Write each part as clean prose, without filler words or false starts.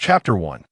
Chapter 1.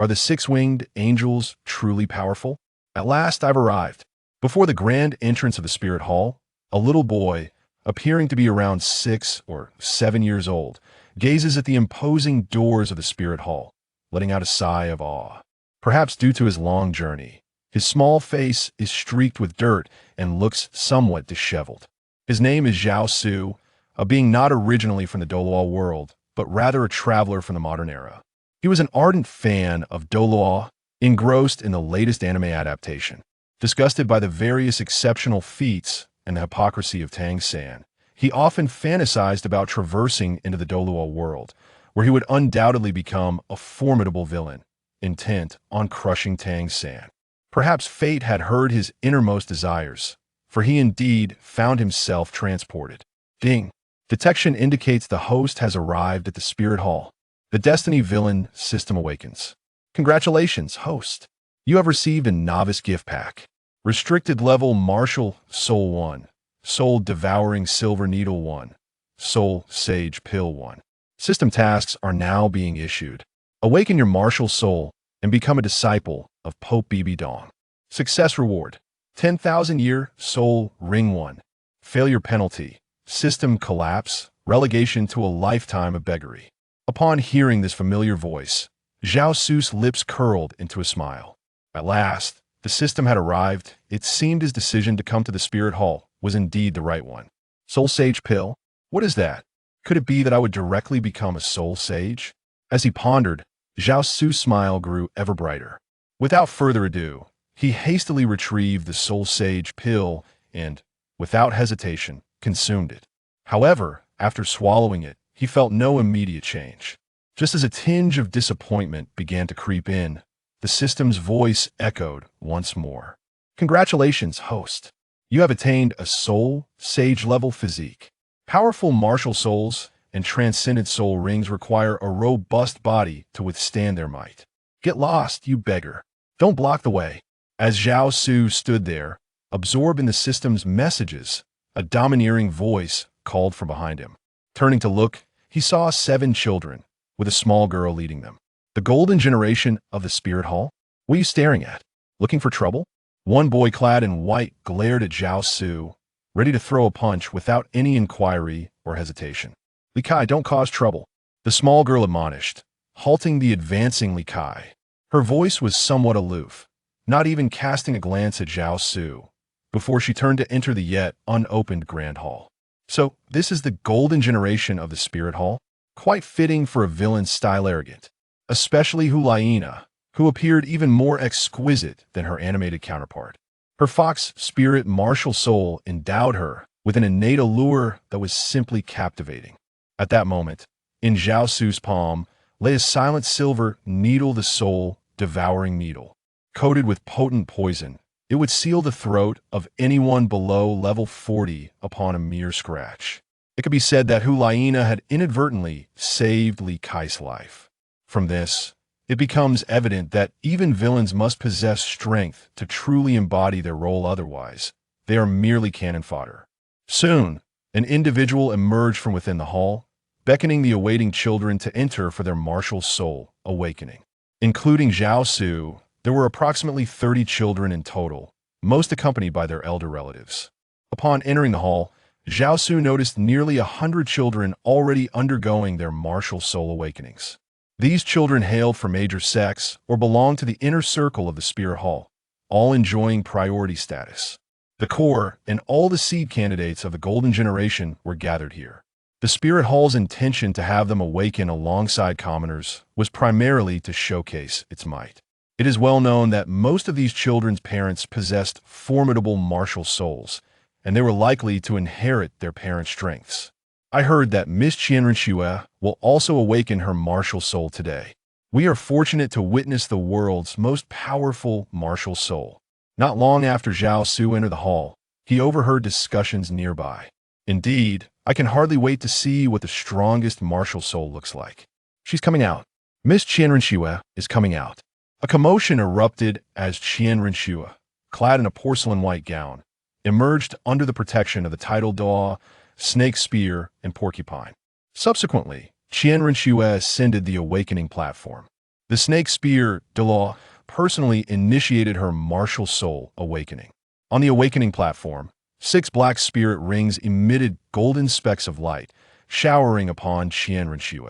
Are the six-winged angels truly powerful? At last I've arrived. Before the grand entrance of the Spirit Hall, a little boy, appearing to be around 6 or 7 years old, gazes at the imposing doors of the Spirit Hall, letting out a sigh of awe. Perhaps due to his long journey, his small face is streaked with dirt and looks somewhat disheveled. His name is Zhao Su, a being not originally from the Douluo world, but rather a traveler from the modern era. He was an ardent fan of Douluo, engrossed in the latest anime adaptation. Disgusted by the various exceptional feats and the hypocrisy of Tang San, he often fantasized about traversing into the Douluo world, where he would undoubtedly become a formidable villain, intent on crushing Tang San. Perhaps fate had heard his innermost desires, for he indeed found himself transported. Ding! Detection indicates the host has arrived at the Spirit Hall. The Destiny Villain system awakens. Congratulations, host. You have received a novice gift pack. Restricted level Martial Soul 1, Soul Devouring Silver Needle 1, Soul Sage Pill 1. System tasks are now being issued. Awaken your martial soul and become a disciple of Pope BB Dong. Success reward: 10,000-year Soul Ring 1. Failure penalty: system collapse, relegation to a lifetime of beggary. Upon hearing this familiar voice, Zhao Su's lips curled into a smile. At last, the system had arrived. It seemed his decision to come to the Spirit Hall was indeed the right one. Soul Sage Pill? What is that? Could it be that I would directly become a Soul Sage? As he pondered, Zhao Su's smile grew ever brighter. Without further ado, he hastily retrieved the Soul Sage Pill and, without hesitation, consumed it. However, after swallowing it, he felt no immediate change. Just as a tinge of disappointment began to creep in, the system's voice echoed once more. Congratulations, host. You have attained a Soul Sage level physique. Powerful martial souls and transcendent soul rings require a robust body to withstand their might. Get lost, you beggar. Don't block the way. As Zhao Su stood there, absorbed in the system's messages, a domineering voice called from behind him. Turning to look, he saw 7 children, with a small girl leading them. The golden generation of the Spirit Hall? What are you staring at? Looking for trouble? One boy clad in white glared at Zhao Su, ready to throw a punch without any inquiry or hesitation. Li Kai, don't cause trouble, the small girl admonished, halting the advancing Li Kai. Her voice was somewhat aloof, not even casting a glance at Zhao Su, before she turned to enter the yet unopened Grand Hall. So, this is the golden generation of the Spirit Hall? Quite fitting for a villain style arrogant. Especially Hulaina, who appeared even more exquisite than her animated counterpart. Her fox spirit martial soul endowed her with an innate allure that was simply captivating. At that moment, in Zhao Su's palm lay a silent silver needle, the soul devouring needle. Coated with potent poison, it would seal the throat of anyone below level 40 upon a mere scratch. It could be said that Hulaina had inadvertently saved Li Kai's life. From this, it becomes evident that even villains must possess strength to truly embody their role, otherwise, they are merely cannon fodder. Soon, an individual emerged from within the hall, beckoning the awaiting children to enter for their martial soul awakening. Including Zhao Su, there were approximately 30 children in total, most accompanied by their elder relatives. Upon entering the hall, Zhao Su noticed nearly 100 children already undergoing their martial soul awakenings. These children hailed from major sects or belonged to the inner circle of the Spirit Hall, all enjoying priority status. The core and all the seed candidates of the Golden Generation were gathered here. The Spirit Hall's intention to have them awaken alongside commoners was primarily to showcase its might. It is well known that most of these children's parents possessed formidable martial souls, and they were likely to inherit their parents' strengths. I heard that Miss Qianrenxue will also awaken her martial soul today. We are fortunate to witness the world's most powerful martial soul. Not long after Zhao Su entered the hall, he overheard discussions nearby. Indeed, I can hardly wait to see what the strongest martial soul looks like. She's coming out. Miss Qianrenxue is coming out. A commotion erupted as Qianrenxue, clad in a porcelain white gown, emerged under the protection of the tidal daw, snake spear, and porcupine. Subsequently, Qianrenxue ascended the awakening platform. The snake spear, Douluo, personally initiated her martial soul awakening. On the awakening platform, 6 black spirit rings emitted golden specks of light, showering upon Qian Renshue.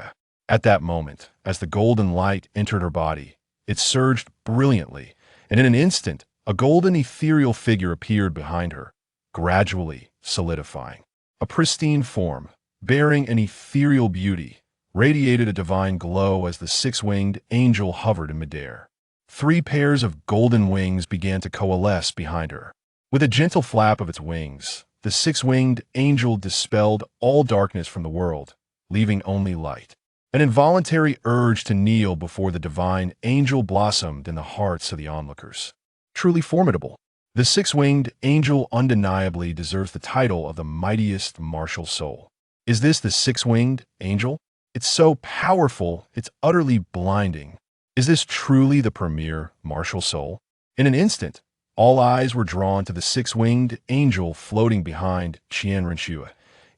At that moment, as the golden light entered her body, it surged brilliantly, and in an instant, a golden ethereal figure appeared behind her, gradually solidifying. A pristine form, bearing an ethereal beauty, radiated a divine glow as the 6-winged angel hovered in midair. 3 pairs of golden wings began to coalesce behind her. With a gentle flap of its wings, the 6-winged angel dispelled all darkness from the world, leaving only light. An involuntary urge to kneel before the divine angel blossomed in the hearts of the onlookers. Truly formidable. The 6-winged angel undeniably deserves the title of the mightiest martial soul. Is this the 6-winged angel? It's so powerful, it's utterly blinding. Is this truly the premier martial soul? In an instant, all eyes were drawn to the 6-winged angel floating behind Qian Renshue,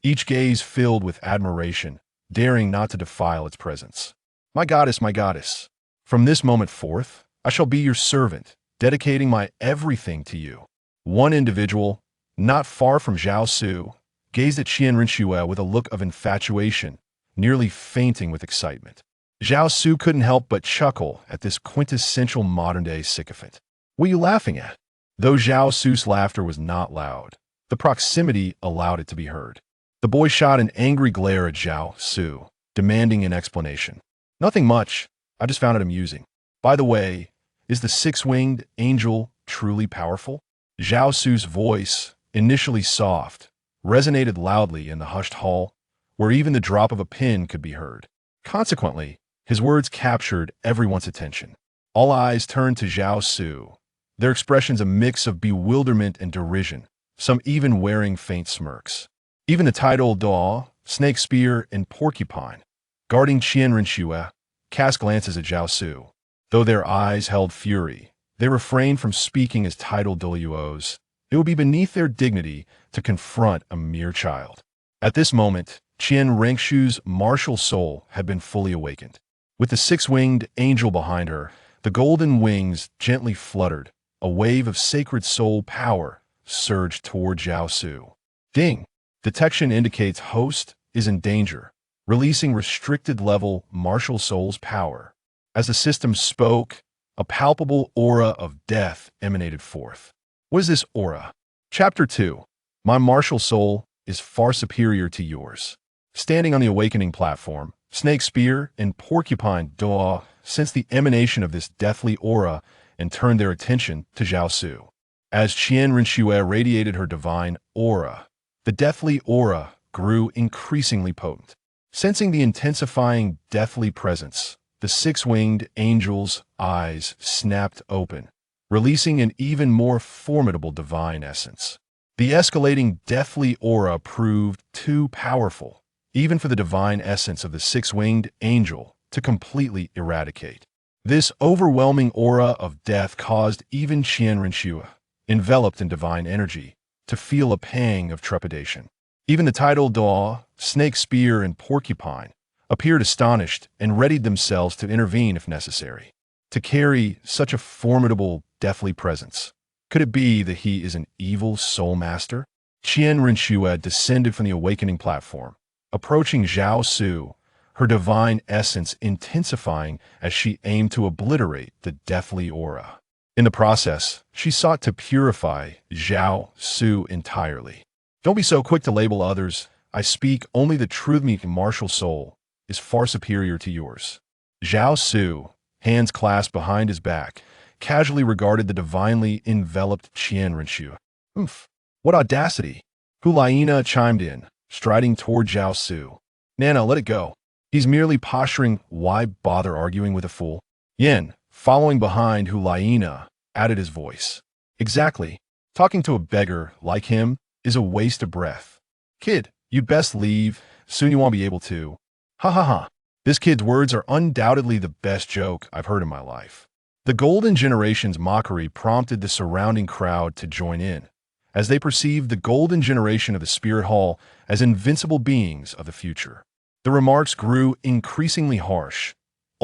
each gaze filled with admiration, daring not to defile its presence. My goddess, from this moment forth, I shall be your servant, dedicating my everything to you. One individual, not far from Zhao Su, gazed at Qian Renshue with a look of infatuation, nearly fainting with excitement. Zhao Su couldn't help but chuckle at this quintessential modern-day sycophant. What are you laughing at? Though Zhao Su's laughter was not loud, the proximity allowed it to be heard. The boy shot an angry glare at Zhao Su, demanding an explanation. Nothing much, I just found it amusing. By the way, is the 6-winged angel truly powerful? Zhao Su's voice, initially soft, resonated loudly in the hushed hall, where even the drop of a pin could be heard. Consequently, his words captured everyone's attention. All eyes turned to Zhao Su, their expressions a mix of bewilderment and derision, some even wearing faint smirks. Even the title Douluo, snake spear, and porcupine, guarding Qian Renshue, cast glances at Zhao Su. Though their eyes held fury, they refrained from speaking as titled Douluos. It would be beneath their dignity to confront a mere child. At this moment, Qian Rengshu's martial soul had been fully awakened. With the 6-winged angel behind her, the golden wings gently fluttered. A wave of sacred soul power surged toward Zhao Su. Ding! Detection indicates host is in danger, releasing restricted-level martial soul's power. As the system spoke, a palpable aura of death emanated forth. What is this aura? Chapter 2. My martial soul is far superior to yours. Standing on the awakening platform, snake spear and porcupine Douluo sensed the emanation of this deathly aura and turned their attention to Zhao Su. As Qian Renshue radiated her divine aura, the deathly aura grew increasingly potent. Sensing the intensifying deathly presence, the 6-winged angel's eyes snapped open, releasing an even more formidable divine essence. The escalating deathly aura proved too powerful, even for the divine essence of the 6-winged angel to completely eradicate. This overwhelming aura of death caused even Qian Renshue, enveloped in divine energy, to feel a pang of trepidation. Even the title Douluo, snake spear, and porcupine appeared astonished and readied themselves to intervene if necessary. To carry such a formidable, deathly presence, could it be that he is an evil soul master? Qian Renshue descended from the awakening platform, approaching Zhao Su, her divine essence intensifying as she aimed to obliterate the deathly aura. In the process, she sought to purify Zhao Su entirely. Don't be so quick to label others. I speak only the truth. My martial soul is far superior to yours. Zhao Su, hands clasped behind his back, casually regarded the divinely enveloped Qian Renshue. Oof, what audacity! Hulaina chimed in, striding toward Zhao Su. Nana, let it go. He's merely posturing. Why bother arguing with a fool? Yin, following behind Hulaina, added his voice. Exactly. Talking to a beggar like him is a waste of breath. Kid, you'd best leave. Soon you won't be able to. Ha ha ha. This kid's words are undoubtedly the best joke I've heard in my life. The golden generation's mockery prompted the surrounding crowd to join in, as they perceived the golden generation of the Spirit Hall as invincible beings of the future. The remarks grew increasingly harsh,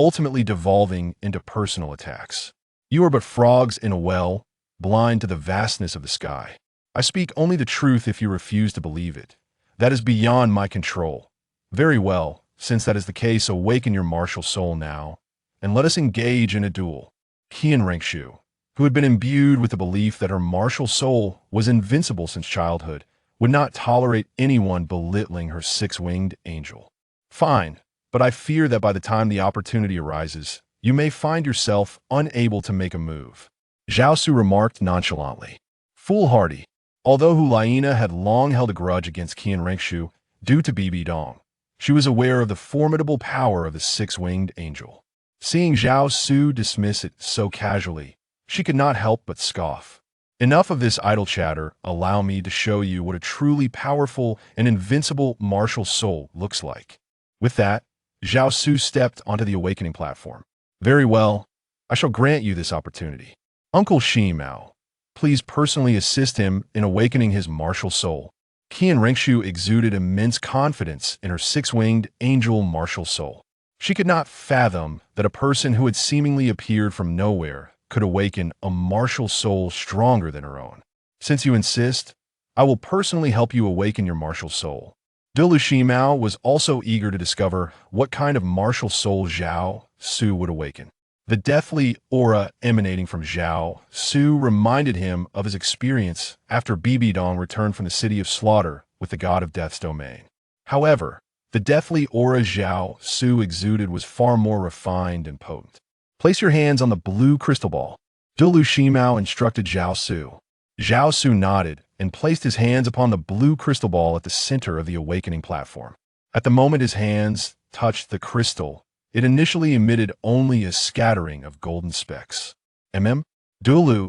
ultimately devolving into personal attacks. You are but frogs in a well, blind to the vastness of the sky. I speak only the truth if you refuse to believe it. That is beyond my control. Very well, since that is the case, awaken your martial soul now, and let us engage in a duel. Qian Rengshu, who had been imbued with the belief that her martial soul was invincible since childhood, would not tolerate anyone belittling her six-winged angel. Fine, but I fear that by the time the opportunity arises, you may find yourself unable to make a move. Zhao Su remarked nonchalantly. Foolhardy. Although Hulaina had long held a grudge against Qian Rengshu due to Bibi Dong, she was aware of the formidable power of the six-winged angel. Seeing Zhao Su dismiss it so casually, she could not help but scoff. Enough of this idle chatter. Allow me to show you what a truly powerful and invincible martial soul looks like. With that, Zhao Su stepped onto the awakening platform. Very well, I shall grant you this opportunity. Uncle Shimao, please personally assist him in awakening his martial soul. Qian Rengshu exuded immense confidence in her six-winged angel martial soul. She could not fathom that a person who had seemingly appeared from nowhere could awaken a martial soul stronger than her own. Since you insist, I will personally help you awaken your martial soul. Douluo Shimao was also eager to discover what kind of martial soul Zhao Su would awaken. The deathly aura emanating from Zhao Su reminded him of his experience after Bibi Dong returned from the City of Slaughter with the God of Death's domain. However, the deathly aura Zhao Su exuded was far more refined and potent. Place your hands on the blue crystal ball. Douluo Shimao instructed Zhao Su. Zhao Su nodded and placed his hands upon the blue crystal ball at the center of the awakening platform. At the moment his hands touched the crystal, it initially emitted only a scattering of golden specks. Douluo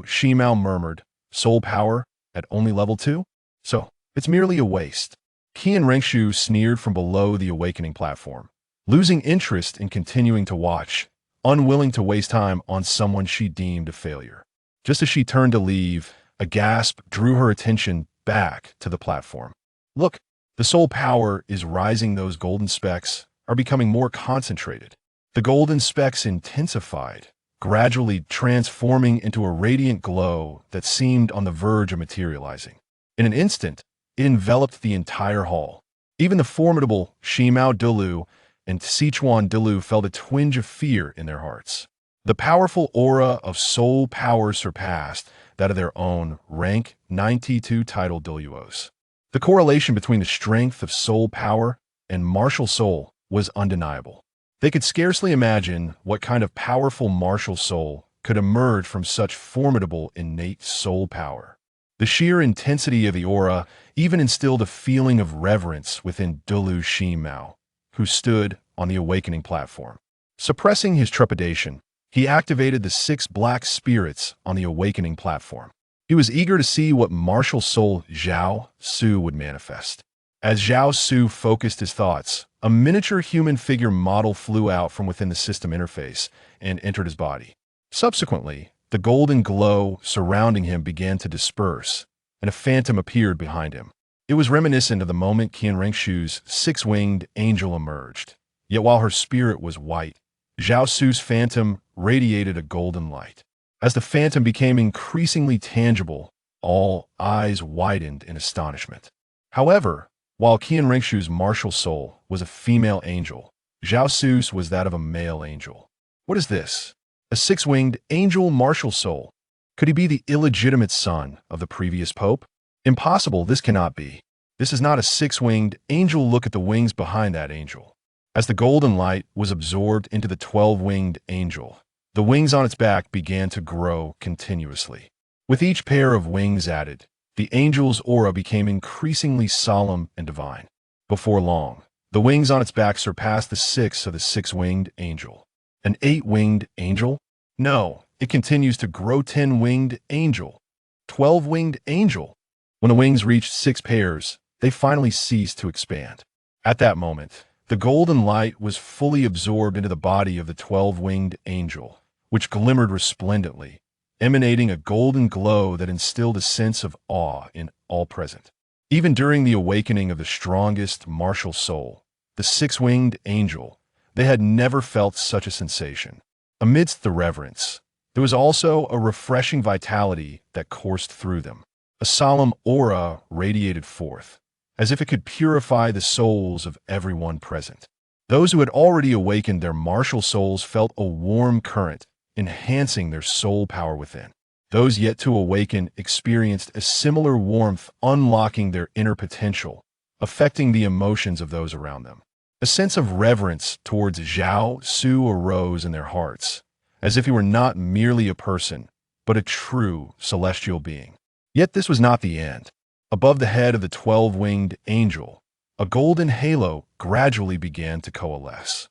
Shimao murmured, soul power at only level 2? So, it's merely a waste. Qian Rengshu sneered from below the awakening platform, losing interest in continuing to watch, unwilling to waste time on someone she deemed a failure. Just as she turned to leave, a gasp drew her attention back to the platform. Look, the soul power is rising. Those golden specks are becoming more concentrated. The golden specks intensified, gradually transforming into a radiant glow that seemed on the verge of materializing. In an instant, it enveloped the entire hall. Even the formidable Shimao Douluo and Sichuan Douluo felt a twinge of fear in their hearts. The powerful aura of soul power surpassed that of their own rank 92 title Douluos. The correlation between the strength of soul power and martial soul was undeniable. They could scarcely imagine what kind of powerful martial soul could emerge from such formidable innate soul power. The sheer intensity of the aura even instilled a feeling of reverence within Douluo Shimao, who stood on the awakening platform. Suppressing his trepidation, he activated the 6 black spirits on the awakening platform. He was eager to see what martial soul Zhao Su would manifest. As Zhao Su focused his thoughts, a miniature human figure model flew out from within the system interface and entered his body. Subsequently, the golden glow surrounding him began to disperse, and a phantom appeared behind him. It was reminiscent of the moment Qian Rengshu's 6-winged angel emerged. Yet while her spirit was white, Zhao Su's phantom radiated a golden light. As the phantom became increasingly tangible, all eyes widened in astonishment. However, while Qian Rengshu's martial soul was a female angel, Zhao Su's was that of a male angel. What is this? A 6-winged angel martial soul? Could he be the illegitimate son of the previous pope? Impossible, this cannot be. This is not a 6-winged angel. Look at the wings behind that angel. As the golden light was absorbed into the 12-winged angel, the wings on its back began to grow continuously. With each pair of wings added, the angel's aura became increasingly solemn and divine. Before long, the wings on its back surpassed the 6 of the 6-winged angel. An 8-winged angel? No, it continues to grow. 10-winged angel. 12-winged angel. When the wings reached 6 pairs, they finally ceased to expand. At that moment, the golden light was fully absorbed into the body of the 12-winged angel, which glimmered resplendently, emanating a golden glow that instilled a sense of awe in all present. Even during the awakening of the strongest martial soul, the 6-winged angel, They had never felt such a sensation. Amidst the reverence, there was also a refreshing vitality that coursed through them. A solemn aura radiated forth, as if it could purify the souls of everyone present. Those who had already awakened their martial souls felt a warm current, enhancing their soul power within. Those yet to awaken experienced a similar warmth, unlocking their inner potential, affecting the emotions of those around them. A sense of reverence towards Zhao Su arose in their hearts, as if he were not merely a person, but a true celestial being. Yet this was not the end. Above the head of the 12-winged angel, a golden halo gradually began to coalesce.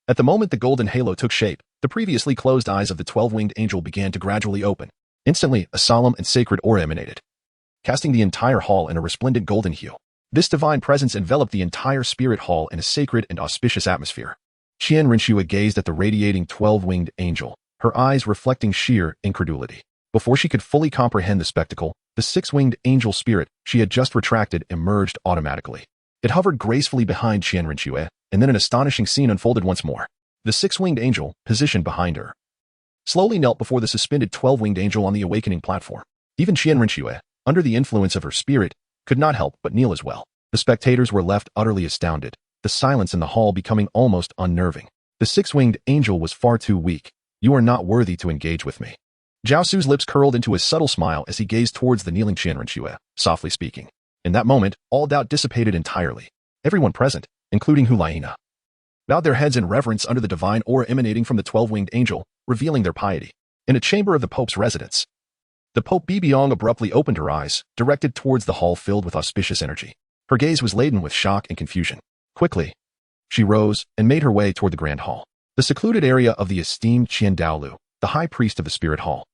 At the moment the golden halo took shape, the previously closed eyes of the 12-winged angel began to gradually open. Instantly, a solemn and sacred aura emanated, casting the entire hall in a resplendent golden hue. This divine presence enveloped the entire spirit hall in a sacred and auspicious atmosphere. Qian Rinxue gazed at the radiating 12-winged angel, her eyes reflecting sheer incredulity. Before she could fully comprehend the spectacle, the 6-winged angel spirit she had just retracted emerged automatically. It hovered gracefully behind Qian Rinxue, and then an astonishing scene unfolded once more. The 6-winged angel, positioned behind her, slowly knelt before the suspended 12-winged angel on the awakening platform. Even Qian Rinxue, under the influence of her spirit, could not help but kneel as well. The spectators were left utterly astounded, the silence in the hall becoming almost unnerving. The 6-winged angel was far too weak. You are not worthy to engage with me. Zhao Su's lips curled into a subtle smile as he gazed towards the kneeling Qian Rinxue, softly speaking. In that moment, all doubt dissipated entirely. Everyone present, including Hulaina, bowed their heads in reverence under the divine aura emanating from the 12-winged angel, revealing their piety. In a chamber of the Pope's residence, the Pope Bibiong abruptly opened her eyes, directed towards the hall filled with auspicious energy. Her gaze was laden with shock and confusion. Quickly, she rose and made her way toward the grand hall. The secluded area of the esteemed Qian Douluo, the high priest of the spirit hall,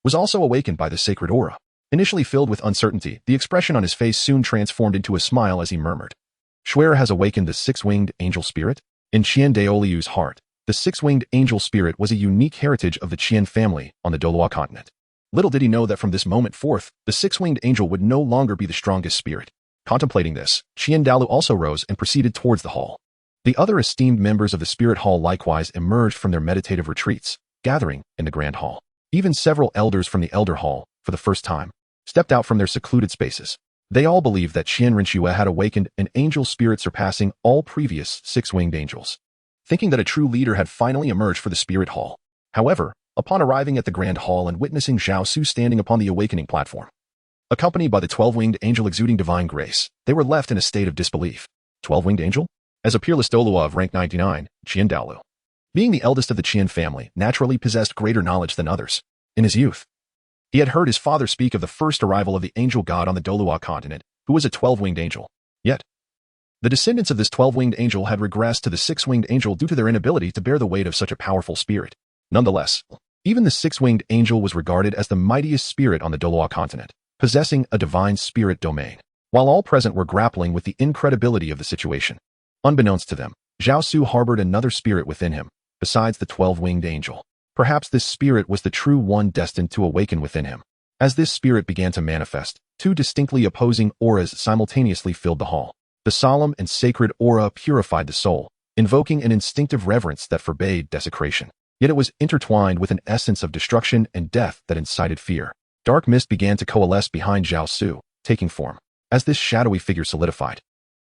was also awakened by the sacred aura. Initially filled with uncertainty, the expression on his face soon transformed into a smile as he murmured, "Schwer has awakened the 6-winged angel spirit?" In Qian Daoliu's heart, the 6-winged angel spirit was a unique heritage of the Qian family on the Douluo continent. Little did he know that from this moment forth, the 6-winged angel would no longer be the strongest spirit. Contemplating this, Qian Daolu also rose and proceeded towards the hall. The other esteemed members of the spirit hall likewise emerged from their meditative retreats, gathering in the grand hall. Even several elders from the elder hall, for the first time, stepped out from their secluded spaces. They all believed that Qian Rinxue had awakened an angel spirit surpassing all previous 6-winged angels, thinking that a true leader had finally emerged for the spirit hall. However, upon arriving at the grand hall and witnessing Zhao Su standing upon the awakening platform, accompanied by the 12-winged angel exuding divine grace, they were left in a state of disbelief. 12-winged angel? As a peerless Douluo of rank 99, Qian Douluo, being the eldest of the Qian family, naturally possessed greater knowledge than others. In his youth, he had heard his father speak of the first arrival of the angel god on the Douluo continent, who was a 12-winged angel. Yet, the descendants of this 12-winged angel had regressed to the 6-winged angel due to their inability to bear the weight of such a powerful spirit. Nonetheless, even the 6-winged angel was regarded as the mightiest spirit on the Douluo continent, possessing a divine spirit domain. While all present were grappling with the incredibility of the situation, unbeknownst to them, Zhao Su harbored another spirit within him, besides the 12-winged angel. Perhaps this spirit was the true one destined to awaken within him. As this spirit began to manifest, two distinctly opposing auras simultaneously filled the hall. The solemn and sacred aura purified the soul, invoking an instinctive reverence that forbade desecration. Yet it was intertwined with an essence of destruction and death that incited fear. Dark mist began to coalesce behind Zhao Su, taking form. As this shadowy figure solidified,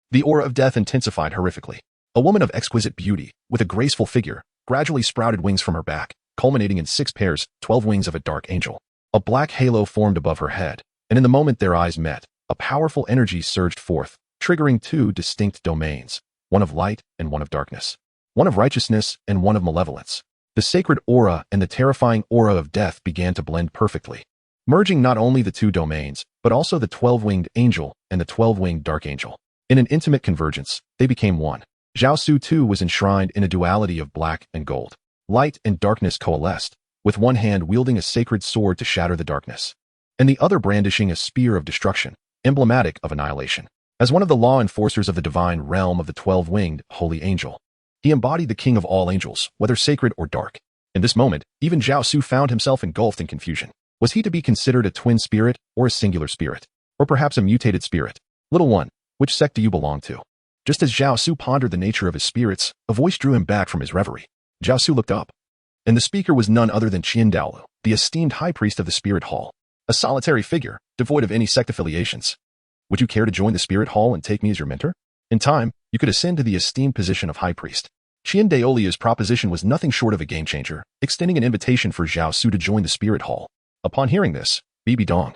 the aura of death intensified horrifically. A woman of exquisite beauty, with a graceful figure, gradually sprouted wings from her back, culminating in 6 pairs, 12 wings of a dark angel. A black halo formed above her head, and in the moment their eyes met, a powerful energy surged forth, triggering 2 distinct domains, one of light and one of darkness, one of righteousness and one of malevolence. The sacred aura and the terrifying aura of death began to blend perfectly, merging not only the 2 domains, but also the 12-winged angel and the 12-winged dark angel. In an intimate convergence, they became one. Zhao Su too was enshrined in a duality of black and gold. Light and darkness coalesced, with one hand wielding a sacred sword to shatter the darkness, and the other brandishing a spear of destruction, emblematic of annihilation. As one of the law enforcers of the divine realm of the 12-winged holy angel, he embodied the king of all angels, whether sacred or dark. In this moment, even Zhao Su found himself engulfed in confusion. Was he to be considered a twin spirit or a singular spirit? Or perhaps a mutated spirit? Little one, which sect do you belong to? Just as Zhao Su pondered the nature of his spirits, a voice drew him back from his reverie. Zhao Su looked up, and the speaker was none other than Douluo, the esteemed high priest of the Spirit Hall, a solitary figure, devoid of any sect affiliations. Would you care to join the Spirit Hall and take me as your mentor? In time, you could ascend to the esteemed position of high priest. Douluo's proposition was nothing short of a game-changer, extending an invitation for Zhao Su to join the Spirit Hall. Upon hearing this, Bibi Dong,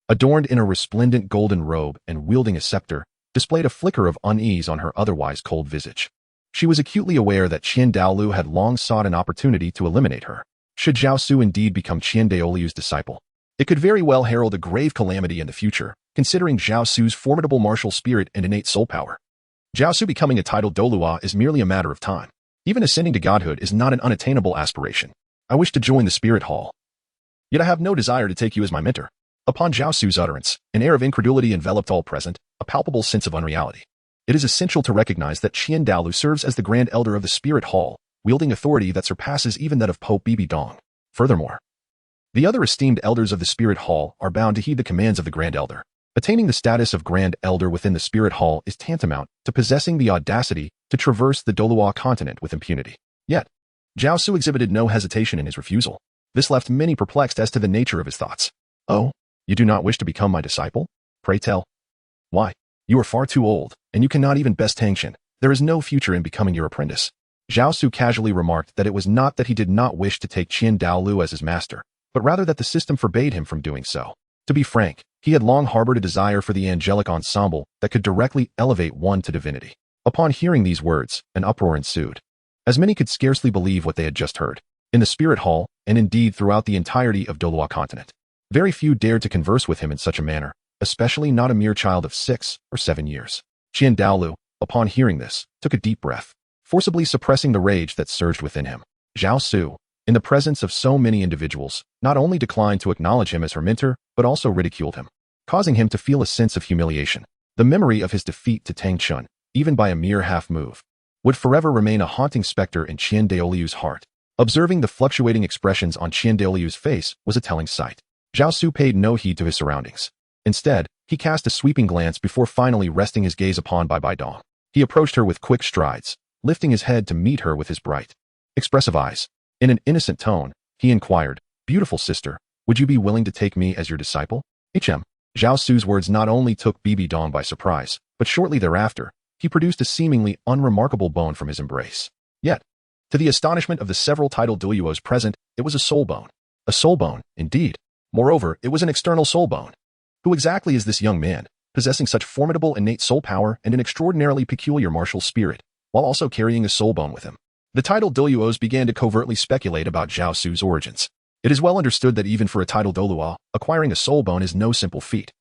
adorned in a resplendent golden robe and wielding a scepter, displayed a flicker of unease on her otherwise cold visage. She was acutely aware that Douluo had long sought an opportunity to eliminate her. Should Zhao Su indeed become Douluo's disciple, it could very well herald a grave calamity in the future, considering Zhao Su's formidable martial spirit and innate soul power. Zhao Su becoming a titled Douluo is merely a matter of time. Even ascending to godhood is not an unattainable aspiration. I wish to join the Spirit Hall, yet I have no desire to take you as my mentor. Upon Zhao Su's utterance, an air of incredulity enveloped all present, a palpable sense of unreality. It is essential to recognize that Douluo serves as the Grand Elder of the Spirit Hall, wielding authority that surpasses even that of Pope Bibi Dong. Furthermore, the other esteemed elders of the Spirit Hall are bound to heed the commands of the Grand Elder. Attaining the status of Grand Elder within the Spirit Hall is tantamount to possessing the audacity to traverse the Douluo continent with impunity. Yet, Zhao Su exhibited no hesitation in his refusal. This left many perplexed as to the nature of his thoughts. Oh, you do not wish to become my disciple? Pray tell. Why? You are far too old, and you cannot even best Tangshan. There is no future in becoming your apprentice. Zhao Su casually remarked that it was not that he did not wish to take Douluo as his master, but rather that the system forbade him from doing so. To be frank, he had long harbored a desire for the angelic ensemble that could directly elevate one to divinity. Upon hearing these words, an uproar ensued, as many could scarcely believe what they had just heard. In the Spirit Hall, and indeed throughout the entirety of Douluo continent, very few dared to converse with him in such a manner, especially not a mere child of 6 or 7 years. Douluo, upon hearing this, took a deep breath, forcibly suppressing the rage that surged within him. Zhao Su, in the presence of so many individuals, not only declined to acknowledge him as her mentor, but also ridiculed him, causing him to feel a sense of humiliation. The memory of his defeat to Tang San, even by a mere half move, would forever remain a haunting specter in Douluo's heart. Observing the fluctuating expressions on Douluo's face was a telling sight. Zhao Su paid no heed to his surroundings. Instead, he cast a sweeping glance before finally resting his gaze upon Bibi Dong. He approached her with quick strides, lifting his head to meet her with his bright, expressive eyes. In an innocent tone, he inquired, "Beautiful sister, would you be willing to take me as your disciple?" Zhao Su's words not only took Bibi Dong by surprise, but shortly thereafter, he produced a seemingly unremarkable bone from his embrace. Yet, to the astonishment of the several titled Douluos present, it was a soul bone. A soul bone, indeed. Moreover, it was an external soul bone. Who exactly is this young man, possessing such formidable innate soul power and an extraordinarily peculiar martial spirit, while also carrying a soul bone with him? The titled Douluos began to covertly speculate about Zhao Su's origins. It is well understood that even for a titled Douluo, acquiring a soul bone is no simple feat,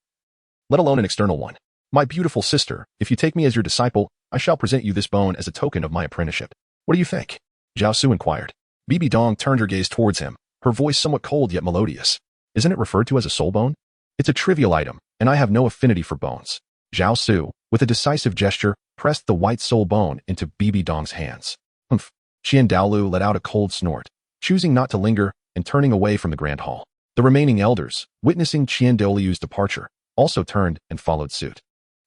let alone an external one. My beautiful sister, if you take me as your disciple, I shall present you this bone as a token of my apprenticeship. What do you think? Zhao Su inquired. Bibi Dong turned her gaze towards him, her voice somewhat cold yet melodious. Isn't it referred to as a soul bone? It's a trivial item, and I have no affinity for bones. Zhao Su, with a decisive gesture, pressed the white soul bone into Bibi Dong's hands. Humph. Douluo let out a cold snort, choosing not to linger and turning away from the grand hall. The remaining elders, witnessing Douluo's departure, also turned and followed suit.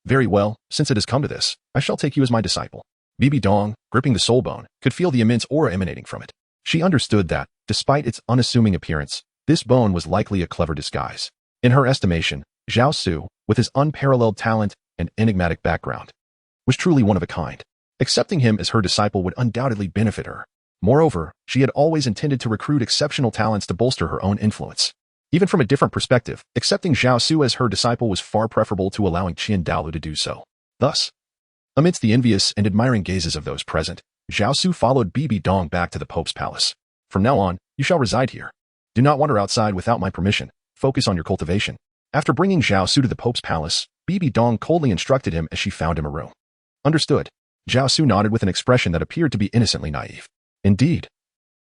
Very well, since it has come to this, I shall take you as my disciple. Bibi Dong, gripping the soul bone, could feel the immense aura emanating from it. She understood that, despite its unassuming appearance, this bone was likely a clever disguise. In her estimation, Zhao Su, with his unparalleled talent and enigmatic background, was truly one of a kind. Accepting him as her disciple would undoubtedly benefit her. Moreover, she had always intended to recruit exceptional talents to bolster her own influence. Even from a different perspective, accepting Zhao Su as her disciple was far preferable to allowing Douluo to do so. Thus, amidst the envious and admiring gazes of those present, Zhao Su followed Bibi Dong back to the Pope's palace. From now on, you shall reside here. Do not wander outside without my permission. Focus on your cultivation. After bringing Zhao Su to the Pope's palace, Bibi Dong coldly instructed him as she found him a room. Understood. Zhao Su nodded with an expression that appeared to be innocently naive. Indeed.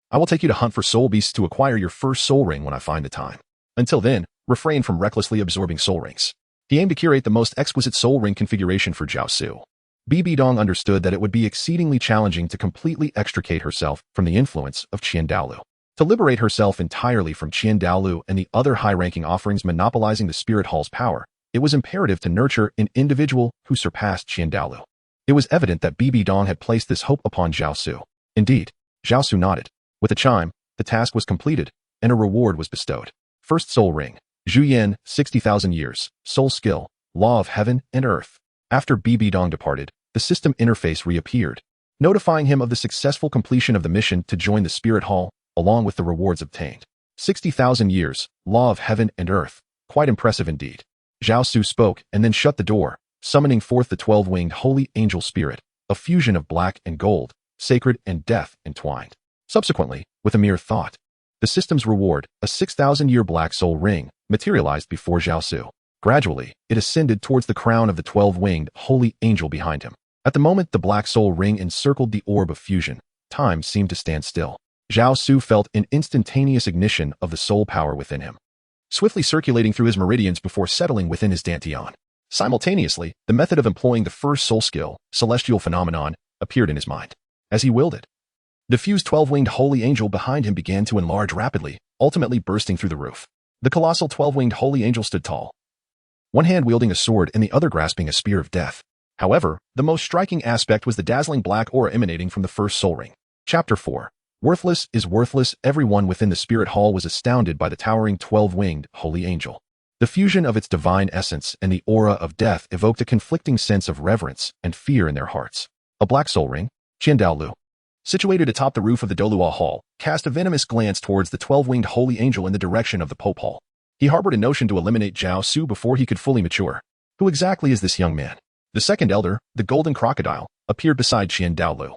I will take you to hunt for soul beasts to acquire your first soul ring when I find the time. Until then, refrain from recklessly absorbing soul rings. He aimed to curate the most exquisite soul ring configuration for Zhao Su. Bibi Dong understood that it would be exceedingly challenging to completely extricate herself from the influence of Douluo. To liberate herself entirely from Douluo and the other high-ranking offerings monopolizing the Spirit Hall's power, it was imperative to nurture an individual who surpassed Douluo. It was evident that Bibi Dong had placed this hope upon Zhao Su. Indeed, Zhao Su nodded. With a chime, the task was completed, and a reward was bestowed. First Soul Ring. Zhu Yan, 60,000 years. Soul Skill. Law of Heaven and Earth. After Bibi Dong departed, the system interface reappeared, notifying him of the successful completion of the mission to join the Spirit Hall, along with the rewards obtained. 60,000 years. Law of Heaven and Earth. Quite impressive indeed. Zhao Su spoke and then shut the door, summoning forth the 12-winged Holy Angel Spirit, a fusion of black and gold, sacred and death entwined. Subsequently, with a mere thought, the system's reward, a 6,000-year Black Soul Ring, materialized before Zhao Su. Gradually, it ascended towards the crown of the 12-winged Holy Angel behind him. At the moment the Black Soul Ring encircled the orb of fusion, time seemed to stand still. Zhao Su felt an instantaneous ignition of the soul power within him, swiftly circulating through his meridians before settling within his dantian. Simultaneously, the method of employing the first soul skill, celestial phenomenon, appeared in his mind. As he willed it, the fused 12-winged Holy Angel behind him began to enlarge rapidly, ultimately bursting through the roof. The colossal 12-winged Holy Angel stood tall, one hand wielding a sword and the other grasping a spear of death. However, the most striking aspect was the dazzling black aura emanating from the first soul ring. Chapter 4. Worthless is worthless. Everyone within the Spirit Hall was astounded by the towering 12-winged Holy Angel. The fusion of its divine essence and the aura of death evoked a conflicting sense of reverence and fear in their hearts. A black soul ring, Douluo, situated atop the roof of the Douluo Hall, cast a venomous glance towards the 12-winged Holy Angel in the direction of the Pope Hall. He harbored a notion to eliminate Zhao Su before he could fully mature. Who exactly is this young man? The second elder, the golden crocodile, appeared beside Douluo,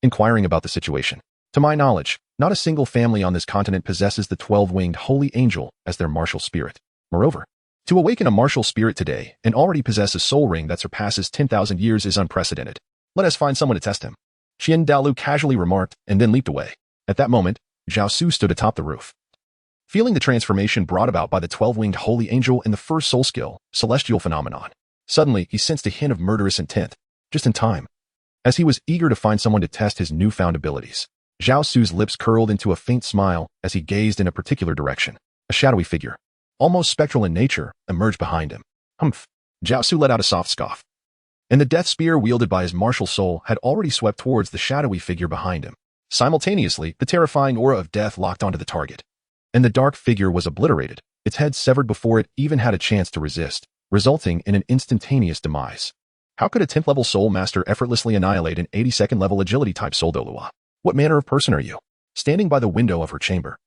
inquiring about the situation. To my knowledge, not a single family on this continent possesses the 12-winged Holy Angel as their martial spirit. Moreover, to awaken a martial spirit today and already possess a soul ring that surpasses 10,000 years is unprecedented. Let us find someone to test him. Douluo casually remarked and then leaped away. At that moment, Zhao Su stood atop the roof. Feeling the transformation brought about by the 12-winged Holy Angel in the first soul skill, celestial phenomenon, suddenly he sensed a hint of murderous intent, just in time. As he was eager to find someone to test his newfound abilities, Zhao Su's lips curled into a faint smile as he gazed in a particular direction. A shadowy figure, almost spectral in nature, emerged behind him. Humph! Zhao Su let out a soft scoff. And the death spear wielded by his martial soul had already swept towards the shadowy figure behind him. Simultaneously, the terrifying aura of death locked onto the target, and the dark figure was obliterated, its head severed before it even had a chance to resist, resulting in an instantaneous demise. How could a 10th level soul master effortlessly annihilate an 82nd level agility type soul Douluo? What manner of person are you? Standing by the window of her chamber,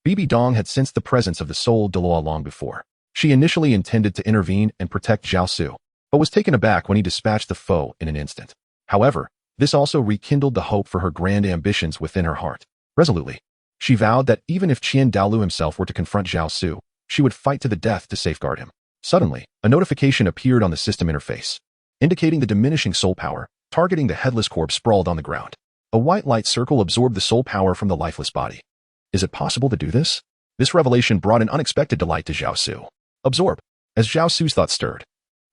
Bibi Dong had sensed the presence of the soul Douluo long before. She initially intended to intervene and protect Zhao Su, but was taken aback when he dispatched the foe in an instant. However, this also rekindled the hope for her grand ambitions within her heart. Resolutely, she vowed that even if Douluo himself were to confront Zhao Su, she would fight to the death to safeguard him. Suddenly, a notification appeared on the system interface, indicating the diminishing soul power, targeting the headless corpse sprawled on the ground. A white light circle absorbed the soul power from the lifeless body. Is it possible to do this? This revelation brought an unexpected delight to Zhao Su. Absorb. As Zhao Su's thoughts stirred,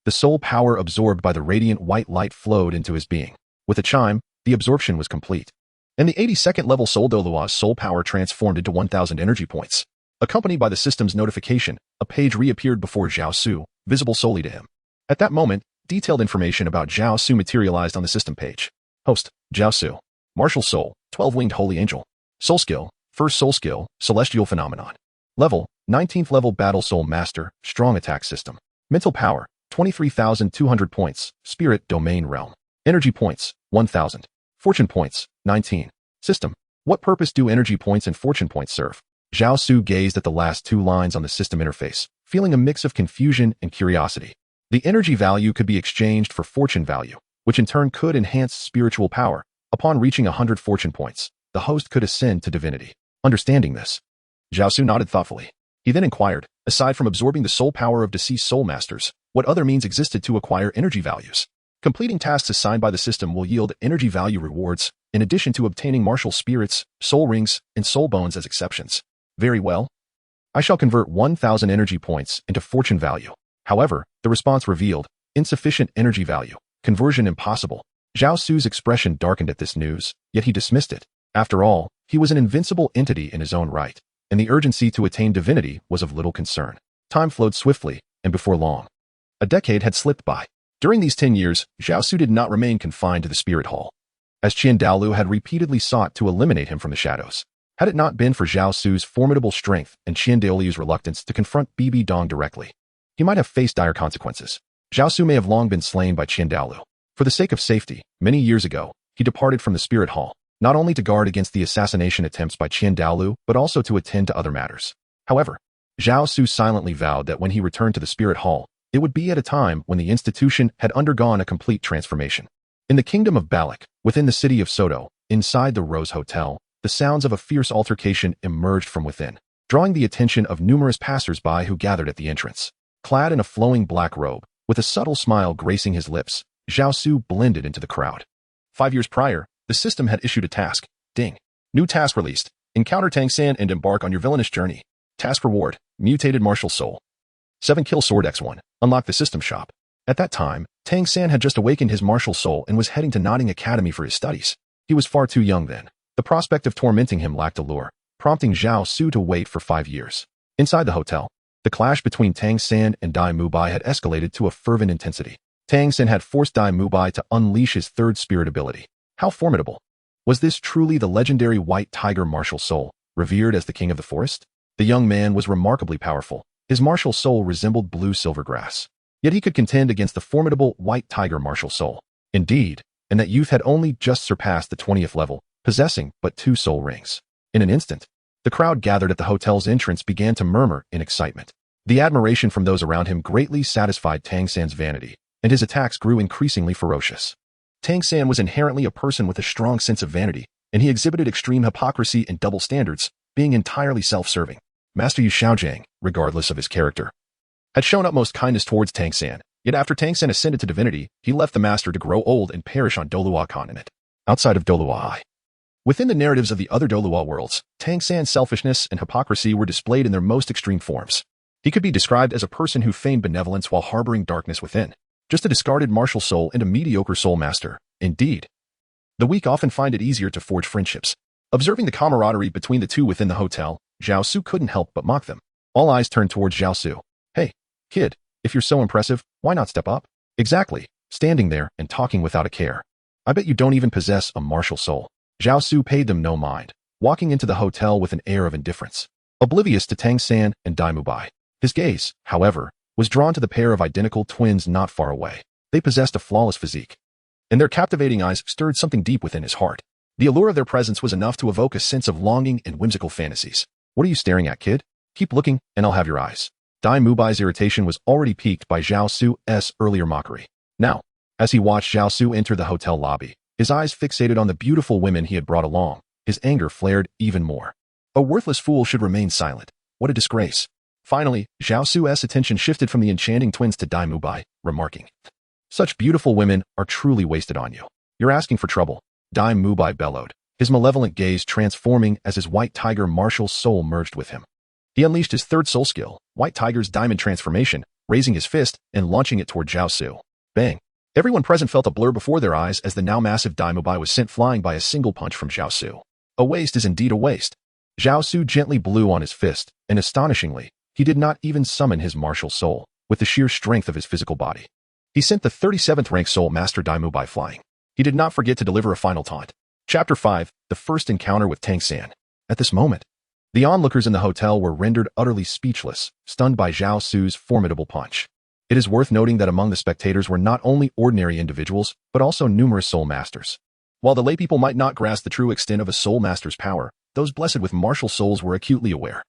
the soul power absorbed by the radiant white light flowed into his being. With a chime, the absorption was complete, and the 82nd level soul Douluo's soul power transformed into 1,000 energy points. Accompanied by the system's notification, a page reappeared before Zhao Su, visible solely to him. At that moment, detailed information about Zhao Su materialized on the system page. Host, Zhao Su. Martial Soul, 12-winged Holy Angel. Soul Skill, First Soul Skill, Celestial Phenomenon. Level, 19th level Battle Soul Master, Strong Attack System. Mental Power, 23,200 points, Spirit Domain Realm. Energy Points, 1,000. Fortune Points, 19. System. What purpose do energy points and fortune points serve? Zhao Su gazed at the last two lines on the system interface, feeling a mix of confusion and curiosity. The energy value could be exchanged for fortune value, which in turn could enhance spiritual power. Upon reaching 100 fortune points, the host could ascend to divinity. Understanding this, Zhao Su nodded thoughtfully. He then inquired, aside from absorbing the soul power of deceased soul masters, what other means existed to acquire energy values? Completing tasks assigned by the system will yield energy value rewards, in addition to obtaining martial spirits, soul rings, and soul bones as exceptions. Very well. I shall convert 1,000 energy points into fortune value. However, the response revealed, insufficient energy value, conversion impossible. Zhao Su's expression darkened at this news, yet he dismissed it. After all, he was an invincible entity in his own right, and the urgency to attain divinity was of little concern. Time flowed swiftly, and before long, a decade had slipped by. During these 10 years, Zhao Su did not remain confined to the spirit hall, as Douluo had repeatedly sought to eliminate him from the shadows. Had it not been for Zhao Su's formidable strength and Douluo's reluctance to confront Bibi Dong directly, he might have faced dire consequences. Zhao Su may have long been slain by Douluo. For the sake of safety, many years ago, he departed from the spirit hall, not only to guard against the assassination attempts by Douluo, but also to attend to other matters. However, Zhao Su silently vowed that when he returned to the spirit hall, it would be at a time when the institution had undergone a complete transformation. In the kingdom of Balak, within the city of Soto, inside the Rose Hotel, the sounds of a fierce altercation emerged from within, drawing the attention of numerous passers-by who gathered at the entrance. Clad in a flowing black robe, with a subtle smile gracing his lips, Zhao Su blended into the crowd. 5 years prior, the system had issued a task. Ding. New task released. Encounter Tang San and embark on your villainous journey. Task reward. Mutated martial soul. 7 kill sword X1. Unlock the system shop. At that time, Tang San had just awakened his martial soul and was heading to Notting Academy for his studies. He was far too young then. The prospect of tormenting him lacked allure, prompting Zhao Su to wait for 5 years. Inside the hotel, the clash between Tang San and Dai Mubai had escalated to a fervent intensity. Tang San had forced Dai Mubai to unleash his third spirit ability. How formidable! Was this truly the legendary White Tiger martial soul, revered as the king of the forest? The young man was remarkably powerful. His martial soul resembled blue silver grass. Yet he could contend against the formidable White Tiger martial soul. Indeed, and that youth had only just surpassed the 20th level, possessing but 2 soul rings. In an instant, the crowd gathered at the hotel's entrance began to murmur in excitement. The admiration from those around him greatly satisfied Tang San's vanity, and his attacks grew increasingly ferocious. Tang San was inherently a person with a strong sense of vanity, and he exhibited extreme hypocrisy and double standards, being entirely self-serving. Master Yu Xiaojiang, regardless of his character, had shown utmost kindness towards Tang San, yet after Tang San ascended to divinity, he left the master to grow old and perish on Douluo continent. Outside of Douluo, within the narratives of the other Douluo worlds, Tang San's selfishness and hypocrisy were displayed in their most extreme forms. He could be described as a person who feigned benevolence while harboring darkness within. Just a discarded martial soul and a mediocre soul master. Indeed, the weak often find it easier to forge friendships. Observing the camaraderie between the two within the hotel, Zhao Su couldn't help but mock them. All eyes turned towards Zhao Su. Hey, kid, if you're so impressive, why not step up? Exactly, standing there and talking without a care. I bet you don't even possess a martial soul. Zhao Su paid them no mind, walking into the hotel with an air of indifference, oblivious to Tang San and Dai Mubai. His gaze, however, was drawn to the pair of identical twins not far away. They possessed a flawless physique, and their captivating eyes stirred something deep within his heart. The allure of their presence was enough to evoke a sense of longing and whimsical fantasies. What are you staring at, kid? Keep looking, and I'll have your eyes. Dai Mubai's irritation was already piqued by Zhao Su's earlier mockery. Now, as he watched Zhao Su enter the hotel lobby, his eyes fixated on the beautiful women he had brought along, his anger flared even more. A worthless fool should remain silent. What a disgrace. Finally, Zhao Su's attention shifted from the enchanting twins to Dai Mubai, remarking, "Such beautiful women are truly wasted on you. You're asking for trouble." Dai Mubai bellowed, his malevolent gaze transforming as his White Tiger martial soul merged with him. He unleashed his third soul skill, White Tiger's Diamond Transformation, raising his fist and launching it toward Zhao Su. Bang! Everyone present felt a blur before their eyes as the now massive Dai Mubai was sent flying by a single punch from Zhao Su. A waste is indeed a waste. Zhao Su gently blew on his fist, and astonishingly, he did not even summon his martial soul, with the sheer strength of his physical body. He sent the 37th rank soul master Dai Mubai flying. He did not forget to deliver a final taunt. Chapter 5, The First Encounter with Tang San. At this moment, the onlookers in the hotel were rendered utterly speechless, stunned by Zhao Su's formidable punch. It is worth noting that among the spectators were not only ordinary individuals, but also numerous soul masters. While the laypeople might not grasp the true extent of a soul master's power, those blessed with martial souls were acutely aware.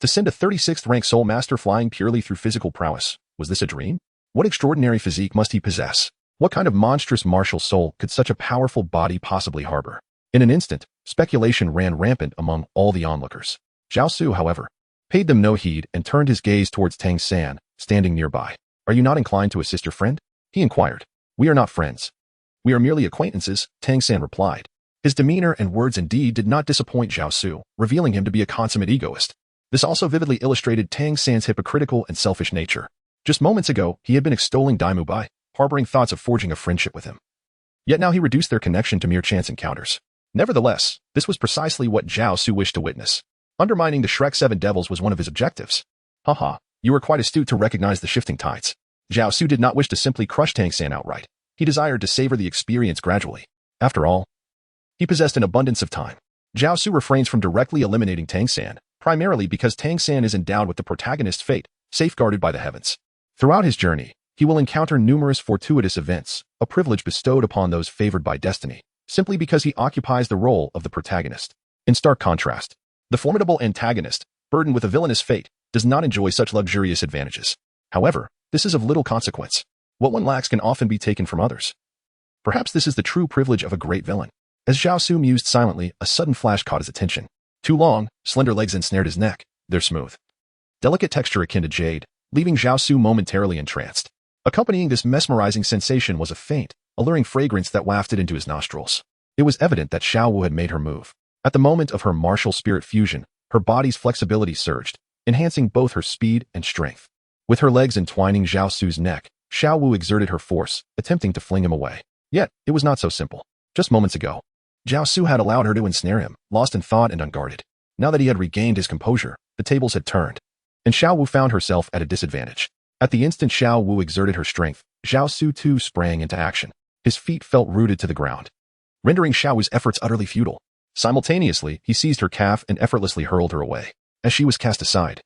To send a 36th rank soul master flying purely through physical prowess, was this a dream? What extraordinary physique must he possess? What kind of monstrous martial soul could such a powerful body possibly harbor? In an instant, speculation ran rampant among all the onlookers. Zhao Su, however, paid them no heed and turned his gaze towards Tang San, standing nearby. "Are you not inclined to assist your friend?" he inquired. "We are not friends. We are merely acquaintances," Tang San replied. His demeanor and words indeed did not disappoint Zhao Su, revealing him to be a consummate egoist. This also vividly illustrated Tang San's hypocritical and selfish nature. Just moments ago, he had been extolling Dai Mubai, harboring thoughts of forging a friendship with him. Yet now he reduced their connection to mere chance encounters. Nevertheless, this was precisely what Zhao Su wished to witness. Undermining the Shrek 7 Devils was one of his objectives. Haha, you were quite astute to recognize the shifting tides. Zhao Su did not wish to simply crush Tang San outright. He desired to savor the experience gradually. After all, he possessed an abundance of time. Zhao Su refrains from directly eliminating Tang San, primarily because Tang San is endowed with the protagonist's fate, safeguarded by the heavens. Throughout his journey, he will encounter numerous fortuitous events, a privilege bestowed upon those favored by destiny, simply because he occupies the role of the protagonist. In stark contrast, the formidable antagonist, burdened with a villainous fate, does not enjoy such luxurious advantages. However, this is of little consequence. What one lacks can often be taken from others. Perhaps this is the true privilege of a great villain. As Zhao Su mused silently, a sudden flash caught his attention. Two long, slender legs ensnared his neck, their smooth, delicate texture akin to jade, leaving Zhao Su momentarily entranced. Accompanying this mesmerizing sensation was a faint, alluring fragrance that wafted into his nostrils. It was evident that Xiao Wu had made her move. At the moment of her martial spirit fusion, her body's flexibility surged, enhancing both her speed and strength. With her legs entwining Zhao Su's neck, Xiao Wu exerted her force, attempting to fling him away. Yet, it was not so simple. Just moments ago, Zhao Su had allowed her to ensnare him, lost in thought and unguarded. Now that he had regained his composure, the tables had turned, and Xiao Wu found herself at a disadvantage. At the instant Xiao Wu exerted her strength, Zhao Su too sprang into action. His feet felt rooted to the ground, rendering Xiao Wu's efforts utterly futile. Simultaneously, he seized her calf and effortlessly hurled her away. As she was cast aside,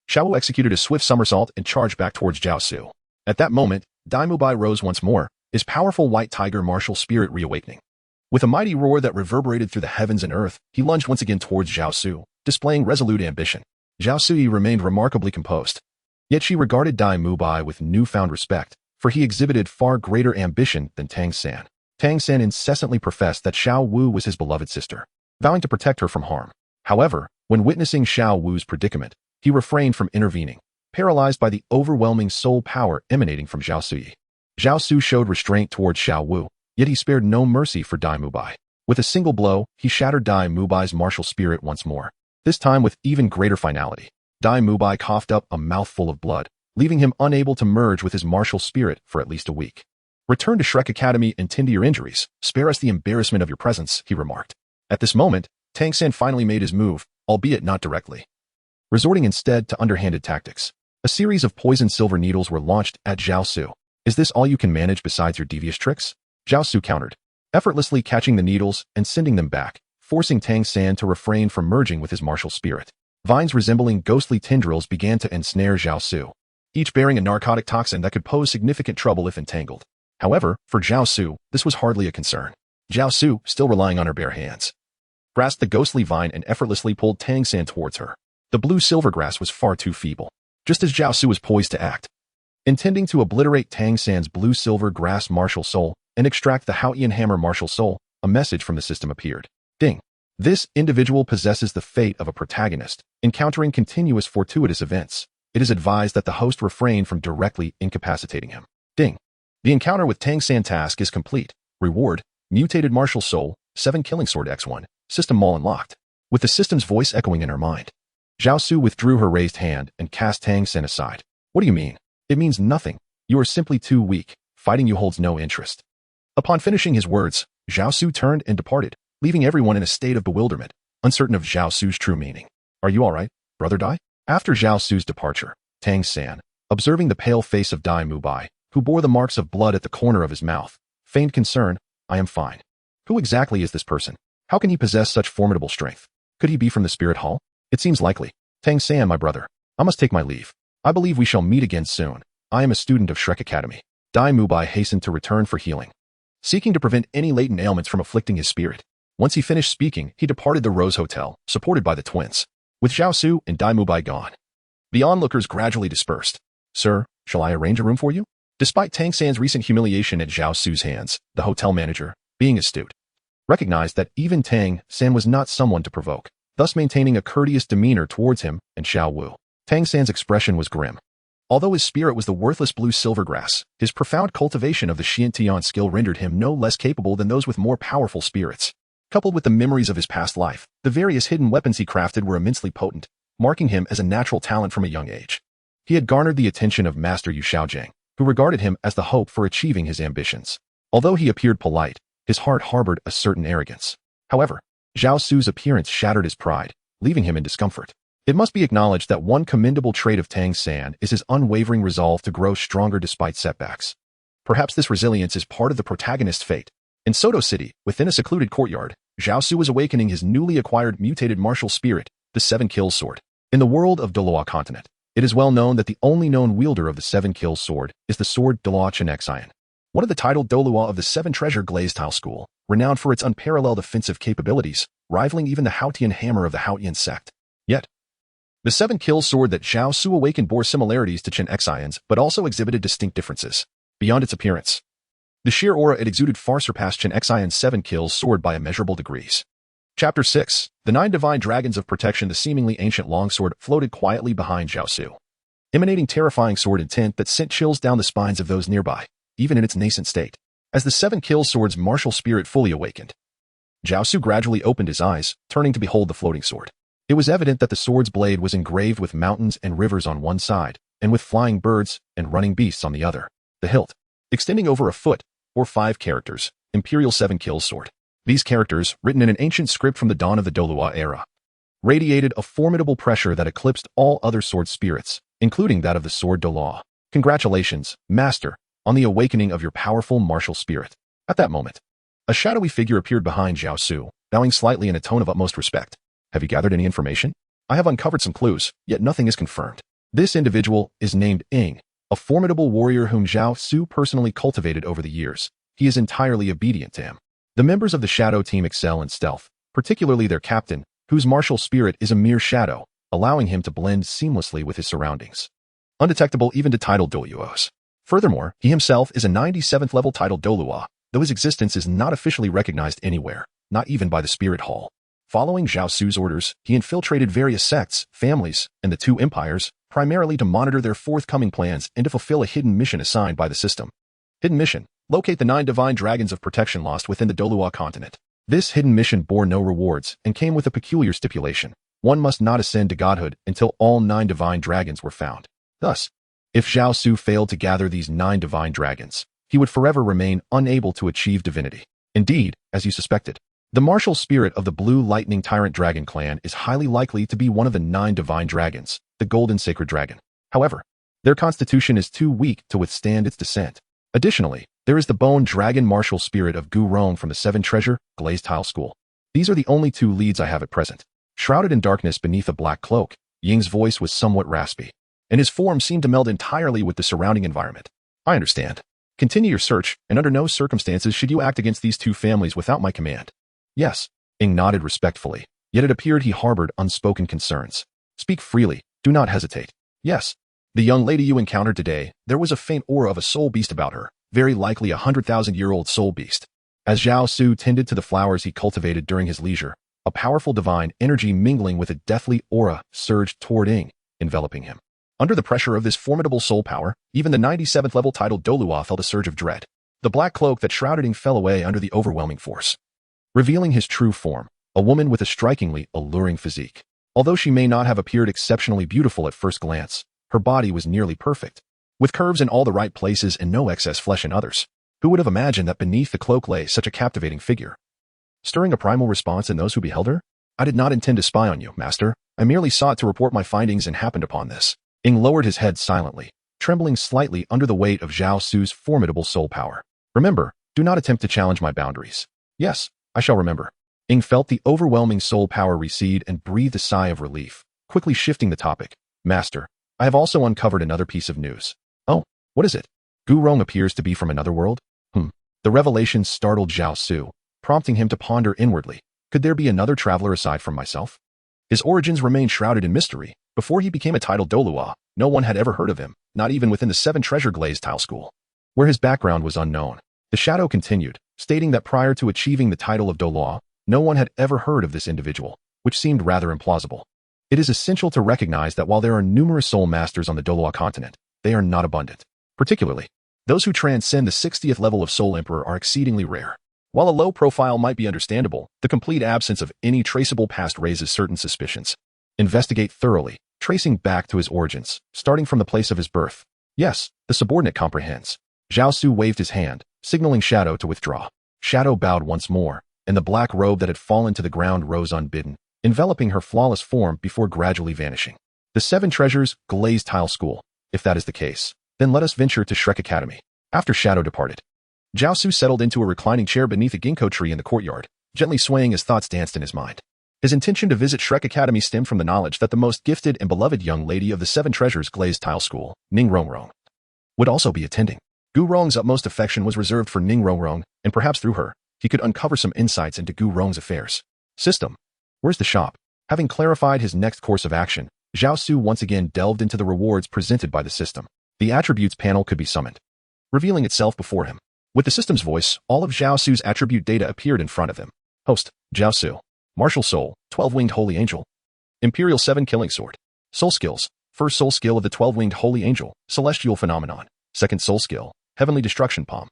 Xiao Wu executed a swift somersault and charged back towards Zhao Su. At that moment, Dai Mubai rose once more, his powerful white tiger martial spirit reawakening. With a mighty roar that reverberated through the heavens and earth, he lunged once again towards Zhao Su, displaying resolute ambition. Zhao Su remained remarkably composed. Yet she regarded Dai Mubai with newfound respect, for he exhibited far greater ambition than Tang San. Tang San incessantly professed that Xiao Wu was his beloved sister, vowing to protect her from harm. However, when witnessing Xiao Wu's predicament, he refrained from intervening, paralyzed by the overwhelming soul power emanating from Zhao Su. Zhao Su showed restraint towards Xiao Wu, yet he spared no mercy for Dai Mubai. With a single blow, he shattered Dai Mubai's martial spirit once more, this time with even greater finality. Dai Mubai coughed up a mouthful of blood, leaving him unable to merge with his martial spirit for at least a week. "Return to Shrek Academy and tend to your injuries. Spare us the embarrassment of your presence," he remarked. At this moment, Tang San finally made his move, albeit not directly, resorting instead to underhanded tactics. A series of poisoned silver needles were launched at Zhao Su. "Is this all you can manage besides your devious tricks?" Zhao Su countered, effortlessly catching the needles and sending them back, forcing Tang San to refrain from merging with his martial spirit. Vines resembling ghostly tendrils began to ensnare Zhao Su, each bearing a narcotic toxin that could pose significant trouble if entangled. However, for Zhao Su, this was hardly a concern. Zhao Su, still relying on her bare hands, grasped the ghostly vine and effortlessly pulled Tang San towards her. The blue silver grass was far too feeble. Just as Zhao Su was poised to act, intending to obliterate Tang San's blue silver grass martial soul and extract the Haotian hammer martial soul, a message from the system appeared. Ding. This individual possesses the fate of a protagonist, encountering continuous fortuitous events. It is advised that the host refrain from directly incapacitating him. Ding. The encounter with Tang San task is complete. Reward, mutated martial soul, 7 killing sword X1, system mall unlocked. With the system's voice echoing in her mind, Zhao Su withdrew her raised hand and cast Tang San aside. "What do you mean?" "It means nothing. You are simply too weak. Fighting you holds no interest." Upon finishing his words, Zhao Su turned and departed, leaving everyone in a state of bewilderment, uncertain of Zhao Su's true meaning. "Are you all right, brother Dai?" After Zhao Su's departure, Tang San, observing the pale face of Dai Mubai, who bore the marks of blood at the corner of his mouth, feigned concern. "I am fine. Who exactly is this person? How can he possess such formidable strength? Could he be from the spirit hall? It seems likely. Tang San, my brother, I must take my leave. I believe we shall meet again soon. I am a student of Shrek Academy." Dai Mubai hastened to return for healing, seeking to prevent any latent ailments from afflicting his spirit. Once he finished speaking, he departed the Rose Hotel, supported by the twins. With Zhao Su and Dai Mubai gone, the onlookers gradually dispersed. "Sir, shall I arrange a room for you?" Despite Tang San's recent humiliation at Zhao Su's hands, the hotel manager, being astute, recognized that even Tang San was not someone to provoke, thus maintaining a courteous demeanor towards him and Xiao Wu. Tang San's expression was grim. Although his spirit was the worthless blue silver grass, his profound cultivation of the Xiantian skill rendered him no less capable than those with more powerful spirits. Coupled with the memories of his past life, the various hidden weapons he crafted were immensely potent, marking him as a natural talent from a young age. He had garnered the attention of Master Yu Xiaojiang, who regarded him as the hope for achieving his ambitions. Although he appeared polite, his heart harbored a certain arrogance. However, Zhao Su's appearance shattered his pride, leaving him in discomfort. It must be acknowledged that one commendable trait of Tang San is his unwavering resolve to grow stronger despite setbacks. Perhaps this resilience is part of the protagonist's fate. In Soto City, within a secluded courtyard, Zhao Su was awakening his newly acquired mutated martial spirit, the Seven Kills Sword. In the world of Douluo continent, it is well known that the only known wielder of the Seven Kills Sword is the sword Douluo Exclaimed, one of the titled Douluo of the Seven Treasure glazed tile school, renowned for its unparalleled offensive capabilities, rivaling even the Haotian hammer of the Haotian sect. Yet, the Seven Kills Sword that Zhao Su awakened bore similarities to Chen Xian's, but also exhibited distinct differences. Beyond its appearance, the sheer aura it exuded far surpassed Chen Xian's Seven Kills Sword by immeasurable degrees. Chapter 6. The Nine Divine Dragons of Protection. The seemingly ancient longsword floated quietly behind Zhao Su, emanating terrifying sword intent that sent chills down the spines of those nearby, even in its nascent state. As the Seven Kills Sword's martial spirit fully awakened, Zhao Su gradually opened his eyes, turning to behold the floating sword. It was evident that the sword's blade was engraved with mountains and rivers on one side, and with flying birds and running beasts on the other. The hilt, extending over a foot, or 5 characters, Imperial Seven Kills Sword. These characters, written in an ancient script from the dawn of the Douluo era, radiated a formidable pressure that eclipsed all other sword spirits, including that of the sword Douluo. Congratulations, Master, on the awakening of your powerful martial spirit. At that moment, a shadowy figure appeared behind Zhao Su, bowing slightly in a tone of utmost respect. Have you gathered any information? I have uncovered some clues, yet nothing is confirmed. This individual is named Ying, a formidable warrior whom Zhao Su personally cultivated over the years. He is entirely obedient to him. The members of the Shadow Team excel in stealth, particularly their captain, whose martial spirit is a mere shadow, allowing him to blend seamlessly with his surroundings, undetectable even to titled Douluos. Furthermore, he himself is a 97th level titled Douluo, though his existence is not officially recognized anywhere, not even by the Spirit Hall. Following Zhao Su's orders, he infiltrated various sects, families, and the two empires, primarily to monitor their forthcoming plans and to fulfill a hidden mission assigned by the system. Hidden mission: locate the 9 divine dragons of protection lost within the Douluo continent. This hidden mission bore no rewards and came with a peculiar stipulation. One must not ascend to godhood until all 9 divine dragons were found. Thus, if Zhao Su failed to gather these 9 divine dragons, he would forever remain unable to achieve divinity. Indeed, as you suspected, the martial spirit of the Blue Lightning Tyrant Dragon clan is highly likely to be one of the 9 divine dragons, the Golden Sacred Dragon. However, their constitution is too weak to withstand its descent. Additionally, there is the Bone Dragon martial spirit of Gu Rong from the Seven Treasure glazed tile school. These are the only 2 leads I have at present. Shrouded in darkness beneath a black cloak, Ying's voice was somewhat raspy, and his form seemed to meld entirely with the surrounding environment. I understand. Continue your search, and under no circumstances should you act against these 2 families without my command. Yes, Ying nodded respectfully, yet it appeared he harbored unspoken concerns. Speak freely, do not hesitate. Yes, the young lady you encountered today, there was a faint aura of a soul beast about her, very likely a 100,000-year-old soul beast. As Zhao Su tended to the flowers he cultivated during his leisure, a powerful divine energy mingling with a deathly aura surged toward Ying, enveloping him. Under the pressure of this formidable soul power, even the 97th level titled Douluo felt a surge of dread. The black cloak that shrouded Ying fell away under the overwhelming force, revealing his true form, a woman with a strikingly alluring physique. Although she may not have appeared exceptionally beautiful at first glance, her body was nearly perfect, with curves in all the right places and no excess flesh in others. Who would have imagined that beneath the cloak lay such a captivating figure? Stirring a primal response in those who beheld her? I did not intend to spy on you, Master. I merely sought to report my findings and happened upon this. Ying lowered his head silently, trembling slightly under the weight of Zhao Su's formidable soul power. Remember, do not attempt to challenge my boundaries. Yes, I shall remember. Ying felt the overwhelming soul power recede and breathed a sigh of relief, quickly shifting the topic. Master, I have also uncovered another piece of news. Oh, what is it? Gu Rong appears to be from another world? The revelation startled Zhao Su, prompting him to ponder inwardly. Could there be another traveler aside from myself? His origins remained shrouded in mystery. Before he became a titled Douluo, no one had ever heard of him, not even within the Seven Treasure glazed tile school, where his background was unknown. The shadow continued, stating that prior to achieving the title of Douluo, no one had ever heard of this individual, which seemed rather implausible. It is essential to recognize that while there are numerous soul masters on the Douluo continent, they are not abundant. Particularly, those who transcend the 60th level of Soul Emperor are exceedingly rare. While a low profile might be understandable, the complete absence of any traceable past raises certain suspicions. Investigate thoroughly, tracing back to his origins, starting from the place of his birth. Yes, the subordinate comprehends. Zhao Su waved his hand, signaling Shadow to withdraw. Shadow bowed once more, and the black robe that had fallen to the ground rose unbidden, enveloping her flawless form before gradually vanishing. The 7 treasures, glazed tile school. If that is the case, then let us venture to Shrek Academy. After Shadow departed, Zhao Su settled into a reclining chair beneath a ginkgo tree in the courtyard, gently swaying as thoughts danced in his mind. His intention to visit Shrek Academy stemmed from the knowledge that the most gifted and beloved young lady of the 7 treasures glazed tile school, Ning Rongrong, would also be attending. Gu Rong's utmost affection was reserved for Ning Rongrong, and perhaps through her, he could uncover some insights into Gu Rong's affairs. System. Where's the shop? Having clarified his next course of action, Zhao Su once again delved into the rewards presented by the system. The attributes panel could be summoned, revealing itself before him. With the system's voice, all of Zhao Su's attribute data appeared in front of him. Host, Zhao Su. Martial Soul, 12-winged Holy Angel. Imperial 7 Killing Sword. Soul Skills. First soul skill of the 12-winged Holy Angel, Celestial Phenomenon. Second soul skill, Heavenly Destruction Palm.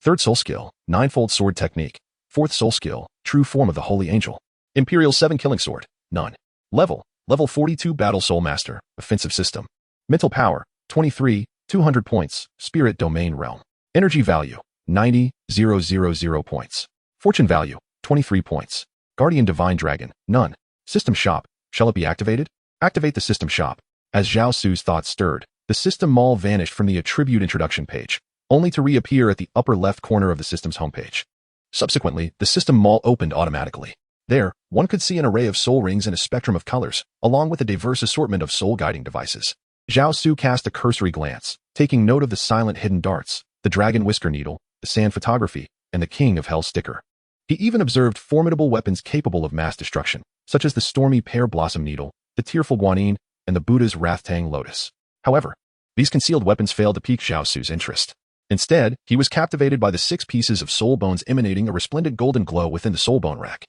Third soul skill, Ninefold Sword Technique. Fourth soul skill, True Form of the Holy Angel. Imperial 7 Killing Sword. None. Level 42 Battle Soul Master, Offensive System. Mental Power, 23, 200 points, Spirit Domain Realm. Energy Value, 90,000 points. Fortune Value, 23 points. Guardian Divine Dragon, none. System Shop, shall it be activated? Activate the System Shop. As Zhao Su's thoughts stirred, the System Mall vanished from the Attribute Introduction page, only to reappear at the upper left corner of the system's homepage. Subsequently, the System Mall opened automatically. There, one could see an array of soul rings in a spectrum of colors, along with a diverse assortment of soul guiding devices. Zhao Su cast a cursory glance, taking note of the silent hidden darts, the dragon whisker needle, the sand photography, and the King of Hell sticker. He even observed formidable weapons capable of mass destruction, such as the stormy pear blossom needle, the tearful guanine, and the Buddha's Wrathtang lotus. However, these concealed weapons failed to pique Zhao Su's interest. Instead, he was captivated by the 6 pieces of soul bones emanating a resplendent golden glow within the soul bone rack.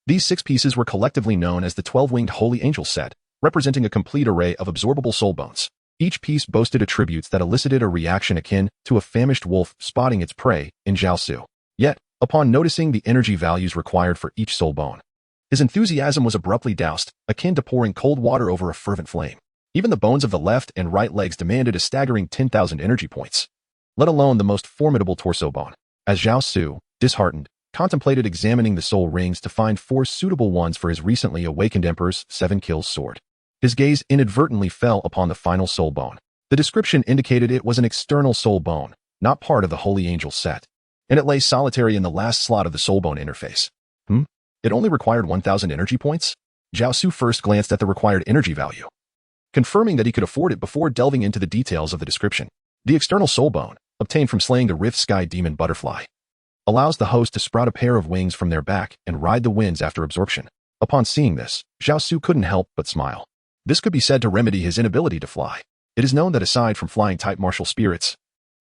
These 6 pieces were collectively known as the 12-winged Holy Angel set, representing a complete array of absorbable soul bones. Each piece boasted attributes that elicited a reaction akin to a famished wolf spotting its prey in Zhao Su. Yet, upon noticing the energy values required for each soul bone, his enthusiasm was abruptly doused, akin to pouring cold water over a fervent flame. Even the bones of the left and right legs demanded a staggering 10,000 energy points, let alone the most formidable torso bone. As Zhao Su, disheartened, contemplated examining the soul rings to find 4 suitable ones for his recently awakened Emperor's 7 kills sword, his gaze inadvertently fell upon the final soul bone. The description indicated it was an external soul bone, not part of the Holy Angel set, and it lay solitary in the last slot of the soul bone interface. It only required 1,000 energy points? Zhao Su first glanced at the required energy value, confirming that he could afford it before delving into the details of the description. The external soul bone, obtained from slaying the Rift Sky Demon Butterfly, allows the host to sprout a pair of wings from their back and ride the winds after absorption. Upon seeing this, Zhao Su couldn't help but smile. This could be said to remedy his inability to fly. It is known that aside from flying-type martial spirits,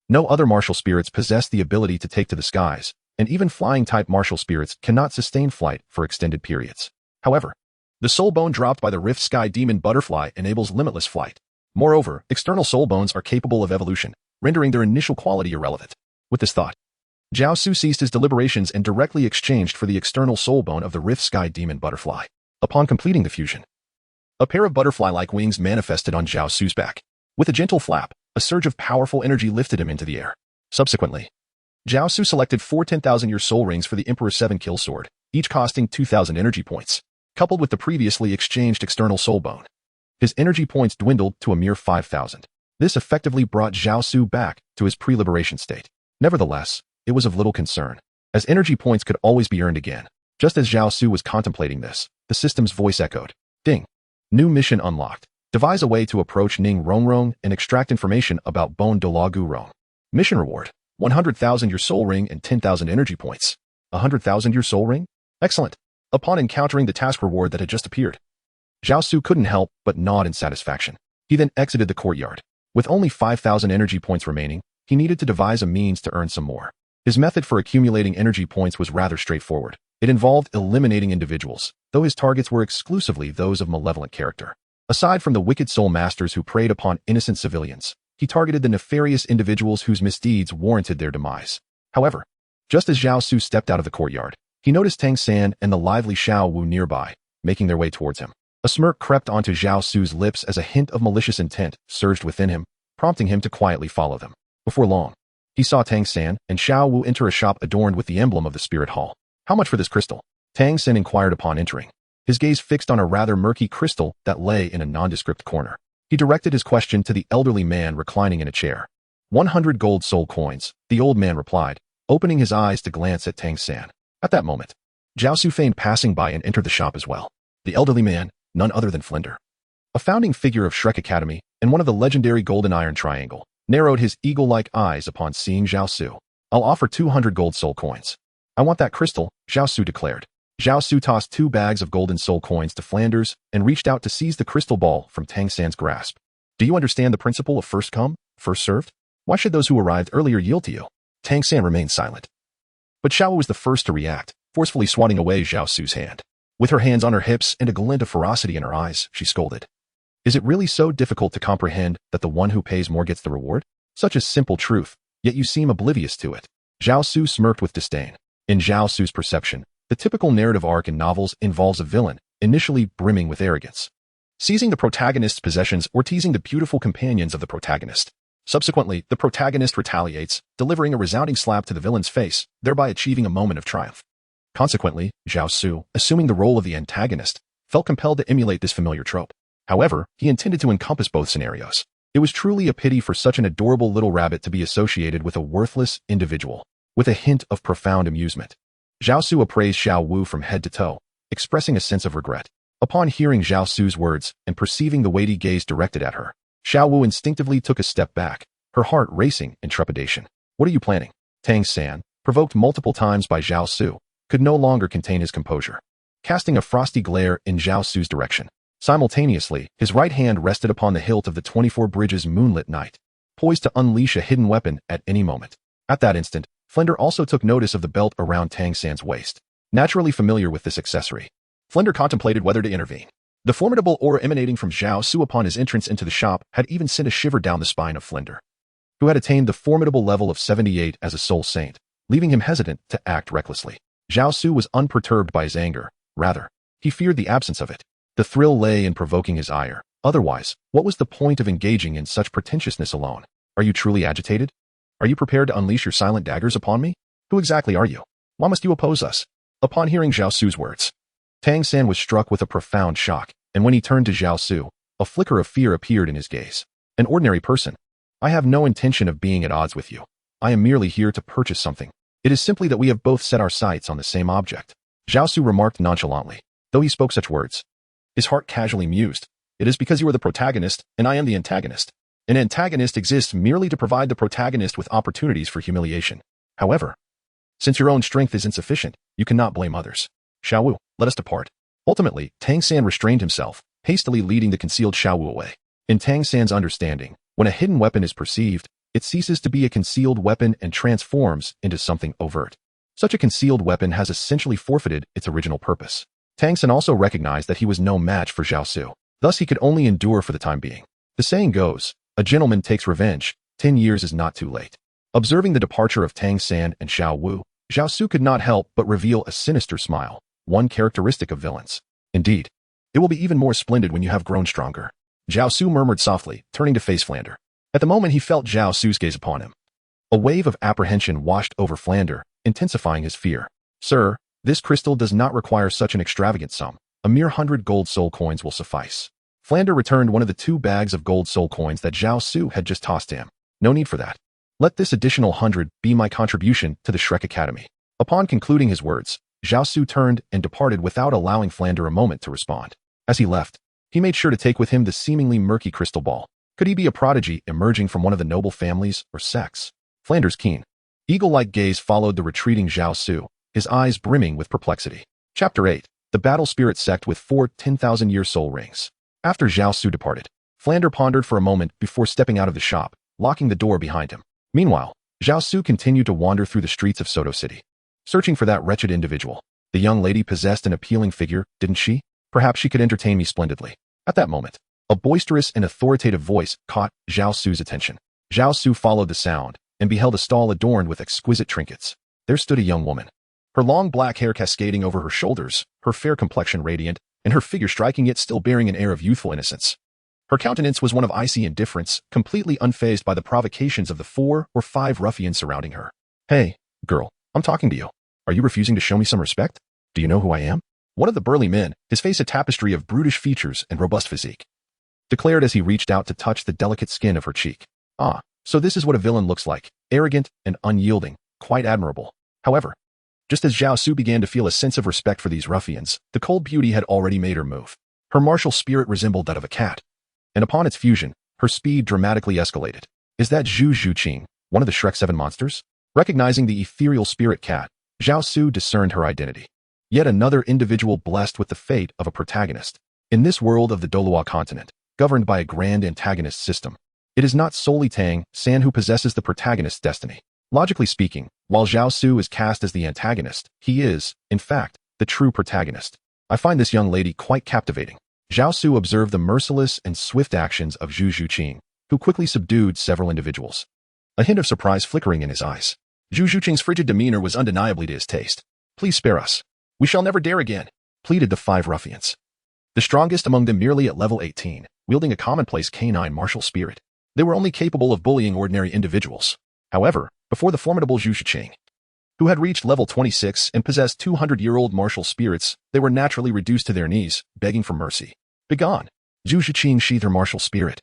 no other martial spirits possess the ability to take to the skies, and even flying-type martial spirits cannot sustain flight for extended periods. However, the soul bone dropped by the Rift Sky Demon Butterfly enables limitless flight. Moreover, external soul bones are capable of evolution, rendering their initial quality irrelevant. With this thought, Zhao Su ceased his deliberations and directly exchanged for the external soul bone of the Rift Sky Demon Butterfly. Upon completing the fusion, a pair of butterfly-like wings manifested on Zhao Su's back. With a gentle flap, a surge of powerful energy lifted him into the air. Subsequently, Zhao Su selected 4 10,000-year soul rings for the Emperor's 7 kill sword, each costing 2,000 energy points, coupled with the previously exchanged external soul bone. His energy points dwindled to a mere 5,000. This effectively brought Zhao Su back to his pre-liberation state. Nevertheless, it was of little concern, as energy points could always be earned again. Just as Zhao Su was contemplating this, the system's voice echoed. Ding. New mission unlocked. Devise a way to approach Ning Rongrong and extract information about Bone Douluo Gurong. Mission reward. 100,000 your soul ring and 10,000 energy points. 100,000 your soul ring? Excellent. Upon encountering the task reward that had just appeared, Zhao Su couldn't help but nod in satisfaction. He then exited the courtyard. With only 5,000 energy points remaining, he needed to devise a means to earn some more. His method for accumulating energy points was rather straightforward. It involved eliminating individuals, though his targets were exclusively those of malevolent character. Aside from the wicked soul masters who preyed upon innocent civilians, he targeted the nefarious individuals whose misdeeds warranted their demise. However, just as Zhao Su stepped out of the courtyard, he noticed Tang San and the lively Xiao Wu nearby, making their way towards him. A smirk crept onto Zhao Su's lips as a hint of malicious intent surged within him, prompting him to quietly follow them. Before long, he saw Tang San and Xiao Wu enter a shop adorned with the emblem of the Spirit Hall. How much for this crystal? Tang San inquired upon entering. his gaze fixed on a rather murky crystal that lay in a nondescript corner. He directed his question to the elderly man reclining in a chair. 100 gold soul coins, the old man replied, opening his eyes to glance at Tang San. At that moment, Zhao Su feigned passing by and entered the shop as well. The elderly man, none other than Flender, a founding figure of Shrek Academy and one of the legendary Golden Iron Triangle, narrowed his eagle-like eyes upon seeing Zhao Su. I'll offer 200 gold soul coins. I want that crystal, Zhao Su declared. Zhao Su tossed 2 bags of golden soul coins to Flanders and reached out to seize the crystal ball from Tang San's grasp. Do you understand the principle of first come, first served? Why should those who arrived earlier yield to you? Tang San remained silent. But Xiao was the first to react, forcefully swatting away Zhao Su's hand. With her hands on her hips and a glint of ferocity in her eyes, she scolded. Is it really so difficult to comprehend that the one who pays more gets the reward? Such a simple truth, yet you seem oblivious to it. Zhao Su smirked with disdain. In Zhao Su's perception, the typical narrative arc in novels involves a villain, initially brimming with arrogance, seizing the protagonist's possessions or teasing the beautiful companions of the protagonist. Subsequently, the protagonist retaliates, delivering a resounding slap to the villain's face, thereby achieving a moment of triumph. Consequently, Zhao Su, assuming the role of the antagonist, felt compelled to emulate this familiar trope. However, he intended to encompass both scenarios. It was truly a pity for such an adorable little rabbit to be associated with a worthless individual, with a hint of profound amusement. Zhao Su appraised Xiao Wu from head to toe, expressing a sense of regret. Upon hearing Zhao Su's words and perceiving the weighty gaze directed at her, Xiao Wu instinctively took a step back, her heart racing in trepidation. What are you planning? Tang San, provoked multiple times by Zhao Su, could no longer contain his composure, casting a frosty glare in Zhao Su's direction. Simultaneously, his right hand rested upon the hilt of the 24 Bridges moonlit knight, poised to unleash a hidden weapon at any moment. At that instant, Flender also took notice of the belt around Tang San's waist. Naturally familiar with this accessory, Flender contemplated whether to intervene. The formidable aura emanating from Zhao Su upon his entrance into the shop had even sent a shiver down the spine of Flender, who had attained the formidable level of 78 as a soul saint, leaving him hesitant to act recklessly. Zhao Su was unperturbed by his anger. Rather, he feared the absence of it. The thrill lay in provoking his ire. Otherwise, what was the point of engaging in such pretentiousness alone? Are you truly agitated? Are you prepared to unleash your silent daggers upon me? Who exactly are you? Why must you oppose us? Upon hearing Zhao Su's words, Tang San was struck with a profound shock, and when he turned to Zhao Su, a flicker of fear appeared in his gaze. An ordinary person. I have no intention of being at odds with you. I am merely here to purchase something. It is simply that we have both set our sights on the same object. Zhao Su remarked nonchalantly, though he spoke such words. His heart casually mused. It is because you are the protagonist, and I am the antagonist. An antagonist exists merely to provide the protagonist with opportunities for humiliation. However, since your own strength is insufficient, you cannot blame others. Xiao Wu, let us depart. Ultimately, Tang San restrained himself, hastily leading the concealed Xiao Wu away. In Tang San's understanding, when a hidden weapon is perceived, it ceases to be a concealed weapon and transforms into something overt. Such a concealed weapon has essentially forfeited its original purpose. Tang San also recognized that he was no match for Zhao Su. Thus he could only endure for the time being. The saying goes, a gentleman takes revenge, 10 years is not too late. Observing the departure of Tang San and Xiao Wu, Zhao Su could not help but reveal a sinister smile, one characteristic of villains. Indeed, it will be even more splendid when you have grown stronger. Zhao Su murmured softly, turning to face Flander. At the moment he felt Zhao Su's gaze upon him. A wave of apprehension washed over Flander, intensifying his fear. Sir, this crystal does not require such an extravagant sum. A mere 100 gold soul coins will suffice. Flander returned one of the 2 bags of gold soul coins that Zhao Su had just tossed to him. No need for that. Let this additional 100 be my contribution to the Shrek Academy. Upon concluding his words, Zhao Su turned and departed without allowing Flander a moment to respond. As he left, he made sure to take with him the seemingly murky crystal ball. Could he be a prodigy emerging from one of the noble families or sects? Flander's keen, eagle-like gaze followed the retreating Zhao Su, his eyes brimming with perplexity. Chapter 8. The Battle Spirit Sect with 4 10,000-year soul rings. After Zhao Su departed, Flander pondered for a moment before stepping out of the shop, locking the door behind him. Meanwhile, Zhao Su continued to wander through the streets of Soto City, searching for that wretched individual. The young lady possessed an appealing figure, didn't she? Perhaps she could entertain me splendidly. At that moment, a boisterous and authoritative voice caught Zhao Su's attention. Zhao Su followed the sound and beheld a stall adorned with exquisite trinkets. There stood a young woman, her long black hair cascading over her shoulders, her fair complexion radiant, and her figure striking yet still bearing an air of youthful innocence. Her countenance was one of icy indifference, completely unfazed by the provocations of the 4 or 5 ruffians surrounding her. Hey, girl, I'm talking to you. Are you refusing to show me some respect? Do you know who I am? One of the burly men, his face a tapestry of brutish features and robust physique, declared as he reached out to touch the delicate skin of her cheek. Ah, so this is what a villain looks like, arrogant and unyielding, quite admirable. However, just as Zhao Su began to feel a sense of respect for these ruffians, the cold beauty had already made her move. Her martial spirit resembled that of a cat, and upon its fusion, her speed dramatically escalated. Is that Zhu Zhuqing, one of the Shrek 7 monsters? Recognizing the ethereal spirit cat, Zhao Su discerned her identity. Yet another individual blessed with the fate of a protagonist. In this world of the Douluo continent, governed by a grand antagonist system, it is not solely Tang San who possesses the protagonist's destiny. Logically speaking, while Zhao Su is cast as the antagonist, he is, in fact, the true protagonist. I find this young lady quite captivating. Zhao Su observed the merciless and swift actions of Zhu Zhuqing, who quickly subdued several individuals. A hint of surprise flickering in his eyes. Zhu Zhuqing's frigid demeanor was undeniably to his taste. Please spare us. We shall never dare again, pleaded the 5 ruffians. The strongest among them merely at level 18, wielding a commonplace canine martial spirit. They were only capable of bullying ordinary individuals. However, before the formidable Zhu Zhuqing, who had reached level 26 and possessed 200-year-old martial spirits, they were naturally reduced to their knees, begging for mercy. Begone! Zhu Zhuqing sheathed her martial spirit,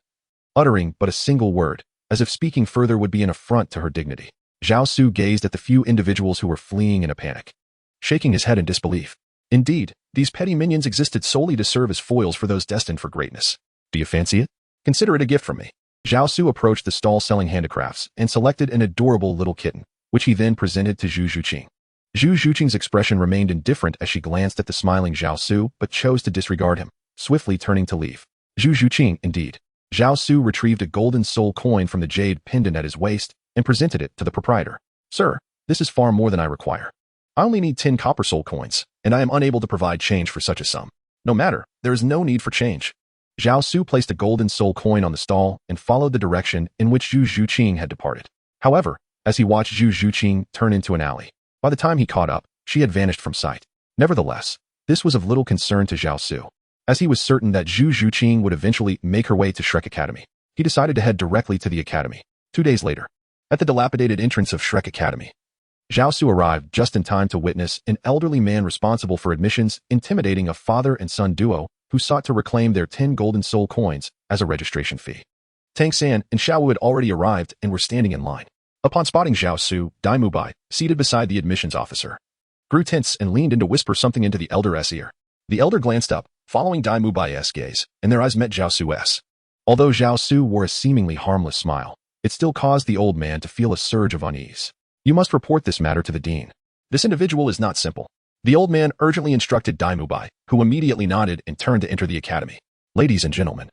uttering but a single word, as if speaking further would be an affront to her dignity. Zhao Su gazed at the few individuals who were fleeing in a panic, shaking his head in disbelief. Indeed, these petty minions existed solely to serve as foils for those destined for greatness. Do you fancy it? Consider it a gift from me. Zhao Su approached the stall selling handicrafts and selected an adorable little kitten, which he then presented to Zhu Zhuqing. Zhu Zhuqing's expression remained indifferent as she glanced at the smiling Zhao Su but chose to disregard him, swiftly turning to leave. Zhu Zhuqing, indeed. Zhao Su retrieved a golden soul coin from the jade pendant at his waist and presented it to the proprietor. Sir, this is far more than I require. I only need 10 copper soul coins, and I am unable to provide change for such a sum. No matter, there is no need for change. Zhao Su placed a golden soul coin on the stall and followed the direction in which Zhu Zhuqing had departed. However, as he watched Zhu Zhuqing turn into an alley, by the time he caught up, she had vanished from sight. Nevertheless, this was of little concern to Zhao Su, as he was certain that Zhu Zhuqing would eventually make her way to Shrek Academy. He decided to head directly to the academy. 2 days later, at the dilapidated entrance of Shrek Academy, Zhao Su arrived just in time to witness an elderly man responsible for admissions intimidating a father and son duo who sought to reclaim their 10 golden soul coins as a registration fee. Tang San and Xiao Wu had already arrived and were standing in line. Upon spotting Zhao Su, Dai Mubai, seated beside the admissions officer, grew tense and leaned in to whisper something into the elder's ear. The elder glanced up, following Dai Mubai's gaze, and their eyes met Zhao Su's. Although Zhao Su wore a seemingly harmless smile, it still caused the old man to feel a surge of unease. You must report this matter to the dean. This individual is not simple. The old man urgently instructed Dai Mubai, who immediately nodded and turned to enter the academy. Ladies and gentlemen,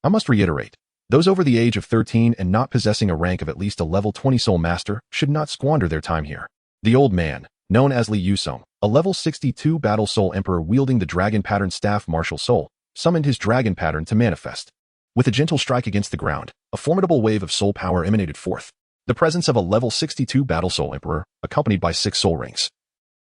I must reiterate, those over the age of 13 and not possessing a rank of at least a level 20 soul master should not squander their time here. The old man, known as Li Yusong, a level 62 battle soul emperor wielding the dragon pattern staff martial soul, summoned his dragon pattern to manifest. With a gentle strike against the ground, a formidable wave of soul power emanated forth. The presence of a level 62 battle soul emperor, accompanied by 6 soul rings,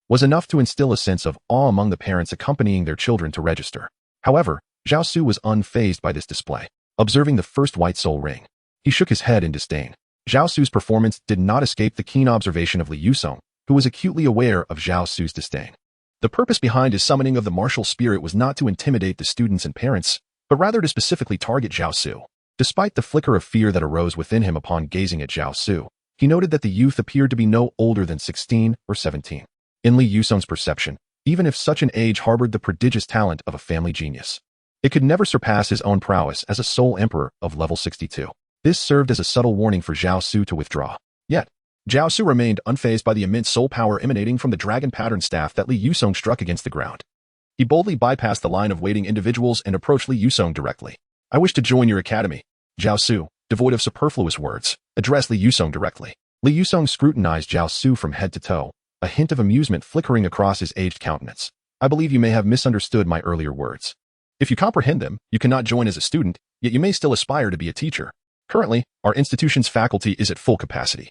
was enough to instill a sense of awe among the parents accompanying their children to register. However, Zhao Su was unfazed by this display. Observing the first white soul ring, he shook his head in disdain. Zhao Su's performance did not escape the keen observation of Li Yusong, who was acutely aware of Zhao Su's disdain. The purpose behind his summoning of the martial spirit was not to intimidate the students and parents, but rather to specifically target Zhao Su. Despite the flicker of fear that arose within him upon gazing at Zhao Su, he noted that the youth appeared to be no older than 16 or 17. In Li Yusong's perception, even if such an age harbored the prodigious talent of a family genius, it could never surpass his own prowess as a soul emperor of level 62. This served as a subtle warning for Zhao Su to withdraw. Yet, Zhao Su remained unfazed by the immense soul power emanating from the dragon pattern staff that Li Yusong struck against the ground. He boldly bypassed the line of waiting individuals and approached Li Yusong directly. I wish to join your academy. Zhao Su, devoid of superfluous words, addressed Li Yusong directly. Li Yusong scrutinized Zhao Su from head to toe, a hint of amusement flickering across his aged countenance. I believe you may have misunderstood my earlier words. If you comprehend them, you cannot join as a student, yet you may still aspire to be a teacher. Currently, our institution's faculty is at full capacity.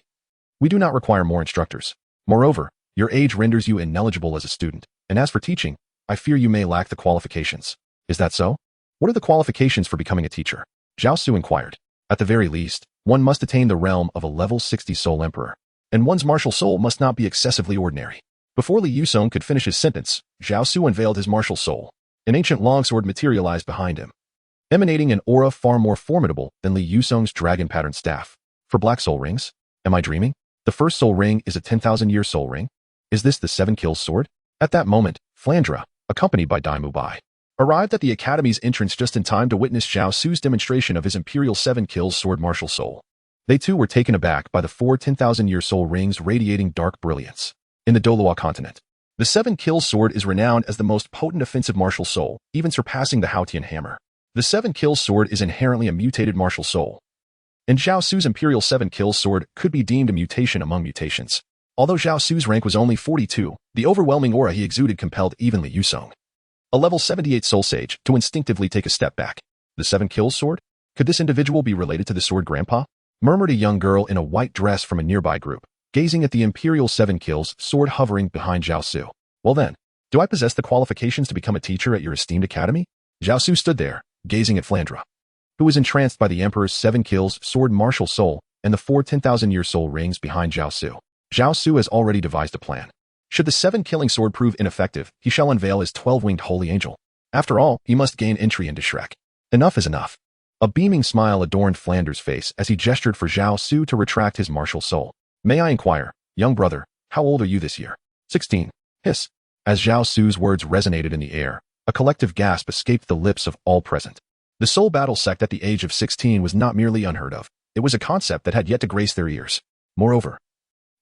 We do not require more instructors. Moreover, your age renders you ineligible as a student, and as for teaching, I fear you may lack the qualifications. Is that so? What are the qualifications for becoming a teacher? Zhao Su inquired. At the very least, one must attain the realm of a level 60 soul emperor, and one's martial soul must not be excessively ordinary. Before Li Yusong could finish his sentence, Zhao Su unveiled his martial soul. An ancient longsword materialized behind him, emanating an aura far more formidable than Li Yusong's dragon-patterned staff. For black soul rings? Am I dreaming? The first soul ring is a 10,000-year soul ring? Is this the 7 kills sword? At that moment, Flandra, accompanied by Dai Mubai, arrived at the academy's entrance just in time to witness Zhao Su's demonstration of his imperial 7 kills sword martial soul. They too were taken aback by the 4 10,000-year soul rings radiating dark brilliance. In the Douluo continent, the 7 kills sword is renowned as the most potent offensive martial soul, even surpassing the Haotian hammer. The 7 kills sword is inherently a mutated martial soul, and Zhao Su's imperial 7 kills sword could be deemed a mutation among mutations. Although Zhao Su's rank was only 42, the overwhelming aura he exuded compelled even Li Yusong, a level 78 soul sage, to instinctively take a step back. The 7 kills sword? Could this individual be related to the sword grandpa? Murmured a young girl in a white dress from a nearby group, gazing at the imperial 7 kills sword hovering behind Zhao Su. Well then, do I possess the qualifications to become a teacher at your esteemed academy? Zhao Su stood there, gazing at Flandra, who was entranced by the Emperor's 7 kills sword martial soul and the 4 10,000-year soul rings behind Zhao Su. Zhao Su has already devised a plan. Should the 7 killing sword prove ineffective, he shall unveil his 12-winged holy angel. After all, he must gain entry into Shrek. Enough is enough. A beaming smile adorned Flandra's face as he gestured for Zhao Su to retract his martial soul. May I inquire, young brother, how old are you this year? 16. Hiss. As Zhao Su's words resonated in the air, a collective gasp escaped the lips of all present. The soul battle sect at the age of 16 was not merely unheard of, it was a concept that had yet to grace their ears. Moreover,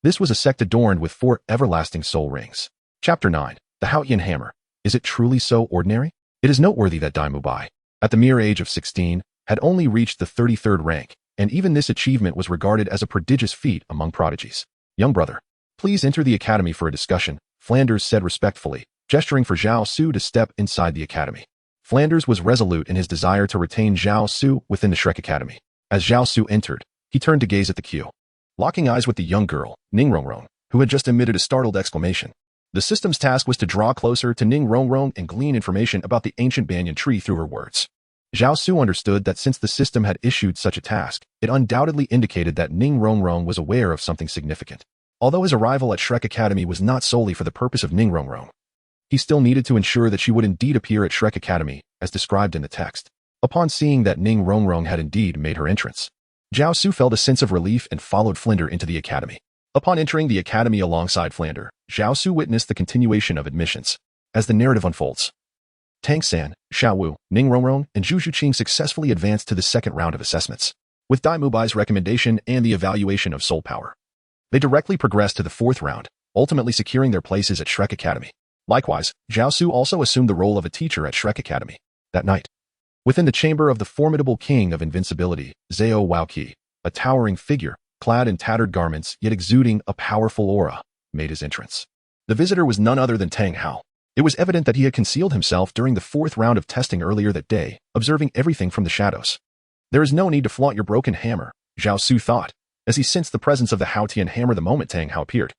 this was a sect adorned with 4 everlasting soul rings. Chapter 9. The Haotian Hammer. Is it truly so ordinary? It is noteworthy that Dai Mubai, at the mere age of 16, had only reached the 33rd rank, and even this achievement was regarded as a prodigious feat among prodigies. Young brother, please enter the academy for a discussion, Flanders said respectfully, gesturing for Zhao Su to step inside the academy. Flanders was resolute in his desire to retain Zhao Su within the Shrek Academy. As Zhao Su entered, he turned to gaze at the queue, locking eyes with the young girl, Ning Rongrong, who had just emitted a startled exclamation. The system's task was to draw closer to Ning Rongrong and glean information about the ancient banyan tree through her words. Zhao Su understood that since the system had issued such a task, it undoubtedly indicated that Ning Rongrong was aware of something significant. Although his arrival at Shrek Academy was not solely for the purpose of Ning Rongrong, he still needed to ensure that she would indeed appear at Shrek Academy, as described in the text. Upon seeing that Ning Rongrong had indeed made her entrance, Zhao Su felt a sense of relief and followed Flinder into the academy. Upon entering the academy alongside Flander, Zhao Su witnessed the continuation of admissions. As the narrative unfolds, Tang San, Xiao Wu, Ning Rongrong, and Zhu Zhuqing successfully advanced to the second round of assessments. With Dai Mubai's recommendation and the evaluation of soul power, they directly progressed to the 4th round, ultimately securing their places at Shrek Academy. Likewise, Zhao Su also assumed the role of a teacher at Shrek Academy. That night, within the chamber of the formidable king of invincibility, Zhao Waoqi, a towering figure, clad in tattered garments yet exuding a powerful aura, made his entrance. The visitor was none other than Tang Hao. It was evident that he had concealed himself during the 4th round of testing earlier that day, observing everything from the shadows. There is no need to flaunt your broken hammer, Zhao Su thought, as he sensed the presence of the Haotian hammer the moment Tang Hao appeared.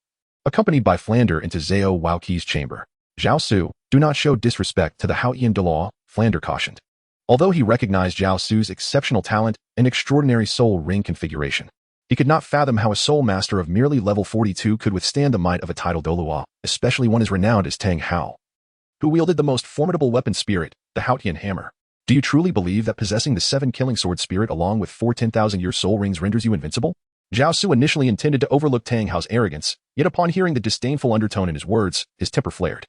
Accompanied by Flander into Zhao Waoqi's chamber, Zhao Su, do not show disrespect to the Haotian Douluo, Flander cautioned. Although he recognized Zhao Su's exceptional talent and extraordinary soul ring configuration, he could not fathom how a soul master of merely level 42 could withstand the might of a titled Douluo, especially one as renowned as Tang Hao, who wielded the most formidable weapon spirit, the Haotian hammer. Do you truly believe that possessing the 7 killing sword spirit along with 4 10,000-year soul rings renders you invincible? Zhao Su initially intended to overlook Tang Hao's arrogance, yet upon hearing the disdainful undertone in his words, his temper flared.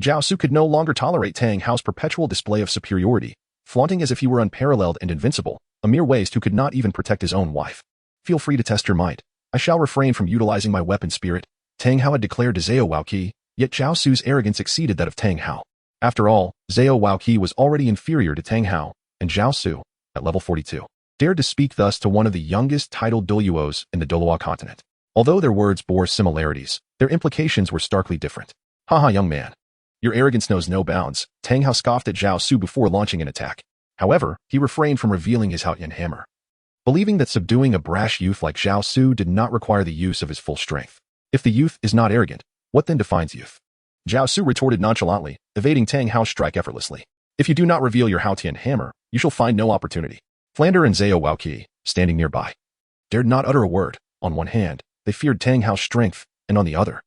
Zhao Su could no longer tolerate Tang Hao's perpetual display of superiority, flaunting as if he were unparalleled and invincible, a mere waste who could not even protect his own wife. Feel free to test your might. I shall refrain from utilizing my weapon spirit, Tang Hao had declared to Zhao Waoqi, yet Zhao Su's arrogance exceeded that of Tang Hao. After all, Zhao Waoqi was already inferior to Tang Hao, and Zhao Su, at level 42, dared to speak thus to one of the youngest titled Douluos in the Douluo continent. Although their words bore similarities, their implications were starkly different. Haha, young man. Your arrogance knows no bounds, Tang Hao scoffed at Zhao Su before launching an attack. However, he refrained from revealing his Haotian hammer, believing that subduing a brash youth like Zhao Su did not require the use of his full strength. If the youth is not arrogant, what then defines youth? Zhao Su retorted nonchalantly, evading Tang Hao's strike effortlessly. If you do not reveal your Haotian hammer, you shall find no opportunity. Flander and Zhao Waoqi, standing nearby, dared not utter a word. On one hand, they feared Tang Hao's strength, and on the other,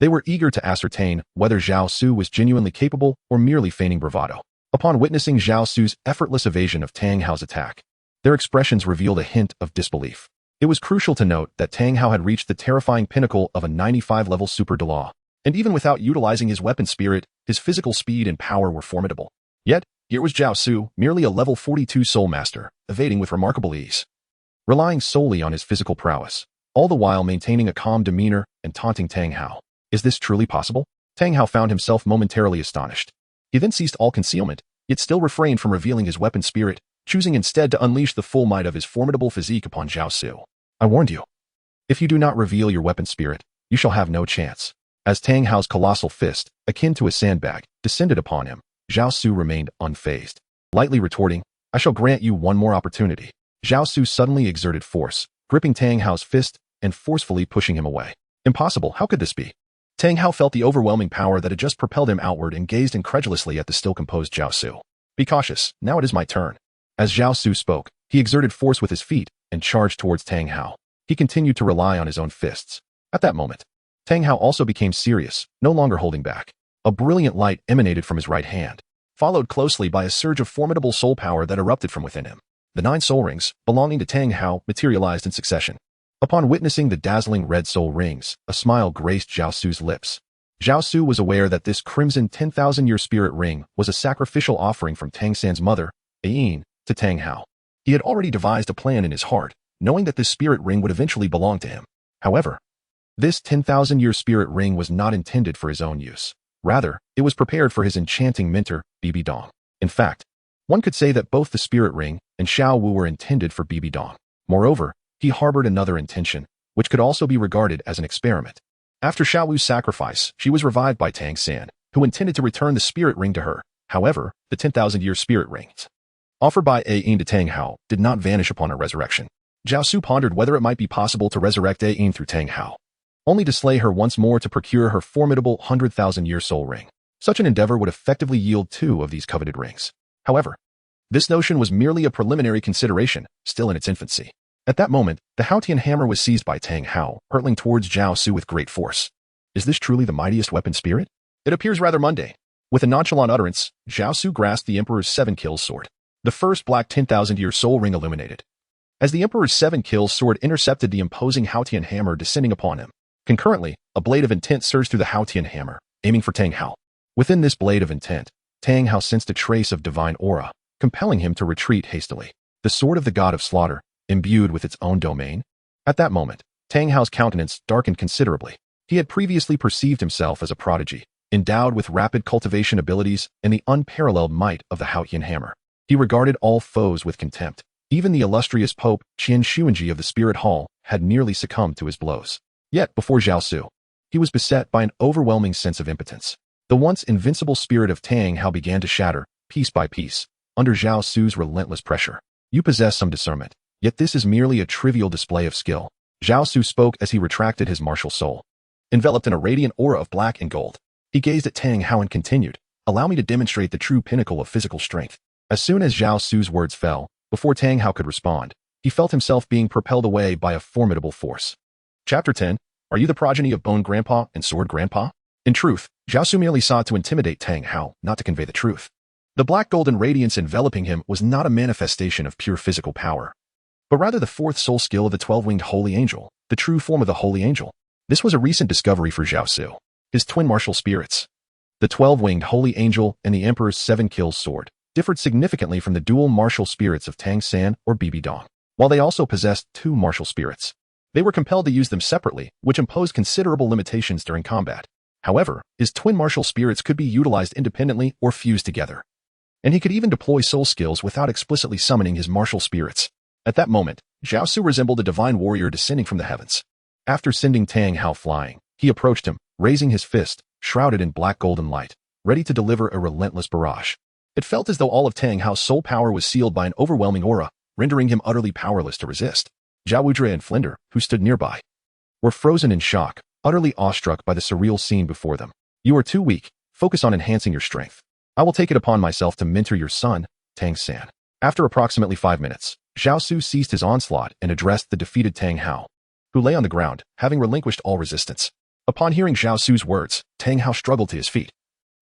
They were eager to ascertain whether Zhao Su was genuinely capable or merely feigning bravado. Upon witnessing Zhao Su's effortless evasion of Tang Hao's attack, their expressions revealed a hint of disbelief. It was crucial to note that Tang Hao had reached the terrifying pinnacle of a 95-level super Douluo, and even without utilizing his weapon spirit, his physical speed and power were formidable. Yet, here was Zhao Su, merely a level 42 soul master, evading with remarkable ease, relying solely on his physical prowess, all the while maintaining a calm demeanor and taunting Tang Hao. Is this truly possible? Tang Hao found himself momentarily astonished. He then ceased all concealment, yet still refrained from revealing his weapon spirit, choosing instead to unleash the full might of his formidable physique upon Zhao Su. I warned you. If you do not reveal your weapon spirit, you shall have no chance. As Tang Hao's colossal fist, akin to a sandbag, descended upon him, Zhao Su remained unfazed, lightly retorting, I shall grant you one more opportunity. Zhao Su suddenly exerted force, gripping Tang Hao's fist and forcefully pushing him away. Impossible, how could this be? Tang Hao felt the overwhelming power that had just propelled him outward and gazed incredulously at the still composed Zhao Su. Be cautious, now it is my turn. As Zhao Su spoke, he exerted force with his feet and charged towards Tang Hao. He continued to rely on his own fists. At that moment, Tang Hao also became serious, no longer holding back. A brilliant light emanated from his right hand, followed closely by a surge of formidable soul power that erupted from within him. The 9 soul rings, belonging to Tang Hao, materialized in succession. Upon witnessing the dazzling red soul rings, a smile graced Zhao Su's lips. Zhao Su was aware that this crimson 10,000-year spirit ring was a sacrificial offering from Tang San's mother, Attained, to Tang Hao. He had already devised a plan in his heart, knowing that this spirit ring would eventually belong to him. However, this 10,000-year spirit ring was not intended for his own use. Rather, it was prepared for his enchanting mentor, Bibi Dong. In fact, one could say that both the spirit ring and Xiao Wu were intended for Bibi Dong. Moreover, he harbored another intention, which could also be regarded as an experiment. After Xiao Wu's sacrifice, she was revived by Tang San, who intended to return the spirit ring to her. However, the 10,000-year spirit rings offered by Attained to Tang Hao did not vanish upon her resurrection. Zhao Su pondered whether it might be possible to resurrect Attained through Tang Hao, only to slay her once more to procure her formidable 100,000-year soul ring. Such an endeavor would effectively yield 2 of these coveted rings. However, this notion was merely a preliminary consideration, still in its infancy. At that moment, the Haotian hammer was seized by Tang Hao, hurtling towards Zhao Su with great force. Is this truly the mightiest weapon spirit? It appears rather mundane. With a nonchalant utterance, Zhao Su grasped the Emperor's 7 kills sword. The first black 10,000-year soul ring illuminated, as the Emperor's 7 kills sword intercepted the imposing Haotian hammer descending upon him. Concurrently, a blade of intent surged through the Haotian hammer, aiming for Tang Hao. Within this blade of intent, Tang Hao sensed a trace of divine aura, compelling him to retreat hastily. The sword of the god of slaughter, imbued with its own domain. At that moment, Tang Hao's countenance darkened considerably. He had previously perceived himself as a prodigy, endowed with rapid cultivation abilities and the unparalleled might of the Haotian hammer. He regarded all foes with contempt. Even the illustrious Pope Qian Xuanji of the Spirit Hall had nearly succumbed to his blows. Yet, before Zhao Su, he was beset by an overwhelming sense of impotence. The once invincible spirit of Tang Hao began to shatter, piece by piece, under Zhao Su's relentless pressure. You possess some discernment, yet this is merely a trivial display of skill. Zhao Su spoke as he retracted his martial soul. Enveloped in a radiant aura of black and gold, he gazed at Tang Hao and continued, allow me to demonstrate the true pinnacle of physical strength. As soon as Zhao Su's words fell, before Tang Hao could respond, he felt himself being propelled away by a formidable force. Chapter 10. Are you the progeny of Bone Grandpa and Sword Grandpa? In truth, Zhao Su merely sought to intimidate Tang Hao, not to convey the truth. The black golden radiance enveloping him was not a manifestation of pure physical power, but rather the 4th soul skill of the 12-winged holy angel, the true form of the holy angel. This was a recent discovery for Zhao Su. His twin martial spirits, the 12-winged holy angel and the Emperor's 7 kills sword, differed significantly from the dual martial spirits of Tang San or Bibi Dong. While they also possessed 2 martial spirits, they were compelled to use them separately, which imposed considerable limitations during combat. However, his twin martial spirits could be utilized independently or fused together, and he could even deploy soul skills without explicitly summoning his martial spirits. At that moment, Zhao Su resembled a divine warrior descending from the heavens. After sending Tang Hao flying, he approached him, raising his fist, shrouded in black golden light, ready to deliver a relentless barrage. It felt as though all of Tang Hao's soul power was sealed by an overwhelming aura, rendering him utterly powerless to resist. Zhao Wudre and Flinder, who stood nearby, were frozen in shock, utterly awestruck by the surreal scene before them. You are too weak. Focus on enhancing your strength. I will take it upon myself to mentor your son, Tang San. After approximately 5 minutes, Zhao Su ceased his onslaught and addressed the defeated Tang Hao, who lay on the ground, having relinquished all resistance. Upon hearing Zhao Su's words, Tang Hao struggled to his feet.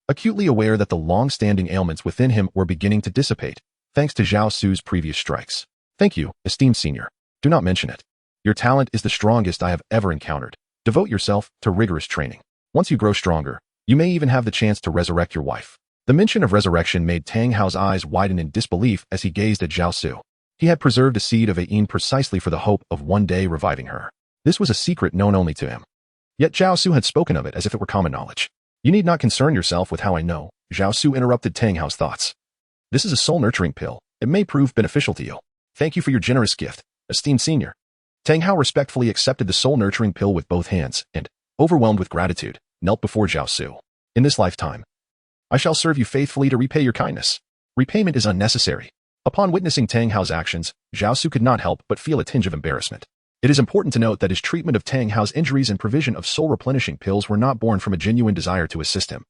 Acutely aware that the long-standing ailments within him were beginning to dissipate, thanks to Zhao Su's previous strikes. Thank you, esteemed senior. Do not mention it. Your talent is the strongest I have ever encountered. Devote yourself to rigorous training. Once you grow stronger, you may even have the chance to resurrect your wife. The mention of resurrection made Tang Hao's eyes widen in disbelief as he gazed at Zhao Su. He had preserved a seed of Ain precisely for the hope of one day reviving her. This was a secret known only to him. Yet Zhao Su had spoken of it as if it were common knowledge. You need not concern yourself with how I know, Zhao Su interrupted Tang Hao's thoughts. This is a soul-nurturing pill. It may prove beneficial to you. Thank you for your generous gift, esteemed senior. Tang Hao respectfully accepted the soul-nurturing pill with both hands and, overwhelmed with gratitude, knelt before Zhao Su. In this lifetime, I shall serve you faithfully to repay your kindness. Repayment is unnecessary. Upon witnessing Tang Hao's actions, Zhao Su could not help but feel a tinge of embarrassment. It is important to note that his treatment of Tang Hao's injuries and provision of soul-replenishing pills were not born from a genuine desire to assist him,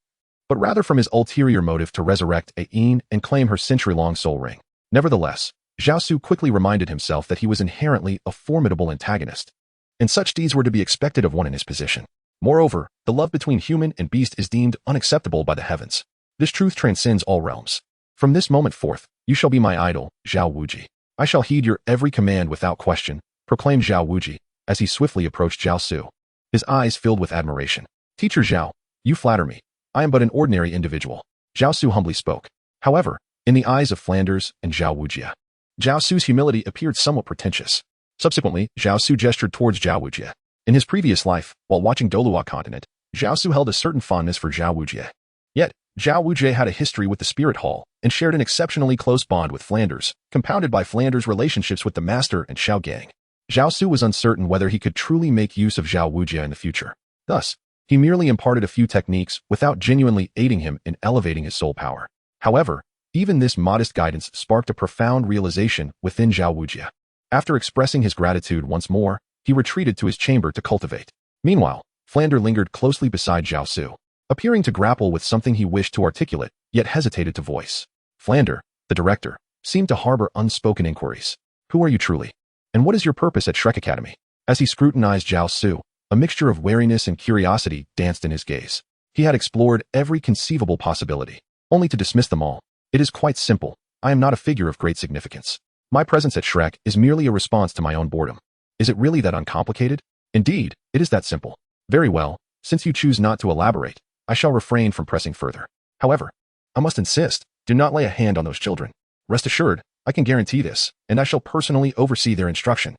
but rather from his ulterior motive to resurrect Ain and claim her century-long soul ring. Nevertheless, Zhao Su quickly reminded himself that he was inherently a formidable antagonist, and such deeds were to be expected of one in his position. Moreover, the love between human and beast is deemed unacceptable by the heavens. This truth transcends all realms. From this moment forth, you shall be my idol, Zhao Wuji. I shall heed your every command without question, proclaimed Zhao Wuji, as he swiftly approached Zhao Su. His eyes filled with admiration. Teacher Zhao, you flatter me. I am but an ordinary individual. Zhao Su humbly spoke. However, in the eyes of Flanders and Zhao Wujia, Zhao Su's humility appeared somewhat pretentious. Subsequently, Zhao Su gestured towards Zhao Wujia. In his previous life, while watching Douluo continent, Zhao Su held a certain fondness for Zhao Wujia. Yet, Zhao Wujia had a history with the Spirit Hall and shared an exceptionally close bond with Flanders, compounded by Flanders' relationships with the Master and Xiao Gang. Zhao Su was uncertain whether he could truly make use of Zhao Wujia in the future. Thus, he merely imparted a few techniques without genuinely aiding him in elevating his soul power. However, even this modest guidance sparked a profound realization within Zhao Wujia. After expressing his gratitude once more, he retreated to his chamber to cultivate. Meanwhile, Flander lingered closely beside Zhao Su, appearing to grapple with something he wished to articulate, yet hesitated to voice. Flander, the director, seemed to harbor unspoken inquiries. Who are you truly? And what is your purpose at Shrek Academy? As he scrutinized Zhao Su, a mixture of wariness and curiosity danced in his gaze. He had explored every conceivable possibility, only to dismiss them all. It is quite simple. I am not a figure of great significance. My presence at Shrek is merely a response to my own boredom. Is it really that uncomplicated? Indeed, it is that simple. Very well, since you choose not to elaborate, I shall refrain from pressing further. However, I must insist, do not lay a hand on those children. Rest assured, I can guarantee this, and I shall personally oversee their instruction.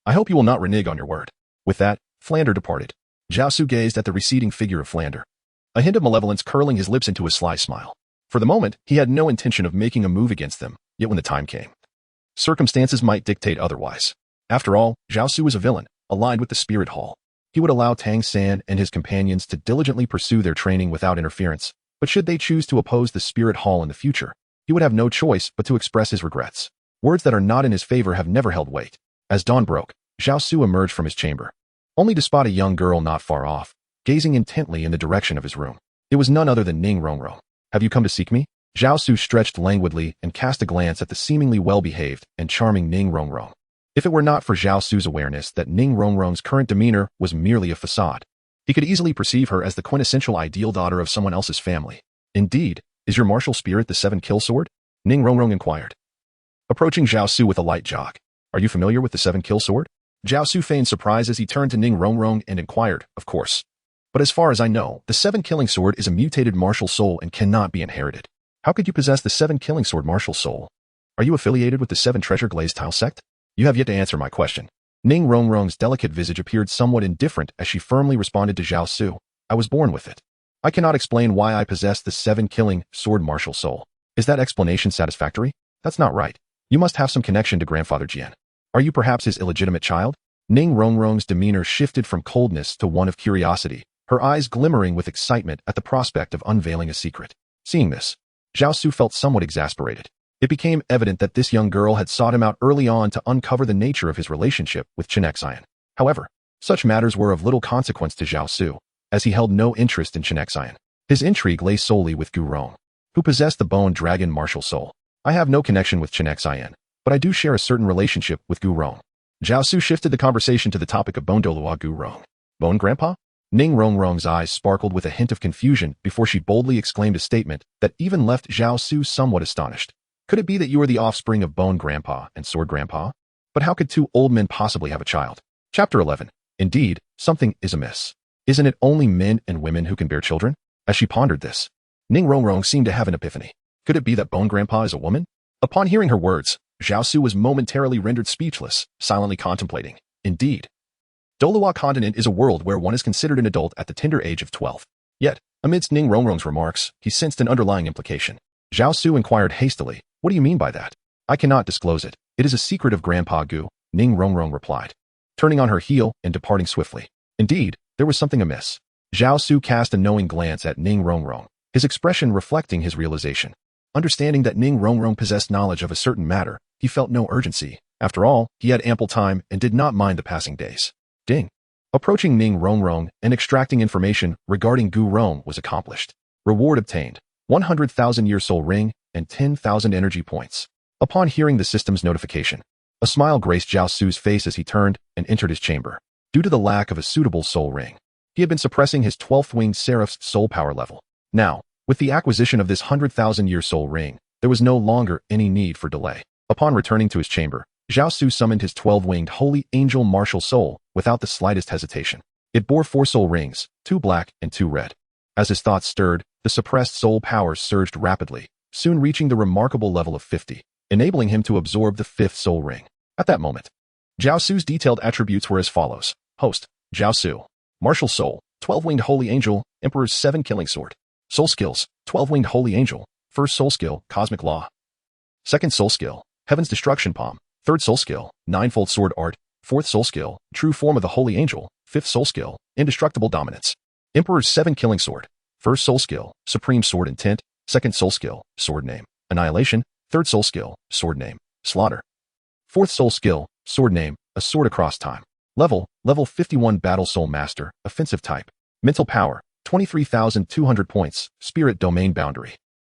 I hope you will not renege on your word. With that, Flander departed. Zhao Su gazed at the receding figure of Flander, a hint of malevolence curling his lips into a sly smile. For the moment, he had no intention of making a move against them, yet when the time came, circumstances might dictate otherwise. After all, Zhao Su was a villain, aligned with the Spirit Hall. He would allow Tang San and his companions to diligently pursue their training without interference, but should they choose to oppose the Spirit Hall in the future, he would have no choice but to express his regrets. Words that are not in his favor have never held weight. As dawn broke, Zhao Su emerged from his chamber, only to spot a young girl not far off, gazing intently in the direction of his room. It was none other than Ning Rongrong. Have you come to seek me? Zhao Su stretched languidly and cast a glance at the seemingly well-behaved and charming Ning Rongrong. If it were not for Zhao Su's awareness that Ning Rongrong's current demeanor was merely a facade, he could easily perceive her as the quintessential ideal daughter of someone else's family. Indeed, is your martial spirit the 7-kill sword? Ning Rongrong inquired, approaching Zhao Su with a light jog. Are you familiar with the 7-kill sword? Zhao Su feigned surprise as he turned to Ning Rongrong and inquired, of course. But as far as I know, the 7-killing sword is a mutated martial soul and cannot be inherited. How could you possess the 7-killing sword martial soul? Are you affiliated with the 7 treasure glazed tile sect? You have yet to answer my question. Ning Rongrong's delicate visage appeared somewhat indifferent as she firmly responded to Zhao Su. I was born with it. I cannot explain why I possess the 7-killing sword martial soul. Is that explanation satisfactory? That's not right. You must have some connection to Grandfather Jian. Are you perhaps his illegitimate child? Ning Rongrong's demeanor shifted from coldness to one of curiosity, her eyes glimmering with excitement at the prospect of unveiling a secret. Seeing this, Zhao Su felt somewhat exasperated. It became evident that this young girl had sought him out early on to uncover the nature of his relationship with Chinexyan. However, such matters were of little consequence to Zhao Su, as he held no interest in Chinexyan. His intrigue lay solely with Gu Rong, who possessed the Bone Dragon martial soul. I have no connection with Chinexyan, but I do share a certain relationship with Gu Rong. Zhao Su shifted the conversation to the topic of Bone Douluo Gu Rong. Bone Grandpa? Ning Rongrong's eyes sparkled with a hint of confusion before she boldly exclaimed a statement that even left Zhao Su somewhat astonished. Could it be that you are the offspring of Bone Grandpa and Sword Grandpa? But how could two old men possibly have a child? Chapter 11. Indeed, something is amiss. Isn't it only men and women who can bear children? As she pondered this, Ning Rongrong seemed to have an epiphany. Could it be that Bone Grandpa is a woman? Upon hearing her words, Zhao Su was momentarily rendered speechless, silently contemplating. Indeed, Douluo continent is a world where one is considered an adult at the tender age of 12. Yet, amidst Ning Rongrong's remarks, he sensed an underlying implication. Zhao Su inquired hastily, "What do you mean by that?" "I cannot disclose it. It is a secret of Grandpa Gu," Ning Rongrong replied, turning on her heel and departing swiftly. Indeed, there was something amiss. Zhao Su cast a knowing glance at Ning Rongrong, his expression reflecting his realization. Understanding that Ning Rongrong possessed knowledge of a certain matter, he felt no urgency. After all, he had ample time and did not mind the passing days. Ding. Approaching Ning Rongrong and extracting information regarding Gu Rong was accomplished. Reward obtained: 100,000 year soul ring and 10,000 energy points. Upon hearing the system's notification, a smile graced Zhao Su's face as he turned and entered his chamber. Due to the lack of a suitable soul ring, he had been suppressing his 12th winged seraph's soul power level. Now, with the acquisition of this 100,000 year soul ring, there was no longer any need for delay. Upon returning to his chamber, Zhao Su summoned his 12-winged holy angel martial soul without the slightest hesitation. It bore 4 soul rings, 2 black and 2 red. As his thoughts stirred, the suppressed soul powers surged rapidly, soon reaching the remarkable level of 50, enabling him to absorb the 5th soul ring. At that moment, Zhao Su's detailed attributes were as follows. Host, Zhao Su. Martial soul, 12-winged holy angel, Emperor's 7 killing sword. Soul skills, 12-winged holy angel, first soul skill, cosmic law. Second soul skill, heaven's destruction palm. Third soul skill, ninefold sword art. Fourth soul skill, true form of the holy angel. Fifth soul skill, indestructible dominance. Emperor's 7 killing sword. First soul skill, supreme sword intent. Second soul skill, sword name, annihilation. Third soul skill, sword name, slaughter. Fourth soul skill, sword name, a sword across time. Level 51 battle soul master, offensive type. Mental power, 23,200 points, spirit domain boundary.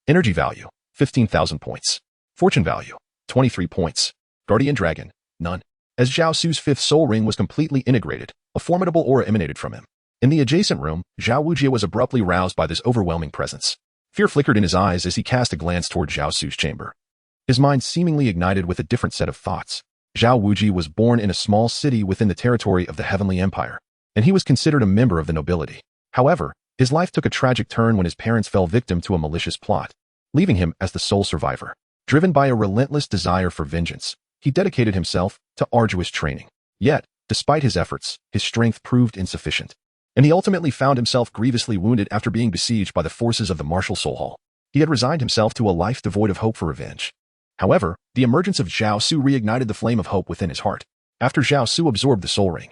Energy value, 15,000 points. Fortune value, 23 points. Guardian dragon, none. As Zhao Su's 5th soul ring was completely integrated, a formidable aura emanated from him. In the adjacent room, Zhao Wujie was abruptly roused by this overwhelming presence. Fear flickered in his eyes as he cast a glance toward Zhao Su's chamber. His mind seemingly ignited with a different set of thoughts. Zhao Wujie was born in a small city within the territory of the Heavenly Empire, and he was considered a member of the nobility. However, his life took a tragic turn when his parents fell victim to a malicious plot, leaving him as the sole survivor. Driven by a relentless desire for vengeance, he dedicated himself to arduous training. Yet, despite his efforts, his strength proved insufficient, and he ultimately found himself grievously wounded after being besieged by the forces of the martial soul hall. He had resigned himself to a life devoid of hope for revenge. However, the emergence of Zhao Su reignited the flame of hope within his heart. After Zhao Su absorbed the soul ring,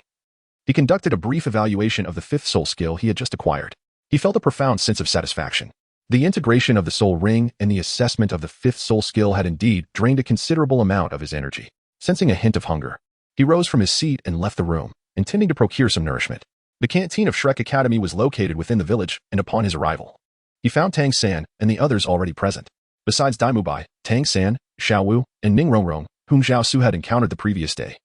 he conducted a brief evaluation of the 5th soul skill he had just acquired. He felt a profound sense of satisfaction. The integration of the soul ring and the assessment of the 5th soul skill had indeed drained a considerable amount of his energy. Sensing a hint of hunger, he rose from his seat and left the room, intending to procure some nourishment. The canteen of Shrek Academy was located within the village, and upon his arrival, he found Tang San and the others already present. Besides Daimubai, Tang San, Xiao Wu, and Ning Rongrong, whom Zhao Su had encountered the previous day.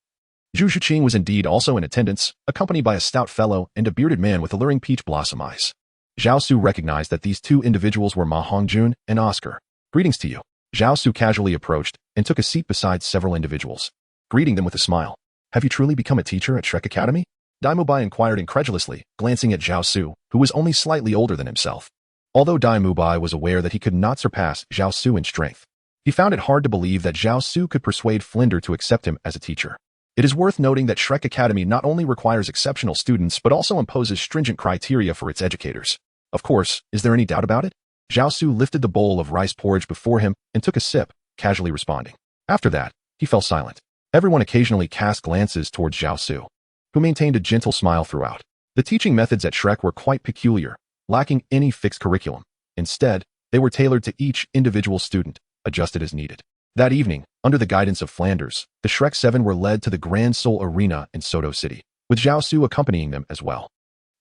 Zhu Zhuqing was indeed also in attendance, accompanied by a stout fellow and a bearded man with alluring peach blossom eyes. Zhao Su recognized that these 2 individuals were Ma Hongjun and Oscar. "Greetings to you." Zhao Su casually approached and took a seat beside several individuals, greeting them with a smile. "Have you truly become a teacher at Shrek Academy?" Daimubai inquired incredulously, glancing at Zhao Su, who was only slightly older than himself. Although Daimubai was aware that he could not surpass Zhao Su in strength, he found it hard to believe that Zhao Su could persuade Flinder to accept him as a teacher. It is worth noting that Shrek Academy not only requires exceptional students but also imposes stringent criteria for its educators. Of course, is there any doubt about it? Zhao Su lifted the bowl of rice porridge before him and took a sip, casually responding. After that, he fell silent. Everyone occasionally cast glances towards Zhao Su, who maintained a gentle smile throughout. The teaching methods at Shrek were quite peculiar, lacking any fixed curriculum. Instead, they were tailored to each individual student, adjusted as needed. That evening, under the guidance of Flanders, the Shrek 7 were led to the Grand Soul Arena in Soto City, with Zhao Su accompanying them as well.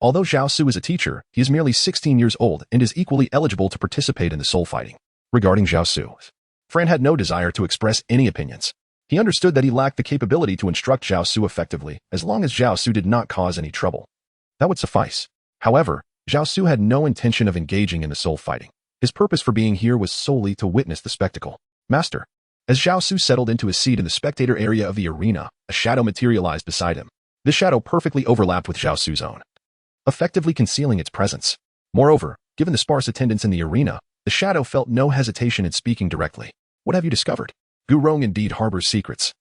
Although Zhao Su is a teacher, he is merely 16 years old and is equally eligible to participate in the soul fighting. Regarding Zhao Su, Fran had no desire to express any opinions. He understood that he lacked the capability to instruct Zhao Su effectively as long as Zhao Su did not cause any trouble. That would suffice. However, Zhao Su had no intention of engaging in the soul fighting. His purpose for being here was solely to witness the spectacle. Master. As Zhao Su settled into his seat in the spectator area of the arena, a shadow materialized beside him. This shadow perfectly overlapped with Zhao Su's own, effectively concealing its presence. Moreover, given the sparse attendance in the arena, the shadow felt no hesitation in speaking directly. What have you discovered? Gu Rong indeed harbors secrets.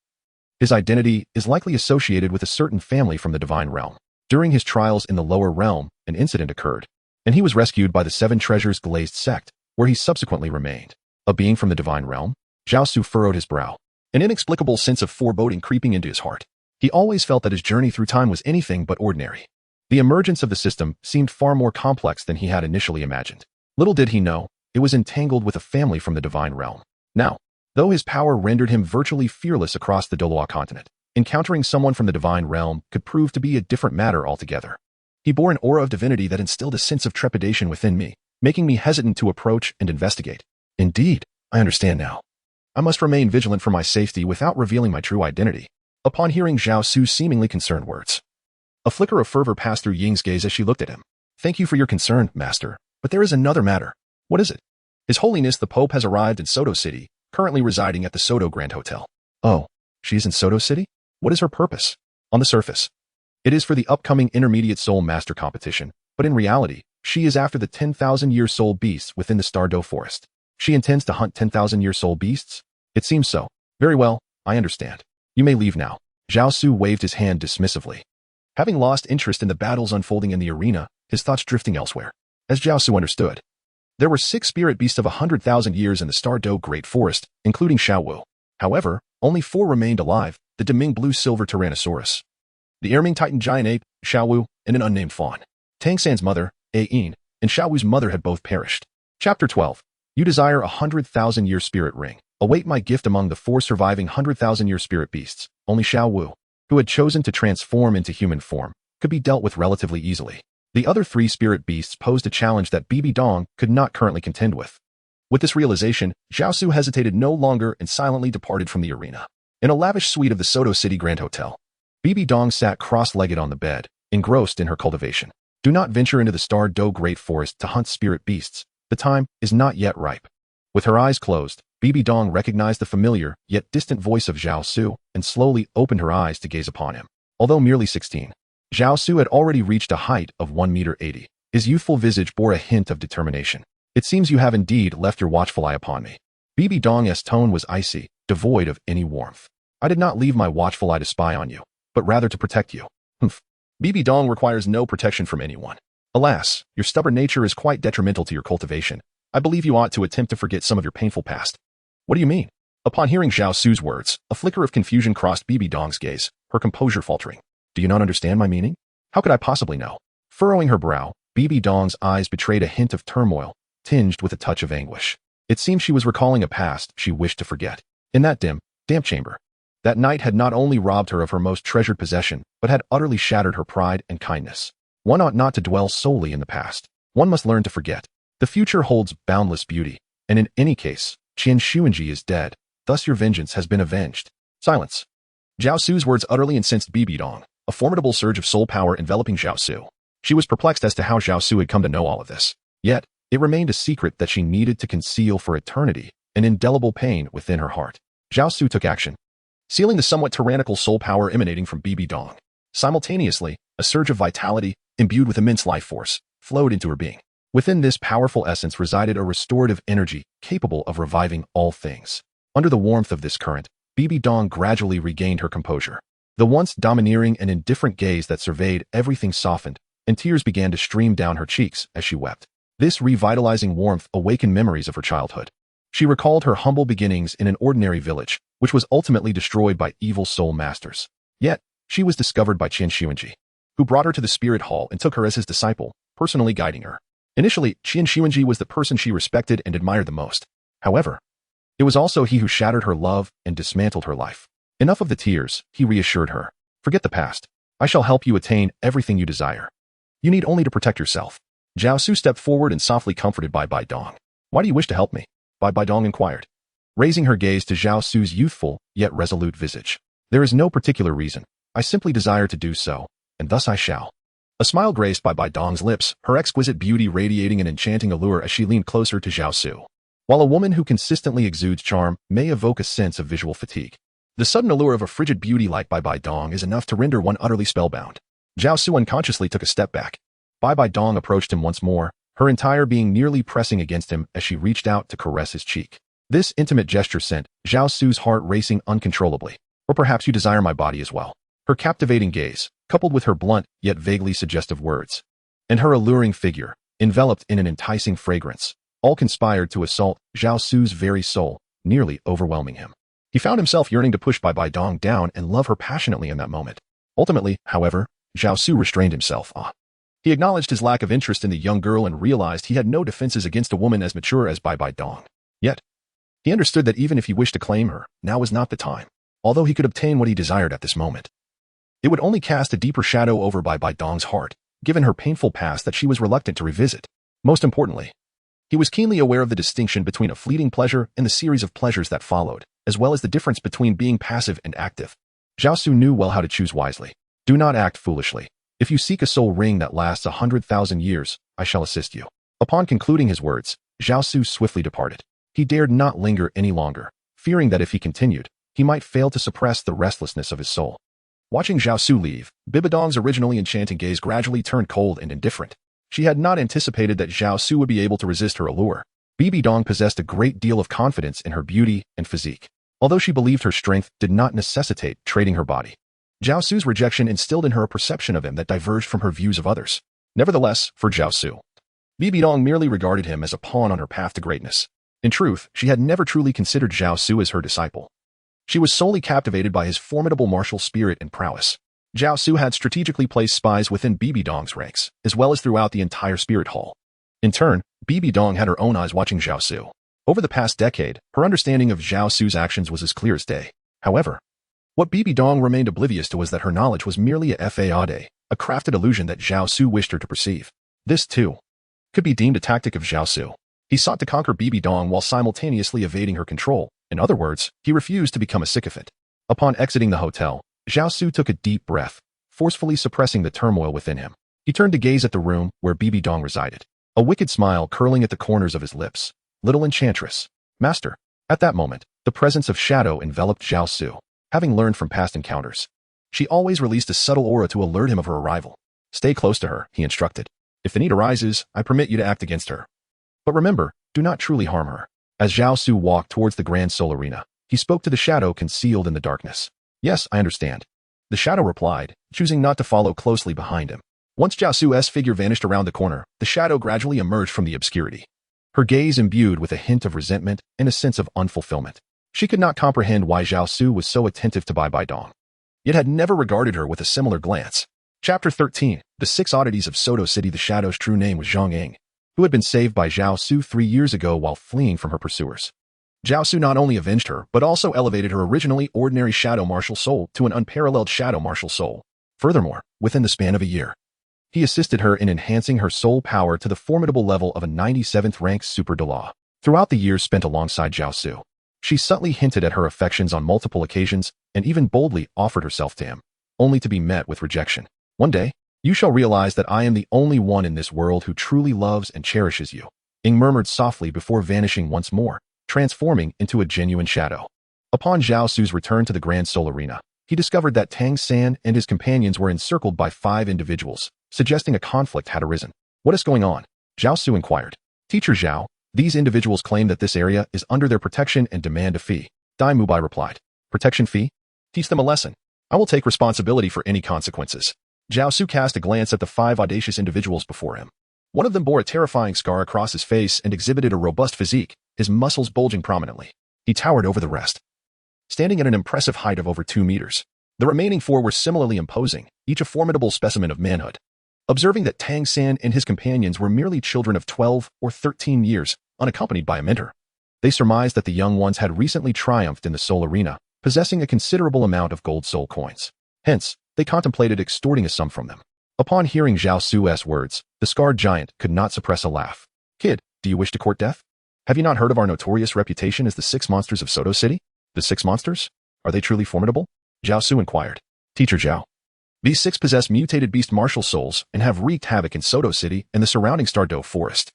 His identity is likely associated with a certain family from the divine realm. During his trials in the lower realm, an incident occurred, and he was rescued by the Seven Treasures Glazed sect, where he subsequently remained. A being from the divine realm? Zhao Su furrowed his brow, an inexplicable sense of foreboding creeping into his heart. He always felt that his journey through time was anything but ordinary. The emergence of the system seemed far more complex than he had initially imagined. Little did he know, it was entangled with a family from the divine realm. Now, though his power rendered him virtually fearless across the Douluo continent, encountering someone from the divine realm could prove to be a different matter altogether. He bore an aura of divinity that instilled a sense of trepidation within me, making me hesitant to approach and investigate. Indeed, I understand now. I must remain vigilant for my safety without revealing my true identity. Upon hearing Zhao Su's seemingly concerned words, a flicker of fervor passed through Ying's gaze as she looked at him. Thank you for your concern, Master, but there is another matter. What is it? His Holiness the Pope has arrived in Soto City, currently residing at the Soto Grand Hotel. Oh, she is in Soto City? What is her purpose? On the surface, it is for the upcoming Intermediate Soul Master competition, but in reality, she is after the 10,000-year soul beasts within the Stardow Forest. She intends to hunt 10,000-year soul beasts? It seems so. Very well, I understand. You may leave now. Zhao Su waved his hand dismissively. Having lost interest in the battles unfolding in the arena, his thoughts drifting elsewhere. As Zhao Su understood, there were 6 spirit beasts of 100,000 years in the Stardow Great Forest, including Xiaowu. However, only 4 remained alive, the Deming Blue-Silver Tyrannosaurus, the Erming Titan Giant Ape, Xiaowu, and an unnamed fawn. Tang San's mother, Ain, and Xiaowu's mother had both perished. Chapter 12. You desire a 100,000-year spirit ring. Await my gift among the 4 surviving 100,000-year spirit beasts. Only Xiaowu, who had chosen to transform into human form, could be dealt with relatively easily. The other 3 spirit beasts posed a challenge that Bibi Dong could not currently contend with. With this realization, Zhao Su hesitated no longer and silently departed from the arena. In a lavish suite of the Soto City Grand Hotel, Bibi Dong sat cross-legged on the bed, engrossed in her cultivation. Do not venture into the Stardow Great Forest to hunt spirit beasts. The time is not yet ripe. With her eyes closed, Bibi Dong recognized the familiar, yet distant voice of Zhao Su and slowly opened her eyes to gaze upon him. Although merely 16, Zhao Su had already reached a height of 1.80 meters. His youthful visage bore a hint of determination. It seems you have indeed left your watchful eye upon me. Bibi Dong's tone was icy, devoid of any warmth. I did not leave my watchful eye to spy on you, but rather to protect you. Humph. Bibi Dong requires no protection from anyone. Alas, your stubborn nature is quite detrimental to your cultivation. I believe you ought to attempt to forget some of your painful past. What do you mean? Upon hearing Zhao Su's words, a flicker of confusion crossed Bibi Dong's gaze, her composure faltering. Do you not understand my meaning? How could I possibly know? Furrowing her brow, Bibi Dong's eyes betrayed a hint of turmoil, tinged with a touch of anguish. It seemed she was recalling a past she wished to forget. In that damp chamber, that night had not only robbed her of her most treasured possession, but had utterly shattered her pride and kindness. One ought not to dwell solely in the past. One must learn to forget. The future holds boundless beauty, and in any case, Qian Xuanji is dead, thus your vengeance has been avenged. Silence. Zhao Su's words utterly incensed Bibi Dong, a formidable surge of soul power enveloping Zhao Su. She was perplexed as to how Zhao Su had come to know all of this. Yet, it remained a secret that she needed to conceal for eternity, an indelible pain within her heart. Zhao Su took action, sealing the somewhat tyrannical soul power emanating from Bibi Dong. Simultaneously, a surge of vitality, imbued with immense life force, flowed into her being. Within this powerful essence resided a restorative energy capable of reviving all things. Under the warmth of this current, Bibi Dong gradually regained her composure. The once domineering and indifferent gaze that surveyed everything softened, and tears began to stream down her cheeks as she wept. This revitalizing warmth awakened memories of her childhood. She recalled her humble beginnings in an ordinary village, which was ultimately destroyed by evil soul masters. Yet, she was discovered by Qian Xuanji, who brought her to the spirit hall and took her as his disciple, personally guiding her. Initially, Qian Xuanji was the person she respected and admired the most. However, it was also he who shattered her love and dismantled her life. Enough of the tears, he reassured her. Forget the past. I shall help you attain everything you desire. You need only to protect yourself. Zhao Su stepped forward and softly comforted Bai Dong. Why do you wish to help me? Bai Dong inquired, raising her gaze to Zhao Su's youthful, yet resolute visage. There is no particular reason. I simply desire to do so, and thus I shall. A smile graced Bai Dong's lips, her exquisite beauty radiating an enchanting allure as she leaned closer to Zhao Su. While a woman who consistently exudes charm may evoke a sense of visual fatigue, the sudden allure of a frigid beauty like Bai Dong is enough to render one utterly spellbound. Zhao Su unconsciously took a step back. Bai Dong approached him once more, her entire being nearly pressing against him as she reached out to caress his cheek. This intimate gesture sent Zhao Su's heart racing uncontrollably. Or perhaps you desire my body as well. Her captivating gaze, coupled with her blunt yet vaguely suggestive words, and her alluring figure, enveloped in an enticing fragrance, all conspired to assault Zhao Su's very soul, nearly overwhelming him. He found himself yearning to push Bai Dong down and love her passionately in that moment. Ultimately, however, Zhao Su restrained himself. He acknowledged his lack of interest in the young girl and realized he had no defenses against a woman as mature as Bai Dong. Yet, he understood that even if he wished to claim her, now was not the time. Although he could obtain what he desired at this moment, it would only cast a deeper shadow over Bai Dong's heart, given her painful past that she was reluctant to revisit. Most importantly, he was keenly aware of the distinction between a fleeting pleasure and the series of pleasures that followed, as well as the difference between being passive and active. Zhao Su knew well how to choose wisely. Do not act foolishly. If you seek a soul ring that lasts 100,000 years, I shall assist you. Upon concluding his words, Zhao Su swiftly departed. He dared not linger any longer, fearing that if he continued, he might fail to suppress the restlessness of his soul. Watching Zhao Su leave, Bibidong's originally enchanting gaze gradually turned cold and indifferent. She had not anticipated that Zhao Su would be able to resist her allure. Bibidong possessed a great deal of confidence in her beauty and physique, although she believed her strength did not necessitate trading her body. Zhao Su's rejection instilled in her a perception of him that diverged from her views of others. Nevertheless, for Zhao Su, Bibidong merely regarded him as a pawn on her path to greatness. In truth, she had never truly considered Zhao Su as her disciple. She was solely captivated by his formidable martial spirit and prowess. Zhao Su had strategically placed spies within Bibidong's ranks, as well as throughout the entire spirit hall. In turn, Bibidong had her own eyes watching Zhao Su. Over the past decade, her understanding of Zhao Su's actions was as clear as day. However, what Bibidong remained oblivious to was that her knowledge was merely a fade, a crafted illusion that Zhao Su wished her to perceive. This, too, could be deemed a tactic of Zhao Su. He sought to conquer Bibidong while simultaneously evading her control. In other words, he refused to become a sycophant. Upon exiting the hotel, Zhao Su took a deep breath, forcefully suppressing the turmoil within him. He turned to gaze at the room where Bibidong resided, a wicked smile curling at the corners of his lips. Little enchantress, master. At that moment, the presence of shadow enveloped Zhao Su. Having learned from past encounters, she always released a subtle aura to alert him of her arrival. Stay close to her, he instructed. If the need arises, I permit you to act against her. But remember, do not truly harm her. As Zhao Su walked towards the Grand Soul Arena, he spoke to the shadow concealed in the darkness. Yes, I understand. The shadow replied, choosing not to follow closely behind him. Once Zhao Su's figure vanished around the corner, the shadow gradually emerged from the obscurity, her gaze imbued with a hint of resentment and a sense of unfulfillment. She could not comprehend why Zhao Su was so attentive to Bai Dong, yet had never regarded her with a similar glance. Chapter 13, The 6 Oddities of Soto City. The shadow's true name was Zhang Ying, who had been saved by Zhao Su 3 years ago while fleeing from her pursuers. Zhao Su not only avenged her, but also elevated her originally ordinary shadow martial soul to an unparalleled shadow martial soul. Furthermore, within the span of a year, he assisted her in enhancing her soul power to the formidable level of a 97th rank super Douluo. Throughout the years spent alongside Zhao Su, she subtly hinted at her affections on multiple occasions and even boldly offered herself to him, only to be met with rejection. One day, you shall realize that I am the only one in this world who truly loves and cherishes you, Ying murmured softly before vanishing once more, transforming into a genuine shadow. Upon Zhao Su's return to the Grand Soul Arena, he discovered that Tang San and his companions were encircled by 5 individuals, suggesting a conflict had arisen. What is going on? Zhao Su inquired. Teacher Zhao, these individuals claim that this area is under their protection and demand a fee. Dai Mubai replied. Protection fee? Teach them a lesson. I will take responsibility for any consequences. Zhao Su cast a glance at the 5 audacious individuals before him. One of them bore a terrifying scar across his face and exhibited a robust physique, his muscles bulging prominently. He towered over the rest, standing at an impressive height of over 2 meters. The remaining 4 were similarly imposing, each a formidable specimen of manhood. Observing that Tang San and his companions were merely children of 12 or 13 years, unaccompanied by a mentor, they surmised that the young ones had recently triumphed in the soul arena, possessing a considerable amount of gold soul coins. Hence, they contemplated extorting a sum from them. Upon hearing Zhao Su's words, the scarred giant could not suppress a laugh. Kid, do you wish to court death? Have you not heard of our notorious reputation as the 6 monsters of Soto City? The 6 monsters? Are they truly formidable? Zhao Su inquired. Teacher Zhao, These six possess mutated beast martial souls and have wreaked havoc in Soto City and the surrounding Stardow forest.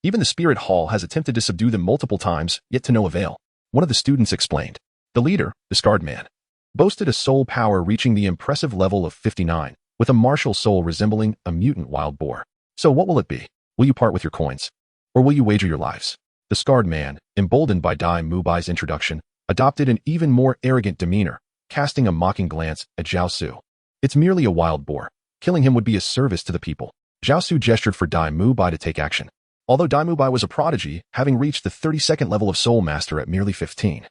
Even the Spirit Hall has attempted to subdue them multiple times, yet to no avail. One of the students explained. The leader, the Scarred Man, boasted a soul power reaching the impressive level of 59, with a martial soul resembling a mutant wild boar. So what will it be? Will you part with your coins? Or will you wager your lives? The Scarred Man, emboldened by Dai Mubai's introduction, adopted an even more arrogant demeanor, casting a mocking glance at Zhao Su. It's merely a wild boar. Killing him would be a service to the people. Zhao Su gestured for Dai Mubai to take action. Although Dai Mubai was a prodigy, having reached the 32nd level of Soul Master at merely 15,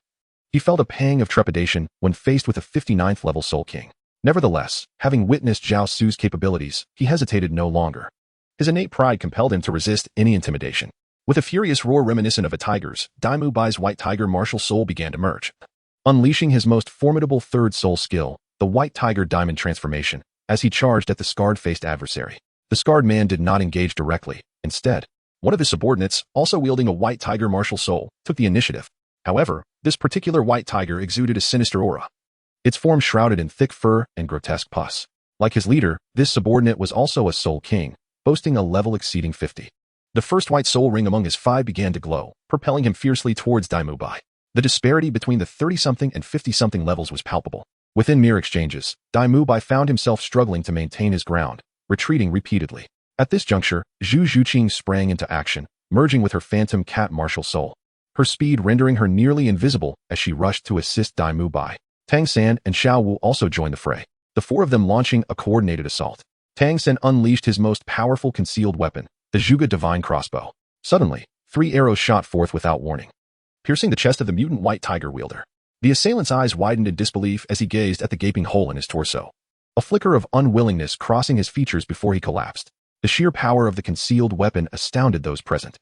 he felt a pang of trepidation when faced with a 59th level Soul King. Nevertheless, having witnessed Zhao Su's capabilities, he hesitated no longer. His innate pride compelled him to resist any intimidation. With a furious roar reminiscent of a tiger's, Dai Mubai's White Tiger martial soul began to merge. Unleashing his most formidable third soul skill, the White Tiger Diamond Transformation, as he charged at the scarred-faced adversary. The Scarred Man did not engage directly. Instead, one of his subordinates, also wielding a White Tiger martial soul, took the initiative. However, this particular White Tiger exuded a sinister aura. Its form shrouded in thick fur and grotesque pus. Like his leader, this subordinate was also a Soul King, boasting a level exceeding 50. The first white soul ring among his five began to glow, propelling him fiercely towards Dai Mubai. The disparity between the 30-something and 50-something levels was palpable. Within mere exchanges, Dai Mubai found himself struggling to maintain his ground, retreating repeatedly. At this juncture, Zhu Zhuqing sprang into action, merging with her phantom cat martial soul, her speed rendering her nearly invisible as she rushed to assist Dai Mubai. Tang San and Xiao Wu also joined the fray, the four of them launching a coordinated assault. Tang San unleashed his most powerful concealed weapon, the Zhuge Divine Crossbow. Suddenly, 3 arrows shot forth without warning, piercing the chest of the mutant White Tiger wielder. The assailant's eyes widened in disbelief as he gazed at the gaping hole in his torso, a flicker of unwillingness crossing his features before he collapsed. The sheer power of the concealed weapon astounded those present.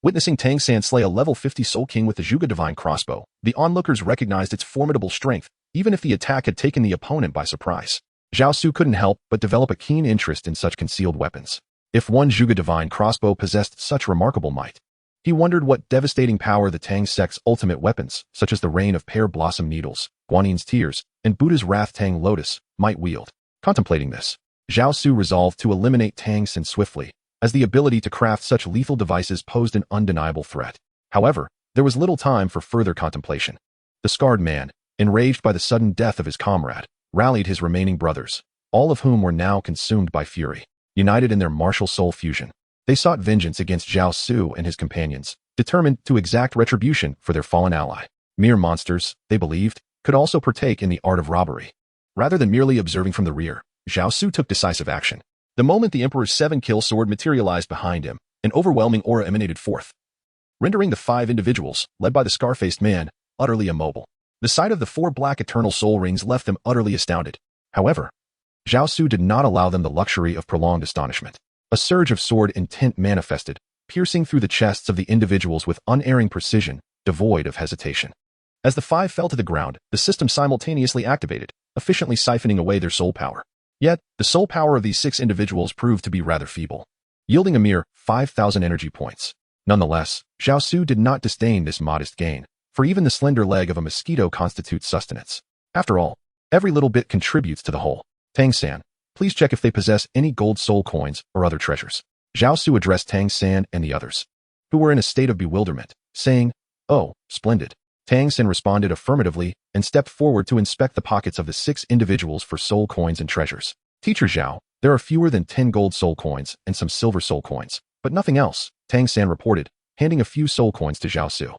Witnessing Tang San slay a level 50 Soul King with the Zhuge Divine Crossbow, the onlookers recognized its formidable strength, even if the attack had taken the opponent by surprise. Zhao Su couldn't help but develop a keen interest in such concealed weapons. If one Zhuge Divine Crossbow possessed such remarkable might, he wondered what devastating power the Tang sect's ultimate weapons, such as the Rain of Pear Blossom Needles, Guanin's Tears, and Buddha's Wrath Tang Lotus, might wield. Contemplating this, Zhao Su resolved to eliminate Tang San swiftly, as the ability to craft such lethal devices posed an undeniable threat. However, there was little time for further contemplation. The Scarred Man, enraged by the sudden death of his comrade, rallied his remaining brothers, all of whom were now consumed by fury. United in their martial soul fusion, they sought vengeance against Zhao Su and his companions, determined to exact retribution for their fallen ally. Mere monsters, they believed, could also partake in the art of robbery. Rather than merely observing from the rear, Zhao Su took decisive action. The moment the Emperor's 7-kill sword materialized behind him, an overwhelming aura emanated forth, rendering the 5 individuals, led by the scar-faced man, utterly immobile. The sight of the 4 black eternal soul rings left them utterly astounded. However, Zhao Su did not allow them the luxury of prolonged astonishment. A surge of sword intent manifested, piercing through the chests of the individuals with unerring precision, devoid of hesitation. As the 5 fell to the ground, the system simultaneously activated, efficiently siphoning away their soul power. Yet, the soul power of these 6 individuals proved to be rather feeble, yielding a mere 5,000 energy points. Nonetheless, Zhao Su did not disdain this modest gain, for even the slender leg of a mosquito constitutes sustenance. After all, every little bit contributes to the whole. Tang San, please check if they possess any gold soul coins or other treasures. Zhao Su addressed Tang San and the others, who were in a state of bewilderment, saying, "Oh, splendid." Tang San responded affirmatively and stepped forward to inspect the pockets of the 6 individuals for soul coins and treasures. Teacher Zhao, there are fewer than 10 gold soul coins and some silver soul coins, but nothing else, Tang San reported, handing a few soul coins to Zhao Su.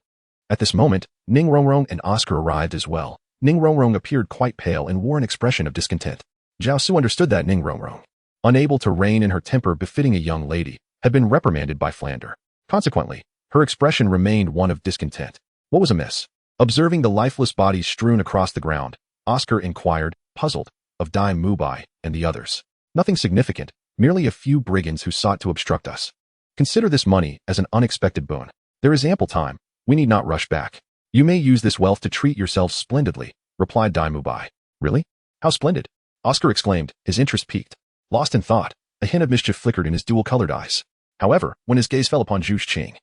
At this moment, Ning Rongrong and Oscar arrived as well. Ning Rongrong appeared quite pale and wore an expression of discontent. Zhao Su understood that Ning Rongrong, unable to rein in her temper befitting a young lady, had been reprimanded by Flander. Consequently, her expression remained one of discontent. What was amiss? Observing the lifeless bodies strewn across the ground, Oscar inquired, puzzled, of Dai Mubai and the others. Nothing significant, merely a few brigands who sought to obstruct us. Consider this money as an unexpected boon. There is ample time. We need not rush back. You may use this wealth to treat yourselves splendidly, replied Dai Mubai. Really? How splendid? Oscar exclaimed, his interest piqued. Lost in thought, a hint of mischief flickered in his dual-colored eyes. However, when his gaze fell upon Zhu Zhuqing,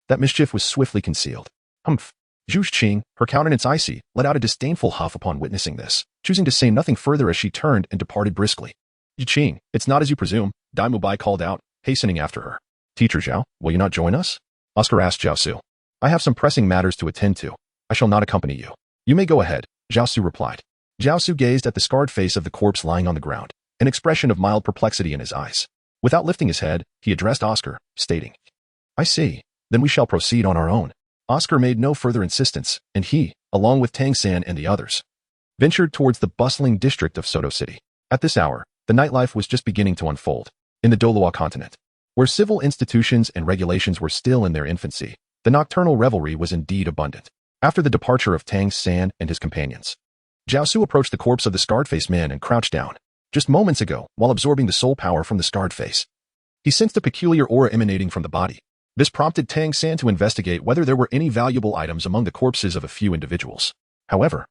that mischief was swiftly concealed. Humph. Zhu Zhuqing, her countenance icy, let out a disdainful huff upon witnessing this, choosing to say nothing further as she turned and departed briskly. Yiqing, it's not as you presume, Dai Mubai called out, hastening after her. Teacher Zhao, will you not join us? Oscar asked Zhao Su. I have some pressing matters to attend to. I shall not accompany you. You may go ahead, Zhao Su replied. Zhao Su gazed at the scarred face of the corpse lying on the ground, an expression of mild perplexity in his eyes. Without lifting his head, he addressed Oscar, stating, I see. Then we shall proceed on our own. Oscar made no further insistence, and he, along with Tang San and the others, ventured towards the bustling district of Soto City. At this hour, the nightlife was just beginning to unfold. In the Douluo continent, where civil institutions and regulations were still in their infancy, the nocturnal revelry was indeed abundant. After the departure of Tang San and his companions, Zhao Su approached the corpse of the scarred-faced man and crouched down. Just moments ago, while absorbing the soul power from the scarred face, he sensed a peculiar aura emanating from the body. This prompted Tang San to investigate whether there were any valuable items among the corpses of a few individuals. However,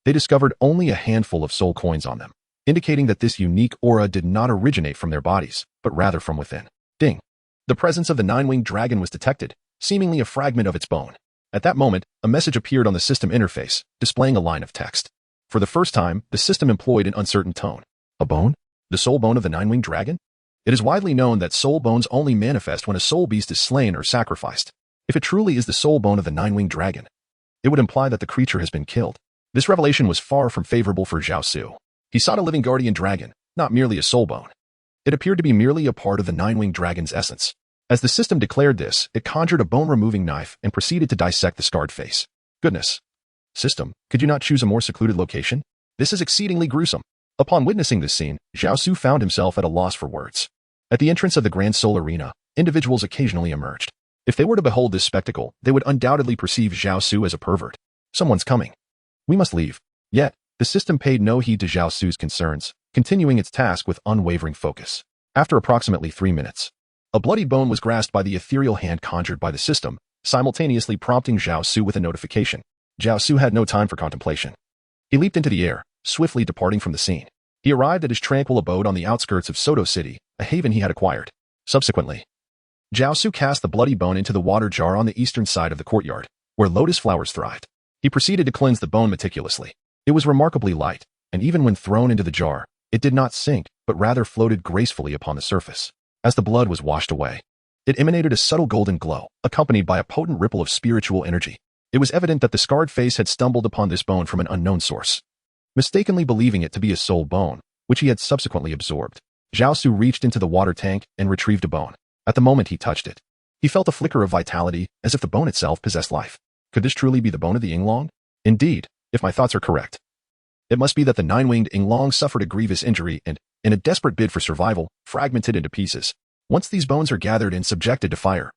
they discovered only a handful of soul coins on them, indicating that this unique aura did not originate from their bodies, but rather from within. Ding! The presence of the nine-winged dragon was detected, seemingly a fragment of its bone. At that moment, a message appeared on the system interface, displaying a line of text. For the first time, the system employed an uncertain tone. A bone? The soul bone of the nine-winged dragon? It is widely known that soul bones only manifest when a soul beast is slain or sacrificed. If it truly is the soul bone of the nine-winged dragon, it would imply that the creature has been killed. This revelation was far from favorable for Zhao Su. He sought a living guardian dragon, not merely a soul bone. It appeared to be merely a part of the nine-winged dragon's essence. As the system declared this, it conjured a bone-removing knife and proceeded to dissect the scarred face. Goodness. System, could you not choose a more secluded location? This is exceedingly gruesome. Upon witnessing this scene, Zhao Su found himself at a loss for words. At the entrance of the Grand Soul Arena, individuals occasionally emerged. If they were to behold this spectacle, they would undoubtedly perceive Zhao Su as a pervert. Someone's coming. We must leave. Yet, the system paid no heed to Zhao Su's concerns, continuing its task with unwavering focus. After approximately 3 minutes, a bloody bone was grasped by the ethereal hand conjured by the system, simultaneously prompting Zhao Su with a notification. Zhao Su had no time for contemplation. He leaped into the air, swiftly departing from the scene. He arrived at his tranquil abode on the outskirts of Soto City, a haven he had acquired. Subsequently, Zhao Su cast the bloody bone into the water jar on the eastern side of the courtyard, where lotus flowers thrived. He proceeded to cleanse the bone meticulously. It was remarkably light, and even when thrown into the jar, it did not sink, but rather floated gracefully upon the surface. As the blood was washed away, it emanated a subtle golden glow, accompanied by a potent ripple of spiritual energy. It was evident that the scarred face had stumbled upon this bone from an unknown source, mistakenly believing it to be a soul bone, which he had subsequently absorbed. Zhao Su reached into the water tank and retrieved a bone. At the moment he touched it, he felt a flicker of vitality, as if the bone itself possessed life. Could this truly be the bone of the Yinglong? Indeed, if my thoughts are correct, it must be that the nine-winged Yinglong suffered a grievous injury and, in a desperate bid for survival, fragmented into pieces. Once these bones are gathered and subjected to fire,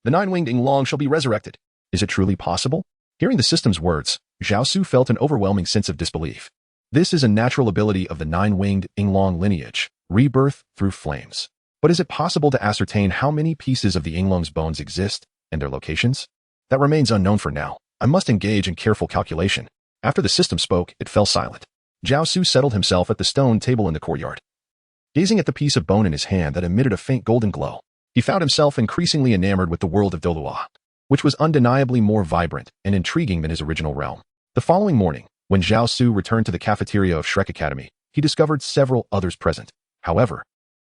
the nine-winged Yinglong shall be resurrected. Is it truly possible? Hearing the system's words, Zhao Su felt an overwhelming sense of disbelief. This is a natural ability of the nine-winged Yinglong lineage, rebirth through flames. But is it possible to ascertain how many pieces of the Yinglong's bones exist and their locations? That remains unknown for now. I must engage in careful calculation. After the system spoke, it fell silent. Zhao Su settled himself at the stone table in the courtyard. Gazing at the piece of bone in his hand that emitted a faint golden glow, he found himself increasingly enamored with the world of Douluo, which was undeniably more vibrant and intriguing than his original realm. The following morning, when Zhao Su returned to the cafeteria of Shrek Academy, he discovered several others present. However,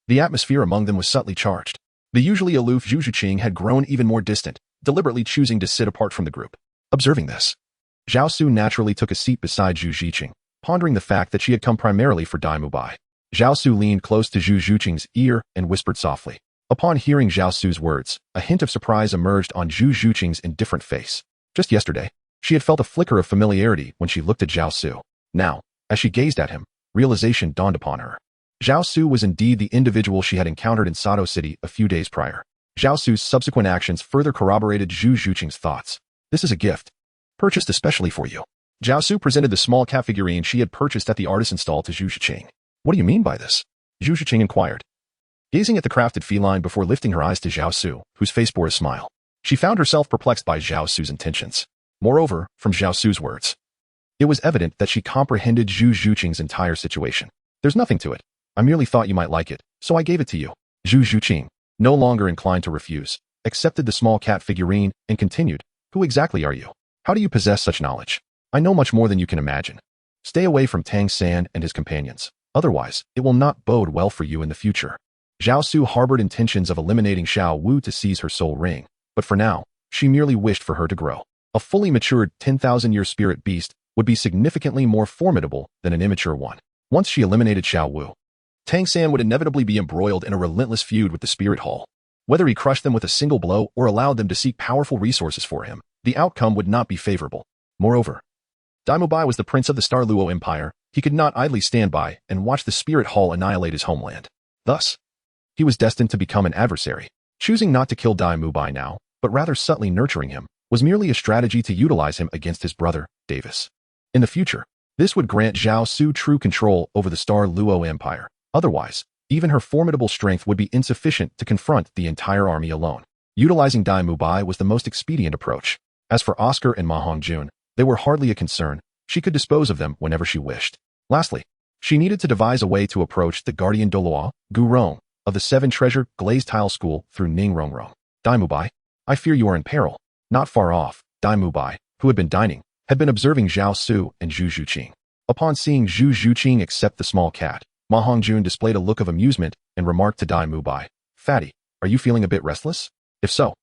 the atmosphere among them was subtly charged. The usually aloof Zhu Zhuqing had grown even more distant, deliberately choosing to sit apart from the group. Observing this, Zhao Su naturally took a seat beside Zhu Zhiqing, pondering the fact that she had come primarily for Dai Mubai. Zhao Su leaned close to Zhu Zhuqing's ear and whispered softly. Upon hearing Zhao Su's words, a hint of surprise emerged on Zhu Zhuqing's indifferent face. Just yesterday, she had felt a flicker of familiarity when she looked at Zhao Su. Now, as she gazed at him, realization dawned upon her. Zhao Su was indeed the individual she had encountered in Soto City a few days prior. Zhao Su's subsequent actions further corroborated Zhu Zhuqing's thoughts. This is a gift, purchased especially for you. Zhao Su presented the small cat figurine she had purchased at the artisan stall to Zhu Zhiqing. What do you mean by this? Zhu Zhiqing inquired, gazing at the crafted feline before lifting her eyes to Zhao Su, whose face bore a smile. She found herself perplexed by Zhao Su's intentions. Moreover, from Zhao Su's words, it was evident that she comprehended Zhu Zhuqing's entire situation. There's nothing to it. I merely thought you might like it, so I gave it to you. Zhu Zhuqing, no longer inclined to refuse, accepted the small cat figurine and continued, Who exactly are you? How do you possess such knowledge? I know much more than you can imagine. Stay away from Tang San and his companions. Otherwise, it will not bode well for you in the future. Zhao Su harbored intentions of eliminating Xiao Wu to seize her soul ring, but for now, she merely wished for her to grow. A fully matured 10,000-year spirit beast would be significantly more formidable than an immature one. Once she eliminated Xiao Wu, Tang San would inevitably be embroiled in a relentless feud with the Spirit Hall. Whether he crushed them with a single blow or allowed them to seek powerful resources for him, the outcome would not be favorable. Moreover, Daimubai was the prince of the Star Luo Empire. He could not idly stand by and watch the Spirit Hall annihilate his homeland. Thus, he was destined to become an adversary. Choosing not to kill Daimubai now, but rather subtly nurturing him, was merely a strategy to utilize him against his brother, Davis. In the future, this would grant Zhao Su true control over the Star Luo Empire. Otherwise, even her formidable strength would be insufficient to confront the entire army alone. Utilizing Daimubai was the most expedient approach. As for Oscar and Ma Hongjun, they were hardly a concern. She could dispose of them whenever she wished. Lastly, she needed to devise a way to approach the guardian Douluo, Gu Rong, of the Seven Treasure Glazed Tile School through Ning Rongrong. Daimubai, I fear you are in peril. Not far off, Daimubai, who had been dining, had been observing Zhao Su and Zhu Zhuqing. Upon seeing Zhu Zhuqing accept the small cat, Ma Hongjun displayed a look of amusement and remarked to Daimubai, Fatty, are you feeling a bit restless? If so,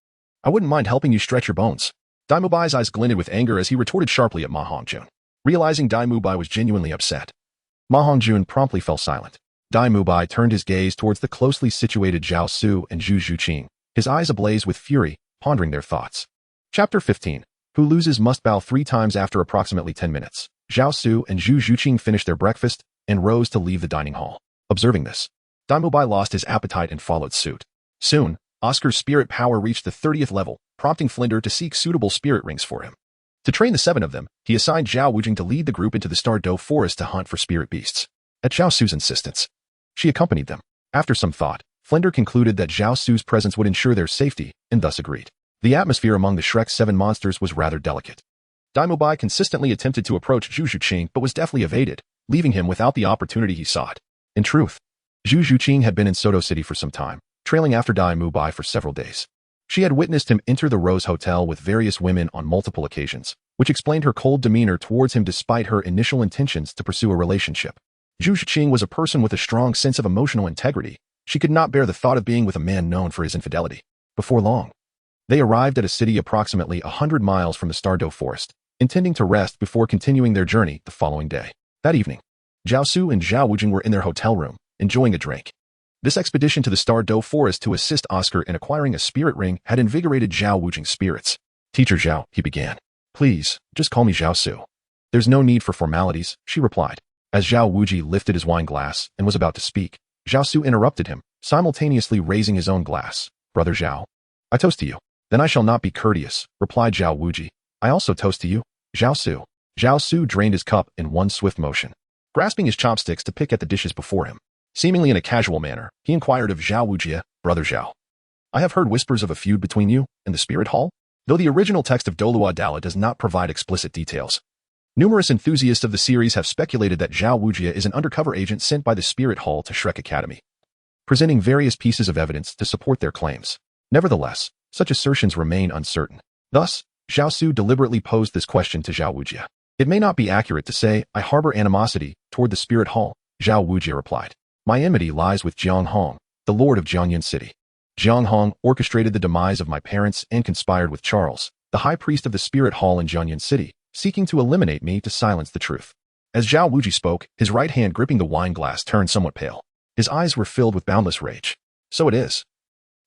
I wouldn't mind helping you stretch your bones. Daimubai's eyes glinted with anger as he retorted sharply at Ma Hongjun. Realizing Daimubai was genuinely upset, Ma Hongjun promptly fell silent. Daimubai turned his gaze towards the closely situated Zhao Su and Zhu Zhuqing, his eyes ablaze with fury, pondering their thoughts. Chapter 15. Who loses must bow 3 times after approximately 10 minutes. Zhao Su and Zhu Zhuqing finished their breakfast and rose to leave the dining hall. Observing this, Daimubai lost his appetite and followed suit. Soon, Oscar's spirit power reached the 30th level, prompting Flinder to seek suitable spirit rings for him. To train the 7 of them, he assigned Zhao Wujing to lead the group into the Star Doe forest to hunt for spirit beasts. At Zhao Su's insistence, she accompanied them. After some thought, Flinder concluded that Zhao Su's presence would ensure their safety, and thus agreed. The atmosphere among the Shrek 7 monsters was rather delicate. Daimubai consistently attempted to approach Zhu Zhuqing but was deftly evaded, leaving him without the opportunity he sought. In truth, Zhu Zhuqing had been in Soto City for some time, trailing after Daimubai for several days. She had witnessed him enter the Rose Hotel with various women on multiple occasions, which explained her cold demeanor towards him despite her initial intentions to pursue a relationship. Zhu Zhuqing was a person with a strong sense of emotional integrity. She could not bear the thought of being with a man known for his infidelity. Before long, they arrived at a city approximately 100 miles from the Star Doe forest, intending to rest before continuing their journey the following day. That evening, Zhao Su and Zhao Wujing were in their hotel room, enjoying a drink. This expedition to the Star Doe forest to assist Oscar in acquiring a spirit ring had invigorated Zhao Wujing's spirits. Teacher Zhao, he began. Please, just call me Zhao Su. There's no need for formalities, she replied. As Zhao Wuji lifted his wine glass and was about to speak, Zhao Su interrupted him, simultaneously raising his own glass. Brother Zhao, I toast to you. Then I shall not be courteous, replied Zhao Wuji. I also toast to you, Zhao Su. Zhao Su drained his cup in one swift motion, grasping his chopsticks to pick at the dishes before him. Seemingly in a casual manner, he inquired of Zhao Wujie, Brother Zhao. I have heard whispers of a feud between you and the Spirit Hall, though the original text of Douluo Dala does not provide explicit details. Numerous enthusiasts of the series have speculated that Zhao Wujie is an undercover agent sent by the Spirit Hall to Shrek Academy, presenting various pieces of evidence to support their claims. Nevertheless, such assertions remain uncertain. Thus, Zhao Su deliberately posed this question to Zhao Wujie. It may not be accurate to say I harbor animosity toward the Spirit Hall, Zhao Wujie replied. My enmity lies with Jiang Hong, the lord of Jiangyan City. Jiang Hong orchestrated the demise of my parents and conspired with Charles, the high priest of the Spirit Hall in Jiangyan City, seeking to eliminate me to silence the truth. As Zhao Wujie spoke, his right hand gripping the wine glass turned somewhat pale. His eyes were filled with boundless rage. So it is.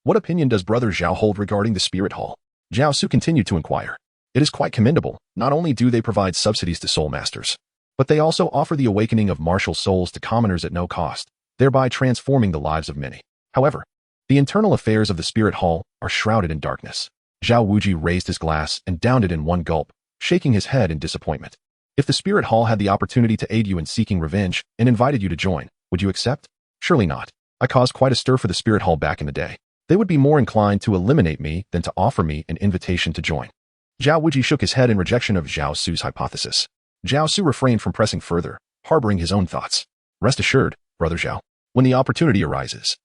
What opinion does Brother Zhao hold regarding the Spirit Hall? Zhao Su continued to inquire. It is quite commendable. Not only do they provide subsidies to soul masters, but they also offer the awakening of martial souls to commoners at no cost, thereby transforming the lives of many. However, the internal affairs of the Spirit Hall are shrouded in darkness. Zhao Wujie raised his glass and downed it in one gulp, shaking his head in disappointment. If the Spirit Hall had the opportunity to aid you in seeking revenge and invited you to join, would you accept? Surely not. I caused quite a stir for the Spirit Hall back in the day. They would be more inclined to eliminate me than to offer me an invitation to join. Zhao Wujie shook his head in rejection of Zhao Su's hypothesis. Zhao Su refrained from pressing further, harboring his own thoughts. Rest assured, Brother Zhao, when the opportunity arises,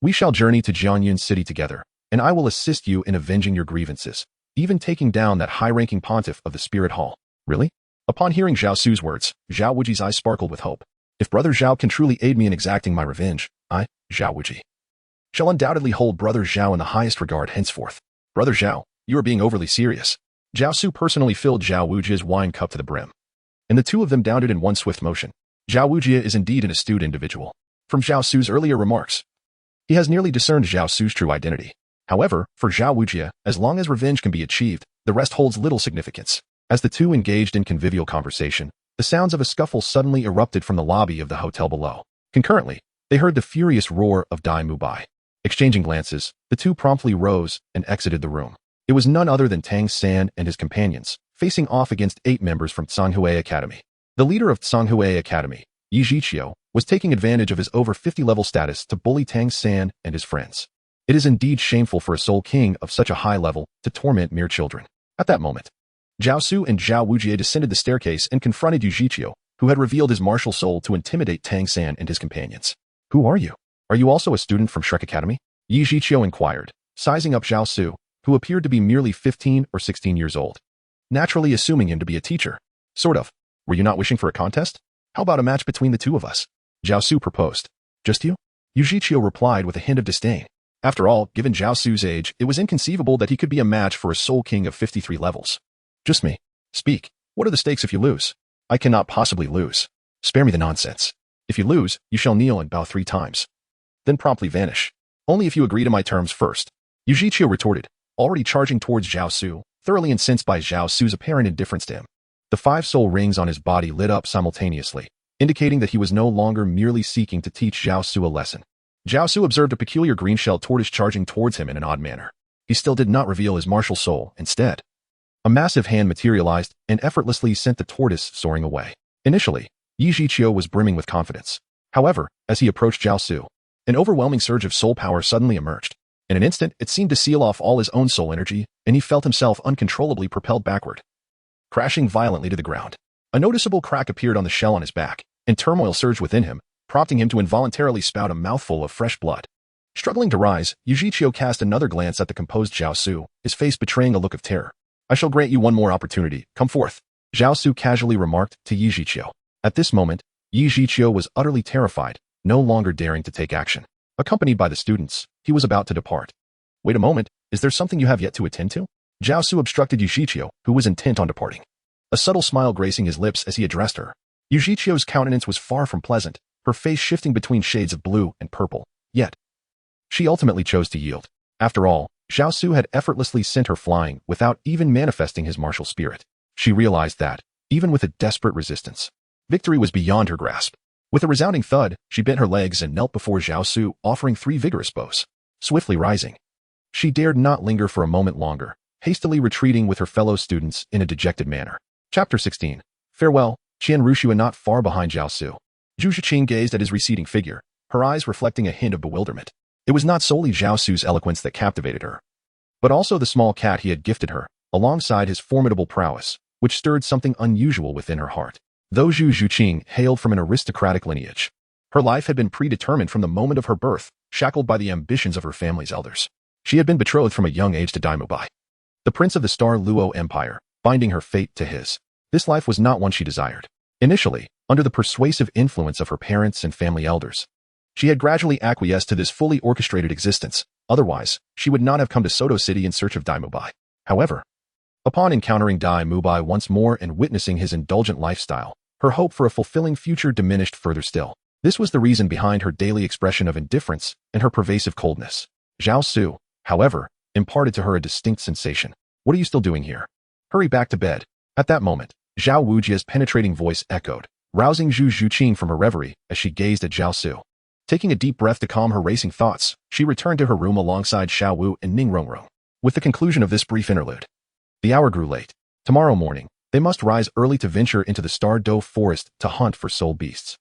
we shall journey to Jiangyan City together, and I will assist you in avenging your grievances, even taking down that high-ranking pontiff of the Spirit Hall. Really? Upon hearing Zhao Su's words, Zhao Wujie's eyes sparkled with hope. If Brother Zhao can truly aid me in exacting my revenge, I, Zhao Wuji, shall undoubtedly hold Brother Zhao in the highest regard henceforth. Brother Zhao, you are being overly serious. Zhao Su personally filled Zhao Wujia's wine cup to the brim, and the two of them downed it in one swift motion. Zhao Wujia is indeed an astute individual. From Zhao Su's earlier remarks, he has nearly discerned Zhao Su's true identity. However, for Zhao Wujia, as long as revenge can be achieved, the rest holds little significance. As the two engaged in convivial conversation, the sounds of a scuffle suddenly erupted from the lobby of the hotel below. Concurrently, they heard the furious roar of Dai Mubai. Exchanging glances, the two promptly rose and exited the room. It was none other than Tang San and his companions, facing off against 8 members from Tsanghui Academy. The leader of Tsanghui Academy, Yi Zhiqiu, was taking advantage of his over 50-level status to bully Tang San and his friends. It is indeed shameful for a Soul King of such a high level to torment mere children. At that moment, Zhao Su and Zhao Wujie descended the staircase and confronted Yi Zhiqiu, who had revealed his martial soul to intimidate Tang San and his companions. Who are you? Are you also a student from Shrek Academy? Yi Zhiqiu inquired, sizing up Zhao Su, who appeared to be merely 15 or 16 years old, naturally assuming him to be a teacher. Sort of. Were you not wishing for a contest? How about a match between the two of us? Zhao Su proposed. Just you? Yi Zhiqiu replied with a hint of disdain. After all, given Zhao Su's age, it was inconceivable that he could be a match for a Soul King of 53 levels. Just me. Speak. What are the stakes if you lose? I cannot possibly lose. Spare me the nonsense. If you lose, you shall kneel and bow 3 times. Then promptly vanish. Only if you agree to my terms first. Yi Zhiqiu retorted, already charging towards Zhao Su, thoroughly incensed by Zhao Su's apparent indifference to him. The 5 soul rings on his body lit up simultaneously, indicating that he was no longer merely seeking to teach Zhao Su a lesson. Zhao Su observed a peculiar green-shelled tortoise charging towards him in an odd manner. He still did not reveal his martial soul. Instead, a massive hand materialized and effortlessly sent the tortoise soaring away. Initially, Yi Zhiqiu was brimming with confidence. However, as he approached Zhao Su, an overwhelming surge of soul power suddenly emerged. In an instant, it seemed to seal off all his own soul energy, and he felt himself uncontrollably propelled backward, crashing violently to the ground. A noticeable crack appeared on the shell on his back, and turmoil surged within him, prompting him to involuntarily spout a mouthful of fresh blood. Struggling to rise, Yi Zhiqiu cast another glance at the composed Zhao Su, his face betraying a look of terror. I shall grant you one more opportunity. Come forth. Zhao Su casually remarked to Yi Zhiqiu. At this moment, Yi Zhiqiu was utterly terrified, no longer daring to take action. Accompanied by the students, he was about to depart. Wait a moment, is there something you have yet to attend to? Zhao Su obstructed Yi Zhiqiu, who was intent on departing. A subtle smile gracing his lips as he addressed her. Yi Zhiqiu's countenance was far from pleasant, her face shifting between shades of blue and purple. Yet, she ultimately chose to yield. After all, Zhao Su had effortlessly sent her flying without even manifesting his martial spirit. She realized that, even with a desperate resistance, victory was beyond her grasp. With a resounding thud, she bent her legs and knelt before Zhao Su, offering 3 vigorous bows. Swiftly rising, she dared not linger for a moment longer, hastily retreating with her fellow students in a dejected manner. Chapter 16. Farewell. Qian Rushua not far behind Zhao Su. Zhu Zhiqing gazed at his receding figure, her eyes reflecting a hint of bewilderment. It was not solely Zhao Su's eloquence that captivated her, but also the small cat he had gifted her, alongside his formidable prowess, which stirred something unusual within her heart. Though Zhu Zhiqing hailed from an aristocratic lineage, her life had been predetermined from the moment of her birth, shackled by the ambitions of her family's elders. She had been betrothed from a young age to Dai Mubai, the prince of the Star Luo Empire, binding her fate to his. This life was not one she desired. Initially, under the persuasive influence of her parents and family elders, she had gradually acquiesced to this fully orchestrated existence. Otherwise, she would not have come to Soto City in search of Dai Mubai. However, upon encountering Dai Mubai once more and witnessing his indulgent lifestyle, her hope for a fulfilling future diminished further still. This was the reason behind her daily expression of indifference and her pervasive coldness. Zhao Su, however, imparted to her a distinct sensation. What are you still doing here? Hurry back to bed. At that moment, Zhao Wujia's penetrating voice echoed, rousing Zhu Zhiqing from her reverie as she gazed at Zhao Su. Taking a deep breath to calm her racing thoughts, she returned to her room alongside Xiao Wu and Ning Rongrong. With the conclusion of this brief interlude, the hour grew late. Tomorrow morning, they must rise early to venture into the Star Do forest to hunt for soul beasts.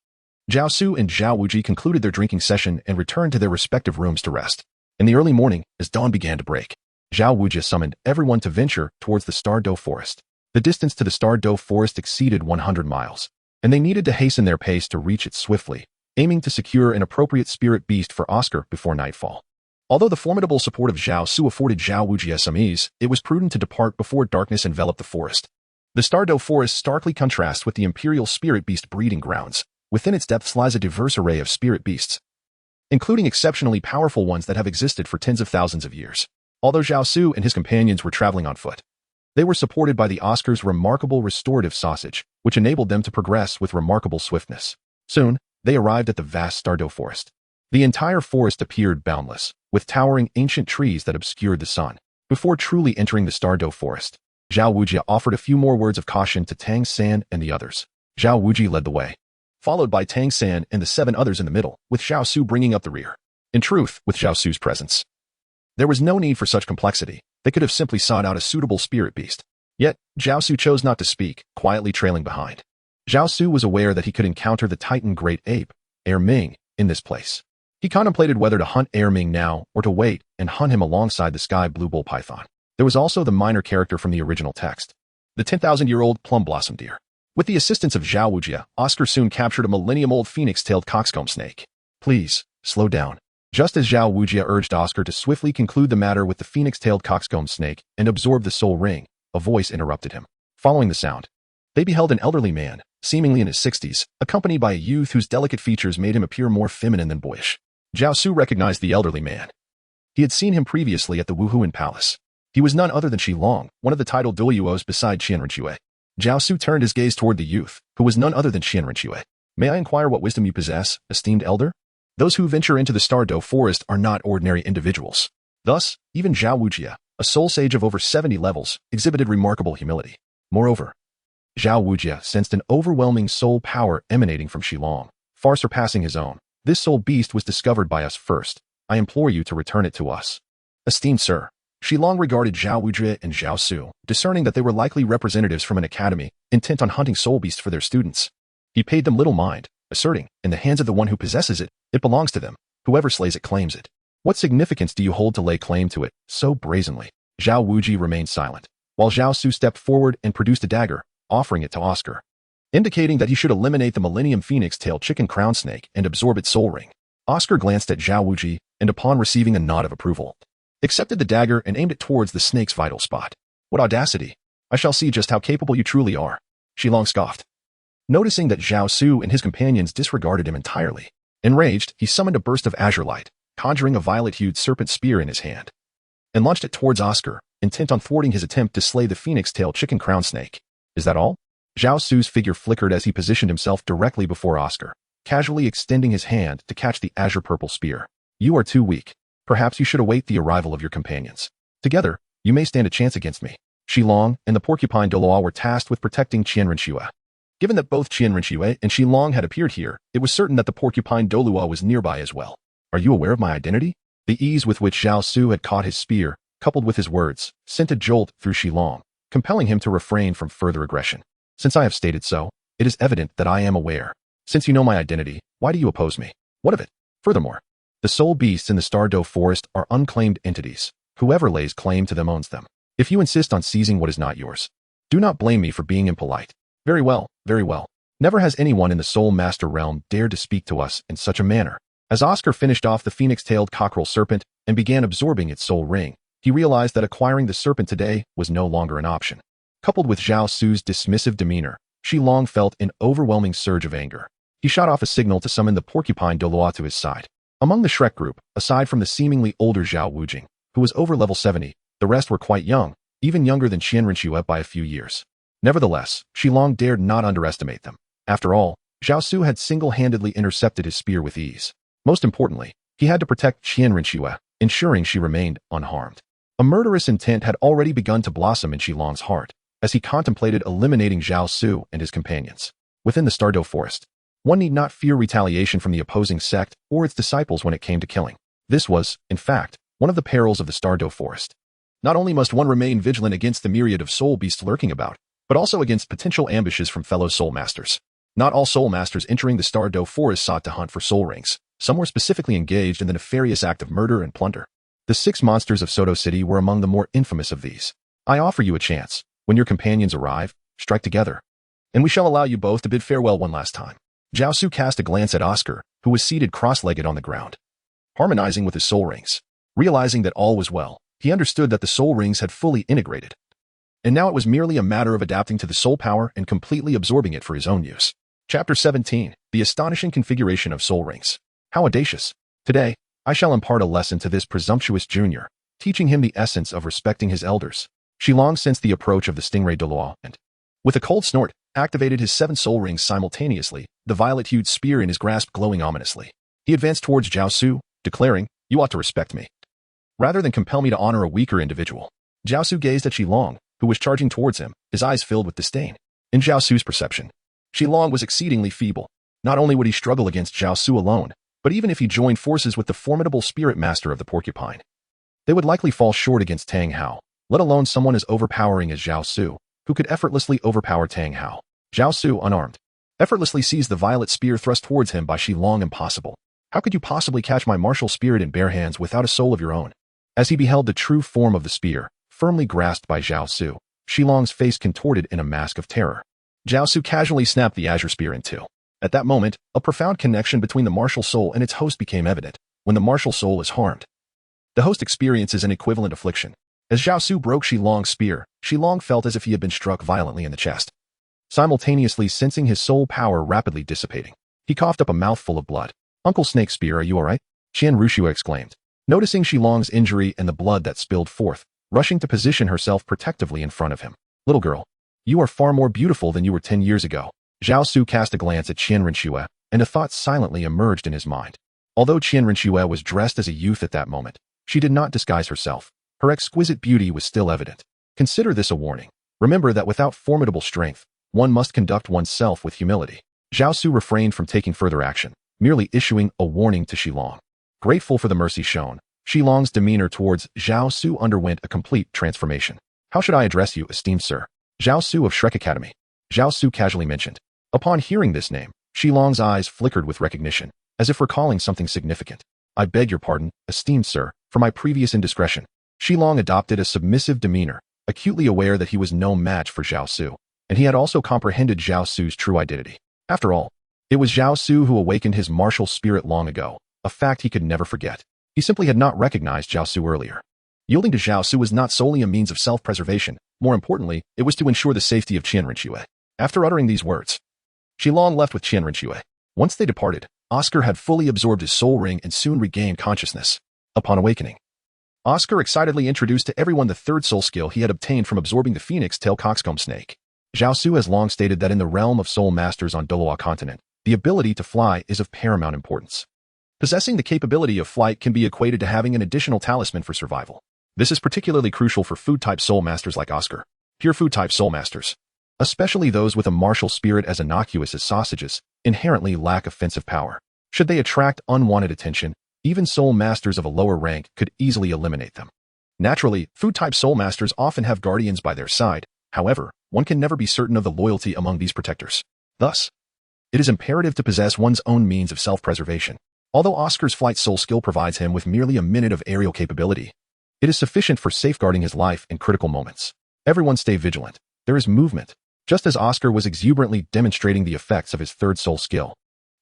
Zhao Su and Zhao Wuji concluded their drinking session and returned to their respective rooms to rest. In the early morning, as dawn began to break, Zhao Wuji summoned everyone to venture towards the Star Do forest. The distance to the Star Do forest exceeded 100 miles, and they needed to hasten their pace to reach it swiftly, aiming to secure an appropriate spirit beast for Oscar before nightfall. Although the formidable support of Zhao Su afforded Zhao Wuji some ease, it was prudent to depart before darkness enveloped the forest. The Star Do forest starkly contrasts with the imperial spirit beast breeding grounds, Within its depths lies a diverse array of spirit beasts, including exceptionally powerful ones that have existed for tens of thousands of years. Although Zhao Su and his companions were traveling on foot, they were supported by the Oscar's remarkable restorative sausage, which enabled them to progress with remarkable swiftness. Soon, they arrived at the vast Douluo forest. The entire forest appeared boundless, with towering ancient trees that obscured the sun. Before truly entering the Douluo forest, Zhao Wujia offered a few more words of caution to Tang San and the others. Zhao Wuji led the way, followed by Tang San and the 7 others in the middle, with Zhao Su bringing up the rear. In truth, with Zhao Su's presence, there was no need for such complexity. They could have simply sought out a suitable spirit beast. Yet, Zhao Su chose not to speak, quietly trailing behind. Zhao Su was aware that he could encounter the Titan Great Ape, Air Ming, in this place. He contemplated whether to hunt Air Ming now or to wait and hunt him alongside the Sky Blue Bull Python. There was also the minor character from the original text, the 10,000-year-old Plum Blossom Deer. With the assistance of Zhao Wujia, Oscar soon captured a millennium-old phoenix-tailed coxcomb snake. Please, slow down. Just as Zhao Wujia urged Oscar to swiftly conclude the matter with the phoenix-tailed coxcomb snake and absorb the soul ring, a voice interrupted him. Following the sound, they beheld an elderly man, seemingly in his 60s, accompanied by a youth whose delicate features made him appear more feminine than boyish. Zhao Su recognized the elderly man. He had seen him previously at the Wuhuan Palace. He was none other than Xilong, one of the titled Douluos beside Qianrenxue. Zhao Su turned his gaze toward the youth, who was none other than Qianrenxue. May I inquire what wisdom you possess, esteemed elder? Those who venture into the Douluo forest are not ordinary individuals. Thus, even Zhao Wujia, a soul sage of over 70 levels, exhibited remarkable humility. Moreover, Zhao Wujia sensed an overwhelming soul power emanating from Xilong, far surpassing his own. This soul beast was discovered by us first. I implore you to return it to us. Esteemed sir, Xilong regarded Zhao Wujia and Zhao Su, discerning that they were likely representatives from an academy, intent on hunting soul beasts for their students. He paid them little mind, asserting, in the hands of the one who possesses it, it belongs to them. Whoever slays it claims it. What significance do you hold to lay claim to it so brazenly? Zhao Wuji remained silent, while Zhao Su stepped forward and produced a dagger, offering it to Oscar, indicating that he should eliminate the Millennium Phoenix-tailed chicken crown snake and absorb its soul ring. Oscar glanced at Zhao Wuji, and upon receiving a nod of approval, accepted the dagger and aimed it towards the snake's vital spot. What audacity! I shall see just how capable you truly are. Xilong scoffed, noticing that Zhao Su and his companions disregarded him entirely. Enraged, he summoned a burst of azure light, conjuring a violet-hued serpent spear in his hand, and launched it towards Oscar, intent on thwarting his attempt to slay the phoenix-tailed chicken crown snake. Is that all? Zhao Su's figure flickered as he positioned himself directly before Oscar, casually extending his hand to catch the azure-purple spear. You are too weak. Perhaps you should await the arrival of your companions. Together, you may stand a chance against me. Xilong and the porcupine Douluo were tasked with protecting Qianrenxue. Given that both Qianrenxue and Xilong had appeared here, it was certain that the porcupine Douluo was nearby as well. Are you aware of my identity? The ease with which Zhao Su had caught his spear, coupled with his words, sent a jolt through Xilong, compelling him to refrain from further aggression. Since I have stated so, it is evident that I am aware. Since you know my identity, why do you oppose me? What of it? Furthermore, the soul beasts in the Douluo forest are unclaimed entities. Whoever lays claim to them owns them. If you insist on seizing what is not yours, do not blame me for being impolite. Very well, very well. Never has anyone in the Soul Master realm dared to speak to us in such a manner. As Oscar finished off the phoenix-tailed cockerel serpent and began absorbing its soul ring, he realized that acquiring the serpent today was no longer an option. Coupled with Zhao Su's dismissive demeanor, Xilong felt an overwhelming surge of anger. He shot off a signal to summon the porcupine Douluo to his side. Among the Shrek group, aside from the seemingly older Zhao Wujing, who was over level 70, the rest were quite young, even younger than Qianrenxue by a few years. Nevertheless, Xilong dared not underestimate them. After all, Zhao Su had single-handedly intercepted his spear with ease. Most importantly, he had to protect Qianrenxue, ensuring she remained unharmed. A murderous intent had already begun to blossom in Xilong's heart, as he contemplated eliminating Zhao Su and his companions. Within the Douluo forest, one need not fear retaliation from the opposing sect or its disciples when it came to killing. This was, in fact, one of the perils of the Douluo forest. Not only must one remain vigilant against the myriad of soul beasts lurking about, but also against potential ambushes from fellow soul masters. Not all soul masters entering the Douluo forest sought to hunt for soul rings. Some were specifically engaged in the nefarious act of murder and plunder. The 6 monsters of Soto City were among the more infamous of these. I offer you a chance. When your companions arrive, strike together, and we shall allow you both to bid farewell one last time. Zhao Su cast a glance at Oscar, who was seated cross-legged on the ground, harmonizing with his soul rings. Realizing that all was well, he understood that the soul rings had fully integrated, and now it was merely a matter of adapting to the soul power and completely absorbing it for his own use. Chapter 17, The astonishing configuration of soul rings. How audacious. Today, I shall impart a lesson to this presumptuous junior, teaching him the essence of respecting his elders. She long sensed the approach of the stingray Douluo and, with a cold snort, activated his 7 soul rings simultaneously, the violet-hued spear in his grasp glowing ominously. He advanced towards Zhao Su, declaring, "You ought to respect me, rather than compel me to honor a weaker individual." Zhao Su gazed at Shilong, who was charging towards him, his eyes filled with disdain. In Zhao Su's perception, Shilong was exceedingly feeble. Not only would he struggle against Zhao Su alone, but even if he joined forces with the formidable spirit master of the porcupine, they would likely fall short against Tang Hao, let alone someone as overpowering as Zhao Su, who could effortlessly overpower Tang Hao. Zhao Su, unarmed, effortlessly seized the violet spear thrust towards him by Shilong. Impossible. How could you possibly catch my martial spirit in bare hands without a soul of your own? As he beheld the true form of the spear, firmly grasped by Zhao Su, Shilong's face contorted in a mask of terror. Zhao Su casually snapped the azure spear in two. At that moment, a profound connection between the martial soul and its host became evident. When the martial soul is harmed, the host experiences an equivalent affliction. As Zhao Su broke Shilong's spear, Shilong felt as if he had been struck violently in the chest, simultaneously sensing his soul power rapidly dissipating. He coughed up a mouthful of blood. "Uncle Snake Spear, are you all right?" Qian Rushua exclaimed. Noticing Shilong's injury and the blood that spilled forth, rushing to position herself protectively in front of him. "Little girl, you are far more beautiful than you were 10 years ago." Zhao Su cast a glance at Qian Rushua, and a thought silently emerged in his mind. Although Qian Rushua was dressed as a youth at that moment, she did not disguise herself. Her exquisite beauty was still evident. Consider this a warning. Remember that without formidable strength, one must conduct oneself with humility. Zhao Su refrained from taking further action, merely issuing a warning to Shilong. Grateful for the mercy shown, Shilong's demeanor towards Zhao Su underwent a complete transformation. "How should I address you, esteemed sir?" "Zhao Su of Shrek Academy," Zhao Su casually mentioned. Upon hearing this name, Shilong's eyes flickered with recognition, as if recalling something significant. "I beg your pardon, esteemed sir, for my previous indiscretion." Shilong adopted a submissive demeanor, acutely aware that he was no match for Zhao Su, and he had also comprehended Zhao Su's true identity. After all, it was Zhao Su who awakened his martial spirit long ago, a fact he could never forget. He simply had not recognized Zhao Su earlier. Yielding to Zhao Su was not solely a means of self-preservation. More importantly, it was to ensure the safety of Qian Rushua. After uttering these words, Shilong left with Qian Rushua. Once they departed, Oscar had fully absorbed his soul ring and soon regained consciousness. Upon awakening, Oscar excitedly introduced to everyone the third soul skill he had obtained from absorbing the phoenix tail coxcomb snake. Zhao Su has long stated that in the realm of soul masters on Douluo continent, the ability to fly is of paramount importance. Possessing the capability of flight can be equated to having an additional talisman for survival. This is particularly crucial for food-type soul masters like Oscar. Pure food-type soul masters, especially those with a martial spirit as innocuous as sausages, inherently lack offensive power. Should they attract unwanted attention, even soul masters of a lower rank could easily eliminate them. Naturally, food-type soul masters often have guardians by their side. However, one can never be certain of the loyalty among these protectors. Thus, it is imperative to possess one's own means of self-preservation. Although Oscar's flight soul skill provides him with merely a minute of aerial capability, it is sufficient for safeguarding his life in critical moments. Everyone stay vigilant. There is movement. Just as Oscar was exuberantly demonstrating the effects of his third soul skill,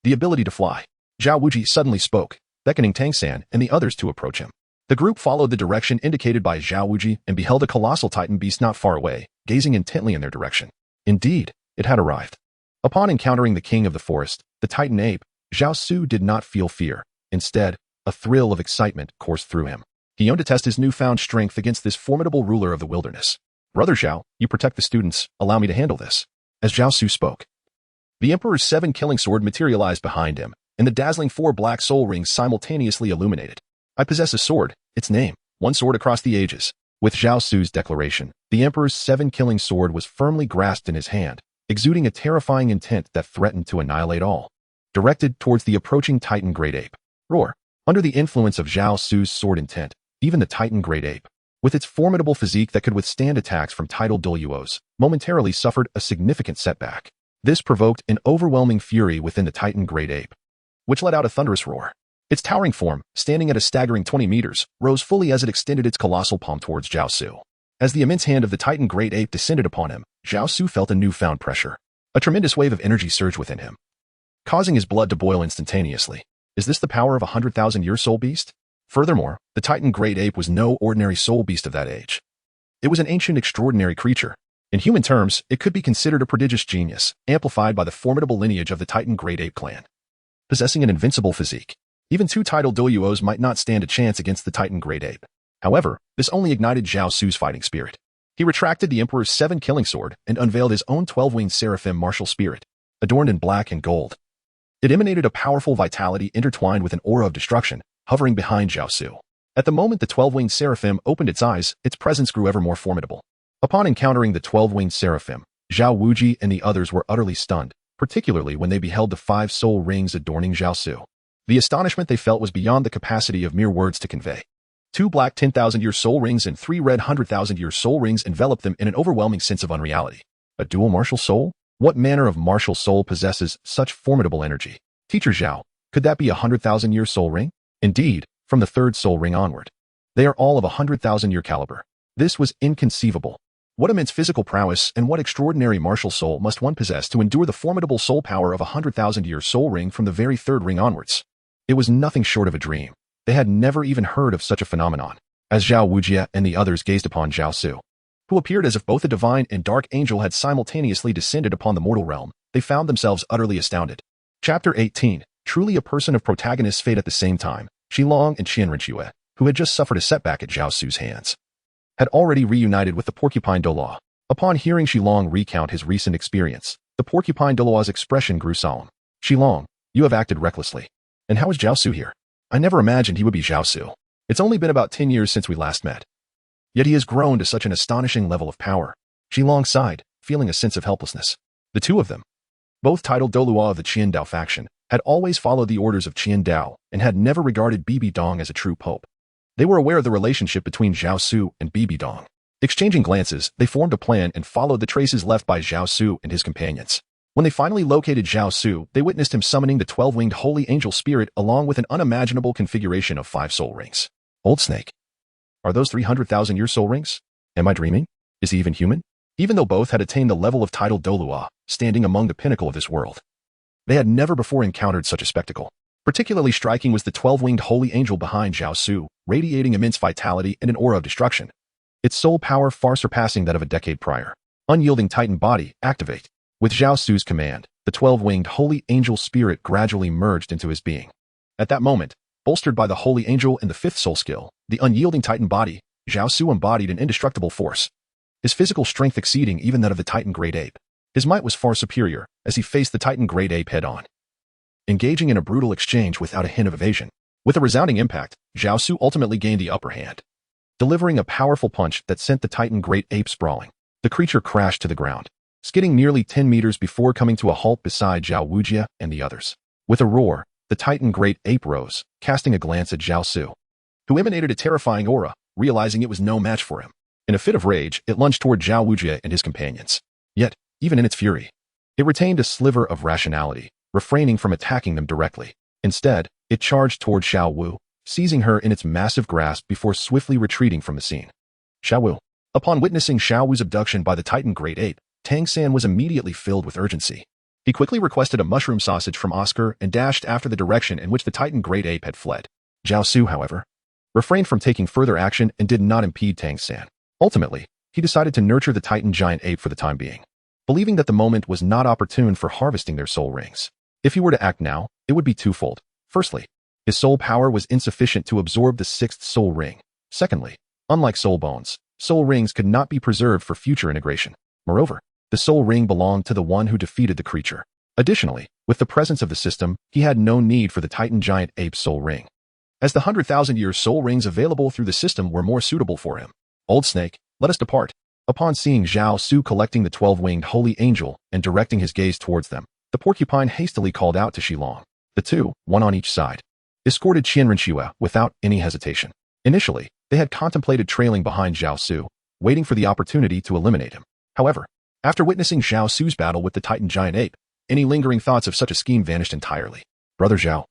the ability to fly, Zhao Wuji suddenly spoke, beckoning Tang San and the others to approach him. The group followed the direction indicated by Zhao Wuji and beheld a colossal titan beast not far away, gazing intently in their direction. Indeed, it had arrived. Upon encountering the king of the forest, the titan ape, Zhao Su did not feel fear. Instead, a thrill of excitement coursed through him. He yearned to test his newfound strength against this formidable ruler of the wilderness. "Brother Zhao, you protect the students, allow me to handle this." As Zhao Su spoke, the Emperor's 7 killing sword materialized behind him, and the dazzling 4 black soul rings simultaneously illuminated. "I possess a sword, its name, one sword across the ages." With Zhao Su's declaration, the Emperor's 7 killing sword was firmly grasped in his hand, exuding a terrifying intent that threatened to annihilate all. Directed towards the approaching Titan Great Ape. Roar. Under the influence of Zhao Su's sword intent, even the Titan Great Ape, with its formidable physique that could withstand attacks from tidal Douluos, momentarily suffered a significant setback. This provoked an overwhelming fury within the Titan Great Ape, which let out a thunderous roar. Its towering form, standing at a staggering 20 meters, rose fully as it extended its colossal palm towards Zhao Su. As the immense hand of the Titan Great Ape descended upon him, Zhao Su felt a newfound pressure. A tremendous wave of energy surged within him, causing his blood to boil instantaneously. Is this the power of a 100,000-year soul beast? Furthermore, the Titan Great Ape was no ordinary soul beast of that age. It was an ancient, extraordinary creature. In human terms, it could be considered a prodigious genius, amplified by the formidable lineage of the Titan Great Ape clan. Possessing an invincible physique, even two titled Douluos might not stand a chance against the Titan Great Ape. However, this only ignited Zhao Su's fighting spirit. He retracted the Emperor's 7-killing sword and unveiled his own 12-winged seraphim martial spirit, adorned in black and gold. It emanated a powerful vitality intertwined with an aura of destruction, hovering behind Zhao Su. At the moment the 12-winged seraphim opened its eyes, its presence grew ever more formidable. Upon encountering the 12-winged seraphim, Zhao Wuji and the others were utterly stunned, particularly when they beheld the 5 soul rings adorning Zhao Su. The astonishment they felt was beyond the capacity of mere words to convey. 2 black 10,000-year soul rings and 3 red 100,000-year soul rings enveloped them in an overwhelming sense of unreality. A dual martial soul? What manner of martial soul possesses such formidable energy? Teacher Zhao, could that be a 100,000-year soul ring? Indeed, from the 3rd soul ring onward. They are all of 100,000-year caliber. This was inconceivable. What immense physical prowess and what extraordinary martial soul must one possess to endure the formidable soul power of a 100,000-year soul ring from the very 3rd ring onwards? It was nothing short of a dream. They had never even heard of such a phenomenon. As Zhao Wujie and the others gazed upon Zhao Su, who appeared as if both a divine and dark angel had simultaneously descended upon the mortal realm, they found themselves utterly astounded. Chapter 18. Truly a person of protagonist's fate at the same time, Xilong and Qianrenxue, who had just suffered a setback at Zhao Su's hands, had already reunited with the porcupine Douluo. Upon hearing Xilong recount his recent experience, the porcupine Douluo's expression grew solemn. Xilong, you have acted recklessly. And how is Zhao Su here? I never imagined he would be Zhao Su. It's only been about 10 years since we last met. Yet he has grown to such an astonishing level of power. Xilong sighed, feeling a sense of helplessness. The two of them, both titled Douluo of the Qian Dao faction, had always followed the orders of Qian Dao and had never regarded Bibi Dong as a true pope. They were aware of the relationship between Zhao Su and Bibi Dong. Exchanging glances, they formed a plan and followed the traces left by Zhao Su and his companions. When they finally located Zhao Su, they witnessed him summoning the 12-winged holy angel spirit along with an unimaginable configuration of 5 soul rings. Old Snake. Are those 300,000-year soul rings? Am I dreaming? Is he even human? Even though both had attained the level of titled Douluo, standing among the pinnacle of this world, they had never before encountered such a spectacle. Particularly striking was the 12-winged holy angel behind Zhao Su, radiating immense vitality and an aura of destruction. Its soul power far surpassing that of a decade prior. Unyielding Titan body, activate. With Zhao Su's command, the 12-winged holy angel spirit gradually merged into his being. At that moment, bolstered by the holy angel and the 5th soul skill, the unyielding Titan body, Zhao Su embodied an indestructible force. His physical strength exceeding even that of the Titan Great Ape. His might was far superior, as he faced the Titan Great Ape head-on, engaging in a brutal exchange without a hint of evasion. With a resounding impact, Zhao Su ultimately gained the upper hand, delivering a powerful punch that sent the Titan Great Ape sprawling. The creature crashed to the ground, skidding nearly 10 meters before coming to a halt beside Zhao Wujie and the others. With a roar, the Titan Great Ape rose, casting a glance at Zhao Su, who emanated a terrifying aura, realizing it was no match for him. In a fit of rage, it lunged toward Zhao Wujie and his companions. Yet, even in its fury, it retained a sliver of rationality, refraining from attacking them directly. Instead, it charged toward Xiao Wu, seizing her in its massive grasp before swiftly retreating from the scene. Xiao Wu. Upon witnessing Xiao Wu's abduction by the Titan Great Ape, Tang San was immediately filled with urgency. He quickly requested a mushroom sausage from Oscar and dashed after the direction in which the Titan Great Ape had fled. Zhao Su, however, refrained from taking further action and did not impede Tang San. Ultimately, he decided to nurture the Titan Giant Ape for the time being, believing that the moment was not opportune for harvesting their soul rings. If he were to act now, it would be twofold. Firstly, his soul power was insufficient to absorb the 6th soul ring. Secondly, unlike soul bones, soul rings could not be preserved for future integration. Moreover, the soul ring belonged to the one who defeated the creature. Additionally, with the presence of the system, he had no need for the Titan Giant Ape soul ring, as the 100,000-year soul rings available through the system were more suitable for him. Old Snake, let us depart. Upon seeing Zhao Su collecting the 12-winged holy angel and directing his gaze towards them, the porcupine hastily called out to Xilong. The two, one on each side, escorted Qianrenxue without any hesitation. Initially, they had contemplated trailing behind Zhao Su, waiting for the opportunity to eliminate him. However, after witnessing Zhao Su's battle with the Titan Giant Ape, any lingering thoughts of such a scheme vanished entirely. Brother Zhao,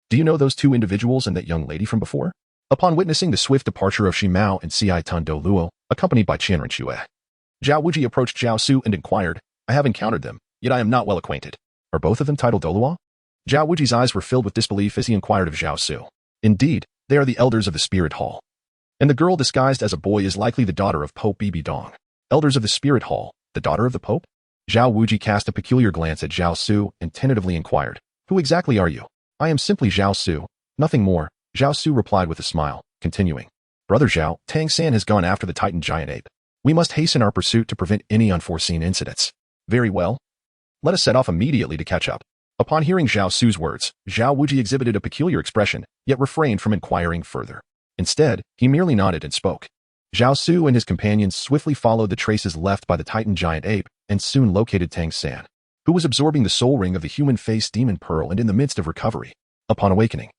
do you know those 2 individuals and that young lady from before? Upon witnessing the swift departure of Shimao and Ciai-Tun Douluo, accompanied by Qianrenxue, Zhao Wuji approached Zhao Su and inquired, I have encountered them, yet I am not well acquainted. Are both of them titled Douluo? Zhao Wuji's eyes were filled with disbelief as he inquired of Zhao Su. Indeed, they are the elders of the Spirit Hall. And the girl disguised as a boy is likely the daughter of Pope Bibi Dong. Elders of the Spirit Hall, The daughter of the Pope? Zhao Wuji cast a peculiar glance at Zhao Su and tentatively inquired, "Who exactly are you?" "I am simply Zhao Su. Nothing more," Zhao Su replied with a smile, continuing. "Brother Zhao, Tang San has gone after the Titan giant ape. We must hasten our pursuit to prevent any unforeseen incidents." "Very well. Let us set off immediately to catch up." Upon hearing Zhao Su's words, Zhao Wuji exhibited a peculiar expression, yet refrained from inquiring further. Instead, he merely nodded and spoke. Zhao Su and his companions swiftly followed the traces left by the Titan giant ape and soon located Tang San, who was absorbing the soul ring of the human-faced demon pearl and in the midst of recovery. Upon awakening,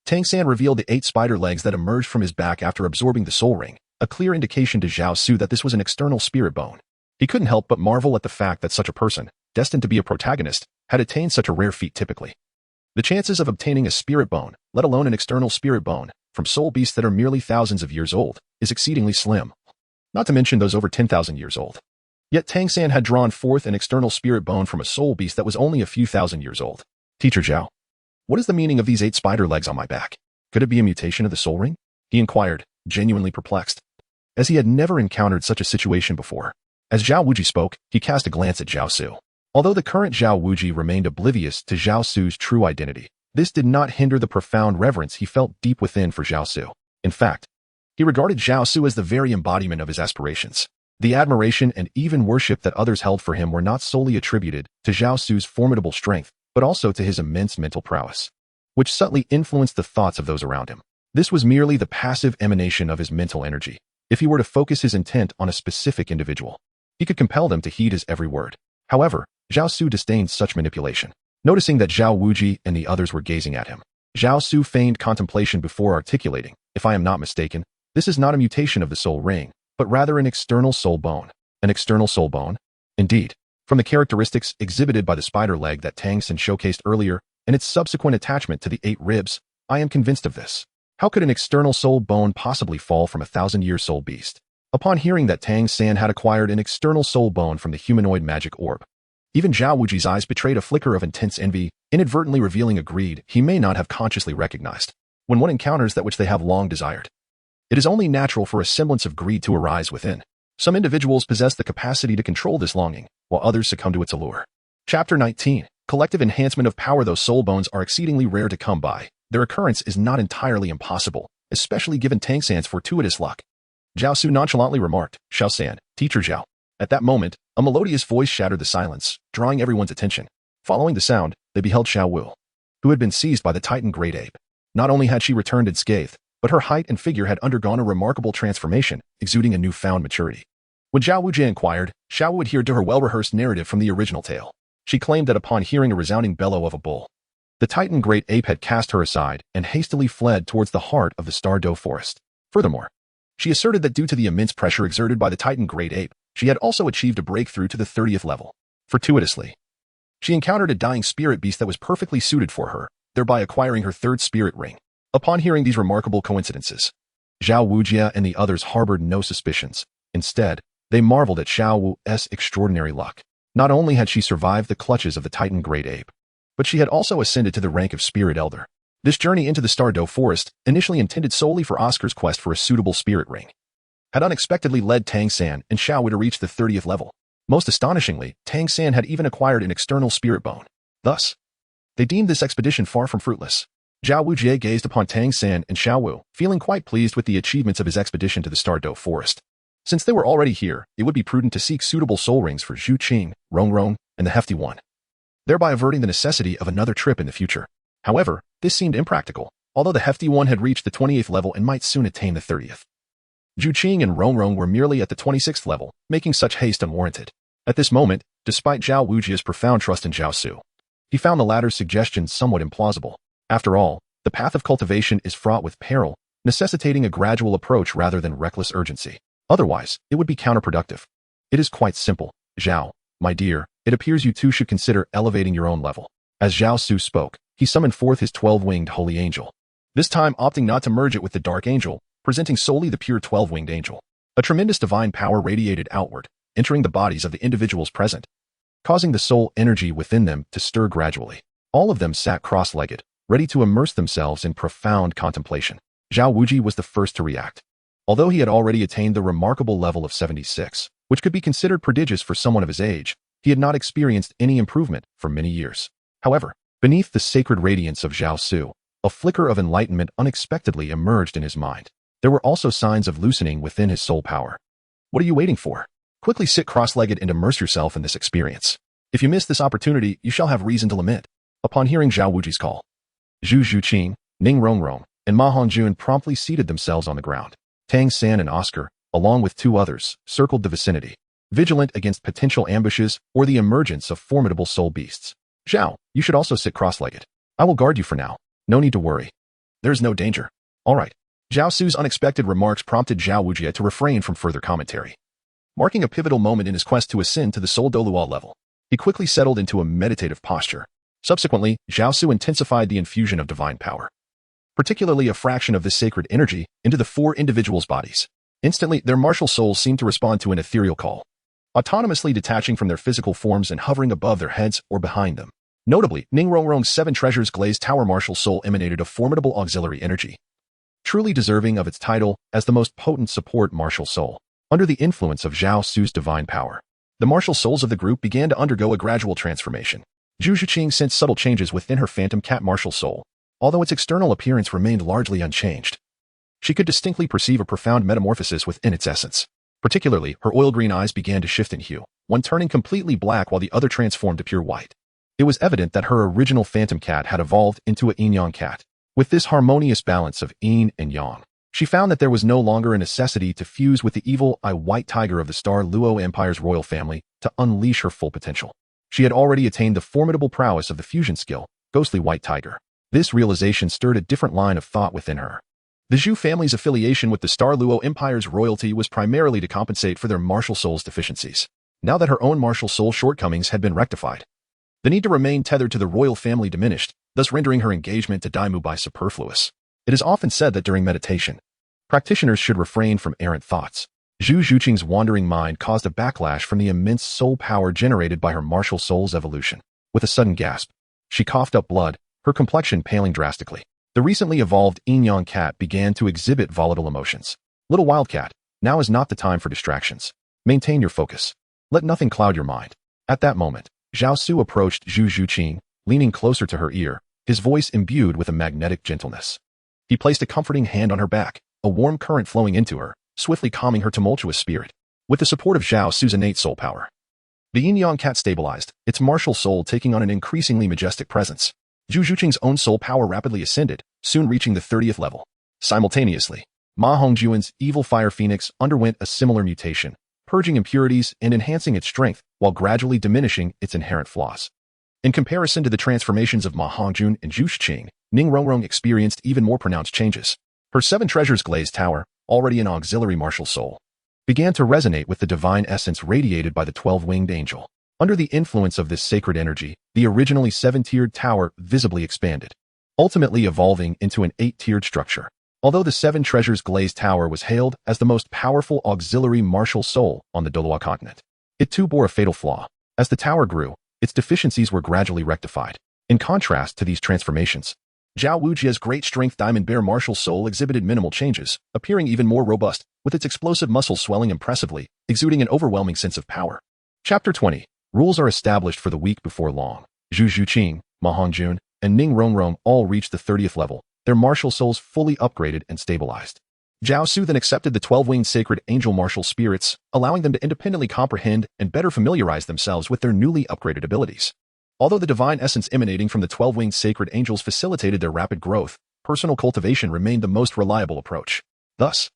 Tang San revealed the 8 spider legs that emerged from his back after absorbing the soul ring, a clear indication to Zhao Su that this was an external spirit bone. He couldn't help but marvel at the fact that such a person, destined to be a protagonist, had attained such a rare feat typically. The chances of obtaining a spirit bone, let alone an external spirit bone, from soul beasts that are merely thousands of years old, is exceedingly slim. Not to mention those over 10,000 years old. Yet Tang San had drawn forth an external spirit bone from a soul beast that was only a few thousand years old. "Teacher Zhao, what is the meaning of these 8 spider legs on my back? Could it be a mutation of the soul ring?" he inquired, genuinely perplexed, as he had never encountered such a situation before. As Zhao Wuji spoke, he cast a glance at Zhao Su. Although the current Zhao Wuji remained oblivious to Zhao Su's true identity, this did not hinder the profound reverence he felt deep within for Zhao Su. In fact, he regarded Zhao Su as the very embodiment of his aspirations. The admiration and even worship that others held for him were not solely attributed to Zhao Su's formidable strength, but also to his immense mental prowess, which subtly influenced the thoughts of those around him. This was merely the passive emanation of his mental energy. If he were to focus his intent on a specific individual, he could compel them to heed his every word. However, Zhao Su disdained such manipulation. Noticing that Zhao Wuji and the others were gazing at him, Zhao Su feigned contemplation before articulating, "If I am not mistaken, this is not a mutation of the soul ring, but rather an external soul bone." "An external soul bone?" Indeed. From the characteristics exhibited by the spider leg that Tang San showcased earlier and its subsequent attachment to the 8 ribs, I am convinced of this. How could an external soul bone possibly fall from a 1,000-year soul beast? Upon hearing that Tang San had acquired an external soul bone from the humanoid magic orb, even Zhao Wuji's eyes betrayed a flicker of intense envy, inadvertently revealing a greed he may not have consciously recognized. When one encounters that which they have long desired, it is only natural for a semblance of greed to arise within. Some individuals possess the capacity to control this longing, while others succumb to its allure. Chapter 19. Collective enhancement of power. Those soul bones are exceedingly rare to come by. Their occurrence is not entirely impossible, especially given Tang San's fortuitous luck. Zhao Su nonchalantly remarked, "Xiao San, Teacher Zhao." At that moment, a melodious voice shattered the silence, drawing everyone's attention. Following the sound, they beheld Xiao Wu, who had been seized by the Titan great ape. Not only had she returned unscathed, but her height and figure had undergone a remarkable transformation, exuding a newfound maturity. When Zhao Wujie inquired, Xiao Wu adhered to her well-rehearsed narrative from the original tale. She claimed that upon hearing a resounding bellow of a bull, the Titan great ape had cast her aside and hastily fled towards the heart of the Douluo forest. Furthermore, she asserted that due to the immense pressure exerted by the Titan great ape, she had also achieved a breakthrough to the 30th level. Fortuitously, she encountered a dying spirit beast that was perfectly suited for her, thereby acquiring her 3rd spirit ring. Upon hearing these remarkable coincidences, Zhao Wujie and the others harbored no suspicions. Instead, they marveled at Xiao Wu's extraordinary luck. Not only had she survived the clutches of the Titan great ape, but she had also ascended to the rank of spirit elder. This journey into the Douluo forest, initially intended solely for Oscar's quest for a suitable spirit ring, had unexpectedly led Tang San and Xiao Wu to reach the 30th level. Most astonishingly, Tang San had even acquired an external spirit bone. Thus, they deemed this expedition far from fruitless. Zhao Wujie gazed upon Tang San and Xiao Wu, feeling quite pleased with the achievements of his expedition to the Douluo forest. Since they were already here, it would be prudent to seek suitable soul rings for Zhu Qing, Rong Rong, and the Hefty One, thereby averting the necessity of another trip in the future. However, this seemed impractical, although the Hefty One had reached the 28th level and might soon attain the 30th. Zhu Qing and Rong Rong were merely at the 26th level, making such haste unwarranted. At this moment, despite Zhao Wujie's profound trust in Zhao Su, he found the latter's suggestions somewhat implausible. After all, the path of cultivation is fraught with peril, necessitating a gradual approach rather than reckless urgency. Otherwise, it would be counterproductive. It is quite simple, Zhao, my dear, it appears you too should consider elevating your own level. As Zhao Su spoke, he summoned forth his 12-winged holy angel, this time opting not to merge it with the dark angel, presenting solely the pure 12-winged angel. A tremendous divine power radiated outward, entering the bodies of the individuals present, causing the soul energy within them to stir gradually. All of them sat cross-legged, ready to immerse themselves in profound contemplation. Zhao Wujie was the first to react. Although he had already attained the remarkable level of 76, which could be considered prodigious for someone of his age. He had not experienced any improvement for many years. However, beneath the sacred radiance of Zhao Su, a flicker of enlightenment unexpectedly emerged in his mind. There were also signs of loosening within his soul power. What are you waiting for? Quickly sit cross-legged and immerse yourself in this experience. If you miss this opportunity, you shall have reason to lament. Upon hearing Zhao Wuji's call, Zhu Zhuqing, Ning Rongrong, and Ma Hongjun promptly seated themselves on the ground. Tang San and Oscar, along with 2 others, circled the vicinity, vigilant against potential ambushes or the emergence of formidable soul beasts. Zhao, you should also sit cross-legged. I will guard you for now. No need to worry. There is no danger. All right. Zhao Su's unexpected remarks prompted Zhao Wujie to refrain from further commentary. Marking a pivotal moment in his quest to ascend to the soul Douluo level, he quickly settled into a meditative posture. Subsequently, Zhao Su intensified the infusion of divine power, particularly a fraction of this sacred energy, into the 4 individuals' bodies. Instantly, their martial souls seemed to respond to an ethereal call, autonomously detaching from their physical forms and hovering above their heads or behind them. Notably, Ning Rongrong's 7 treasures glazed tower martial soul emanated a formidable auxiliary energy, truly deserving of its title as the most potent support martial soul. Under the influence of Zhao Su's divine power, the martial souls of the group began to undergo a gradual transformation. Zhu Zhuqing sensed subtle changes within her phantom cat martial soul, although its external appearance remained largely unchanged. She could distinctly perceive a profound metamorphosis within its essence. Particularly, her oil-green eyes began to shift in hue, one turning completely black while the other transformed to pure white. It was evident that her original phantom cat had evolved into a yin-yang cat. With this harmonious balance of yin and yang, she found that there was no longer a necessity to fuse with the evil white tiger of the Star Luo Empire's royal family to unleash her full potential. She had already attained the formidable prowess of the fusion skill, ghostly white tiger. This realization stirred a different line of thought within her. The Zhu family's affiliation with the Star Luo Empire's royalty was primarily to compensate for their martial soul's deficiencies. Now that her own martial soul shortcomings had been rectified, the need to remain tethered to the royal family diminished, thus rendering her engagement to Daimu Bai superfluous. It is often said that during meditation, practitioners should refrain from errant thoughts. Zhu Zhuqing's wandering mind caused a backlash from the immense soul power generated by her martial soul's evolution. With a sudden gasp, she coughed up blood, her complexion paling drastically. The recently evolved yin-yang cat began to exhibit volatile emotions. Little wildcat, now is not the time for distractions. Maintain your focus. Let nothing cloud your mind. At that moment, Zhao Su approached Zhu Zhuqing, leaning closer to her ear, his voice imbued with a magnetic gentleness. He placed a comforting hand on her back, a warm current flowing into her, swiftly calming her tumultuous spirit. With the support of Zhao Su's innate soul power, the yin-yang cat stabilized, its martial soul taking on an increasingly majestic presence. Zhu Zhuqing's own soul power rapidly ascended, soon reaching the 30th level. Simultaneously, Ma Hongjuan's evil fire phoenix underwent a similar mutation, purging impurities and enhancing its strength while gradually diminishing its inherent flaws. In comparison to the transformations of Ma Hongjun and Zhu Zhuqing, Ning Rongrong experienced even more pronounced changes. Her 7 treasures glazed tower, already an auxiliary martial soul, began to resonate with the divine essence radiated by the 12-winged angel. Under the influence of this sacred energy, the originally 7-tiered tower visibly expanded, ultimately evolving into an 8-tiered structure. Although the 7 treasures glazed tower was hailed as the most powerful auxiliary martial soul on the Douluo continent, it too bore a fatal flaw. As the tower grew, its deficiencies were gradually rectified. In contrast to these transformations, Zhao Wujie's great strength diamond bear martial soul exhibited minimal changes, appearing even more robust, with its explosive muscles swelling impressively, exuding an overwhelming sense of power. Chapter 20. Rules are established for the week before long. Zhu Zhuqing, Ma Hongjun, and Ning Rongrong all reached the 30th level, their martial souls fully upgraded and stabilized. Zhao Su then accepted the 12-winged sacred angel martial spirits, allowing them to independently comprehend and better familiarize themselves with their newly upgraded abilities. Although the divine essence emanating from the 12-winged sacred angels facilitated their rapid growth, personal cultivation remained the most reliable approach. Thus,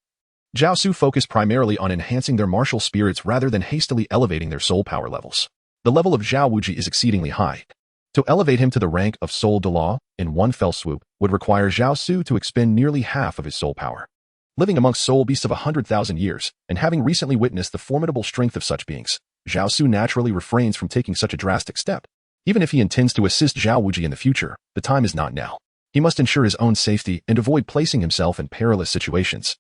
Zhao Su focused primarily on enhancing their martial spirits rather than hastily elevating their soul power levels. The level of Zhao Wuji is exceedingly high. To elevate him to the rank of Soul Douluo in one fell swoop would require Zhao Su to expend nearly half of his soul power. Living amongst soul beasts of 100,000 years, and having recently witnessed the formidable strength of such beings, Zhao Su naturally refrains from taking such a drastic step. Even if he intends to assist Zhao Wuji in the future, the time is not now. He must ensure his own safety and avoid placing himself in perilous situations.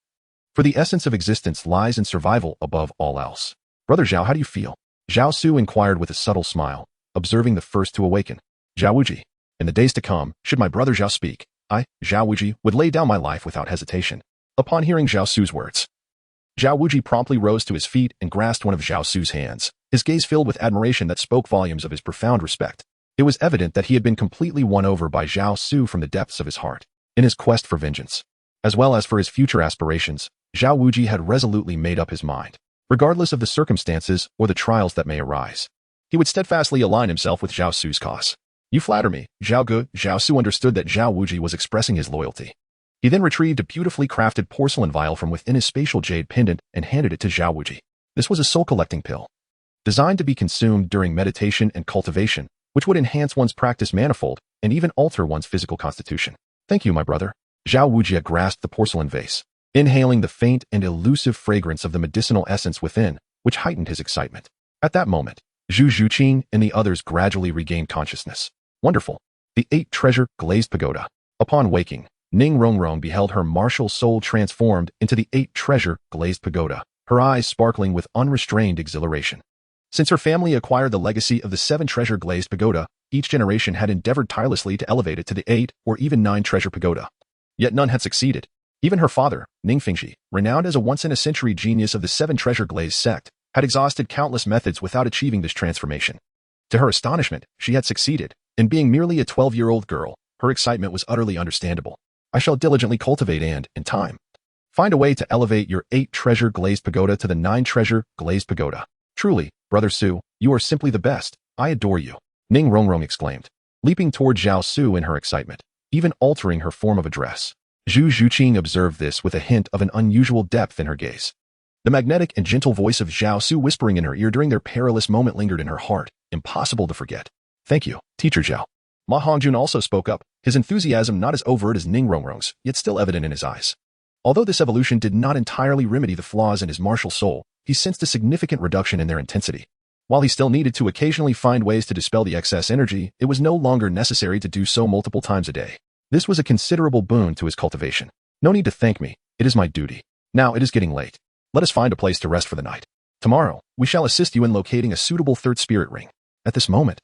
For the essence of existence lies in survival above all else. Brother Zhao, how do you feel? Zhao Su inquired with a subtle smile, observing the first to awaken. Zhao Wuji, in the days to come, should my brother Zhao speak, I, Zhao Wuji, would lay down my life without hesitation. Upon hearing Zhao Su's words, Zhao Wuji promptly rose to his feet and grasped one of Zhao Su's hands, his gaze filled with admiration that spoke volumes of his profound respect. It was evident that he had been completely won over by Zhao Su from the depths of his heart. In his quest for vengeance, as well as for his future aspirations, Zhao Wuji had resolutely made up his mind. Regardless of the circumstances or the trials that may arise, he would steadfastly align himself with Zhao Su's cause. You flatter me, Zhao Gu. Zhao Su understood that Zhao Wuji was expressing his loyalty. He then retrieved a beautifully crafted porcelain vial from within his spatial jade pendant and handed it to Zhao Wuji. This was a soul-collecting pill, designed to be consumed during meditation and cultivation, which would enhance one's practice manifold and even alter one's physical constitution. Thank you, my brother. Zhao Wuji grasped the porcelain vase, inhaling the faint and elusive fragrance of the medicinal essence within, which heightened his excitement. At that moment, Zhu Zhuqing and the others gradually regained consciousness. Wonderful. The 8-treasure glazed pagoda. Upon waking, Ning Rongrong beheld her martial soul transformed into the 8-treasure glazed pagoda, her eyes sparkling with unrestrained exhilaration. Since her family acquired the legacy of the 7-treasure glazed pagoda, each generation had endeavored tirelessly to elevate it to the 8 or even 9-treasure pagoda. Yet none had succeeded. Even her father, Ning Fingxi, renowned as a once-in-a-century genius of the 7-treasure glazed sect, had exhausted countless methods without achieving this transformation. To her astonishment, she had succeeded, and being merely a 12-year-old girl, her excitement was utterly understandable. I shall diligently cultivate and, in time, find a way to elevate your 8-treasure glazed pagoda to the 9-treasure glazed pagoda. Truly, Brother Su, you are simply the best. I adore you. Ning Rongrong exclaimed, leaping toward Zhao Su in her excitement, even altering her form of address. Zhu Zhuqing observed this with a hint of an unusual depth in her gaze. The magnetic and gentle voice of Zhao Su whispering in her ear during their perilous moment lingered in her heart, impossible to forget. Thank you, Teacher Zhao. Ma Hongjun also spoke up, his enthusiasm not as overt as Ning Rongrong's, yet still evident in his eyes. Although this evolution did not entirely remedy the flaws in his martial soul, he sensed a significant reduction in their intensity. While he still needed to occasionally find ways to dispel the excess energy, it was no longer necessary to do so multiple times a day. This was a considerable boon to his cultivation. No need to thank me, it is my duty. Now it is getting late. Let us find a place to rest for the night. Tomorrow, we shall assist you in locating a suitable third spirit ring. At this moment,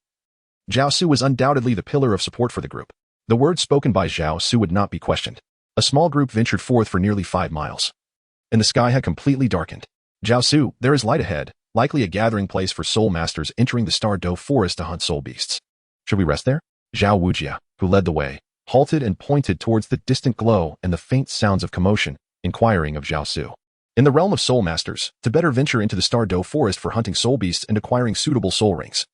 Zhao Su was undoubtedly the pillar of support for the group. The words spoken by Zhao Su would not be questioned. A small group ventured forth for nearly 5 miles, and the sky had completely darkened. Zhao Su, there is light ahead, likely a gathering place for soul masters entering the Star Doe forest to hunt soul beasts. Should we rest there? Zhao Wujia, who led the way, halted and pointed towards the distant glow and the faint sounds of commotion, inquiring of Zhao Su. In the realm of soul masters, to better venture into the Star Doe forest for hunting soul beasts and acquiring suitable soul rings,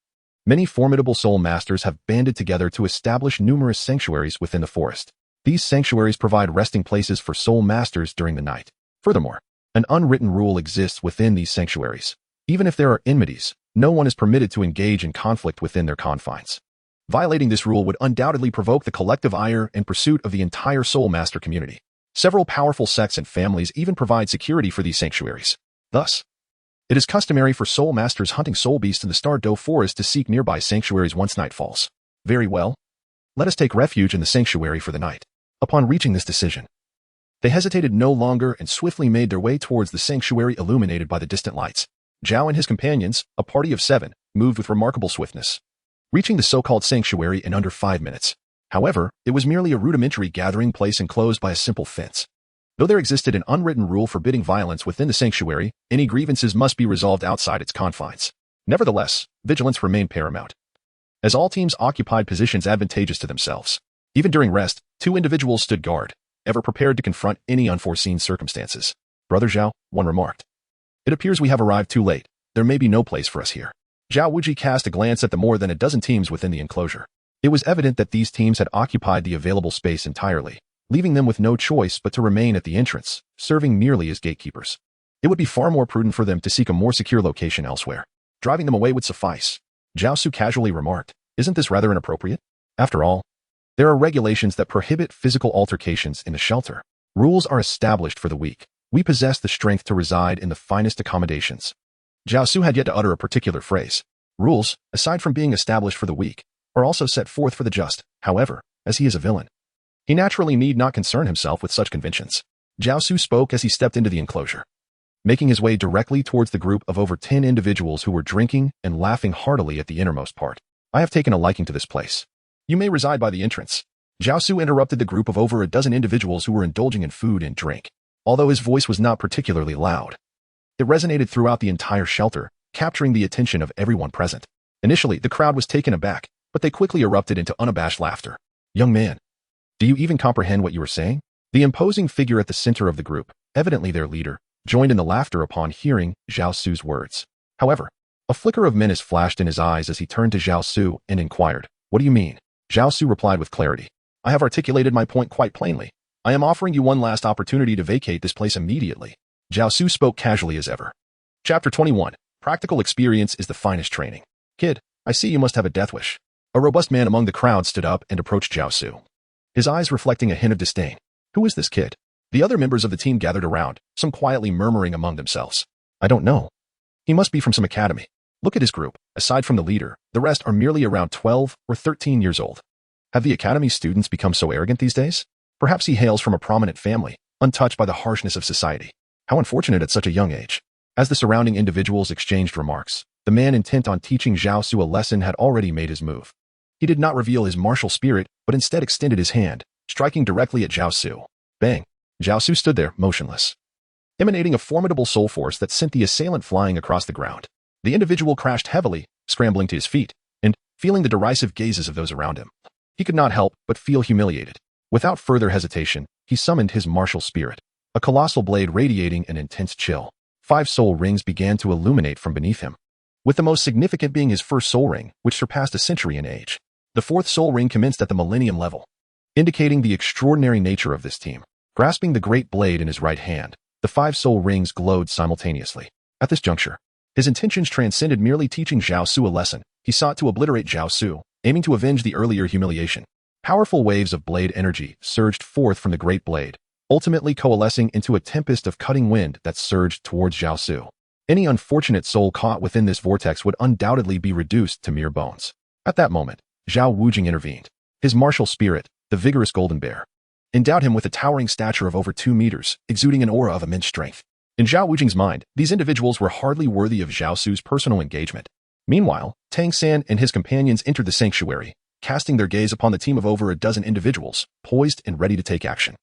many formidable soul masters have banded together to establish numerous sanctuaries within the forest. These sanctuaries provide resting places for soul masters during the night. Furthermore, an unwritten rule exists within these sanctuaries. Even if there are enmities, no one is permitted to engage in conflict within their confines. Violating this rule would undoubtedly provoke the collective ire and pursuit of the entire soul master community. Several powerful sects and families even provide security for these sanctuaries. Thus, it is customary for soul masters hunting soul beasts in the Star Doe forest to seek nearby sanctuaries once night falls. Very well. Let us take refuge in the sanctuary for the night. Upon reaching this decision, they hesitated no longer and swiftly made their way towards the sanctuary illuminated by the distant lights. Zhao and his companions, a party of 7, moved with remarkable swiftness, reaching the so-called sanctuary in under 5 minutes. However, it was merely a rudimentary gathering place enclosed by a simple fence. Though there existed an unwritten rule forbidding violence within the sanctuary, any grievances must be resolved outside its confines. Nevertheless, vigilance remained paramount, as all teams occupied positions advantageous to themselves. Even during rest, 2 individuals stood guard, ever prepared to confront any unforeseen circumstances. Brother Zhao, one remarked. It appears we have arrived too late. There may be no place for us here. Zhao Wuji cast a glance at the more than a dozen teams within the enclosure. It was evident that these teams had occupied the available space entirely, leaving them with no choice but to remain at the entrance, serving merely as gatekeepers. It would be far more prudent for them to seek a more secure location elsewhere. Driving them away would suffice. Zhao Su casually remarked, isn't this rather inappropriate? After all, there are regulations that prohibit physical altercations in the shelter. Rules are established for the weak. We possess the strength to reside in the finest accommodations. Zhao Su had yet to utter a particular phrase. Rules, aside from being established for the weak, are also set forth for the just. However, as he is a villain, he naturally need not concern himself with such conventions. Zhao Su spoke as he stepped into the enclosure, making his way directly towards the group of over 10 individuals who were drinking and laughing heartily at the innermost part. I have taken a liking to this place. You may reside by the entrance. Zhao Su interrupted the group of over a dozen individuals who were indulging in food and drink. Although his voice was not particularly loud, It resonated throughout the entire shelter, capturing the attention of everyone present. Initially, the crowd was taken aback, but they quickly erupted into unabashed laughter. "Young man, do you even comprehend what you are saying?" The imposing figure at the center of the group, evidently their leader, joined in the laughter upon hearing Zhao Su's words. However, a flicker of menace flashed in his eyes as he turned to Zhao Su and inquired, "What do you mean?" Zhao Su replied with clarity, "I have articulated my point quite plainly. I am offering you one last opportunity to vacate this place immediately." Zhao Su spoke casually as ever. Chapter 21. Practical experience is the finest training. "Kid, I see you must have a death wish." A robust man among the crowd stood up and approached Zhao Su, his eyes reflecting a hint of disdain. "Who is this kid?" The other members of the team gathered around, some quietly murmuring among themselves. "I don't know. He must be from some academy. Look at his group. Aside from the leader, the rest are merely around 12 or 13 years old. Have the academy's students become so arrogant these days? Perhaps he hails from a prominent family, untouched by the harshness of society. How unfortunate at such a young age." As the surrounding individuals exchanged remarks, the man intent on teaching Zhao Su a lesson had already made his move. He did not reveal his martial spirit, but instead extended his hand, striking directly at Zhao Su. Bang! Zhao Su stood there, motionless, emanating a formidable soul force that sent the assailant flying across the ground. The individual crashed heavily, scrambling to his feet, and, feeling the derisive gazes of those around him, he could not help but feel humiliated. Without further hesitation, he summoned his martial spirit, a colossal blade radiating an intense chill. 5 soul rings began to illuminate from beneath him, with the most significant being his first soul ring, which surpassed a century in age. The 4th soul ring commenced at the millennium level, indicating the extraordinary nature of this team. Grasping the great blade in his right hand, the 5 soul rings glowed simultaneously. At this juncture, his intentions transcended merely teaching Zhao Su a lesson. He sought to obliterate Zhao Su, aiming to avenge the earlier humiliation. Powerful waves of blade energy surged forth from the great blade, ultimately coalescing into a tempest of cutting wind that surged towards Zhao Su. Any unfortunate soul caught within this vortex would undoubtedly be reduced to mere bones. At that moment, Zhao Wujing intervened. His martial spirit, the vigorous golden bear, endowed him with a towering stature of over 2 meters, exuding an aura of immense strength. In Zhao Wujing's mind, these individuals were hardly worthy of Zhao Su's personal engagement. Meanwhile, Tang San and his companions entered the sanctuary, casting their gaze upon the team of over a dozen individuals, poised and ready to take action.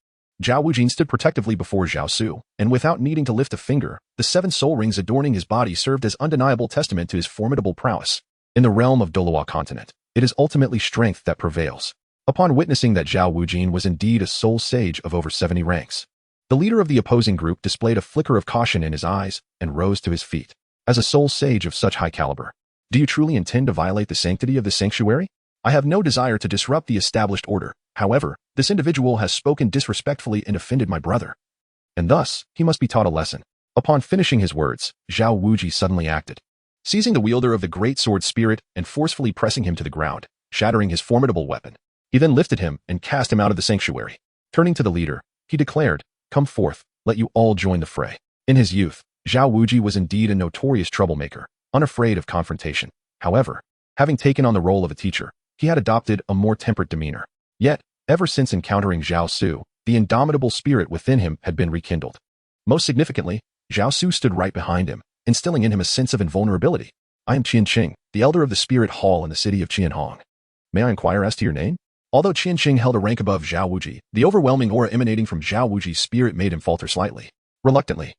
Zhao Wujing stood protectively before Zhao Su, and without needing to lift a finger, the 7 soul rings adorning his body served as undeniable testament to his formidable prowess. In the realm of Douluo continent, it is ultimately strength that prevails. Upon witnessing that Zhao Wujing was indeed a soul sage of over 70 ranks, the leader of the opposing group displayed a flicker of caution in his eyes and rose to his feet. "As a soul sage of such high caliber, do you truly intend to violate the sanctity of the sanctuary? I have no desire to disrupt the established order. However, this individual has spoken disrespectfully and offended my brother, and thus he must be taught a lesson." Upon finishing his words, Zhao Wuji suddenly acted, seizing the wielder of the great sword spirit and forcefully pressing him to the ground, shattering his formidable weapon. He then lifted him and cast him out of the sanctuary. Turning to the leader, he declared, "Come forth, let you all join the fray." In his youth, Zhao Wuji was indeed a notorious troublemaker, unafraid of confrontation. However, having taken on the role of a teacher, he had adopted a more temperate demeanor. Yet, ever since encountering Zhao Su, the indomitable spirit within him had been rekindled. Most significantly, Zhao Su stood right behind him, instilling in him a sense of invulnerability. "I am Qian Qing, the elder of the Spirit Hall in the city of Qianhong. May I inquire as to your name?" Although Qian Qing held a rank above Zhao Wuji, the overwhelming aura emanating from Zhao Wuji's spirit made him falter slightly. Reluctantly,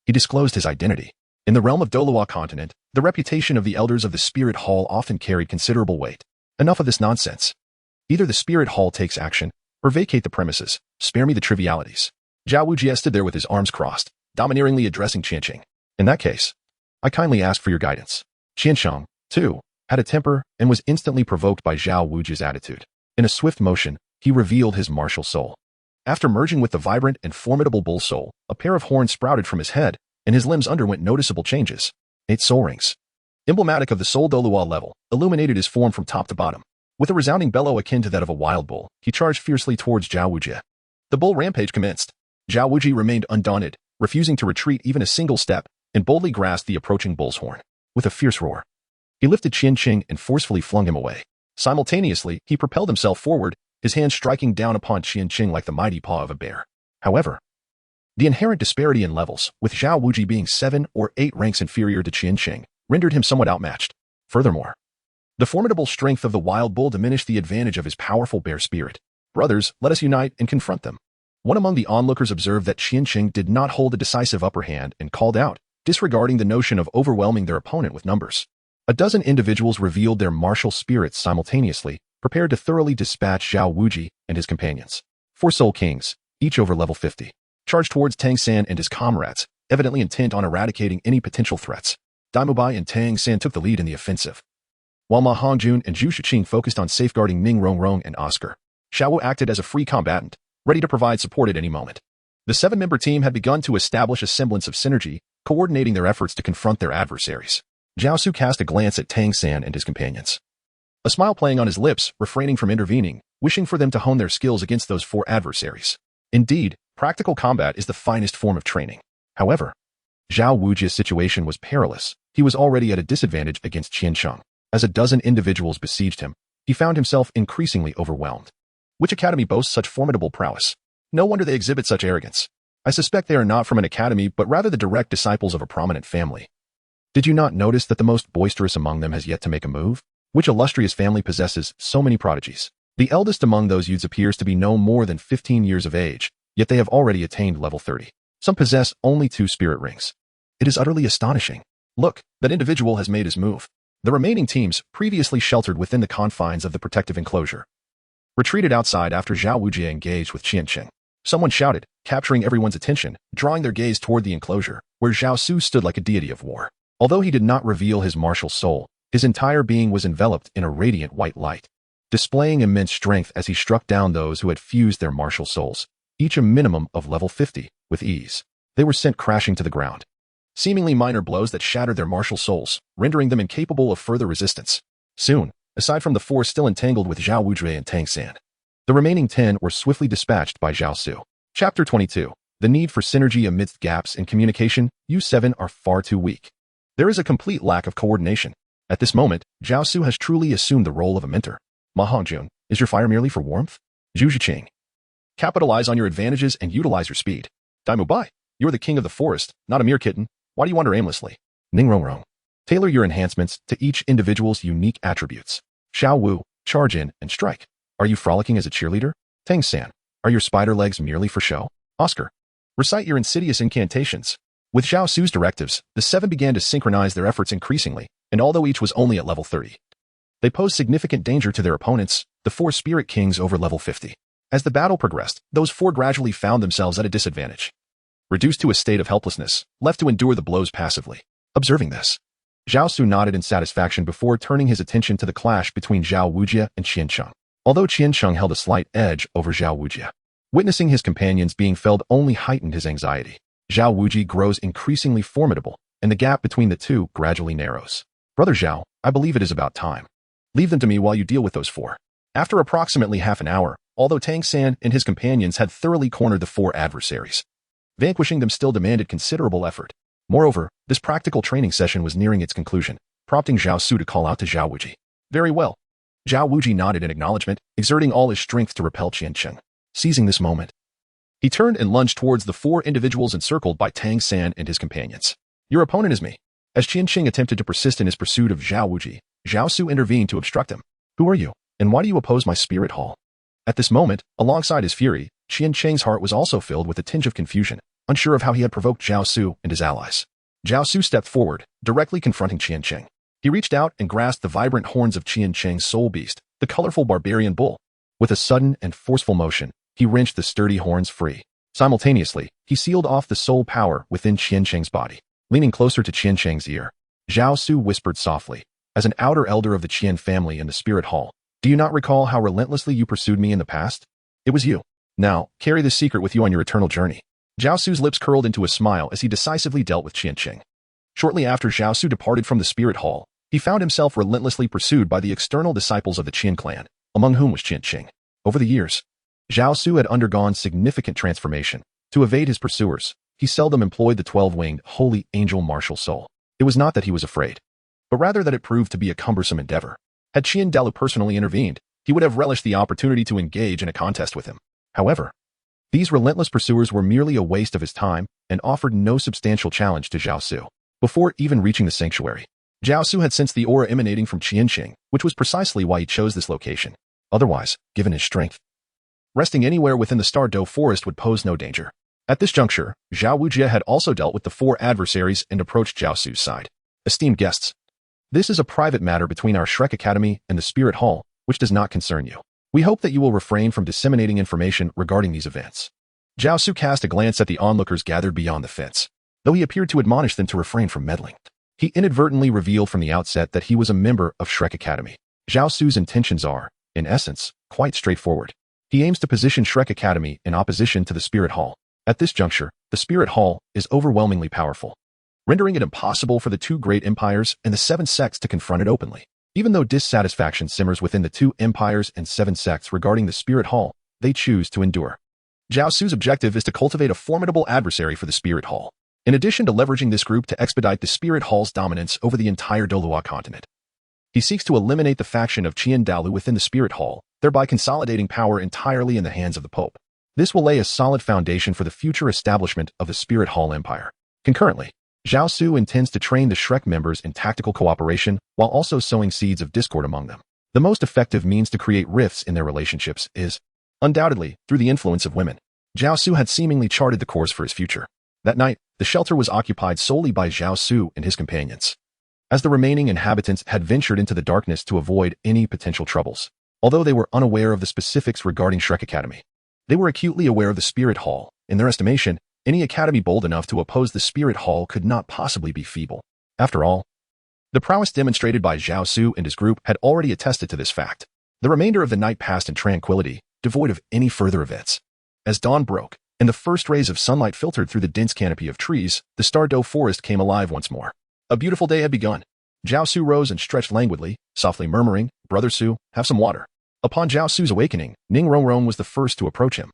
he disclosed his identity. In the realm of Douluo continent, the reputation of the elders of the Spirit Hall often carried considerable weight. Enough of this nonsense. Either the Spirit Hall takes action, or vacate the premises. Spare me the trivialities. Zhao Wujie stood there with his arms crossed, domineeringly addressing Qian Qing. "In that case, I kindly ask for your guidance." Qian Shang, too, had a temper and was instantly provoked by Zhao Wujie's attitude. In a swift motion, he revealed his martial soul. After merging with the vibrant and formidable bull soul, a pair of horns sprouted from his head, and his limbs underwent noticeable changes. 8 soul rings, emblematic of the soul Douluo level, illuminated his form from top to bottom. With a resounding bellow akin to that of a wild bull, he charged fiercely towards Zhao Wujie. The bull rampage commenced. Zhao Wujie remained undaunted, refusing to retreat even a single step, and boldly grasped the approaching bull's horn. With a fierce roar, he lifted Qian Qing and forcefully flung him away. Simultaneously, he propelled himself forward, his hand striking down upon Qian Qing like the mighty paw of a bear. However, the inherent disparity in levels, with Zhao Wujie being 7 or 8 ranks inferior to Qian Qing, rendered him somewhat outmatched. Furthermore, the formidable strength of the wild bull diminished the advantage of his powerful bear spirit. "Brothers, let us unite and confront them." One among the onlookers observed that Qian Qing did not hold a decisive upper hand and called out, disregarding the notion of overwhelming their opponent with numbers. A dozen individuals revealed their martial spirits simultaneously, prepared to thoroughly dispatch Zhao Wuji and his companions. 4 Soul Kings, each over level 50, charged towards Tang San and his comrades, evidently intent on eradicating any potential threats. Daimyo Bai and Tang San took the lead in the offensive, while Ma Hongjun and Zhu Shiqing focused on safeguarding Ming Rongrong and Oscar. Xiao Wu acted as a free combatant, ready to provide support at any moment. The 7-member team had begun to establish a semblance of synergy, coordinating their efforts to confront their adversaries. Zhao Su cast a glance at Tang San and his companions, a smile playing on his lips, refraining from intervening, wishing for them to hone their skills against those 4 adversaries. Indeed, practical combat is the finest form of training. However, Zhao Wuji's situation was perilous. He was already at a disadvantage against Qiansheng. As a dozen individuals besieged him, he found himself increasingly overwhelmed. Which academy boasts such formidable prowess? No wonder they exhibit such arrogance. I suspect they are not from an academy, but rather the direct disciples of a prominent family. Did you not notice that the most boisterous among them has yet to make a move? Which illustrious family possesses so many prodigies? The eldest among those youths appears to be no more than 15 years of age, yet they have already attained level 30. Some possess only 2 spirit rings. It is utterly astonishing. Look, that individual has made his move. The remaining teams, previously sheltered within the confines of the protective enclosure, retreated outside after Zhao Wujie engaged with Qiansheng. Someone shouted, capturing everyone's attention, drawing their gaze toward the enclosure, where Zhao Su stood like a deity of war. Although he did not reveal his martial soul, his entire being was enveloped in a radiant white light, displaying immense strength as he struck down those who had fused their martial souls, each a minimum of level 50, with ease. They were sent crashing to the ground. Seemingly minor blows that shattered their martial souls, rendering them incapable of further resistance. Soon, aside from the 4 still entangled with Zhao Wujie and Tang San, the remaining 10 were swiftly dispatched by Zhao Su. Chapter 22. The need for synergy amidst gaps in communication. You 7 are far too weak. There is a complete lack of coordination. At this moment, Zhao Su has truly assumed the role of a mentor. Ma Hongjun, is your fire merely for warmth? Zhu Shiqing, capitalize on your advantages and utilize your speed. Daimyo Bai, you're the king of the forest, not a mere kitten. Why do you wander aimlessly? Ning Rongrong, tailor your enhancements to each individual's unique attributes. Xiao Wu, charge in and strike. Are you frolicking as a cheerleader? Tang San, are your spider legs merely for show? Oscar, recite your insidious incantations. With Zhao Su's directives, the 7 began to synchronize their efforts increasingly, and although each was only at level 30, they posed significant danger to their opponents, the 4 Spirit Kings over level 50. As the battle progressed, those 4 gradually found themselves at a disadvantage, reduced to a state of helplessness, left to endure the blows passively. Observing this, Zhao Su nodded in satisfaction before turning his attention to the clash between Zhao Wujie and Qiansheng. Although Qiansheng held a slight edge over Zhao Wujie, witnessing his companions being felled only heightened his anxiety. Zhao Wujie grows increasingly formidable, and the gap between the 2 gradually narrows. Brother Zhao, I believe it is about time. Leave them to me while you deal with those 4. After approximately half an hour, although Tang San and his companions had thoroughly cornered the 4 adversaries, vanquishing them still demanded considerable effort. Moreover, this practical training session was nearing its conclusion, prompting Zhao Su to call out to Zhao Wujie. Very well. Zhao Wujie nodded in acknowledgement, exerting all his strength to repel Qiansheng. Seizing this moment, he turned and lunged towards the 4 individuals encircled by Tang San and his companions. Your opponent is me. As Qiansheng attempted to persist in his pursuit of Zhao Wujie, Zhao Su intervened to obstruct him. Who are you, and why do you oppose my spirit hall? At this moment, alongside his fury, Qiansheng's heart was also filled with a tinge of confusion, unsure of how he had provoked Zhao Su and his allies. Zhao Su stepped forward, directly confronting Qiansheng. He reached out and grasped the vibrant horns of Qiansheng's soul beast, the colorful barbarian bull. With a sudden and forceful motion, he wrenched the sturdy horns free. Simultaneously, he sealed off the soul power within Qiansheng's body. Leaning closer to Qiansheng's ear, Zhao Su whispered softly, as an outer elder of the Qian family in the spirit hall, do you not recall how relentlessly you pursued me in the past? It was you. Now, carry this secret with you on your eternal journey. Zhao Su's lips curled into a smile as he decisively dealt with Qiansheng. Shortly after Zhao Su departed from the spirit hall, he found himself relentlessly pursued by the external disciples of the Qian clan, among whom was Qiansheng. Over the years, Zhao Su had undergone significant transformation. To evade his pursuers, he seldom employed the 12-winged holy angel martial soul. It was not that he was afraid, but rather that it proved to be a cumbersome endeavor. Had Qian Dalu personally intervened, he would have relished the opportunity to engage in a contest with him. However, these relentless pursuers were merely a waste of his time and offered no substantial challenge to Zhao Su. Before even reaching the sanctuary, Zhao Su had sensed the aura emanating from Qiansheng, which was precisely why he chose this location. Otherwise, given his strength, resting anywhere within the Star Doe forest would pose no danger. At this juncture, Zhao Wujie had also dealt with the 4 adversaries and approached Zhao Su's side. Esteemed guests, this is a private matter between our Shrek Academy and the Spirit Hall, which does not concern you. We hope that you will refrain from disseminating information regarding these events. Zhao Su cast a glance at the onlookers gathered beyond the fence. Though he appeared to admonish them to refrain from meddling, he inadvertently revealed from the outset that he was a member of Shrek Academy. Zhao Su's intentions are, in essence, quite straightforward. He aims to position Shrek Academy in opposition to the Spirit Hall. At this juncture, the Spirit Hall is overwhelmingly powerful, rendering it impossible for the 2 great empires and the 7 sects to confront it openly. Even though dissatisfaction simmers within the 2 empires and 7 sects regarding the Spirit Hall, they choose to endure. Zhao Su's objective is to cultivate a formidable adversary for the Spirit Hall, in addition to leveraging this group to expedite the Spirit Hall's dominance over the entire Douluo continent. He seeks to eliminate the faction of Douluo within the Spirit Hall, thereby consolidating power entirely in the hands of the Pope. This will lay a solid foundation for the future establishment of the Spirit Hall Empire. Concurrently, Zhao Su intends to train the Shrek members in tactical cooperation while also sowing seeds of discord among them. The most effective means to create rifts in their relationships is, undoubtedly, through the influence of women. Zhao Su had seemingly charted the course for his future. That night, the shelter was occupied solely by Zhao Su and his companions, as the remaining inhabitants had ventured into the darkness to avoid any potential troubles. Although they were unaware of the specifics regarding Shrek Academy, they were acutely aware of the Spirit Hall. In their estimation, any academy bold enough to oppose the Spirit Hall could not possibly be feeble. After all, the prowess demonstrated by Zhao Su and his group had already attested to this fact. The remainder of the night passed in tranquility, devoid of any further events. As dawn broke, and the first rays of sunlight filtered through the dense canopy of trees, the Douluo forest came alive once more. A beautiful day had begun. Zhao Su rose and stretched languidly, softly murmuring, "Brother Su, have some water." Upon Zhao Su's awakening, Ning Rongrong was the first to approach him,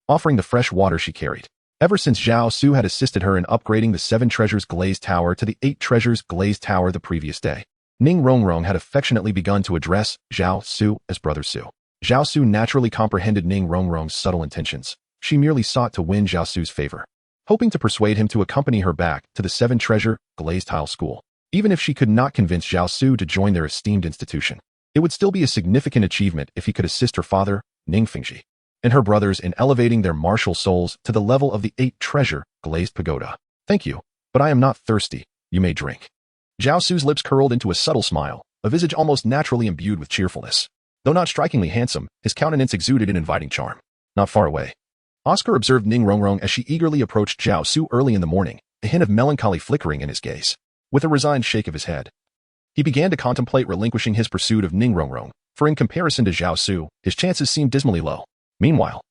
offering the fresh water she carried. Ever since Zhao Su had assisted her in upgrading the 7 Treasures Glazed Tower to the 8 Treasures Glazed Tower the previous day, Ning Rongrong had affectionately begun to address Zhao Su as Brother Su. Zhao Su naturally comprehended Ning Rongrong's subtle intentions. She merely sought to win Zhao Su's favor, hoping to persuade him to accompany her back to the 7 Treasure Glazed Tile School. Even if she could not convince Zhao Su to join their esteemed institution, it would still be a significant achievement if he could assist her father, Ning Fengji, and her brothers in elevating their martial souls to the level of the 8 Treasure Glazed Pagoda. "Thank you, but I am not thirsty. You may drink." Zhao Su's lips curled into a subtle smile, a visage almost naturally imbued with cheerfulness. Though not strikingly handsome, his countenance exuded an inviting charm. Not far away, Oscar observed Ning Rongrong as she eagerly approached Zhao Su early in the morning, a hint of melancholy flickering in his gaze. With a resigned shake of his head, he began to contemplate relinquishing his pursuit of Ning Rongrong, for in comparison to Zhao Su, his chances seemed dismally low. Meanwhile,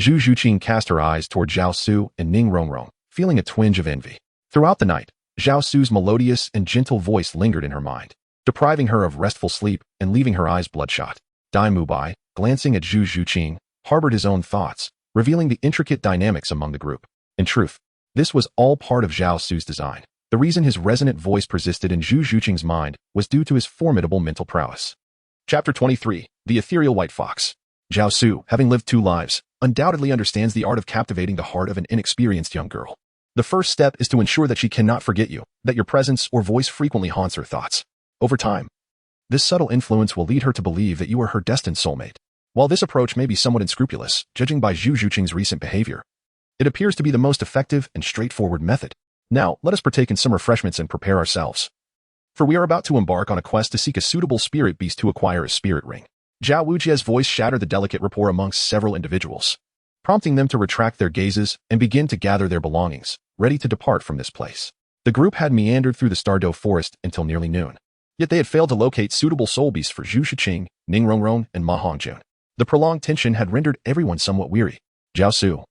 Zhu Zhuqing cast her eyes toward Zhao Su and Ning Rongrong, feeling a twinge of envy. Throughout the night, Zhao Su's melodious and gentle voice lingered in her mind, depriving her of restful sleep and leaving her eyes bloodshot. Dai Mubai, glancing at Zhu Zhuqing, harbored his own thoughts, revealing the intricate dynamics among the group. In truth, this was all part of Zhao Su's design. The reason his resonant voice persisted in Zhu Zhuqing's mind was due to his formidable mental prowess. Chapter 23, The Ethereal White Fox. Zhao Su, having lived 2 lives, undoubtedly understands the art of captivating the heart of an inexperienced young girl. The first step is to ensure that she cannot forget you, that your presence or voice frequently haunts her thoughts. Over time, this subtle influence will lead her to believe that you are her destined soulmate. While this approach may be somewhat unscrupulous, judging by Zhu Zhuqing's recent behavior, it appears to be the most effective and straightforward method. Now, let us partake in some refreshments and prepare ourselves, for we are about to embark on a quest to seek a suitable spirit beast to acquire a spirit ring. Zhao Wujie's voice shattered the delicate rapport amongst several individuals, prompting them to retract their gazes and begin to gather their belongings, ready to depart from this place. The group had meandered through the Douluo forest until nearly noon, yet they had failed to locate suitable soul beasts for Zhu Zhuqing, Ning Rongrong, and Ma Hongjun. The prolonged tension had rendered everyone somewhat weary. "Zhao Su,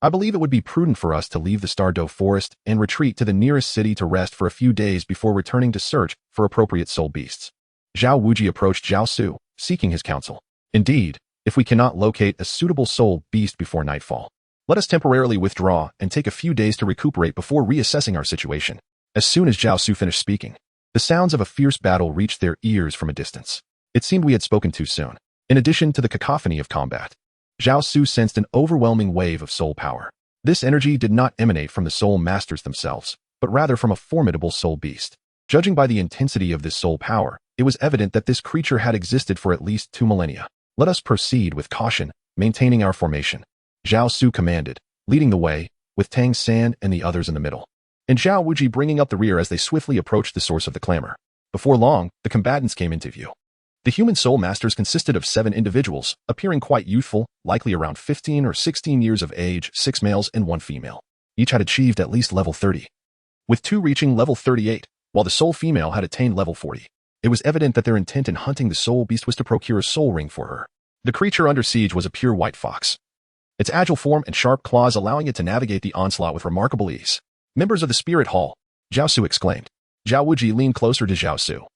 I believe it would be prudent for us to leave the Douluo forest and retreat to the nearest city to rest for a few days before returning to search for appropriate soul beasts." Zhao Wujie approached Zhao Su, seeking his counsel. "Indeed, if we cannot locate a suitable soul beast before nightfall, let us temporarily withdraw and take a few days to recuperate before reassessing our situation." As soon as Zhao Su finished speaking, the sounds of a fierce battle reached their ears from a distance. It seemed we had spoken too soon. In addition to the cacophony of combat, Zhao Su sensed an overwhelming wave of soul power. This energy did not emanate from the soul masters themselves, but rather from a formidable soul beast. Judging by the intensity of this soul power, it was evident that this creature had existed for at least 2 millennia. "Let us proceed with caution, maintaining our formation," Zhao Su commanded, leading the way, with Tang San and the others in the middle, and Zhao Wuji bringing up the rear as they swiftly approached the source of the clamor. Before long, the combatants came into view. The human soul masters consisted of 7 individuals, appearing quite youthful, likely around 15 or 16 years of age, 6 males and 1 female. Each had achieved at least level 30, with 2 reaching level 38, while the sole female had attained level 40. It was evident that their intent in hunting the soul beast was to procure a soul ring for her. The creature under siege was a pure white fox, its agile form and sharp claws allowing it to navigate the onslaught with remarkable ease. Members of the Spirit Hall, Zhao Su exclaimed. Zhao Wuji leaned closer to Zhao Su,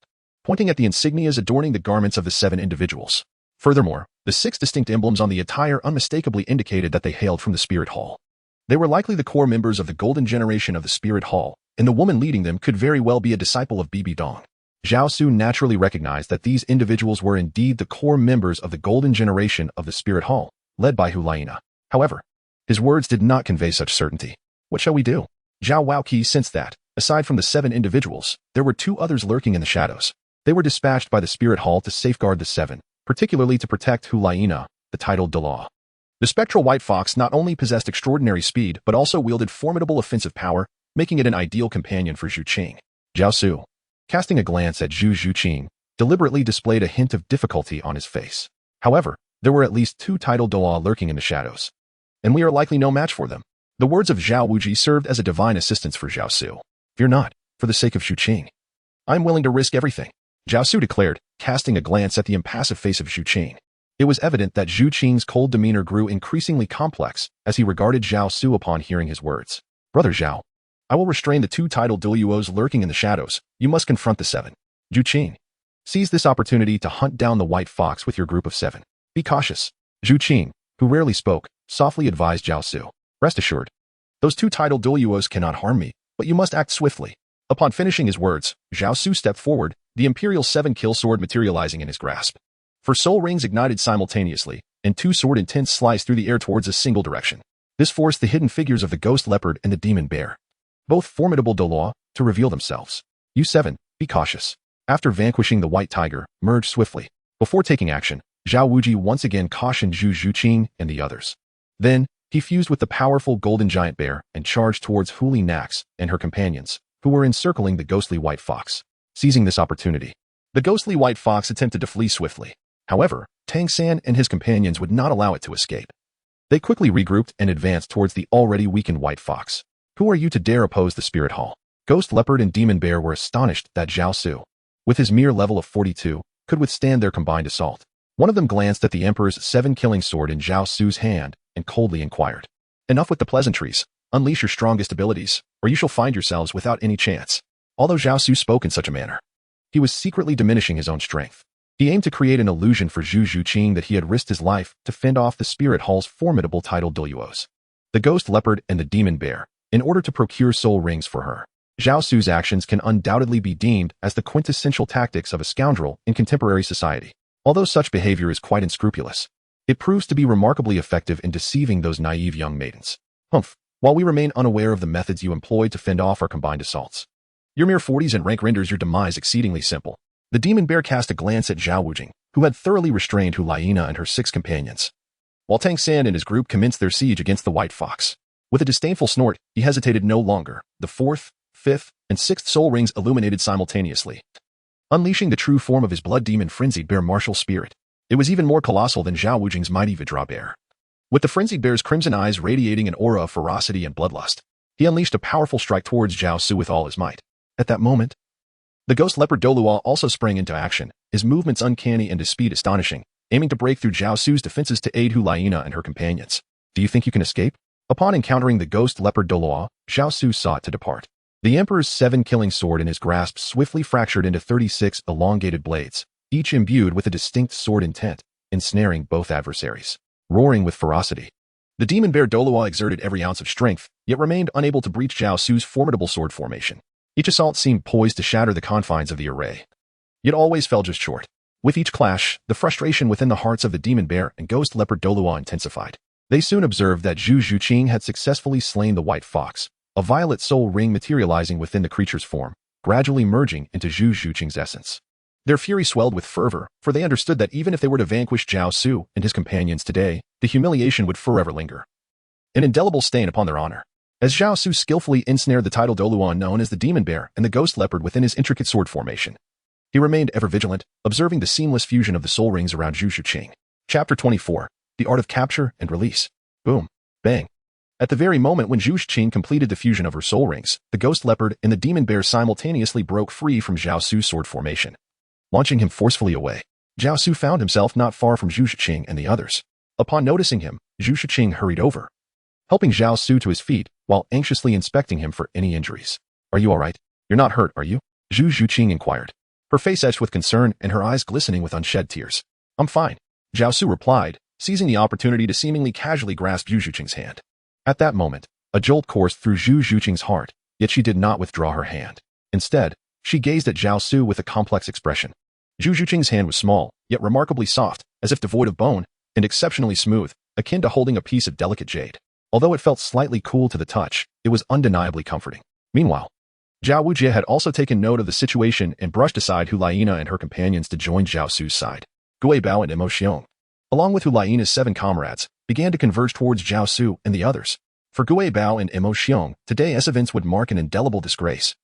pointing at the insignias adorning the garments of the 7 individuals. Furthermore, the 6 distinct emblems on the attire unmistakably indicated that they hailed from the Spirit Hall. They were likely the core members of the golden generation of the Spirit Hall, and the woman leading them could very well be a disciple of Bibi Dong. Zhao Su naturally recognized that these individuals were indeed the core members of the golden generation of the Spirit Hall, led by Hulaina. However, his words did not convey such certainty. What shall we do? Zhao Waoqi sensed that, aside from the 7 individuals, there were 2 others lurking in the shadows. They were dispatched by the Spirit Hall to safeguard the 7, particularly to protect Hulaina, the titled Douluo. The spectral white fox not only possessed extraordinary speed but also wielded formidable offensive power, making it an ideal companion for Zhu Qing. Zhao Su, casting a glance at Zhu Qing, deliberately displayed a hint of difficulty on his face. However, there were at least 2 titled Douluo lurking in the shadows, and we are likely no match for them. The words of Zhao Wuji served as a divine assistance for Zhao Su. Fear not, for the sake of Zhu Qing. I am willing to risk everything, Zhao Su declared, casting a glance at the impassive face of Zhu Qing. It was evident that Zhu Qing's cold demeanor grew increasingly complex as he regarded Zhao Su upon hearing his words. Brother Zhao, I will restrain the 2 titled Douluos lurking in the shadows. You must confront the 7. Zhu Qing, seize this opportunity to hunt down the white fox with your group of 7. Be cautious. Zhu Qing, who rarely spoke, softly advised Zhao Su. Rest assured, those 2 titled Douluos cannot harm me, but you must act swiftly. Upon finishing his words, Zhao Su stepped forward, the Imperial 7-kill sword materializing in his grasp. 4 soul rings ignited simultaneously, and 2 sword intents sliced through the air towards a single direction. This forced the hidden figures of the ghost leopard and the demon bear, both formidable Douluo, to reveal themselves. You 7, be cautious. After vanquishing the white tiger, merge swiftly. Before taking action, Zhao Wuji once again cautioned Zhu Qing and the others. Then, he fused with the powerful golden giant bear and charged towards Huli Nax and her companions, who were encircling the ghostly white fox. Seizing this opportunity, the ghostly white fox attempted to flee swiftly. However, Tang San and his companions would not allow it to escape. They quickly regrouped and advanced towards the already weakened white fox. Who are you to dare oppose the Spirit Hall? Ghost Leopard and Demon Bear were astonished that Zhao Su, with his mere level of 42, could withstand their combined assault. One of them glanced at the Emperor's 7-killing sword in Zhao Su's hand and coldly inquired. Enough with the pleasantries. Unleash your strongest abilities, or you shall find yourselves without any chance. Although Zhao Su spoke in such a manner, he was secretly diminishing his own strength. He aimed to create an illusion for Zhu Qing that he had risked his life to fend off the Spirit Hall's formidable titled Douluos, the Ghost Leopard and the Demon Bear, in order to procure soul rings for her. Zhao Su's actions can undoubtedly be deemed as the quintessential tactics of a scoundrel in contemporary society. Although such behavior is quite unscrupulous, it proves to be remarkably effective in deceiving those naive young maidens. Humph, while we remain unaware of the methods you employed to fend off our combined assaults, your mere 40s and rank renders your demise exceedingly simple. The Demon Bear cast a glance at Zhao Wujing, who had thoroughly restrained Hulaina and her 6 companions, while Tang San and his group commenced their siege against the white fox. With a disdainful snort, he hesitated no longer. The 4th, 5th, and 6th soul rings illuminated simultaneously, unleashing the true form of his blood demon frenzied bear martial spirit. It was even more colossal than Zhao Wujing's mighty Vidra bear. With the frenzied bear's crimson eyes radiating an aura of ferocity and bloodlust, he unleashed a powerful strike towards Zhao Su with all his might. At that moment, the ghost leopard Douluo also sprang into action, his movements uncanny and his speed astonishing, aiming to break through Zhao Su's defenses to aid Hulaina and her companions. Do you think you can escape? Upon encountering the ghost leopard Douluo, Zhao Su sought to depart. The Emperor's 7-killing sword in his grasp swiftly fractured into 36 elongated blades, each imbued with a distinct sword intent, ensnaring both adversaries. Roaring with ferocity, the demon bear Douluo exerted every ounce of strength, yet remained unable to breach Zhao Su's formidable sword formation. Each assault seemed poised to shatter the confines of the array, yet always fell just short. With each clash, the frustration within the hearts of the demon bear and ghost leopard Douluo intensified. They soon observed that Zhu Qing had successfully slain the white fox, a violet soul ring materializing within the creature's form, gradually merging into Zhu Qing's essence. Their fury swelled with fervor, for they understood that even if they were to vanquish Zhao Su and his companions today, the humiliation would forever linger, an indelible stain upon their honor. as Zhao Su skillfully ensnared the tidal Douluo known as the demon bear and the ghost leopard within his intricate sword formation. He remained ever vigilant, observing the seamless fusion of the soul rings around Zhu Shuqing. Chapter 24. The Art of Capture and Release. Boom. Bang. At the very moment when Zhu Shuqing completed the fusion of her soul rings, the ghost leopard and the demon bear simultaneously broke free from Zhao Su's sword formation. Launching him forcefully away, Zhao Su found himself not far from Zhu Shuqing and the others. Upon noticing him, Zhu Shuqing hurried over, helping Zhao Su to his feet while anxiously inspecting him for any injuries. Are you all right? You're not hurt, are you? Zhu Shuqing inquired, her face etched with concern and her eyes glistening with unshed tears. I'm fine, Zhao Su replied, seizing the opportunity to seemingly casually grasp Zhu Shuqing's hand. At that moment, a jolt coursed through Zhu Shuqing's heart, yet she did not withdraw her hand. Instead, she gazed at Zhao Su with a complex expression. Zhu Shuqing's hand was small, yet remarkably soft, as if devoid of bone, and exceptionally smooth, akin to holding a piece of delicate jade. Although it felt slightly cool to the touch, it was undeniably comforting. Meanwhile, Zhao Wujie had also taken note of the situation and brushed aside Hulaina and her companions to join Zhao Su's side. Gui Bao and Mo Xiong, along with Hulaina's 7 comrades, began to converge towards Zhao Su and the others. For Gui Bao and Mo Xiong, today's events would mark an indelible disgrace.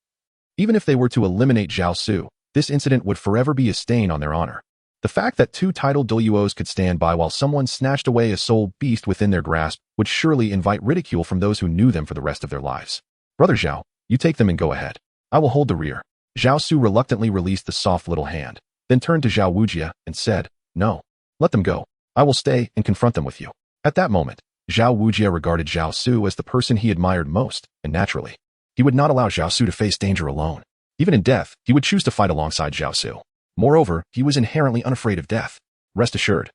Even if they were to eliminate Zhao Su, this incident would forever be a stain on their honor. The fact that 2 titled Douluos could stand by while someone snatched away a soul beast within their grasp would surely invite ridicule from those who knew them for the rest of their lives. Brother Zhao, you take them and go ahead. I will hold the rear. Zhao Su reluctantly released the soft little hand, then turned to Zhao Wujie and said, No. Let them go. I will stay and confront them with you. At that moment, Zhao Wujie regarded Zhao Su as the person he admired most, and naturally, he would not allow Zhao Su to face danger alone. Even in death, he would choose to fight alongside Zhao Su. Moreover, he was inherently unafraid of death. Rest assured,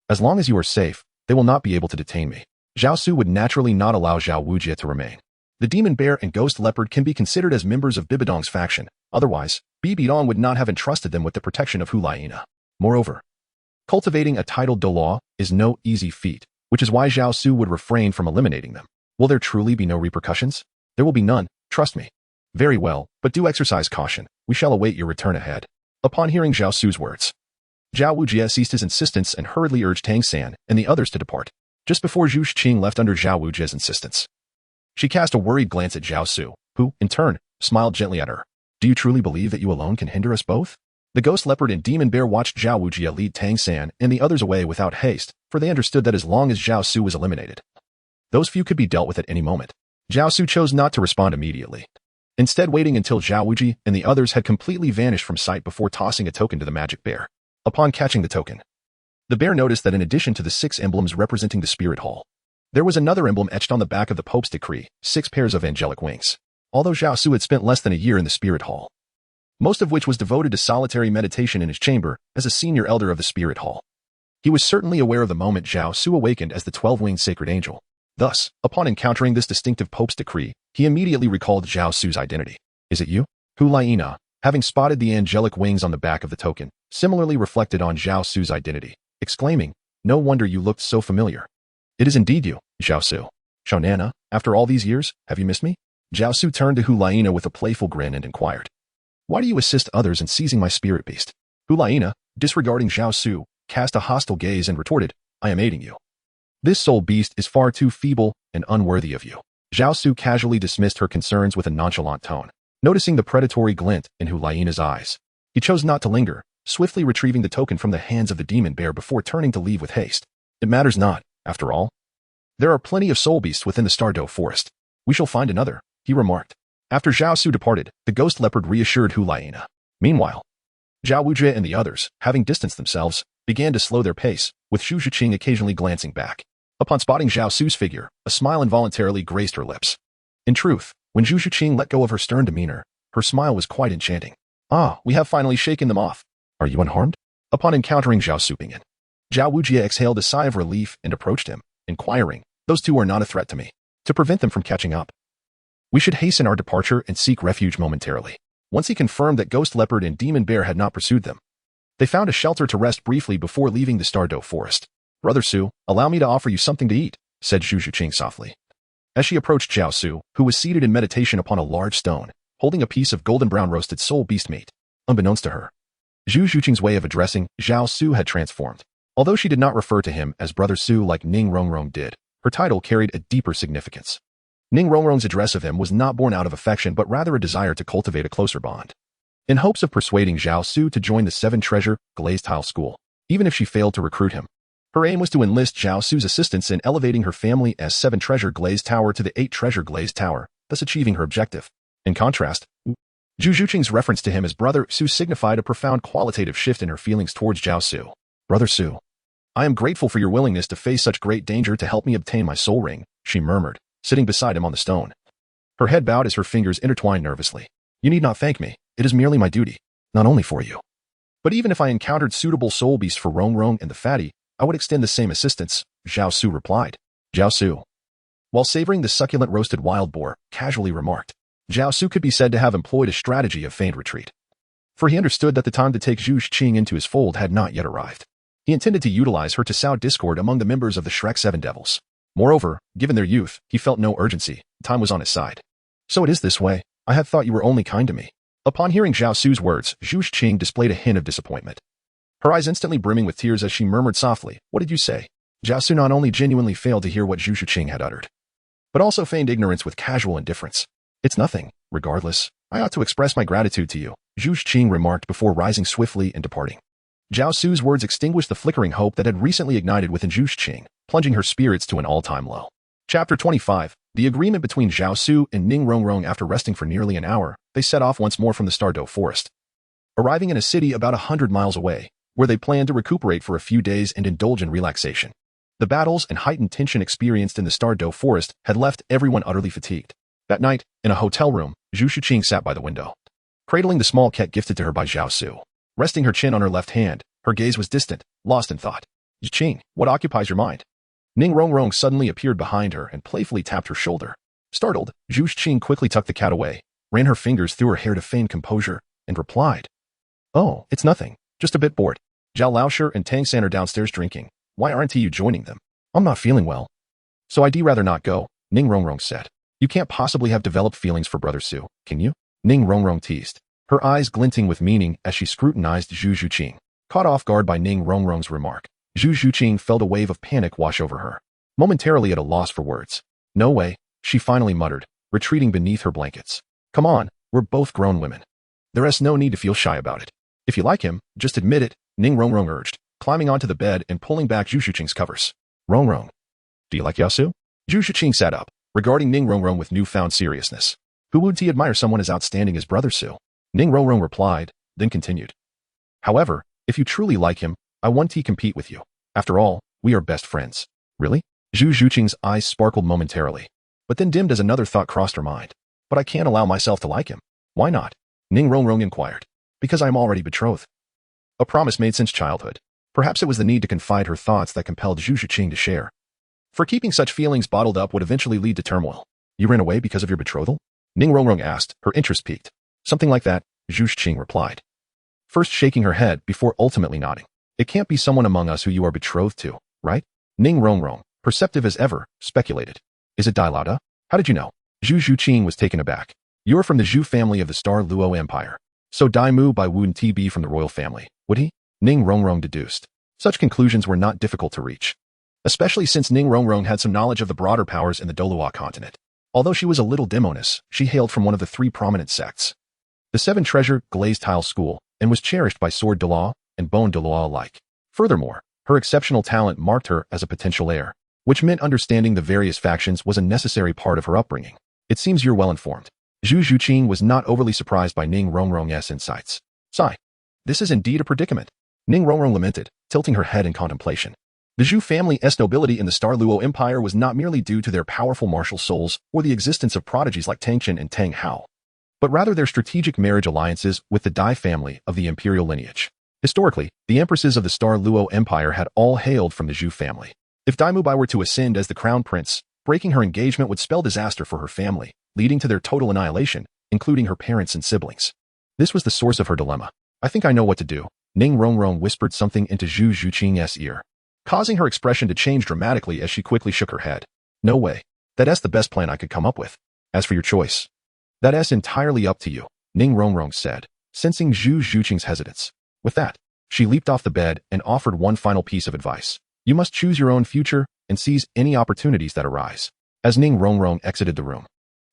as long as you are safe, they will not be able to detain me. Zhao Su would naturally not allow Zhao Wujie to remain. The demon bear and ghost leopard can be considered as members of Bibidong's faction. Otherwise, Bibidong would not have entrusted them with the protection of Hulaina. Moreover, cultivating a titled Douluo is no easy feat, which is why Zhao Su would refrain from eliminating them. Will there truly be no repercussions? There will be none, trust me. Very well, but do exercise caution. We shall await your return ahead. Upon hearing Zhao Su's words, Zhao Wujie ceased his insistence and hurriedly urged Tang San and the others to depart. Just before Zhu Shuqing left under Zhao Wujie's insistence, she cast a worried glance at Zhao Su, who, in turn, smiled gently at her. Do you truly believe that you alone can hinder us both? The ghost leopard and demon bear watched Zhao Wujie lead Tang San and the others away without haste, for they understood that as long as Zhao Su was eliminated, those few could be dealt with at any moment. Zhao Su chose not to respond immediately, instead waiting until Zhao Wujie and the others had completely vanished from sight before tossing a token to the magic bear. Upon catching the token, the bear noticed that in addition to the 6 emblems representing the spirit hall, there was another emblem etched on the back of the Pope's decree, 6 pairs of angelic wings. Although Zhao Su had spent less than a year in the spirit hall, most of which was devoted to solitary meditation in his chamber as a senior elder of the spirit hall, he was certainly aware of the moment Zhao Su awakened as the 12-winged sacred angel. Thus, upon encountering this distinctive Pope's decree, he immediately recalled Zhao Su's identity. Is it you? Hulaina, having spotted the angelic wings on the back of the token, similarly reflected on Zhao Su's identity, exclaiming, No wonder you looked so familiar. It is indeed you, Zhao Su. Shaonana, after all these years, have you missed me? Zhao Su turned to Hulaina with a playful grin and inquired, Why do you assist others in seizing my spirit beast? Hulaina, disregarding Zhao Su, cast a hostile gaze and retorted, I am aiding you. This soul beast is far too feeble and unworthy of you. Zhao Su casually dismissed her concerns with a nonchalant tone. Noticing the predatory glint in Hulaina's eyes, he chose not to linger, swiftly retrieving the token from the hands of the demon bear before turning to leave with haste. It matters not, after all. There are plenty of soul beasts within the Stardow forest. We shall find another, he remarked. After Zhao Su departed, the ghost leopard reassured Hulaina. Meanwhile, Zhao Wujie and the others, having distanced themselves, began to slow their pace, with Zhu Shuqing occasionally glancing back. Upon spotting Zhao Su's figure, a smile involuntarily graced her lips. In truth, when Zhu Shuqing let go of her stern demeanor, her smile was quite enchanting. Ah, we have finally shaken them off. Are you unharmed? Upon encountering Zhao Su Pingyan, Zhao Wujie exhaled a sigh of relief and approached him, inquiring, Those two are not a threat to me. To prevent them from catching up, we should hasten our departure and seek refuge momentarily. Once he confirmed that Ghost Leopard and Demon Bear had not pursued them, they found a shelter to rest briefly before leaving the Stardow forest. Brother Su, allow me to offer you something to eat, said Zhu Shuqing softly, as she approached Zhao Su, who was seated in meditation upon a large stone, holding a piece of golden brown roasted soul beast meat. Unbeknownst to her, Zhu Shuqing's way of addressing Zhao Su had transformed. Although she did not refer to him as Brother Su like Ning Rongrong did, her title carried a deeper significance. Ning Rongrong's address of him was not born out of affection but rather a desire to cultivate a closer bond. In hopes of persuading Zhao Su to join the 7-treasure glazed tile school, even if she failed to recruit him. Her aim was to enlist Zhao Su's assistance in elevating her family as 7-treasure glazed tower to the 8-treasure glazed tower, thus achieving her objective. In contrast, Zhu Zhuqing's reference to him as Brother Su signified a profound qualitative shift in her feelings towards Zhao Su. Brother Su, I am grateful for your willingness to face such great danger to help me obtain my soul ring, she murmured, sitting beside him on the stone. Her head bowed as her fingers intertwined nervously. You need not thank me. It is merely my duty, not only for you. But even if I encountered suitable soul beasts for Rongrong and the fatty, I would extend the same assistance, Zhao Su replied. Zhao Su, while savoring the succulent roasted wild boar, casually remarked. Zhao Su could be said to have employed a strategy of feigned retreat. For he understood that the time to take Zhu Zhuqing into his fold had not yet arrived. He intended to utilize her to sow discord among the members of the Shrek 7 Devils. Moreover, given their youth, he felt no urgency. Time was on his side. So it is this way. I had thought you were only kind to me. Upon hearing Zhao Su's words, Zhu Zhuqing displayed a hint of disappointment. Her eyes instantly brimming with tears as she murmured softly, What did you say? Zhao Su not only genuinely failed to hear what Zhu Zhuqing had uttered, but also feigned ignorance with casual indifference. It's nothing. Regardless, I ought to express my gratitude to you, Zhu Zhuqing remarked before rising swiftly and departing. Zhao Su's words extinguished the flickering hope that had recently ignited within Zhu Zhuqing, plunging her spirits to an all-time low. Chapter 25. The agreement between Zhao Su and Ning Rongrong. After resting for nearly an hour, they set off once more from the Douluo forest, arriving in a city about 100 miles away, where they planned to recuperate for a few days and indulge in relaxation. The battles and heightened tension experienced in the Douluo forest had left everyone utterly fatigued. That night, in a hotel room, Zhu Zhuqing sat by the window, cradling the small cat gifted to her by Zhao Su. Resting her chin on her left hand, her gaze was distant, lost in thought. Zhuqing, what occupies your mind? Ning Rongrong suddenly appeared behind her and playfully tapped her shoulder. Startled, Zhu Zhuqing quickly tucked the cat away, ran her fingers through her hair to feign composure, and replied, Oh, it's nothing, just a bit bored. Zhao Laoshi and Tang San are downstairs drinking. Why aren't you joining them? I'm not feeling well. So I'd rather not go, Ning Rongrong said. You can't possibly have developed feelings for Brother Su, can you? Ning Rongrong teased, her eyes glinting with meaning as she scrutinized Zhu Zhuqing. Caught off guard by Ning Rongrong's remark, Zhu Zhuqing felt a wave of panic wash over her, momentarily at a loss for words. No way, she finally muttered, retreating beneath her blankets. Come on, we're both grown women. There's no need to feel shy about it. If you like him, just admit it, Ning Rongrong urged, climbing onto the bed and pulling back Zhu Zhuqing's covers. Rongrong, do you like Zhao Su? Zhu Zhuqing sat up, regarding Ning Rongrong with newfound seriousness. Who would he admire someone as outstanding as Brother Su? Ning Rongrong replied, then continued. However, if you truly like him, I want to compete with you. After all, we are best friends. Really? Zhu Zhuqing's eyes sparkled momentarily, but then dimmed as another thought crossed her mind. But I can't allow myself to like him. Why not? Ning Rongrong inquired. Because I am already betrothed. A promise made since childhood. Perhaps it was the need to confide her thoughts that compelled Zhu Zhuqing to share. For keeping such feelings bottled up would eventually lead to turmoil. You ran away because of your betrothal? Ning Rongrong asked, her interest piqued. Something like that, Zhu Zhuqing replied, first shaking her head before ultimately nodding. It can't be someone among us who you are betrothed to, right? Ning Rongrong, perceptive as ever, speculated. Is it Douluo? How did you know? Zhu Zhuqing was taken aback. You're from the Zhu family of the Douluo Empire. So Dai Mu Bai wouldn't he be from the royal family, would he? Ning Rongrong deduced. Such conclusions were not difficult to reach, especially since Ning Rongrong had some knowledge of the broader powers in the Douluo continent. Although she was a little demoness, she hailed from one of the 3 prominent sects, the 7-treasure glazed tile school, and was cherished by Sword Douluo and Bone Douluo alike. Furthermore, her exceptional talent marked her as a potential heir, which meant understanding the various factions was a necessary part of her upbringing. It seems you're well informed. Zhu Zhuqing was not overly surprised by Ning Rongrong's insights. Sigh. This is indeed a predicament. Ning Rongrong lamented, tilting her head in contemplation. The Zhu family's nobility in the Douluo Empire was not merely due to their powerful martial souls or the existence of prodigies like Tang San and Tang Hao, but rather their strategic marriage alliances with the Dai family of the imperial lineage. Historically, the empresses of the Douluo Empire had all hailed from the Zhu family. If Dai Mubai were to ascend as the crown prince, breaking her engagement would spell disaster for her family, leading to their total annihilation, including her parents and siblings. This was the source of her dilemma. I think I know what to do. Ning Rongrong whispered something into Zhu Zhuqing's ear, causing her expression to change dramatically as she quickly shook her head. No way. That's the best plan I could come up with. As for your choice, that's entirely up to you, Ning Rongrong said, sensing Zhu Zhuqing's hesitance. With that, she leaped off the bed and offered one final piece of advice. You must choose your own future and seize any opportunities that arise. As Ning Rongrong exited the room,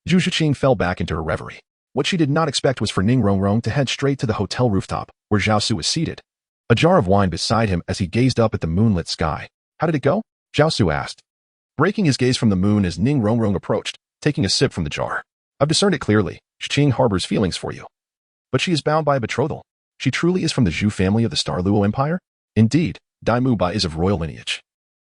Zhu Zuqing fell back into her reverie. What she did not expect was for Ning Rongrong to head straight to the hotel rooftop, where Zhao Su was seated, a jar of wine beside him as he gazed up at the moonlit sky. How did it go? Zhao Su asked, breaking his gaze from the moon as Ning Rongrong approached, taking a sip from the jar. I've discerned it clearly. Zuqing harbors feelings for you. But she is bound by a betrothal. She truly is from the Zhu family of the Douluo Empire? Indeed, Dai Mu Bai is of royal lineage.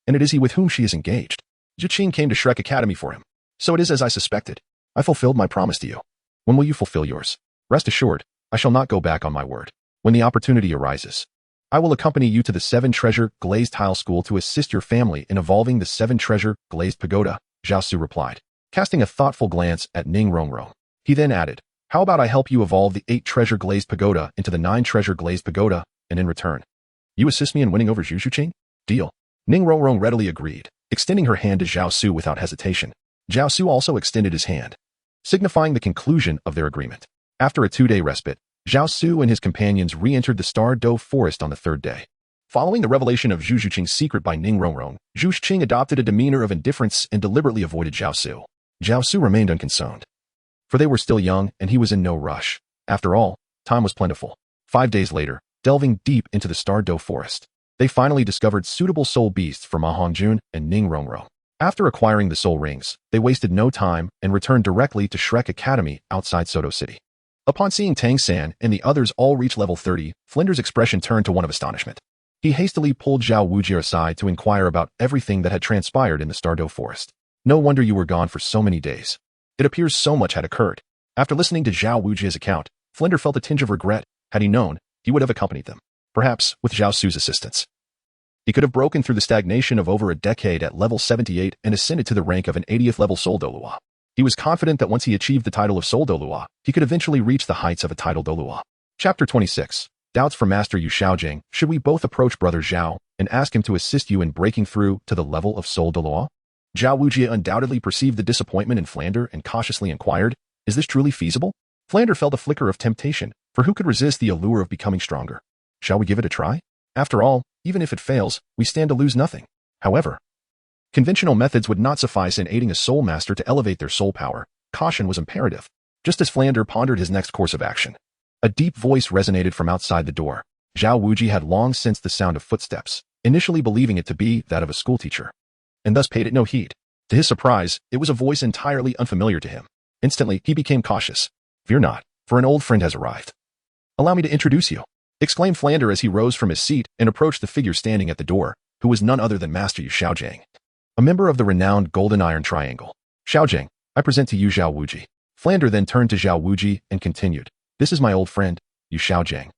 And it is he with whom she is engaged. Zuqing came to Shrek Academy for him. So it is as I suspected. I fulfilled my promise to you. When will you fulfill yours? Rest assured, I shall not go back on my word. When the opportunity arises, I will accompany you to the 7 Treasure Glazed Tile School to assist your family in evolving the 7 Treasure Glazed Pagoda, Zhao Su replied, casting a thoughtful glance at Ning Rongrong. He then added, how about I help you evolve the 8 Treasure Glazed Pagoda into the 9 Treasure Glazed Pagoda, and in return, you assist me in winning over Zhu Zuqing? Deal. Ning Rongrong readily agreed, extending her hand to Zhao Su without hesitation. Zhao Su also extended his hand, signifying the conclusion of their agreement. After a 2-day respite, Zhao Su and his companions re-entered the Douluo forest on the 3rd day. Following the revelation of Zhu Zuqing's secret by Ning Rongrong, Zhu Zuqing adopted a demeanor of indifference and deliberately avoided Zhao Su. Zhao Su remained unconcerned, for they were still young and he was in no rush. After all, time was plentiful. 5 days later, delving deep into the Douluo forest, they finally discovered suitable soul beasts for Ma Hongjun and Ning Rongrong. After acquiring the soul rings, they wasted no time and returned directly to Shrek Academy outside Soto City. Upon seeing Tang San and the others all reach level 30, Flinder's expression turned to one of astonishment. He hastily pulled Zhao Wujie aside to inquire about everything that had transpired in the Douluo forest. No wonder you were gone for so many days. It appears so much had occurred. After listening to Zhao Wujie's account, Flinder felt a tinge of regret. Had he known, he would have accompanied them, perhaps with Zhao Su's assistance. He could have broken through the stagnation of over a decade at level 78 and ascended to the rank of an 80th level Soul Douluo. He was confident that once he achieved the title of Soul Douluo, he could eventually reach the heights of a title Douluo. Chapter 26. Doubts for Master Yu Xiaojing. Should we both approach Brother Zhao and ask him to assist you in breaking through to the level of Soul Douluo? Zhao Wujie undoubtedly perceived the disappointment in Flander and cautiously inquired, is this truly feasible? Flander felt a flicker of temptation, for who could resist the allure of becoming stronger? Shall we give it a try? After all, even if it fails, we stand to lose nothing. However, conventional methods would not suffice in aiding a soul master to elevate their soul power. Caution was imperative. Just as Flander pondered his next course of action, a deep voice resonated from outside the door. Zhao Wujie had long sensed the sound of footsteps, initially believing it to be that of a schoolteacher, and thus paid it no heed. To his surprise, it was a voice entirely unfamiliar to him. Instantly, he became cautious. Fear not, for an old friend has arrived. Allow me to introduce you, exclaimed Flander as he rose from his seat and approached the figure standing at the door, who was none other than Master Yu Xiaojing, a member of the renowned Golden Iron Triangle. Xiaojing, I present to you Zhao Wujie. Flander then turned to Zhao Wujie and continued, this is my old friend, Yu Xiaojing,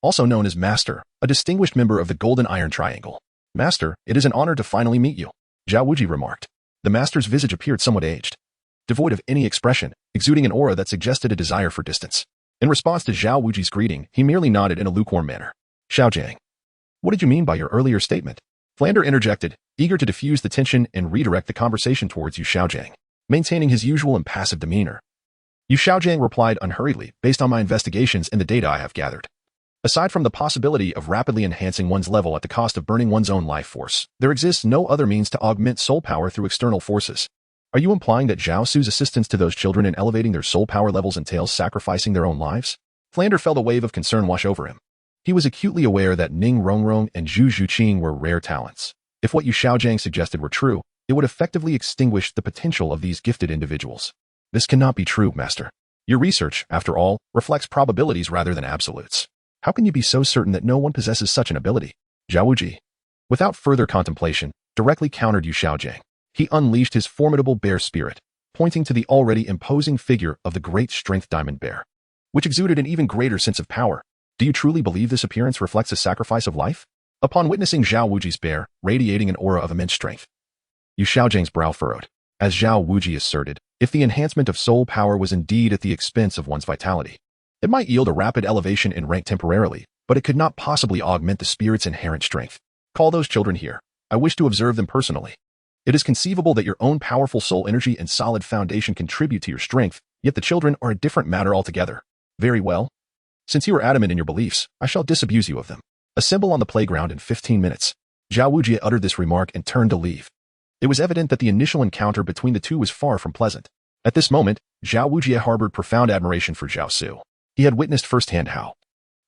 also known as Master, a distinguished member of the Golden Iron Triangle. Master, it is an honor to finally meet you, Zhao Wujie remarked. The Master's visage appeared somewhat aged, devoid of any expression, exuding an aura that suggested a desire for distance. In response to Zhao Wujie's greeting, he merely nodded in a lukewarm manner. Xiaojing, what did you mean by your earlier statement? Flander interjected, eager to diffuse the tension and redirect the conversation towards Yu Xiaojing, maintaining his usual impassive demeanor. Yu Xiaojing replied unhurriedly, based on my investigations and the data I have gathered. Aside from the possibility of rapidly enhancing one's level at the cost of burning one's own life force, there exists no other means to augment soul power through external forces. Are you implying that Zhao Su's assistance to those children in elevating their soul power levels entails sacrificing their own lives? Flander felt a wave of concern wash over him. He was acutely aware that Ning Rongrong and Zhu Zuqing were rare talents. If what Yu Xiaojing suggested were true, it would effectively extinguish the potential of these gifted individuals. This cannot be true, Master. Your research, after all, reflects probabilities rather than absolutes. How can you be so certain that no one possesses such an ability? Zhao Wujie, without further contemplation, directly countered Yu Xiaojing. He unleashed his formidable bear spirit, pointing to the already imposing figure of the great strength diamond bear, which exuded an even greater sense of power. Do you truly believe this appearance reflects a sacrifice of life? Upon witnessing Zhao Wujie's bear, radiating an aura of immense strength, Yu Xiaojing's brow furrowed. As Zhao Wujie asserted, if the enhancement of soul power was indeed at the expense of one's vitality, it might yield a rapid elevation in rank temporarily, but it could not possibly augment the spirit's inherent strength. Call those children here. I wish to observe them personally. It is conceivable that your own powerful soul energy and solid foundation contribute to your strength, yet the children are a different matter altogether. Very well. Since you are adamant in your beliefs, I shall disabuse you of them. Assemble on the playground in 15 minutes. Zhao Wujie uttered this remark and turned to leave. It was evident that the initial encounter between the two was far from pleasant. At this moment, Zhao Wujie harbored profound admiration for Zhao Su. He had witnessed firsthand how,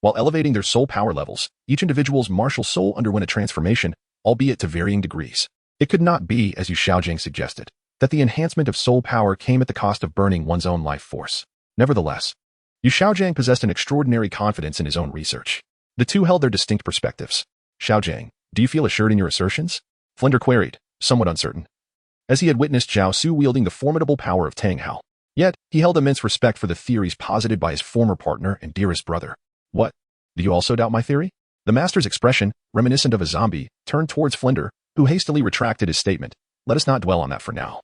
while elevating their soul power levels, each individual's martial soul underwent a transformation, albeit to varying degrees. It could not be, as Yu Xiaojing suggested, that the enhancement of soul power came at the cost of burning one's own life force. Nevertheless, Yu Xiaojing possessed an extraordinary confidence in his own research. The two held their distinct perspectives. Xiaojing, do you feel assured in your assertions? Flinder queried, somewhat uncertain, as he had witnessed Zhao Su wielding the formidable power of Tang Hao. Yet, he held immense respect for the theories posited by his former partner and dearest brother. What? Do you also doubt my theory? The master's expression, reminiscent of a zombie, turned towards Flinder, who hastily retracted his statement. Let us not dwell on that for now.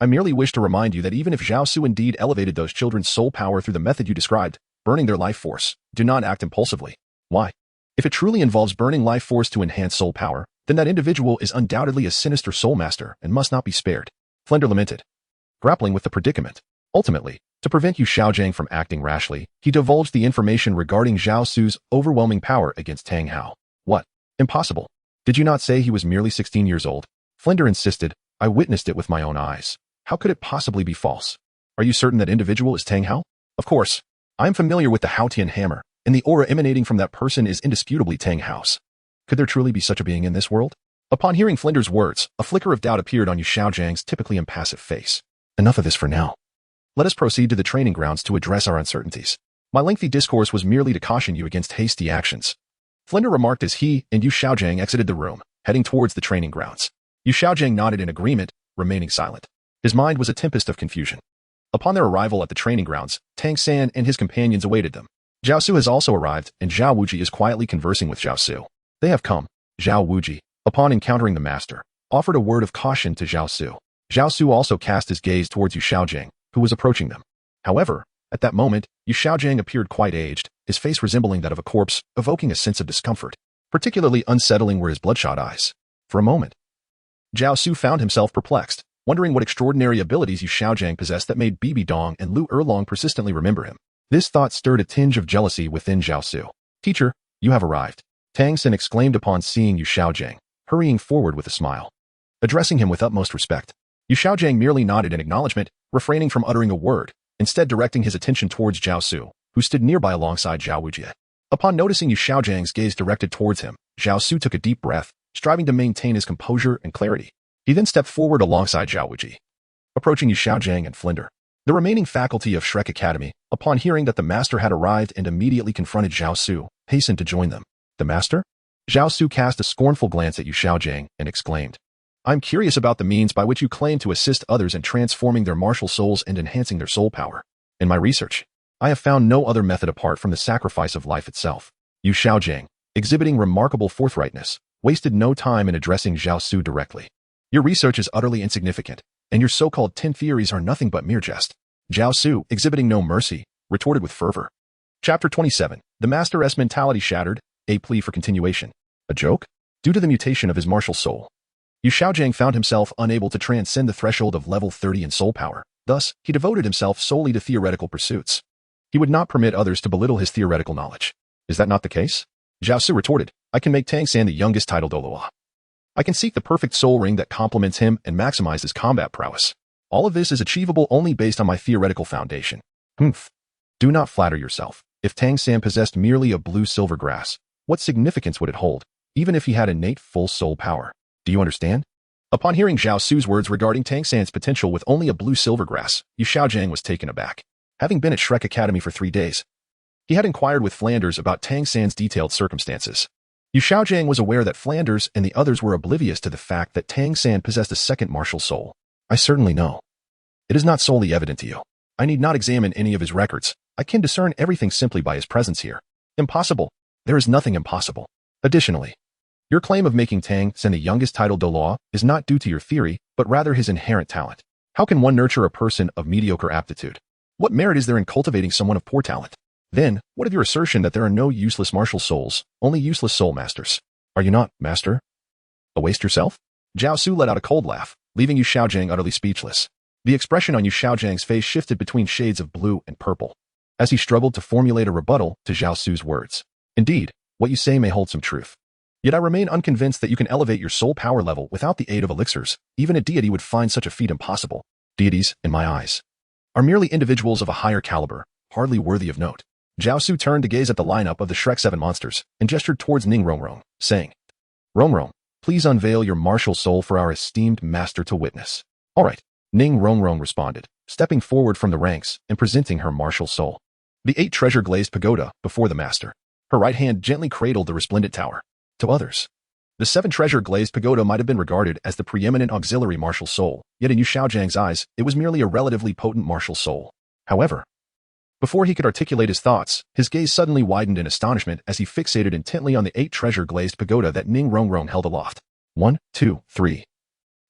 I merely wish to remind you that even if Zhao Su indeed elevated those children's soul power through the method you described, burning their life force, do not act impulsively. Why? If it truly involves burning life force to enhance soul power, then that individual is undoubtedly a sinister soul master and must not be spared. Flinder lamented, grappling with the predicament. Ultimately, to prevent Yu Xiaojing from acting rashly, he divulged the information regarding Zhao Su's overwhelming power against Tang Hao. What? Impossible. Did you not say he was merely 16 years old? Flinder insisted, I witnessed it with my own eyes. How could it possibly be false? Are you certain that individual is Tang Hao? Of course. I am familiar with the Haotian hammer, and the aura emanating from that person is indisputably Tang Hao's. Could there truly be such a being in this world? Upon hearing Flinder's words, a flicker of doubt appeared on Yu Xiaojing's typically impassive face. Enough of this for now. Let us proceed to the training grounds to address our uncertainties. My lengthy discourse was merely to caution you against hasty actions. Flinder remarked as he and Yu Xiaojing exited the room, heading towards the training grounds. Yu Xiaojing nodded in agreement, remaining silent. His mind was a tempest of confusion. Upon their arrival at the training grounds, Tang San and his companions awaited them. Zhao Su has also arrived, and Zhao Wujie is quietly conversing with Zhao Su. They have come. Zhao Wujie, upon encountering the master, offered a word of caution to Zhao Su. Zhao Su also cast his gaze towards Yu Xiaojing, who was approaching them. However, at that moment, Yu Xiaojing appeared quite aged, his face resembling that of a corpse, evoking a sense of discomfort. Particularly unsettling were his bloodshot eyes. For a moment, Zhao Su found himself perplexed, wondering what extraordinary abilities Yu Xiaojing possessed that made Bibi Dong and Lu Erlong persistently remember him. This thought stirred a tinge of jealousy within Zhao Su. Teacher, you have arrived. Tang San exclaimed upon seeing Yu Xiaojing, hurrying forward with a smile. Addressing him with utmost respect, Yu Xiaojing merely nodded in acknowledgement, refraining from uttering a word, instead directing his attention towards Zhao Su, who stood nearby alongside Zhao Wujie. Upon noticing Yu Xiaojing's gaze directed towards him, Zhao Su took a deep breath, striving to maintain his composure and clarity. He then stepped forward alongside Zhao Wujie, approaching Yu Xiaojing and Flinder. The remaining faculty of Shrek Academy, upon hearing that the master had arrived and immediately confronted Zhao Su, hastened to join them. The master? Zhao Su cast a scornful glance at Yu Xiaojing and exclaimed, I'm curious about the means by which you claim to assist others in transforming their martial souls and enhancing their soul power. In my research, I have found no other method apart from the sacrifice of life itself. Yu Xiaojing, exhibiting remarkable forthrightness, wasted no time in addressing Zhao Su directly. Your research is utterly insignificant, and your so-called 10 theories are nothing but mere jest. Zhao Su, exhibiting no mercy, retorted with fervor. Chapter 27. The Master's mentality shattered, a plea for continuation. A joke? Due to the mutation of his martial soul, Yu Xiaojing found himself unable to transcend the threshold of level 30 in soul power. Thus, he devoted himself solely to theoretical pursuits. He would not permit others to belittle his theoretical knowledge. Is that not the case? Zhao Su retorted, I can make Tang San the youngest title Douluo. I can seek the perfect soul ring that complements him and maximize his combat prowess. All of this is achievable only based on my theoretical foundation. Humph. Do not flatter yourself. If Tang San possessed merely a blue silver grass, what significance would it hold, even if he had innate full soul power? Do you understand? Upon hearing Zhao Su's words regarding Tang San's potential with only a blue silver grass, Yu Xiaojing was taken aback. Having been at Shrek Academy for 3 days, he had inquired with Flanders about Tang San's detailed circumstances. Yu Xiaojing was aware that Flanders and the others were oblivious to the fact that Tang San possessed a second martial soul. I certainly know. It is not solely evident to you. I need not examine any of his records. I can discern everything simply by his presence here. Impossible. There is nothing impossible. Additionally, your claim of making Tang San the youngest title Douluo is not due to your theory, but rather his inherent talent. How can one nurture a person of mediocre aptitude? What merit is there in cultivating someone of poor talent? Then, what of your assertion that there are no useless martial souls, only useless soul masters? Are you not, master? A waste yourself? Zhao Su let out a cold laugh, leaving Yu Xiaojing utterly speechless. The expression on Yu Xiaojing's face shifted between shades of blue and purple, as he struggled to formulate a rebuttal to Zhao Su's words. Indeed, what you say may hold some truth. Yet I remain unconvinced that you can elevate your soul power level without the aid of elixirs. Even a deity would find such a feat impossible. Deities, in my eyes, are merely individuals of a higher caliber, hardly worthy of note. Zhao Su turned to gaze at the lineup of the Shrek 7 monsters and gestured towards Ning Rongrong, saying, Rongrong, please unveil your martial soul for our esteemed master to witness. All right, Ning Rongrong responded, stepping forward from the ranks and presenting her martial soul. The 8 treasure-glazed pagoda before the master. Her right hand gently cradled the resplendent tower. To others, the 7 treasure-glazed pagoda might have been regarded as the preeminent auxiliary martial soul, yet in Yu Xiaojiang's eyes, it was merely a relatively potent martial soul. However, before he could articulate his thoughts, his gaze suddenly widened in astonishment as he fixated intently on the 8 treasure-glazed pagoda that Ning Rongrong held aloft. 1, 2, 3,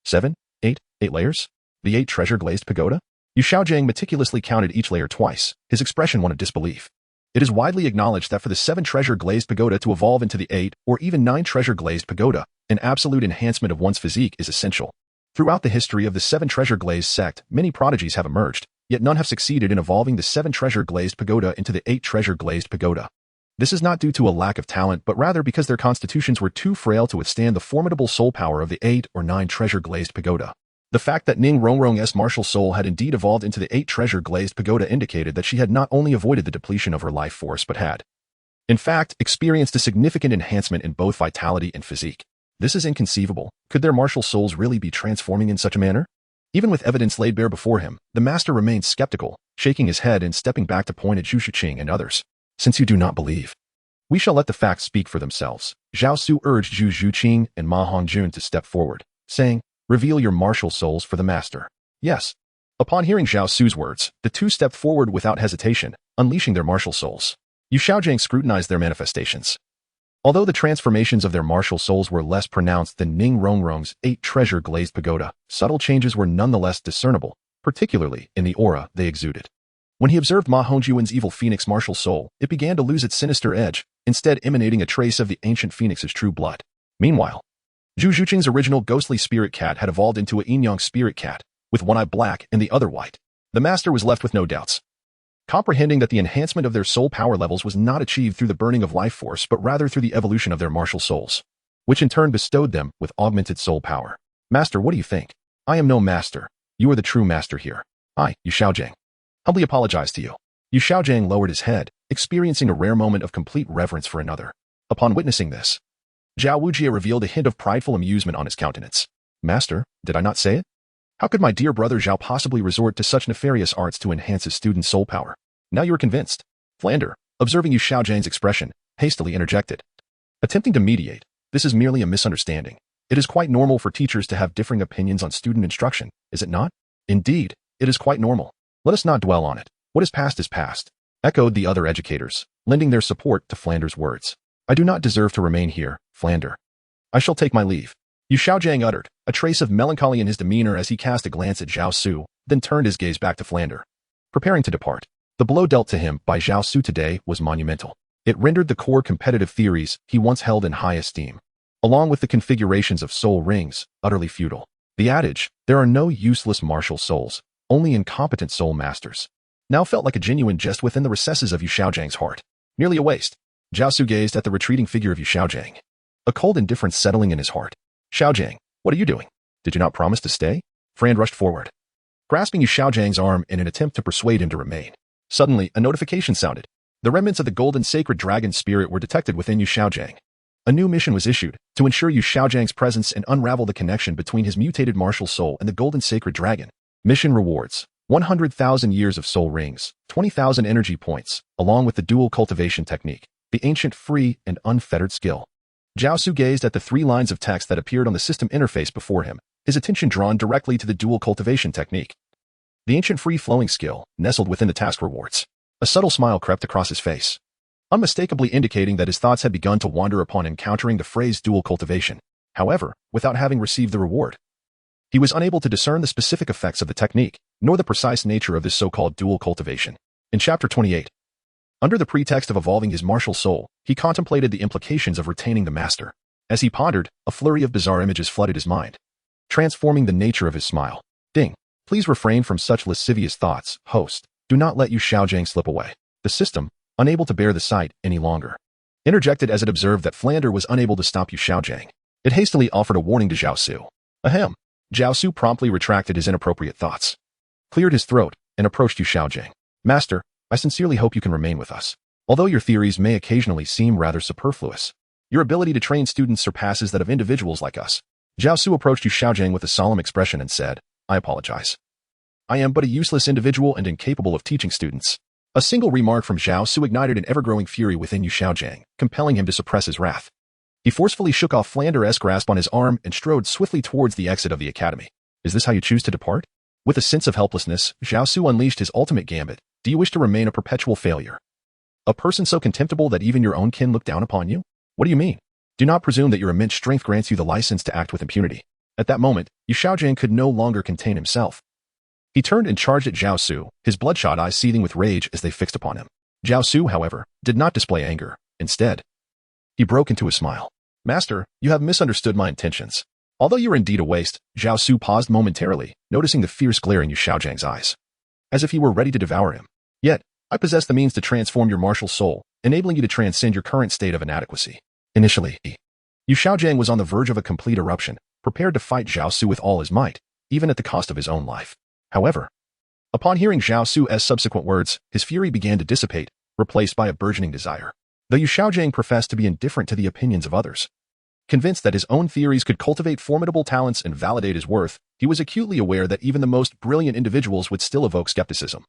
7, 8 layers? The 8 treasure-glazed pagoda? Yu Xiaojiang meticulously counted each layer twice, his expression one of disbelief. It is widely acknowledged that for the 7 treasure-glazed pagoda to evolve into the 8 or even 9 treasure-glazed pagoda, an absolute enhancement of one's physique is essential. Throughout the history of the 7 treasure-glazed sect, many prodigies have emerged, yet none have succeeded in evolving the 7 treasure-glazed pagoda into the 8 treasure-glazed pagoda. This is not due to a lack of talent, but rather because their constitutions were too frail to withstand the formidable soul power of the 8 or 9 treasure-glazed pagoda. The fact that Ning Rongrong's martial soul had indeed evolved into the 8 treasure-glazed pagoda indicated that she had not only avoided the depletion of her life force but had, in fact, experienced a significant enhancement in both vitality and physique. This is inconceivable. Could their martial souls really be transforming in such a manner? Even with evidence laid bare before him, the master remained skeptical, shaking his head and stepping back to point at Zhu Shuqing and others. Since you do not believe, we shall let the facts speak for themselves. Zhao Su urged Zhu Zhuqing and Ma Hongjun to step forward, saying, reveal your martial souls for the master. Yes. Upon hearing Zhao Su's words, the two stepped forward without hesitation, unleashing their martial souls. Yu Xiaojiang scrutinized their manifestations. Although the transformations of their martial souls were less pronounced than Ning Rongrong's 8 treasure-glazed pagoda, subtle changes were nonetheless discernible, particularly in the aura they exuded. When he observed Ma Hongjuan's evil phoenix martial soul, it began to lose its sinister edge, instead emanating a trace of the ancient phoenix's true blood. Meanwhile, Zhu Zhuqing's original ghostly spirit cat had evolved into a yin-yang spirit cat, with one eye black and the other white. The master was left with no doubts, comprehending that the enhancement of their soul power levels was not achieved through the burning of life force but rather through the evolution of their martial souls, which in turn bestowed them with augmented soul power. Master, what do you think? I am no master. You are the true master here. I, Yu Xiaojiang, humbly apologize to you. Yu Xiaojiang lowered his head, experiencing a rare moment of complete reverence for another. Upon witnessing this, Zhao Wujie revealed a hint of prideful amusement on his countenance. Master, did I not say it? How could my dear brother Zhao possibly resort to such nefarious arts to enhance his student's soul power? Now you are convinced. Flander, observing Yu Xiaojiang's expression, hastily interjected, attempting to mediate. This is merely a misunderstanding. It is quite normal for teachers to have differing opinions on student instruction, is it not? Indeed, it is quite normal. Let us not dwell on it. What is past, echoed the other educators, lending their support to Flander's words. I do not deserve to remain here, Flander. I shall take my leave. Yu Xiaojiang uttered, a trace of melancholy in his demeanor as he cast a glance at Zhao Su, then turned his gaze back to Flander. Preparing to depart. The blow dealt to him by Zhao Su today was monumental. It rendered the core competitive theories he once held in high esteem, along with the configurations of soul rings, utterly futile. The adage, there are no useless martial souls, only incompetent soul masters, now felt like a genuine jest within the recesses of Yu Xiaojiang's heart. Nearly a waste. Zhao Su gazed at the retreating figure of Yu Xiaojiang, a cold indifference settling in his heart. Xiaojiang, what are you doing? Did you not promise to stay? Fran rushed forward, grasping Yu Xiaojiang's arm in an attempt to persuade him to remain. Suddenly, a notification sounded. The remnants of the golden sacred dragon spirit were detected within Yu Xiaojiang. A new mission was issued to ensure Yu Xiaojiang's presence and unravel the connection between his mutated martial soul and the golden sacred dragon. Mission rewards: 100,000 years of soul rings, 20,000 energy points, along with the dual cultivation technique, the ancient free and unfettered skill. Zhao Su gazed at the 3 lines of text that appeared on the system interface before him, his attention drawn directly to the dual cultivation technique. The ancient free-flowing skill, nestled within the task rewards. A subtle smile crept across his face, unmistakably indicating that his thoughts had begun to wander upon encountering the phrase dual cultivation. However, without having received the reward, he was unable to discern the specific effects of the technique, nor the precise nature of this so-called dual cultivation. In Chapter 28, under the pretext of evolving his martial soul, he contemplated the implications of retaining the master. As he pondered, a flurry of bizarre images flooded his mind, transforming the nature of his smile. Ding. Please refrain from such lascivious thoughts, host. Do not let Yu Xiaojiang slip away. The system, unable to bear the sight any longer, interjected as it observed that Flander was unable to stop Yu Xiaojiang. It hastily offered a warning to Zhao Su. Ahem. Zhao Su promptly retracted his inappropriate thoughts, cleared his throat, and approached Yu Xiaojiang. Master, I sincerely hope you can remain with us. Although your theories may occasionally seem rather superfluous, your ability to train students surpasses that of individuals like us. Zhao Su approached Yu Xiaojiang with a solemn expression and said, I apologize. I am but a useless individual and incapable of teaching students. A single remark from Zhao Su ignited an ever-growing fury within Yu Xiaojiang, compelling him to suppress his wrath. He forcefully shook off Flander's grasp on his arm and strode swiftly towards the exit of the academy. Is this how you choose to depart? With a sense of helplessness, Zhao Su unleashed his ultimate gambit. Do you wish to remain a perpetual failure? A person so contemptible that even your own kin look down upon you? What do you mean? Do not presume that your immense strength grants you the license to act with impunity. At that moment, Yu Xiaojiang could no longer contain himself. He turned and charged at Zhao Su, his bloodshot eyes seething with rage as they fixed upon him. Zhao Su, however, did not display anger. Instead, he broke into a smile. Master, you have misunderstood my intentions. Although you are indeed a waste, Zhao Su paused momentarily, noticing the fierce glare in Yu Xiaojiang's eyes, as if he were ready to devour him. Yet, I possess the means to transform your martial soul, enabling you to transcend your current state of inadequacy. Initially, Yu Xiaojiang was on the verge of a complete eruption, prepared to fight Zhao Su with all his might, even at the cost of his own life. However, upon hearing Zhao Su's subsequent words, his fury began to dissipate, replaced by a burgeoning desire. Though Yu Xiaojiang professed to be indifferent to the opinions of others, convinced that his own theories could cultivate formidable talents and validate his worth, he was acutely aware that even the most brilliant individuals would still evoke skepticism.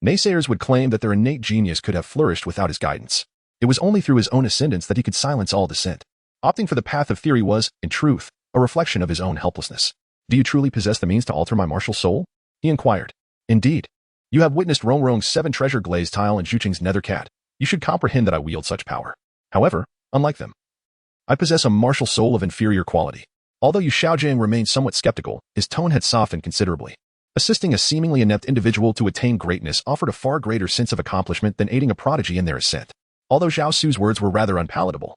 Naysayers would claim that their innate genius could have flourished without his guidance. It was only through his own ascendance that he could silence all dissent. Opting for the path of theory was, in truth, a reflection of his own helplessness. Do you truly possess the means to alter my martial soul? He inquired. Indeed. You have witnessed Rongrong's 7 treasure glazed tile and Zhuqing's nether cat. You should comprehend that I wield such power. However, unlike them, I possess a martial soul of inferior quality. Although Yu Xiaojiang remained somewhat skeptical, his tone had softened considerably. Assisting a seemingly inept individual to attain greatness offered a far greater sense of accomplishment than aiding a prodigy in their ascent. Although Zhao Su's words were rather unpalatable,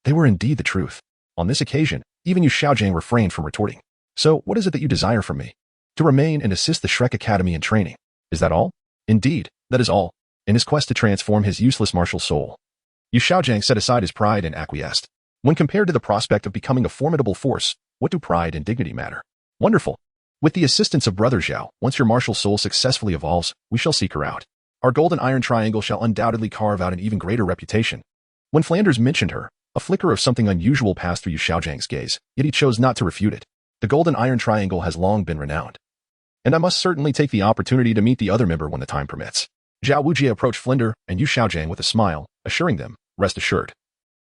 they were indeed the truth. On this occasion, even Yu Xiaojiang refrained from retorting. So, what is it that you desire from me? To remain and assist the Shrek Academy in training. Is that all? Indeed, that is all. In his quest to transform his useless martial soul, Yu Xiaojiang set aside his pride and acquiesced. When compared to the prospect of becoming a formidable force, what do pride and dignity matter? Wonderful. With the assistance of Brother Zhao, once your martial soul successfully evolves, we shall seek her out. Our golden iron triangle shall undoubtedly carve out an even greater reputation. When Flanders mentioned her, a flicker of something unusual passed through Yu Xiaojiang's gaze, yet he chose not to refute it. The golden iron triangle has long been renowned, and I must certainly take the opportunity to meet the other member when the time permits. Zhao Wujie approached Flinder and Yu Xiaojiang with a smile, assuring them, rest assured,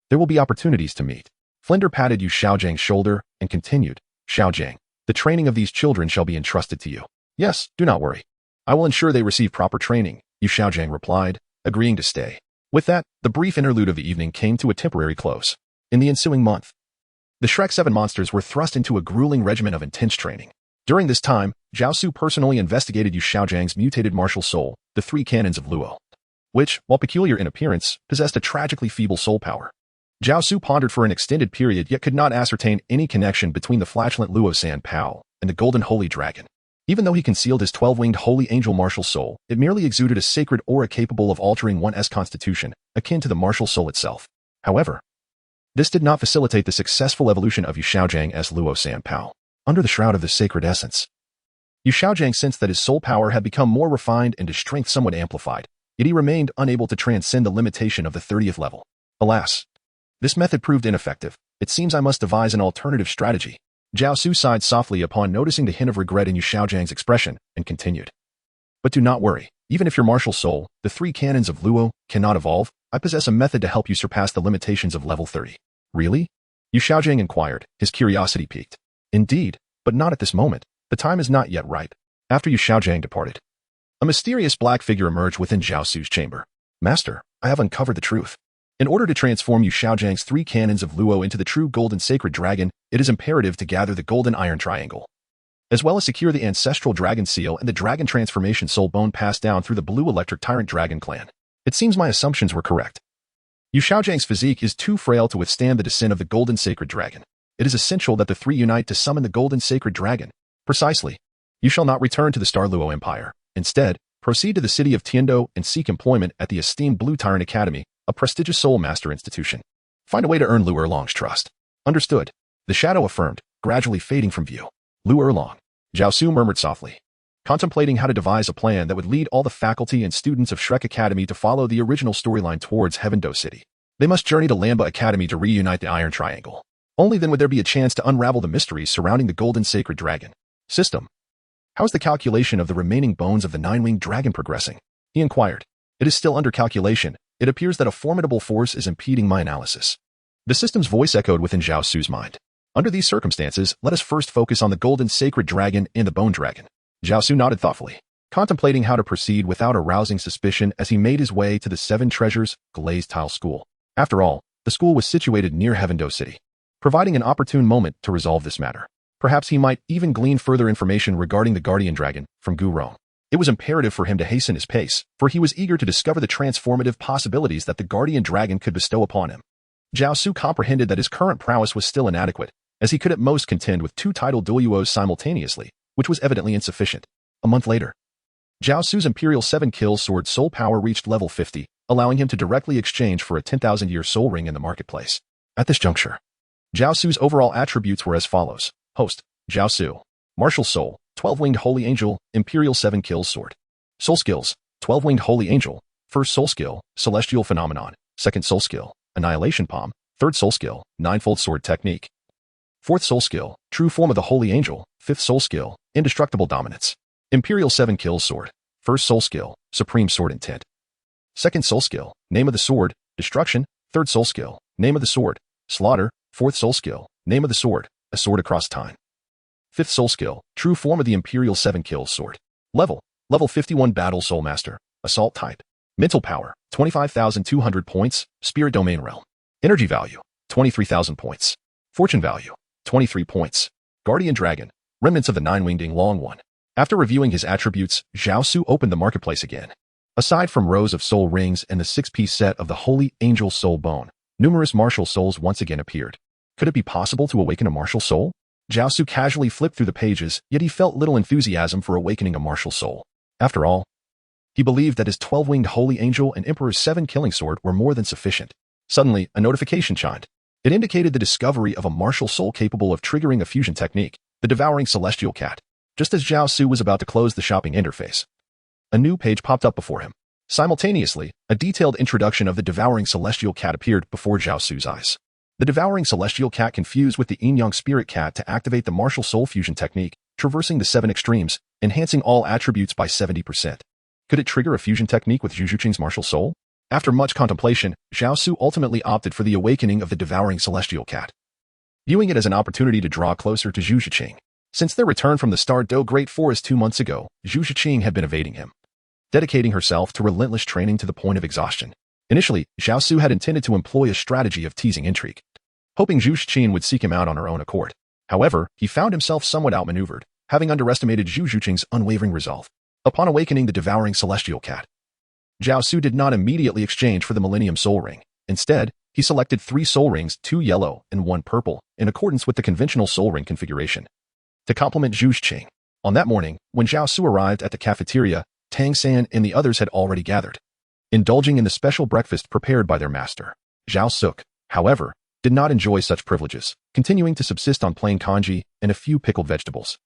there will be opportunities to meet. Flinder patted Yu Xiaojiang's shoulder and continued, Xiaojiang, the training of these children shall be entrusted to you. Yes, do not worry. I will ensure they receive proper training, Yu Xiaojiang replied, agreeing to stay. With that, the brief interlude of the evening came to a temporary close. In the ensuing month, the Shrek 7 monsters were thrust into a grueling regimen of intense training. During this time, Zhao Su personally investigated Yu Xiaojiang's mutated martial soul, the 3 cannons of Luo, which, while peculiar in appearance, possessed a tragically feeble soul power. Zhao Su pondered for an extended period yet could not ascertain any connection between the flatulent Luo San Pao and the golden holy dragon. Even though he concealed his 12-winged holy angel martial soul, it merely exuded a sacred aura capable of altering one's constitution, akin to the martial soul itself. However, this did not facilitate the successful evolution of Yu Xiaojiang as Luo San Pao. Under the shroud of the sacred essence, Yu Xiaojiang sensed that his soul power had become more refined and his strength somewhat amplified, yet he remained unable to transcend the limitation of the 30th level. Alas, this method proved ineffective. It seems I must devise an alternative strategy. Zhao Su sighed softly upon noticing the hint of regret in Yu Xiaojiang's expression, and continued. But do not worry. Even if your martial soul, the 3 cannons of Luo, cannot evolve, I possess a method to help you surpass the limitations of level 30. Really? Yu Xiaojiang inquired, his curiosity piqued. Indeed, but not at this moment. The time is not yet ripe. After Yu Xiaojiang departed, a mysterious black figure emerged within Zhao Su's chamber. Master, I have uncovered the truth. In order to transform Yu Xiaojiang's 3 cannons of Luo into the true golden sacred dragon, it is imperative to gather the golden iron triangle, as well as secure the ancestral dragon seal and the dragon transformation soul bone passed down through the blue electric tyrant dragon clan. It seems my assumptions were correct. Yu Xiaojiang's physique is too frail to withstand the descent of the golden sacred dragon. It is essential that the 3 unite to summon the golden sacred dragon. Precisely. You shall not return to the Star Luo Empire. Instead, proceed to the city of Tiando and seek employment at the esteemed Blue Tyrant Academy, a prestigious soul master institution. Find a way to earn Lu Erlong's trust. Understood. The shadow affirmed, gradually fading from view. Lu Erlong. Zhao Su murmured softly, contemplating how to devise a plan that would lead all the faculty and students of Shrek Academy to follow the original storyline towards Heavendoe City. They must journey to Lamba Academy to reunite the Iron Triangle. Only then would there be a chance to unravel the mysteries surrounding the Golden Sacred Dragon. System. How is the calculation of the remaining bones of the nine-winged dragon progressing? He inquired. It is still under calculation. It appears that a formidable force is impeding my analysis. The system's voice echoed within Zhao Su's mind. Under these circumstances, let us first focus on the Golden Sacred Dragon and the Bone Dragon. Zhao Su nodded thoughtfully, contemplating how to proceed without arousing suspicion as he made his way to the Seven Treasures Glazed Tile School. After all, the school was situated near Heavendoe City, providing an opportune moment to resolve this matter. Perhaps he might even glean further information regarding the Guardian Dragon from Gu Rong. It was imperative for him to hasten his pace, for he was eager to discover the transformative possibilities that the Guardian Dragon could bestow upon him. Zhao Su comprehended that his current prowess was still inadequate, as he could at most contend with two titled Douluos simultaneously, which was evidently insufficient. A month later, Zhao Su's Imperial 7-kill sword soul power reached level 50, allowing him to directly exchange for a 10,000-year soul ring in the marketplace. At this juncture, Zhao Su's overall attributes were as follows. Host, Zhao Su. Martial Soul, 12-winged Holy Angel, Imperial 7-kill sword. Soul skills, 12-winged Holy Angel. First soul skill, Celestial Phenomenon. Second soul skill, Annihilation Palm. Third soul skill, Ninefold Sword Technique. Fourth soul skill, True Form of the Holy Angel. Fifth soul skill, Indestructible Dominance. Imperial 7-kill sword. First soul skill, Supreme Sword Intent. Second soul skill, Name of the Sword, Destruction. Third soul skill, Name of the Sword, Slaughter. Fourth soul skill, Name of the Sword, A Sword Across Time. Fifth soul skill, True Form of the Imperial 7-kill sword. Level 51 Battle Soul Master. Assault type. Mental power, 25,200 points. Spirit Domain Realm. Energy value, 23,000 points. Fortune value, 23 points. Guardian Dragon. Remnants of the Nine-Winged Long One. After reviewing his attributes, Zhao Su opened the marketplace again. Aside from rows of soul rings and the 6-piece set of the Holy Angel Soul Bone, numerous martial souls once again appeared. Could it be possible to awaken a martial soul? Zhao Su casually flipped through the pages, yet he felt little enthusiasm for awakening a martial soul. After all, he believed that his 12-winged Holy Angel and Emperor's 7-killing sword were more than sufficient. Suddenly, a notification chimed. It indicated the discovery of a martial soul capable of triggering a fusion technique, the Devouring Celestial Cat. Just as Zhao Su was about to close the shopping interface, a new page popped up before him. Simultaneously, a detailed introduction of the Devouring Celestial Cat appeared before Zhao Su's eyes. The Devouring Celestial Cat can fuse with the Yin-Yang Spirit Cat to activate the martial soul fusion technique, traversing the 7 extremes, enhancing all attributes by 70%. Could it trigger a fusion technique with Zhu Zhuqing's martial soul? After much contemplation, Zhao Su ultimately opted for the awakening of the Devouring Celestial Cat, viewing it as an opportunity to draw closer to Zhu Zhuqing. Since their return from the Star-Do Great Forest 2 months ago, Zhu Zhuqing had been evading him, dedicating herself to relentless training to the point of exhaustion. Initially, Zhao Su had intended to employ a strategy of teasing intrigue, hoping Zhu Zhuqing would seek him out on her own accord. However, he found himself somewhat outmaneuvered, having underestimated Zhu Zhuqing's unwavering resolve. Upon awakening the Devouring Celestial Cat, Zhao Su did not immediately exchange for the Millennium Soul Ring. Instead, he selected 3 soul rings, 2 yellow and 1 purple, in accordance with the conventional soul ring configuration, to complement Zhu Zhuqing. On that morning, when Zhao Su arrived at the cafeteria, Tang San and the others had already gathered, indulging in the special breakfast prepared by their master. Zhao Su, however, did not enjoy such privileges, continuing to subsist on plain congee and a few pickled vegetables.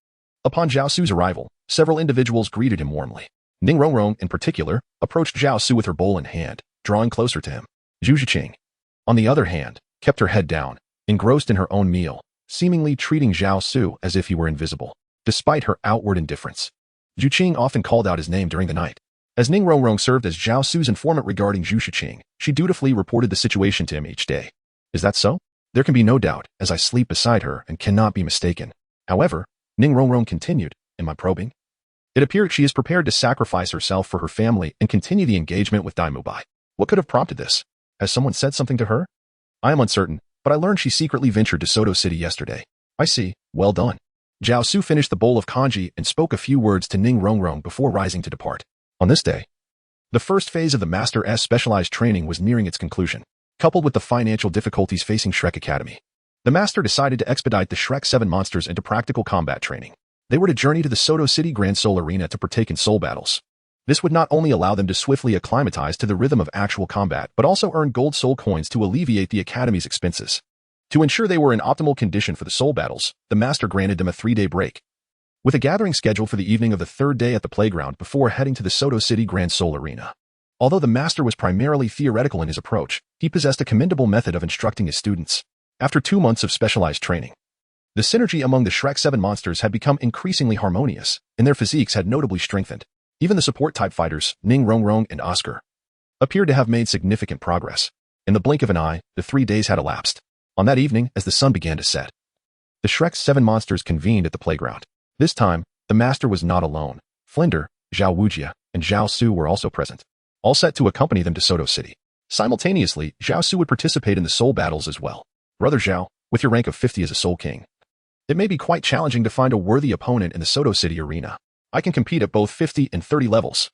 Upon Zhao Su's arrival, several individuals greeted him warmly. Ning Rongrong, in particular, approached Zhao Su with her bowl in hand, drawing closer to him. Zhu Zhuqing, on the other hand, kept her head down, engrossed in her own meal, seemingly treating Zhao Su as if he were invisible. Despite her outward indifference, Zhu Qing often called out his name during the night. As Ning Rongrong served as Zhao Su's informant regarding Zhu Zhuqing, she dutifully reported the situation to him each day. Is that so? There can be no doubt, as I sleep beside her and cannot be mistaken. However, Ning Rongrong continued, am I probing? It appeared she is prepared to sacrifice herself for her family and continue the engagement with Dai Mubai. What could have prompted this? Has someone said something to her? I am uncertain, but I learned she secretly ventured to Soto City yesterday. I see, well done. Zhao Su finished the bowl of congee and spoke a few words to Ning Rongrong before rising to depart. On this day, the first phase of the Master S specialized training was nearing its conclusion. Coupled with the financial difficulties facing Shrek Academy, the Master decided to expedite the Shrek 7 monsters into practical combat training. They were to journey to the Soto City Grand Soul Arena to partake in soul battles. This would not only allow them to swiftly acclimatize to the rhythm of actual combat, but also earn gold soul coins to alleviate the Academy's expenses. To ensure they were in optimal condition for the soul battles, the master granted them a 3-day break, with a gathering scheduled for the evening of the 3rd day at the playground before heading to the Soto City Grand Soul Arena. Although the master was primarily theoretical in his approach, he possessed a commendable method of instructing his students. After 2 months of specialized training, the synergy among the Shrek 7 monsters had become increasingly harmonious, and their physiques had notably strengthened. Even the support-type fighters, Ning Rongrong and Oscar, appeared to have made significant progress. In the blink of an eye, the 3 days had elapsed. On that evening, as the sun began to set, the Shrek 7 monsters convened at the playground. This time, the master was not alone. Flinder, Zhao Wujia, and Zhao Su were also present, all set to accompany them to Soto City. Simultaneously, Zhao Su would participate in the soul battles as well. Brother Zhao, with your rank of 50 as a Soul King, it may be quite challenging to find a worthy opponent in the Soto City arena. I can compete at both 50 and 30 levels.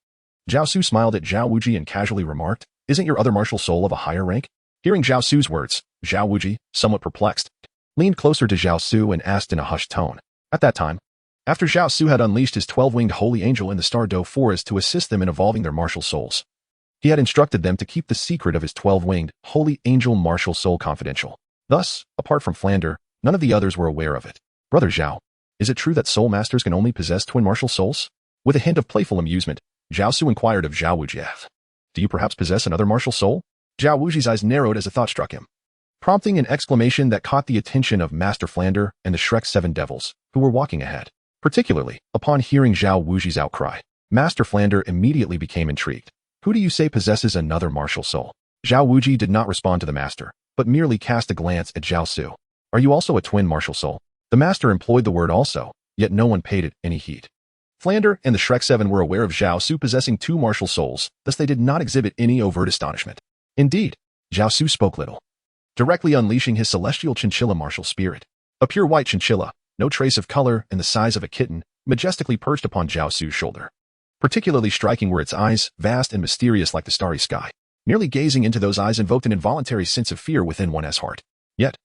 Zhao Su smiled at Zhao Wuji and casually remarked, isn't your other martial soul of a higher rank? Hearing Zhao Su's words, Zhao Wuji, somewhat perplexed, leaned closer to Zhao Su and asked in a hushed tone. At that time, after Zhao Su had unleashed his 12-winged holy angel in the Star Dough Forest to assist them in evolving their martial souls, he had instructed them to keep the secret of his 12-winged holy angel martial soul confidential. Thus, apart from Flander, none of the others were aware of it. Brother Zhao, is it true that soul masters can only possess twin martial souls? With a hint of playful amusement, Zhao Su inquired of Zhao Wuji. Do you perhaps possess another martial soul? Zhao Wuji's eyes narrowed as a thought struck him, prompting an exclamation that caught the attention of Master Flander and the Shrek 7 devils, who were walking ahead. Particularly, upon hearing Zhao Wuji's outcry, Master Flander immediately became intrigued. Who do you say possesses another martial soul? Zhao Wuji did not respond to the master, but merely cast a glance at Zhao Su. Are you also a twin martial soul? The master employed the word also, yet no one paid it any heed. Flander and the Shrek 7 were aware of Zhao Su possessing 2 martial souls, thus they did not exhibit any overt astonishment. Indeed, Zhao Su spoke little, directly unleashing his celestial chinchilla martial spirit. A pure white chinchilla, no trace of color and the size of a kitten, majestically perched upon Zhao Su's shoulder. Particularly striking were its eyes, vast and mysterious like the starry sky. Merely gazing into those eyes invoked an involuntary sense of fear within one's heart. Yet,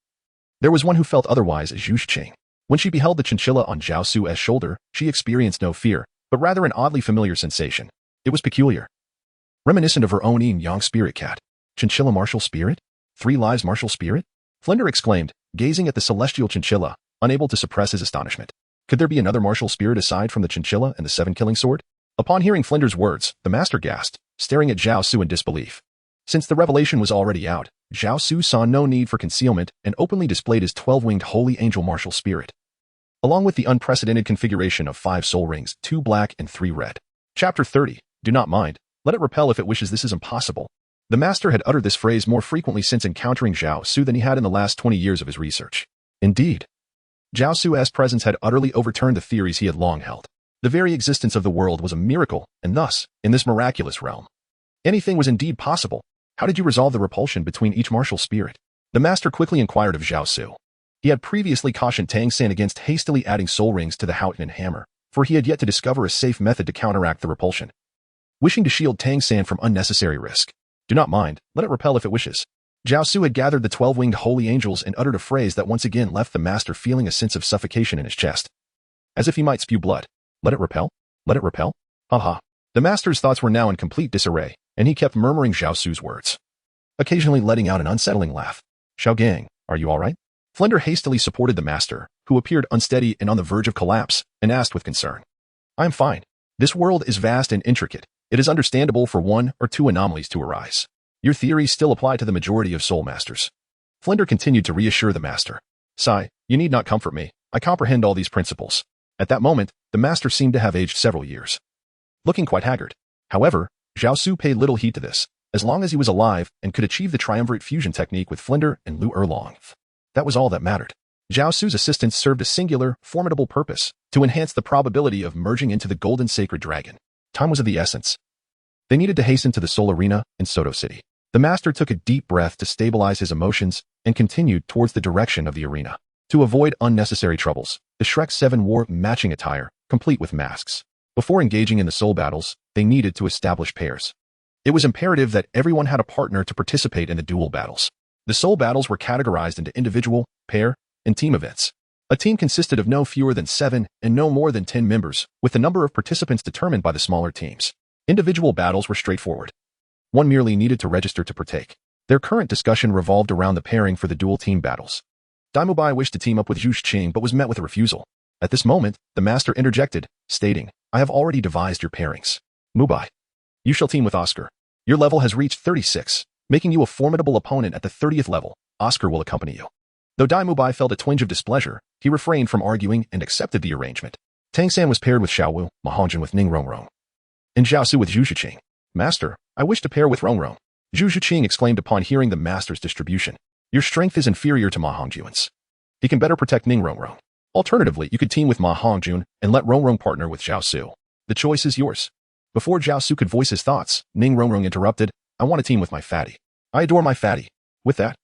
there was one who felt otherwise as Yushching. When she beheld the chinchilla on Zhao Su's shoulder, she experienced no fear, but rather an oddly familiar sensation. It was peculiar, reminiscent of her own yin-yang spirit cat. Chinchilla martial spirit? 3 lives martial spirit? Flinder exclaimed, gazing at the celestial chinchilla, unable to suppress his astonishment. Could there be another martial spirit aside from the chinchilla and the 7-killing sword? Upon hearing Flinder's words, the master gasped, staring at Zhao Su in disbelief. Since the revelation was already out, Zhao Su saw no need for concealment and openly displayed his 12-winged holy angel martial spirit, along with the unprecedented configuration of 5 soul rings, 2 black and 3 red. Chapter 30. Do not mind. Let it repel if it wishes. This is impossible. The master had uttered this phrase more frequently since encountering Zhao Su than he had in the last 20 years of his research. Indeed, Zhao Su's presence had utterly overturned the theories he had long held. The very existence of the world was a miracle, and thus, in this miraculous realm, anything was indeed possible. How did you resolve the repulsion between each martial spirit? The master quickly inquired of Zhao Su. He had previously cautioned Tang San against hastily adding soul rings to the Houghton and Hammer, for he had yet to discover a safe method to counteract the repulsion. Wishing to shield Tang San from unnecessary risk. Do not mind, let it repel if it wishes. Zhao Su had gathered the 12-winged holy angels and uttered a phrase that once again left the master feeling a sense of suffocation in his chest, as if he might spew blood. Let it repel? Let it repel? Ha. The master's thoughts were now in complete disarray, and he kept murmuring Zhao Su's words, occasionally letting out an unsettling laugh. Xiao Gang, are you all right? Flinder hastily supported the master, who appeared unsteady and on the verge of collapse, and asked with concern. I am fine. This world is vast and intricate. It is understandable for 1 or 2 anomalies to arise. Your theories still apply to the majority of soul masters. Flinder continued to reassure the master. Sai, you need not comfort me. I comprehend all these principles. At that moment, the master seemed to have aged several years, looking quite haggard. However, Zhao Su paid little heed to this, as long as he was alive and could achieve the triumvirate fusion technique with Flinder and Lu Erlong. That was all that mattered. Zhao Su's assistance served a singular, formidable purpose, to enhance the probability of merging into the golden sacred dragon. Time was of the essence. They needed to hasten to the Soul Arena in Soto City. The master took a deep breath to stabilize his emotions and continued towards the direction of the arena. To avoid unnecessary troubles, the Shrek 7 wore matching attire, complete with masks. Before engaging in the soul battles, they needed to establish pairs. It was imperative that everyone had a partner to participate in the duel battles. The soul battles were categorized into individual, pair, and team events. A team consisted of no fewer than 7 and no more than 10 members, with the number of participants determined by the smaller teams. Individual battles were straightforward. One merely needed to register to partake. Their current discussion revolved around the pairing for the dual team battles. Daimubai wished to team up with Zhu Qing but was met with a refusal. At this moment, the master interjected, stating, "I have already devised your pairings. Mubai, you shall team with Oscar. Your level has reached 36, making you a formidable opponent at the 30th level. Oscar will accompany you." Though Daimubai felt a twinge of displeasure, he refrained from arguing and accepted the arrangement. Tang San was paired with Xiaowu, Ma Hongjun with Ning Rongrong, and Zhao Su with Zhu Qing. "Master, I wish to pair with Rongrong," Zhu Qing exclaimed upon hearing the master's distribution. "Your strength is inferior to Ma Hongjun's. He can better protect Ning Rongrong. Alternatively, you could team with Ma Hongjun and let Rongrong partner with Zhao Su. The choice is yours." Before Zhao Su could voice his thoughts, Ning Rongrong interrupted, "I want to team with my fatty. I adore my fatty." With that,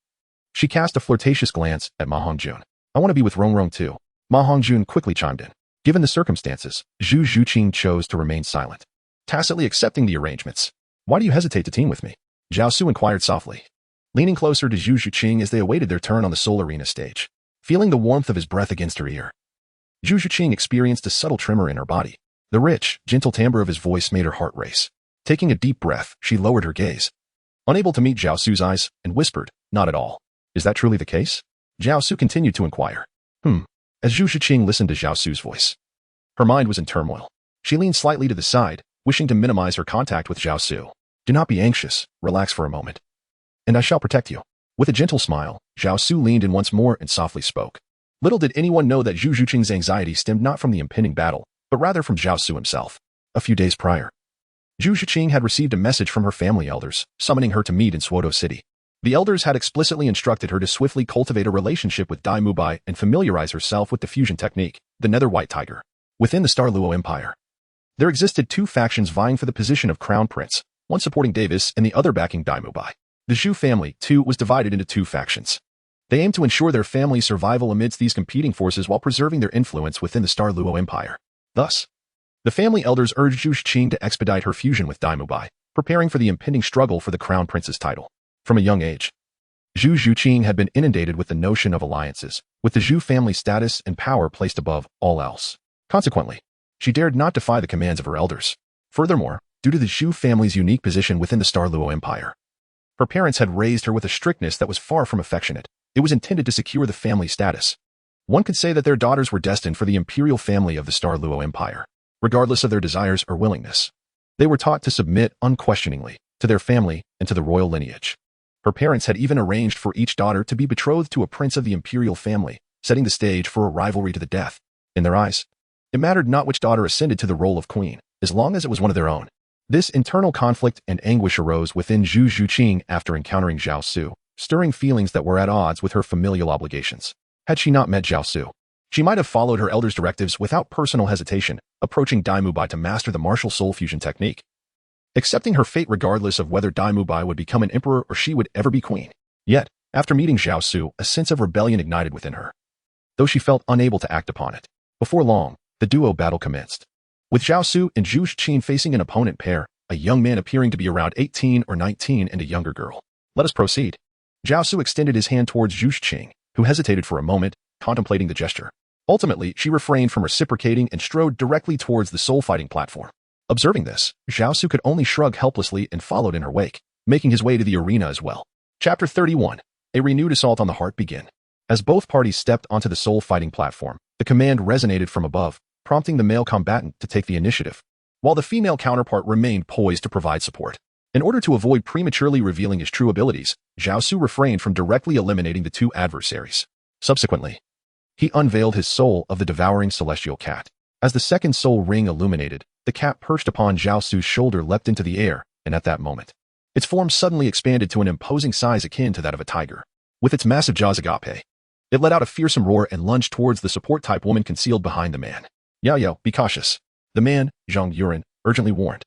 she cast a flirtatious glance at Ma Hongjun. "I want to be with Rongrong too." Ma Hongjun quickly chimed in. Given the circumstances, Zhu Qing chose to remain silent, tacitly accepting the arrangements. "Why do you hesitate to team with me?" Zhao Su inquired softly, leaning closer to Zhu Qing as they awaited their turn on the Soul Arena stage. Feeling the warmth of his breath against her ear, Zhu Qing experienced a subtle tremor in her body. The rich, gentle timbre of his voice made her heart race. Taking a deep breath, she lowered her gaze, unable to meet Zhao Su's eyes, and whispered, "Not at all." "Is that truly the case?" Zhao Su continued to inquire. As Zhu Qing listened to Zhao Su's voice, her mind was in turmoil. She leaned slightly to the side, wishing to minimize her contact with Zhao Su. "Do not be anxious, relax for a moment, and I shall protect you." With a gentle smile, Zhao Su leaned in once more and softly spoke. Little did anyone know that Zhu Qing's anxiety stemmed not from the impending battle, but rather from Zhao Su himself. A few days prior, Zhu Qing had received a message from her family elders, summoning her to meet in Suodo City. The elders had explicitly instructed her to swiftly cultivate a relationship with Dai Mubai and familiarize herself with the fusion technique, the Nether White Tiger. Within the Douluo Empire, there existed two factions vying for the position of Crown Prince, one supporting Davis and the other backing Dai Mubai. The Zhu family, too, was divided into two factions. They aimed to ensure their family's survival amidst these competing forces while preserving their influence within the Douluo Empire. Thus, the family elders urged Zhu Qing to expedite her fusion with Dai Mubai, preparing for the impending struggle for the Crown Prince's title. From a young age, Zhu Qing had been inundated with the notion of alliances, with the Zhu family's status and power placed above all else. Consequently, she dared not defy the commands of her elders. Furthermore, due to the Zhu family's unique position within the Douluo Empire, her parents had raised her with a strictness that was far from affectionate. It was intended to secure the family status. One could say that their daughters were destined for the imperial family of the Douluo Empire, regardless of their desires or willingness. They were taught to submit unquestioningly to their family and to the royal lineage. Her parents had even arranged for each daughter to be betrothed to a prince of the imperial family, setting the stage for a rivalry to the death. In their eyes, it mattered not which daughter ascended to the role of queen, as long as it was one of their own. This internal conflict and anguish arose within Zhu Qing after encountering Zhao Su, stirring feelings that were at odds with her familial obligations. Had she not met Zhao Su, she might have followed her elders' directives without personal hesitation, approaching Dai Mubai to master the martial soul fusion technique, accepting her fate regardless of whether Dai Mubai would become an emperor or she would ever be queen. Yet, after meeting Zhao Su, a sense of rebellion ignited within her, though she felt unable to act upon it. Before long, the duo battle commenced, with Zhao Su and Zhu Qing facing an opponent pair, a young man appearing to be around 18 or 19 and a younger girl. "Let us proceed." Zhao Su extended his hand towards Zhu Qing, who hesitated for a moment, contemplating the gesture. Ultimately, she refrained from reciprocating and strode directly towards the soul-fighting platform. Observing this, Zhao Su could only shrug helplessly and followed in her wake, making his way to the arena as well. Chapter 31. A renewed assault on the heart began. As both parties stepped onto the soul-fighting platform, the command resonated from above, prompting the male combatant to take the initiative, while the female counterpart remained poised to provide support. In order to avoid prematurely revealing his true abilities, Zhao Su refrained from directly eliminating the two adversaries. Subsequently, he unveiled his soul of the devouring celestial cat. As the second soul ring illuminated, the cat perched upon Zhao Su's shoulder leapt into the air, and at that moment, its form suddenly expanded to an imposing size akin to that of a tiger. With its massive jaws agape, it let out a fearsome roar and lunged towards the support-type woman concealed behind the man. "Yao Yao, be cautious," the man, Zhang Yuren, urgently warned.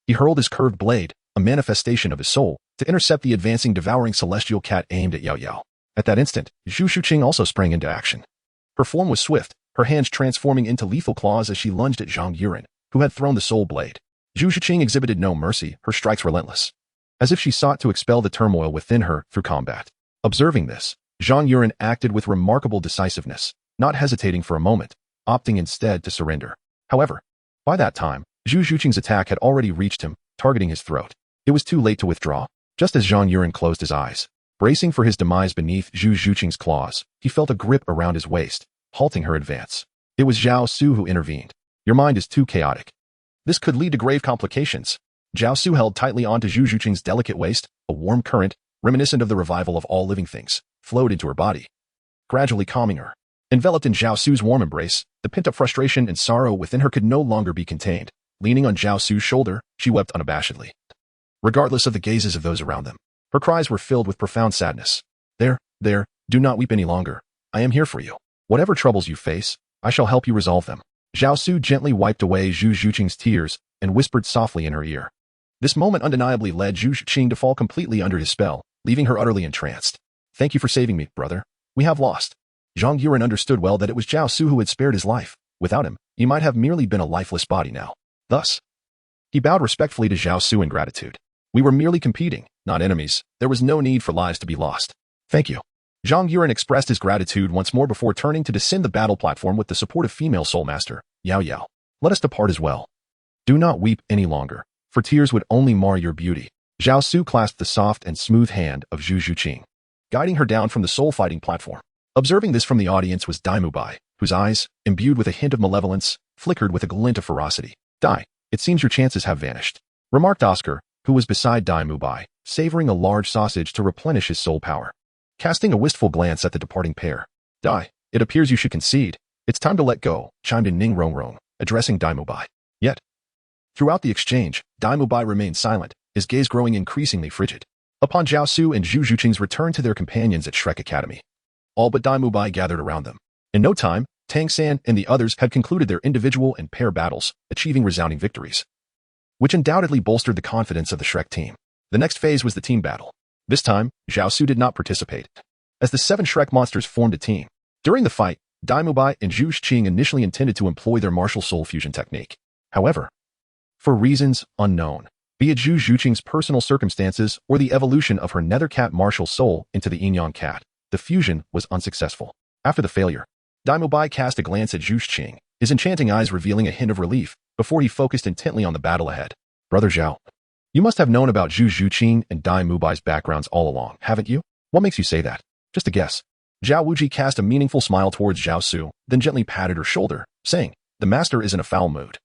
He hurled his curved blade, a manifestation of his soul, to intercept the advancing devouring celestial cat aimed at Yao Yao. At that instant, Zhu Qing also sprang into action. Her form was swift, her hands transforming into lethal claws as she lunged at Zhang Yuren, who had thrown the soul blade. Zhu Qing exhibited no mercy, her strikes relentless, as if she sought to expel the turmoil within her through combat. Observing this, Zhang Yuren acted with remarkable decisiveness, not hesitating for a moment, opting instead to surrender. However, by that time, Zhu Qing's attack had already reached him, targeting his throat. It was too late to withdraw. Just as Zhang Yuren closed his eyes, bracing for his demise beneath Zhu Zhuqing's claws, he felt a grip around his waist, halting her advance. It was Zhao Su who intervened. Your mind is too chaotic. This could lead to grave complications. Zhao Su held tightly onto Zhu Zhuqing's delicate waist. A warm current, reminiscent of the revival of all living things, flowed into her body, gradually calming her. Enveloped in Zhao Su's warm embrace, the pent-up frustration and sorrow within her could no longer be contained. Leaning on Zhao Su's shoulder, she wept unabashedly, regardless of the gazes of those around them. Her cries were filled with profound sadness. There, do not weep any longer. I am here for you. Whatever troubles you face, I shall help you resolve them. Zhao Su gently wiped away Zhu Zhuqing's tears and whispered softly in her ear. This moment undeniably led Zhu Zhuqing to fall completely under his spell, leaving her utterly entranced. Thank you for saving me, brother. We have lost. Zhang Yuren understood well that it was Zhao Su who had spared his life. Without him, he might have merely been a lifeless body now. Thus, he bowed respectfully to Zhao Su in gratitude. We were merely competing, not enemies. There was no need for lives to be lost. Thank you. Zhang Yuren expressed his gratitude once more before turning to descend the battle platform with the support of female soul master, Yao Yao. Let us depart as well. Do not weep any longer, for tears would only mar your beauty. Zhao Su clasped the soft and smooth hand of Zhu Zhuqing, guiding her down from the soul-fighting platform. Observing this from the audience was Dai Mubai, whose eyes, imbued with a hint of malevolence, flickered with a glint of ferocity. Dai, it seems your chances have vanished, remarked Oscar, who was beside Dai Mubai, savoring a large sausage to replenish his soul power. Casting a wistful glance at the departing pair. Dai, it appears you should concede. It's time to let go, chimed in Ning Rongrong, addressing Dai Mubai. Yet, throughout the exchange, Dai Mubai remained silent, his gaze growing increasingly frigid. Upon Zhao Su and Zhu Zhuqing's return to their companions at Shrek Academy, all but Dai Mubai gathered around them. In no time, Tang San and the others had concluded their individual and pair battles, achieving resounding victories, which undoubtedly bolstered the confidence of the Shrek team. The next phase was the team battle. This time, Zhao Su did not participate, as the 7 Shrek monsters formed a team. During the fight, Dai Mubai and Zhu Zhuqing initially intended to employ their martial soul fusion technique. However, for reasons unknown, be it Zhu Zhuqing's personal circumstances or the evolution of her nether cat martial soul into the yin-yang cat, the fusion was unsuccessful. After the failure, Dai Mubai cast a glance at Zhu Zhuqing, his enchanting eyes revealing a hint of relief, before he focused intently on the battle ahead. Brother Zhao, you must have known about Zhu Zhuqing and Dai Mubai's backgrounds all along, haven't you? What makes you say that? Just a guess. Zhao Wuji cast a meaningful smile towards Zhao Su, then gently patted her shoulder, saying, the master is in a foul mood.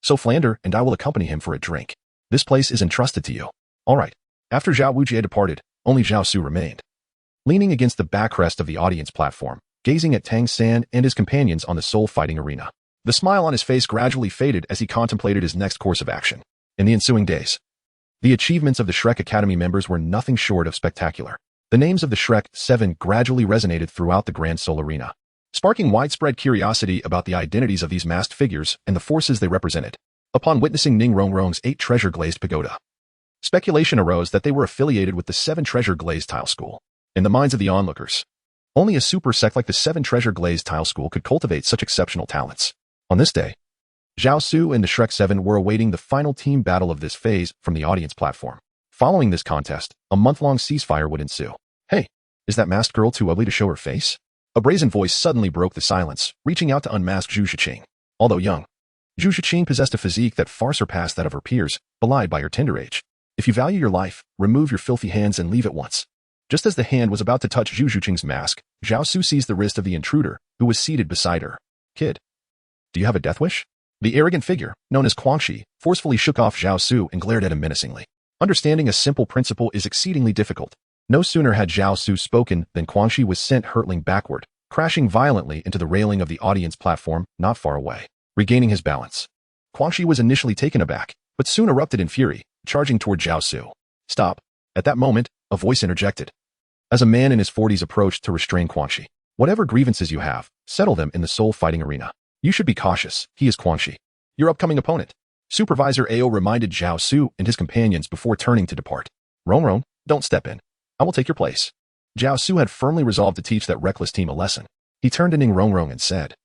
So Flander and I will accompany him for a drink. This place is entrusted to you. All right. After Zhao Wuji had departed, only Zhao Su remained, leaning against the backrest of the audience platform, gazing at Tang San and his companions on the soul-fighting arena. The smile on his face gradually faded as he contemplated his next course of action. In the ensuing days, the achievements of the Shrek Academy members were nothing short of spectacular. The names of the Shrek 7 gradually resonated throughout the Grand Soul Arena, sparking widespread curiosity about the identities of these masked figures and the forces they represented. Upon witnessing Ning Rongrong's 8 treasure-glazed pagoda, speculation arose that they were affiliated with the 7 treasure-glazed tile school. In the minds of the onlookers, only a super sect like the 7 treasure-glazed tile school could cultivate such exceptional talents. On this day, Zhao Su and the Shrek 7 were awaiting the final team battle of this phase from the audience platform. Following this contest, a month-long ceasefire would ensue. Hey, is that masked girl too ugly to show her face? A brazen voice suddenly broke the silence, reaching out to unmask Zhu Zhuqing. Although young, Zhu Zhuqing possessed a physique that far surpassed that of her peers, belied by her tender age. If you value your life, remove your filthy hands and leave at once. Just as the hand was about to touch Zhu Zhuqing's mask, Zhao Su seized the wrist of the intruder, who was seated beside her. Kid, do you have a death wish? The arrogant figure, known as Guangxi, forcefully shook off Zhao Su and glared at him menacingly. Understanding a simple principle is exceedingly difficult. No sooner had Zhao Su spoken than Guangxi was sent hurtling backward, crashing violently into the railing of the audience platform not far away. Regaining his balance, Guangxi was initially taken aback, but soon erupted in fury, charging toward Zhao Su. Stop. At that moment, a voice interjected, as a man in his 40s approached to restrain Guangxi. Whatever grievances you have, settle them in the soul-fighting arena. You should be cautious, he is Guangxi, your upcoming opponent. Supervisor Ao reminded Zhao Su and his companions before turning to depart. Rongrong, don't step in. I will take your place. Zhao Su had firmly resolved to teach that reckless team a lesson. He turned to Ning Rongrong and said,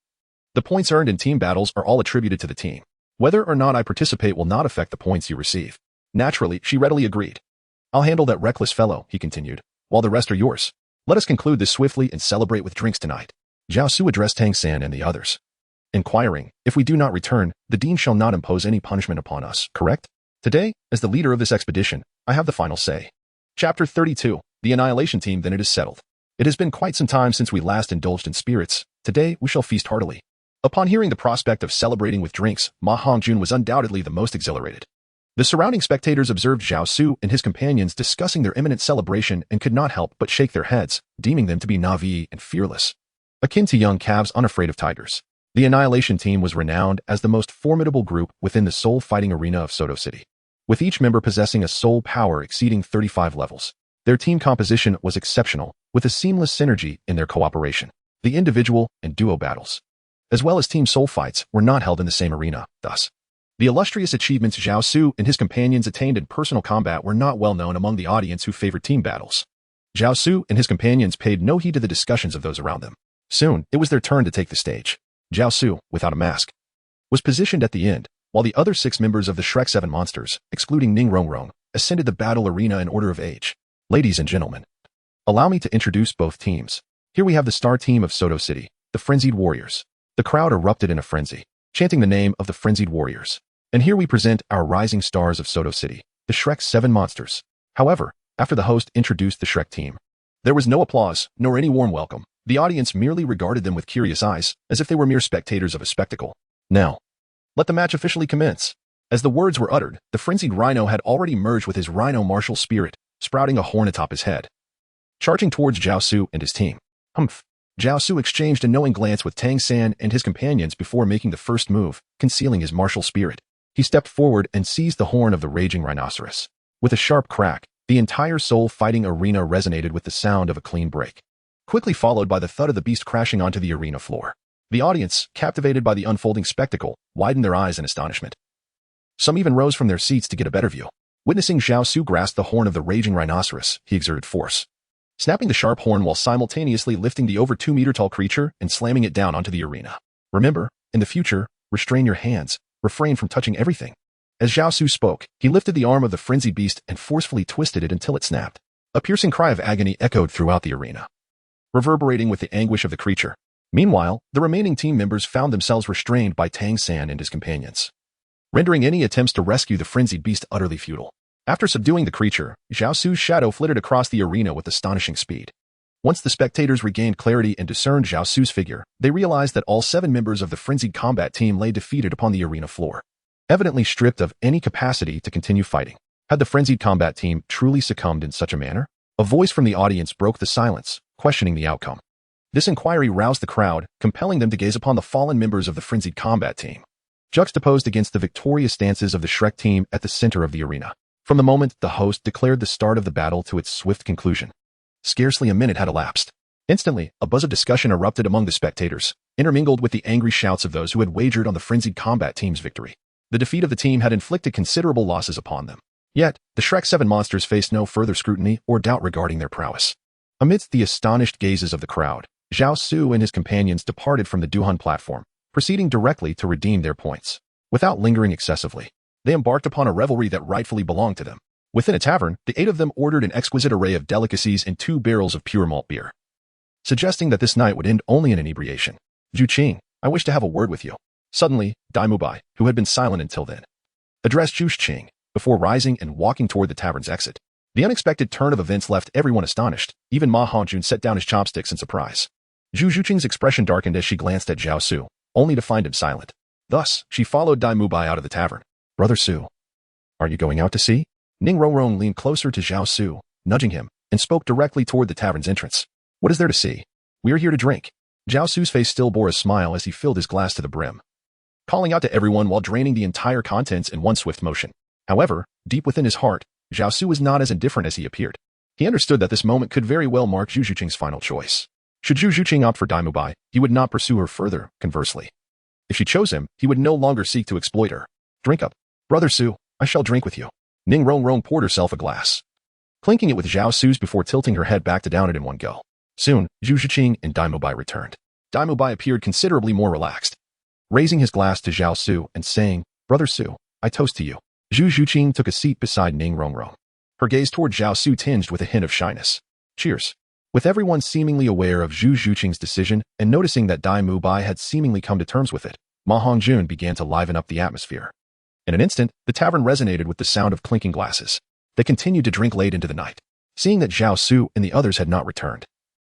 the points earned in team battles are all attributed to the team. Whether or not I participate will not affect the points you receive. Naturally, she readily agreed. I'll handle that reckless fellow, he continued, while the rest are yours. Let us conclude this swiftly and celebrate with drinks tonight. Zhao Su addressed Tang San and the others, inquiring, if we do not return, the dean shall not impose any punishment upon us, correct? Today, as the leader of this expedition, I have the final say. Chapter 32, The Annihilation Team. Then it is settled. It has been quite some time since we last indulged in spirits. Today, we shall feast heartily. Upon hearing the prospect of celebrating with drinks, Ma Hongjun was undoubtedly the most exhilarated. The surrounding spectators observed Zhao Su and his companions discussing their imminent celebration and could not help but shake their heads, deeming them to be naive and fearless, akin to young calves unafraid of tigers. The Annihilation Team was renowned as the most formidable group within the soul-fighting arena of Soto City, with each member possessing a soul power exceeding 35 levels. Their team composition was exceptional, with a seamless synergy in their cooperation. The individual and duo battles, as well as team soul fights, were not held in the same arena. Thus, the illustrious achievements Zhao Su and his companions attained in personal combat were not well known among the audience who favored team battles. Zhao Su and his companions paid no heed to the discussions of those around them. Soon, it was their turn to take the stage. Zhao Su, without a mask, was positioned at the end, while the other 6 members of the Shrek 7 monsters, excluding Ning Rongrong, ascended the battle arena in order of age. Ladies and gentlemen, allow me to introduce both teams. Here we have the star team of Soto City, the Frenzied Warriors. The crowd erupted in a frenzy, chanting the name of the Frenzied Warriors. And here we present our rising stars of Soto City, the Shrek 7 monsters. However, after the host introduced the Shrek team, there was no applause, nor any warm welcome. The audience merely regarded them with curious eyes, as if they were mere spectators of a spectacle. Now, let the match officially commence. As the words were uttered, the frenzied rhino had already merged with his rhino martial spirit, sprouting a horn atop his head, charging towards Zhao Su and his team. Humph. Zhao Su exchanged a knowing glance with Tang San and his companions before making the first move, concealing his martial spirit. He stepped forward and seized the horn of the raging rhinoceros. With a sharp crack, the entire soul-fighting arena resonated with the sound of a clean break, quickly followed by the thud of the beast crashing onto the arena floor. The audience, captivated by the unfolding spectacle, widened their eyes in astonishment. Some even rose from their seats to get a better view. Witnessing Zhao Su grasp the horn of the raging rhinoceros, he exerted force, snapping the sharp horn while simultaneously lifting the over 2-meter-tall creature and slamming it down onto the arena. Remember, in the future, restrain your hands, refrain from touching everything. As Zhao Su spoke, he lifted the arm of the frenzied beast and forcefully twisted it until it snapped. A piercing cry of agony echoed throughout the arena, reverberating with the anguish of the creature. Meanwhile, the remaining team members found themselves restrained by Tang San and his companions, rendering any attempts to rescue the frenzied beast utterly futile. After subduing the creature, Zhao Su's shadow flitted across the arena with astonishing speed. Once the spectators regained clarity and discerned Zhao Su's figure, they realized that all 7 members of the frenzied combat team lay defeated upon the arena floor, evidently stripped of any capacity to continue fighting. Had the frenzied combat team truly succumbed in such a manner? A voice from the audience broke the silence, questioning the outcome. This inquiry roused the crowd, compelling them to gaze upon the fallen members of the frenzied combat team, juxtaposed against the victorious stances of the Shrek team at the center of the arena. From the moment the host declared the start of the battle to its swift conclusion, scarcely a minute had elapsed. Instantly, a buzz of discussion erupted among the spectators, intermingled with the angry shouts of those who had wagered on the frenzied combat team's victory. The defeat of the team had inflicted considerable losses upon them. Yet, the Shrek 7 monsters faced no further scrutiny or doubt regarding their prowess. Amidst the astonished gazes of the crowd, Zhao Su and his companions departed from the Duhan platform, proceeding directly to redeem their points. Without lingering excessively, they embarked upon a revelry that rightfully belonged to them. Within a tavern, the 8 of them ordered an exquisite array of delicacies and 2 barrels of pure malt beer, suggesting that this night would end only in inebriation. Zhu Qing, I wish to have a word with you. Suddenly, Dai Mubai, who had been silent until then, addressed Zhu Qing, before rising and walking toward the tavern's exit. The unexpected turn of events left everyone astonished. Even Ma Hongjun set down his chopsticks in surprise. Zhu Qing's expression darkened as she glanced at Zhao Su, only to find him silent. Thus, she followed Dai Mubai out of the tavern. Brother Su, are you going out to sea? Ning Rongrong leaned closer to Zhao Su, nudging him, and spoke directly toward the tavern's entrance. What is there to see? We are here to drink. Zhao Su's face still bore a smile as he filled his glass to the brim, calling out to everyone while draining the entire contents in one swift motion. However, deep within his heart, Zhao Su was not as indifferent as he appeared. He understood that this moment could very well mark Zhu Qing's final choice. Should Zhu Qing opt for Dai Mubai, he would not pursue her further. Conversely, if she chose him, he would no longer seek to exploit her. Drink up. Brother Su, I shall drink with you. Ning Rongrong poured herself a glass, clinking it with Zhao Su's before tilting her head back to down it in one go. Soon, Zhu Qing and Dai Mubai returned. Dai Mubai appeared considerably more relaxed, raising his glass to Zhao Su and saying, Brother Su, I toast to you. Zhu Qing took a seat beside Ning Rongrong, her gaze toward Zhao Su tinged with a hint of shyness. Cheers. With everyone seemingly aware of Zhu Qing's decision and noticing that Dai Mubai had seemingly come to terms with it, Ma Hongjun began to liven up the atmosphere. In an instant, the tavern resonated with the sound of clinking glasses. They continued to drink late into the night. Seeing that Zhao Su and the others had not returned,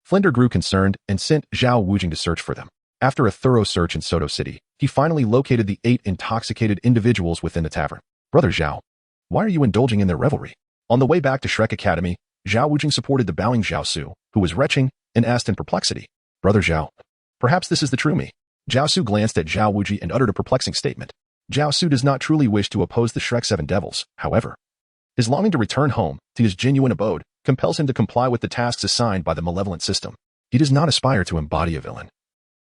Flinder grew concerned and sent Zhao Wujing to search for them. After a thorough search in Soto City, he finally located the 8 intoxicated individuals within the tavern. Brother Zhao, why are you indulging in their revelry? On the way back to Shrek Academy, Zhao Wujing supported the bowing Zhao Su, who was retching, and asked in perplexity, Brother Zhao, perhaps this is the true me. Zhao Su glanced at Zhao Wuji and uttered a perplexing statement. Zhao Su does not truly wish to oppose the Shrek 7 devils, however. His longing to return home, to his genuine abode, compels him to comply with the tasks assigned by the malevolent system. He does not aspire to embody a villain.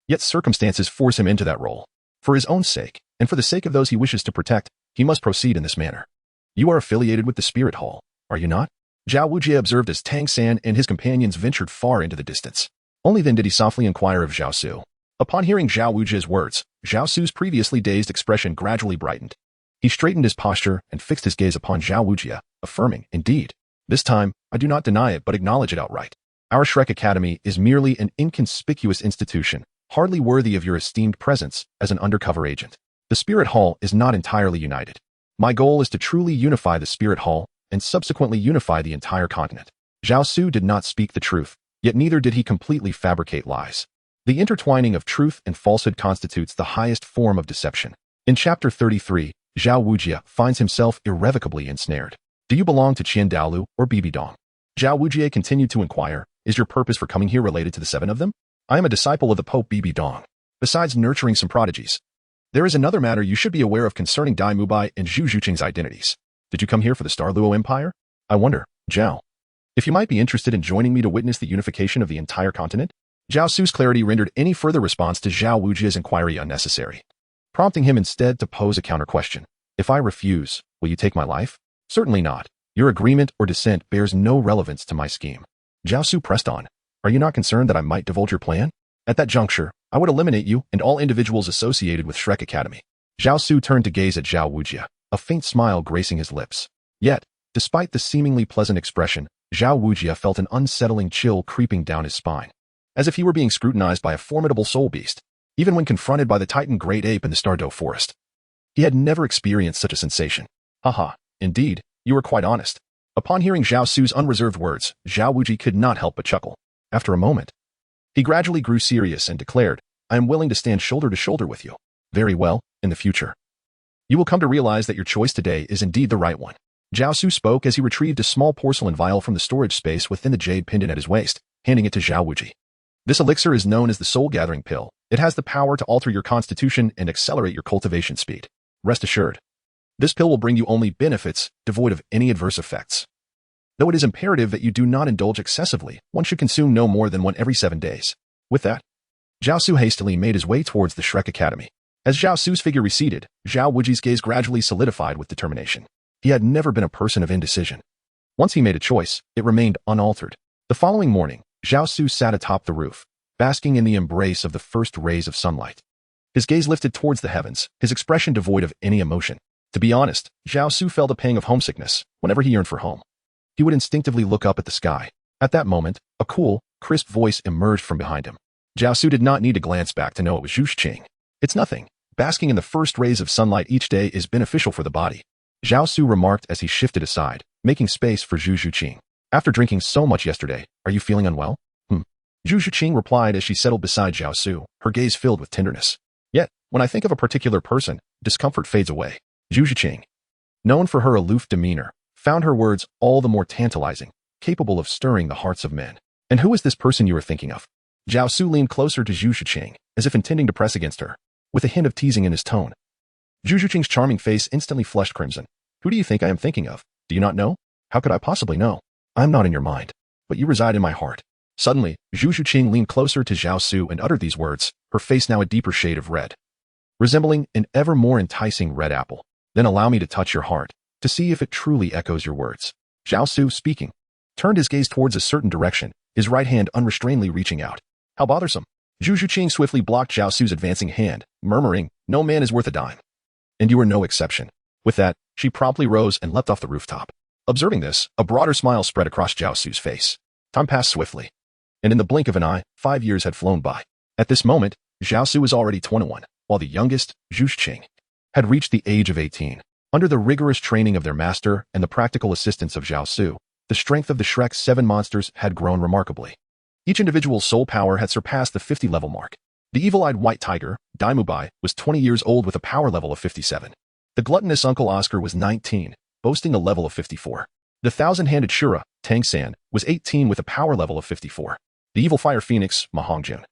Yet circumstances force him into that role. For his own sake, and for the sake of those he wishes to protect, he must proceed in this manner. You are affiliated with the Spirit Hall, are you not? Zhao Wujie observed as Tang San and his companions ventured far into the distance. Only then did he softly inquire of Zhao Su. Upon hearing Zhao Wujie's words, Zhao Su's previously dazed expression gradually brightened. He straightened his posture and fixed his gaze upon Zhao Wujie, affirming, indeed. This time, I do not deny it but acknowledge it outright. Our Shrek Academy is merely an inconspicuous institution, hardly worthy of your esteemed presence as an undercover agent. The Spirit Hall is not entirely united. My goal is to truly unify the Spirit Hall and subsequently unify the entire continent. Zhao Su did not speak the truth, yet neither did he completely fabricate lies. The intertwining of truth and falsehood constitutes the highest form of deception. In Chapter 33, Zhao Wujie finds himself irrevocably ensnared. Do you belong to Qian Douluo or Bibi Dong? Zhao Wujie continued to inquire, is your purpose for coming here related to the 7 of them? I am a disciple of the Pope Bibi Dong. Besides nurturing some prodigies, there is another matter you should be aware of concerning Dai Mubai and Zhu Zhuqing's identities. Did you come here for the Star Luo Empire? I wonder, Zhao, if you might be interested in joining me to witness the unification of the entire continent? Zhao Su's clarity rendered any further response to Zhao Wujie's inquiry unnecessary, prompting him instead to pose a counter-question. If I refuse, will you take my life? Certainly not. Your agreement or dissent bears no relevance to my scheme. Zhao Su pressed on. Are you not concerned that I might divulge your plan? At that juncture, I would eliminate you and all individuals associated with Shrek Academy. Zhao Su turned to gaze at Zhao Wujie, a faint smile gracing his lips. Yet, despite the seemingly pleasant expression, Zhao Wujie felt an unsettling chill creeping down his spine, as if he were being scrutinized by a formidable soul beast, even when confronted by the Titan Great Ape in the Stardow Forest. He had never experienced such a sensation. Haha, indeed, you are quite honest. Upon hearing Zhao Su's unreserved words, Zhao Wujie could not help but chuckle. After a moment, he gradually grew serious and declared, I am willing to stand shoulder to shoulder with you. Very well, in the future. You will come to realize that your choice today is indeed the right one. Zhao Su spoke as he retrieved a small porcelain vial from the storage space within the jade pendant at his waist, handing it to Zhao Wujie. This elixir is known as the Soul Gathering Pill. It has the power to alter your constitution and accelerate your cultivation speed. Rest assured, this pill will bring you only benefits, devoid of any adverse effects. Though it is imperative that you do not indulge excessively, one should consume no more than one every 7 days. With that, Zhao Su hastily made his way towards the Shrek Academy. As Zhao Su's figure receded, Zhao Wujie's gaze gradually solidified with determination. He had never been a person of indecision. Once he made a choice, it remained unaltered. The following morning, Zhao Su sat atop the roof, basking in the embrace of the first rays of sunlight. His gaze lifted towards the heavens, his expression devoid of any emotion. To be honest, Zhao Su felt a pang of homesickness whenever he yearned for home. He would instinctively look up at the sky. At that moment, a cool, crisp voice emerged from behind him. Zhao Su did not need to glance back to know it was Zhu Zhuqing. It's nothing. Basking in the first rays of sunlight each day is beneficial for the body, Zhao Su remarked as he shifted aside, making space for Zhu Zhuqing. After drinking so much yesterday, are you feeling unwell? Zhu Zhuqing replied as she settled beside Zhao Su, her gaze filled with tenderness. Yet, when I think of a particular person, discomfort fades away. Zhu Zhuqing, known for her aloof demeanor, found her words all the more tantalizing, capable of stirring the hearts of men. And who is this person you are thinking of? Zhao Su leaned closer to Zhu Zhuqing, as if intending to press against her, with a hint of teasing in his tone. Zhu Zhuqing's charming face instantly flushed crimson. Who do you think I am thinking of? Do you not know? How could I possibly know? I am not in your mind, but you reside in my heart. Suddenly, Zhu Zhuqing leaned closer to Zhao Su and uttered these words, her face now a deeper shade of red, resembling an ever more enticing red apple. Then allow me to touch your heart, to see if it truly echoes your words. Zhao Su, speaking, turned his gaze towards a certain direction, his right hand unrestrainedly reaching out. How bothersome. Zhu Zhuqing swiftly blocked Zhao Su's advancing hand, murmuring, no man is worth a dime. And you are no exception. With that, she promptly rose and leapt off the rooftop. Observing this, a broader smile spread across Zhao Su's face. Time passed swiftly, and in the blink of an eye, 5 years had flown by. At this moment, Zhao Su was already 21, while the youngest, Zhu Zhuqing, had reached the age of 18. Under the rigorous training of their master and the practical assistance of Zhao Su, the strength of the Shrek 7 monsters had grown remarkably. Each individual's soul power had surpassed the 50-level mark. The evil-eyed white tiger, Daimubai, was 20 years old with a power level of 57. The gluttonous Uncle Oscar was 19, boasting a level of 54. The thousand-handed Shura, Tang San, was 18 with a power level of 54. The evil fire phoenix, Ma Hongjun,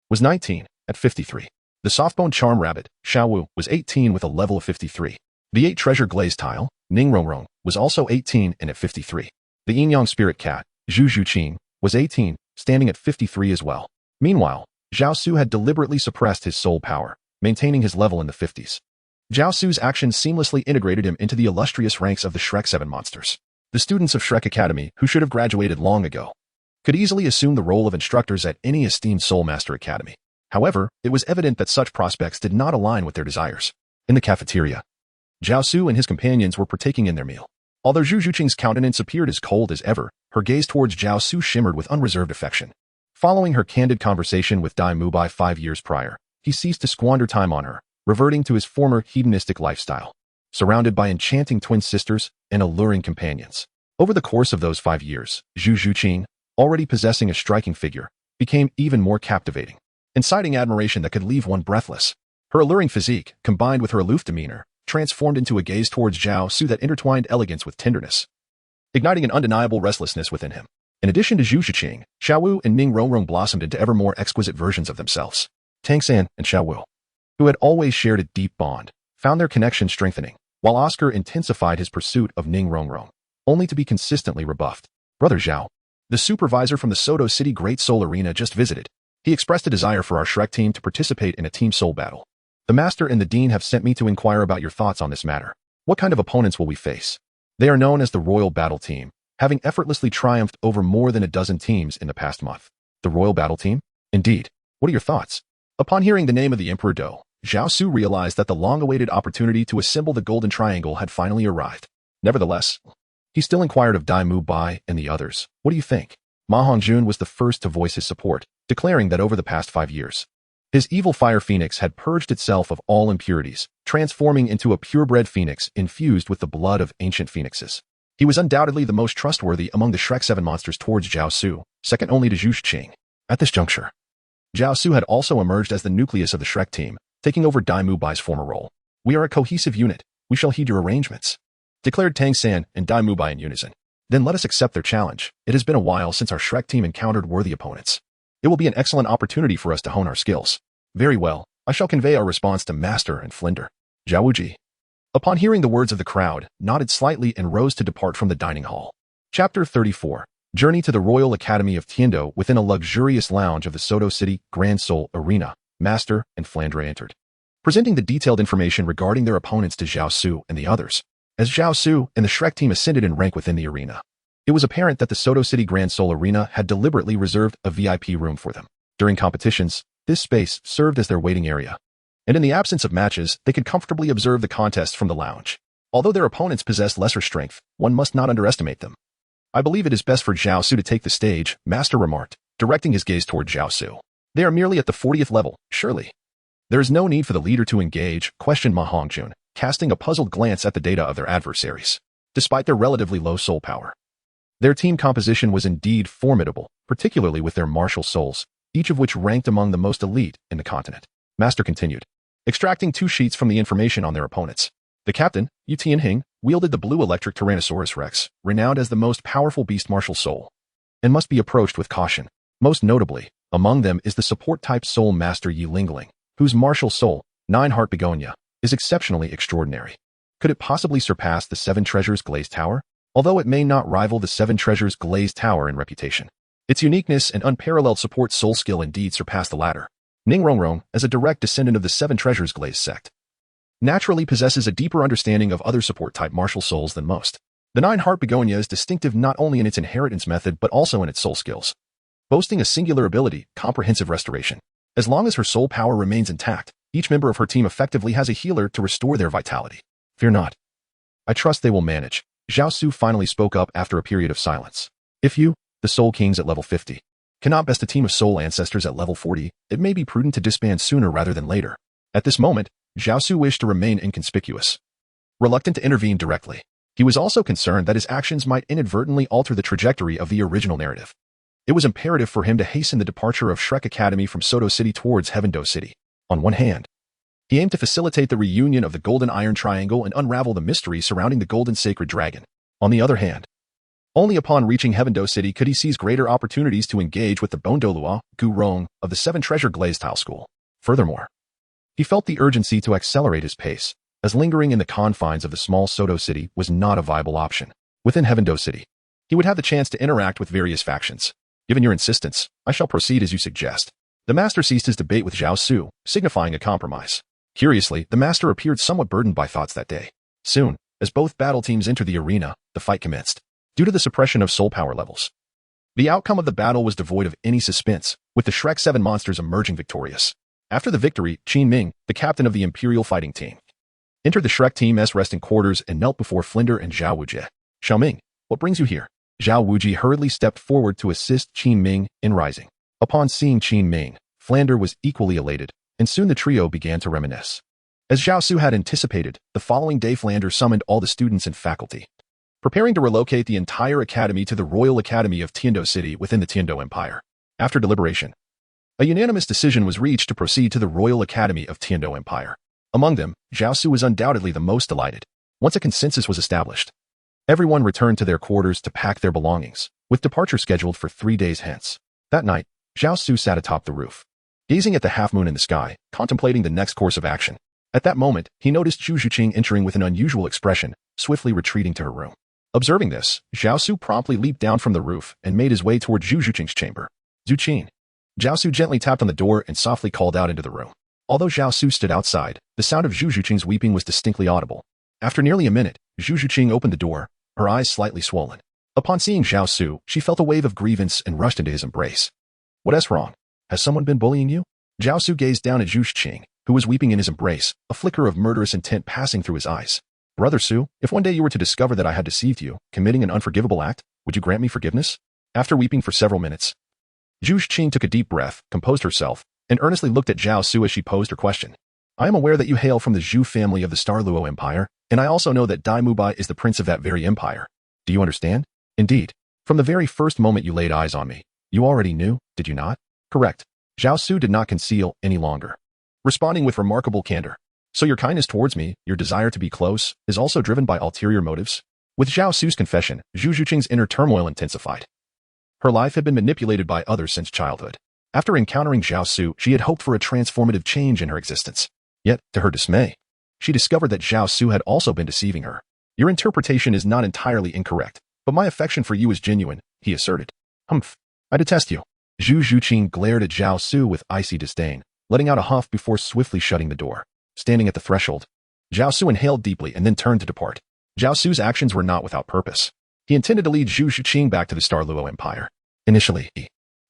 was 19, at 53. The soft-boned charm rabbit, Xiaowu, was 18 with a level of 53. The 8-treasure glazed tile, Ningrongrong, was also 18 and at 53. The yin-yang spirit cat, Zhu Zhuqing, was 18, standing at 53 as well. Meanwhile, Zhao Su had deliberately suppressed his soul power, maintaining his level in the 50s. Zhao Su's actions seamlessly integrated him into the illustrious ranks of the Shrek 7 monsters. The students of Shrek Academy, who should have graduated long ago, could easily assume the role of instructors at any esteemed Soul Master Academy. However, it was evident that such prospects did not align with their desires. In the cafeteria, Zhao Su and his companions were partaking in their meal. Although Zhu Zhuqing's countenance appeared as cold as ever, her gaze towards Zhao Su shimmered with unreserved affection. Following her candid conversation with Dai Mubai 5 years prior, he ceased to squander time on her, reverting to his former hedonistic lifestyle, surrounded by enchanting twin sisters and alluring companions. Over the course of those 5 years, Zhu Zhuqing, already possessing a striking figure, became even more captivating, inciting admiration that could leave one breathless. Her alluring physique, combined with her aloof demeanor, transformed into a gaze towards Zhao Su that intertwined elegance with tenderness, igniting an undeniable restlessness within him. In addition to Zhu Zhuqing, Xiaowu and Ning Rongrong blossomed into ever more exquisite versions of themselves. Tang San and Xiaowu, who had always shared a deep bond, found their connection strengthening, while Oscar intensified his pursuit of Ning Rongrong, only to be consistently rebuffed. Brother Zhao, the supervisor from the Soto City Great Soul Arena, just visited. He expressed a desire for our Shrek team to participate in a team soul battle. The Master and the Dean have sent me to inquire about your thoughts on this matter. What kind of opponents will we face? They are known as the Royal Battle Team, having effortlessly triumphed over more than a dozen teams in the past month. The Royal Battle Team? Indeed. What are your thoughts? Upon hearing the name of the Emperor Do, Zhao Su realized that the long-awaited opportunity to assemble the Golden Triangle had finally arrived. Nevertheless, he still inquired of Dai Mubai and the others. What do you think? Ma Hongjun was the first to voice his support, declaring that over the past 5 years, his evil fire phoenix had purged itself of all impurities, transforming into a purebred phoenix infused with the blood of ancient phoenixes. He was undoubtedly the most trustworthy among the Shrek 7 monsters towards Zhao Su, second only to Zhu Zhuqing. At this juncture, Zhao Su had also emerged as the nucleus of the Shrek team, taking over Dai Mubai's former role. We are a cohesive unit. We shall heed your arrangements, declared Tang San and Dai Mubai in unison. Then let us accept their challenge. It has been a while since our Shrek team encountered worthy opponents. It will be an excellent opportunity for us to hone our skills. Very well, I shall convey our response to Master and Flinder. Zhao Wuji, upon hearing the words of the crowd, nodded slightly and rose to depart from the dining hall. Chapter 34. Journey to the Royal Academy of Tiendo. Within a luxurious lounge of the Soto City Grand Soul Arena, Master and Flandre entered, presenting the detailed information regarding their opponents to Zhao Su and the others. As Zhao Su and the Shrek team ascended in rank within the arena, it was apparent that the Soto City Grand Soul Arena had deliberately reserved a VIP room for them. During competitions, this space served as their waiting area, and in the absence of matches, they could comfortably observe the contest from the lounge. Although their opponents possessed lesser strength, one must not underestimate them. I believe it is best for Zhao Su to take the stage, Master remarked, directing his gaze toward Zhao Su. They are merely at the 40th level, surely. There is no need for the leader to engage, questioned Ma Hongjun, casting a puzzled glance at the data of their adversaries. Despite their relatively low soul power, their team composition was indeed formidable, particularly with their martial souls, each of which ranked among the most elite in the continent. Master continued, extracting 2 sheets from the information on their opponents. The captain, Yu Tianhing, wielded the blue electric Tyrannosaurus Rex, renowned as the most powerful beast martial soul, and must be approached with caution. Most notably, among them is the support-type soul master Yi Lingling, whose martial soul, 9-heart begonia, is exceptionally extraordinary. Could it possibly surpass the 7 treasures glazed tower? Although it may not rival the 7 treasures glazed tower in reputation, its uniqueness and unparalleled support soul skill indeed surpass the latter. Ning Rongrong, as a direct descendant of the 7 treasures glazed sect, naturally possesses a deeper understanding of other support-type martial souls than most. The 9-heart begonia is distinctive not only in its inheritance method but also in its soul skills, boasting a singular ability, comprehensive restoration. As long as her soul power remains intact, each member of her team effectively has a healer to restore their vitality. Fear not. I trust they will manage. Zhao Su finally spoke up after a period of silence. If you, the Soul Kings at level 50, cannot best a team of soul ancestors at level 40, it may be prudent to disband sooner rather than later. At this moment, Zhao Su wished to remain inconspicuous. reluctant to intervene directly. He was also concerned that his actions might inadvertently alter the trajectory of the original narrative. It was imperative for him to hasten the departure of Shrek Academy from Soto City towards Heavendo City. On one hand, he aimed to facilitate the reunion of the Golden Iron Triangle and unravel the mystery surrounding the Golden Sacred Dragon. On the other hand, only upon reaching Heavendo City could he seize greater opportunities to engage with the Bon Douluo, Gu Rong, of the Seven Treasure Glazed Tile School. Furthermore, he felt the urgency to accelerate his pace, as lingering in the confines of the small Soto City was not a viable option. Within Heavendo City, he would have the chance to interact with various factions. Given your insistence, I shall proceed as you suggest. The master ceased his debate with Zhao Su, signifying a compromise. Curiously, the master appeared somewhat burdened by thoughts that day. Soon, as both battle teams entered the arena, the fight commenced. Due to the suppression of soul power levels, the outcome of the battle was devoid of any suspense, with the Shrek 7 monsters emerging victorious. After the victory, Qin Ming, the captain of the Imperial fighting team, entered the Shrek team's resting quarters and knelt before Flinder and Zhao Wujie. Xiaoming, what brings you here? Zhao Wujie hurriedly stepped forward to assist Qin Ming in rising. Upon seeing Qin Ming, Flinder was equally elated, and soon the trio began to reminisce. As Zhao Su had anticipated, the following day Flinder summoned all the students and faculty, preparing to relocate the entire academy to the Royal Academy of Tiando City within the Tiando Empire. After deliberation, a unanimous decision was reached to proceed to the Royal Academy of Tiando Empire. Among them, Zhao Su was undoubtedly the most delighted. Once a consensus was established, everyone returned to their quarters to pack their belongings, with departure scheduled for 3 days hence. That night, Zhao Su sat atop the roof, gazing at the half-moon in the sky, contemplating the next course of action. At that moment, he noticed Zhu Zhuqing entering with an unusual expression, swiftly retreating to her room. Observing this, Zhao Su promptly leaped down from the roof and made his way toward Zhu Zhuqing's chamber. Zhuqing. Zhao Su gently tapped on the door and softly called out into the room. Although Zhao Su stood outside, the sound of Zhu Zhuqing's weeping was distinctly audible. After nearly a minute, Zhu Zhuqing opened the door, her eyes slightly swollen. Upon seeing Zhao Su, she felt a wave of grievance and rushed into his embrace. What's wrong? Has someone been bullying you? Zhao Su gazed down at Zhu Zhuqing, who was weeping in his embrace, a flicker of murderous intent passing through his eyes. Brother Su, if one day you were to discover that I had deceived you, committing an unforgivable act, would you grant me forgiveness? After weeping for several minutes, Zhu Zhuqing took a deep breath, composed herself, and earnestly looked at Zhao Su as she posed her question. I am aware that you hail from the Zhu family of the Starluo Empire, and I also know that Dai Mubai is the prince of that very empire. Do you understand? Indeed. From the very first moment you laid eyes on me, you already knew, did you not? Correct. Zhao Su did not conceal any longer, responding with remarkable candor. So your kindness towards me, your desire to be close, is also driven by ulterior motives? With Zhao Su's confession, Zhu Zhuqing's inner turmoil intensified. Her life had been manipulated by others since childhood. After encountering Zhao Su, she had hoped for a transformative change in her existence. Yet, to her dismay, she discovered that Zhao Su had also been deceiving her. Your interpretation is not entirely incorrect, but my affection for you is genuine, he asserted. Humph. I detest you. Zhu Zhuqing glared at Zhao Su with icy disdain, letting out a huff before swiftly shutting the door. Standing at the threshold, Zhao Su inhaled deeply and then turned to depart. Zhao Su's actions were not without purpose. He intended to lead Zhu Zhuqing back to the Starluo Empire. Initially,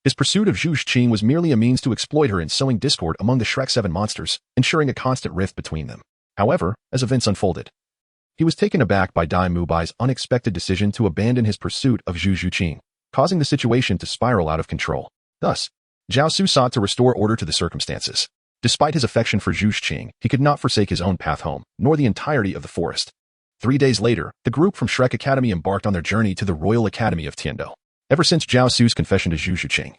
his pursuit of Zhu Zhuqing was merely a means to exploit her in sowing discord among the Shrek 7 monsters, ensuring a constant rift between them. However, as events unfolded, he was taken aback by Dai Mubai's unexpected decision to abandon his pursuit of Zhu Zhuqing, causing the situation to spiral out of control. Thus, Zhao Su sought to restore order to the circumstances. Despite his affection for Zhu Zhuqing, he could not forsake his own path home, nor the entirety of the forest. 3 days later, the group from Shrek Academy embarked on their journey to the Royal Academy of Tiando. Ever since Zhao Su's confession to Zhu Zhuqing,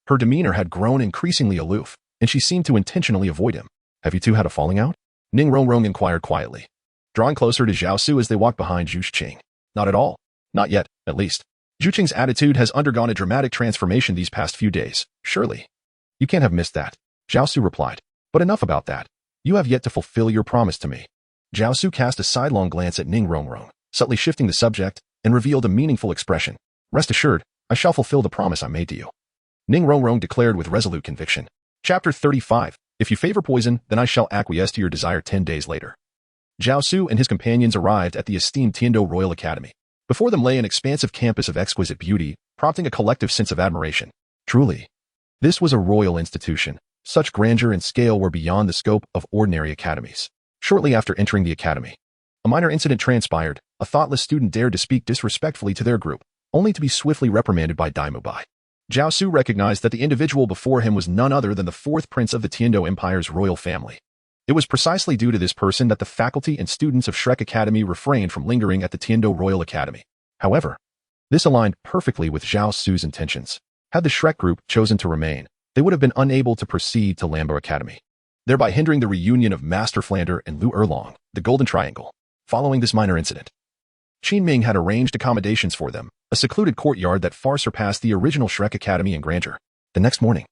her demeanor had grown increasingly aloof, and she seemed to intentionally avoid him. Have you two had a falling out? Ning Rongrong inquired quietly, drawing closer to Zhao Su as they walked behind Zhu Zhuqing. Not at all. Not yet, at least. Zhu Qing's attitude has undergone a dramatic transformation these past few days, surely. You can't have missed that, Zhao Su replied. But enough about that. You have yet to fulfill your promise to me. Zhao Su cast a sidelong glance at Ning Rongrong, subtly shifting the subject, and revealed a meaningful expression. Rest assured, I shall fulfill the promise I made to you. Ning Rongrong declared with resolute conviction. Chapter 35. If you favor poison, then I shall acquiesce to your desire 10 days later. Zhao Su and his companions arrived at the esteemed Tiando Royal Academy. Before them lay an expansive campus of exquisite beauty, prompting a collective sense of admiration. Truly, this was a royal institution. Such grandeur and scale were beyond the scope of ordinary academies. Shortly after entering the academy, a minor incident transpired. A thoughtless student dared to speak disrespectfully to their group, only to be swiftly reprimanded by Dai Mubai. Zhao Su recognized that the individual before him was none other than the fourth prince of the Tiando Empire's royal family. It was precisely due to this person that the faculty and students of Shrek Academy refrained from lingering at the Tiando Royal Academy. However, this aligned perfectly with Zhao Su's intentions. Had the Shrek group chosen to remain, they would have been unable to proceed to Lambo Academy, thereby hindering the reunion of Master Flander and Lu Erlong, the Golden Triangle. Following this minor incident, Qin Ming had arranged accommodations for them, a secluded courtyard that far surpassed the original Shrek Academy in grandeur. The next morning,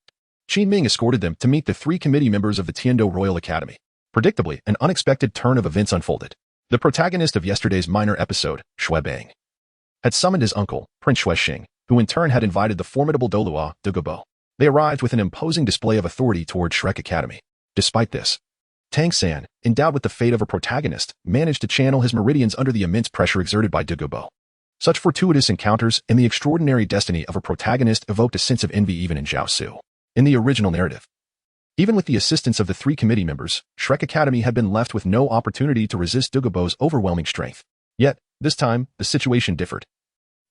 Qin Ming escorted them to meet the 3 committee members of the Tiando Royal Academy. Predictably, an unexpected turn of events unfolded. The protagonist of yesterday's minor episode, Shui Bang, had summoned his uncle, Prince Shui, who in turn had invited the formidable Douluo, Douluo. They arrived with an imposing display of authority toward Shrek Academy. Despite this, Tang San, endowed with the fate of a protagonist, managed to channel his meridians under the immense pressure exerted by Douluo. Such fortuitous encounters and the extraordinary destiny of a protagonist evoked a sense of envy even in Zhao Su. In the original narrative, even with the assistance of the 3 committee members, Shrek Academy had been left with no opportunity to resist Douluo's overwhelming strength. Yet, this time, the situation differed.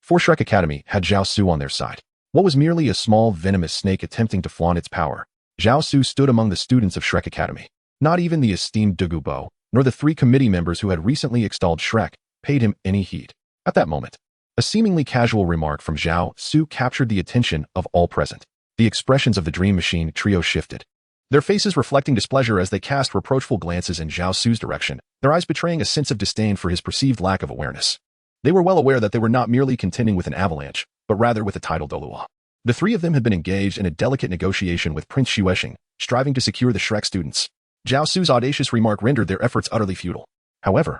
For Shrek Academy had Zhao Su on their side. What was merely a small venomous snake attempting to flaunt its power, Zhao Su stood among the students of Shrek Academy. Not even the esteemed Douluo, nor the 3 committee members who had recently extolled Shrek, paid him any heed. At that moment, a seemingly casual remark from Zhao Su captured the attention of all present. The expressions of the Dream Machine trio shifted, their faces reflecting displeasure as they cast reproachful glances in Zhao Su's direction, their eyes betraying a sense of disdain for his perceived lack of awareness. They were well aware that they were not merely contending with an avalanche, but rather with a tidal Douluo. The 3 of them had been engaged in a delicate negotiation with Prince Shui, striving to secure the Shrek students. Zhao Su's audacious remark rendered their efforts utterly futile. However,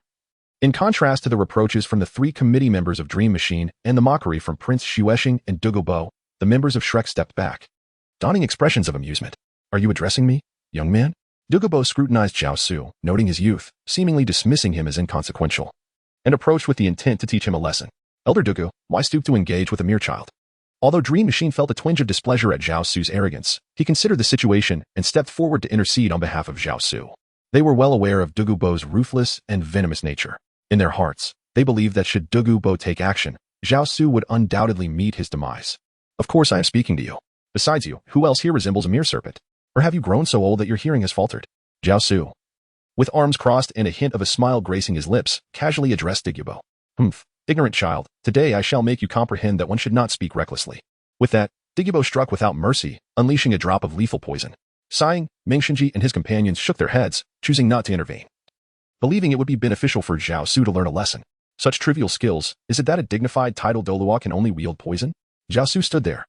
in contrast to the reproaches from the 3 committee members of Dream Machine and the mockery from Prince Shui and Douluo, the members of Shrek stepped back, donning expressions of amusement. Are you addressing me, young man? Douluo scrutinized Zhao Su, noting his youth, seemingly dismissing him as inconsequential, and approached with the intent to teach him a lesson. Elder Douluo, why stoop to engage with a mere child? Although Dream Machine felt a twinge of displeasure at Zhao Su's arrogance, he considered the situation and stepped forward to intercede on behalf of Zhao Su. They were well aware of Douluo's ruthless and venomous nature. In their hearts, they believed that should Douluo take action, Zhao Su would undoubtedly meet his demise. Of course I am speaking to you. Besides you, who else here resembles a mere serpent? Or have you grown so old that your hearing has faltered? Zhao Su, with arms crossed and a hint of a smile gracing his lips, casually addressed Douluo. Ignorant child, today I shall make you comprehend that one should not speak recklessly. With that, Douluo struck without mercy, unleashing a drop of lethal poison. Sighing, Mengshenji and his companions shook their heads, choosing not to intervene, believing it would be beneficial for Zhao Su to learn a lesson. Such trivial skills, is it that a dignified title Douluo can only wield poison? Zhao Su stood there,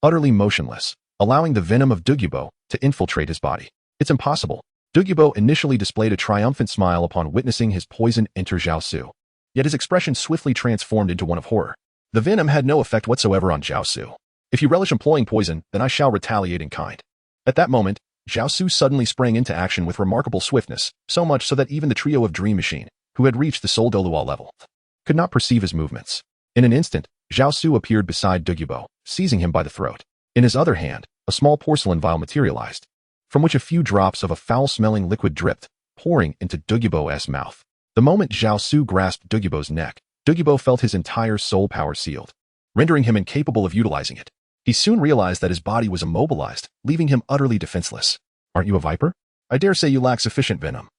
utterly motionless, allowing the venom of Douluo to infiltrate his body. It's impossible. Douluo initially displayed a triumphant smile upon witnessing his poison enter Zhao Su. Yet his expression swiftly transformed into one of horror. The venom had no effect whatsoever on Zhao Su. If you relish employing poison, then I shall retaliate in kind. At that moment, Zhao Su suddenly sprang into action with remarkable swiftness, so much so that even the trio of Dream Machine, who had reached the Soul Douluo level, could not perceive his movements. In an instant, Zhao Su appeared beside Douluo, seizing him by the throat. In his other hand, a small porcelain vial materialized, from which a few drops of a foul-smelling liquid dripped, pouring into Douluo's mouth. The moment Zhao Su grasped Douluo's neck, Douluo felt his entire soul power sealed, rendering him incapable of utilizing it. He soon realized that his body was immobilized, leaving him utterly defenseless. Aren't you a viper? I dare say you lack sufficient venom.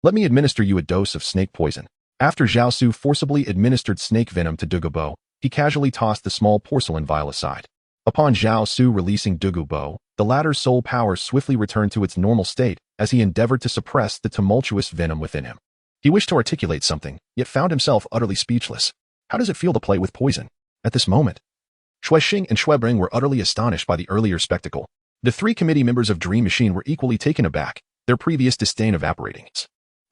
Let me administer you a dose of snake poison. After Zhao Su forcibly administered snake venom to Douluo, he casually tossed the small porcelain vial aside. Upon Zhao Su releasing Douluo, the latter's soul power swiftly returned to its normal state as he endeavored to suppress the tumultuous venom within him. He wished to articulate something, yet found himself utterly speechless. How does it feel to play with poison? At this moment, Shui and Shui Bang were utterly astonished by the earlier spectacle. The 3 committee members of Dream Machine were equally taken aback, their previous disdain evaporating,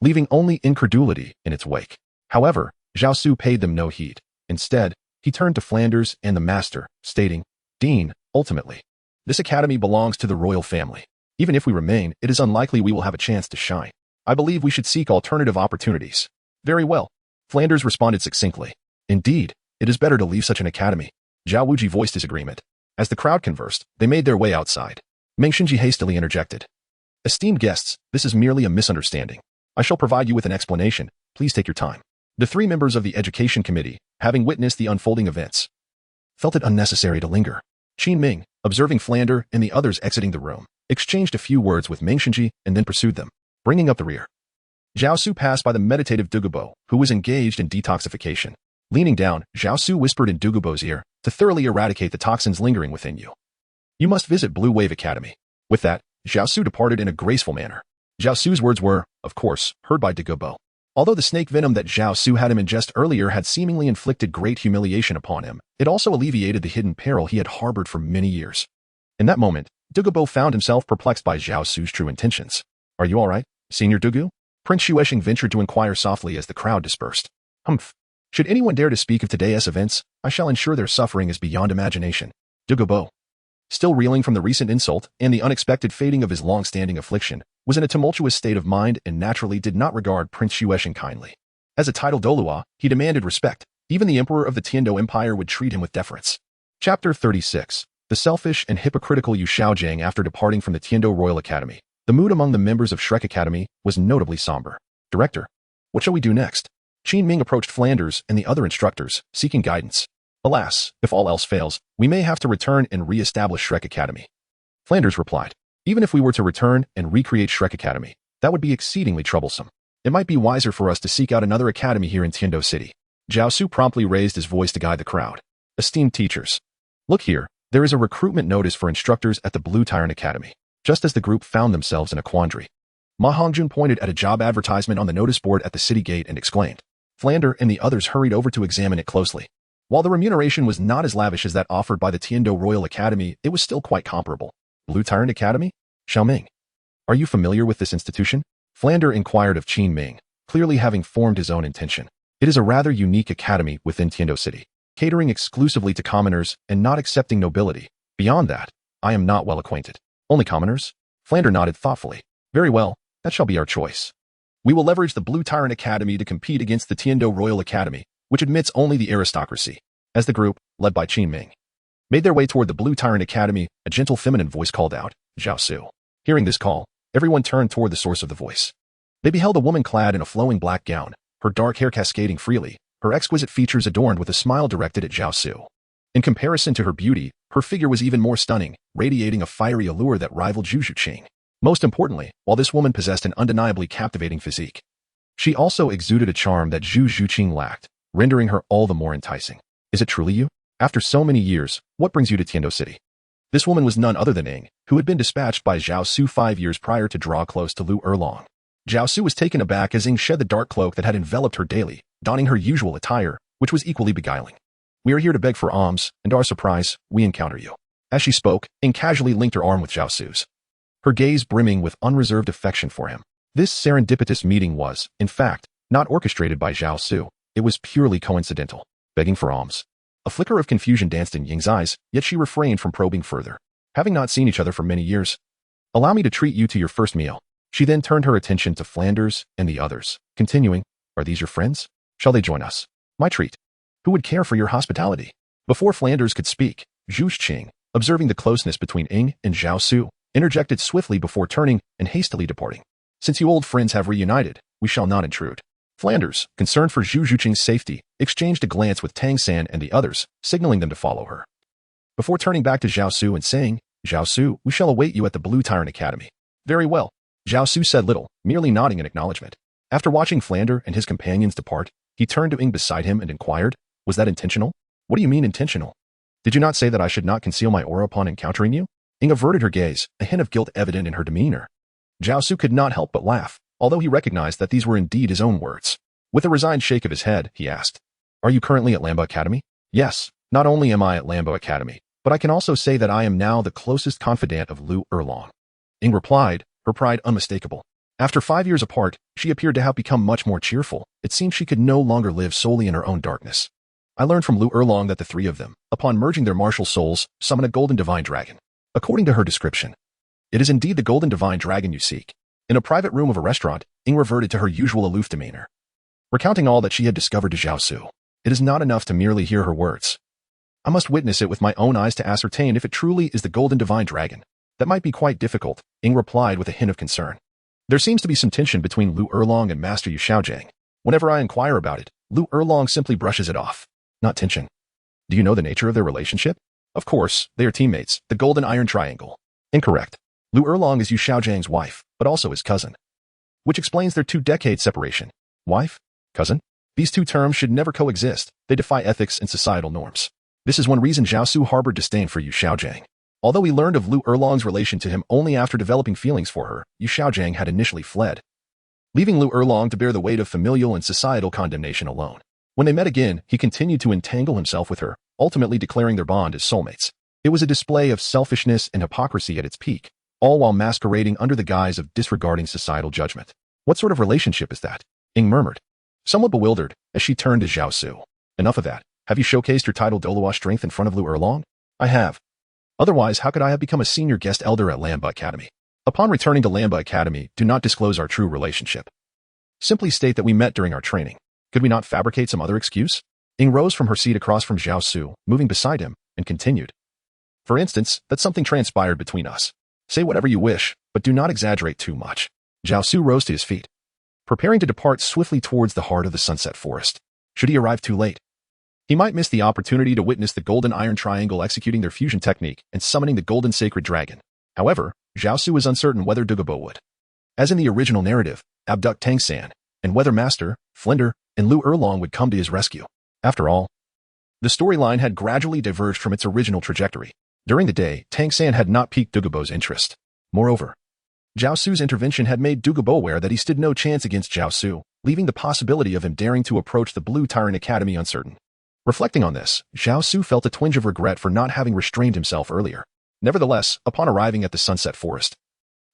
leaving only incredulity in its wake. However, Zhao Su paid them no heed. Instead, he turned to Flanders and the Master, stating, Dean, ultimately, this academy belongs to the royal family. Even if we remain, it is unlikely we will have a chance to shine. I believe we should seek alternative opportunities. Very well. Flanders responded succinctly. Indeed, it is better to leave such an academy. Zhao Wuji voiced his agreement. As the crowd conversed, they made their way outside. Mengshenji hastily interjected. Esteemed guests, this is merely a misunderstanding. I shall provide you with an explanation. Please take your time. The 3 members of the Education Committee, having witnessed the unfolding events, felt it unnecessary to linger. Qin Ming, observing Flander and the others exiting the room, exchanged a few words with Mengshenji and then pursued them. bringing up the rear. Zhao Su passed by the meditative Douluo, who was engaged in detoxification. Leaning down, Zhao Su whispered in Douluo's ear, to thoroughly eradicate the toxins lingering within you, you must visit Blue Wave Academy. With that, Zhao Su departed in a graceful manner. Zhao Su's words were, of course, heard by Douluo. Although the snake venom that Zhao Su had him ingest earlier had seemingly inflicted great humiliation upon him, it also alleviated the hidden peril he had harbored for many years. In that moment, Douluo found himself perplexed by Zhao Su's true intentions. Are you all right, Senior Douluo? Prince Xuexing ventured to inquire softly as the crowd dispersed. Humph. Should anyone dare to speak of today's events, I shall ensure their suffering is beyond imagination. Douluo, still reeling from the recent insult and the unexpected fading of his long-standing affliction, was in a tumultuous state of mind and naturally did not regard Prince Xuexing kindly. As a titled Douluo, he demanded respect. Even the emperor of the Tiando Empire would treat him with deference. Chapter 36. The selfish and hypocritical Yu Xiaojiang. After departing from the Tiando Royal Academy, the mood among the members of Shrek Academy was notably somber. Director, what shall we do next? Qin Ming approached Flanders and the other instructors, seeking guidance. Alas, if all else fails, we may have to return and re-establish Shrek Academy. Flanders replied, even if we were to return and recreate Shrek Academy, that would be exceedingly troublesome. It might be wiser for us to seek out another academy here in Tiando City. Zhao Su promptly raised his voice to guide the crowd. Esteemed teachers, look here, there is a recruitment notice for instructors at the Blue Tyrant Academy. Just as the group found themselves in a quandary, Ma Hongjun pointed at a job advertisement on the notice board at the city gate and exclaimed. Flander and the others hurried over to examine it closely. While the remuneration was not as lavish as that offered by the Tiando Royal Academy, it was still quite comparable. Blue Tyrant Academy? Xiaoming, are you familiar with this institution? Flander inquired of Qin Ming, clearly having formed his own intention. It is a rather unique academy within Tiando City, catering exclusively to commoners and not accepting nobility. Beyond that, I am not well acquainted. Only commoners? Flander nodded thoughtfully. Very well, that shall be our choice. We will leverage the Blue Tyrant Academy to compete against the Tiando Royal Academy, which admits only the aristocracy. As the group, led by Qin Ming, made their way toward the Blue Tyrant Academy, a gentle feminine voice called out, Zhao Su. Hearing this call, everyone turned toward the source of the voice. They beheld a woman clad in a flowing black gown, her dark hair cascading freely, her exquisite features adorned with a smile directed at Zhao Su. In comparison to her beauty, her figure was even more stunning, radiating a fiery allure that rivaled Zhu Zhuqing. Most importantly, while this woman possessed an undeniably captivating physique, she also exuded a charm that Zhu Zhuqing lacked, rendering her all the more enticing. Is it truly you? After so many years, what brings you to Tiando City? This woman was none other than Ing, who had been dispatched by Zhao Su 5 years prior to draw close to Lu Erlong. Zhao Su was taken aback as Ing shed the dark cloak that had enveloped her daily, donning her usual attire, which was equally beguiling. We are here to beg for alms, and to our surprise, we encounter you. As she spoke, Ing casually linked her arm with Zhao Su's, her gaze brimming with unreserved affection for him. This serendipitous meeting was, in fact, not orchestrated by Zhao Su. It was purely coincidental. Begging for alms. A flicker of confusion danced in Ying's eyes, yet she refrained from probing further. Having not seen each other for many years, allow me to treat you to your first meal. She then turned her attention to Flanders and the others, continuing, are these your friends? Shall they join us? My treat. Who would care for your hospitality? Before Flanders could speak, Zhu Zhuqing, observing the closeness between Ing and Zhao Su, interjected swiftly before turning and hastily departing. Since you old friends have reunited, we shall not intrude. Flanders, concerned for Zhu Zhuqing's safety, exchanged a glance with Tang San and the others, signaling them to follow her. Before turning back to Zhao Su and saying, Zhao Su, we shall await you at the Blue Tyrant Academy. Very well. Zhao Su said little, merely nodding in acknowledgement. After watching Flander and his companions depart, he turned to Ing beside him and inquired, was that intentional? What do you mean intentional? Did you not say that I should not conceal my aura upon encountering you? Ing averted her gaze, a hint of guilt evident in her demeanor. Zhao Su could not help but laugh, although he recognized that these were indeed his own words. With a resigned shake of his head, he asked, are you currently at Lamba Academy? Yes, not only am I at Lamba Academy, but I can also say that I am now the closest confidant of Lu Erlong. Ing replied, her pride unmistakable. After 5 years apart, she appeared to have become much more cheerful. It seemed she could no longer live solely in her own darkness. I learned from Lu Erlong that the three of them, upon merging their martial souls, summon a golden divine dragon. According to her description, it is indeed the golden divine dragon you seek. In a private room of a restaurant, Ing reverted to her usual aloof demeanor. Recounting all that she had discovered to Zhao Su, it is not enough to merely hear her words. I must witness it with my own eyes to ascertain if it truly is the golden divine dragon. That might be quite difficult, Ing replied with a hint of concern. There seems to be some tension between Lu Erlong and Master Yu Xiaojiang. Whenever I inquire about it, Lu Erlong simply brushes it off. Not tension. Do you know the nature of their relationship? Of course, they are teammates, the Golden Iron Triangle. Incorrect. Lu Erlong is Yu Xiaojiang's wife, but also his cousin. which explains their 2-decade separation. Wife? Cousin? These two terms should never coexist. They defy ethics and societal norms. This is one reason Zhao Su harbored disdain for Yu Xiaojiang. Although he learned of Lu Erlong's relation to him only after developing feelings for her, Yu Xiaojiang had initially fled, leaving Lu Erlong to bear the weight of familial and societal condemnation alone. When they met again, he continued to entangle himself with her, ultimately declaring their bond as soulmates. It was a display of selfishness and hypocrisy at its peak, all while masquerading under the guise of disregarding societal judgment. What sort of relationship is that? Ying murmured, somewhat bewildered, as she turned to Zhao Su. Enough of that. Have you showcased your title Douluo strength in front of Lu Erlong? I have. Otherwise, how could I have become a senior guest elder at Lamba Academy? Upon returning to Lamba Academy, do not disclose our true relationship. Simply state that we met during our training. Could we not fabricate some other excuse? Ying rose from her seat across from Zhao Su, moving beside him, and continued. For instance, that something transpired between us. Say whatever you wish, but do not exaggerate too much. Zhao Su rose to his feet, preparing to depart swiftly towards the heart of the Sunset Forest. Should he arrive too late, he might miss the opportunity to witness the Golden Iron Triangle executing their fusion technique and summoning the Golden Sacred Dragon. However, Zhao Su is uncertain whether Douluo would, as in the original narrative, abduct Tang San, and whether Master, Flinder, and Lu Erlong would come to his rescue. After all, the storyline had gradually diverged from its original trajectory. During the day, Tang San had not piqued Douluo's interest. Moreover, Zhao Su's intervention had made Douluo aware that he stood no chance against Zhao Su, leaving the possibility of him daring to approach the Blue Tyrant Academy uncertain. Reflecting on this, Zhao Su felt a twinge of regret for not having restrained himself earlier. Nevertheless, upon arriving at the Sunset Forest,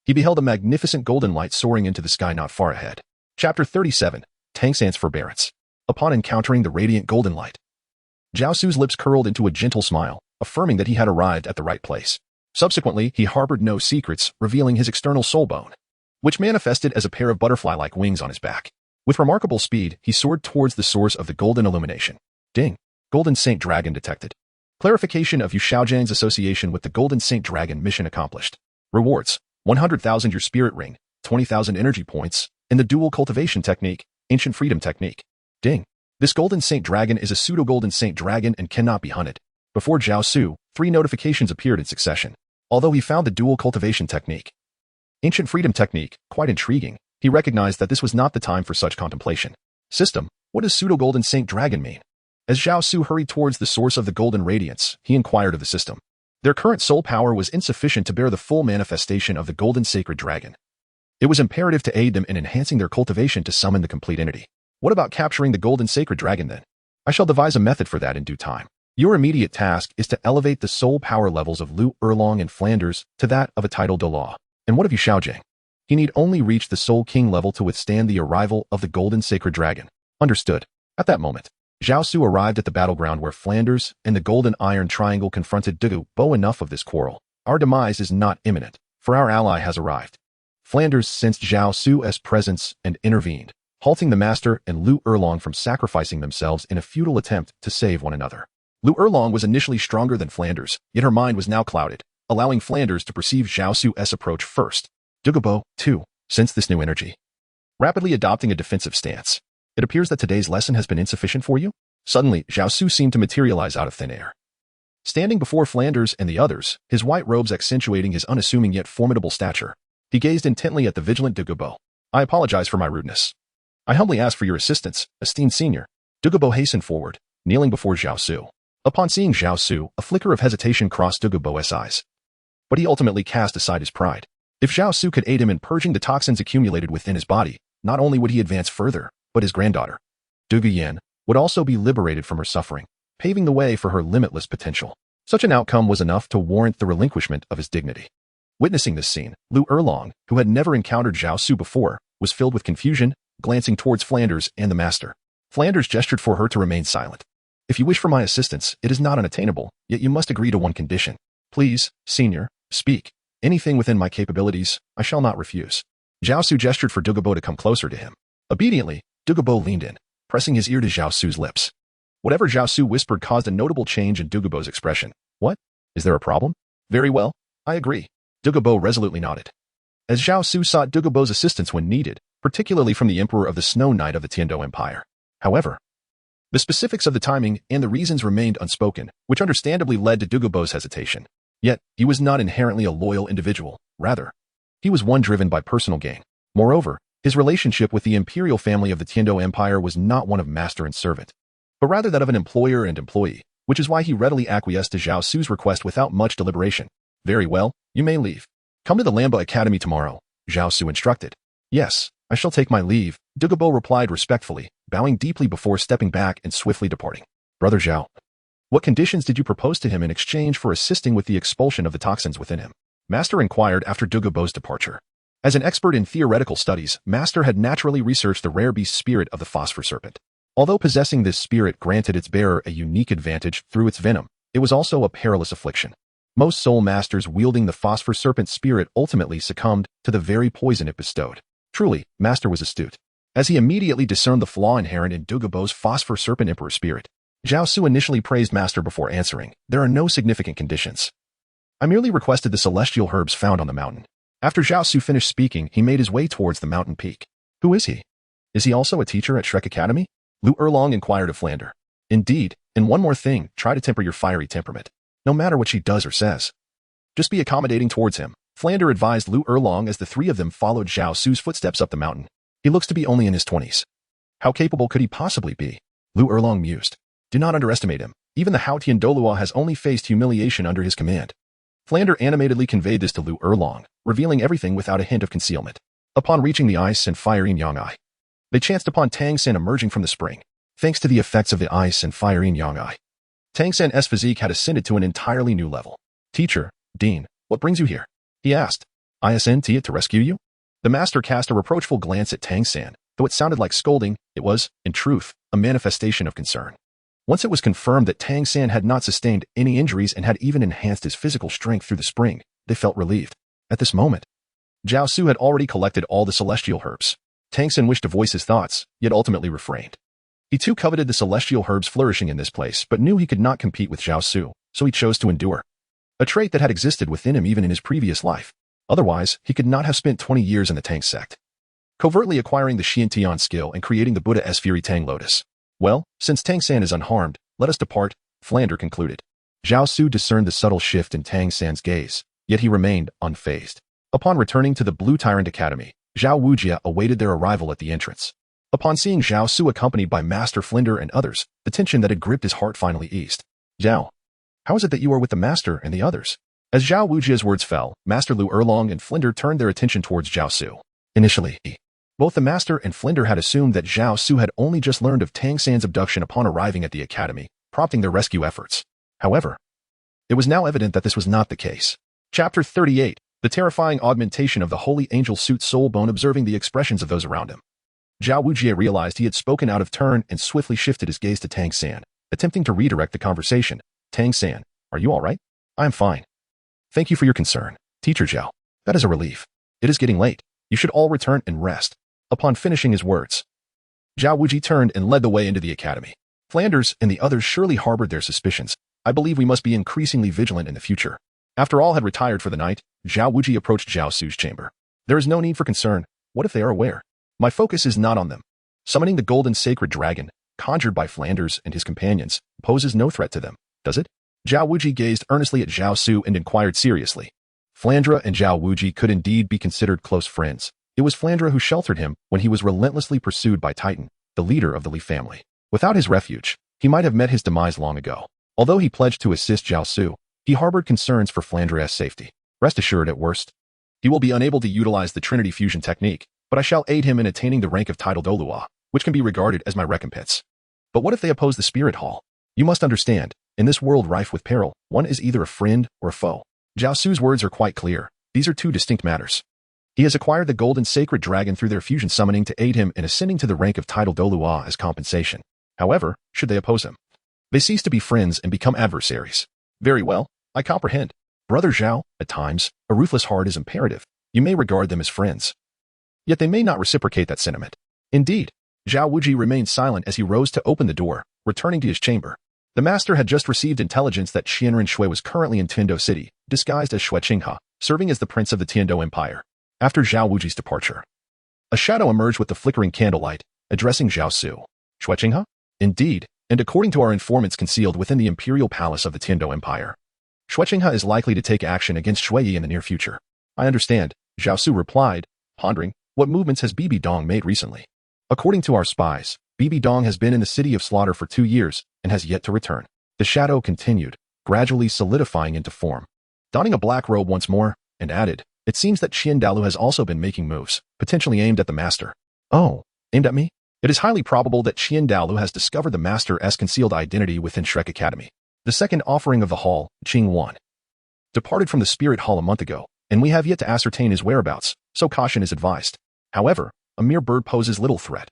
he beheld a magnificent golden light soaring into the sky not far ahead. Chapter 37, Tang San's Forbearance. Upon encountering the radiant golden light, Zhao Su's lips curled into a gentle smile, affirming that he had arrived at the right place. Subsequently, he harbored no secrets, revealing his external soul bone, which manifested as a pair of butterfly-like wings on his back. With remarkable speed, he soared towards the source of the golden illumination. Ding! Golden Saint Dragon detected. Clarification of Yu Xiaojiang's association with the Golden Saint Dragon mission accomplished. Rewards: 100,000 your spirit ring, 20,000 energy points, and the dual cultivation technique, ancient freedom technique. Ding! This Golden Saint Dragon is a pseudo-Golden Saint Dragon and cannot be hunted. Before Zhao Su, 3 notifications appeared in succession. Although he found the dual cultivation technique, ancient freedom technique, quite intriguing, he recognized that this was not the time for such contemplation. System: what does pseudo-Golden Saint Dragon mean? As Zhao Su hurried towards the source of the golden radiance, he inquired of the system. Their current soul power was insufficient to bear the full manifestation of the Golden Sacred Dragon. It was imperative to aid them in enhancing their cultivation to summon the complete entity. What about capturing the Golden Sacred Dragon then? I shall devise a method for that in due time. Your immediate task is to elevate the soul power levels of Lu Erlong and Flanders to that of a title Douluo. And what of Yu Xiaojiang? He need only reach the Soul King level to withstand the arrival of the Golden Sacred Dragon. Understood. At that moment, Zhao Su arrived at the battleground where Flanders and the Golden Iron Triangle confronted Douluo. Enough of this quarrel. Our demise is not imminent, for our ally has arrived. Flanders sensed Zhao Su's presence and intervened, halting the Master and Lu Erlong from sacrificing themselves in a futile attempt to save one another. Lu Erlong was initially stronger than Flanders, yet her mind was now clouded, allowing Flanders to perceive Zhao Su's approach first. Douluo, too, sensed this new energy, rapidly adopting a defensive stance. It appears that today's lesson has been insufficient for you? Suddenly, Zhao Su seemed to materialize out of thin air. Standing before Flanders and the others, his white robes accentuating his unassuming yet formidable stature, he gazed intently at the vigilant Douluo. I apologize for my rudeness. I humbly ask for your assistance, esteemed senior. Douluo hastened forward, kneeling before Zhao Su. Upon seeing Zhao Su, a flicker of hesitation crossed Douluo's eyes. But he ultimately cast aside his pride. If Zhao Su could aid him in purging the toxins accumulated within his body, not only would he advance further, but his granddaughter, Douluo, would also be liberated from her suffering, paving the way for her limitless potential. Such an outcome was enough to warrant the relinquishment of his dignity. Witnessing this scene, Lu Erlong, who had never encountered Zhao Su before, was filled with confusion, glancing towards Flanders and the Master. Flanders gestured for her to remain silent. If you wish for my assistance, it is not unattainable, yet you must agree to one condition. Please, senior, speak. Anything within my capabilities, I shall not refuse. Zhao Su gestured for Douluo to come closer to him. Obediently, Douluo leaned in, pressing his ear to Zhao Su's lips. Whatever Zhao Su whispered caused a notable change in Douluo's expression. What? Is there a problem? Very well, I agree. Douluo resolutely nodded. As Zhao Su sought Douluo's assistance when needed, particularly from the Emperor of the Snow Knight of the Tiando Empire. However, the specifics of the timing and the reasons remained unspoken, which understandably led to Douluo's hesitation. Yet, he was not inherently a loyal individual. Rather, he was one driven by personal gain. Moreover, His relationship with the imperial family of the Tiando Empire was not one of master and servant, but rather that of an employer and employee, which is why he readily acquiesced to Zhao Su's request without much deliberation. Very well, you may leave. Come to the Lamba Academy tomorrow, Zhao Su instructed. Yes, I shall take my leave, Douluo replied respectfully, bowing deeply before stepping back and swiftly departing. Brother Zhao, what conditions did you propose to him in exchange for assisting with the expulsion of the toxins within him? Master inquired after Douluo's departure. As an expert in theoretical studies, Master had naturally researched the rare beast spirit of the phosphor serpent. Although possessing this spirit granted its bearer a unique advantage through its venom, it was also a perilous affliction. Most soul masters wielding the phosphor serpent spirit ultimately succumbed to the very poison it bestowed. Truly, Master was astute, as he immediately discerned the flaw inherent in Douluo's phosphor serpent emperor spirit. Zhao Su initially praised Master before answering, "There are no significant conditions. I merely requested the celestial herbs found on the mountain." After Zhao Su finished speaking, he made his way towards the mountain peak. Who is he? Is he also a teacher at Shrek Academy? Lu Erlong inquired of Flander. Indeed, and one more thing, try to temper your fiery temperament, no matter what she does or says. Just be accommodating towards him, Flander advised Lu Erlong as the three of them followed Zhao Su's footsteps up the mountain. He looks to be only in his 20s. How capable could he possibly be? Lu Erlong mused. Do not underestimate him. Even the Haotian Douluo has only faced humiliation under his command. Flander animatedly conveyed this to Lu Erlong, revealing everything without a hint of concealment. Upon reaching the ice and fire yin yang eye, they chanced upon Tang San emerging from the spring. Thanks to the effects of the ice and fire yin yang eye, Tang San's physique had ascended to an entirely new level. Teacher, Dean, what brings you here? He asked. Isn't it to rescue you? The master cast a reproachful glance at Tang San. Though it sounded like scolding, it was, in truth, a manifestation of concern. Once it was confirmed that Tang San had not sustained any injuries and had even enhanced his physical strength through the spring, they felt relieved. At this moment, Zhao Su had already collected all the celestial herbs. Tang San wished to voice his thoughts, yet ultimately refrained. He too coveted the celestial herbs flourishing in this place, but knew he could not compete with Zhao Su, so he chose to endure. A trait that had existed within him even in his previous life. Otherwise, he could not have spent 20 years in the Tang sect, covertly acquiring the Xiantian skill and creating the Buddha-esque Fury Tang Lotus. Well, since Tang San is unharmed, let us depart, Flander concluded. Zhao Su discerned the subtle shift in Tang San's gaze, yet he remained unfazed. Upon returning to the Blue Tyrant Academy, Zhao Wujia awaited their arrival at the entrance. Upon seeing Zhao Su accompanied by Master Flinder and others, the tension that had gripped his heart finally eased. Zhao, how is it that you are with the Master and the others? As Zhao Wujia's words fell, Master Lu Erlong and Flinder turned their attention towards Zhao Su. Initially, both the Master and Flinder had assumed that Zhao Su had only just learned of Tang San's abduction upon arriving at the academy, prompting their rescue efforts. However, it was now evident that this was not the case. Chapter 38, the terrifying augmentation of the holy angel suit soul bone. Observing the expressions of those around him, Zhao Wujia realized he had spoken out of turn and swiftly shifted his gaze to Tang San, attempting to redirect the conversation. Tang San, are you all right? I am fine. Thank you for your concern, Teacher Zhao. That is a relief. It is getting late. You should all return and rest. Upon finishing his words, Zhao Wuji turned and led the way into the academy. Flanders and the others surely harbored their suspicions. I believe we must be increasingly vigilant in the future. After all had retired for the night, Zhao Wuji approached Zhao Su's chamber. There is no need for concern. What if they are aware? My focus is not on them. Summoning the golden sacred dragon, conjured by Flanders and his companions, poses no threat to them, does it? Zhao Wuji gazed earnestly at Zhao Su and inquired seriously. Flandra and Zhao Wuji could indeed be considered close friends. It was Flandra who sheltered him when he was relentlessly pursued by Titan, the leader of the Li family. Without his refuge, he might have met his demise long ago. Although he pledged to assist Zhao Su, he harbored concerns for Flandra's safety. Rest assured, at worst, he will be unable to utilize the Trinity fusion technique, but I shall aid him in attaining the rank of title Douluo, which can be regarded as my recompense. But what if they oppose the Spirit Hall? You must understand, in this world rife with peril, one is either a friend or a foe. Zhao Su's words are quite clear. These are two distinct matters. He has acquired the golden sacred dragon through their fusion summoning to aid him in ascending to the rank of title Douluo as compensation. However, should they oppose him, they cease to be friends and become adversaries. Very well, I comprehend. Brother Zhao, at times, a ruthless heart is imperative. You may regard them as friends, yet they may not reciprocate that sentiment. Indeed, Zhao Wuji remained silent as he rose to open the door, returning to his chamber. The master had just received intelligence that Xianren Shui was currently in Tiando City, disguised as Shui Qinghe, serving as the prince of the Tiando Empire. After Zhao Wuji's departure, a shadow emerged with the flickering candlelight, addressing Zhao Su. Shui Qinghe? Indeed, and according to our informants concealed within the imperial palace of the Tiando Empire, Shui Qinghe is likely to take action against Shui Yi in the near future. I understand, Zhao Su replied, pondering. What movements has BB Dong made recently? According to our spies, BB Dong has been in the city of slaughter for 2 years and has yet to return. The shadow continued, gradually solidifying into form. Donning a black robe once more, and added, "It seems that Douluo has also been making moves, potentially aimed at the master." "Oh, aimed at me?" It is highly probable that Douluo has discovered the master's concealed identity within Shrek Academy. The second offering of the hall, Qing Wan, departed from the spirit hall a month ago, and we have yet to ascertain his whereabouts, so caution is advised. However, a mere bird poses little threat.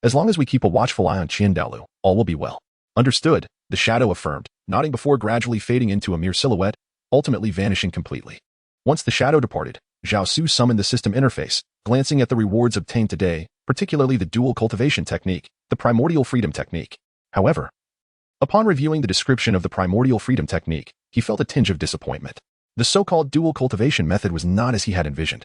As long as we keep a watchful eye on Douluo, all will be well. Understood, the shadow affirmed, nodding before gradually fading into a mere silhouette, ultimately vanishing completely. Once the shadow departed, Zhao Su summoned the system interface, glancing at the rewards obtained today, particularly the dual cultivation technique, the primordial freedom technique. However, upon reviewing the description of the primordial freedom technique, he felt a tinge of disappointment. The so-called dual cultivation method was not as he had envisioned,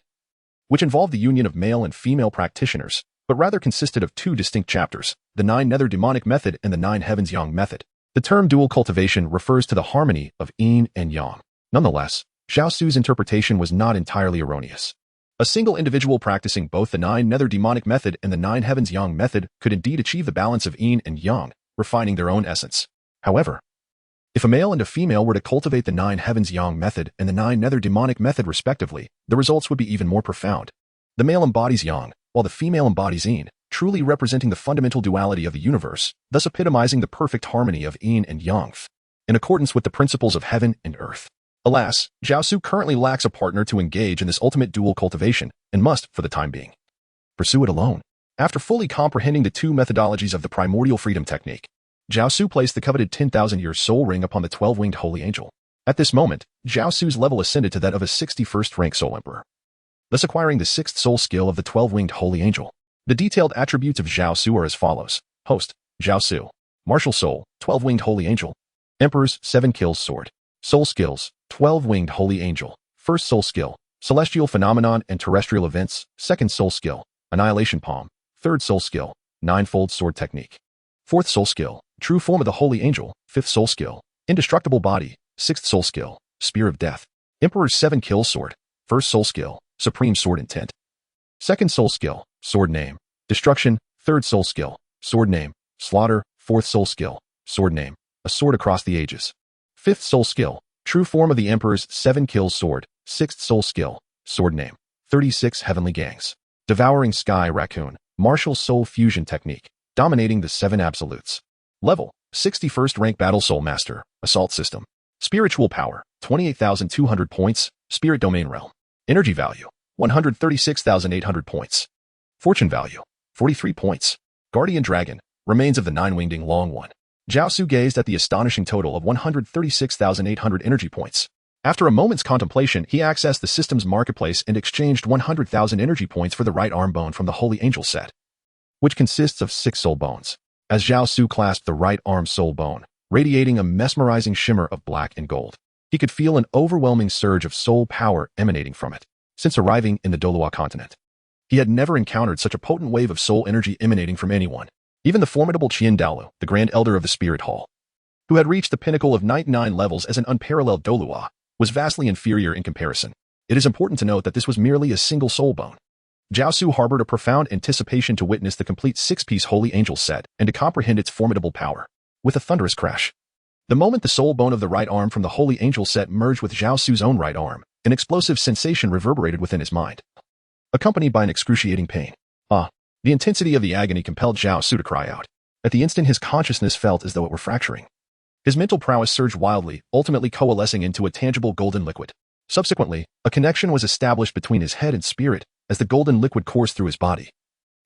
which involved the union of male and female practitioners, but rather consisted of 2 distinct chapters, the 9 Nether Demonic Method and the 9 Heavens Yang Method. The term dual cultivation refers to the harmony of yin and yang. Nonetheless, Zhao Su's interpretation was not entirely erroneous. A single individual practicing both the 9 Nether Demonic Method and the 9 Heavens Yang Method could indeed achieve the balance of yin and yang, refining their own essence. However, if a male and a female were to cultivate the 9 Heavens Yang Method and the 9 Nether Demonic Method respectively, the results would be even more profound. The male embodies yang, while the female embodies yin, truly representing the fundamental duality of the universe, thus epitomizing the perfect harmony of yin and yang, in accordance with the principles of heaven and earth. Alas, Zhao Su currently lacks a partner to engage in this ultimate dual cultivation, and must, for the time being, pursue it alone. After fully comprehending the 2 methodologies of the primordial freedom technique, Zhao Su placed the coveted 10,000-year soul ring upon the 12-winged holy angel. At this moment, Zhao Su's level ascended to that of a 61st rank soul emperor, thus acquiring the 6th soul skill of the 12-winged holy angel. The detailed attributes of Zhao Su are as follows. Host, Zhao Su. Martial soul, 12-winged holy angel. Emperor's 7 kills sword. Soul skills, 12-winged holy angel. First soul skill, celestial phenomenon and terrestrial events. Second soul skill, annihilation palm. Third soul skill, 9-fold sword technique. Fourth soul skill, true form of the holy angel. Fifth soul skill, indestructible body. Sixth soul skill, spear of death. Emperor's 7 kills sword. First soul skill, supreme sword intent. Second soul skill, sword name, destruction. Third soul skill, sword name, slaughter. Fourth soul skill, sword name, a sword across the ages. Fifth soul skill, true form of the Emperor's 7 kills sword. Sixth soul skill, sword name, 36 heavenly gangs. Devouring sky raccoon, martial soul fusion technique, dominating the 7 absolutes. Level, 61st rank battle soul master, assault system. Spiritual power, 28,200 points, spirit domain realm. Energy value, 136,800 points. Fortune value, 43 points. Guardian dragon, remains of the 9-winged long one. Zhao Su gazed at the astonishing total of 136,800 energy points. After a moment's contemplation, he accessed the system's marketplace and exchanged 100,000 energy points for the right arm bone from the Holy Angel set, which consists of 6 soul bones. As Zhao Su clasped the right arm soul bone, radiating a mesmerizing shimmer of black and gold, he could feel an overwhelming surge of soul power emanating from it. Since arriving in the Douluo continent, he had never encountered such a potent wave of soul energy emanating from anyone. Even the formidable Douluo, the Grand Elder of the Spirit Hall, who had reached the pinnacle of 99 levels as an unparalleled Douluo, was vastly inferior in comparison. It is important to note that this was merely a single soul bone. Zhao Su harbored a profound anticipation to witness the complete 6-piece Holy Angel set and to comprehend its formidable power. With a thunderous crash, the moment the soul bone of the right arm from the Holy Angel set merged with Zhao Su's own right arm, an explosive sensation reverberated within his mind, accompanied by an excruciating pain. The intensity of the agony compelled Zhao Su to cry out. At the instant, his consciousness felt as though it were fracturing. His mental prowess surged wildly, ultimately coalescing into a tangible golden liquid. Subsequently, a connection was established between his head and spirit as the golden liquid coursed through his body,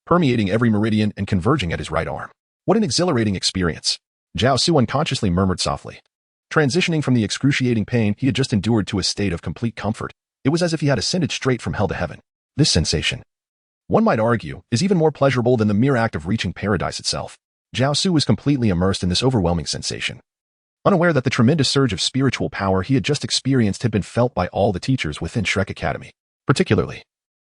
permeating every meridian and converging at his right arm. What an exhilarating experience! Zhao Su unconsciously murmured softly. Transitioning from the excruciating pain he had just endured to a state of complete comfort, it was as if he had ascended straight from hell to heaven. This sensation, one might argue, is even more pleasurable than the mere act of reaching paradise itself. Zhao Su was completely immersed in this overwhelming sensation, unaware that the tremendous surge of spiritual power he had just experienced had been felt by all the teachers within Shrek Academy. Particularly,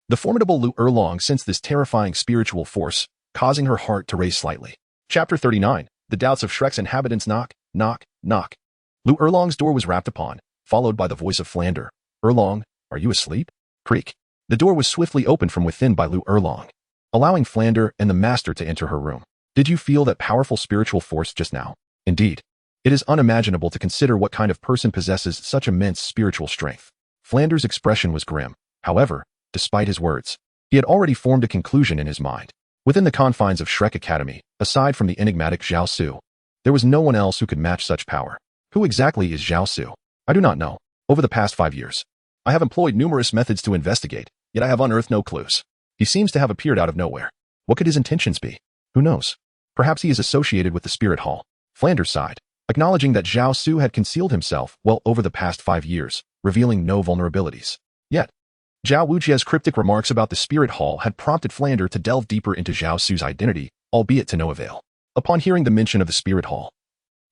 the formidable Lu Erlong sensed this terrifying spiritual force, causing her heart to race slightly. Chapter 39. The doubts of Shrek's inhabitants. Knock, knock, knock. Lu Erlong's door was rapped upon, followed by the voice of Flander. "Erlong, are you asleep?" Creak. The door was swiftly opened from within by Lu Erlong, allowing Flander and the master to enter her room. Did you feel that powerful spiritual force just now? Indeed. It is unimaginable to consider what kind of person possesses such immense spiritual strength. Flander's expression was grim. However, despite his words, he had already formed a conclusion in his mind. Within the confines of Shrek Academy, aside from the enigmatic Zhao Su, there was no one else who could match such power. Who exactly is Zhao Su? I do not know. Over the past 5 years, I have employed numerous methods to investigate, yet I have unearthed no clues. He seems to have appeared out of nowhere. What could his intentions be? Who knows? Perhaps he is associated with the Spirit Hall. Flanders sighed, acknowledging that Zhao Su had concealed himself well over the past 5 years, revealing no vulnerabilities. Yet, Zhao Wujia's cryptic remarks about the Spirit Hall had prompted Flander to delve deeper into Zhao Su's identity, albeit to no avail. Upon hearing the mention of the Spirit Hall,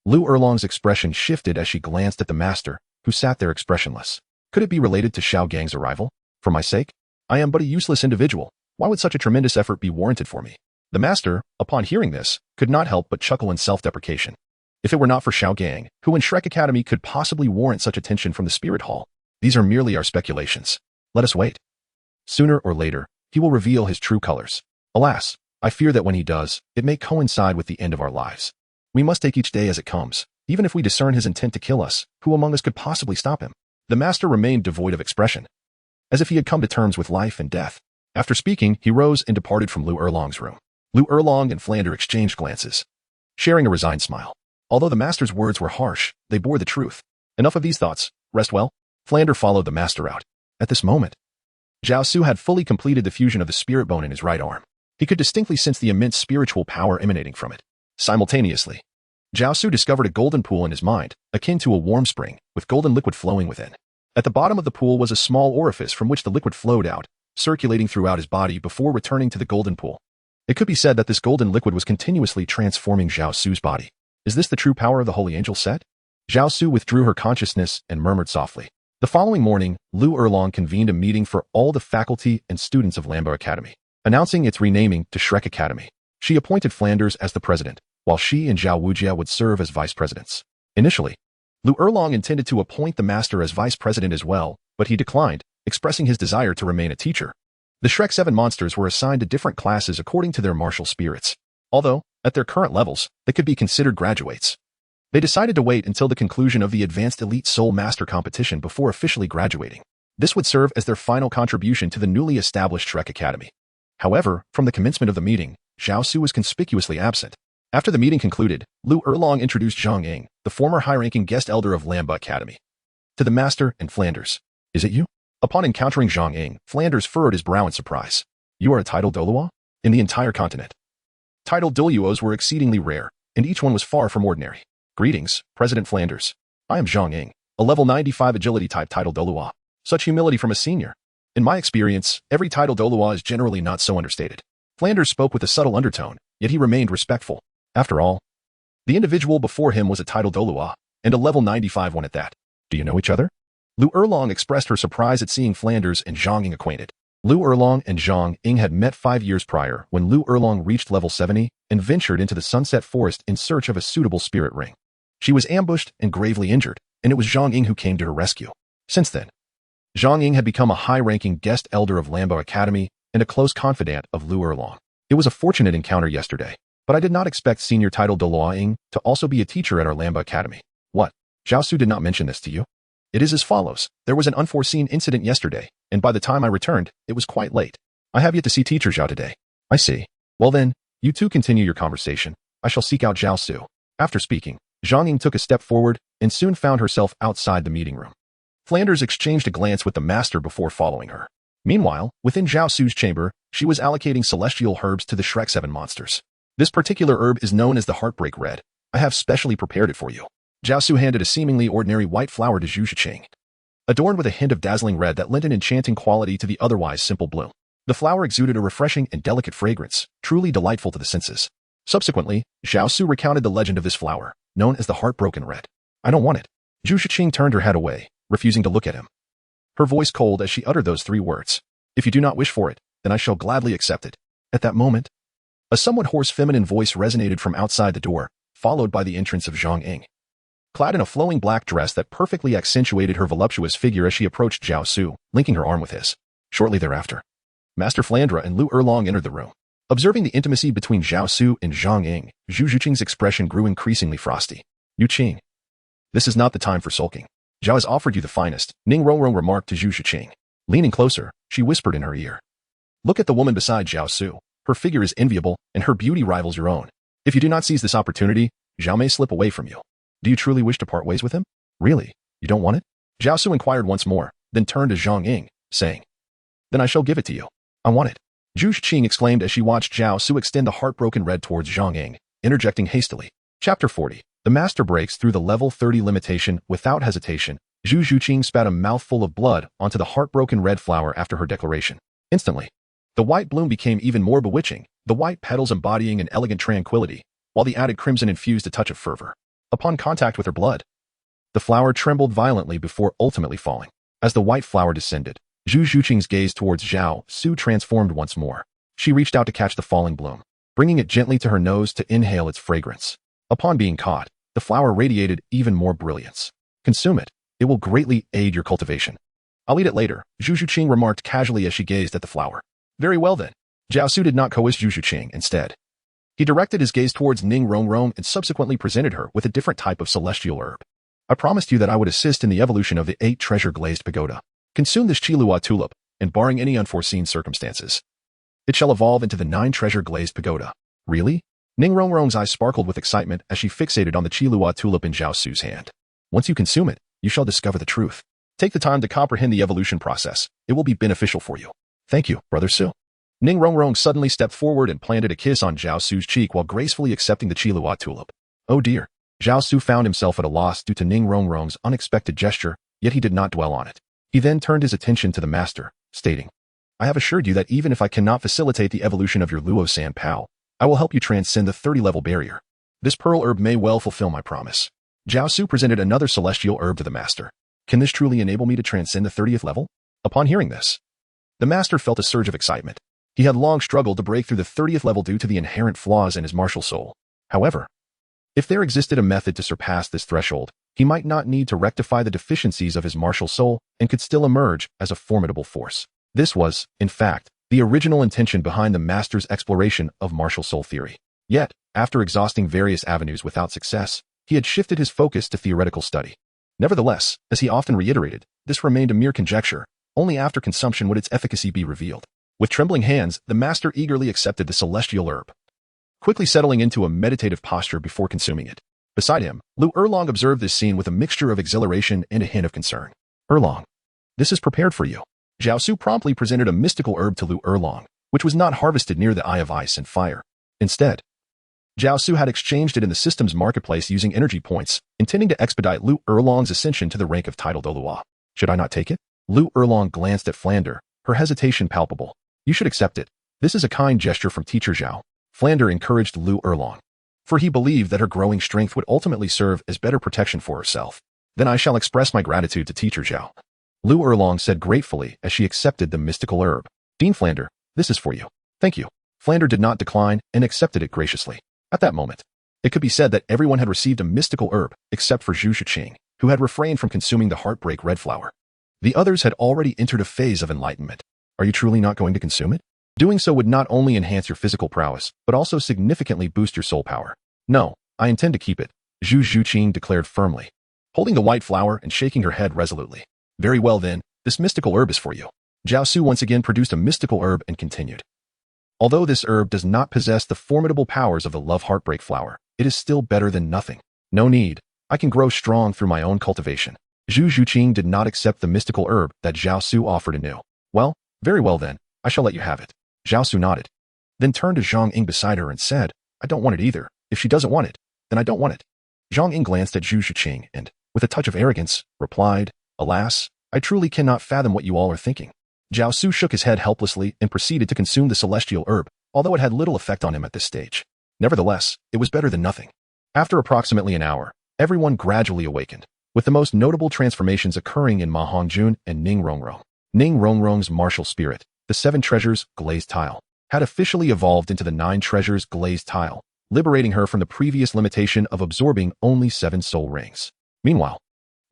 Lu Erlong's expression shifted as she glanced at the master, who sat there expressionless. Could it be related to Xiao Gang's arrival? For my sake? I am but a useless individual. Why would such a tremendous effort be warranted for me? The master, upon hearing this, could not help but chuckle in self-deprecation. If it were not for Xiao Gang, who in Shrek Academy could possibly warrant such attention from the Spirit Hall? These are merely our speculations. Let us wait. Sooner or later, he will reveal his true colors. Alas, I fear that when he does, it may coincide with the end of our lives. We must take each day as it comes, even if we discern his intent to kill us. Who among us could possibly stop him? The master remained devoid of expression, as if he had come to terms with life and death. After speaking, he rose and departed from Lu Erlong's room. Lu Erlong and Flander exchanged glances, sharing a resigned smile. Although the master's words were harsh, they bore the truth. Enough of these thoughts. Rest well. Flander followed the master out. At this moment, Zhao Su had fully completed the fusion of the spirit bone in his right arm. He could distinctly sense the immense spiritual power emanating from it. Simultaneously, Zhao Su discovered a golden pool in his mind, akin to a warm spring, with golden liquid flowing within. At the bottom of the pool was a small orifice from which the liquid flowed out, circulating throughout his body before returning to the golden pool. It could be said that this golden liquid was continuously transforming Zhao Su's body. Is this the true power of the Holy Angel set? Zhao Su withdrew her consciousness and murmured softly. The following morning, Lu Erlong convened a meeting for all the faculty and students of Lambo Academy, announcing its renaming to Shrek Academy. She appointed Flanders as the president, while she and Zhao Wujia would serve as vice presidents. Initially, Lu Erlong intended to appoint the master as vice president as well, but he declined, expressing his desire to remain a teacher. The Shrek 7 monsters were assigned to different classes according to their martial spirits. Although, at their current levels, they could be considered graduates. They decided to wait until the conclusion of the Advanced Elite Soul Master competition before officially graduating. This would serve as their final contribution to the newly established Shrek Academy. However, from the commencement of the meeting, Zhao Su was conspicuously absent. After the meeting concluded, Lu Erlong introduced Zhang Ying, the former high-ranking guest elder of Lamba Academy, to the master and Flanders. Is it you? Upon encountering Zhang Ying, Flanders furrowed his brow in surprise. You are a titled Douluo? In the entire continent, titled Douluos were exceedingly rare, and each one was far from ordinary. Greetings, President Flanders. I am Zhang Ying, a level 95 agility type titled Douluo. Such humility from a senior. In my experience, every titled Douluo is generally not so understated. Flanders spoke with a subtle undertone, yet he remained respectful. After all, the individual before him was a titled Douluo, and a level 95 one at that. Do you know each other? Lu Erlong expressed her surprise at seeing Flanders and Zhang Ying acquainted. Lu Erlong and Zhang Ying had met 5 years prior when Lu Erlong reached level 70 and ventured into the Sunset Forest in search of a suitable spirit ring. She was ambushed and gravely injured, and it was Zhang Ying who came to her rescue. Since then, Zhang Ying had become a high-ranking guest elder of Lambo Academy and a close confidant of Lu Erlong. It was a fortunate encounter yesterday, but I did not expect senior title Douluo Ying to also be a teacher at our Lambo Academy. What? Zhao Su did not mention this to you? It is as follows. There was an unforeseen incident yesterday, and by the time I returned, it was quite late. I have yet to see teacher Zhao today. I see. Well then, you two continue your conversation. I shall seek out Zhao Su. After speaking, Zhang Ying took a step forward and soon found herself outside the meeting room. Flanders exchanged a glance with the master before following her. Meanwhile, within Zhao Su's chamber, she was allocating celestial herbs to the Shrek 7 monsters. This particular herb is known as the Heartbreak Red. I have specially prepared it for you. Zhao Su handed a seemingly ordinary white flower to Zhu Shiqing, adorned with a hint of dazzling red that lent an enchanting quality to the otherwise simple bloom. The flower exuded a refreshing and delicate fragrance, truly delightful to the senses. Subsequently, Zhao Su recounted the legend of this flower, known as the Heartbroken Red. I don't want it. Zhu Shiqing turned her head away, refusing to look at him, her voice cold as she uttered those 3 words. If you do not wish for it, then I shall gladly accept it. At that moment, a somewhat hoarse feminine voice resonated from outside the door, followed by the entrance of Zhang Ying, clad in a flowing black dress that perfectly accentuated her voluptuous figure as she approached Zhao Su, linking her arm with his. Shortly thereafter, Master Flandra and Lu Erlong entered the room. Observing the intimacy between Zhao Su and Zhang Ying, Zhu Zhuqing's expression grew increasingly frosty. Yu Qing, this is not the time for sulking. Zhao has offered you the finest, Ning Rongrong remarked to Zhu Zhuqing. Leaning closer, she whispered in her ear. Look at the woman beside Zhao Su. Her figure is enviable, and her beauty rivals your own. If you do not seize this opportunity, Zhao may slip away from you. Do you truly wish to part ways with him? Really? You don't want it? Zhao Su inquired once more, then turned to Zhang Ying, saying, Then I shall give it to you. I want it. Zhu Zhuqing exclaimed as she watched Zhao Su extend the heartbroken red towards Zhang Ying, interjecting hastily. Chapter 40. The master breaks through the level 30 limitation without hesitation. Zhu Zhuqing spat a mouthful of blood onto the heartbroken red flower after her declaration. Instantly, the white bloom became even more bewitching, the white petals embodying an elegant tranquility, while the added crimson infused a touch of fervor. Upon contact with her blood, the flower trembled violently before ultimately falling. As the white flower descended, Zhu Zhuqing's gaze towards Zhao Su transformed once more. She reached out to catch the falling bloom, bringing it gently to her nose to inhale its fragrance. Upon being caught, the flower radiated even more brilliance. Consume it. It will greatly aid your cultivation. I'll eat it later, Zhu Zhuqing remarked casually as she gazed at the flower. Very well then. Zhao Su did not coerce Zhu Zhuqing. Instead, he directed his gaze towards Ning Rongrong and subsequently presented her with a different type of celestial herb. I promised you that I would assist in the evolution of the 8 treasure glazed pagoda. Consume this Qilua tulip, and barring any unforeseen circumstances, it shall evolve into the 9 treasure glazed pagoda. Really? Ning Rongrong's eyes sparkled with excitement as she fixated on the Qilua tulip in Zhao Su's hand. Once you consume it, you shall discover the truth. Take the time to comprehend the evolution process. It will be beneficial for you. Thank you, Brother Su. Ning Rongrong suddenly stepped forward and planted a kiss on Zhao Su's cheek while gracefully accepting the Qilua tulip. Oh dear. Zhao Su found himself at a loss due to Ning Rongrong's unexpected gesture, yet he did not dwell on it. He then turned his attention to the master, stating, I have assured you that even if I cannot facilitate the evolution of your Luo San Pao, I will help you transcend the 30-level barrier. This pearl herb may well fulfill my promise. Zhao Su presented another celestial herb to the master. Can this truly enable me to transcend the 30th level? Upon hearing this, the master felt a surge of excitement. He had long struggled to break through the 30th level due to the inherent flaws in his martial soul. However, if there existed a method to surpass this threshold, he might not need to rectify the deficiencies of his martial soul and could still emerge as a formidable force. This was, in fact, the original intention behind the master's exploration of martial soul theory. Yet, after exhausting various avenues without success, he had shifted his focus to theoretical study. Nevertheless, as he often reiterated, this remained a mere conjecture. Only after consumption would its efficacy be revealed. With trembling hands, the master eagerly accepted the celestial herb, quickly settling into a meditative posture before consuming it. Beside him, Lu Erlong observed this scene with a mixture of exhilaration and a hint of concern. Erlong, this is prepared for you. Zhao Su promptly presented a mystical herb to Lu Erlong, which was not harvested near the Eye of Ice and Fire. Instead, Zhao Su had exchanged it in the system's marketplace using energy points, intending to expedite Lu Erlong's ascension to the rank of title Douluo. Should I not take it? Lu Erlong glanced at Flander, her hesitation palpable. You should accept it. This is a kind gesture from Teacher Zhao. Flander encouraged Lu Erlong, for he believed that her growing strength would ultimately serve as better protection for herself. Then I shall express my gratitude to Teacher Zhao. Lu Erlong said gratefully as she accepted the mystical herb. Dean Flander, this is for you. Thank you. Flander did not decline and accepted it graciously. At that moment, it could be said that everyone had received a mystical herb except for Zhu Zhuqing, who had refrained from consuming the heartbreak red flower. The others had already entered a phase of enlightenment. Are you truly not going to consume it? Doing so would not only enhance your physical prowess, but also significantly boost your soul power. No, I intend to keep it, Zhu Zhuqing declared firmly, holding the white flower and shaking her head resolutely. Very well then, this mystical herb is for you. Zhao Su once again produced a mystical herb and continued. Although this herb does not possess the formidable powers of the love heartbreak flower, it is still better than nothing. No need, I can grow strong through my own cultivation. Zhu Zhuqing did not accept the mystical herb that Zhao Su offered anew. Well, very well then, I shall let you have it. Zhao Su nodded, then turned to Zhang Ying beside her and said, I don't want it either. If she doesn't want it, then I don't want it. Zhang Ying glanced at Zhu Zhuqing and, with a touch of arrogance, replied, Alas, I truly cannot fathom what you all are thinking. Zhao Su shook his head helplessly and proceeded to consume the celestial herb, although it had little effect on him at this stage. Nevertheless, it was better than nothing. After approximately an hour, everyone gradually awakened, with the most notable transformations occurring in Ma Hongjun and Ning Rongrong. Ning Rongrong's martial spirit, the 7 treasures glazed tile, had officially evolved into the 9 treasures glazed tile, liberating her from the previous limitation of absorbing only 7 soul rings. Meanwhile,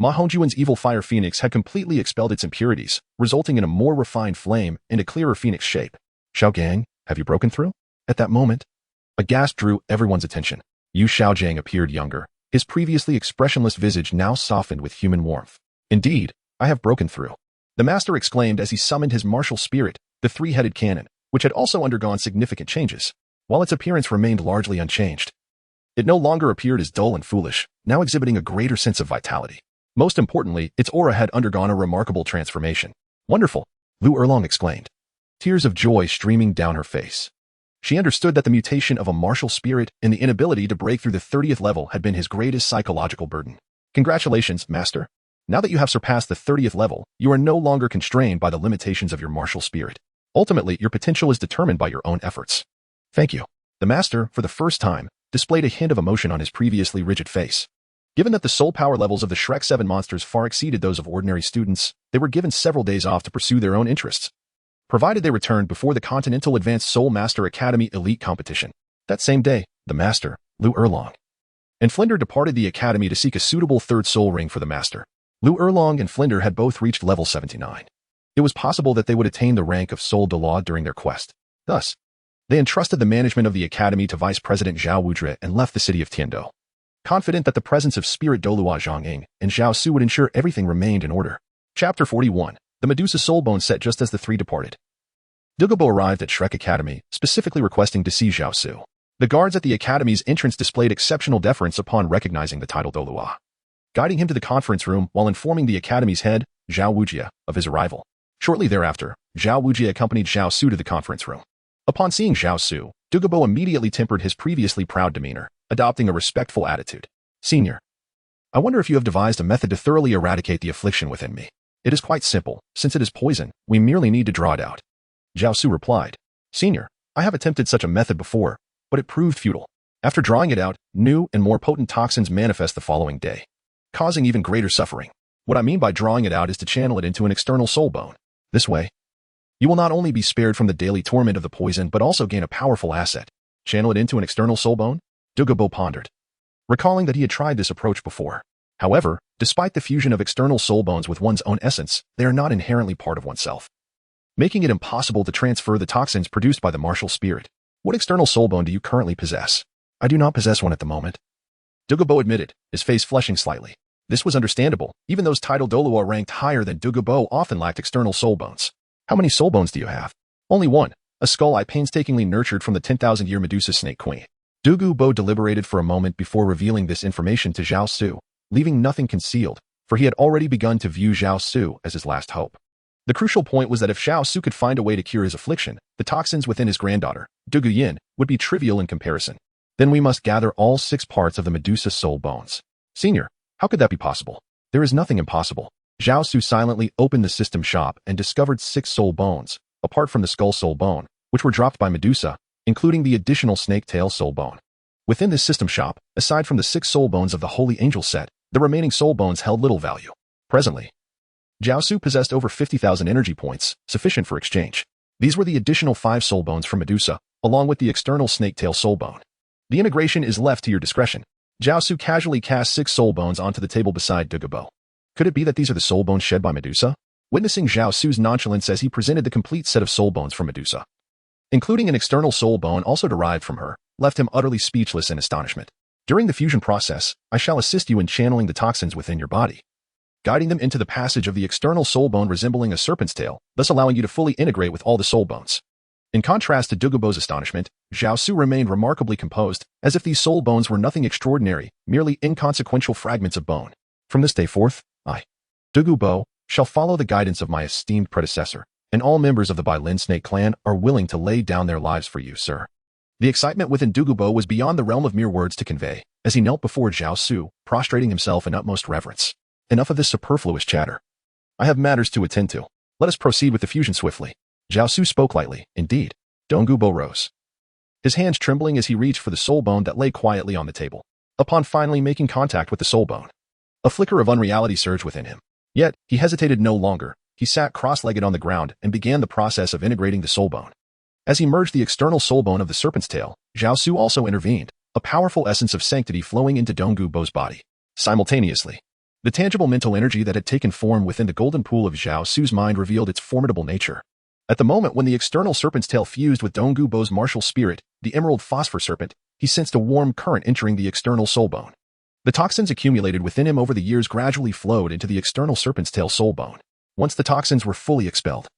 Ma Hongjuan's evil fire phoenix had completely expelled its impurities, resulting in a more refined flame and a clearer phoenix shape. Xiaogang, have you broken through? At that moment, a gasp drew everyone's attention. Yu Xiaojiang appeared younger, his previously expressionless visage now softened with human warmth. Indeed, I have broken through. The master exclaimed as he summoned his martial spirit, the three-headed cannon, which had also undergone significant changes, while its appearance remained largely unchanged. It no longer appeared as dull and foolish, now exhibiting a greater sense of vitality. Most importantly, its aura had undergone a remarkable transformation. Wonderful, Lu Erlong exclaimed, tears of joy streaming down her face. She understood that the mutation of a martial spirit and the inability to break through the 30th level had been his greatest psychological burden. Congratulations, Master. Now that you have surpassed the 30th level, you are no longer constrained by the limitations of your martial spirit. Ultimately, your potential is determined by your own efforts. Thank you. The Master, for the first time, displayed a hint of emotion on his previously rigid face. Given that the soul power levels of the Shrek 7 monsters far exceeded those of ordinary students, they were given several days off to pursue their own interests, provided they returned before the Continental Advanced Soul Master Academy Elite Competition. That same day, the Master, Lu Erlong, and Flinder departed the academy to seek a suitable third soul ring for the Master. Lu Erlong and Flinder had both reached level 79. It was possible that they would attain the rank of Soul Douluo during their quest. Thus, they entrusted the management of the academy to Vice President Zhao Wuzhi and left the city of Tiando, confident that the presence of Spirit Douluo Zhang and Zhao Su would ensure everything remained in order. Chapter 41. The Medusa Soulbone set just as the three departed. Douluo arrived at Shrek Academy, specifically requesting to see Zhao Su. The guards at the academy's entrance displayed exceptional deference upon recognizing the title Douluo, guiding him to the conference room while informing the academy's head, Zhao Wuzhi, of his arrival. Shortly thereafter, Zhao Wuzhi accompanied Zhao Su to the conference room. Upon seeing Zhao Su, Douluo immediately tempered his previously proud demeanor, adopting a respectful attitude. Senior, I wonder if you have devised a method to thoroughly eradicate the affliction within me. It is quite simple. Since it is poison, we merely need to draw it out. Zhao Su replied. Senior, I have attempted such a method before, but it proved futile. After drawing it out, new and more potent toxins manifest the following day, causing even greater suffering. What I mean by drawing it out is to channel it into an external soul bone. This way, you will not only be spared from the daily torment of the poison but also gain a powerful asset. Channel it into an external soul bone? Douluo pondered, recalling that he had tried this approach before. However, despite the fusion of external soul bones with one's own essence, they are not inherently part of oneself, making it impossible to transfer the toxins produced by the martial spirit. What external soul bone do you currently possess? I do not possess one at the moment, Douluo admitted, his face flushing slightly. This was understandable. Even those titled Douluo ranked higher than Douluo often lacked external soul bones. How many soul bones do you have? Only one, a skull I painstakingly nurtured from the 10,000-year Medusa Snake Queen. Douluo deliberated for a moment before revealing this information to Zhao Su, leaving nothing concealed, for he had already begun to view Zhao Su as his last hope. The crucial point was that if Zhao Su could find a way to cure his affliction, the toxins within his granddaughter, Douluo Yin, would be trivial in comparison. Then we must gather all 6 parts of the Medusa soul bones. Senior, how could that be possible? There is nothing impossible. Zhao Su silently opened the system shop and discovered 6 soul bones, apart from the skull soul bone, which were dropped by Medusa, including the additional snake tail soul bone. Within this system shop, aside from the 6 soul bones of the Holy Angel set, the remaining soul bones held little value. Presently, Zhao Su possessed over 50,000 energy points, sufficient for exchange. These were the additional 5 soul bones from Medusa, along with the external snake tail soul bone. The integration is left to your discretion. Zhao Su casually cast 6 soul bones onto the table beside Douluo. Could it be that these are the soul bones shed by Medusa? Witnessing Zhao Su's nonchalance as he presented the complete set of soul bones from Medusa, including an external soul bone also derived from her, left him utterly speechless in astonishment. During the fusion process, I shall assist you in channeling the toxins within your body, guiding them into the passage of the external soul bone resembling a serpent's tail, thus allowing you to fully integrate with all the soul bones. In contrast to Douluo's astonishment, Zhao Su remained remarkably composed, as if these soul bones were nothing extraordinary, merely inconsequential fragments of bone. From this day forth, I, Douluo, shall follow the guidance of my esteemed predecessor, and all members of the Bailin Snake clan are willing to lay down their lives for you, sir. The excitement within Douluo was beyond the realm of mere words to convey, as he knelt before Zhao Su, prostrating himself in utmost reverence. Enough of this superfluous chatter. I have matters to attend to. Let us proceed with the fusion swiftly. Zhao Su spoke lightly. Indeed. Douluo rose, his hands trembling as he reached for the soul bone that lay quietly on the table. Upon finally making contact with the soul bone, a flicker of unreality surged within him. Yet, he hesitated no longer. He sat cross-legged on the ground and began the process of integrating the soul bone. As he merged the external soul bone of the serpent's tail, Zhao Su also intervened, a powerful essence of sanctity flowing into Douluo's body. Simultaneously, The tangible mental energy that had taken form within the golden pool of Zhao Su's mind revealed its formidable nature. At the moment when the external serpent's tail fused with Douluo's martial spirit, the emerald phosphor serpent, he sensed a warm current entering the external soul bone. The toxins accumulated within him over the years gradually flowed into the external serpent's tail soul bone. Once the toxins were fully expelled,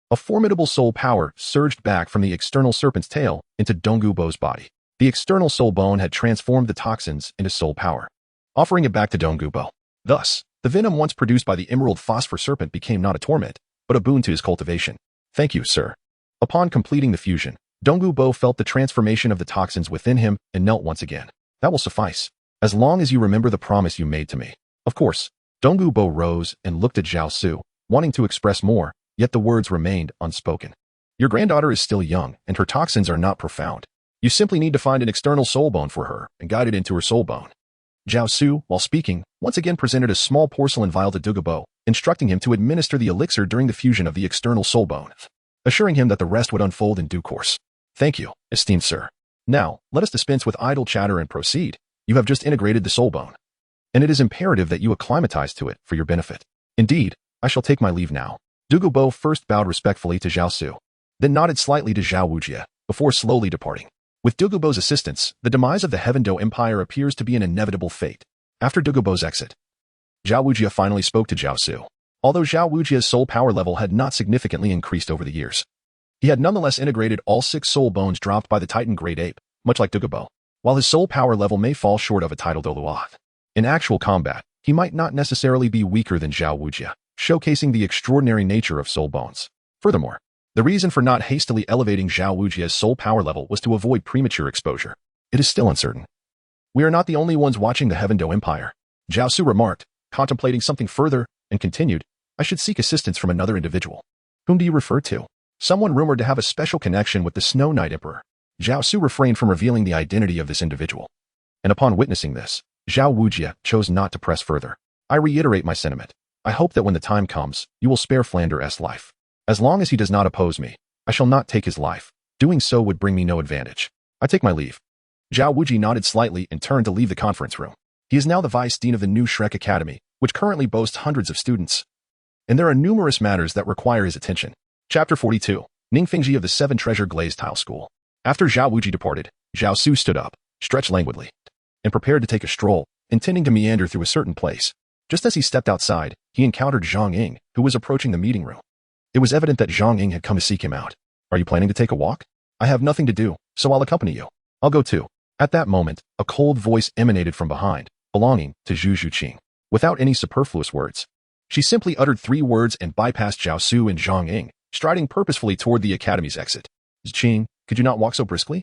a formidable soul power surged back from the external serpent's tail into Douluo's body. The external soul bone had transformed the toxins into soul power, offering it back to Douluo. Thus, the venom once produced by the emerald phosphor serpent became not a torment, but a boon to his cultivation. Thank you, sir. Upon completing the fusion, Douluo felt the transformation of the toxins within him and knelt once again. That will suffice, as long as you remember the promise you made to me. Of course. Douluo rose and looked at Zhao Su, wanting to express more, yet the words remained unspoken. Your granddaughter is still young, and her toxins are not profound. You simply need to find an external soul bone for her and guide it into her soul bone. Zhao Su, while speaking, once again presented a small porcelain vial to Douluo, instructing him to administer the elixir during the fusion of the external soul bone, assuring him that the rest would unfold in due course. Thank you, esteemed sir. Now, let us dispense with idle chatter and proceed. You have just integrated the soul bone, and it is imperative that you acclimatize to it for your benefit. Indeed, I shall take my leave now. Douluo first bowed respectfully to Zhao Su, then nodded slightly to Zhao Wujie, before slowly departing. With Douluo's assistance, the demise of the Heaven Do Empire appears to be an inevitable fate. After Douluo's exit, Zhao Wujie finally spoke to Zhao Su. Although Zhao Wujie's soul power level had not significantly increased over the years, he had nonetheless integrated all 6 soul bones dropped by the Titan Great Ape, much like Douluo. While his soul power level may fall short of a title Douluo, in actual combat, he might not necessarily be weaker than Zhao Wujie, showcasing the extraordinary nature of soul bones. Furthermore, the reason for not hastily elevating Zhao Wujie's soul power level was to avoid premature exposure. It is still uncertain. We are not the only ones watching the Heaven Do Empire, Zhao Su remarked, contemplating something further, and continued, I should seek assistance from another individual. Whom do you refer to? Someone rumored to have a special connection with the Snow Knight Emperor. Zhao Su refrained from revealing the identity of this individual. And upon witnessing this, Zhao Wujie chose not to press further. I reiterate my sentiment. I hope that when the time comes, you will spare Flander's life. As long as he does not oppose me, I shall not take his life. Doing so would bring me no advantage. I take my leave. Zhao Wujie nodded slightly and turned to leave the conference room. He is now the vice dean of the new Shrek Academy, which currently boasts hundreds of students. And there are numerous matters that require his attention. Chapter 42. Ningfengji of the 7 Treasure Glazed Tile School. After Zhao Wujie departed, Zhao Su stood up, stretched languidly, and prepared to take a stroll, intending to meander through a certain place. Just as he stepped outside, he encountered Zhang Ying, who was approaching the meeting room. It was evident that Zhang Ying had come to seek him out. Are you planning to take a walk? I have nothing to do, so I'll accompany you. I'll go too. At that moment, a cold voice emanated from behind, belonging to Zhu Juqing. Without any superfluous words, she simply uttered 3 words and bypassed Zhao Su and Zhang Ying, striding purposefully toward the academy's exit. Zhang, could you not walk so briskly?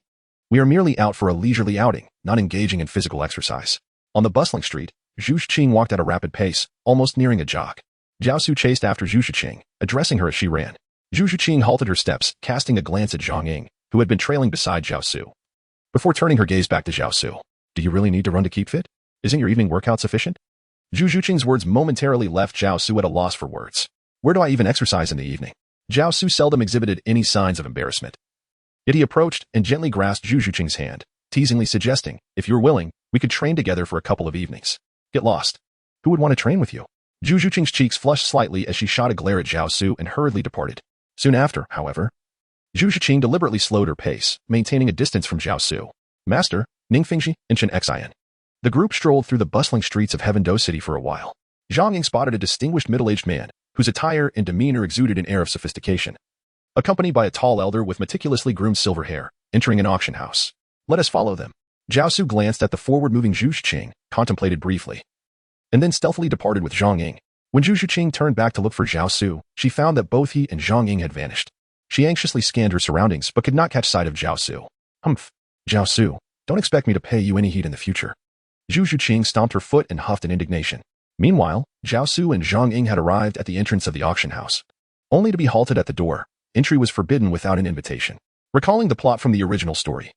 We are merely out for a leisurely outing, not engaging in physical exercise. On the bustling street, Zhu Juqing walked at a rapid pace, almost nearing a jog. Zhao Su chased after Zhu Juqing, addressing her as she ran. Zhu Juqing halted her steps, casting a glance at Zhang Ying, who had been trailing beside Zhao Su, before turning her gaze back to Zhao Su. Do you really need to run to keep fit? Isn't your evening workout sufficient? Zhu Juqing's words momentarily left Zhao Su at a loss for words. Where do I even exercise in the evening? Zhao Su seldom exhibited any signs of embarrassment. Yet he approached and gently grasped Zhu Juqing's hand, teasingly suggesting, if you're willing, we could train together for a couple of evenings. Get lost. Who would want to train with you? Zhu Juqing's cheeks flushed slightly as she shot a glare at Zhao Su and hurriedly departed. Soon after, however, Zhu Juqing deliberately slowed her pace, maintaining a distance from Zhao Su. Master, Ningfengji, and Chen Xian. The group strolled through the bustling streets of Heaven Do City for a while. Zhang Ying spotted a distinguished middle-aged man, whose attire and demeanor exuded an air of sophistication, accompanied by a tall elder with meticulously groomed silver hair, entering an auction house. Let us follow them. Zhao Su glanced at the forward-moving Zhu Juqing, contemplated briefly, and then stealthily departed with Zhang Ying. When Zhu Juqing turned back to look for Zhao Su, she found that both he and Zhang Ying had vanished. She anxiously scanned her surroundings but could not catch sight of Zhao Su. Humph. Zhao Su, don't expect me to pay you any heed in the future. Zhu Juqing stomped her foot and huffed in indignation. Meanwhile, Zhao Su and Zhang Ying had arrived at the entrance of the auction house, only to be halted at the door. Entry was forbidden without an invitation. Recalling the plot from the original story,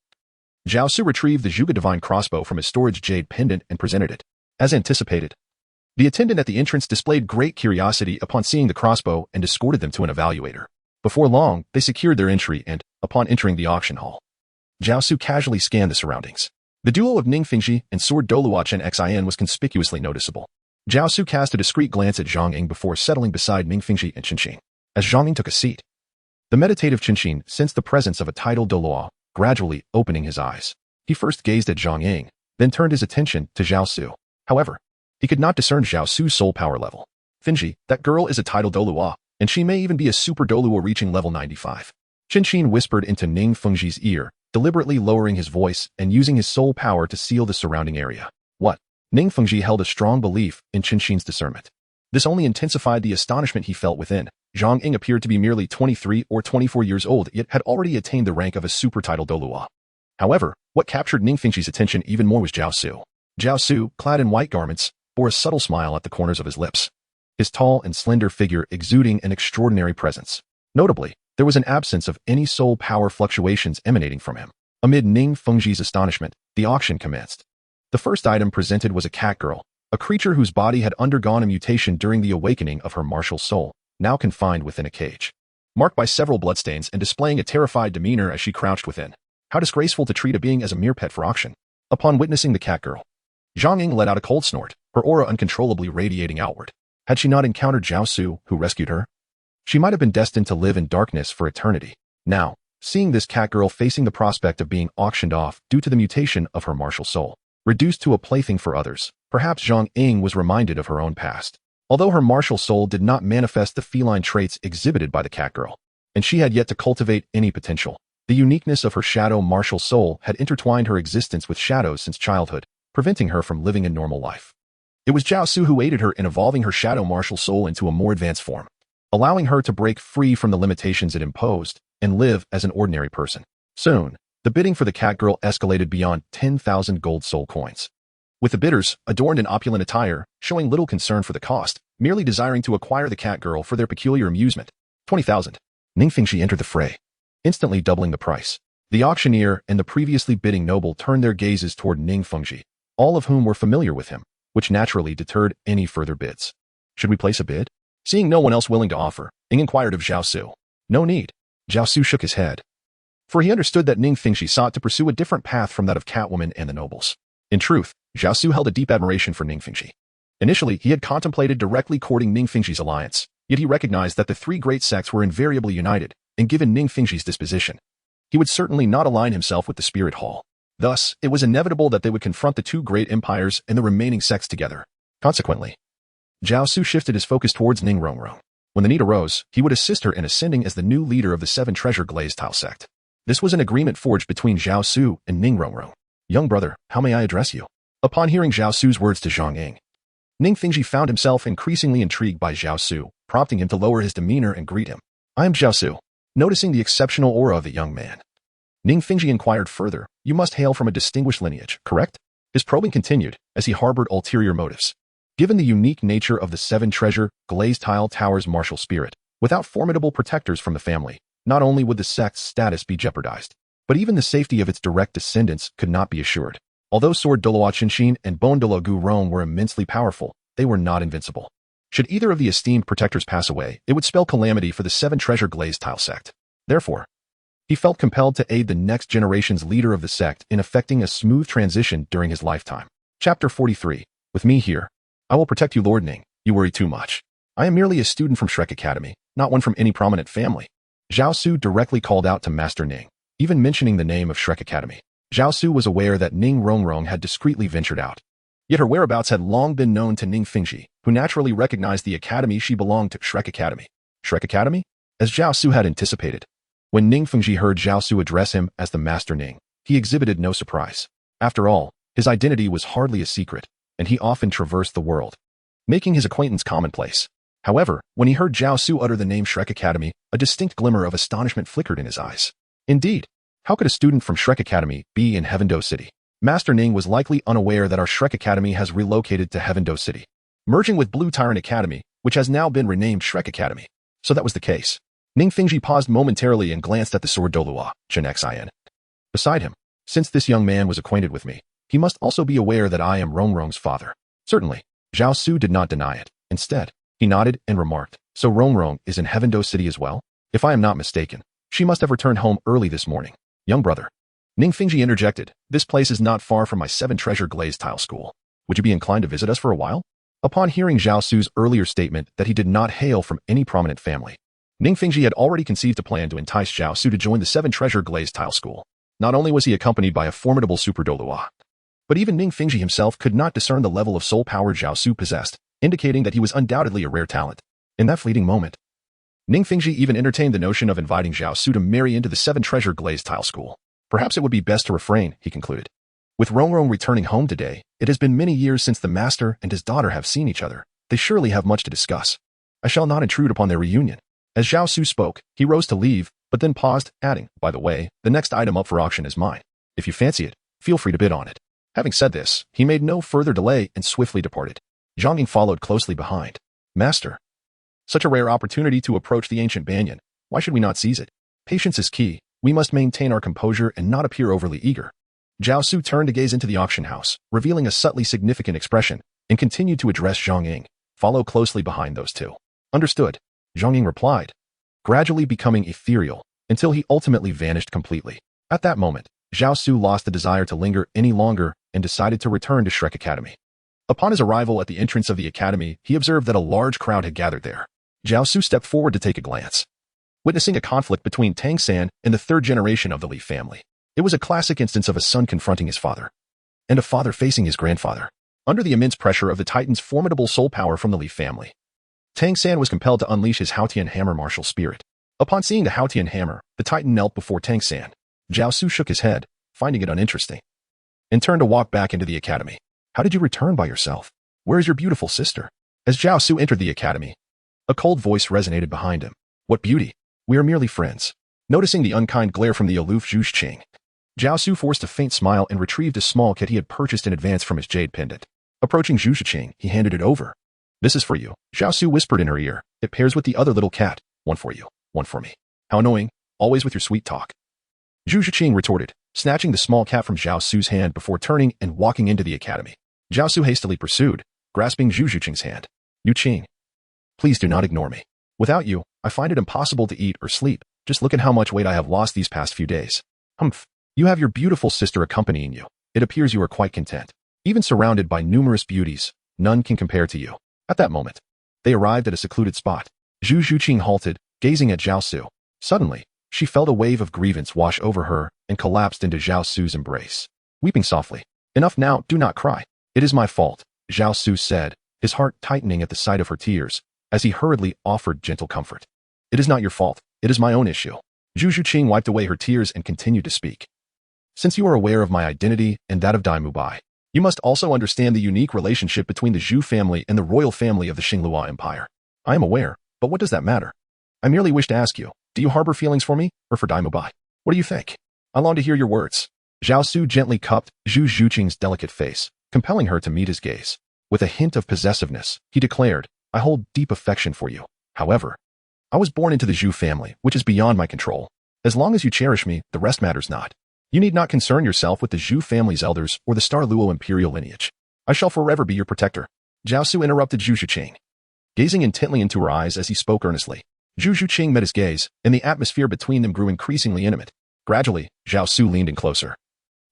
Zhao Su retrieved the Zhuge Divine crossbow from his storage jade pendant and presented it. As anticipated, the attendant at the entrance displayed great curiosity upon seeing the crossbow and escorted them to an evaluator. Before long, they secured their entry and, upon entering the auction hall, Zhao Su casually scanned the surroundings. The duo of Ningfengji and sword Douluo Chen Xin was conspicuously noticeable. Zhao Su cast a discreet glance at Zhang Ying before settling beside Ning Fingxi and Qinxin. As Zhang Ying took a seat, the meditative Qinxin sensed the presence of a titled Douluo, gradually opening his eyes. He first gazed at Zhang Ying, then turned his attention to Zhao Su. However, he could not discern Zhao Su's soul power level. Fingxi, that girl is a titled Douluo, and she may even be a super Douluo reaching level 95. Qinxin whispered into Ning Fengxi's ear, deliberately lowering his voice and using his soul power to seal the surrounding area. What? Ning Fengxi held a strong belief in Qinxin's discernment. This only intensified the astonishment he felt within. Zhang Ying appeared to be merely 23 or 24 years old, yet had already attained the rank of a super titled Douluo. However, what captured Ning Fengxi's attention even more was Zhao Su. Zhao Su, clad in white garments, bore a subtle smile at the corners of his lips, his tall and slender figure exuding an extraordinary presence. Notably, there was an absence of any soul power fluctuations emanating from him. Amid Ning Fengxi's astonishment, the auction commenced. The first item presented was a cat girl, a creature whose body had undergone a mutation during the awakening of her martial soul, now confined within a cage. Marked by several bloodstains and displaying a terrified demeanor as she crouched within. How disgraceful to treat a being as a mere pet for auction. Upon witnessing the cat girl, Zhang Ying let out a cold snort, her aura uncontrollably radiating outward. Had she not encountered Zhao Su, who rescued her? She might have been destined to live in darkness for eternity. Now, seeing this cat girl facing the prospect of being auctioned off due to the mutation of her martial soul, reduced to a plaything for others, perhaps Zhang Ying was reminded of her own past. Although her martial soul did not manifest the feline traits exhibited by the cat girl, and she had yet to cultivate any potential, the uniqueness of her shadow martial soul had intertwined her existence with shadows since childhood, preventing her from living a normal life. It was Zhao Su who aided her in evolving her shadow martial soul into a more advanced form, allowing her to break free from the limitations it imposed and live as an ordinary person. Soon, the bidding for the cat girl escalated beyond 10,000 gold soul coins, with the bidders adorned in opulent attire, showing little concern for the cost, merely desiring to acquire the cat girl for their peculiar amusement. 20,000. Ning Fengxi entered the fray, instantly doubling the price. The auctioneer and the previously bidding noble turned their gazes toward Ning Fengxi, all of whom were familiar with him, which naturally deterred any further bids. Should we place a bid? Seeing no one else willing to offer, Ning inquired of Zhao Su. No need. Zhao Su shook his head, for he understood that Ning Fengxi sought to pursue a different path from that of Catwoman and the nobles. In truth, Zhao Su held a deep admiration for Ning Fengxi. Initially, he had contemplated directly courting Ning Fengxi's alliance, yet he recognized that the three great sects were invariably united, and given Ning Fengxi's disposition, he would certainly not align himself with the Spirit Hall. Thus, it was inevitable that they would confront the two great empires and the remaining sects together. Consequently, Zhao Su shifted his focus towards Ning Rongrong. When the need arose, he would assist her in ascending as the new leader of the Seven Treasure Glazed Tile sect. This was an agreement forged between Zhao Su and Ning Rongrong. Young brother, how may I address you? Upon hearing Zhao Su's words to Zhang Ying, Ning Fengxi found himself increasingly intrigued by Zhao Su, prompting him to lower his demeanor and greet him. I am Zhao Su. Noticing the exceptional aura of the young man, Ning Fengxi inquired further, you must hail from a distinguished lineage, correct? His probing continued, as he harbored ulterior motives. Given the unique nature of the Seven Treasure Glazed Tile Tower's martial spirit, without formidable protectors from the family, not only would the sect's status be jeopardized, but even the safety of its direct descendants could not be assured. Although Sword Douluo Qinxin and Bone Douluo Gu Rong were immensely powerful, they were not invincible. Should either of the esteemed protectors pass away, it would spell calamity for the Seven Treasure Glazed Tile sect. Therefore, he felt compelled to aid the next generation's leader of the sect in effecting a smooth transition during his lifetime. Chapter 43. With me here, I will protect you, Lord Ning. You worry too much. I am merely a student from Shrek Academy, not one from any prominent family. Zhao Su directly called out to Master Ning, even mentioning the name of Shrek Academy. Zhao Su was aware that Ning Rongrong had discreetly ventured out. Yet her whereabouts had long been known to Ning Fengxi, who naturally recognized the academy she belonged to, Shrek Academy. Shrek Academy? As Zhao Su had anticipated. When Ning Fengxi heard Zhao Su address him as the Master Ning, he exhibited no surprise. After all, his identity was hardly a secret, and he often traversed the world, making his acquaintance commonplace. However, when he heard Zhao Su utter the name Shrek Academy, a distinct glimmer of astonishment flickered in his eyes. Indeed, how could a student from Shrek Academy be in Heavendoe City? Master Ning was likely unaware that our Shrek Academy has relocated to Heavendoe City, merging with Blue Tyrant Academy, which has now been renamed Shrek Academy. So that was the case. Ning Fengxi paused momentarily and glanced at the Sword Douluo Xin. Beside him, since this young man was acquainted with me, he must also be aware that I am Rongrong's father. Certainly, Zhao Su did not deny it. Instead, he nodded and remarked, so Rongrong is in Heavendoe City as well? If I am not mistaken, she must have returned home early this morning. Young brother. Ning Fengxi interjected, this place is not far from my Seven Treasure Glazed Tile School. Would you be inclined to visit us for a while? Upon hearing Zhao Su's earlier statement that he did not hail from any prominent family, Ning Fengji had already conceived a plan to entice Zhao Su to join the Seven Treasure Glazed Tile School. Not only was he accompanied by a formidable super Douluo, but even Ning Fengji himself could not discern the level of soul power Zhao Su possessed, indicating that he was undoubtedly a rare talent. In that fleeting moment, Ning Fengji even entertained the notion of inviting Zhao Su to marry into the Seven Treasure Glazed Tile School. Perhaps it would be best to refrain, he concluded. With Rongrong returning home today, it has been many years since the master and his daughter have seen each other. They surely have much to discuss. I shall not intrude upon their reunion. As Zhao Su spoke, he rose to leave, but then paused, adding, by the way, the next item up for auction is mine. If you fancy it, feel free to bid on it. Having said this, he made no further delay and swiftly departed. Zhang Ying followed closely behind. Master. Such a rare opportunity to approach the ancient banyan. Why should we not seize it? Patience is key. We must maintain our composure and not appear overly eager. Zhao Su turned to gaze into the auction house, revealing a subtly significant expression, and continued to address Zhang Ying. Follow closely behind those two. Understood. Zhang Ying replied, gradually becoming ethereal, until he ultimately vanished completely. At that moment, Zhao Su lost the desire to linger any longer and decided to return to Shrek Academy. Upon his arrival at the entrance of the academy, he observed that a large crowd had gathered there. Zhao Su stepped forward to take a glance. Witnessing a conflict between Tang San and the third generation of the Li family, it was a classic instance of a son confronting his father, and a father facing his grandfather. Under the immense pressure of the Titan's formidable soul power from the Li family, Tang San was compelled to unleash his Haotian hammer martial spirit. Upon seeing the Haotian hammer, the Titan knelt before Tang San. Zhao Su shook his head, finding it uninteresting, and turned to walk back into the academy. How did you return by yourself? Where is your beautiful sister? As Zhao Su entered the academy, a cold voice resonated behind him. What beauty! We are merely friends. Noticing the unkind glare from the aloof Zhu Qing, Zhao Su forced a faint smile and retrieved a small kit he had purchased in advance from his jade pendant. Approaching Zhu Qing, he handed it over. This is for you, Zhao Su whispered in her ear. It pairs with the other little cat. One for you, one for me. How annoying, always with your sweet talk. Zhu Qing retorted, snatching the small cat from Zhao Su's hand before turning and walking into the academy. Zhao Su hastily pursued, grasping Zhu Qing's hand. Yu Qing, please do not ignore me. Without you, I find it impossible to eat or sleep. Just look at how much weight I have lost these past few days. Humph. You have your beautiful sister accompanying you. It appears you are quite content. Even surrounded by numerous beauties, none can compare to you. At that moment, they arrived at a secluded spot. Zhu Qing halted, gazing at Zhao Su. Suddenly, she felt a wave of grievance wash over her and collapsed into Zhao Su's embrace. Weeping softly. Enough now, do not cry. It is my fault, Zhao Su said, his heart tightening at the sight of her tears, as he hurriedly offered gentle comfort. It is not your fault. It is my own issue. Zhu Qing wiped away her tears and continued to speak. Since you are aware of my identity and that of Dai Mubai, you must also understand the unique relationship between the Zhu family and the royal family of the Xinglua Empire. I am aware, but what does that matter? I merely wish to ask you, do you harbor feelings for me, or for Dai Mubai? What do you think? I long to hear your words. Zhao Su gently cupped Zhu Qing's delicate face, compelling her to meet his gaze. With a hint of possessiveness, he declared, I hold deep affection for you. However, I was born into the Zhu family, which is beyond my control. As long as you cherish me, the rest matters not. You need not concern yourself with the Zhu family's elders or the Star Luo imperial lineage. I shall forever be your protector. Zhao Su interrupted Zhu Qing, gazing intently into her eyes as he spoke earnestly. Zhu Qing met his gaze, and the atmosphere between them grew increasingly intimate. Gradually, Zhao Su leaned in closer,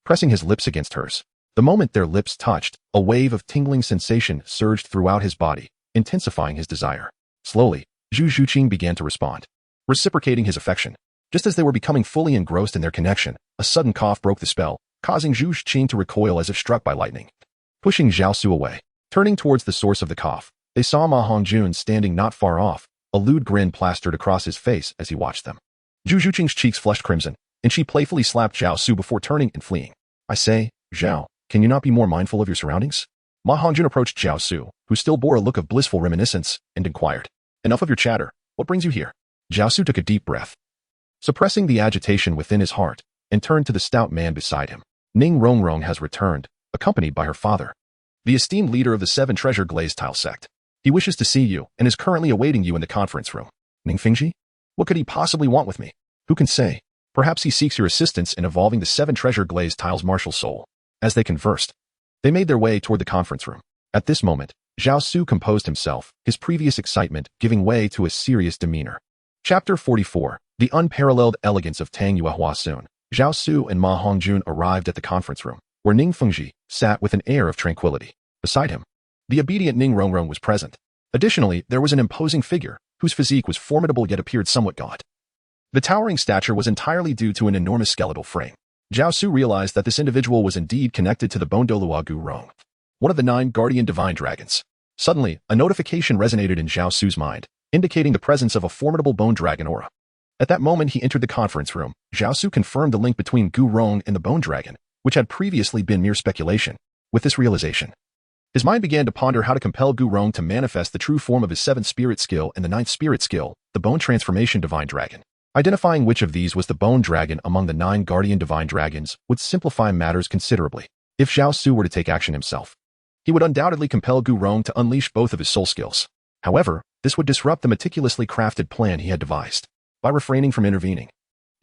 pressing his lips against hers. The moment their lips touched, a wave of tingling sensation surged throughout his body, intensifying his desire. Slowly, Zhu Qing began to respond, reciprocating his affection. Just as they were becoming fully engrossed in their connection, a sudden cough broke the spell, causing Zhu Qing to recoil as if struck by lightning. Pushing Zhao Su away, turning towards the source of the cough, they saw Ma Hongjun standing not far off, a lewd grin plastered across his face as he watched them. Zhu Qing's cheeks flushed crimson, and she playfully slapped Zhao Su before turning and fleeing. I say, Zhao, can you not be more mindful of your surroundings? Ma Hongjun approached Zhao Su, who still bore a look of blissful reminiscence, and inquired. Enough of your chatter. What brings you here? Zhao Su took a deep breath, suppressing the agitation within his heart, and turned to the stout man beside him. Ning Rongrong has returned, accompanied by her father, the esteemed leader of the Seven Treasure Glazed Tile sect. He wishes to see you and is currently awaiting you in the conference room. Ning Fengji? What could he possibly want with me? Who can say? Perhaps he seeks your assistance in evolving the Seven Treasure Glazed Tile's martial soul. As they conversed, they made their way toward the conference room. At this moment, Zhao Su composed himself, his previous excitement giving way to a serious demeanor. Chapter 44. The unparalleled elegance of Tang Yuehua. Soon, Zhao Su and Ma Hongjun arrived at the conference room, where Ning Fengji sat with an air of tranquility. Beside him, The obedient Ning Rongrong was present. Additionally, there was an imposing figure, whose physique was formidable yet appeared somewhat gaunt. The towering stature was entirely due to an enormous skeletal frame. Zhao Su realized that this individual was indeed connected to the bone Douluo Gu Rong, one of the 9 guardian divine dragons. Suddenly, a notification resonated in Zhao Su's mind, indicating the presence of a formidable bone dragon aura. At that moment he entered the conference room. Zhao Su confirmed the link between Gu Rong and the bone dragon, which had previously been mere speculation. With this realization, his mind began to ponder how to compel Gu Rong to manifest the true form of his 7th spirit skill and the 9th spirit skill, the bone transformation divine dragon. Identifying which of these was the bone dragon among the 9 guardian divine dragons would simplify matters considerably. If Zhao Su were to take action himself, he would undoubtedly compel Gu Rong to unleash both of his soul skills. However, this would disrupt the meticulously crafted plan he had devised. By refraining from intervening,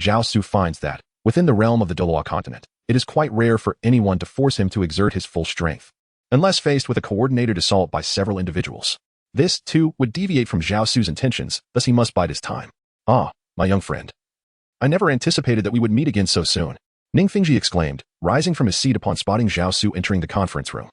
Zhao Su finds that, within the realm of the Douluo continent, it is quite rare for anyone to force him to exert his full strength, unless faced with a coordinated assault by several individuals. This, too, would deviate from Zhao Su's intentions, thus he must bide his time. Ah, my young friend. I never anticipated that we would meet again so soon, Ning Fingji exclaimed, rising from his seat upon spotting Zhao Su entering the conference room.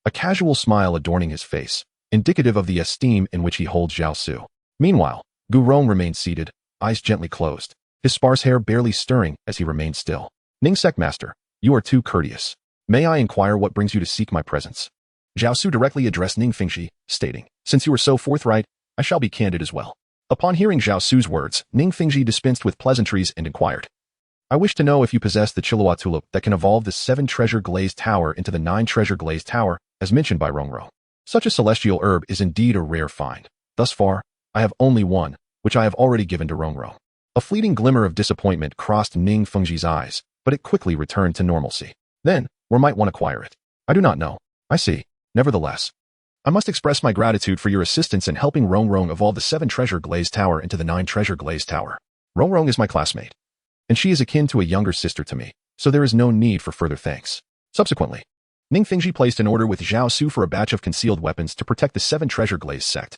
A casual smile adorning his face, indicative of the esteem in which he holds Zhao Su. Meanwhile, Gu Rong remained seated, eyes gently closed, his sparse hair barely stirring as he remained still. Ning Secmaster, you are too courteous. May I inquire what brings you to seek my presence? Zhao Su directly addressed Ning Fingji, stating, since you are so forthright, I shall be candid as well. Upon hearing Zhao Su's words, Ning Fingji dispensed with pleasantries and inquired, I wish to know if you possess the Chilua tulip that can evolve the 7 treasure glazed tower into the 9 treasure glazed tower, as mentioned by Rongro. Such a celestial herb is indeed a rare find. Thus far, I have only one, which I have already given to Rongro. A fleeting glimmer of disappointment crossed Ning Fengji's eyes, but it quickly returned to normalcy. Then, where might one acquire it? I do not know. I see. Nevertheless, I must express my gratitude for your assistance in helping Rongrong evolve the 7 treasure glazed tower into the 9 treasure glazed tower. Rongrong is my classmate, and she is akin to a younger sister to me, so there is no need for further thanks. Subsequently, Ning Fingji placed an order with Zhao Su for a batch of concealed weapons to protect the 7 treasure glazed sect.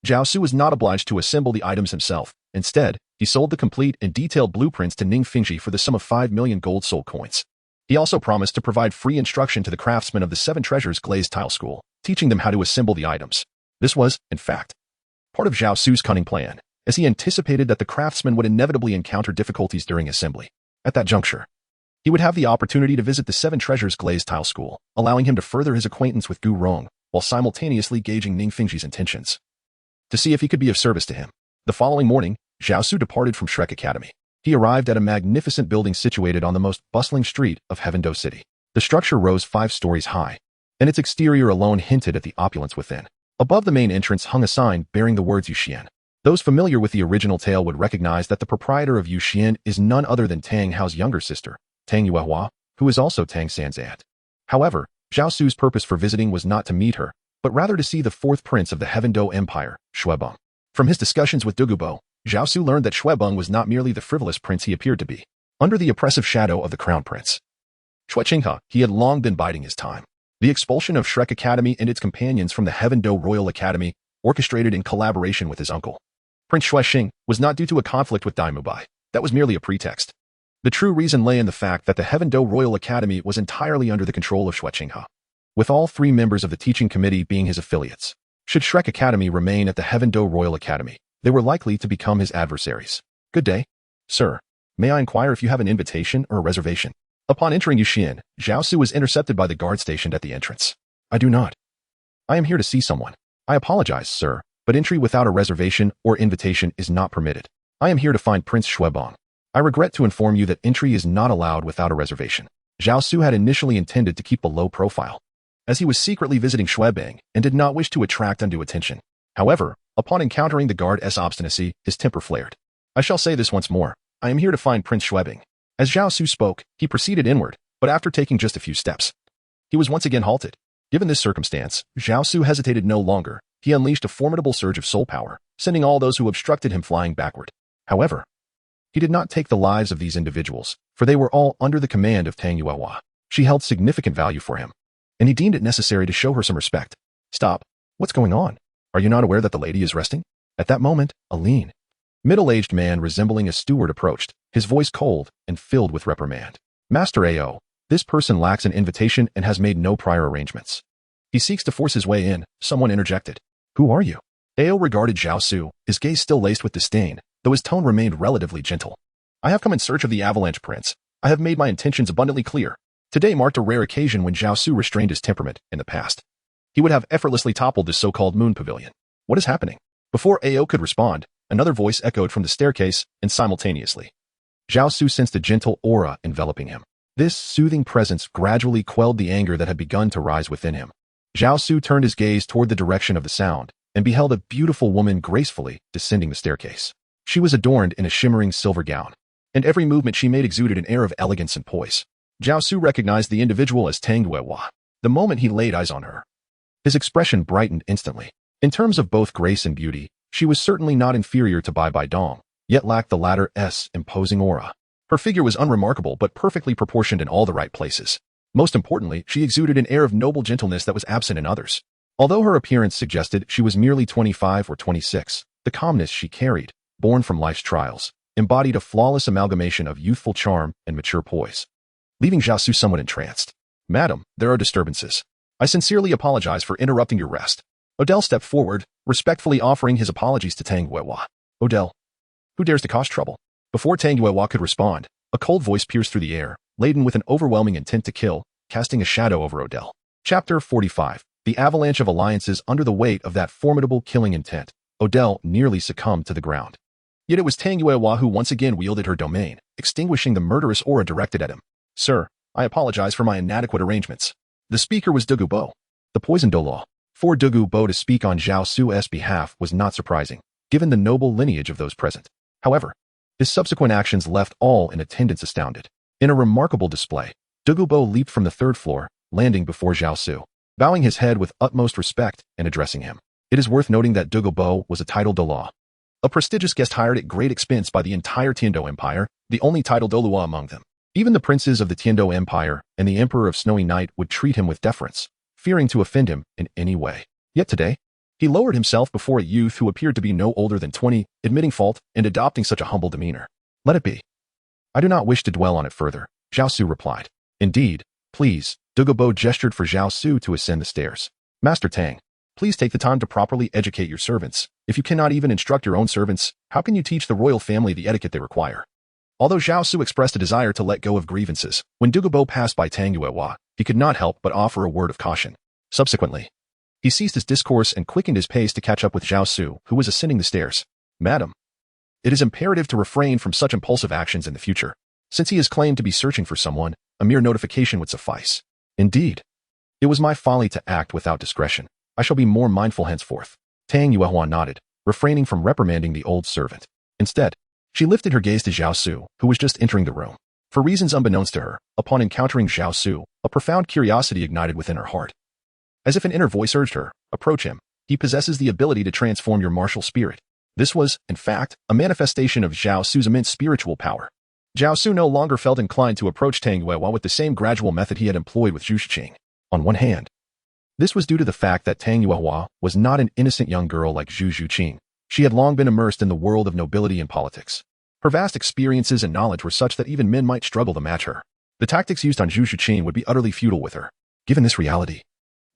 Zhao Su was not obliged to assemble the items himself. Instead, he sold the complete and detailed blueprints to Ning Fingji for the sum of 5 million gold soul coins. He also promised to provide free instruction to the craftsmen of the 7 treasures glazed tile school, teaching them how to assemble the items. This was, in fact, part of Zhao Su's cunning plan, as he anticipated that the craftsmen would inevitably encounter difficulties during assembly. At that juncture, he would have the opportunity to visit the 7 treasures glazed tile school, allowing him to further his acquaintance with Gu Rong, while simultaneously gauging Ning Fingji's intentions, to see if he could be of service to him. The following morning, Zhao Su departed from Shrek Academy. He arrived at a magnificent building situated on the most bustling street of Heavendo City. The structure rose 5 stories high, and its exterior alone hinted at the opulence within. Above the main entrance hung a sign bearing the words Yuxian. Those familiar with the original tale would recognize that the proprietor of Yuxian is none other than Tang Hao's younger sister, Tang Yuehua, who is also Tang San's aunt. However, Zhao Su's purpose for visiting was not to meet her, but rather to see the 4th prince of the Heavendo Empire, Xuebeng. From his discussions with Dugubo, Zhao Su learned that Xuebeng was not merely the frivolous prince he appeared to be. Under the oppressive shadow of the crown prince, Xueqinghe, he had long been biding his time. The expulsion of Shrek Academy and its companions from the Heavendo Royal Academy, orchestrated in collaboration with his uncle, Prince Xuexing, was not due to a conflict with Daimubai. That was merely a pretext. The true reason lay in the fact that the Heavendo Royal Academy was entirely under the control of Xueqinghe, with all 3 members of the teaching committee being his affiliates. Should Shrek Academy remain at the Heavendo Royal Academy, they were likely to become his adversaries. Good day, sir. May I inquire if you have an invitation or a reservation? Upon entering Yuxian, Zhao Su was intercepted by the guard stationed at the entrance. I do not. I am here to see someone. I apologize, sir, but entry without a reservation or invitation is not permitted. I am here to find Prince Xuebeng. I regret to inform you that entry is not allowed without a reservation. Zhao Su had initially intended to keep a low profile, as he was secretly visiting Xuebeng and did not wish to attract undue attention. However, upon encountering the guard's obstinacy, his temper flared. I shall say this once more. I am here to find Prince Xuebeng. As Zhao Su spoke, he proceeded inward, but after taking just a few steps, he was once again halted. Given this circumstance, Zhao Su hesitated no longer. He unleashed a formidable surge of soul power, sending all those who obstructed him flying backward. However, he did not take the lives of these individuals, for they were all under the command of Tang Yuehua. She held significant value for him, and he deemed it necessary to show her some respect. Stop. What's going on? Are you not aware that the lady is resting? At that moment, a lean, middle-aged man resembling a steward approached, his voice cold and filled with reprimand. Master Ao, this person lacks an invitation and has made no prior arrangements. He seeks to force his way in, someone interjected. Who are you? Ao regarded Zhao Su, his gaze still laced with disdain, though his tone remained relatively gentle. I have come in search of the Avalanche Prince. I have made my intentions abundantly clear. Today marked a rare occasion when Zhao Su restrained his temperament in the past. He would have effortlessly toppled this so-called moon pavilion. What is happening? Before Ao could respond, another voice echoed from the staircase, and simultaneously. Zhao Su sensed a gentle aura enveloping him. This soothing presence gradually quelled the anger that had begun to rise within him. Zhao Su turned his gaze toward the direction of the sound, and beheld a beautiful woman gracefully descending the staircase. She was adorned in a shimmering silver gown, and every movement she made exuded an air of elegance and poise. Zhao Su recognized the individual as Tang Yuehua. The moment he laid eyes on her, his expression brightened instantly. In terms of both grace and beauty, she was certainly not inferior to Bai Bai Dong, yet lacked the latter's imposing aura. Her figure was unremarkable but perfectly proportioned in all the right places. Most importantly, she exuded an air of noble gentleness that was absent in others. Although her appearance suggested she was merely 25 or 26, the calmness she carried, born from life's trials, embodied a flawless amalgamation of youthful charm and mature poise, leaving Zhao Su somewhat entranced. Madam, there are disturbances. I sincerely apologize for interrupting your rest. Odell stepped forward, respectfully offering his apologies to Tang Yuehua. Odell, who dares to cause trouble? Before Tang Yuehua could respond, a cold voice pierced through the air, laden with an overwhelming intent to kill, casting a shadow over Odell. Chapter 45. The avalanche of alliances under the weight of that formidable killing intent. Odell nearly succumbed to the ground. Yet it was Tang Yuehua who once again wielded her domain, extinguishing the murderous aura directed at him. Sir, I apologize for my inadequate arrangements. The speaker was Douluo, the poisoned Douluo. For Douluo to speak on Zhao Su's behalf was not surprising, given the noble lineage of those present. However, his subsequent actions left all in attendance astounded. In a remarkable display, Douluo leaped from the third floor, landing before Zhao Su, bowing his head with utmost respect and addressing him. It is worth noting that Douluo was a titled Douluo, a prestigious guest hired at great expense by the entire Tiando Empire, the only titled Douluo among them. Even the princes of the Tiando Empire and the Emperor of Snowy Night would treat him with deference, fearing to offend him in any way. Yet today, he lowered himself before a youth who appeared to be no older than 20, admitting fault and adopting such a humble demeanor. Let it be. I do not wish to dwell on it further, Zhao Su replied. Indeed, please. Douluo gestured for Zhao Su to ascend the stairs. Master Tang, please take the time to properly educate your servants. If you cannot even instruct your own servants, how can you teach the royal family the etiquette they require? Although Zhao Su expressed a desire to let go of grievances, when Douluo passed by Tang Yuehua, he could not help but offer a word of caution. Subsequently, he ceased his discourse and quickened his pace to catch up with Zhao Su, who was ascending the stairs. Madam, it is imperative to refrain from such impulsive actions in the future. Since he has claimed to be searching for someone, a mere notification would suffice. Indeed, it was my folly to act without discretion. I shall be more mindful henceforth. Tang Yuehua nodded, refraining from reprimanding the old servant. Instead, she lifted her gaze to Zhao Su, who was just entering the room. For reasons unbeknownst to her, upon encountering Zhao Su, a profound curiosity ignited within her heart. As if an inner voice urged her, approach him. He possesses the ability to transform your martial spirit. This was, in fact, a manifestation of Zhao Su's immense spiritual power. Zhao Su no longer felt inclined to approach Tang Yuehua with the same gradual method he had employed with Zhu Shiqing. On one hand, this was due to the fact that Tang Yuehua was not an innocent young girl like Zhu Shiqing. She had long been immersed in the world of nobility and politics. Her vast experiences and knowledge were such that even men might struggle to match her. The tactics used on Zhu Shiqing would be utterly futile with her. Given this reality,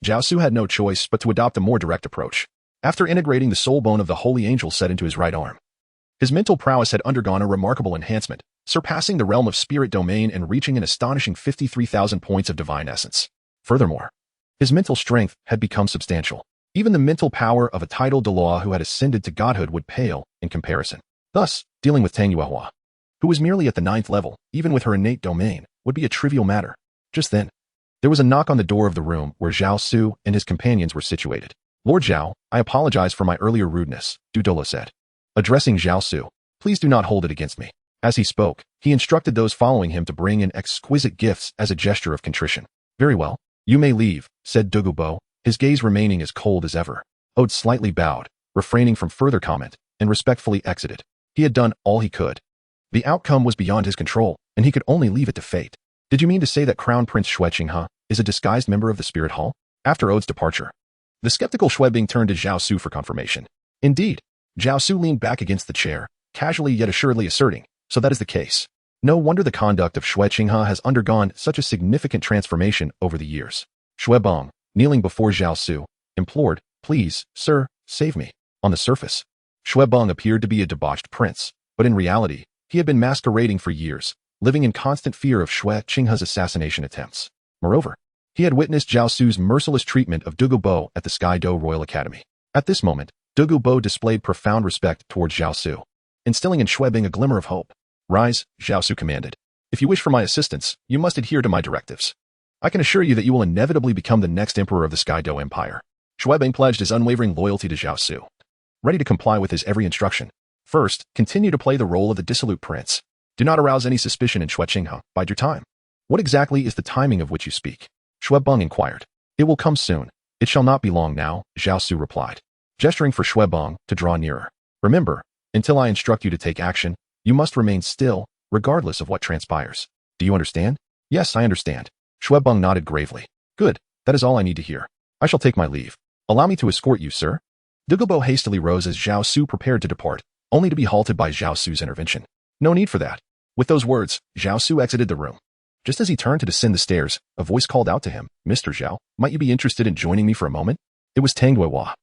Zhao Su had no choice but to adopt a more direct approach. After integrating the soul bone of the holy angel set into his right arm, his mental prowess had undergone a remarkable enhancement, surpassing the realm of spirit domain and reaching an astonishing 53,000 points of divine essence. Furthermore, his mental strength had become substantial. Even the mental power of a titled Douluo who had ascended to godhood would pale in comparison. Thus, dealing with Tang Yuehua, who was merely at the 9th level, even with her innate domain, would be a trivial matter. Just then, there was a knock on the door of the room where Zhao Su and his companions were situated. Lord Zhao, I apologize for my earlier rudeness, Douluo said. Addressing Zhao Su, please do not hold it against me. As he spoke, he instructed those following him to bring in exquisite gifts as a gesture of contrition. Very well, you may leave, said Douluo, his gaze remaining as cold as ever. Ode slightly bowed, refraining from further comment, and respectfully exited. He had done all he could. The outcome was beyond his control, and he could only leave it to fate. Did you mean to say that Crown Prince Xueqinghe is a disguised member of the Spirit Hall? After Ode's departure, the skeptical Xuebing turned to Zhao Su for confirmation. Indeed, Zhao Su leaned back against the chair, casually yet assuredly asserting, so that is the case. No wonder the conduct of Xueqinghe has undergone such a significant transformation over the years. Xuebong, kneeling before Zhao Su, implored, "Please, sir, save me." On the surface, Xue Beng appeared to be a debauched prince, but in reality, he had been masquerading for years, living in constant fear of Xue Qinghe's assassination attempts. Moreover, he had witnessed Zhao Su's merciless treatment of Douluo at the Sky-Do Royal Academy. At this moment, Douluo displayed profound respect towards Zhao Su, instilling in Xue Beng a glimmer of hope. "Rise," Zhao Su commanded. "If you wish for my assistance, you must adhere to my directives. I can assure you that you will inevitably become the next emperor of the Sky-Do Empire." Xue Beng pledged his unwavering loyalty to Zhao Su, ready to comply with his every instruction. "First, continue to play the role of the dissolute prince. Do not arouse any suspicion in Xue Qinghe. Bide your time." "What exactly is the timing of which you speak?" Xue Beng inquired. "It will come soon. It shall not be long now," Zhao Su replied, gesturing for Xue Beng to draw nearer. "Remember, until I instruct you to take action, you must remain still, regardless of what transpires. Do you understand?" "Yes, I understand." Xue Beng nodded gravely. "Good, that is all I need to hear. I shall take my leave. Allow me to escort you, sir." Douluo hastily rose as Zhao Su prepared to depart, only to be halted by Zhao Su's intervention. "No need for that." With those words, Zhao Su exited the room. Just as he turned to descend the stairs, a voice called out to him, "Mr. Zhao, might you be interested in joining me for a moment?" It was Tang Yuehua,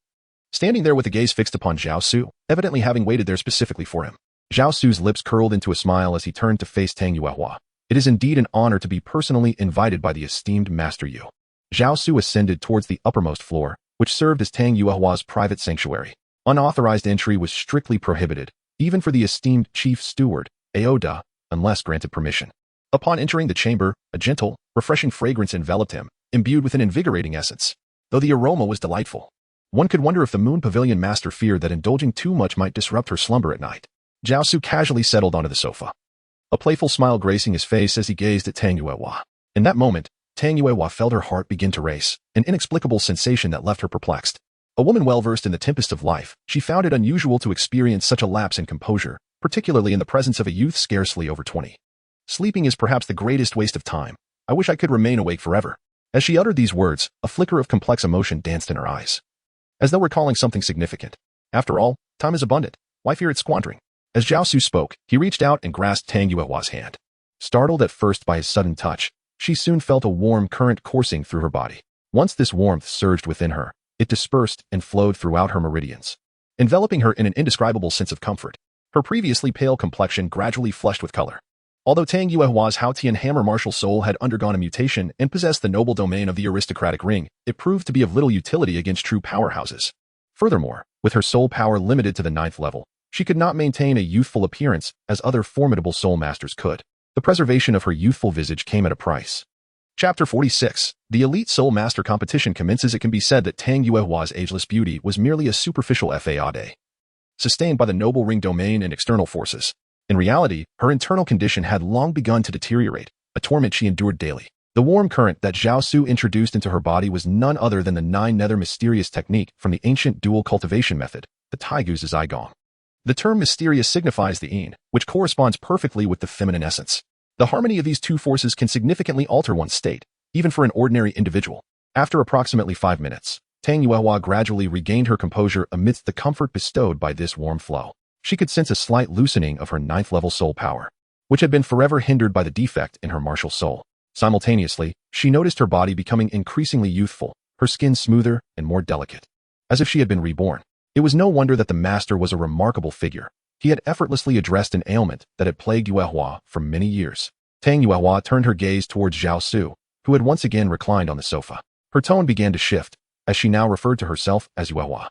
standing there with a gaze fixed upon Zhao Su, evidently having waited there specifically for him. Zhao Su's lips curled into a smile as he turned to face Tang Yuehua. "It is indeed an honor to be personally invited by the esteemed Master Yu." Zhao Su ascended towards the uppermost floor, which served as Tang Yuehua's private sanctuary. Unauthorized entry was strictly prohibited, even for the esteemed chief steward, Aoda, unless granted permission. Upon entering the chamber, a gentle, refreshing fragrance enveloped him, imbued with an invigorating essence. Though the aroma was delightful, one could wonder if the Moon Pavilion master feared that indulging too much might disrupt her slumber at night. Zhao Su casually settled onto the sofa, a playful smile gracing his face as he gazed at Tang Yuehua. In that moment, Tang Yuehua felt her heart begin to race, an inexplicable sensation that left her perplexed. A woman well-versed in the tempest of life, she found it unusual to experience such a lapse in composure, particularly in the presence of a youth scarcely over 20. "Sleeping is perhaps the greatest waste of time. I wish I could remain awake forever." As she uttered these words, a flicker of complex emotion danced in her eyes, as though recalling something significant. After all, time is abundant. Why fear its squandering? As Zhao Su spoke, he reached out and grasped Tang Yuehua's hand. Startled at first by his sudden touch, she soon felt a warm current coursing through her body. Once this warmth surged within her, it dispersed and flowed throughout her meridians, enveloping her in an indescribable sense of comfort. Her previously pale complexion gradually flushed with color. Although Tang Yuehua's Haotian hammer martial soul had undergone a mutation and possessed the noble domain of the aristocratic ring, it proved to be of little utility against true powerhouses. Furthermore, with her soul power limited to the 9th level, she could not maintain a youthful appearance as other formidable soul masters could. The preservation of her youthful visage came at a price. Chapter 46. The Elite Soul Master competition commences. It can be said that Tang Yuehua's ageless beauty was merely a superficial facade, sustained by the noble ring domain and external forces. In reality, her internal condition had long begun to deteriorate, a torment she endured daily. The warm current that Zhao Su introduced into her body was none other than the 9-nether mysterious technique from the ancient dual cultivation method, the Taigu's Zigong. The term mysterious signifies the yin, which corresponds perfectly with the feminine essence. The harmony of these two forces can significantly alter one's state, even for an ordinary individual. After approximately 5 minutes, Tang Yuehua gradually regained her composure amidst the comfort bestowed by this warm flow. She could sense a slight loosening of her 9th-level soul power, which had been forever hindered by the defect in her martial soul. Simultaneously, she noticed her body becoming increasingly youthful, her skin smoother and more delicate, as if she had been reborn. It was no wonder that the master was a remarkable figure. He had effortlessly addressed an ailment that had plagued Yuehua for many years. Tang Yuehua turned her gaze towards Zhao Su, who had once again reclined on the sofa. Her tone began to shift, as she now referred to herself as Yuehua.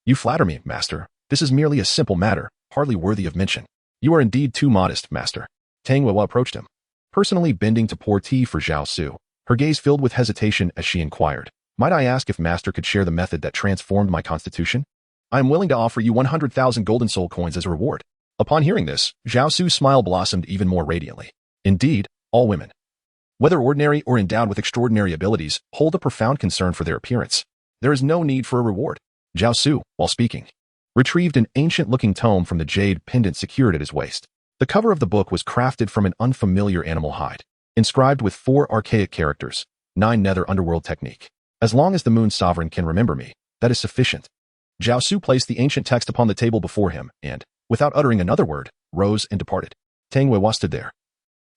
"You flatter me, master. This is merely a simple matter, hardly worthy of mention." "You are indeed too modest, master." Tang Yuehua approached him, personally bending to pour tea for Zhao Su. Her gaze filled with hesitation as she inquired, "Might I ask if master could share the method that transformed my constitution? I am willing to offer you 100,000 golden soul coins as a reward." Upon hearing this, Zhao Su's smile blossomed even more radiantly. Indeed, all women, whether ordinary or endowed with extraordinary abilities, hold a profound concern for their appearance. There is no need for a reward. Zhao Su, while speaking, retrieved an ancient-looking tome from the jade pendant secured at his waist. The cover of the book was crafted from an unfamiliar animal hide, inscribed with 4 archaic characters, 9-nether underworld technique. "As long as the Moon Sovereign can remember me, that is sufficient." Zhao Su placed the ancient text upon the table before him and, without uttering another word, rose and departed. Tang Yuehua stood there,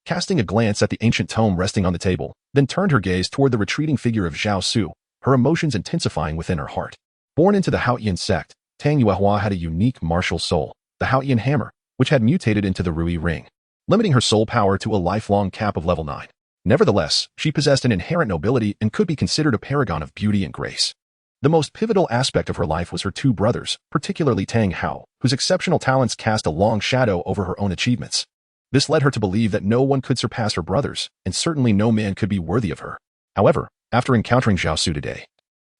casting a glance at the ancient tome resting on the table, then turned her gaze toward the retreating figure of Zhao Su, her emotions intensifying within her heart. Born into the Haotian sect, Tang Yuehua had a unique martial soul, the Haotian hammer, which had mutated into the Rui ring, limiting her soul power to a lifelong cap of level 9. Nevertheless, she possessed an inherent nobility and could be considered a paragon of beauty and grace. The most pivotal aspect of her life was her two brothers, particularly Tang Hao, whose exceptional talents cast a long shadow over her own achievements. This led her to believe that no one could surpass her brothers, and certainly no man could be worthy of her. However, after encountering Zhao Su today,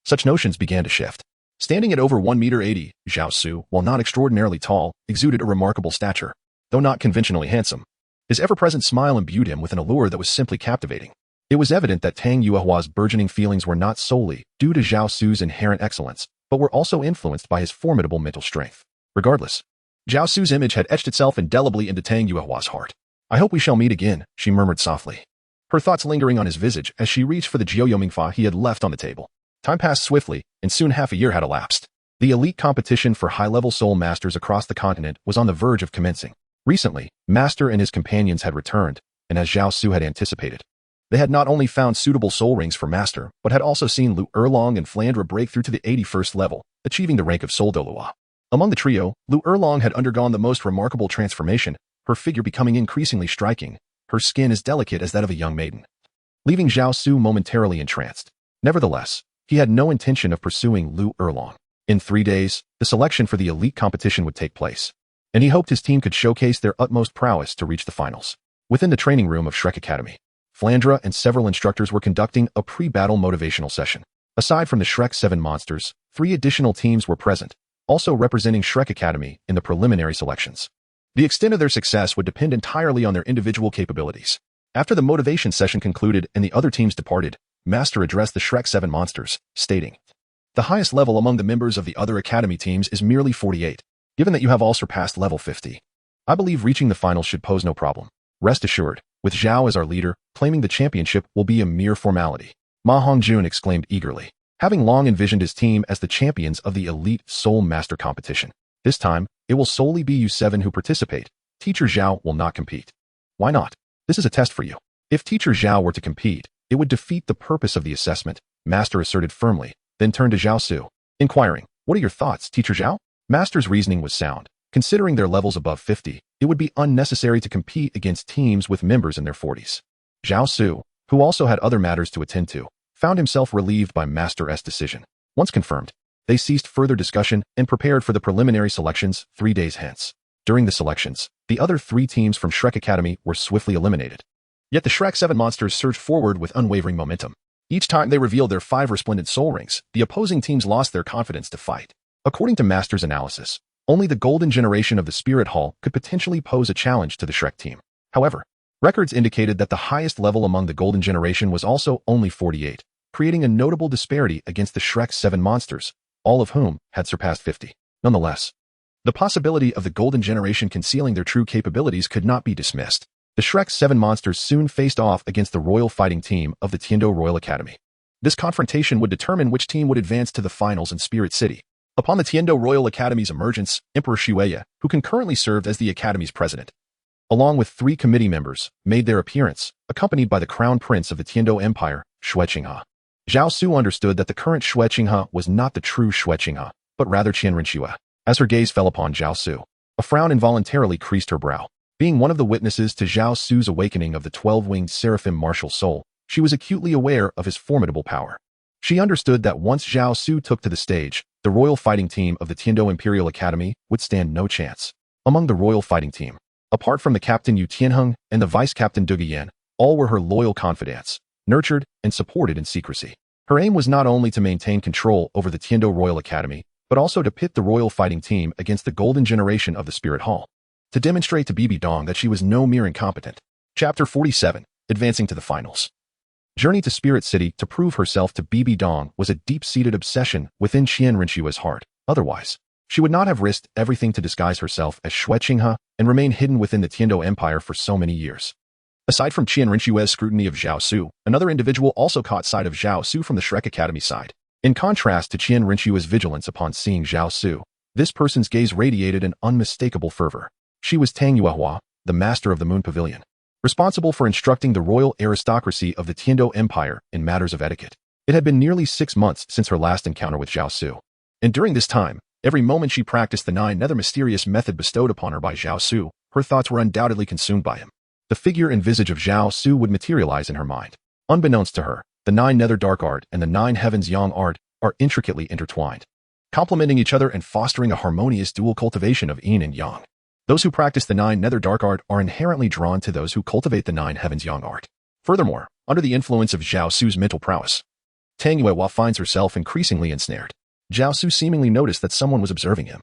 such notions began to shift. Standing at over 1.80 meters, Zhao Su, while not extraordinarily tall, exuded a remarkable stature. Though not conventionally handsome, his ever-present smile imbued him with an allure that was simply captivating. It was evident that Tang Yuehua's burgeoning feelings were not solely due to Zhao Su's inherent excellence, but were also influenced by his formidable mental strength. Regardless, Zhao Su's image had etched itself indelibly into Tang Yuehua's heart. "I hope we shall meet again," she murmured softly, her thoughts lingering on his visage as she reached for the Jiuyomingfa he had left on the table. Time passed swiftly, and soon half a year had elapsed. The elite competition for high-level soul masters across the continent was on the verge of commencing. Recently, Master and his companions had returned, and as Zhao Su had anticipated, they had not only found suitable soul rings for Master, but had also seen Lu Erlong and Flandra break through to the 81st level, achieving the rank of Soul Douluo. Among the trio, Lu Erlong had undergone the most remarkable transformation, her figure becoming increasingly striking, her skin as delicate as that of a young maiden, leaving Zhao Su momentarily entranced. Nevertheless, he had no intention of pursuing Lu Erlong. In 3 days, the selection for the elite competition would take place, and he hoped his team could showcase their utmost prowess to reach the finals. Within the training room of Shrek Academy, Flandra and several instructors were conducting a pre-battle motivational session. Aside from the Shrek 7 monsters, 3 additional teams were present, also representing Shrek Academy in the preliminary selections. The extent of their success would depend entirely on their individual capabilities. After the motivation session concluded and the other teams departed, Master addressed the Shrek 7 monsters, stating, "The highest level among the members of the other Academy teams is merely 48. Given that you have all surpassed level 50, I believe reaching the finals should pose no problem. Rest assured, with Zhao as our leader, claiming the championship will be a mere formality." Ma Hongjun exclaimed eagerly, having long envisioned his team as the champions of the elite Soul Master competition. This time, it will solely be you 7 who participate. Teacher Zhao will not compete. Why not? This is a test for you. If Teacher Zhao were to compete, it would defeat the purpose of the assessment, Master asserted firmly, then turned to Zhao Su, inquiring, "What are your thoughts, Teacher Zhao?" Master's reasoning was sound. Considering their levels above 50, it would be unnecessary to compete against teams with members in their 40s. Zhao Su, who also had other matters to attend to, found himself relieved by Master's decision. Once confirmed, they ceased further discussion and prepared for the preliminary selections 3 days hence. During the selections, the other 3 teams from Shrek Academy were swiftly eliminated. Yet the Shrek 7 monsters surged forward with unwavering momentum. Each time they revealed their 5 resplendent soul rings, the opposing teams lost their confidence to fight. According to Master's analysis, only the golden generation of the Spirit Hall could potentially pose a challenge to the Shrek team. However, records indicated that the highest level among the golden generation was also only 48, creating a notable disparity against the Shrek 7 monsters, all of whom had surpassed 50. Nonetheless, the possibility of the golden generation concealing their true capabilities could not be dismissed. The Shrek 7 monsters soon faced off against the royal fighting team of the Tiando Royal Academy. This confrontation would determine which team would advance to the finals in Spirit City. Upon the Tiando Royal Academy's emergence, Emperor Xueya, who concurrently served as the Academy's president, along with 3 committee members, made their appearance, accompanied by the crown prince of the Tiando Empire, Xue Qinghe. Zhao Su understood that the current Xue Qinghe was not the true Xue Qinghe, but rather Qian Renxue. As her gaze fell upon Zhao Su, a frown involuntarily creased her brow. Being one of the witnesses to Zhao Su's awakening of the 12-winged seraphim martial soul, she was acutely aware of his formidable power. She understood that once Zhao Su took to the stage, the royal fighting team of the Tiando Imperial Academy would stand no chance. Among the royal fighting team, apart from the captain Yu Tianheng and the vice-captain Du Guiyan, all were her loyal confidants, nurtured and supported in secrecy. Her aim was not only to maintain control over the Tiando Royal Academy, but also to pit the royal fighting team against the golden generation of the Spirit Hall, to demonstrate to Bibi Dong that she was no mere incompetent. Chapter 47, Advancing to the Finals. Journey to Spirit City to prove herself to Bibi Dong was a deep-seated obsession within Qian Renshua's heart. Otherwise, she would not have risked everything to disguise herself as Xue Qinghe and remain hidden within the Tiando Empire for so many years. Aside from Qian Renshua's scrutiny of Zhao Su, another individual also caught sight of Zhao Su from the Shrek Academy side. In contrast to Qian Renshua's vigilance upon seeing Zhao Su, this person's gaze radiated an unmistakable fervor. She was Tang Yuehua, the master of the Moon Pavilion, responsible for instructing the royal aristocracy of the Tiando Empire in matters of etiquette. It had been nearly 6 months since her last encounter with Zhao Su. And during this time, every moment she practiced the nether mysterious method bestowed upon her by Zhao Su, her thoughts were undoubtedly consumed by him. The figure and visage of Zhao Su would materialize in her mind. Unbeknownst to her, the 9 nether dark art and the 9 heavens yang art are intricately intertwined, complementing each other and fostering a harmonious dual cultivation of yin and yang. Those who practice the 9 nether dark art are inherently drawn to those who cultivate the 9 heavens yang art. Furthermore, under the influence of Zhao Su's mental prowess, Tang Yuehua finds herself increasingly ensnared. Zhao Su seemingly noticed that someone was observing him,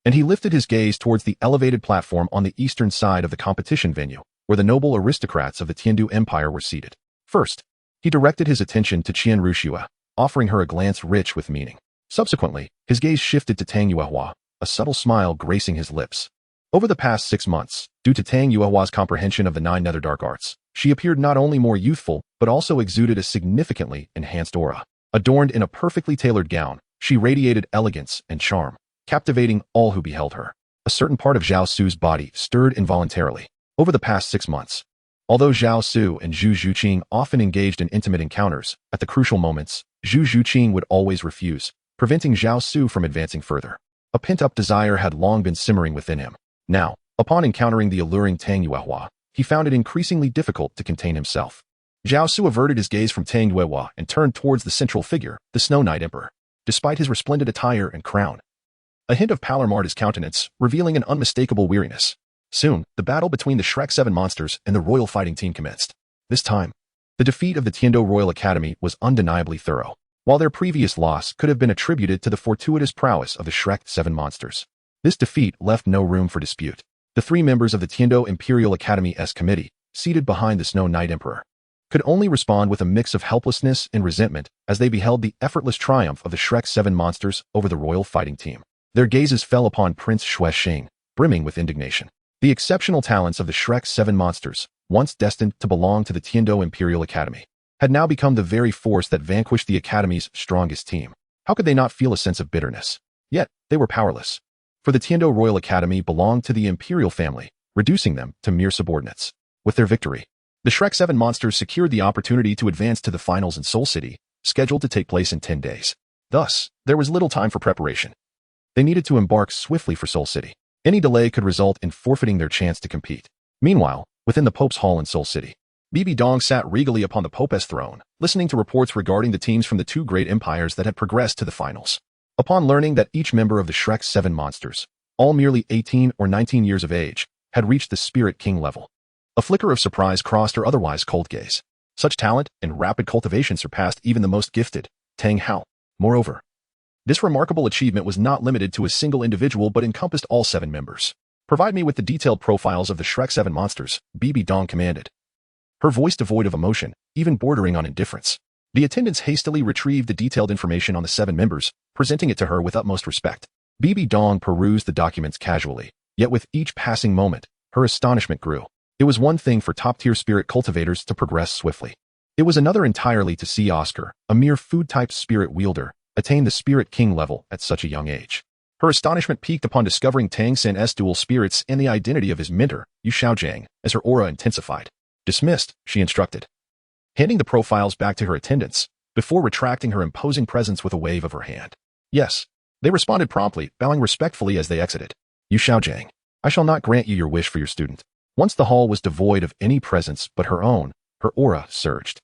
and he lifted his gaze towards the elevated platform on the eastern side of the competition venue, where the noble aristocrats of the Tiandu Empire were seated. First, he directed his attention to Qian Ruxue, offering her a glance rich with meaning. Subsequently, his gaze shifted to Tang Yuehua, a subtle smile gracing his lips. Over the past 6 months, due to Tang Yuehua's comprehension of the 9 nether dark arts, she appeared not only more youthful, but also exuded a significantly enhanced aura. Adorned in a perfectly tailored gown, she radiated elegance and charm, captivating all who beheld her. A certain part of Zhao Su's body stirred involuntarily. Over the past 6 months, although Zhao Su and Zhu Zhuqing often engaged in intimate encounters, at the crucial moments, Zhu Zhuqing would always refuse, preventing Zhao Su from advancing further. A pent-up desire had long been simmering within him. Now, upon encountering the alluring Tang Yuehua, he found it increasingly difficult to contain himself. Zhao Su averted his gaze from Tang Yuehua and turned towards the central figure, the Snow Knight Emperor. Despite his resplendent attire and crown, a hint of pallor marred his countenance, revealing an unmistakable weariness. Soon, the battle between the Shrek 7 monsters and the royal fighting team commenced. This time, the defeat of the Tiandu Royal Academy was undeniably thorough, while their previous loss could have been attributed to the fortuitous prowess of the Shrek 7 monsters. This defeat left no room for dispute. The 3 members of the Tiandu Imperial Academy's committee, seated behind the Snow Knight Emperor, could only respond with a mix of helplessness and resentment as they beheld the effortless triumph of the Shrek 7 monsters over the royal fighting team. Their gazes fell upon Prince Xuexing, brimming with indignation. The exceptional talents of the Shrek 7 monsters, once destined to belong to the Tiandu Imperial Academy, had now become the very force that vanquished the Academy's strongest team. How could they not feel a sense of bitterness? Yet, they were powerless. For the Tiandu Royal Academy belonged to the Imperial family, reducing them to mere subordinates. With their victory, the Shrek 7 monsters secured the opportunity to advance to the finals in Seoul City, scheduled to take place in 10 days. Thus, there was little time for preparation. They needed to embark swiftly for Seoul City. Any delay could result in forfeiting their chance to compete. Meanwhile, within the Pope's Hall in Seoul City, Bibi Dong sat regally upon the Pope's throne, listening to reports regarding the teams from the 2 great empires that had progressed to the finals. Upon learning that each member of the Shrek 7 monsters, all merely 18 or 19 years of age, had reached the Spirit King level, a flicker of surprise crossed her otherwise cold gaze. Such talent and rapid cultivation surpassed even the most gifted, Tang Hao. Moreover, this remarkable achievement was not limited to a single individual but encompassed all 7 members. Provide me with the detailed profiles of the Shrek 7 monsters, Bibi Dong commanded, her voice devoid of emotion, even bordering on indifference. The attendants hastily retrieved the detailed information on the 7 members, presenting it to her with utmost respect. Bibi Dong perused the documents casually, yet with each passing moment, her astonishment grew. It was one thing for top-tier spirit cultivators to progress swiftly. It was another entirely to see Oscar, a mere food-type spirit wielder, attain the Spirit King level at such a young age. Her astonishment peaked upon discovering Tang San's dual spirits and the identity of his mentor, Yu Xiaojiang, as her aura intensified. Dismissed, she instructed, handing the profiles back to her attendants, before retracting her imposing presence with a wave of her hand. Yes, they responded promptly, bowing respectfully as they exited. Yu Xiaojiang, I shall not grant you your wish for your student. Once the hall was devoid of any presence but her own, her aura surged,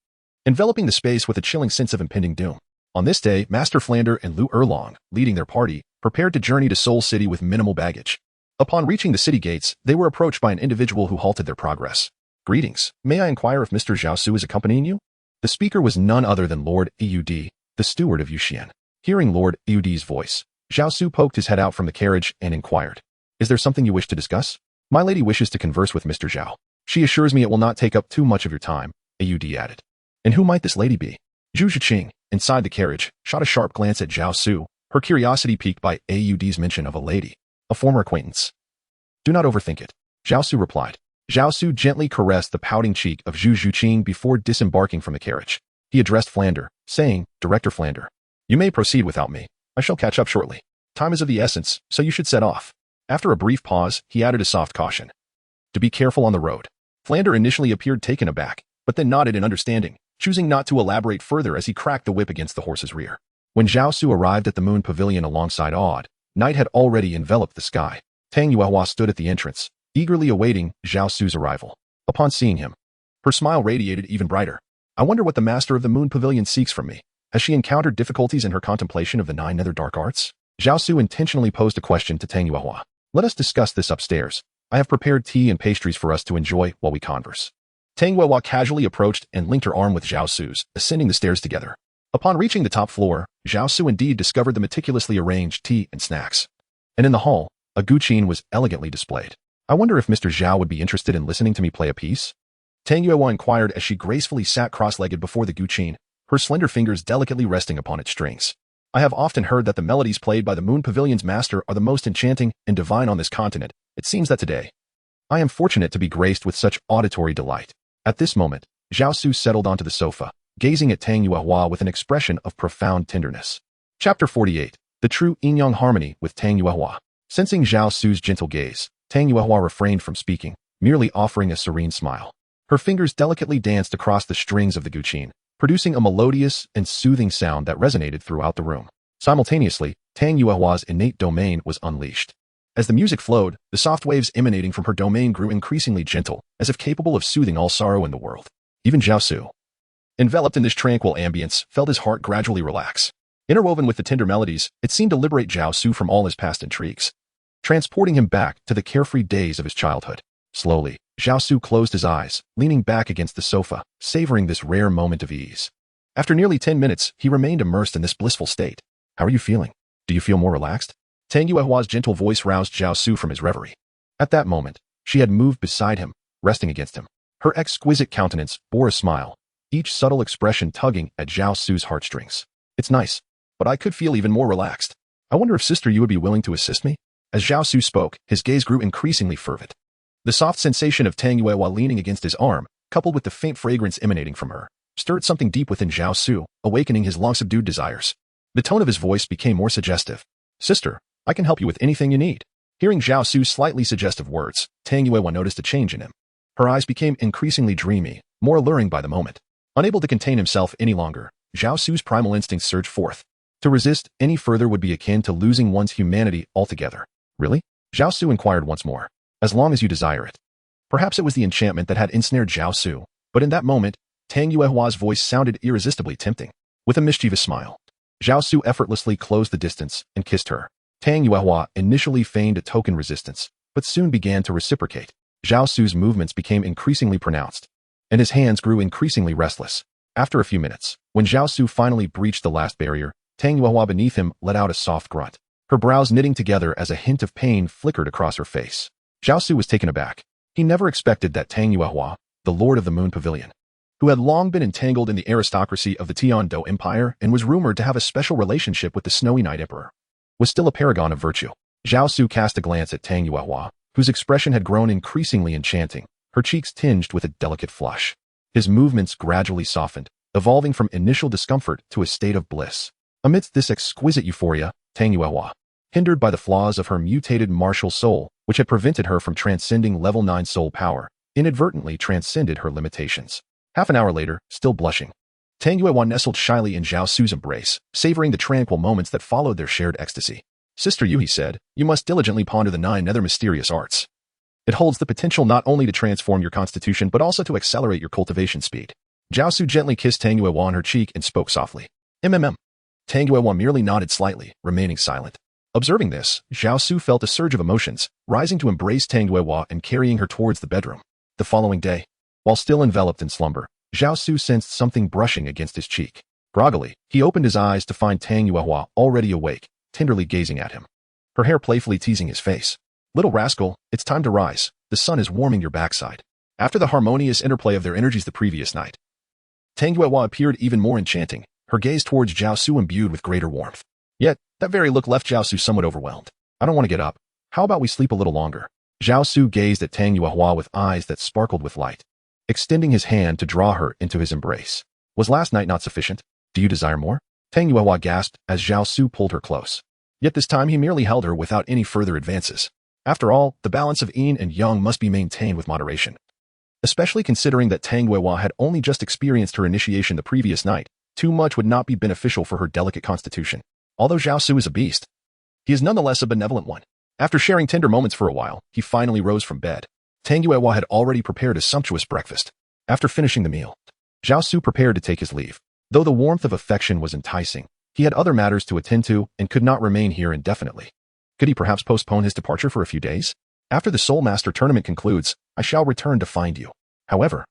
enveloping the space with a chilling sense of impending doom. On this day, Master Flander and Lu Erlong, leading their party, prepared to journey to Seoul City with minimal baggage. Upon reaching the city gates, they were approached by an individual who halted their progress. Greetings, may I inquire if Mr. Zhao Su is accompanying you? The speaker was none other than Lord Eud, the steward of Yuxian. Hearing Lord Eud's voice, Zhao Su poked his head out from the carriage and inquired, Is there something you wish to discuss? My lady wishes to converse with Mr. Zhao. She assures me it will not take up too much of your time, Eud added. And who might this lady be? Zhu Zhiqing, inside the carriage, shot a sharp glance at Zhao Su, her curiosity piqued by Eud's mention of a lady, a former acquaintance. Do not overthink it, Zhao Su replied. Zhao Su gently caressed the pouting cheek of Zhu Zhiqing before disembarking from the carriage. He addressed Flander, saying, Director Flander, you may proceed without me. I shall catch up shortly. Time is of the essence, so you should set off. After a brief pause, he added a soft caution. To be careful on the road. Flander initially appeared taken aback, but then nodded in understanding. choosing not to elaborate further as he cracked the whip against the horse's rear. When Zhao Su arrived at the moon pavilion alongside Odd, night had already enveloped the sky. Tang Yuehua stood at the entrance, eagerly awaiting Zhao Su's arrival. Upon seeing him, her smile radiated even brighter. I wonder what the master of the moon pavilion seeks from me. Has she encountered difficulties in her contemplation of the 9 nether dark arts? Zhao Su intentionally posed a question to Tang Yuehua. Let us discuss this upstairs. I have prepared tea and pastries for us to enjoy while we converse. Tang Yuehua casually approached and linked her arm with Zhao Su's, ascending the stairs together. Upon reaching the top floor, Zhao Su indeed discovered the meticulously arranged tea and snacks. And in the hall, a guqin was elegantly displayed. I wonder if Mr. Zhao would be interested in listening to me play a piece? Tang Yuehua inquired as she gracefully sat cross-legged before the guqin, her slender fingers delicately resting upon its strings. I have often heard that the melodies played by the Moon Pavilion's master are the most enchanting and divine on this continent. It seems that today, I am fortunate to be graced with such auditory delight. At this moment, Zhao Su settled onto the sofa, gazing at Tang Yuehua with an expression of profound tenderness. Chapter 48. The True Yin-Yang Harmony with Tang Yuehua. Sensing Zhao Su's gentle gaze, Tang Yuehua refrained from speaking, merely offering a serene smile. Her fingers delicately danced across the strings of the guqin, producing a melodious and soothing sound that resonated throughout the room. Simultaneously, Tang Yuehua's innate domain was unleashed. As the music flowed, the soft waves emanating from her domain grew increasingly gentle, as if capable of soothing all sorrow in the world. Even Zhao Su, enveloped in this tranquil ambience, felt his heart gradually relax. Interwoven with the tender melodies, it seemed to liberate Zhao Su from all his past intrigues, transporting him back to the carefree days of his childhood. Slowly, Zhao Su closed his eyes, leaning back against the sofa, savoring this rare moment of ease. After nearly 10 minutes, he remained immersed in this blissful state. How are you feeling? Do you feel more relaxed? Tang Yuehua's gentle voice roused Zhao Su from his reverie. At that moment, she had moved beside him, resting against him. Her exquisite countenance bore a smile, each subtle expression tugging at Zhao Su's heartstrings. It's nice, but I could feel even more relaxed. I wonder if sister you would be willing to assist me? As Zhao Su spoke, his gaze grew increasingly fervent. The soft sensation of Tang Yuehua leaning against his arm, coupled with the faint fragrance emanating from her, stirred something deep within Zhao Su, awakening his long-subdued desires. The tone of his voice became more suggestive. Sister, I can help you with anything you need. Hearing Zhao Su's slightly suggestive words, Tang Yuehua noticed a change in him. Her eyes became increasingly dreamy, more alluring by the moment. Unable to contain himself any longer, Zhao Su's primal instincts surged forth. To resist any further would be akin to losing one's humanity altogether. Really? Zhao Su inquired once more. As long as you desire it. Perhaps it was the enchantment that had ensnared Zhao Su, but in that moment, Tang Yuehua's voice sounded irresistibly tempting. With a mischievous smile, Zhao Su effortlessly closed the distance and kissed her. Tang Yuehua initially feigned a token resistance, but soon began to reciprocate. Zhao Su's movements became increasingly pronounced, and his hands grew increasingly restless. After a few minutes, when Zhao Su finally breached the last barrier, Tang Yuehua beneath him let out a soft grunt, her brows knitting together as a hint of pain flickered across her face. Zhao Su was taken aback. He never expected that Tang Yuehua, the lord of the Moon Pavilion, who had long been entangled in the aristocracy of the Tian-Do Empire and was rumored to have a special relationship with the Snowy Night Emperor, was still a paragon of virtue. Zhao Su cast a glance at Tang Yuehua, whose expression had grown increasingly enchanting, her cheeks tinged with a delicate flush. His movements gradually softened, evolving from initial discomfort to a state of bliss. Amidst this exquisite euphoria, Tang Yuehua, hindered by the flaws of her mutated martial soul, which had prevented her from transcending level 9 soul power, inadvertently transcended her limitations. Half an hour later, still blushing, Tang Yuehua nestled shyly in Zhao Su's embrace, savoring the tranquil moments that followed their shared ecstasy. Sister Yu, he said, you must diligently ponder the 9 nether mysterious arts. It holds the potential not only to transform your constitution but also to accelerate your cultivation speed. Zhao Su gently kissed Tang Yuehua on her cheek and spoke softly. Tang Yuehua merely nodded slightly, remaining silent. Observing this, Zhao Su felt a surge of emotions, rising to embrace Tang Yuehua and carrying her towards the bedroom. The following day, while still enveloped in slumber, Zhao Su sensed something brushing against his cheek. Groggily, he opened his eyes to find Tang Yuehua already awake, tenderly gazing at him, her hair playfully teasing his face. Little rascal, it's time to rise. The sun is warming your backside. After the harmonious interplay of their energies the previous night, Tang Yuehua appeared even more enchanting, her gaze towards Zhao Su imbued with greater warmth. Yet, that very look left Zhao Su somewhat overwhelmed. I don't want to get up. How about we sleep a little longer? Zhao Su gazed at Tang Yuehua with eyes that sparkled with light, extending his hand to draw her into his embrace. Was last night not sufficient? Do you desire more? Tang Yuehua gasped as Zhao Su pulled her close. Yet this time he merely held her without any further advances. After all, the balance of yin and yang must be maintained with moderation. Especially considering that Tang Weihua had only just experienced her initiation the previous night, too much would not be beneficial for her delicate constitution. Although Zhao Su is a beast, he is nonetheless a benevolent one. After sharing tender moments for a while, he finally rose from bed. Tang Weihua had already prepared a sumptuous breakfast. After finishing the meal, Zhao Su prepared to take his leave. Though the warmth of affection was enticing, he had other matters to attend to and could not remain here indefinitely. Could he perhaps postpone his departure for a few days? After the Soul Master tournament concludes, I shall return to find you. However,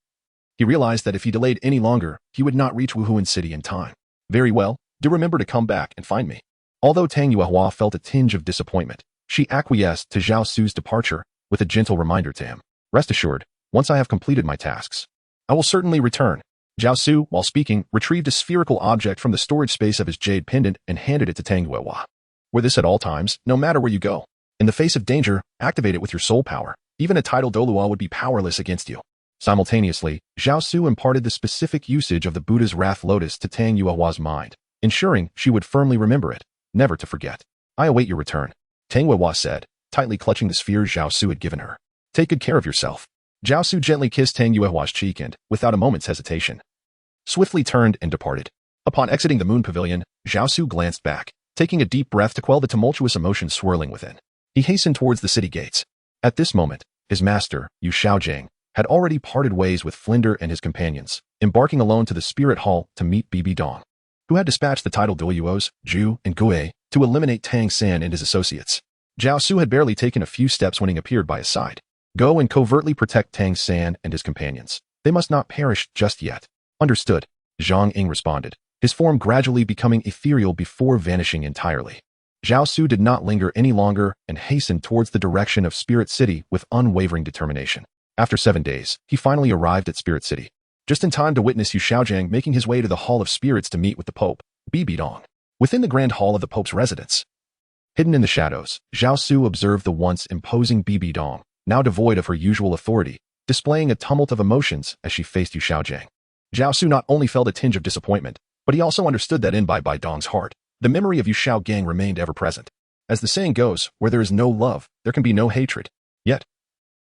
he realized that if he delayed any longer, he would not reach Wuhuan City in time. Very well, do remember to come back and find me. Although Tang Weihua felt a tinge of disappointment, she acquiesced to Zhao Su's departure with a gentle reminder to him. Rest assured, once I have completed my tasks, I will certainly return. Zhao Su, while speaking, retrieved a spherical object from the storage space of his jade pendant and handed it to Tang Weihua. Wear this at all times, no matter where you go. In the face of danger, activate it with your soul power. Even a titled Douluo would be powerless against you. Simultaneously, Zhao Su imparted the specific usage of the Buddha's Wrath Lotus to Tang Weihhua's mind, ensuring she would firmly remember it, never to forget. I await your return, Tang Weihua said, tightly clutching the sphere Zhao Su had given her. Take good care of yourself. Zhao Su gently kissed Tang Weihhua's cheek and, without a moment's hesitation, swiftly turned and departed. Upon exiting the moon pavilion, Zhao Su glanced back, taking a deep breath to quell the tumultuous emotions swirling within. He hastened towards the city gates. At this moment, his master, Yu Shaojiang, had already parted ways with Flinder and his companions, embarking alone to the Spirit Hall to meet Bibi Dong, who had dispatched the titled Douluos, Zhu, and Gui to eliminate Tang San and his associates. Zhao Su had barely taken a few steps when he appeared by his side. Go and covertly protect Tang San and his companions. They must not perish just yet. Understood, Zhang Ying responded, his form gradually becoming ethereal before vanishing entirely. Zhao Su did not linger any longer and hastened towards the direction of Spirit City with unwavering determination. After 7 days, he finally arrived at Spirit City, just in time to witness Yu Shaojiang making his way to the Hall of Spirits to meet with the Pope, Bibi Dong. Within the grand hall of the Pope's residence, hidden in the shadows, Zhao Su observed the once imposing Bibi Dong, now devoid of her usual authority, displaying a tumult of emotions as she faced Yu Shaojiang. Zhao Su not only felt a tinge of disappointment, but he also understood that in Bibi Dong's heart, the memory of Yu Shaojiang remained ever present. As the saying goes, where there is no love, there can be no hatred. Yet,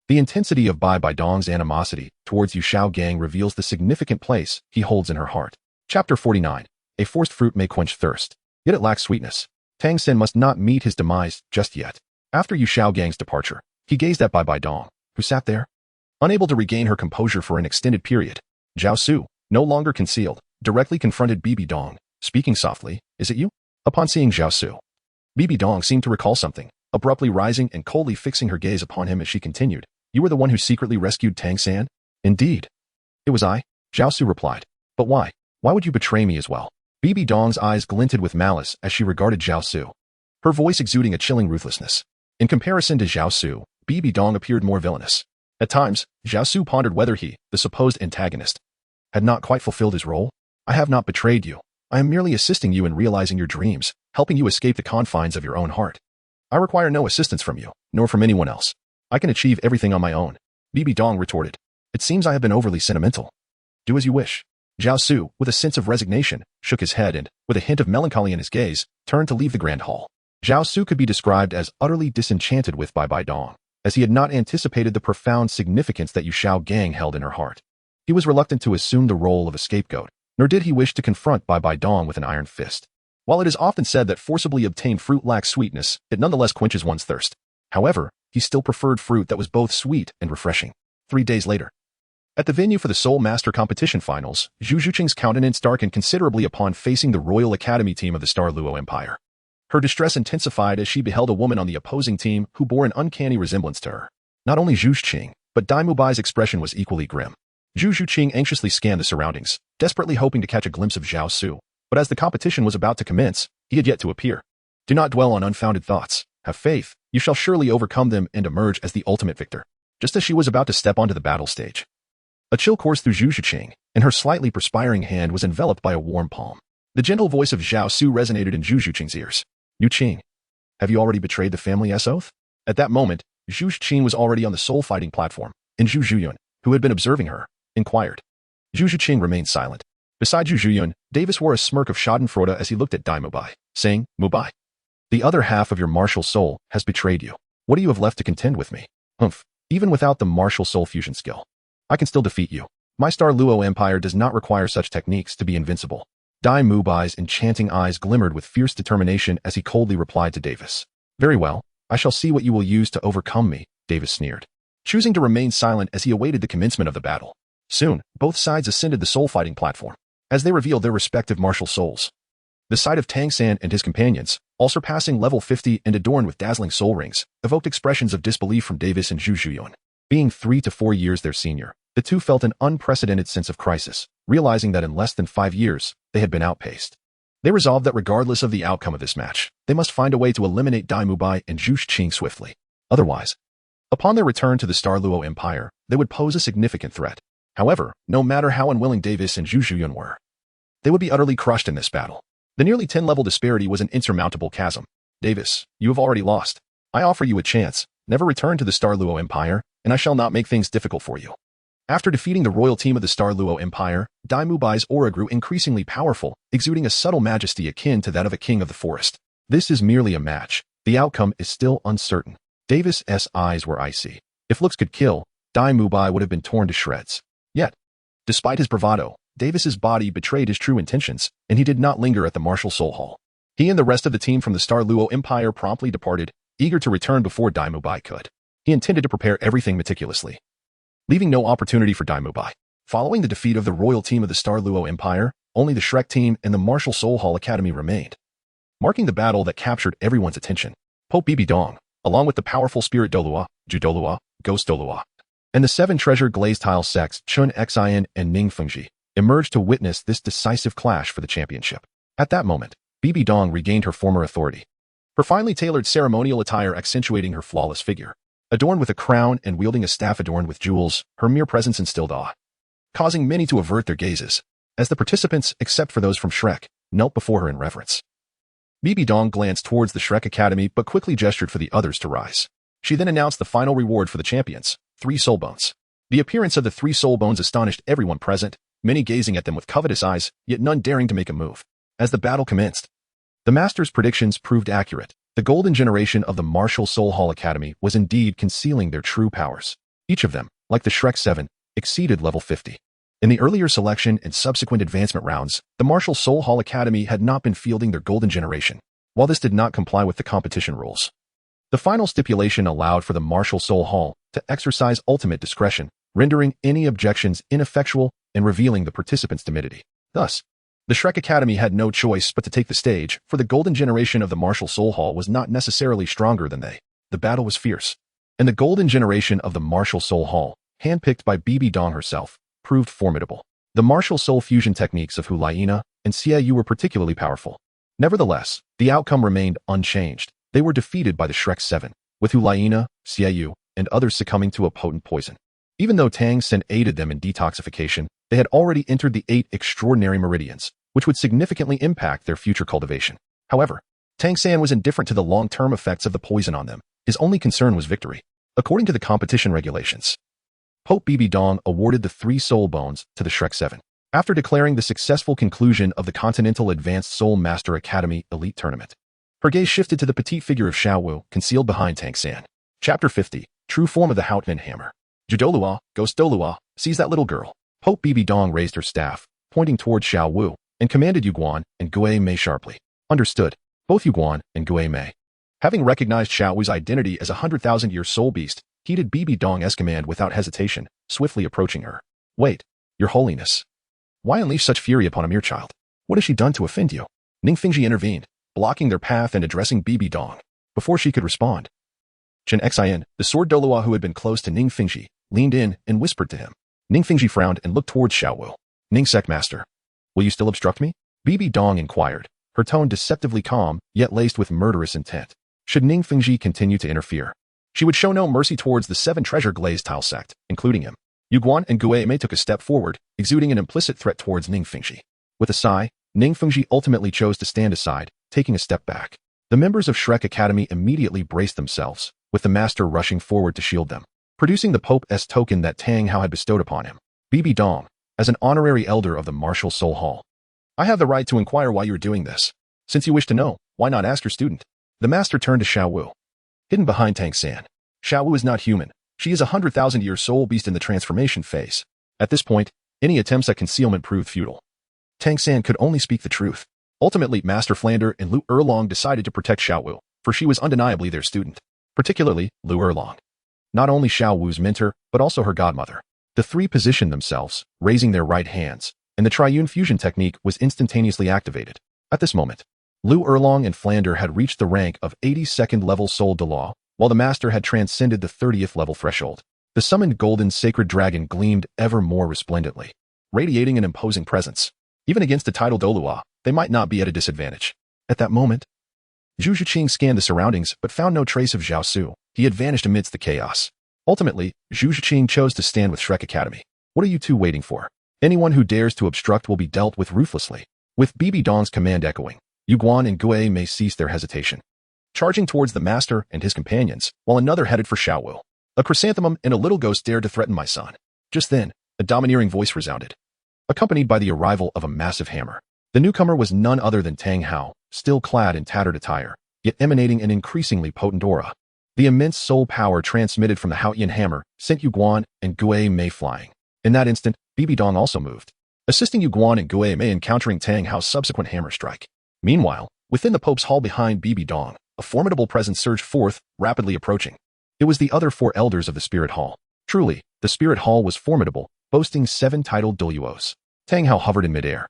the intensity of Bibi Dong's animosity towards Yu Shaojiang reveals the significant place he holds in her heart. Chapter 49. A forced fruit may quench thirst, yet it lacks sweetness. Tang San must not meet his demise just yet. After Yu Shaojiang's departure, he gazed at Bibi Dong, who sat there, unable to regain her composure for an extended period. Zhao Su, no longer concealed, directly confronted Bibi Dong, speaking softly, "Is it you?" Upon seeing Zhao Su, Bibi Dong seemed to recall something, abruptly rising and coldly fixing her gaze upon him as she continued. "You were the one who secretly rescued Tang San?" "Indeed. It was I," Zhao Su replied. "But why? Why would you betray me as well?" Bibi Dong's eyes glinted with malice as she regarded Zhao Su, her voice exuding a chilling ruthlessness. In comparison to Zhao Su, Bibi Dong appeared more villainous. At times, Zhao Su pondered whether he, the supposed antagonist, had not quite fulfilled his role. "I have not betrayed you. I am merely assisting you in realizing your dreams, helping you escape the confines of your own heart. I require no assistance from you, nor from anyone else. I can achieve everything on my own," Bibi Dong retorted. "It seems I have been overly sentimental." "Do as you wish." Zhao Su, with a sense of resignation, shook his head and, with a hint of melancholy in his gaze, turned to leave the grand hall. Zhao Su could be described as utterly disenchanted with Bibi Dong, as he had not anticipated the profound significance that Yu Shaojiang held in her heart. He was reluctant to assume the role of a scapegoat, nor did he wish to confront Bibi Dong with an iron fist. While it is often said that forcibly obtained fruit lacks sweetness, it nonetheless quenches one's thirst. However, he still preferred fruit that was both sweet and refreshing. 3 days later, at the venue for the Soul Master Competition Finals, Zhu Zhuqing's countenance darkened considerably upon facing the Royal Academy team of the Star Luo Empire. Her distress intensified as she beheld a woman on the opposing team who bore an uncanny resemblance to her. Not only Zhu Zhuqing, but Dai Mubai's expression was equally grim. Zhu Zhuqing anxiously scanned the surroundings, desperately hoping to catch a glimpse of Zhao Su, but as the competition was about to commence, he had yet to appear. Do not dwell on unfounded thoughts. Have faith. You shall surely overcome them and emerge as the ultimate victor. Just as she was about to step onto the battle stage, a chill coursed through Zhu Zhuqing, and her slightly perspiring hand was enveloped by a warm palm. The gentle voice of Zhao Su resonated in Zhu Zhuqing's ears. "Yu Qing, have you already betrayed the family oath?" At that moment, Zhu Zhuqing was already on the soul fighting platform, and Zhu Zhuyun, who had been observing her, inquired. Zhu Zhuqing remained silent. Beside Zhu Zhuyun, Davis wore a smirk of schadenfreude as he looked at Dai Mubai, saying, "Mubai, the other half of your martial soul has betrayed you. What do you have left to contend with me?" "Humph, even without the martial soul fusion skill, I can still defeat you. My Star Luo Empire does not require such techniques to be invincible. Dai Mubai's enchanting eyes glimmered with fierce determination as he coldly replied to Davis. Very well, I shall see what you will use to overcome me, Davis sneered, choosing to remain silent as he awaited the commencement of the battle. Soon, both sides ascended the soul-fighting platform, as they revealed their respective martial souls. The sight of Tang San and his companions, all surpassing level 50 and adorned with dazzling soul rings, evoked expressions of disbelief from Davis and Zhu Zhuyuan. Being 3 to 4 years their senior, the two felt an unprecedented sense of crisis, realizing that in less than 5 years, they had been outpaced. They resolved that regardless of the outcome of this match, they must find a way to eliminate Dai Mubai and Zhu Qing swiftly. Otherwise, upon their return to the Star Luo Empire, they would pose a significant threat. However, no matter how unwilling Davis and Zhu Zhuyuan were, they would be utterly crushed in this battle. The nearly 10-level disparity was an insurmountable chasm. Davis, you have already lost. I offer you a chance. Never return to the Star Luo Empire, and I shall not make things difficult for you. After defeating the royal team of the Star Luo Empire, Dai Mubai's aura grew increasingly powerful, exuding a subtle majesty akin to that of a king of the forest. This is merely a match. The outcome is still uncertain. Davis's eyes were icy. If looks could kill, Dai Mubai would have been torn to shreds. Yet, despite his bravado, Davis's body betrayed his true intentions, and he did not linger at the martial soul hall. He and the rest of the team from the Star Luo Empire promptly departed, eager to return before Dai Mubai could. He intended to prepare everything meticulously, leaving no opportunity for Dai Mubai. Following the defeat of the royal team of the Star Luo Empire, only the Shrek team and the Martial Soul Hall Academy remained. Marking the battle that captured everyone's attention, Pope Bibi Dong, along with the powerful spirit Douluo, Ju Douluo, Ghost Douluo, and the 7 treasure glazed tile sects Chun Xin and Ning Fengji, emerged to witness this decisive clash for the championship. At that moment, Bibi Dong regained her former authority, her finely tailored ceremonial attire accentuating her flawless figure. Adorned with a crown and wielding a staff adorned with jewels, her mere presence instilled awe, causing many to avert their gazes, as the participants, except for those from Shrek, knelt before her in reverence. Bibi Dong glanced towards the Shrek Academy but quickly gestured for the others to rise. She then announced the final reward for the champions, 3 soul bones. The appearance of the 3 soul bones astonished everyone present, many gazing at them with covetous eyes, yet none daring to make a move. As the battle commenced, the master's predictions proved accurate. The golden generation of the Martial Soul Hall Academy was indeed concealing their true powers. Each of them, like the Shrek 7, exceeded level 50. In the earlier selection and subsequent advancement rounds, the Martial Soul Hall Academy had not been fielding their golden generation. While this did not comply with the competition rules, the final stipulation allowed for the Martial Soul Hall to exercise ultimate discretion, rendering any objections ineffectual and revealing the participants' timidity. Thus, the Shrek Academy had no choice but to take the stage, for the golden generation of the Martial Soul Hall was not necessarily stronger than they. The battle was fierce, and the golden generation of the Martial Soul Hall, handpicked by Bibi Dong herself, proved formidable. The martial soul fusion techniques of Hu Liena and Xie Yu were particularly powerful. Nevertheless, the outcome remained unchanged. They were defeated by the Shrek 7, with Hu Liena, Xie Yu, and others succumbing to a potent poison. Even though Tang San aided them in detoxification, they had already entered the 8 extraordinary meridians, which would significantly impact their future cultivation. However, Tang San was indifferent to the long-term effects of the poison on them. His only concern was victory. According to the competition regulations, Pope Bibi Dong awarded the 3 soul bones to the Shrek 7. After declaring the successful conclusion of the Continental Advanced Soul Master Academy Elite Tournament, her gaze shifted to the petite figure of Xiao Wu, concealed behind Tang San. Chapter 50, True Form of the Houtman Hammer. Ju Douluo, Ghost Douluo, seize that little girl. Pope Bibi Dong raised her staff, pointing toward Xiao Wu, and commanded Yu Guan and Gui Mei sharply. Understood. Both Yu Guan and Gui Mei, having recognized Xiao Wu's identity as a 100,000-year soul beast, heeded Bibi Dong's command without hesitation, swiftly approaching her. Wait, Your Holiness. Why unleash such fury upon a mere child? What has she done to offend you? Ning Fengji intervened, blocking their path and addressing Bibi Dong. Before she could respond, Chun Xin, the sword Douluo who had been close to Ning Fengji, leaned in and whispered to him. Ning Fengji frowned and looked towards Xiao Wu. Ning Sec Master, will you still obstruct me? Bibi Dong inquired, her tone deceptively calm, yet laced with murderous intent. Should Ning Fengji continue to interfere, she would show no mercy towards the 7 treasure glazed tile sect, including him. Yu Guan and Gui Mei took a step forward, exuding an implicit threat towards Ning Fengji. With a sigh, Ning Fengji ultimately chose to stand aside, taking a step back. The members of Shrek Academy immediately braced themselves, with the master rushing forward to shield them, producing the Pope's token that Tang Hao had bestowed upon him. Bibi Dong, as an honorary elder of the Martial Soul Hall, I have the right to inquire why you are doing this. Since you wish to know, why not ask your student? The master turned to Xiao Wu. Hidden behind Tang San, Xiao Wu is not human, She is a 100,000-year soul beast in the transformation phase. At this point, any attempts at concealment proved futile. Tang San could only speak the truth. Ultimately, Master Flander and Lu Erlong decided to protect Xiao Wu, for she was undeniably their student, particularly Lu Erlong. Not only Xiao Wu's mentor, but also her godmother. The three positioned themselves, raising their right hands, and the triune fusion technique was instantaneously activated. At this moment, Lu Erlong and Flander had reached the rank of 82nd level Soul Douluo, while the master had transcended the 30th level threshold. The summoned golden sacred dragon gleamed ever more resplendently, radiating an imposing presence. Even against the title Douluo, they might not be at a disadvantage. At that moment, Zhu Zhiqing scanned the surroundings but found no trace of Zhao Su. He had vanished amidst the chaos. Ultimately, Zhu Zhiqing chose to stand with Shrek Academy. What are you two waiting for? Anyone who dares to obstruct will be dealt with ruthlessly. With Bibi Dong's command echoing, Yu Guan and Gue may cease their hesitation, charging towards the master and his companions, while another headed for Xiao Wu. A chrysanthemum and a little ghost dared to threaten my son. Just then, a domineering voice resounded, accompanied by the arrival of a massive hammer. The newcomer was none other than Tang Hao, still clad in tattered attire, yet emanating an increasingly potent aura. The immense soul power transmitted from the Haotian hammer sent Yu Guan and Gue Mei flying. In that instant, Bibi Dong also moved, assisting Yu Guan and Gue Mei in countering Tang Hao's subsequent hammer strike. Meanwhile, within the Pope's hall behind Bibi Dong, a formidable presence surged forth, rapidly approaching. It was the other four elders of the Spirit Hall. Truly, the Spirit Hall was formidable, boasting 7 titled Douluos. Tang Hao hovered in midair,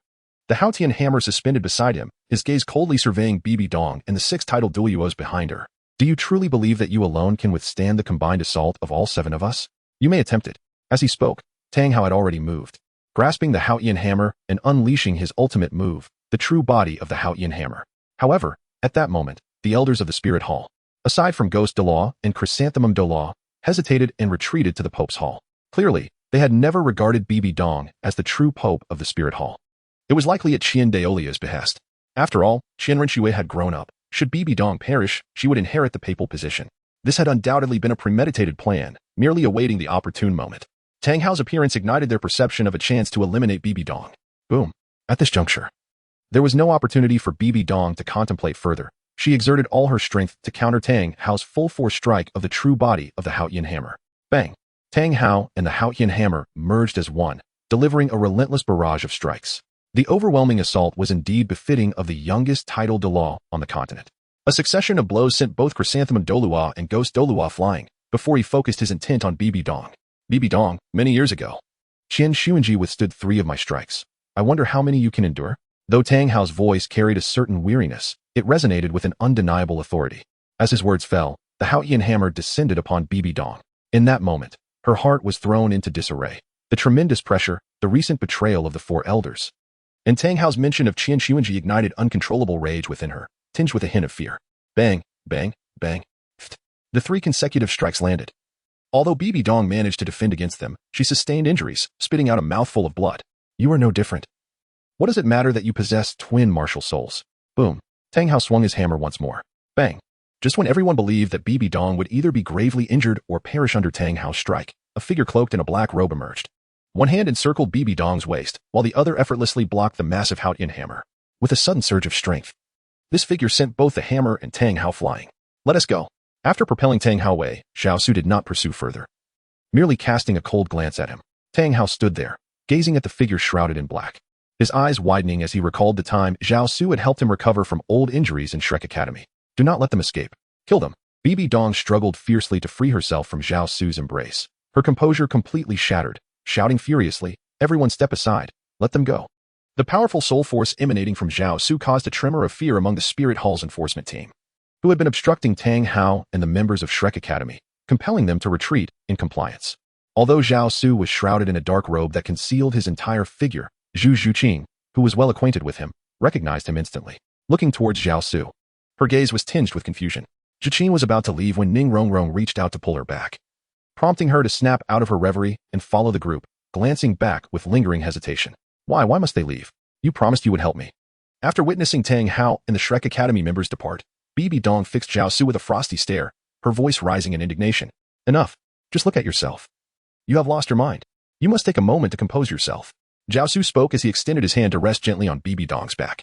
the Haotian hammer suspended beside him, his gaze coldly surveying Bibi Dong and the 6 titled Douluos behind her. Do you truly believe that you alone can withstand the combined assault of all 7 of us? You may attempt it. As he spoke, Tang Hao had already moved, grasping the Haotian hammer and unleashing his ultimate move, the true body of the Haotian hammer. However, at that moment, the elders of the Spirit Hall, aside from Ghost Douluo and Chrysanthemum Douluo, hesitated and retreated to the Pope's hall. Clearly, they had never regarded Bibi Dong as the true Pope of the Spirit Hall. It was likely at Qian Daolia's behest. After all, Qian Renxue had grown up. Should Bibi Dong perish, she would inherit the papal position. This had undoubtedly been a premeditated plan, merely awaiting the opportune moment. Tang Hao's appearance ignited their perception of a chance to eliminate Bibi Dong. Boom. At this juncture, there was no opportunity for Bibi Dong to contemplate further. She exerted all her strength to counter Tang Hao's full-force strike of the true body of the Haotian hammer. Bang! Tang Hao and the Haotian hammer merged as one, delivering a relentless barrage of strikes. The overwhelming assault was indeed befitting of the youngest titled Douluo on the continent. A succession of blows sent both Chrysanthemum Douluo and Ghost Douluo flying, before he focused his intent on Bibi Dong. Bibi Dong, many years ago. Qian Xuanji withstood 3 of my strikes. I wonder how many you can endure? Though Tang Hao's voice carried a certain weariness, it resonated with an undeniable authority. As his words fell, the Haotian hammer descended upon Bibi Dong. In that moment, her heart was thrown into disarray. The tremendous pressure, the recent betrayal of the 4 elders, and Tang Hao's mention of Qian Xuanji ignited uncontrollable rage within her, tinged with a hint of fear. Bang, bang, bang. The 3 consecutive strikes landed. Although Bibi Dong managed to defend against them, she sustained injuries, spitting out a mouthful of blood. You are no different. What does it matter that you possess twin martial souls? Boom. Tang Hao swung his hammer once more. Bang. Just when everyone believed that Bibi Dong would either be gravely injured or perish under Tang Hao's strike, a figure cloaked in a black robe emerged. One hand encircled Bibi Dong's waist, while the other effortlessly blocked the massive Haotian hammer. With a sudden surge of strength, this figure sent both the hammer and Tang Hao flying. Let us go. After propelling Tang Hao away, Zhao Su did not pursue further. Merely casting a cold glance at him, Tang Hao stood there, gazing at the figure shrouded in black. His eyes widening as he recalled the time Zhao Su had helped him recover from old injuries in Shrek Academy. Do not let them escape. Kill them. Bibi Dong struggled fiercely to free herself from Zhao Su's embrace. Her composure completely shattered. Shouting furiously, everyone step aside, let them go. The powerful soul force emanating from Zhao Su caused a tremor of fear among the Spirit Hall's enforcement team, who had been obstructing Tang Hao and the members of Shrek Academy, compelling them to retreat in compliance. Although Zhao Su was shrouded in a dark robe that concealed his entire figure, Zhu Zhiqing, who was well acquainted with him, recognized him instantly. Looking towards Zhao Su, her gaze was tinged with confusion. Zhiqing was about to leave when Ning Rongrong reached out to pull her back, prompting her to snap out of her reverie and follow the group, glancing back with lingering hesitation. Why must they leave? You promised you would help me. After witnessing Tang Hao and the Shrek Academy members depart, Bibi Dong fixed Zhao Su with a frosty stare, her voice rising in indignation. Enough. Just look at yourself. You have lost your mind. You must take a moment to compose yourself. Zhao Su spoke as he extended his hand to rest gently on Bibi Dong's back.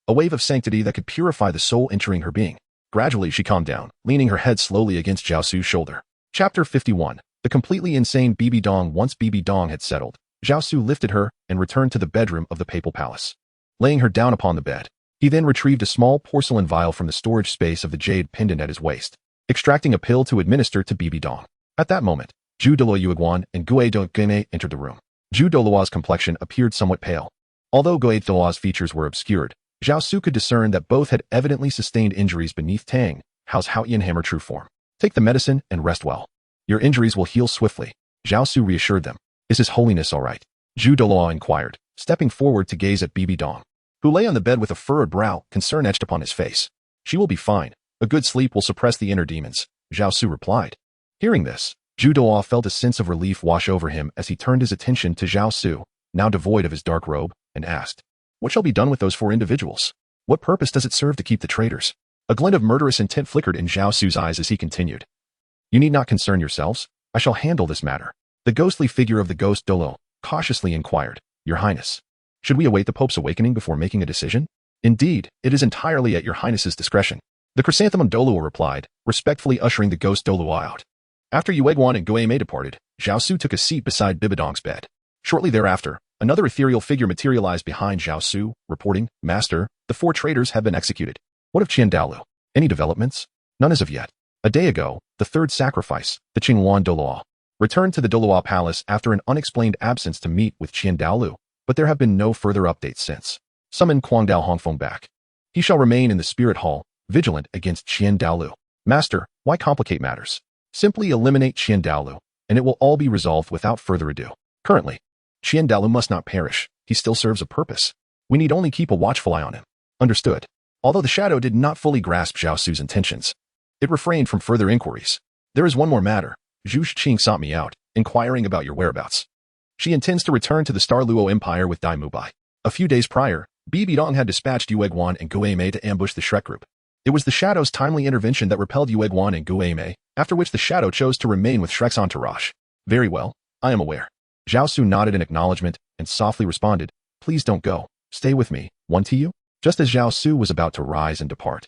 A wave of sanctity that could purify the soul entering her being. Gradually she calmed down, leaning her head slowly against Zhao Su's shoulder. Chapter 51. The completely insane Bibi Dong. Once Bibi Dong had settled, Zhao Su lifted her and returned to the bedroom of the papal palace. Laying her down upon the bed, he then retrieved a small porcelain vial from the storage space of the jade pendant at his waist, extracting a pill to administer to Bibi Dong. At that moment, Zhu Douluo Yuiguan and Gue Dongene entered the room. Zhu Douluo's complexion appeared somewhat pale. Although Gue Douluo's features were obscured, Zhao Su could discern that both had evidently sustained injuries beneath Tang Hao's Haoyan Hammer true form. Take the medicine and rest well. Your injuries will heal swiftly, Zhao Su reassured them. Is His Holiness all right? Zhu Douluo inquired, stepping forward to gaze at Bibi Dong, who lay on the bed with a furrowed brow, concern etched upon his face. She will be fine. A good sleep will suppress the inner demons, Zhao Su replied. Hearing this, Zhu Douluo felt a sense of relief wash over him as he turned his attention to Zhao Su, now devoid of his dark robe, and asked, What shall be done with those 4 individuals? What purpose does it serve to keep the traitors? A glint of murderous intent flickered in Zhao Su's eyes as he continued. You need not concern yourselves. I shall handle this matter. The ghostly figure of the ghost Douluo cautiously inquired, Your Highness, should we await the Pope's awakening before making a decision? Indeed, it is entirely at Your Highness's discretion. The chrysanthemum Douluo replied, respectfully ushering the ghost Douluo out. After Yuiguan and Guei Mei departed, Zhao Su took a seat beside Bibi Dong's bed. Shortly thereafter, another ethereal figure materialized behind Zhao Su, reporting, Master, the 4 traitors have been executed. What of Douluo? Any developments? None as of yet. A day ago, the 3rd sacrifice, the Qinghuan Douluo, returned to the Douluo Palace after an unexplained absence to meet with Douluo, but there have been no further updates since. Summon Guangdao Hongfeng back. He shall remain in the Spirit Hall, vigilant against Douluo. Master, why complicate matters? Simply eliminate Douluo, and it will all be resolved without further ado. Currently, Douluo must not perish. He still serves a purpose. We need only keep a watchful eye on him. Understood. Although the shadow did not fully grasp Zhao Su's intentions, it refrained from further inquiries. There is one more matter. Zhu Shiqing sought me out, inquiring about your whereabouts. She intends to return to the Star Luo Empire with Dai Mubai. A few days prior, Bibi Dong had dispatched Yuiguan and Guei Mei to ambush the Shrek group. It was the Shadow's timely intervention that repelled Yuiguan and Guei Mei, after which the Shadow chose to remain with Shrek's entourage. Very well, I am aware. Zhao Su nodded in acknowledgement and softly responded, Please don't go. Stay with me. One to you? Just as Zhao Su was about to rise and depart,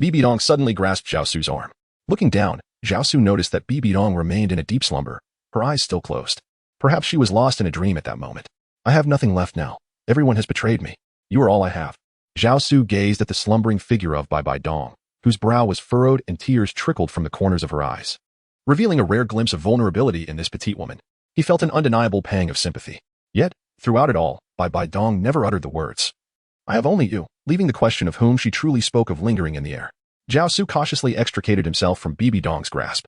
Bibi Dong suddenly grasped Zhao Su's arm. Looking down, Zhao Su noticed that Bibi Dong remained in a deep slumber, her eyes still closed. Perhaps she was lost in a dream at that moment. I have nothing left now. Everyone has betrayed me. You are all I have. Zhao Su gazed at the slumbering figure of Bibi Dong, whose brow was furrowed and tears trickled from the corners of her eyes, revealing a rare glimpse of vulnerability in this petite woman. He felt an undeniable pang of sympathy. Yet, throughout it all, Bibi Dong never uttered the words, I have only you, leaving the question of whom she truly spoke of lingering in the air. Zhao Su cautiously extricated himself from Bibi Dong's grasp.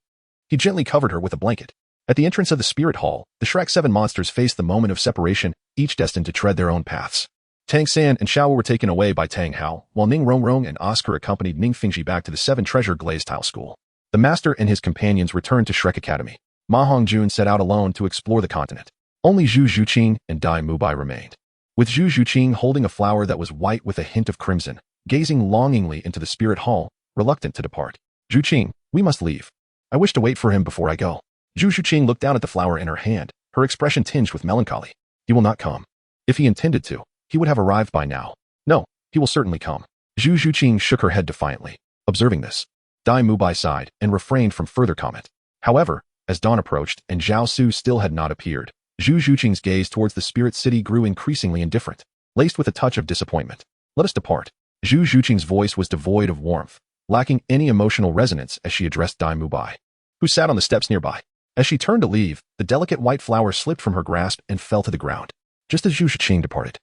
He gently covered her with a blanket. At the entrance of the Spirit Hall, the Shrek 7 monsters faced the moment of separation, each destined to tread their own paths. Tang San and Xiao were taken away by Tang Hao, while Ning Rongrong and Oscar accompanied Ning Fingji back to the 7 Treasure Glazed Tile School. The Master and his companions returned to Shrek Academy. Ma Hongjun set out alone to explore the continent. Only Zhu Zhuqing and Dai Mubai remained, with Zhu Zhuqing holding a flower that was white with a hint of crimson, gazing longingly into the Spirit Hall, reluctant to depart. Zhuqing, we must leave. I wish to wait for him before I go. Zhu Zhuqing looked down at the flower in her hand, her expression tinged with melancholy. He will not come. If he intended to, he would have arrived by now. No, he will certainly come. Zhu Zhuqing shook her head defiantly. Observing this, Dai Mubai sighed and refrained from further comment. However, as dawn approached and Zhao Su still had not appeared, Zhu Zhuqing's gaze towards the spirit city grew increasingly indifferent, laced with a touch of disappointment. Let us depart. Zhu Zhuqing's voice was devoid of warmth, lacking any emotional resonance as she addressed Dai Mubai, who sat on the steps nearby. As she turned to leave, the delicate white flower slipped from her grasp and fell to the ground, just as Zhu Zhuqing departed.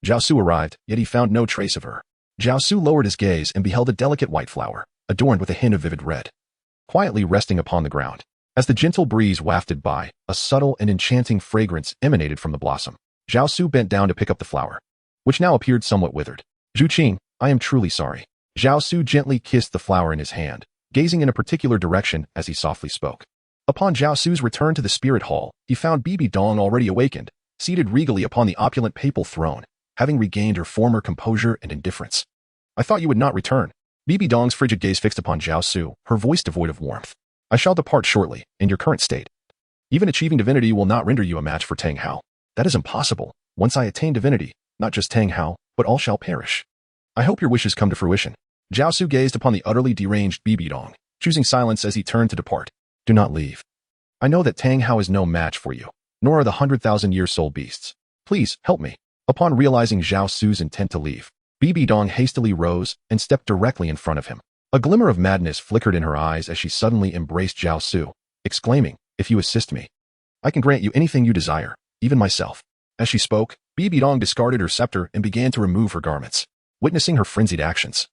Zhao Su arrived, yet he found no trace of her. Zhao Su lowered his gaze and beheld a delicate white flower, adorned with a hint of vivid red, quietly resting upon the ground. As the gentle breeze wafted by, a subtle and enchanting fragrance emanated from the blossom. Zhao Su bent down to pick up the flower, which now appeared somewhat withered. Zhuqing, I am truly sorry. Zhao Su gently kissed the flower in his hand, gazing in a particular direction as he softly spoke. Upon Zhao Su's return to the Spirit Hall, he found Bibi Dong already awakened, seated regally upon the opulent papal throne, having regained her former composure and indifference. I thought you would not return. Bibi Dong's frigid gaze fixed upon Zhao Su, her voice devoid of warmth. I shall depart shortly, in your current state. Even achieving divinity will not render you a match for Tang Hao. That is impossible. Once I attain divinity, not just Tang Hao, but all shall perish. I hope your wishes come to fruition. Zhao Su gazed upon the utterly deranged Bibi Dong, choosing silence as he turned to depart. Do not leave. I know that Tang Hao is no match for you, nor are the 100,000-year soul beasts. Please, help me. Upon realizing Zhao Su's intent to leave, Bibi Dong hastily rose and stepped directly in front of him. A glimmer of madness flickered in her eyes as she suddenly embraced Zhao Su, exclaiming, "If you assist me, I can grant you anything you desire, even myself." As she spoke, Bibi Dong discarded her scepter and began to remove her garments. Witnessing her frenzied actions,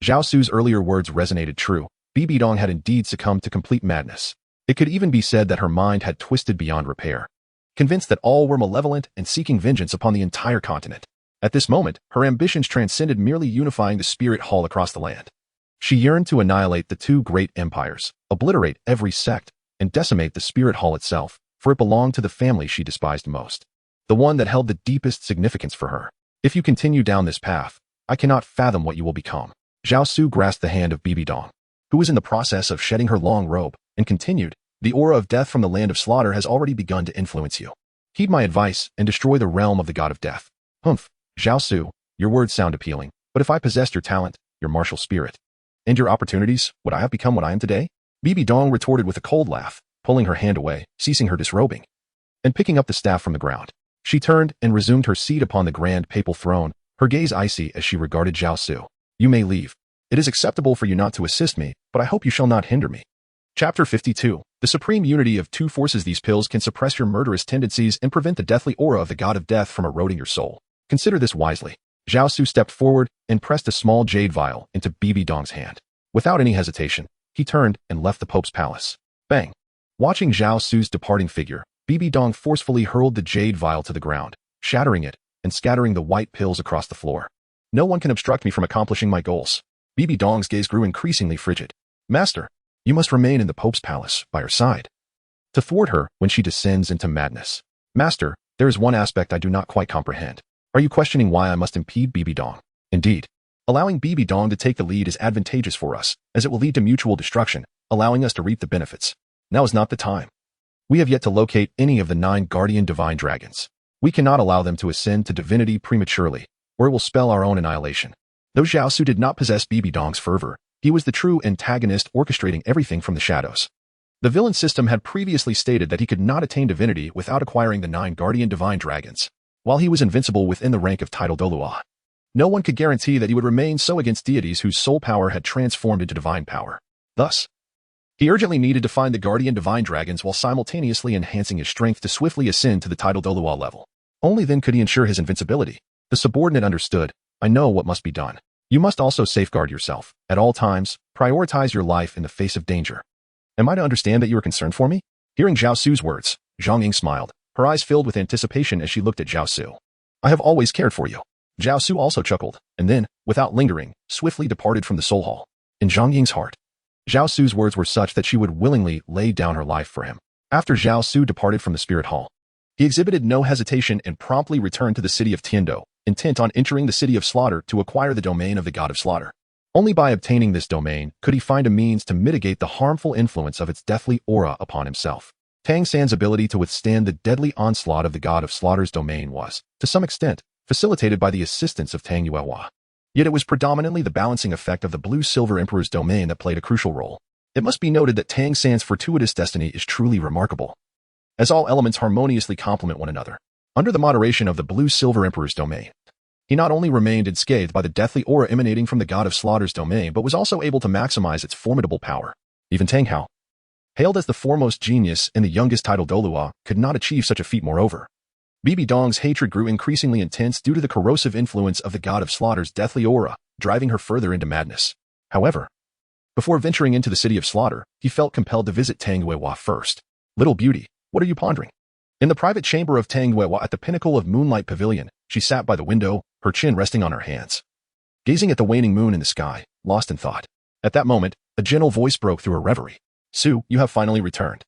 Zhao Su's earlier words resonated true. Bibi Dong had indeed succumbed to complete madness. It could even be said that her mind had twisted beyond repair, convinced that all were malevolent and seeking vengeance upon the entire continent. At this moment, her ambitions transcended merely unifying the spirit hall across the land. She yearned to annihilate the two great empires, obliterate every sect, and decimate the spirit hall itself, for it belonged to the family she despised most, the one that held the deepest significance for her. If you continue down this path, I cannot fathom what you will become. Zhao Su grasped the hand of Bibi Dong, who was in the process of shedding her long robe, and continued, "The aura of death from the land of slaughter has already begun to influence you. Heed my advice and destroy the realm of the god of death." Humph, Zhao Su, your words sound appealing, but if I possessed your talent, your martial spirit, and your opportunities, would I have become what I am today? Bibi Dong retorted with a cold laugh, pulling her hand away, ceasing her disrobing, and picking up the staff from the ground. She turned and resumed her seat upon the grand papal throne, her gaze icy as she regarded Zhao Su. "You may leave. It is acceptable for you not to assist me, but I hope you shall not hinder me." Chapter 52. The supreme unity of two forces. These pills can suppress your murderous tendencies and prevent the deathly aura of the god of death from eroding your soul. Consider this wisely. Zhao Su stepped forward and pressed a small jade vial into Bibi Dong's hand. Without any hesitation, he turned and left the Pope's palace. Bang! Watching Zhao Su's departing figure, Bibi Dong forcefully hurled the jade vial to the ground, shattering it and scattering the white pills across the floor. "No one can obstruct me from accomplishing my goals." Bibi Dong's gaze grew increasingly frigid. "Master, you must remain in the Pope's palace, by her side, to thwart her when she descends into madness." "Master, there is one aspect I do not quite comprehend. Are you questioning why I must impede Bibi Dong?" "Indeed. Allowing Bibi Dong to take the lead is advantageous for us, as it will lead to mutual destruction, allowing us to reap the benefits. Now is not the time. We have yet to locate any of the 9 guardian divine dragons. We cannot allow them to ascend to divinity prematurely, or it will spell our own annihilation." Though Zhao Su did not possess Bibi Dong's fervor, he was the true antagonist orchestrating everything from the shadows. The villain system had previously stated that he could not attain divinity without acquiring the 9 guardian divine dragons, while he was invincible within the rank of title Douluo. No one could guarantee that he would remain so against deities whose soul power had transformed into divine power. Thus, he urgently needed to find the guardian divine dragons while simultaneously enhancing his strength to swiftly ascend to the title Douluo level. Only then could he ensure his invincibility. The subordinate understood. "I know what must be done. You must also safeguard yourself. At all times, prioritize your life in the face of danger." "Am I to understand that you are concerned for me?" Hearing Zhao Su's words, Zhang Ying smiled, her eyes filled with anticipation as she looked at Zhao Su. "I have always cared for you." Zhao Su also chuckled, and then, without lingering, swiftly departed from the soul hall. In Zhang Ying's heart, Zhao Su's words were such that she would willingly lay down her life for him. After Zhao Su departed from the spirit hall, he exhibited no hesitation and promptly returned to the city of Tiando, intent on entering the city of slaughter to acquire the domain of the god of slaughter. Only by obtaining this domain could he find a means to mitigate the harmful influence of its deathly aura upon himself. Tang San's ability to withstand the deadly onslaught of the god of slaughter's domain was, to some extent, facilitated by the assistance of Tang Yuehua. Yet it was predominantly the balancing effect of the blue-silver emperor's domain that played a crucial role. It must be noted that Tang San's fortuitous destiny is truly remarkable, as all elements harmoniously complement one another. Under the moderation of the blue-silver emperor's domain, he not only remained unscathed by the deathly aura emanating from the god of slaughter's domain, but was also able to maximize its formidable power. Even Tang Hao, hailed as the foremost genius in the youngest title Douluo, could not achieve such a feat. Moreover, Bibi Dong's hatred grew increasingly intense due to the corrosive influence of the god of slaughter's deathly aura, driving her further into madness. However, before venturing into the city of slaughter, he felt compelled to visit Tang Yuehua first. "Little beauty, what are you pondering?" In the private chamber of Tang Yuehua at the pinnacle of Moonlight Pavilion, she sat by the window, her chin resting on her hands, gazing at the waning moon in the sky, lost in thought. At that moment, a gentle voice broke through her reverie. "Su, you have finally returned.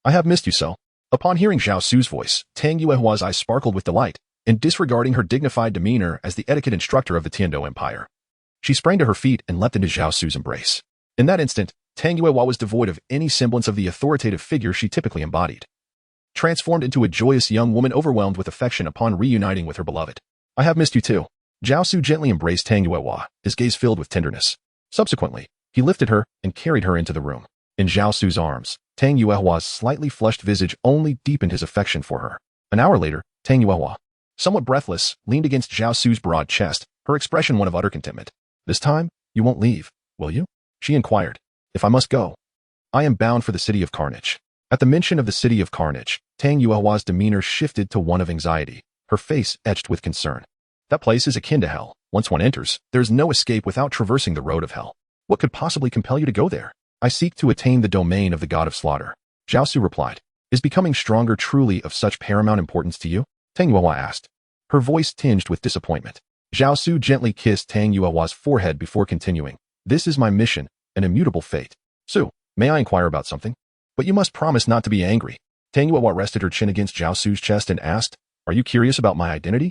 I have missed you so." Upon hearing Zhao Su's voice, Tang Yuehua's eyes sparkled with delight, and disregarding her dignified demeanor as the etiquette instructor of the Tiando Empire, she sprang to her feet and leapt into Zhao Su's embrace. In that instant, Tang Yuehua was devoid of any semblance of the authoritative figure she typically embodied, transformed into a joyous young woman overwhelmed with affection upon reuniting with her beloved. "I have missed you too." Zhao Su gently embraced Tang Yuehua, his gaze filled with tenderness. Subsequently, he lifted her and carried her into the room. In Zhao Su's arms, Tang Yuehua's slightly flushed visage only deepened his affection for her. An hour later, Tang Yuehua, somewhat breathless, leaned against Zhao Su's broad chest, her expression one of utter contentment. This time, you won't leave, will you? She inquired. If I must go, I am bound for the city of carnage. At the mention of the city of carnage, Tang Yuehua's demeanor shifted to one of anxiety, her face etched with concern. That place is akin to hell. Once one enters, there is no escape without traversing the road of hell. What could possibly compel you to go there? I seek to attain the domain of the god of slaughter. Zhao Su replied. Is becoming stronger truly of such paramount importance to you? Tang Yuehua asked, her voice tinged with disappointment. Zhao Su gently kissed Tang Yuehua's forehead before continuing. This is my mission, an immutable fate. Su, may I inquire about something? But you must promise not to be angry. Tang Yuehua rested her chin against Zhao Su's chest and asked, are you curious about my identity?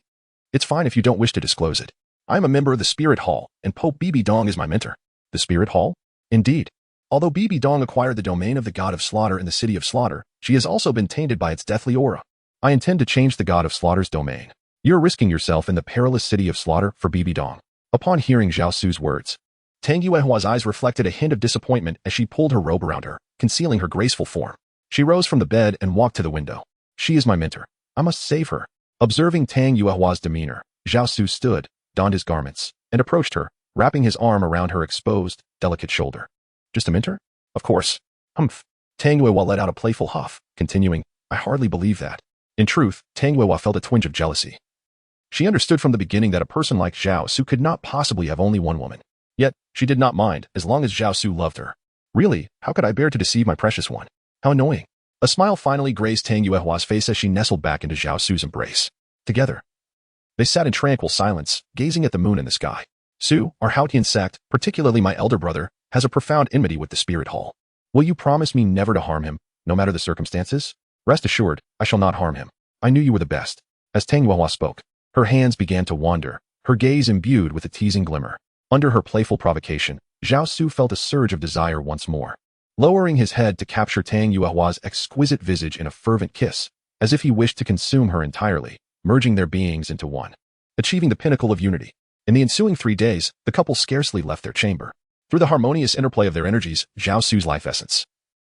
It's fine if you don't wish to disclose it. I am a member of the Spirit Hall, and Pope Bibi Dong is my mentor. The Spirit Hall? Indeed. Although Bibi Dong acquired the domain of the god of slaughter in the city of slaughter, she has also been tainted by its deathly aura. I intend to change the god of slaughter's domain. You're risking yourself in the perilous city of slaughter for Bibi Dong. Upon hearing Zhao Su's words, Tang Yuehua's eyes reflected a hint of disappointment as she pulled her robe around her, concealing her graceful form. She rose from the bed and walked to the window. She is my mentor. I must save her. Observing Tang Yuehua's demeanor, Zhao Su stood, donned his garments, and approached her, wrapping his arm around her exposed, delicate shoulder. Just a mentor? Of course. Humph. Tang Yuehua let out a playful huff, continuing, I hardly believe that. In truth, Tang Yuehua felt a twinge of jealousy. She understood from the beginning that a person like Zhao Su could not possibly have only one woman. Yet, she did not mind, as long as Zhao Su loved her. Really, how could I bear to deceive my precious one? How annoying. A smile finally grazed Tang Yuehua's face as she nestled back into Zhao Su's embrace. Together, they sat in tranquil silence, gazing at the moon in the sky. Su, our Haotian sect, particularly my elder brother, has a profound enmity with the Spirit Hall. Will you promise me never to harm him, no matter the circumstances? Rest assured, I shall not harm him. I knew you were the best. As Tang Yuehua spoke, her hands began to wander, her gaze imbued with a teasing glimmer. Under her playful provocation, Zhao Su felt a surge of desire once more. Lowering his head to capture Tang Yuehua's exquisite visage in a fervent kiss, as if he wished to consume her entirely, merging their beings into one, achieving the pinnacle of unity. In the ensuing 3 days, the couple scarcely left their chamber. Through the harmonious interplay of their energies, Zhao Su's life essence,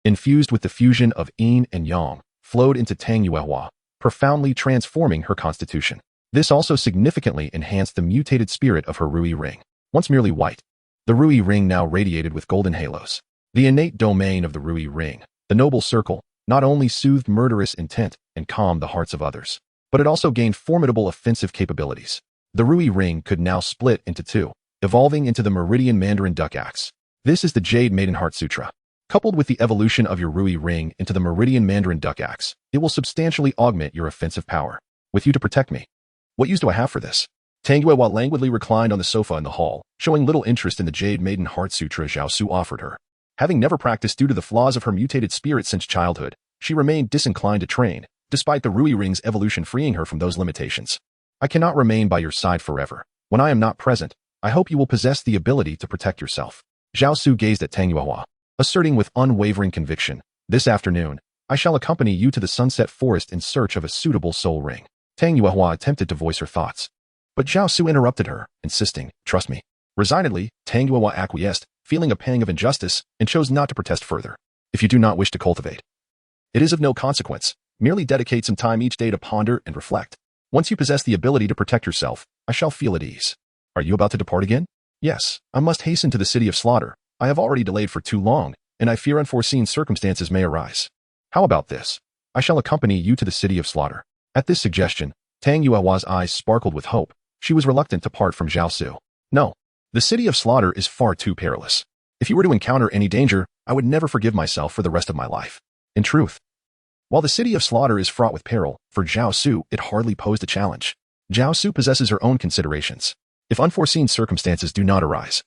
infused with the fusion of yin and yang, flowed into Tang Yuehua, profoundly transforming her constitution. This also significantly enhanced the mutated spirit of her Rui ring. Once merely white, the Rui ring now radiated with golden halos. The innate domain of the Rui ring, the noble circle, not only soothed murderous intent and calmed the hearts of others, but it also gained formidable offensive capabilities. The Rui ring could now split into two, evolving into the Meridian Mandarin Duck Axe. This is the Jade Maiden Heart Sutra. Coupled with the evolution of your Rui ring into the Meridian Mandarin Duck Axe, it will substantially augment your offensive power. With you to protect me. What use do I have for this? Tang Yuehua languidly reclined on the sofa in the hall, showing little interest in the Jade Maiden Heart Sutra Zhao Su offered her. Having never practiced due to the flaws of her mutated spirit since childhood, she remained disinclined to train, despite the Rui ring's evolution freeing her from those limitations. I cannot remain by your side forever. When I am not present, I hope you will possess the ability to protect yourself. Zhao Su gazed at Tang Yuehua, asserting with unwavering conviction, this afternoon, I shall accompany you to the sunset forest in search of a suitable soul ring. Tang Yuehua attempted to voice her thoughts, but Zhao Su interrupted her, insisting, trust me. Resignedly, Tang Yuehua acquiesced, feeling a pang of injustice, and chose not to protest further. If you do not wish to cultivate, it is of no consequence. Merely dedicate some time each day to ponder and reflect. Once you possess the ability to protect yourself, I shall feel at ease. Are you about to depart again? Yes, I must hasten to the city of slaughter. I have already delayed for too long, and I fear unforeseen circumstances may arise. How about this? I shall accompany you to the city of slaughter. At this suggestion, Tang Yuehua's eyes sparkled with hope. She was reluctant to part from Zhao Su. No. The city of slaughter is far too perilous. If you were to encounter any danger, I would never forgive myself for the rest of my life. In truth, while the city of slaughter is fraught with peril, for Zhao Su it hardly posed a challenge. Zhao Su possesses her own considerations. If unforeseen circumstances do not arise,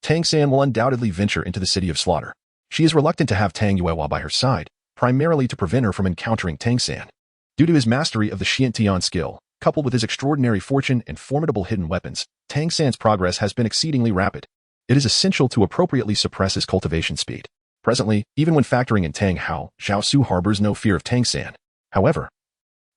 Tang San will undoubtedly venture into the city of slaughter. She is reluctant to have Tang Yuehua by her side, primarily to prevent her from encountering Tang San. Due to his mastery of the Xiantian skill, coupled with his extraordinary fortune and formidable hidden weapons, Tang San's progress has been exceedingly rapid. It is essential to appropriately suppress his cultivation speed. Presently, even when factoring in Tang Hao, Zhao Su harbors no fear of Tang San. However,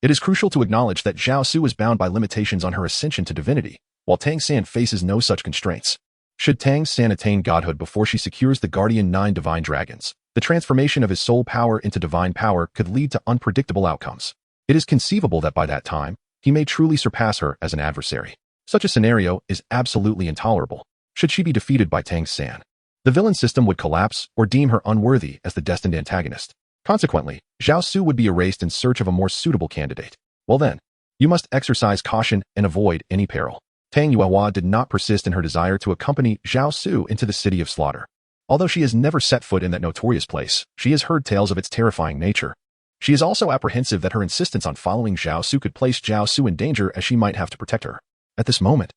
it is crucial to acknowledge that Zhao Su is bound by limitations on her ascension to divinity, while Tang San faces no such constraints. Should Tang San attain godhood before she secures the Guardian 9 divine dragons, The transformation of his soul power into divine power could lead to unpredictable outcomes. It is conceivable that by that time, he may truly surpass her as an adversary. Such a scenario is absolutely intolerable. Should she be defeated by Tang San, the villain system would collapse or deem her unworthy as the destined antagonist. Consequently, Zhao Su would be erased in search of a more suitable candidate. Well then, you must exercise caution and avoid any peril. Tang Yuehua did not persist in her desire to accompany Zhao Su into the city of slaughter. Although she has never set foot in that notorious place, she has heard tales of its terrifying nature. She is also apprehensive that her insistence on following Zhao Su could place Zhao Su in danger, as she might have to protect her. At this moment,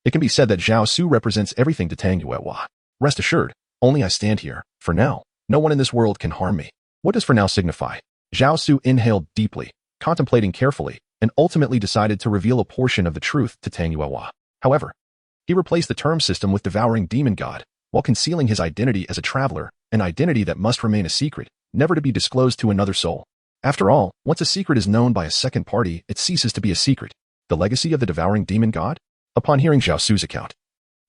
it can be said that Zhao Su represents everything to Tang Yuehua. Rest assured, only I stand here. For now, no one in this world can harm me. What does for now signify? Zhao Su inhaled deeply, contemplating carefully, and ultimately decided to reveal a portion of the truth to Tang Yuehua. However, he replaced the term system with devouring demon god, while concealing his identity as a traveler, an identity that must remain a secret, never to be disclosed to another soul. After all, once a secret is known by a second party, it ceases to be a secret. The legacy of the devouring demon god? Upon hearing Zhao Su's account,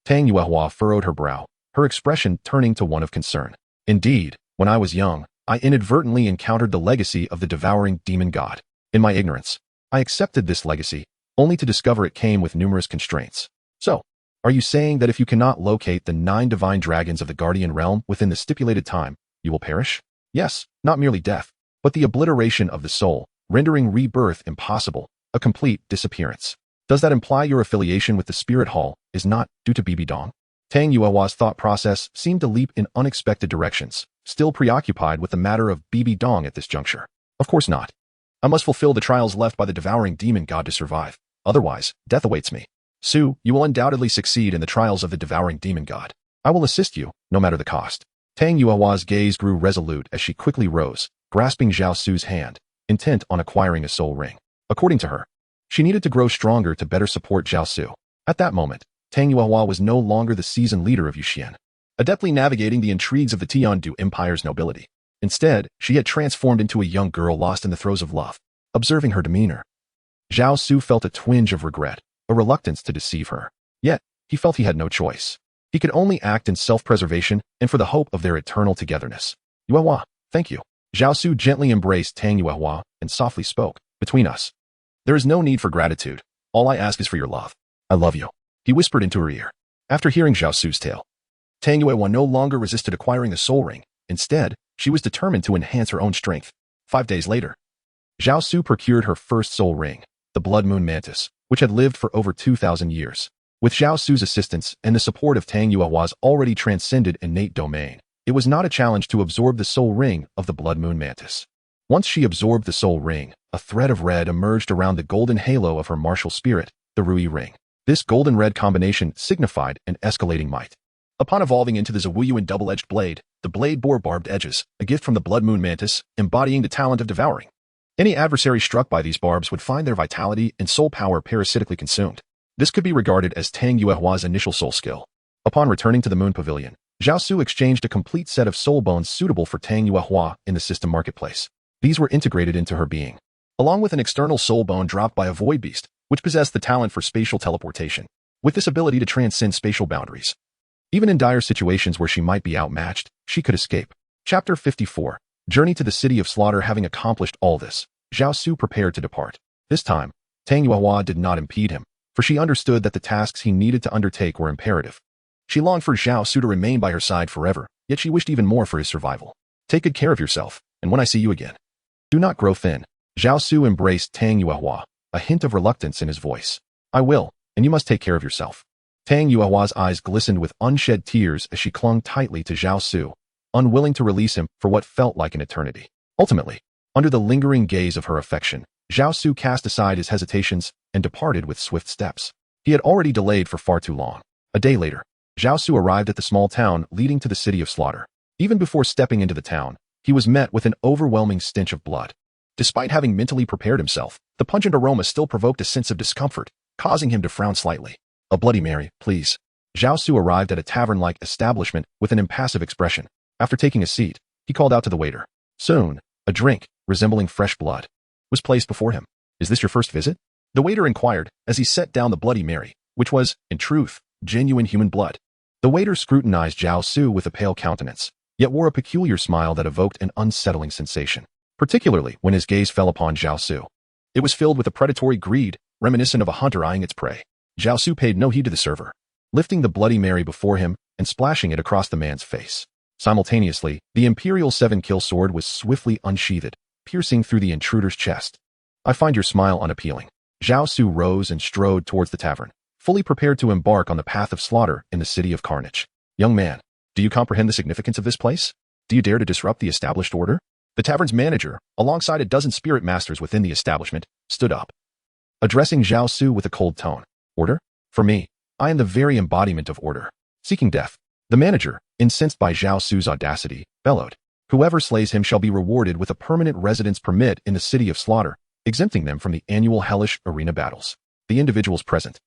Tang Yuehua furrowed her brow, her expression turning to one of concern. Indeed, when I was young, I inadvertently encountered the legacy of the devouring demon god. In my ignorance, I accepted this legacy, only to discover it came with numerous constraints. So, are you saying that if you cannot locate the 9 divine dragons of the Guardian Realm within the stipulated time, you will perish? Yes, not merely death, but the obliteration of the soul, rendering rebirth impossible, a complete disappearance. Does that imply your affiliation with the Spirit Hall is not due to Bibi Dong? Tang Yuehua's thought process seemed to leap in unexpected directions, still preoccupied with the matter of Bibi Dong at this juncture. Of course not. I must fulfill the trials left by the devouring demon god to survive. Otherwise, death awaits me. Su, you will undoubtedly succeed in the trials of the devouring demon god. I will assist you, no matter the cost. Tang Yuehua's gaze grew resolute as she quickly rose, grasping Zhao Su's hand, intent on acquiring a soul ring. According to her, she needed to grow stronger to better support Zhao Su. At that moment, Tang Yuehua was no longer the seasoned leader of Yuxian, adeptly navigating the intrigues of the Tiandu Empire's nobility. Instead, she had transformed into a young girl lost in the throes of love. Observing her demeanor, Zhao Su felt a twinge of regret, a reluctance to deceive her. Yet, he felt he had no choice. He could only act in self-preservation and for the hope of their eternal togetherness. Yuehua, thank you. Zhao Su gently embraced Tang Yuehua and softly spoke, between us, there is no need for gratitude. All I ask is for your love. I love you. He whispered into her ear. After hearing Zhao Su's tale, Tang Yuehua no longer resisted acquiring a soul ring. Instead, she was determined to enhance her own strength. 5 days later, Zhao Su procured her first soul ring, the Blood Moon Mantis, which had lived for over 2,000 years. With Zhao Su's assistance and the support of Tang Yuehua's already transcended innate domain, it was not a challenge to absorb the soul ring of the Blood Moon Mantis. Once she absorbed the soul ring, a thread of red emerged around the golden halo of her martial spirit, the Rui ring. This golden-red combination signified an escalating might. Upon evolving into the Zawuyuan double-edged blade, the blade bore barbed edges, a gift from the Blood Moon Mantis, embodying the talent of devouring. Any adversary struck by these barbs would find their vitality and soul power parasitically consumed. This could be regarded as Tang Yuehua's initial soul skill. Upon returning to the Moon Pavilion, Zhao Su exchanged a complete set of soul bones suitable for Tang Yuehua in the system marketplace. These were integrated into her being, along with an external soul bone dropped by a void beast, which possessed the talent for spatial teleportation, with this ability to transcend spatial boundaries. Even in dire situations where she might be outmatched, she could escape. Chapter 54. Journey to the City of Slaughter. Having accomplished all this, Zhao Su prepared to depart. This time, Tang Yuehua did not impede him, for she understood that the tasks he needed to undertake were imperative. She longed for Zhao Su to remain by her side forever, yet she wished even more for his survival. Take good care of yourself, and when I see you again, do not grow thin. Zhao Su embraced Tang Yuehua, a hint of reluctance in his voice. I will, and you must take care of yourself. Tang Yuehua's eyes glistened with unshed tears as she clung tightly to Zhao Su, unwilling to release him for what felt like an eternity. Ultimately, under the lingering gaze of her affection, Zhao Su cast aside his hesitations and departed with swift steps. He had already delayed for far too long. A day later, Zhao Su arrived at the small town leading to the City of Slaughter. Even before stepping into the town, he was met with an overwhelming stench of blood. Despite having mentally prepared himself, the pungent aroma still provoked a sense of discomfort, causing him to frown slightly. A Bloody Mary, please. Zhao Su arrived at a tavern-like establishment with an impassive expression. After taking a seat, he called out to the waiter. Soon, a drink, resembling fresh blood, was placed before him. Is this your first visit? The waiter inquired as he set down the Bloody Mary, which was, in truth, genuine human blood. The waiter scrutinized Zhao Su with a pale countenance. yet wore a peculiar smile that evoked an unsettling sensation, particularly when his gaze fell upon Zhao Su. It was filled with a predatory greed, reminiscent of a hunter eyeing its prey. Zhao Su paid no heed to the server, lifting the Bloody Mary before him and splashing it across the man's face. Simultaneously, the Imperial 7-kill sword was swiftly unsheathed, piercing through the intruder's chest. I find your smile unappealing. Zhao Su rose and strode towards the tavern, fully prepared to embark on the path of slaughter in the city of carnage. Young man, do you comprehend the significance of this place? Do you dare to disrupt the established order? The tavern's manager, alongside a dozen spirit masters within the establishment, stood up, addressing Zhao Su with a cold tone. Order? For me, I am the very embodiment of order. Seeking death. The manager, incensed by Zhao Su's audacity, bellowed. Whoever slays him shall be rewarded with a permanent residence permit in the city of slaughter, exempting them from the annual hellish arena battles. The individuals present,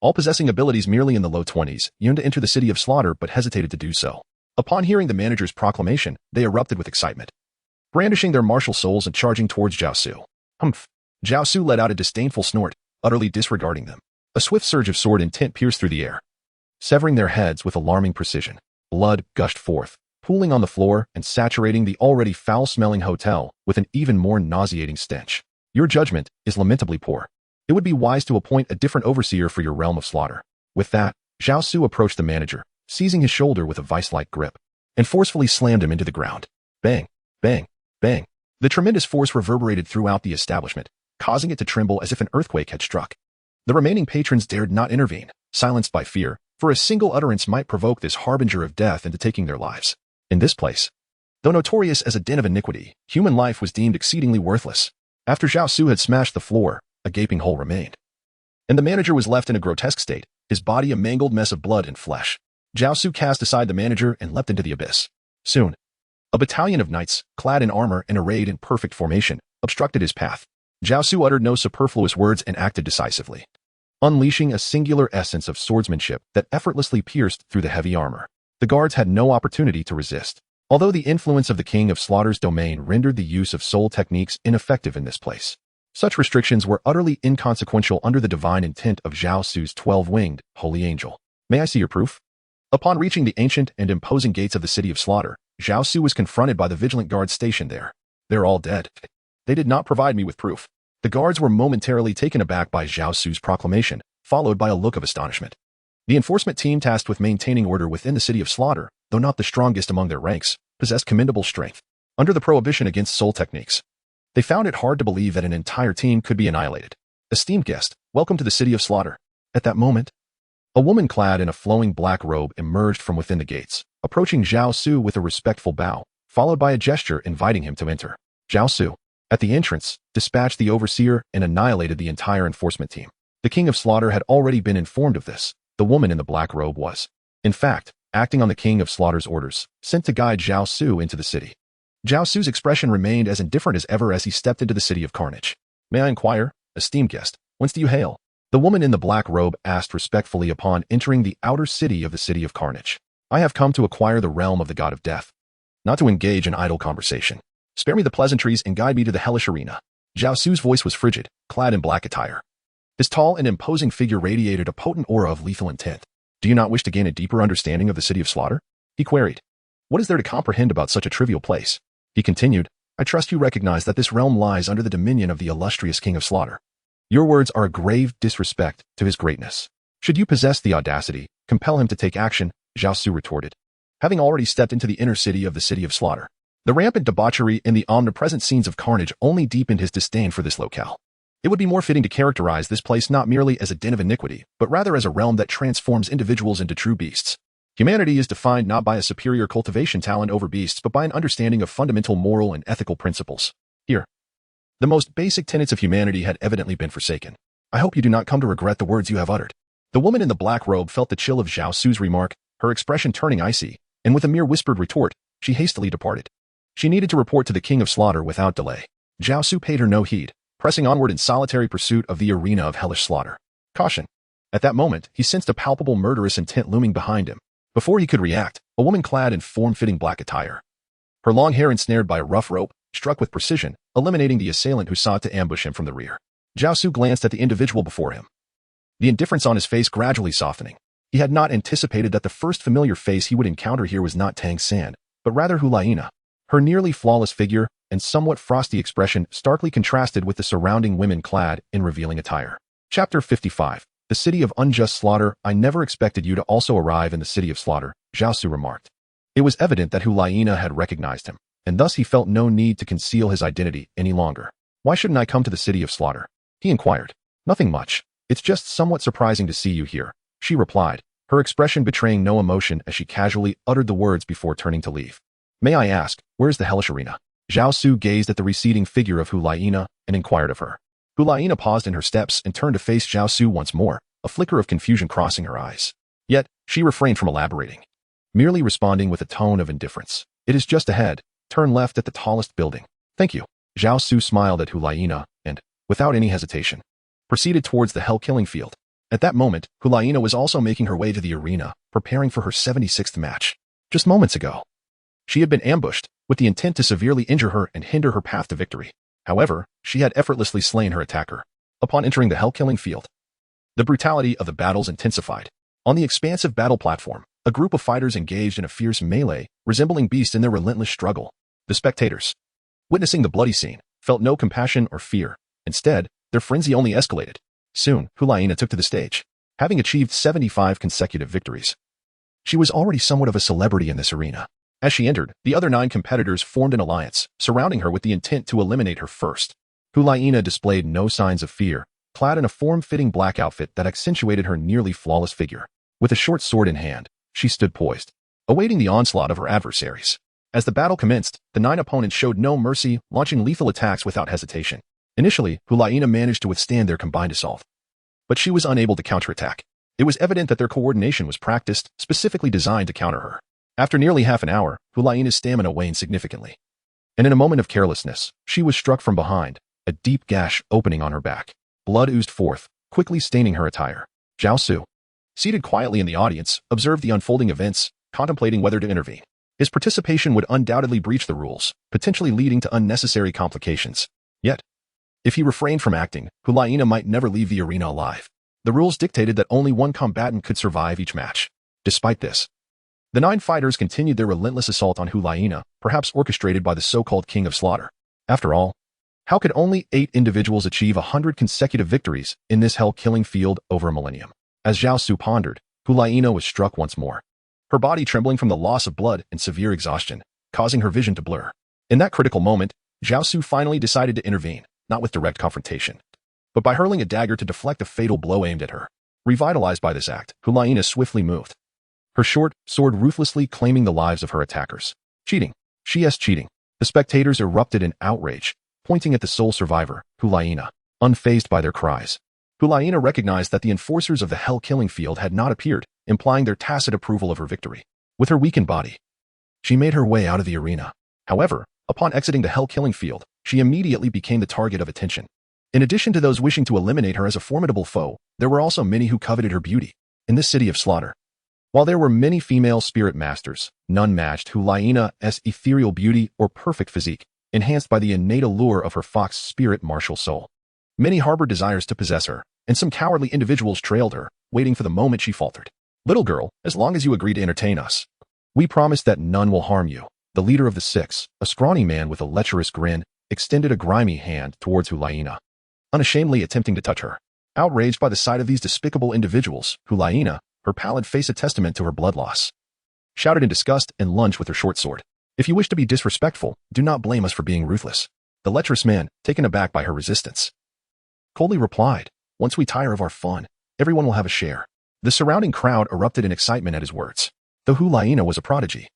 all possessing abilities merely in the low 20s, yearned to enter the city of slaughter but hesitated to do so. Upon hearing the manager's proclamation, they erupted with excitement, brandishing their martial souls and charging towards Zhao Su. Humph. Zhao Su let out a disdainful snort, utterly disregarding them. A swift surge of sword intent pierced through the air, severing their heads with alarming precision. Blood gushed forth, pooling on the floor and saturating the already foul-smelling hotel with an even more nauseating stench. Your judgment is lamentably poor. It would be wise to appoint a different overseer for your realm of slaughter. With that, Zhao Su approached the manager, seizing his shoulder with a vice-like grip, and forcefully slammed him into the ground. Bang, bang, bang. The tremendous force reverberated throughout the establishment, causing it to tremble as if an earthquake had struck. The remaining patrons dared not intervene, silenced by fear, for a single utterance might provoke this harbinger of death into taking their lives. In this place, though notorious as a den of iniquity, human life was deemed exceedingly worthless. After Zhao Su had smashed the floor, a gaping hole remained, and the manager was left in a grotesque state, his body a mangled mess of blood and flesh. Zhao Su cast aside the manager and leapt into the abyss. Soon, a battalion of knights, clad in armor and arrayed in perfect formation, obstructed his path. Zhao Su uttered no superfluous words and acted decisively, unleashing a singular essence of swordsmanship that effortlessly pierced through the heavy armor. The guards had no opportunity to resist, although the influence of the King of Slaughter's domain rendered the use of soul techniques ineffective in this place. Such restrictions were utterly inconsequential under the divine intent of Zhao Su's 12-winged holy angel. May I see your proof? Upon reaching the ancient and imposing gates of the city of slaughter, Zhao Su was confronted by the vigilant guards stationed there. They're all dead. They did not provide me with proof. The guards were momentarily taken aback by Zhao Su's proclamation, followed by a look of astonishment. The enforcement team tasked with maintaining order within the city of slaughter, though not the strongest among their ranks, possessed commendable strength. Under the prohibition against soul techniques, they found it hard to believe that an entire team could be annihilated. Esteemed guest, welcome to the city of slaughter. At that moment, a woman clad in a flowing black robe emerged from within the gates, approaching Zhao Su with a respectful bow, followed by a gesture inviting him to enter. Zhao Su, at the entrance, dispatched the overseer and annihilated the entire enforcement team. The King of Slaughter had already been informed of this. The woman in the black robe was, in fact, acting on the King of Slaughter's orders, sent to guide Zhao Su into the city. Zhao Su's expression remained as indifferent as ever as he stepped into the city of carnage. May I inquire, esteemed guest, whence do you hail? The woman in the black robe asked respectfully upon entering the outer city of the city of carnage. I have come to acquire the realm of the god of death, not to engage in idle conversation. Spare me the pleasantries and guide me to the hellish arena. Zhao Su's voice was frigid, clad in black attire. His tall and imposing figure radiated a potent aura of lethal intent. Do you not wish to gain a deeper understanding of the city of slaughter? He queried. What is there to comprehend about such a trivial place? He continued, I trust you recognize that this realm lies under the dominion of the illustrious King of Slaughter. Your words are a grave disrespect to his greatness. Should you possess the audacity, compel him to take action, Zhao Su retorted, having already stepped into the inner city of the city of slaughter. The rampant debauchery and the omnipresent scenes of carnage only deepened his disdain for this locale. It would be more fitting to characterize this place not merely as a den of iniquity, but rather as a realm that transforms individuals into true beasts. Humanity is defined not by a superior cultivation talent over beasts, but by an understanding of fundamental moral and ethical principles. Here, the most basic tenets of humanity had evidently been forsaken. I hope you do not come to regret the words you have uttered. The woman in the black robe felt the chill of Zhao Su's remark, her expression turning icy, and with a mere whispered retort, she hastily departed. She needed to report to the King of Slaughter without delay. Zhao Su paid her no heed, pressing onward in solitary pursuit of the arena of hellish slaughter. Caution. At that moment, he sensed a palpable murderous intent looming behind him. Before he could react, a woman clad in form-fitting black attire, her long hair ensnared by a rough rope, struck with precision, eliminating the assailant who sought to ambush him from the rear. Zhao Su glanced at the individual before him, the indifference on his face gradually softening. He had not anticipated that the first familiar face he would encounter here was not Tang San, but rather Hulaina. Her nearly flawless figure and somewhat frosty expression starkly contrasted with the surrounding women clad in revealing attire. Chapter 55. The City of Unjust Slaughter. I never expected you to also arrive in the City of Slaughter, Zhao Su remarked. It was evident that Hulaina had recognized him, and thus he felt no need to conceal his identity any longer. Why shouldn't I come to the City of Slaughter? He inquired. Nothing much. It's just somewhat surprising to see you here, she replied, her expression betraying no emotion as she casually uttered the words before turning to leave. May I ask, where's the hellish arena? Zhao Su gazed at the receding figure of Hulaina and inquired of her. Hulaina paused in her steps and turned to face Zhao Su once more, a flicker of confusion crossing her eyes. Yet, she refrained from elaborating, merely responding with a tone of indifference. It is just ahead. Turn left at the tallest building. Thank you. Zhao Su smiled at Hulaina and, without any hesitation, proceeded towards the hell-killing field. At that moment, Hulaina was also making her way to the arena, preparing for her 76th match. Just moments ago, she had been ambushed, with the intent to severely injure her and hinder her path to victory. However, she had effortlessly slain her attacker. Upon entering the hell-killing field, the brutality of the battles intensified. On the expansive battle platform, a group of fighters engaged in a fierce melee, resembling beasts in their relentless struggle. The spectators, witnessing the bloody scene, felt no compassion or fear. Instead, their frenzy only escalated. Soon, Hulaina took to the stage, having achieved 75 consecutive victories. She was already somewhat of a celebrity in this arena. As she entered, the other 9 competitors formed an alliance, surrounding her with the intent to eliminate her first. Hulaina displayed no signs of fear, clad in a form-fitting black outfit that accentuated her nearly flawless figure. With a short sword in hand, she stood poised, awaiting the onslaught of her adversaries. As the battle commenced, the 9 opponents showed no mercy, launching lethal attacks without hesitation. Initially, Hulaina managed to withstand their combined assault, but she was unable to counterattack. It was evident that their coordination was practiced, specifically designed to counter her. After nearly half an hour, Hulaina's stamina waned significantly, and in a moment of carelessness, she was struck from behind, a deep gash opening on her back. Blood oozed forth, quickly staining her attire. Zhao Su, seated quietly in the audience, observed the unfolding events, contemplating whether to intervene. His participation would undoubtedly breach the rules, potentially leading to unnecessary complications. Yet, if he refrained from acting, Hulaina might never leave the arena alive. The rules dictated that only one combatant could survive each match. Despite this, the 9 fighters continued their relentless assault on Hulaina, perhaps orchestrated by the so-called King of Slaughter. After all, how could only 8 individuals achieve 100 consecutive victories in this hell-killing field over a millennium? As Zhao Su pondered, Hulaina was struck once more, her body trembling from the loss of blood and severe exhaustion, causing her vision to blur. In that critical moment, Zhao Su finally decided to intervene, not with direct confrontation, but by hurling a dagger to deflect a fatal blow aimed at her. Revitalized by this act, Hulaina swiftly moved, her short sword ruthlessly claiming the lives of her attackers. Cheating. She is cheating. The spectators erupted in outrage, pointing at the sole survivor, Hulaina, unfazed by their cries. Hulaina recognized that the enforcers of the hell-killing field had not appeared, implying their tacit approval of her victory. With her weakened body, she made her way out of the arena. However, upon exiting the hell-killing field, she immediately became the target of attention. In addition to those wishing to eliminate her as a formidable foe, there were also many who coveted her beauty. In this city of slaughter, while there were many female spirit masters, none matched Hulaina's ethereal beauty or perfect physique, enhanced by the innate allure of her fox spirit martial soul. Many harbored desires to possess her, and some cowardly individuals trailed her, waiting for the moment she faltered. Little girl, as long as you agree to entertain us, we promise that none will harm you. The leader of the 6, a scrawny man with a lecherous grin, extended a grimy hand towards Hulaina, unashamedly attempting to touch her. Outraged by the sight of these despicable individuals, Hulaina, her pallid face a testament to her blood loss, shouted in disgust and lunged with her short sword. If you wish to be disrespectful, do not blame us for being ruthless. The lecherous man, taken aback by her resistance, coldly replied, once we tire of our fun, everyone will have a share. The surrounding crowd erupted in excitement at his words. Though Hulaina was a prodigy,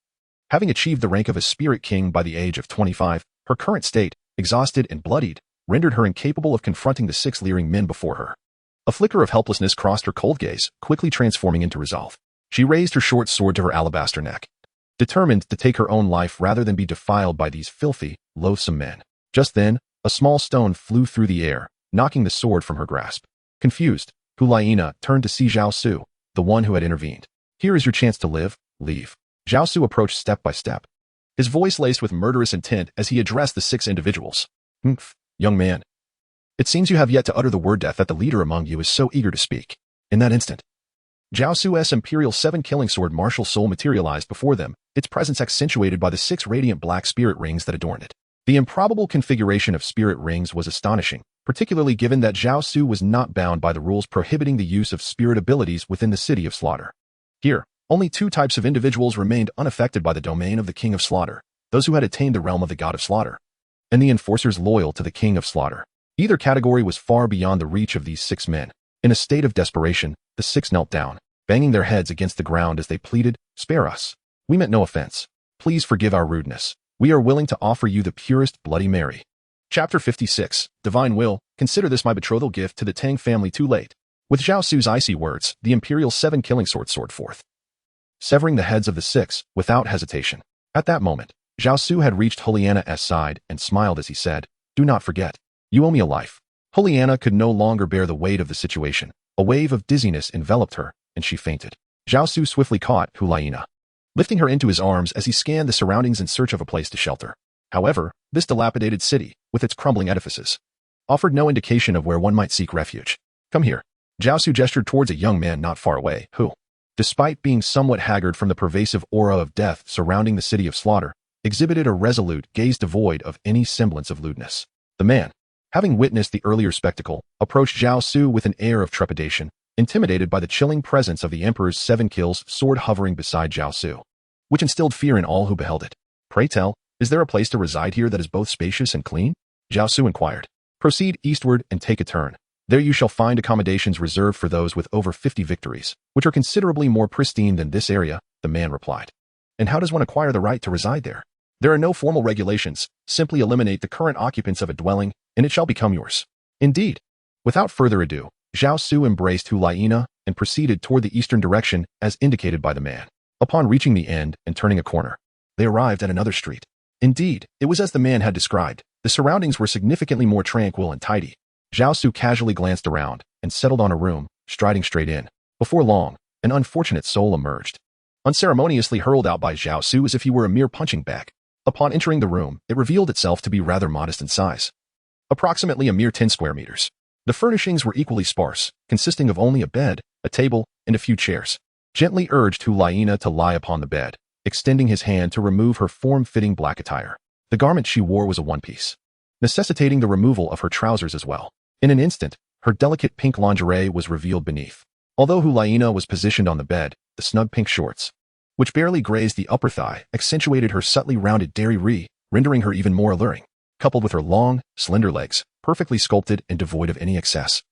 having achieved the rank of a spirit king by the age of 25, her current state, exhausted and bloodied, rendered her incapable of confronting the 6 leering men before her. A flicker of helplessness crossed her cold gaze, quickly transforming into resolve. She raised her short sword to her alabaster neck, determined to take her own life rather than be defiled by these filthy, loathsome men. Just then, a small stone flew through the air, knocking the sword from her grasp. Confused, Hulaina turned to see Zhao Su, the one who had intervened. Here is your chance to live, leave. Zhao Su approached step by step, his voice laced with murderous intent as he addressed the 6 individuals. Young man, it seems you have yet to utter the word death that the leader among you is so eager to speak. In that instant, Zhao Su's Imperial 7 killing sword martial soul materialized before them, its presence accentuated by the 6 radiant black spirit rings that adorned it. The improbable configuration of spirit rings was astonishing, particularly given that Zhao Su was not bound by the rules prohibiting the use of spirit abilities within the City of Slaughter. Here, only 2 types of individuals remained unaffected by the domain of the King of Slaughter, those who had attained the realm of the God of Slaughter, and the enforcers loyal to the King of Slaughter. Either category was far beyond the reach of these 6 men. In a state of desperation, the 6 knelt down, banging their heads against the ground as they pleaded, "Spare us. We meant no offense. Please forgive our rudeness. We are willing to offer you the purest Bloody Mary." Chapter 56, Divine Will, consider this my betrothal gift to the Tang family too late. With Zhao Su's icy words, the Imperial 7 killing sword soared forth, severing the heads of the 6, without hesitation. At that moment, Zhao Su had reached Juliana's side and smiled as he said, "Do not forget. You owe me a life." Juliana could no longer bear the weight of the situation. A wave of dizziness enveloped her, and she fainted. Zhao Su swiftly caught Juliana, lifting her into his arms as he scanned the surroundings in search of a place to shelter. However, this dilapidated city, with its crumbling edifices, offered no indication of where one might seek refuge. "Come here." Zhao Su gestured towards a young man not far away, who, despite being somewhat haggard from the pervasive aura of death surrounding the City of Slaughter, exhibited a resolute gaze devoid of any semblance of lewdness. The man, having witnessed the earlier spectacle, approached Zhao Su with an air of trepidation, intimidated by the chilling presence of the Emperor's 7 kills sword hovering beside Zhao Su, which instilled fear in all who beheld it. "Pray tell, is there a place to reside here that is both spacious and clean?" Zhao Su inquired. "Proceed eastward and take a turn. There you shall find accommodations reserved for those with over 50 victories, which are considerably more pristine than this area," the man replied. "And how does one acquire the right to reside there?" "There are no formal regulations. Simply eliminate the current occupants of a dwelling, and it shall become yours." "Indeed." Without further ado, Zhao Su embraced Juliana and proceeded toward the eastern direction as indicated by the man. Upon reaching the end and turning a corner, they arrived at another street. Indeed, it was as the man had described. The surroundings were significantly more tranquil and tidy. Zhao Su casually glanced around and settled on a room, striding straight in. Before long, an unfortunate soul emerged, unceremoniously hurled out by Zhao Su as if he were a mere punching bag. Upon entering the room, it revealed itself to be rather modest in size, approximately a mere 10 square meters. The furnishings were equally sparse, consisting of only a bed, a table, and a few chairs. Gently urged Juliana to lie upon the bed, extending his hand to remove her form-fitting black attire. The garment she wore was a one-piece, necessitating the removal of her trousers as well. In an instant, her delicate pink lingerie was revealed beneath. Although Juliana was positioned on the bed, the snug pink shorts, which barely grazed the upper thigh, accentuated her subtly rounded dairy, rendering her even more alluring. Coupled with her long, slender legs, perfectly sculpted and devoid of any excess,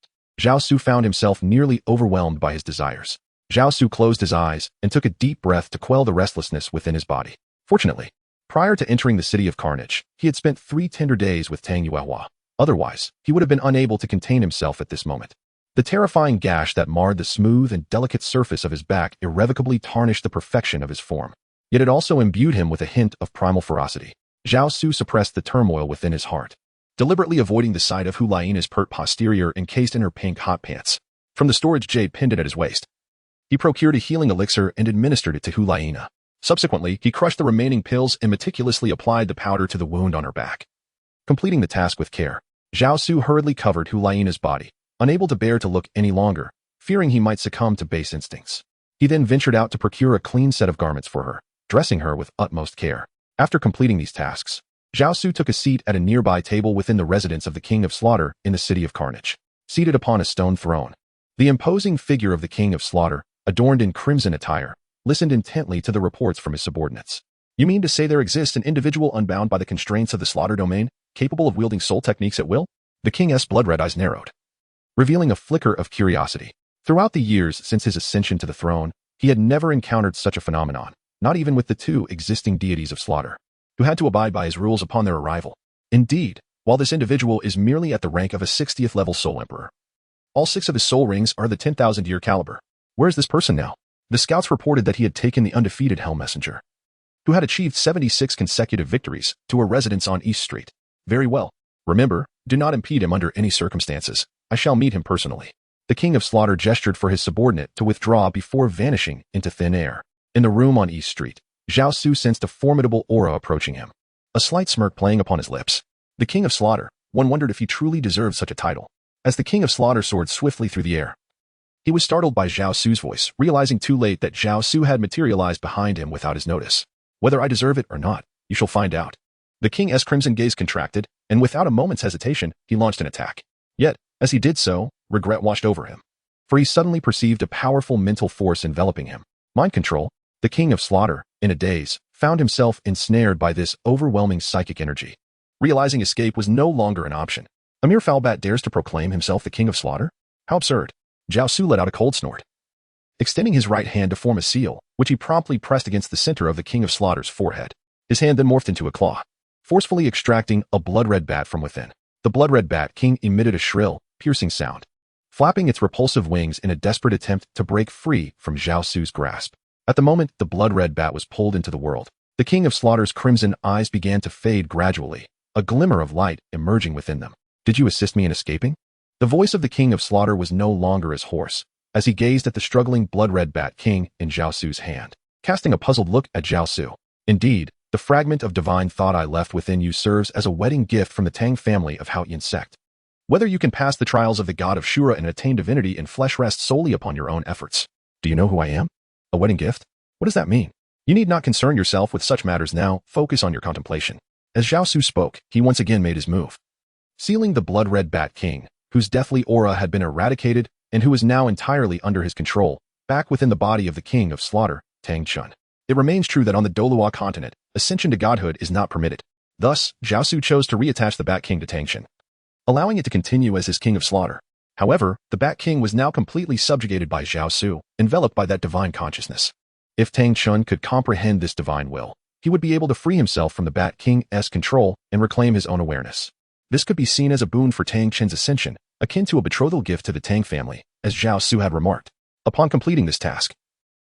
Zhao Su found himself nearly overwhelmed by his desires. Zhao Su closed his eyes and took a deep breath to quell the restlessness within his body. Fortunately, prior to entering the City of Carnage, he had spent 3 tender days with Tang Yuehua. Otherwise, he would have been unable to contain himself at this moment. The terrifying gash that marred the smooth and delicate surface of his back irrevocably tarnished the perfection of his form. Yet it also imbued him with a hint of primal ferocity. Zhao Su suppressed the turmoil within his heart, deliberately avoiding the sight of Juliana's pert posterior encased in her pink hot pants. From the storage jade pendant at his waist, he procured a healing elixir and administered it to Juliana. Subsequently, he crushed the remaining pills and meticulously applied the powder to the wound on her back. Completing the task with care, Zhao Su hurriedly covered Juliana's body, unable to bear to look any longer, fearing he might succumb to base instincts. He then ventured out to procure a clean set of garments for her, dressing her with utmost care. After completing these tasks, Zhao Su took a seat at a nearby table within the residence of the King of Slaughter in the City of Carnage. Seated upon a stone throne, the imposing figure of the King of Slaughter, adorned in crimson attire, listened intently to the reports from his subordinates. "You mean to say there exists an individual unbound by the constraints of the Slaughter domain, capable of wielding soul techniques at will?" The King's blood-red eyes narrowed, revealing a flicker of curiosity. Throughout the years since his ascension to the throne, he had never encountered such a phenomenon, not even with the 2 existing deities of Slaughter, who had to abide by his rules upon their arrival. Indeed, while this individual is merely at the rank of a 60th level Soul Emperor, all 6 of his soul rings are the 10,000-year caliber. Where is this person now? The scouts reported that he had taken the undefeated Hell Messenger, who had achieved 76 consecutive victories, to a residence on East Street. "Very well. Remember, do not impede him under any circumstances. I shall meet him personally." The King of Slaughter gestured for his subordinate to withdraw before vanishing into thin air. In the room on East Street, Zhao Su sensed a formidable aura approaching him, a slight smirk playing upon his lips. The King of Slaughter, one wondered if he truly deserved such a title. As the King of Slaughter soared swiftly through the air, He was startled by Zhao Su's voice, realizing too late that Zhao Su had materialized behind him without his notice. Whether I deserve it or not, you shall find out. The king's crimson gaze contracted, and without a moment's hesitation, he launched an attack. Yet, as he did so, regret washed over him. For he suddenly perceived a powerful mental force enveloping him. Mind control. The king of slaughter, in a daze, found himself ensnared by this overwhelming psychic energy. Realizing escape was no longer an option. A mere foul bat dares to proclaim himself the king of slaughter? How absurd. Zhao Su let out a cold snort, extending his right hand to form a seal, which he promptly pressed against the center of the king of slaughter's forehead. His hand then morphed into a claw, forcefully extracting a blood-red bat from within. The blood-red bat king emitted a shrill, piercing sound, flapping its repulsive wings in a desperate attempt to break free from Zhao Su's grasp. At the moment the blood-red bat was pulled into the world, the king of slaughter's crimson eyes began to fade gradually, a glimmer of light emerging within them. Did you assist me in escaping? The voice of the king of slaughter was no longer as hoarse, as he gazed at the struggling blood-red bat king in Zhao Su's hand, casting a puzzled look at Zhao Su. Indeed, the fragment of divine thought I left within you serves as a wedding gift from the Tang family of Haotian sect. Whether you can pass the trials of the god of Shura and attain divinity in flesh rests solely upon your own efforts. Do you know who I am? A wedding gift? What does that mean? You need not concern yourself with such matters now, focus on your contemplation. As Zhao Su spoke, he once again made his move, sealing the blood-red bat king, whose deathly aura had been eradicated and who was now entirely under his control, back within the body of the king of slaughter, Tang San. It remains true that on the Douluo continent, ascension to godhood is not permitted. Thus, Zhao Su chose to reattach the Bat King to Tang San, allowing it to continue as his king of slaughter. However, the Bat King was now completely subjugated by Zhao Su, enveloped by that divine consciousness. If Tang San could comprehend this divine will, he would be able to free himself from the Bat King's control and reclaim his own awareness. This could be seen as a boon for Tang San's ascension, akin to a betrothal gift to the Tang family, as Zhao Su had remarked. Upon completing this task,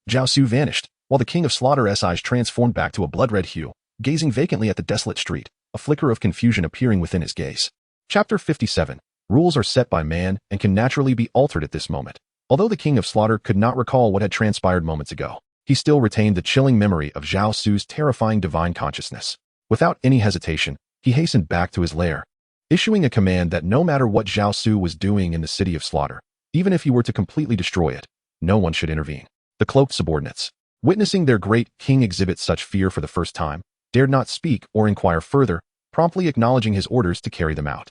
Zhao Su vanished, while the king of slaughter's eyes transformed back to a blood-red hue, gazing vacantly at the desolate street, a flicker of confusion appearing within his gaze. Chapter 57. Rules are set by man and can naturally be altered at this moment. Although the king of slaughter could not recall what had transpired moments ago, he still retained the chilling memory of Zhao Su's terrifying divine consciousness. Without any hesitation, he hastened back to his lair, issuing a command that no matter what Zhao Su was doing in the city of slaughter, even if he were to completely destroy it, no one should intervene. The cloaked subordinates, witnessing their great king exhibit such fear for the first time, dared not speak or inquire further, promptly acknowledging his orders to carry them out.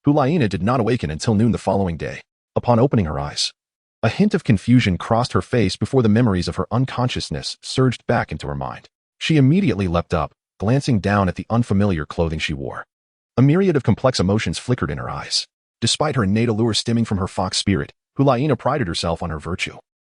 Hulaina did not awaken until noon the following day. Upon opening her eyes, a hint of confusion crossed her face before the memories of her unconsciousness surged back into her mind. She immediately leapt up, glancing down at the unfamiliar clothing she wore. A myriad of complex emotions flickered in her eyes. Despite her innate allure stemming from her fox spirit, Hulaina prided herself on her virtue.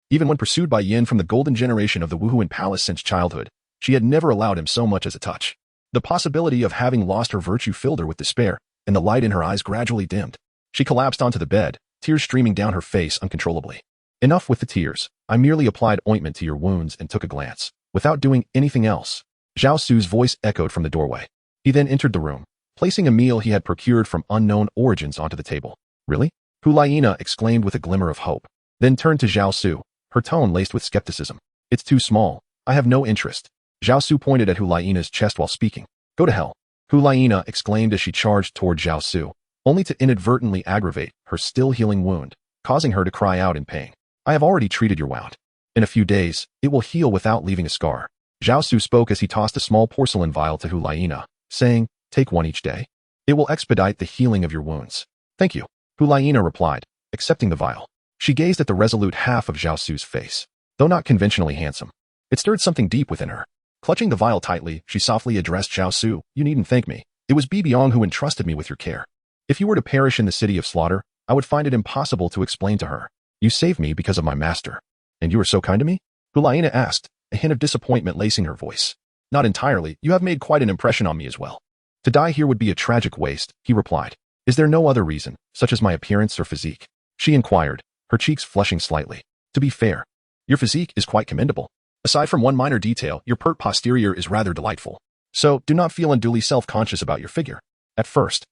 Even when pursued by Yin from the golden generation of the Wuhuan Palace since childhood, she had never allowed him so much as a touch. The possibility of having lost her virtue filled her with despair, and the light in her eyes gradually dimmed. She collapsed onto the bed, tears streaming down her face uncontrollably. Enough with the tears. I merely applied ointment to your wounds and took a glance. Without doing anything else. Zhao Su's voice echoed from the doorway. He then entered the room, placing a meal he had procured from unknown origins onto the table. Really? Hulaina exclaimed with a glimmer of hope, then turned to Zhao Su, her tone laced with skepticism. It's too small. I have no interest. Zhao Su pointed at Hulaina's chest while speaking. Go to hell. Hulaina exclaimed as she charged toward Zhao Su, only to inadvertently aggravate her still healing wound, causing her to cry out in pain. I have already treated your wound. In a few days, it will heal without leaving a scar. Zhao Su spoke as he tossed a small porcelain vial to Hulaina, saying, take one each day. It will expedite the healing of your wounds. Thank you. Hulaina replied, accepting the vial. She gazed at the resolute half of Zhao Su's face, though not conventionally handsome. It stirred something deep within her. Clutching the vial tightly, she softly addressed Zhao Su, you needn't thank me. It was Bibiong who entrusted me with your care. If you were to perish in the city of slaughter, I would find it impossible to explain to her. You saved me because of my master. And you are so kind to me? Hulaina asked, a hint of disappointment lacing her voice. Not entirely, you have made quite an impression on me as well. To die here would be a tragic waste, he replied. Is there no other reason, such as my appearance or physique? She inquired, her cheeks flushing slightly. To be fair, your physique is quite commendable. Aside from one minor detail, your pert posterior is rather delightful. So, do not feel unduly self-conscious about your figure. At first,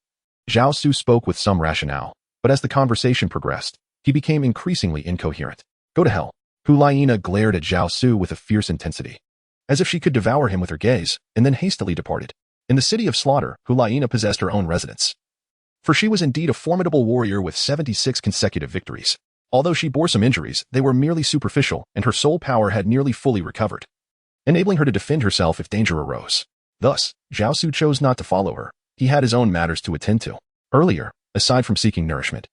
Zhao Su spoke with some rationale, but as the conversation progressed, he became increasingly incoherent. Go to hell. Hulaina glared at Zhao Su with a fierce intensity, as if she could devour him with her gaze, and then hastily departed. In the city of slaughter, Hulaina possessed her own residence. For she was indeed a formidable warrior with 76 consecutive victories. Although she bore some injuries, they were merely superficial, and her soul power had nearly fully recovered, enabling her to defend herself if danger arose. Thus, Zhao Su chose not to follow her. He had his own matters to attend to. Earlier, aside from seeking nourishment,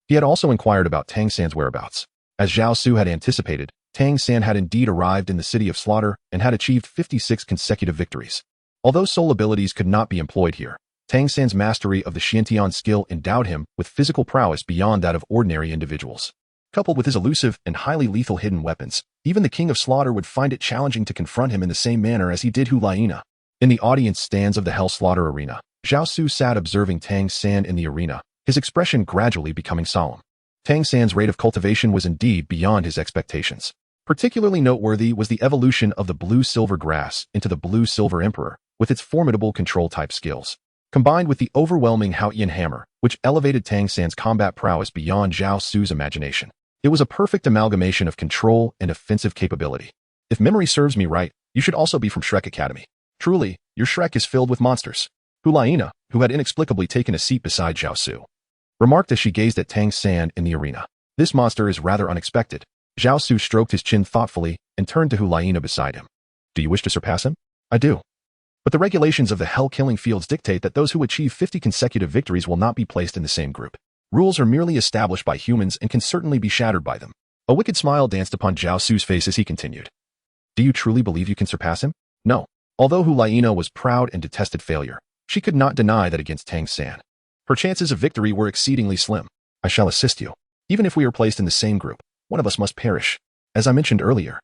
he had also inquired about Tang San's whereabouts. As Zhao Su had anticipated, Tang San had indeed arrived in the city of slaughter and had achieved 56 consecutive victories. Although soul abilities could not be employed here, Tang San's mastery of the Xiantian skill endowed him with physical prowess beyond that of ordinary individuals. Coupled with his elusive and highly lethal hidden weapons, even the King of Slaughter would find it challenging to confront him in the same manner as he did Hulaina. In the audience stands of the Hell Slaughter arena, Zhao Su sat observing Tang San in the arena, his expression gradually becoming solemn. Tang San's rate of cultivation was indeed beyond his expectations. Particularly noteworthy was the evolution of the blue-silver grass into the blue-silver emperor, with its formidable control-type skills, combined with the overwhelming Haoyan hammer, which elevated Tang San's combat prowess beyond Zhao Su's imagination. It was a perfect amalgamation of control and offensive capability. If memory serves me right, you should also be from Shrek Academy. Truly, your Shrek is filled with monsters. Hulaina, who had inexplicably taken a seat beside Zhao Su, remarked as she gazed at Tang San in the arena. This monster is rather unexpected. Zhao Su stroked his chin thoughtfully and turned to Hulaina beside him. Do you wish to surpass him? I do. But the regulations of the Hell-Killing Fields dictate that those who achieve 50 consecutive victories will not be placed in the same group. Rules are merely established by humans and can certainly be shattered by them. A wicked smile danced upon Zhao Su's face as he continued. Do you truly believe you can surpass him? No. Although Hulaina was proud and detested failure, she could not deny that against Tang San, her chances of victory were exceedingly slim. I shall assist you. Even if we are placed in the same group, one of us must perish. As I mentioned earlier,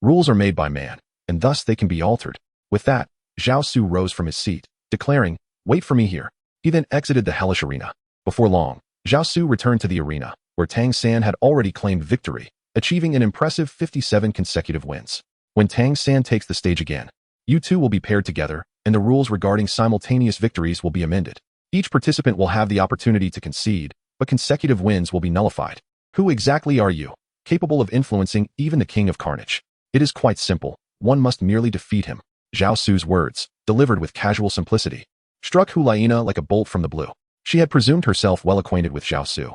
rules are made by man, and thus they can be altered. With that, Zhao Su rose from his seat, declaring, wait for me here. He then exited the hellish arena. Before long, Zhao Su returned to the arena, where Tang San had already claimed victory, achieving an impressive 57 consecutive wins. When Tang San takes the stage again, you two will be paired together, and the rules regarding simultaneous victories will be amended. Each participant will have the opportunity to concede, but consecutive wins will be nullified. Who exactly are you, capable of influencing even the King of Carnage? It is quite simple. One must merely defeat him. Zhao Su's words, delivered with casual simplicity, struck Hulaina like a bolt from the blue. She had presumed herself well acquainted with Zhao Su,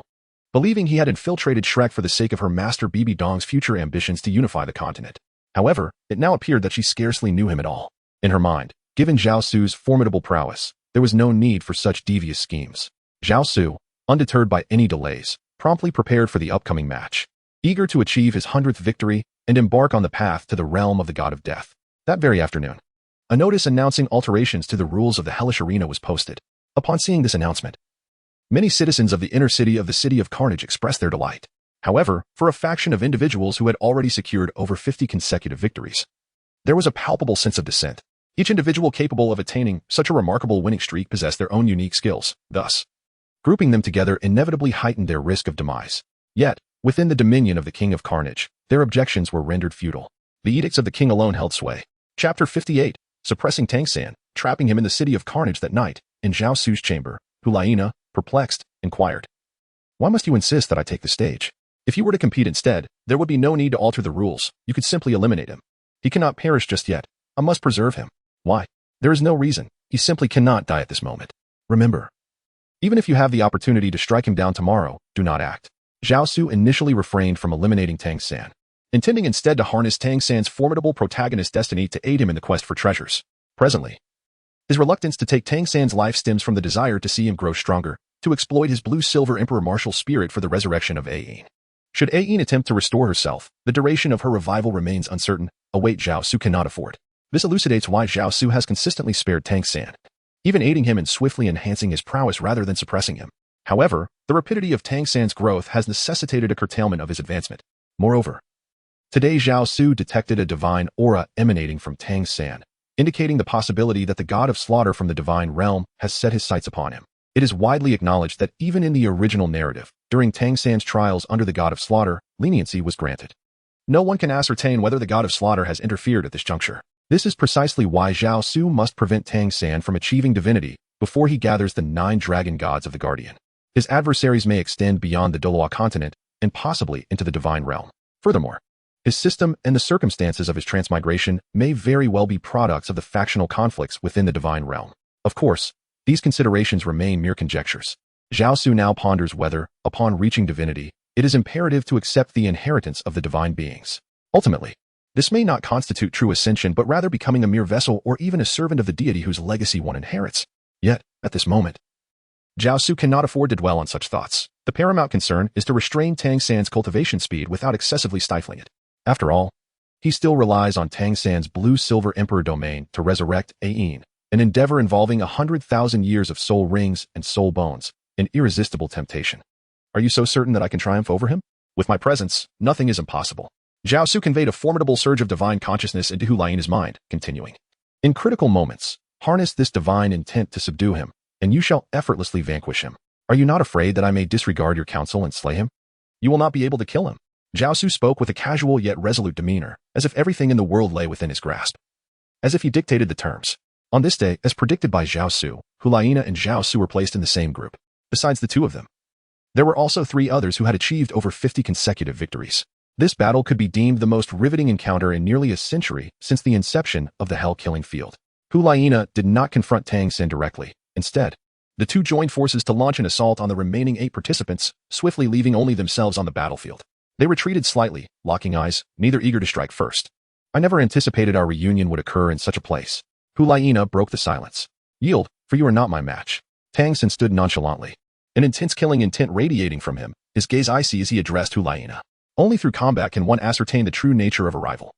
believing he had infiltrated Shrek for the sake of her master Bibi Dong's future ambitions to unify the continent. However, it now appeared that she scarcely knew him at all. In her mind, given Zhao Su's formidable prowess, there was no need for such devious schemes. Zhao Su, undeterred by any delays, promptly prepared for the upcoming match, eager to achieve his 100th victory and embark on the path to the realm of the God of Death. That very afternoon, a notice announcing alterations to the rules of the hellish arena was posted. Upon seeing this announcement, many citizens of the inner city of the City of Carnage expressed their delight. However, for a faction of individuals who had already secured over 50 consecutive victories, there was a palpable sense of dissent. Each individual capable of attaining such a remarkable winning streak possessed their own unique skills. Thus, grouping them together inevitably heightened their risk of demise. Yet, within the dominion of the King of Carnage, their objections were rendered futile. The edicts of the king alone held sway. Chapter 58, suppressing Tang San, trapping him in the City of Carnage that night, in Zhao Su's chamber. Hulaina, perplexed, inquired, why must you insist that I take the stage? If you were to compete instead, there would be no need to alter the rules. You could simply eliminate him. He cannot perish just yet. I must preserve him. Why? There is no reason. He simply cannot die at this moment. Remember, even if you have the opportunity to strike him down tomorrow, do not act. Zhao Su initially refrained from eliminating Tang San, intending instead to harness Tang San's formidable protagonist destiny to aid him in the quest for treasures. Presently, his reluctance to take Tang San's life stems from the desire to see him grow stronger, to exploit his blue-silver emperor martial spirit for the resurrection of Ain. Should Ain attempt to restore herself, the duration of her revival remains uncertain, a weight Zhao Su cannot afford. This elucidates why Zhao Su has consistently spared Tang San, even aiding him in swiftly enhancing his prowess rather than suppressing him. However, the rapidity of Tang San's growth has necessitated a curtailment of his advancement. Moreover, today Zhao Su detected a divine aura emanating from Tang San, indicating the possibility that the God of Slaughter from the divine realm has set his sights upon him. It is widely acknowledged that even in the original narrative, during Tang San's trials under the God of Slaughter, leniency was granted. No one can ascertain whether the God of Slaughter has interfered at this juncture. This is precisely why Zhao Su must prevent Tang San from achieving divinity before he gathers the 9 dragon gods of the Guardian. His adversaries may extend beyond the Douluo continent and possibly into the divine realm. Furthermore, his system and the circumstances of his transmigration may very well be products of the factional conflicts within the divine realm. Of course, these considerations remain mere conjectures. Zhao Su now ponders whether, upon reaching divinity, it is imperative to accept the inheritance of the divine beings. Ultimately, this may not constitute true ascension, but rather becoming a mere vessel or even a servant of the deity whose legacy one inherits. Yet, at this moment, Zhao Su cannot afford to dwell on such thoughts. The paramount concern is to restrain Tang San's cultivation speed without excessively stifling it. After all, he still relies on Tang San's blue-silver emperor domain to resurrect Ain, an endeavor involving 100,000 years of soul rings and soul bones, an irresistible temptation. Are you so certain that I can triumph over him? With my presence, nothing is impossible. Zhao Su conveyed a formidable surge of divine consciousness into Hu Laiana's mind, continuing. In critical moments, harness this divine intent to subdue him, and you shall effortlessly vanquish him. Are you not afraid that I may disregard your counsel and slay him? You will not be able to kill him. Zhao Su spoke with a casual yet resolute demeanor, as if everything in the world lay within his grasp. As if he dictated the terms. On this day, as predicted by Zhao Su, Hu Laiana and Zhao Su were placed in the same group. Besides the two of them, there were also 3 others who had achieved over 50 consecutive victories. This battle could be deemed the most riveting encounter in nearly a century since the inception of the Hell-Killing Field. Hu Laiana did not confront Tang San directly. Instead, the two joined forces to launch an assault on the remaining 8 participants, swiftly leaving only themselves on the battlefield. They retreated slightly, locking eyes, neither eager to strike first. I never anticipated our reunion would occur in such a place. Hu Laiana broke the silence. Yield, for you are not my match. Tang San stood nonchalantly, an intense killing intent radiating from him, his gaze icy as he addressed Hu Laiana. Only through combat can one ascertain the true nature of a rival.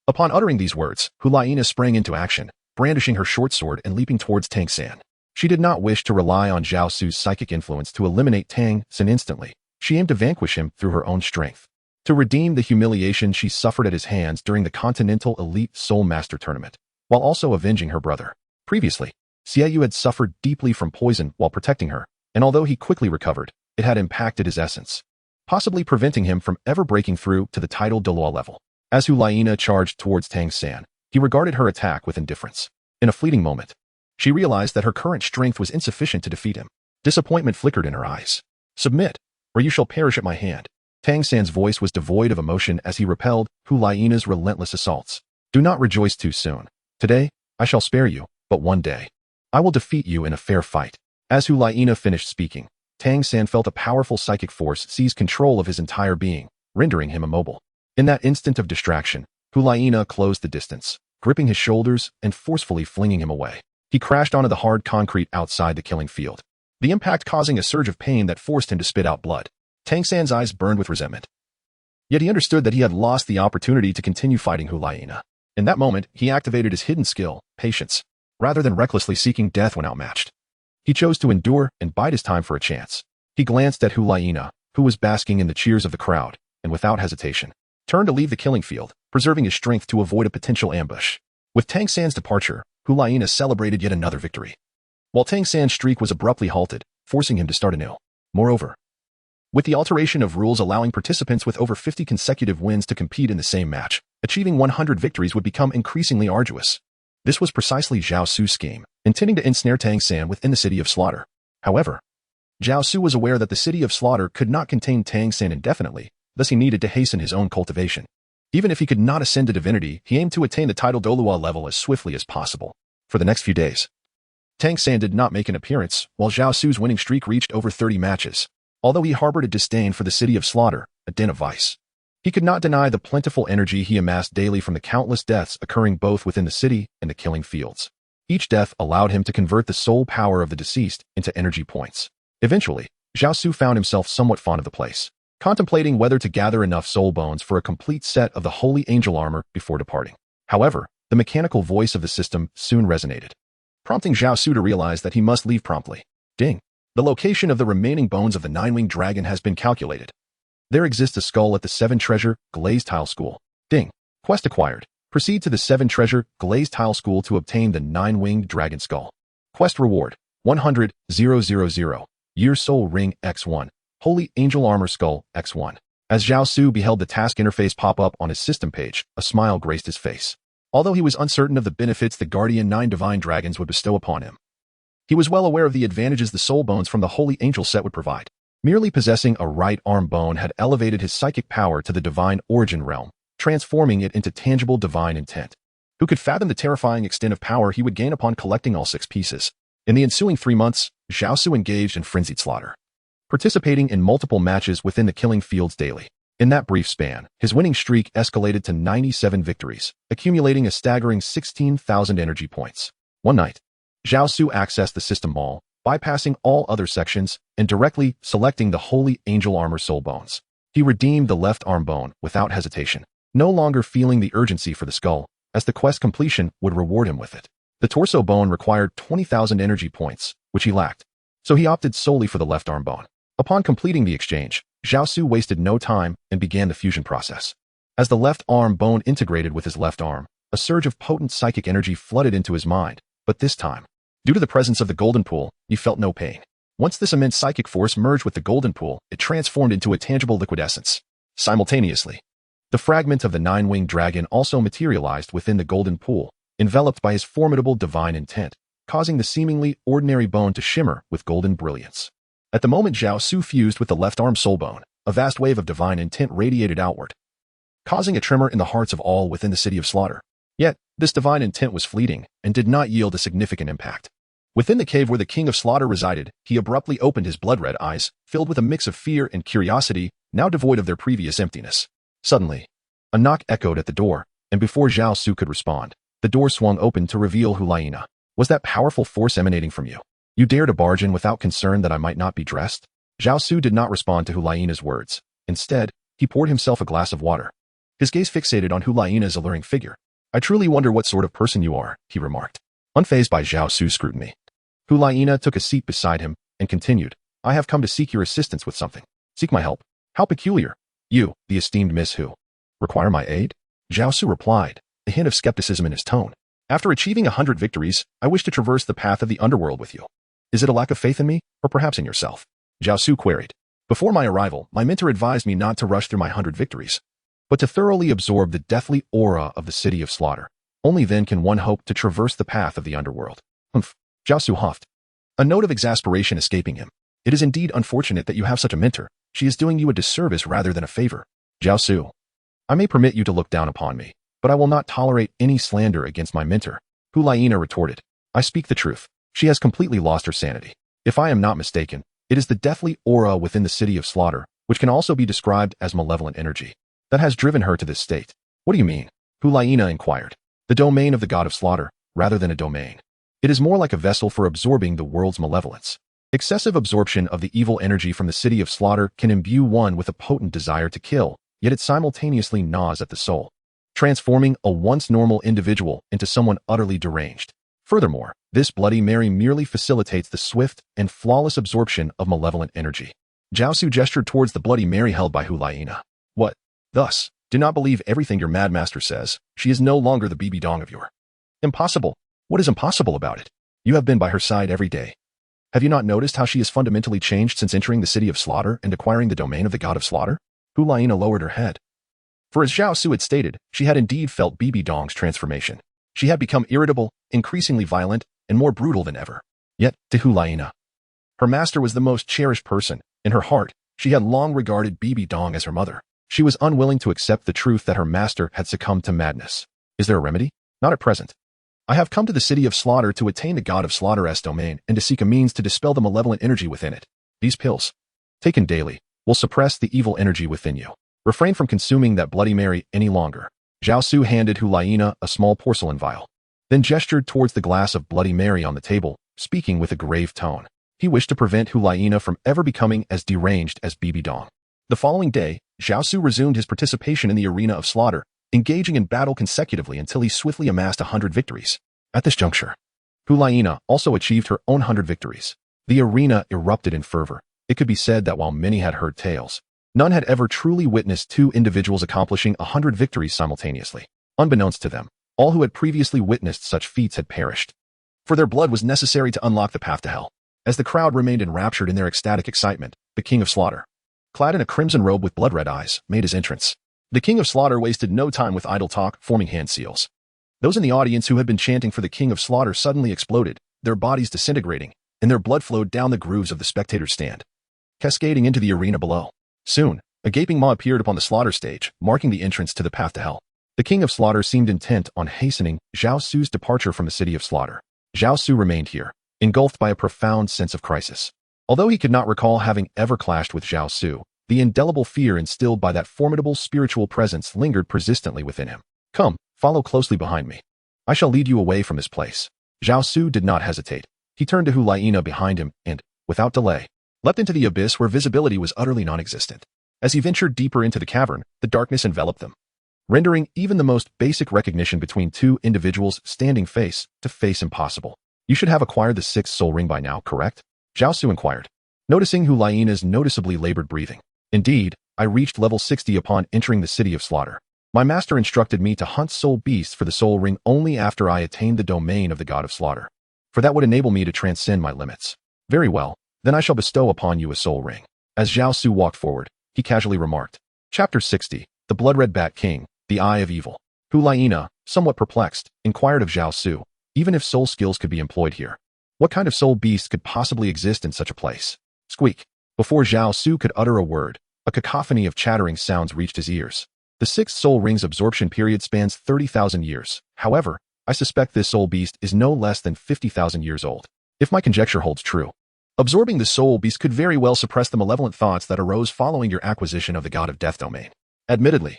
Upon uttering these words, Hu Laiana sprang into action, brandishing her short sword and leaping towards Tang San. She did not wish to rely on Zhao Su's psychic influence to eliminate Tang San instantly. She aimed to vanquish him through her own strength, to redeem the humiliation she suffered at his hands during the Continental Elite Soul Master Tournament, while also avenging her brother. Previously, Xiaoyu had suffered deeply from poison while protecting her, and although he quickly recovered, it had impacted his essence, possibly preventing him from ever breaking through to the titled Douluo level. As Hu Laiana charged towards Tang San, he regarded her attack with indifference. In a fleeting moment, she realized that her current strength was insufficient to defeat him. Disappointment flickered in her eyes. Submit, or you shall perish at my hand. Tang San's voice was devoid of emotion as he repelled Hu Laiana's relentless assaults. Do not rejoice too soon. Today, I shall spare you, but one day, I will defeat you in a fair fight. As Hu Laiana finished speaking, Tang San felt a powerful psychic force seize control of his entire being, rendering him immobile. In that instant of distraction, Hu Laiana closed the distance, gripping his shoulders and forcefully flinging him away. He crashed onto the hard concrete outside the killing field, the impact causing a surge of pain that forced him to spit out blood. Tang San's eyes burned with resentment. Yet he understood that he had lost the opportunity to continue fighting Hu Laiana. In that moment, he activated his hidden skill, patience, rather than recklessly seeking death when outmatched. He chose to endure and bide his time for a chance. He glanced at Hu Laiana, who was basking in the cheers of the crowd, and without hesitation, turned to leave the killing field, preserving his strength to avoid a potential ambush. With Tang San's departure, Hu Laiana celebrated yet another victory, while Tang San's streak was abruptly halted, forcing him to start anew. Moreover, with the alteration of rules allowing participants with over 50 consecutive wins to compete in the same match, achieving 100 victories would become increasingly arduous. This was precisely Zhao Su's scheme, intending to ensnare Tang San within the City of Slaughter. However, Zhao Su was aware that the City of Slaughter could not contain Tang San indefinitely, thus he needed to hasten his own cultivation. Even if he could not ascend to divinity, he aimed to attain the title Douluo level as swiftly as possible. For the next few days, Tang San did not make an appearance, while Zhao Su's winning streak reached over 30 matches. Although he harbored a disdain for the City of Slaughter, a den of vice, he could not deny the plentiful energy he amassed daily from the countless deaths occurring both within the city and the killing fields. Each death allowed him to convert the soul power of the deceased into energy points. Eventually, Zhao Su found himself somewhat fond of the place, contemplating whether to gather enough soul bones for a complete set of the holy angel armor before departing. However, the mechanical voice of the system soon resonated, prompting Zhao Su to realize that he must leave promptly. Ding! The location of the remaining bones of the 9-winged dragon has been calculated. There exists a skull at the 7-treasure glazed tile school. Ding! Quest acquired. Proceed to the 7-treasure glazed tile school to obtain the 9-winged dragon skull. Quest reward: 100,000. Year Soul Ring X1. Holy Angel Armor Skull X1. As Zhao Su beheld the task interface pop up on his system page, a smile graced his face. Although he was uncertain of the benefits the Guardian 9 Divine Dragons would bestow upon him, he was well aware of the advantages the soul bones from the Holy Angel set would provide. Merely possessing a right arm bone had elevated his psychic power to the divine origin realm, transforming it into tangible divine intent. Who could fathom the terrifying extent of power he would gain upon collecting all 6 pieces? In the ensuing 3 months, Zhao Su engaged in frenzied slaughter. participating in multiple matches within the killing fields daily. In that brief span, his winning streak escalated to 97 victories, accumulating a staggering 16,000 energy points. One night, Zhao Su accessed the system mall, bypassing all other sections and directly selecting the Holy Angel Armor Soul Bones. He redeemed the left arm bone without hesitation, no longer feeling the urgency for the skull, as the quest completion would reward him with it. The torso bone required 20,000 energy points, which he lacked, so he opted solely for the left arm bone. Upon completing the exchange, Zhao Su wasted no time and began the fusion process. As the left arm bone integrated with his left arm, a surge of potent psychic energy flooded into his mind, but this time, due to the presence of the golden pool, he felt no pain. Once this immense psychic force merged with the golden pool, it transformed into a tangible liquid essence. Simultaneously, the fragment of the nine-winged dragon also materialized within the golden pool, enveloped by his formidable divine intent, causing the seemingly ordinary bone to shimmer with golden brilliance. At the moment Zhao Su fused with the left arm soul bone, a vast wave of divine intent radiated outward, causing a tremor in the hearts of all within the city of slaughter. Yet, this divine intent was fleeting and did not yield a significant impact. Within the cave where the king of slaughter resided, he abruptly opened his blood-red eyes, filled with a mix of fear and curiosity, now devoid of their previous emptiness. Suddenly, a knock echoed at the door, and before Zhao Su could respond, the door swung open to reveal Hulaina. Was that powerful force emanating from you? You dare to barge in without concern that I might not be dressed? Zhao Su did not respond to Hulaina's words. Instead, he poured himself a glass of water. His gaze fixated on Hulaina's alluring figure. I truly wonder what sort of person you are, he remarked, unfazed by Zhao Su's scrutiny. Hulaina took a seat beside him and continued, I have come to seek your assistance with something. Seek my help? How peculiar. You, the esteemed Miss Hu, require my aid? Zhao Su replied, a hint of skepticism in his tone. After achieving 100 victories, I wish to traverse the path of the underworld with you. Is it a lack of faith in me, or perhaps in yourself? Zhao Su queried. Before my arrival, my mentor advised me not to rush through my 100 victories, but to thoroughly absorb the deathly aura of the city of slaughter. Only then can one hope to traverse the path of the underworld. Humph. Zhao Su huffed, a note of exasperation escaping him. It is indeed unfortunate that you have such a mentor. She is doing you a disservice rather than a favor. Zhao Su, I may permit you to look down upon me, but I will not tolerate any slander against my mentor. Hulaina retorted, I speak the truth. She has completely lost her sanity. If I am not mistaken, it is the deathly aura within the city of slaughter, which can also be described as malevolent energy, that has driven her to this state. What do you mean? Hulaina inquired. The domain of the god of slaughter, rather than a domain. It is more like a vessel for absorbing the world's malevolence. Excessive absorption of the evil energy from the city of slaughter can imbue one with a potent desire to kill, yet it simultaneously gnaws at the soul, transforming a once normal individual into someone utterly deranged. Furthermore, this Bloody Mary merely facilitates the swift and flawless absorption of malevolent energy. Zhao Su gestured towards the Bloody Mary held by Hulaina. What? Thus, do not believe everything your mad master says. She is no longer the BB Dong of your. Impossible. What is impossible about it? You have been by her side every day. Have you not noticed how she has fundamentally changed since entering the city of slaughter and acquiring the domain of the god of slaughter? Hulaina lowered her head. For as Zhao Su had stated, she had indeed felt BB Dong's transformation. She had become irritable, increasingly violent, and more brutal than ever. Yet, to Hulaina, her master was the most cherished person. In her heart, she had long regarded BB Dong as her mother. She was unwilling to accept the truth that her master had succumbed to madness. Is there a remedy? Not at present. I have come to the city of slaughter to attain the god of slaughter's domain and to seek a means to dispel the malevolent energy within it. These pills, taken daily, will suppress the evil energy within you. Refrain from consuming that Bloody Mary any longer. Zhao Su handed Hulaina a small porcelain vial, then gestured towards the glass of Bloody Mary on the table, speaking with a grave tone. He wished to prevent Hulaina from ever becoming as deranged as BB Dong. The following day, Zhao Su resumed his participation in the arena of slaughter, engaging in battle consecutively until he swiftly amassed 100 victories. At this juncture, Hulaina also achieved her own 100 victories. The arena erupted in fervor. It could be said that while many had heard tales, none had ever truly witnessed two individuals accomplishing 100 victories simultaneously. Unbeknownst to them, all who had previously witnessed such feats had perished, for their blood was necessary to unlock the path to hell. As the crowd remained enraptured in their ecstatic excitement, the king of slaughter, clad in a crimson robe with blood-red eyes, made his entrance. The king of slaughter wasted no time with idle talk, forming hand seals. Those in the audience who had been chanting for the king of slaughter suddenly exploded, their bodies disintegrating, and their blood flowed down the grooves of the spectators' stand, cascading into the arena below. Soon, a gaping maw appeared upon the slaughter stage, marking the entrance to the path to hell. The king of slaughter seemed intent on hastening Zhao Su's departure from the city of slaughter. Zhao Su remained here, engulfed by a profound sense of crisis. Although he could not recall having ever clashed with Zhao Su, the indelible fear instilled by that formidable spiritual presence lingered persistently within him. Come, follow closely behind me. I shall lead you away from this place. Zhao Su did not hesitate. He turned to Hulaina behind him and, without delay, leapt into the abyss where visibility was utterly non-existent. As he ventured deeper into the cavern, the darkness enveloped them, rendering even the most basic recognition between two individuals standing face to face impossible. You should have acquired the sixth soul ring by now, correct? Zhao Su inquired, noticing Hulaina's noticeably labored breathing. Indeed, I reached level 60 upon entering the city of slaughter. My master instructed me to hunt soul beasts for the soul ring only after I attained the domain of the god of slaughter, for that would enable me to transcend my limits. Very well, then I shall bestow upon you a soul ring. As Zhao Su walked forward, he casually remarked. Chapter 60, The Blood-Red Bat King, The Eye of Evil. Hulaina, somewhat perplexed, inquired of Zhao Su, even if soul skills could be employed here, what kind of soul beast could possibly exist in such a place? Squeak. Before Zhao Su could utter a word, a cacophony of chattering sounds reached his ears. The sixth soul ring's absorption period spans 30,000 years. However, I suspect this soul beast is no less than 50,000 years old. If my conjecture holds true, absorbing the soul beast could very well suppress the malevolent thoughts that arose following your acquisition of the god of death domain. Admittedly,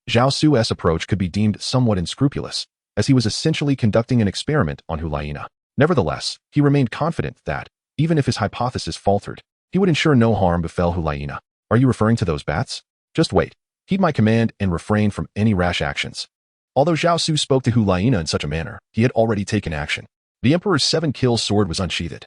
Zhao Su's approach could be deemed somewhat unscrupulous, as he was essentially conducting an experiment on Hulaina. Nevertheless, he remained confident that, even if his hypothesis faltered, he would ensure no harm befell Hulaina. Are you referring to those bats? Just wait. Heed my command and refrain from any rash actions. Although Zhao Su spoke to Hulaina in such a manner, he had already taken action. The Emperor's 7-kill sword was unsheathed,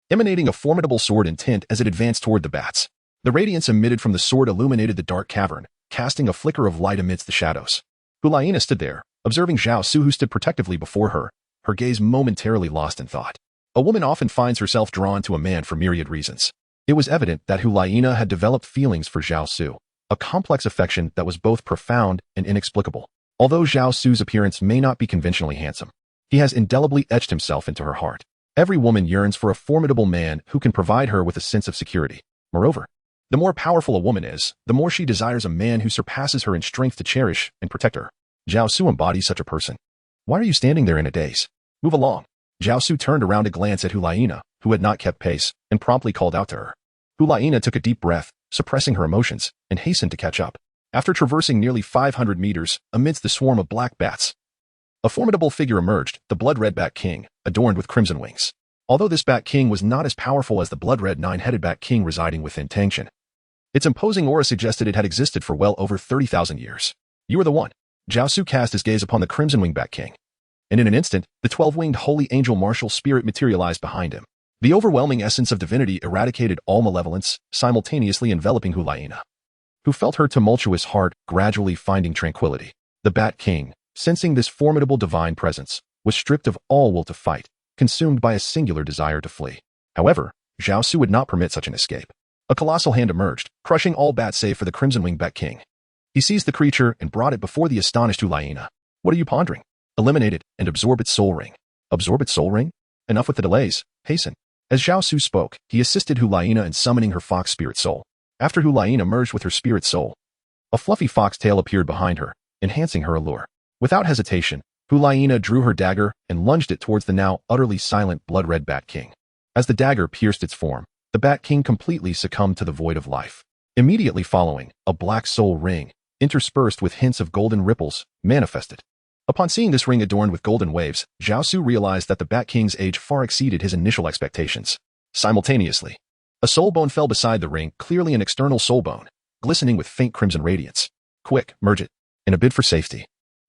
emanating a formidable sword intent as it advanced toward the bats. The radiance emitted from the sword illuminated the dark cavern, casting a flicker of light amidst the shadows. Hulaina stood there, observing Zhao Su who stood protectively before her, her gaze momentarily lost in thought. A woman often finds herself drawn to a man for myriad reasons. It was evident that Hulaina had developed feelings for Zhao Su, a complex affection that was both profound and inexplicable. Although Zhao Su's appearance may not be conventionally handsome, he has indelibly etched himself into her heart. Every woman yearns for a formidable man who can provide her with a sense of security. Moreover, the more powerful a woman is, the more she desires a man who surpasses her in strength to cherish and protect her. Zhao Su embodies such a person. Why are you standing there in a daze? Move along. Zhao Su turned around to glance at Hulaina, who had not kept pace, and promptly called out to her. Hulaina took a deep breath, suppressing her emotions, and hastened to catch up. After traversing nearly 500 meters amidst the swarm of black bats, a formidable figure emerged, the Blood-Red Bat King, adorned with crimson wings. Although this Bat King was not as powerful as the Blood-Red 9-headed Bat King residing within Tang San, its imposing aura suggested it had existed for well over 30,000 years. You are the one. Zhao Su cast his gaze upon the Crimson Wing Bat King, and in an instant, the 12-winged holy angel martial spirit materialized behind him. The overwhelming essence of divinity eradicated all malevolence, simultaneously enveloping Hulaina, who felt her tumultuous heart gradually finding tranquility. The Bat King, sensing this formidable divine presence, was stripped of all will to fight, consumed by a singular desire to flee. However, Zhao Su would not permit such an escape. A colossal hand emerged, crushing all bats save for the Crimson Wing Bat King. He seized the creature and brought it before the astonished Hulaina. What are you pondering? Eliminate it and absorb its soul ring. Absorb its soul ring? Enough with the delays. Hasten. As Zhao Su spoke, he assisted Hulaina in summoning her fox spirit soul. After Hulaina merged with her spirit soul, a fluffy fox tail appeared behind her, enhancing her allure. Without hesitation, Hulaina drew her dagger and lunged it towards the now utterly silent blood-red Bat King. As the dagger pierced its form, the Bat King completely succumbed to the void of life. Immediately following, a black soul ring, interspersed with hints of golden ripples, manifested. Upon seeing this ring adorned with golden waves, Zhao Su realized that the Bat King's age far exceeded his initial expectations. Simultaneously, a soul bone fell beside the ring, clearly an external soul bone, glistening with faint crimson radiance. Quick, merge it. In a bid for safety,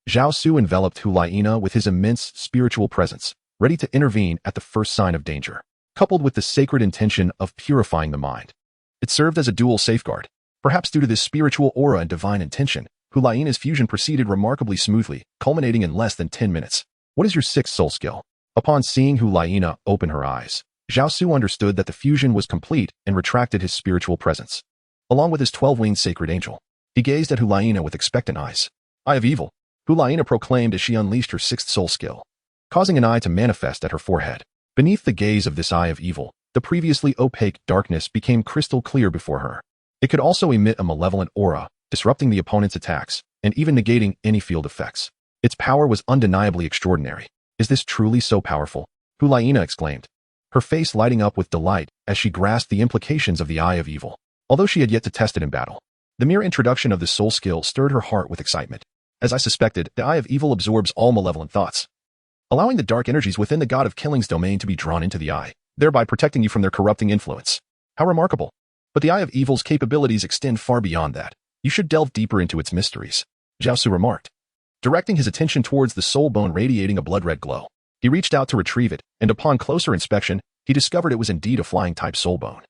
Zhao Su enveloped Hulaina with his immense spiritual presence, ready to intervene at the first sign of danger, coupled with the sacred intention of purifying the mind. It served as a dual safeguard. Perhaps due to this spiritual aura and divine intention, Hulaina's fusion proceeded remarkably smoothly, culminating in less than 10 minutes. What is your sixth soul skill? Upon seeing Hulaina open her eyes, Zhao Su understood that the fusion was complete and retracted his spiritual presence. Along with his 12-winged sacred angel, he gazed at Hulaina with expectant eyes. Eye of Evil, Hulaina proclaimed as she unleashed her sixth soul skill, causing an eye to manifest at her forehead. Beneath the gaze of this Eye of Evil, the previously opaque darkness became crystal clear before her. It could also emit a malevolent aura, disrupting the opponent's attacks, and even negating any field effects. Its power was undeniably extraordinary. Is this truly so powerful? Hulaina exclaimed, her face lighting up with delight as she grasped the implications of the Eye of Evil. Although she had yet to test it in battle, the mere introduction of this soul skill stirred her heart with excitement. As I suspected, the Eye of Evil absorbs all malevolent thoughts, allowing the dark energies within the God of Killing's domain to be drawn into the eye, thereby protecting you from their corrupting influence. How remarkable. But the Eye of Evil's capabilities extend far beyond that. You should delve deeper into its mysteries, Zhao Su remarked, directing his attention towards the soul bone radiating a blood-red glow. He reached out to retrieve it, and upon closer inspection, he discovered it was indeed a flying-type soul bone.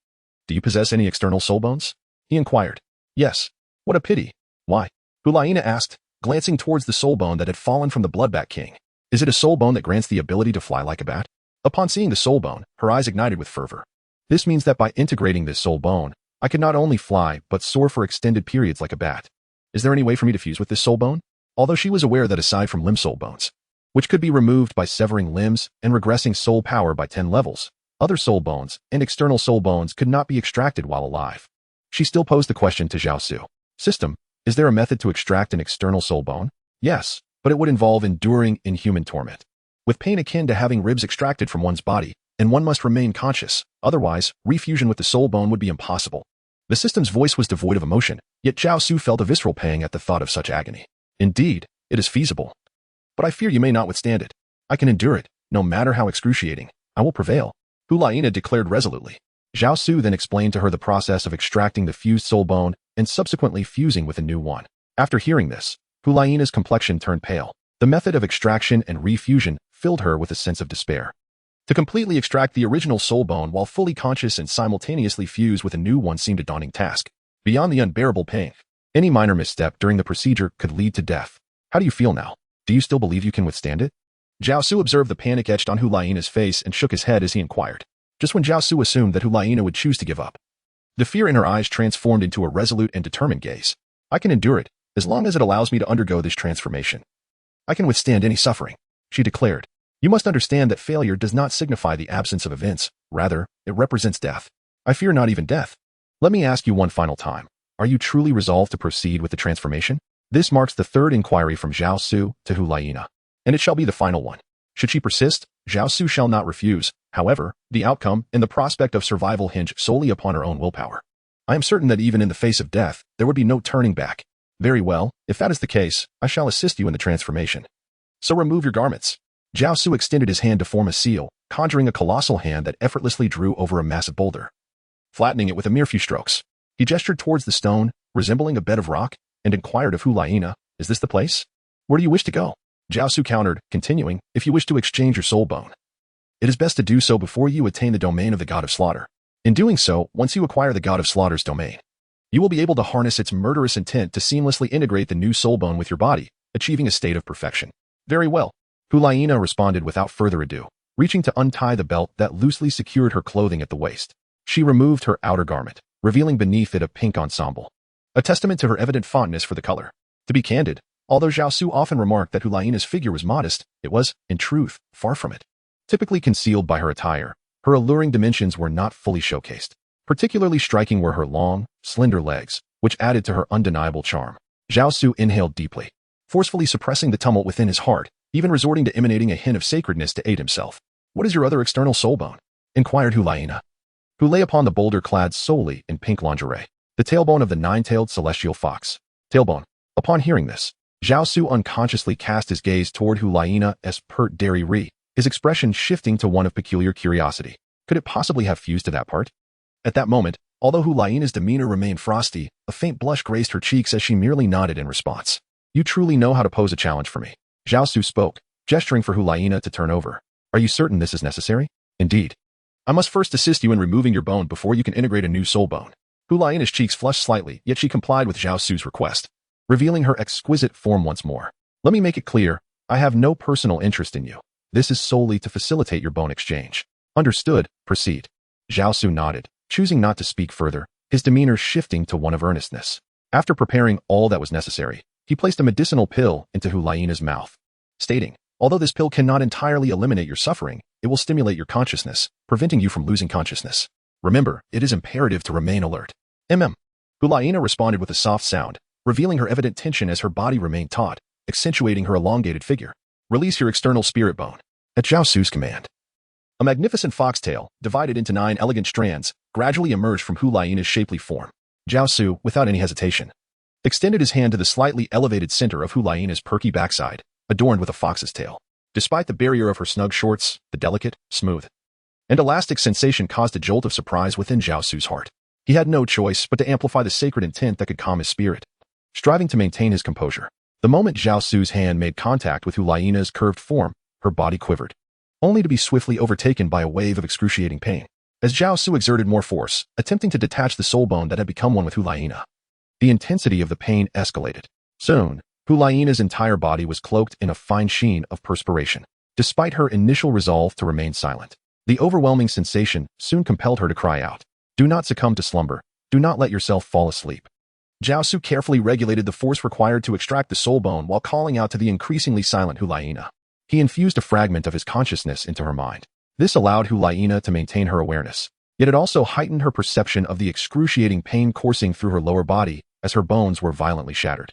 Do you possess any external soul bones? He inquired. Yes. What a pity. Why? Hulaina asked, glancing towards the soul bone that had fallen from the Bloodbat King. Is it a soul bone that grants the ability to fly like a bat? Upon seeing the soul bone, her eyes ignited with fervor. This means that by integrating this soul bone, I could not only fly, but soar for extended periods like a bat. Is there any way for me to fuse with this soul bone? Although she was aware that aside from limb soul bones, which could be removed by severing limbs and regressing soul power by 10 levels, other soul bones and external soul bones could not be extracted while alive. She still posed the question to Zhao Su. System, is there a method to extract an external soul bone? Yes, but it would involve enduring inhuman torment, with pain akin to having ribs extracted from one's body, and one must remain conscious, otherwise, refusion with the soul bone would be impossible. The system's voice was devoid of emotion, yet Zhao Su felt a visceral pang at the thought of such agony. Indeed, it is feasible. But I fear you may not withstand it. I can endure it, no matter how excruciating. I will prevail, Hulaina declared resolutely. Zhao Su then explained to her the process of extracting the fused soul bone and subsequently fusing with a new one. After hearing this, Hulaina's complexion turned pale. The method of extraction and refusion filled her with a sense of despair. To completely extract the original soul bone while fully conscious and simultaneously fuse with a new one seemed a daunting task. Beyond the unbearable pain, any minor misstep during the procedure could lead to death. How do you feel now? Do you still believe you can withstand it? Zhao Su observed the panic etched on Hulaina's face and shook his head as he inquired. Just when Zhao Su assumed that Hulaina would choose to give up, the fear in her eyes transformed into a resolute and determined gaze. I can endure it, as long as it allows me to undergo this transformation. I can withstand any suffering, she declared. You must understand that failure does not signify the absence of events. Rather, it represents death. I fear not even death. Let me ask you one final time. Are you truly resolved to proceed with the transformation? This marks the third inquiry from Zhao Su to Hulaina, and it shall be the final one. Should she persist, Zhao Su shall not refuse. However, the outcome and the prospect of survival hinge solely upon her own willpower. I am certain that even in the face of death, there would be no turning back. Very well, if that is the case, I shall assist you in the transformation. So remove your garments. Zhao Su extended his hand to form a seal, conjuring a colossal hand that effortlessly drew over a massive boulder. Flattening it with a mere few strokes, he gestured towards the stone, resembling a bed of rock, and inquired of Hulaina, is this the place? Where do you wish to go? Zhao Su countered, continuing, if you wish to exchange your soul bone, it is best to do so before you attain the domain of the God of Slaughter. In doing so, once you acquire the God of Slaughter's domain, you will be able to harness its murderous intent to seamlessly integrate the new soul bone with your body, achieving a state of perfection. Very well, Hulaina responded without further ado, reaching to untie the belt that loosely secured her clothing at the waist. She removed her outer garment, revealing beneath it a pink ensemble, a testament to her evident fondness for the color. To be candid, although Zhao Su often remarked that Hulaina's figure was modest, it was, in truth, far from it. Typically concealed by her attire, her alluring dimensions were not fully showcased. Particularly striking were her long, slender legs, which added to her undeniable charm. Zhao Su inhaled deeply, forcefully suppressing the tumult within his heart, even resorting to emanating a hint of sacredness to aid himself. What is your other external soul bone? Inquired Hulaina, who lay upon the boulder clad solely in pink lingerie. The tailbone of the nine-tailed celestial fox. Tailbone. Upon hearing this, Zhao Su unconsciously cast his gaze toward Hulaina as pert dairy re, his expression shifting to one of peculiar curiosity. Could it possibly have fused to that part? At that moment, although Hulaina's demeanor remained frosty, a faint blush graced her cheeks as she merely nodded in response. You truly know how to pose a challenge for me. Zhao Su spoke, gesturing for Hulaina to turn over. Are you certain this is necessary? Indeed. I must first assist you in removing your bone before you can integrate a new soul bone. Hulaina's cheeks flushed slightly, yet she complied with Zhao Su's request, revealing her exquisite form once more. Let me make it clear, I have no personal interest in you. This is solely to facilitate your bone exchange. Understood, proceed. Zhao Su nodded, choosing not to speak further, his demeanor shifting to one of earnestness. After preparing all that was necessary, he placed a medicinal pill into Hulaina's mouth, stating, although this pill cannot entirely eliminate your suffering, it will stimulate your consciousness, preventing you from losing consciousness. Remember, it is imperative to remain alert. Hulaina responded with a soft sound, revealing her evident tension as her body remained taut, accentuating her elongated figure. Release your external spirit bone. At Zhao Su's command, A magnificent foxtail, divided into 9 elegant strands, gradually emerged from Hu Laiina's shapely form. Zhao Su, without any hesitation, extended his hand to the slightly elevated center of Hu Laiina's perky backside, adorned with a fox's tail. Despite the barrier of her snug shorts, the delicate, smooth, and elastic sensation caused a jolt of surprise within Zhao Su's heart. He had no choice but to amplify the sacred intent that could calm his spirit, striving to maintain his composure. The moment Zhao Su's hand made contact with Hu Laiina's curved form, her body quivered, only to be swiftly overtaken by a wave of excruciating pain. As Zhao Su exerted more force, attempting to detach the soul bone that had become one with Hu Laiina, the intensity of the pain escalated. Soon, Hu Laiina's entire body was cloaked in a fine sheen of perspiration. Despite her initial resolve to remain silent, the overwhelming sensation soon compelled her to cry out. Do not succumb to slumber. Do not let yourself fall asleep. Zhao Su carefully regulated the force required to extract the soul bone while calling out to the increasingly silent Hu Laiina. He infused a fragment of his consciousness into her mind. This allowed Hu Laiina to maintain her awareness, yet it also heightened her perception of the excruciating pain coursing through her lower body as her bones were violently shattered.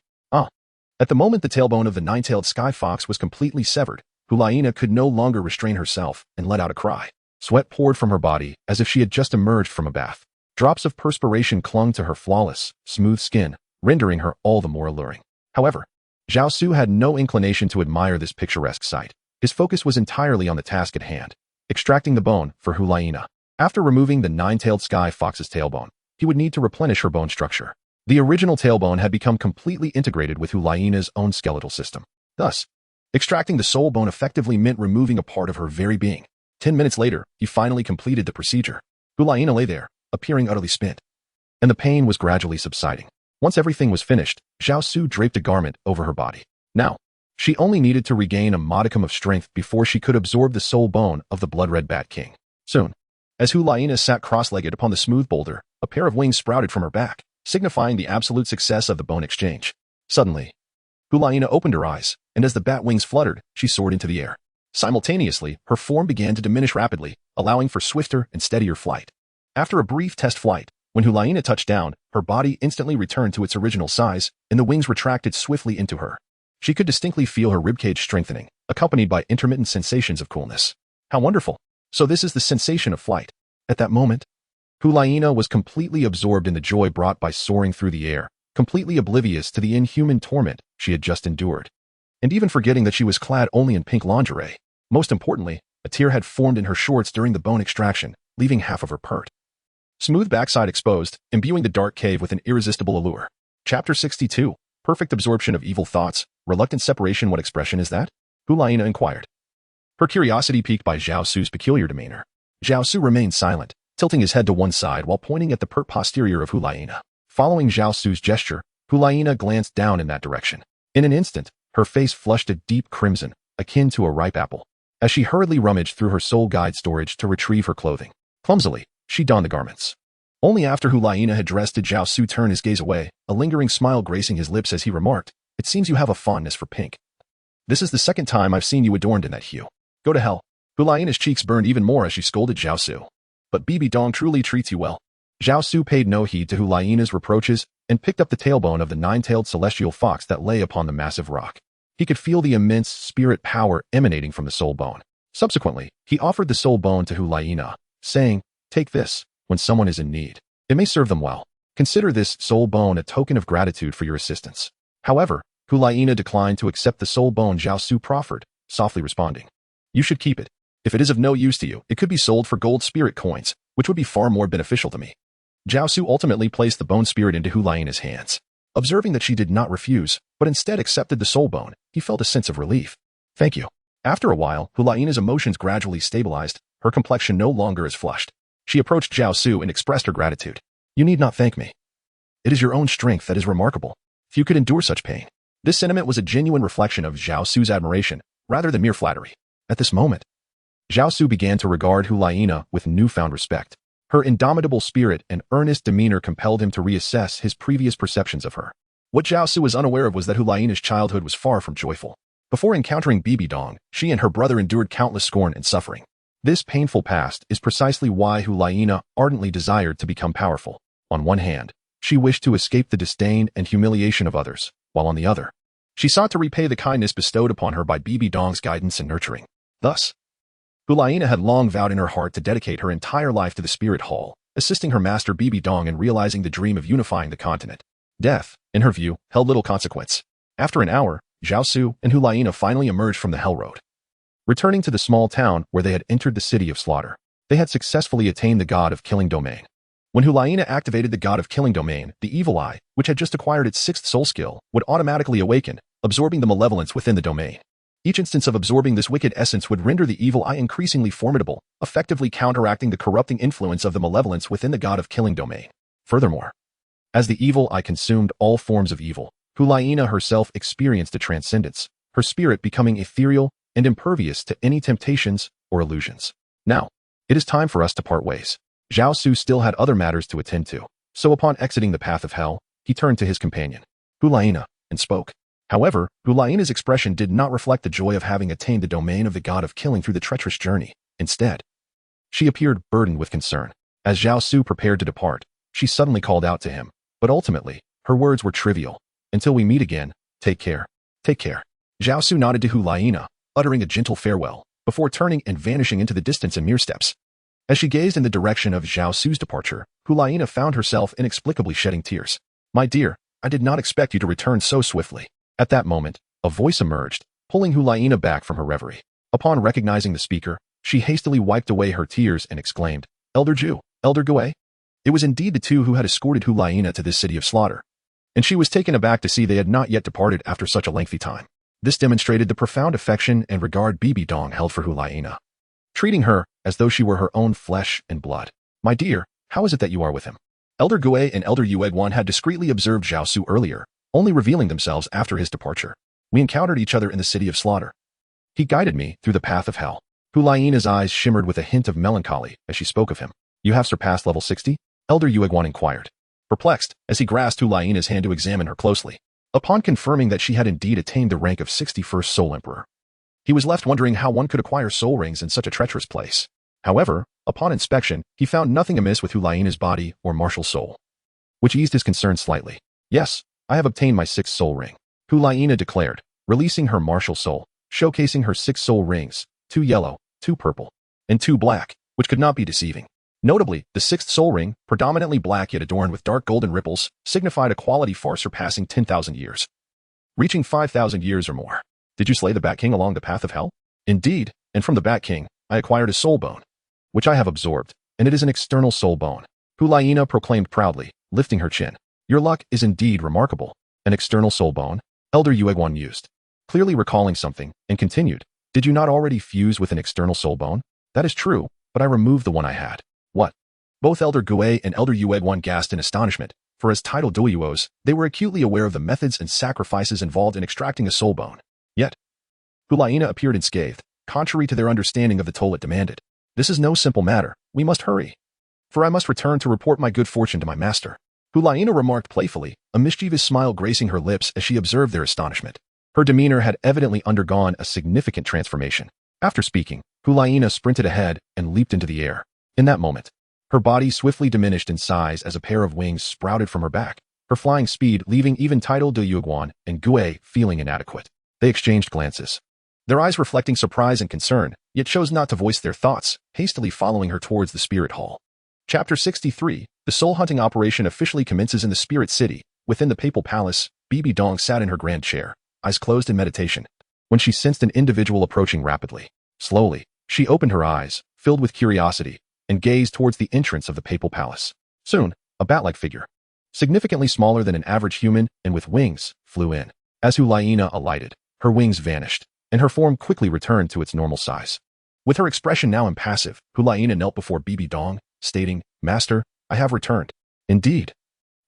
At the moment the tailbone of the 9-tailed sky fox was completely severed, Hu Laiina could no longer restrain herself and let out a cry. Sweat poured from her body as if she had just emerged from a bath. Drops of perspiration clung to her flawless, smooth skin, rendering her all the more alluring. However, Zhao Su had no inclination to admire this picturesque sight. His focus was entirely on the task at hand, extracting the bone for Hu Laiina. After removing the 9-tailed sky fox's tailbone, he would need to replenish her bone structure. The original tailbone had become completely integrated with Hu Laiina's own skeletal system. Thus, extracting the soul bone effectively meant removing a part of her very being. 10 minutes later, he finally completed the procedure. Hu Laiina lay there, appearing utterly spent, and the pain was gradually subsiding. Once everything was finished, Zhao Su draped a garment over her body. Now, she only needed to regain a modicum of strength before she could absorb the soul bone of the blood-red bat king. Soon, as Hu Laiina sat cross-legged upon the smooth boulder, a pair of wings sprouted from her back, signifying the absolute success of the bone exchange. Suddenly, Hu Laiina opened her eyes, and as the bat wings fluttered, she soared into the air. Simultaneously, her form began to diminish rapidly, allowing for swifter and steadier flight. After a brief test flight, when Hu Laiina touched down, her body instantly returned to its original size, and the wings retracted swiftly into her. She could distinctly feel her ribcage strengthening, accompanied by intermittent sensations of coolness. How wonderful! So this is the sensation of flight. At that moment, Hu Laiina was completely absorbed in the joy brought by soaring through the air, completely oblivious to the inhuman torment she had just endured, and even forgetting that she was clad only in pink lingerie. Most importantly, a tear had formed in her shorts during the bone extraction, leaving half of her pert, smooth backside exposed, imbuing the dark cave with an irresistible allure. Chapter 62. Perfect absorption of evil thoughts. Reluctant separation. What expression is that? Hu Laiina inquired, her curiosity piqued by Zhao Su's peculiar demeanor. Zhao Su remained silent, tilting his head to one side while pointing at the pert posterior of Hu Laiina. Following Zhao Su's gesture, Hu Laiina glanced down in that direction. In an instant, her face flushed a deep crimson, akin to a ripe apple, as she hurriedly rummaged through her soul guide storage to retrieve her clothing. Clumsily, she donned the garments. Only after Hu Laiina had dressed did Zhao Su turn his gaze away, a lingering smile gracing his lips as he remarked, "It seems you have a fondness for pink. This is the second time I've seen you adorned in that hue. Go to hell." Hu Laiina's cheeks burned even more as she scolded Zhao Su. "But Bibi Dong truly treats you well." Zhao Su paid no heed to Hu Laiina's reproaches and picked up the tailbone of the 9-tailed celestial fox that lay upon the massive rock. He could feel the immense spirit power emanating from the soul bone. Subsequently, he offered the soul bone to Hu Laiina, saying, "Take this when someone is in need. It may serve them well. Consider this soul bone a token of gratitude for your assistance." However, Hu Laiina declined to accept the soul bone Zhao Su proffered, softly responding, "You should keep it. If it is of no use to you, it could be sold for gold spirit coins, which would be far more beneficial to me." Zhao Su ultimately placed the bone spirit into Hu Laiina's hands. Observing that she did not refuse, but instead accepted the soul bone, he felt a sense of relief. "Thank you." After a while, Hu Laiina's emotions gradually stabilized, her complexion no longer as flushed. She approached Zhao Su and expressed her gratitude. "You need not thank me. It is your own strength that is remarkable. Few could endure such pain." This sentiment was a genuine reflection of Zhao Su's admiration, rather than mere flattery. At this moment, Zhao Su began to regard Hu Laiina with newfound respect. Her indomitable spirit and earnest demeanor compelled him to reassess his previous perceptions of her. What Zhao Su was unaware of was that Hu Laiina's childhood was far from joyful. Before encountering Bibi Dong, she and her brother endured countless scorn and suffering. This painful past is precisely why Hu Laiina ardently desired to become powerful. On one hand, she wished to escape the disdain and humiliation of others, while on the other, she sought to repay the kindness bestowed upon her by Bibi Dong's guidance and nurturing. Thus, Hulaina had long vowed in her heart to dedicate her entire life to the Spirit Hall, assisting her master Bibi Dong in realizing the dream of unifying the continent. Death, in her view, held little consequence. After an hour, Zhao Su and Hulaina finally emerged from the Hell Road. Returning to the small town where they had entered the city of slaughter, they had successfully attained the God of Killing domain. When Hulaina activated the God of Killing domain, the evil eye, which had just acquired its 6th soul skill, would automatically awaken, absorbing the malevolence within the domain. Each instance of absorbing this wicked essence would render the evil eye increasingly formidable, effectively counteracting the corrupting influence of the malevolence within the God of Killing domain. Furthermore, as the evil eye consumed all forms of evil, Hulaina herself experienced a transcendence, her spirit becoming ethereal and impervious to any temptations or illusions. Now, it is time for us to part ways. Zhao Su still had other matters to attend to, so upon exiting the path of hell, he turned to his companion, Hulaina, and spoke. However, Hulaina's expression did not reflect the joy of having attained the domain of the God of Killing through the treacherous journey. Instead, she appeared burdened with concern. As Zhao Su prepared to depart, she suddenly called out to him, but ultimately, her words were trivial. Until we meet again, take care. Take care. Zhao Su nodded to Hulaina, uttering a gentle farewell, before turning and vanishing into the distance in mere steps. As she gazed in the direction of Zhao Su's departure, Hulaina found herself inexplicably shedding tears. My dear, I did not expect you to return so swiftly. At that moment, a voice emerged, pulling Hulaina back from her reverie. Upon recognizing the speaker, she hastily wiped away her tears and exclaimed, Elder Zhu, Elder Gui. It was indeed the two who had escorted Hulaina to this city of slaughter, and she was taken aback to see they had not yet departed after such a lengthy time. This demonstrated the profound affection and regard Bibi Dong held for Hulaina, treating her as though she were her own flesh and blood. My dear, how is it that you are with him? Elder Gui and Elder Yueguan had discreetly observed Zhao Su earlier, only revealing themselves after his departure. We encountered each other in the city of slaughter. He guided me through the path of hell. Hulaina's eyes shimmered with a hint of melancholy as she spoke of him. You have surpassed level 60? Elder Yueguan inquired, perplexed as he grasped Hulaina's hand to examine her closely. Upon confirming that she had indeed attained the rank of 61st Soul Emperor, he was left wondering how one could acquire soul rings in such a treacherous place. However, upon inspection, he found nothing amiss with Hulaina's body or martial soul, which eased his concern slightly. Yes, I have obtained my 6th soul ring, Hulaina declared, releasing her martial soul, showcasing her 6 soul rings, 2 yellow, 2 purple, and 2 black, which could not be deceiving. Notably, the 6th soul ring, predominantly black yet adorned with dark golden ripples, signified a quality far surpassing 10,000 years, reaching 5,000 years or more. Did you slay the Bat King along the path of hell? Indeed, and from the Bat King, I acquired a soul bone, which I have absorbed, and it is an external soul bone, Hulaina proclaimed proudly, lifting her chin. Your luck is indeed remarkable. An external soul bone? Elder Yueguan mused, clearly recalling something, and continued. Did you not already fuse with an external soul bone? That is true, but I removed the one I had. What? Both Elder Gui and Elder Yueguan gasped in astonishment, for as titled Douluos, they were acutely aware of the methods and sacrifices involved in extracting a soul bone. Yet, Hulaina appeared unscathed, contrary to their understanding of the toll it demanded. This is no simple matter. We must hurry, for I must return to report my good fortune to my master. Hulaina remarked playfully, a mischievous smile gracing her lips as she observed their astonishment. Her demeanor had evidently undergone a significant transformation. After speaking, Hulaina sprinted ahead and leaped into the air. In that moment, her body swiftly diminished in size as a pair of wings sprouted from her back, her flying speed leaving even titled Yueguan and Gui feeling inadequate. They exchanged glances, their eyes reflecting surprise and concern, yet chose not to voice their thoughts, hastily following her towards the Spirit Hall. Chapter 63, the soul hunting operation officially commences in the Spirit City. Within the Papal Palace, Bibi Dong sat in her grand chair, eyes closed in meditation, when she sensed an individual approaching rapidly. Slowly, she opened her eyes, filled with curiosity, and gazed towards the entrance of the Papal Palace. Soon, a bat-like figure, significantly smaller than an average human and with wings, flew in. As Hulaina alighted, her wings vanished, and her form quickly returned to its normal size. With her expression now impassive, Hulaina knelt before Bibi Dong, stating, Master, I have returned. Indeed,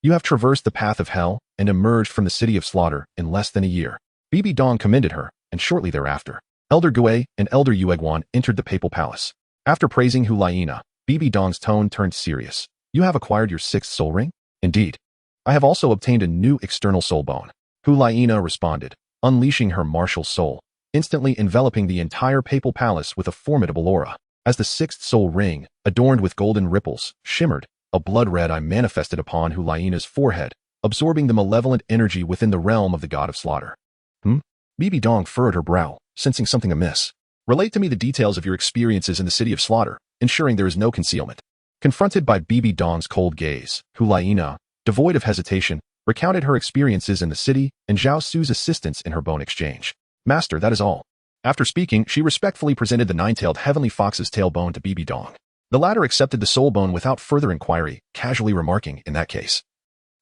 you have traversed the path of hell and emerged from the city of slaughter in less than a year. Bibi Dong commended her, and shortly thereafter, Elder Gui and Elder Yueguan entered the Papal Palace. After praising Hulaina, Bibi Dong's tone turned serious. You have acquired your 6th soul ring? Indeed. I have also obtained a new external soul bone. Hulaina responded, unleashing her martial soul, instantly enveloping the entire Papal Palace with a formidable aura. As the 6th soul ring, adorned with golden ripples, shimmered, a blood-red eye manifested upon Hulaina's forehead, absorbing the malevolent energy within the realm of the God of Slaughter. Bibi Dong furrowed her brow, sensing something amiss. Relate to me the details of your experiences in the city of slaughter, ensuring there is no concealment. Confronted by Bibi Dong's cold gaze, Hulaina, devoid of hesitation, recounted her experiences in the city and Zhao Su's assistance in her bone exchange. Master, that is all. After speaking, she respectfully presented the nine-tailed heavenly fox's tailbone to Bibi Dong. The latter accepted the soul bone without further inquiry, casually remarking, in that case,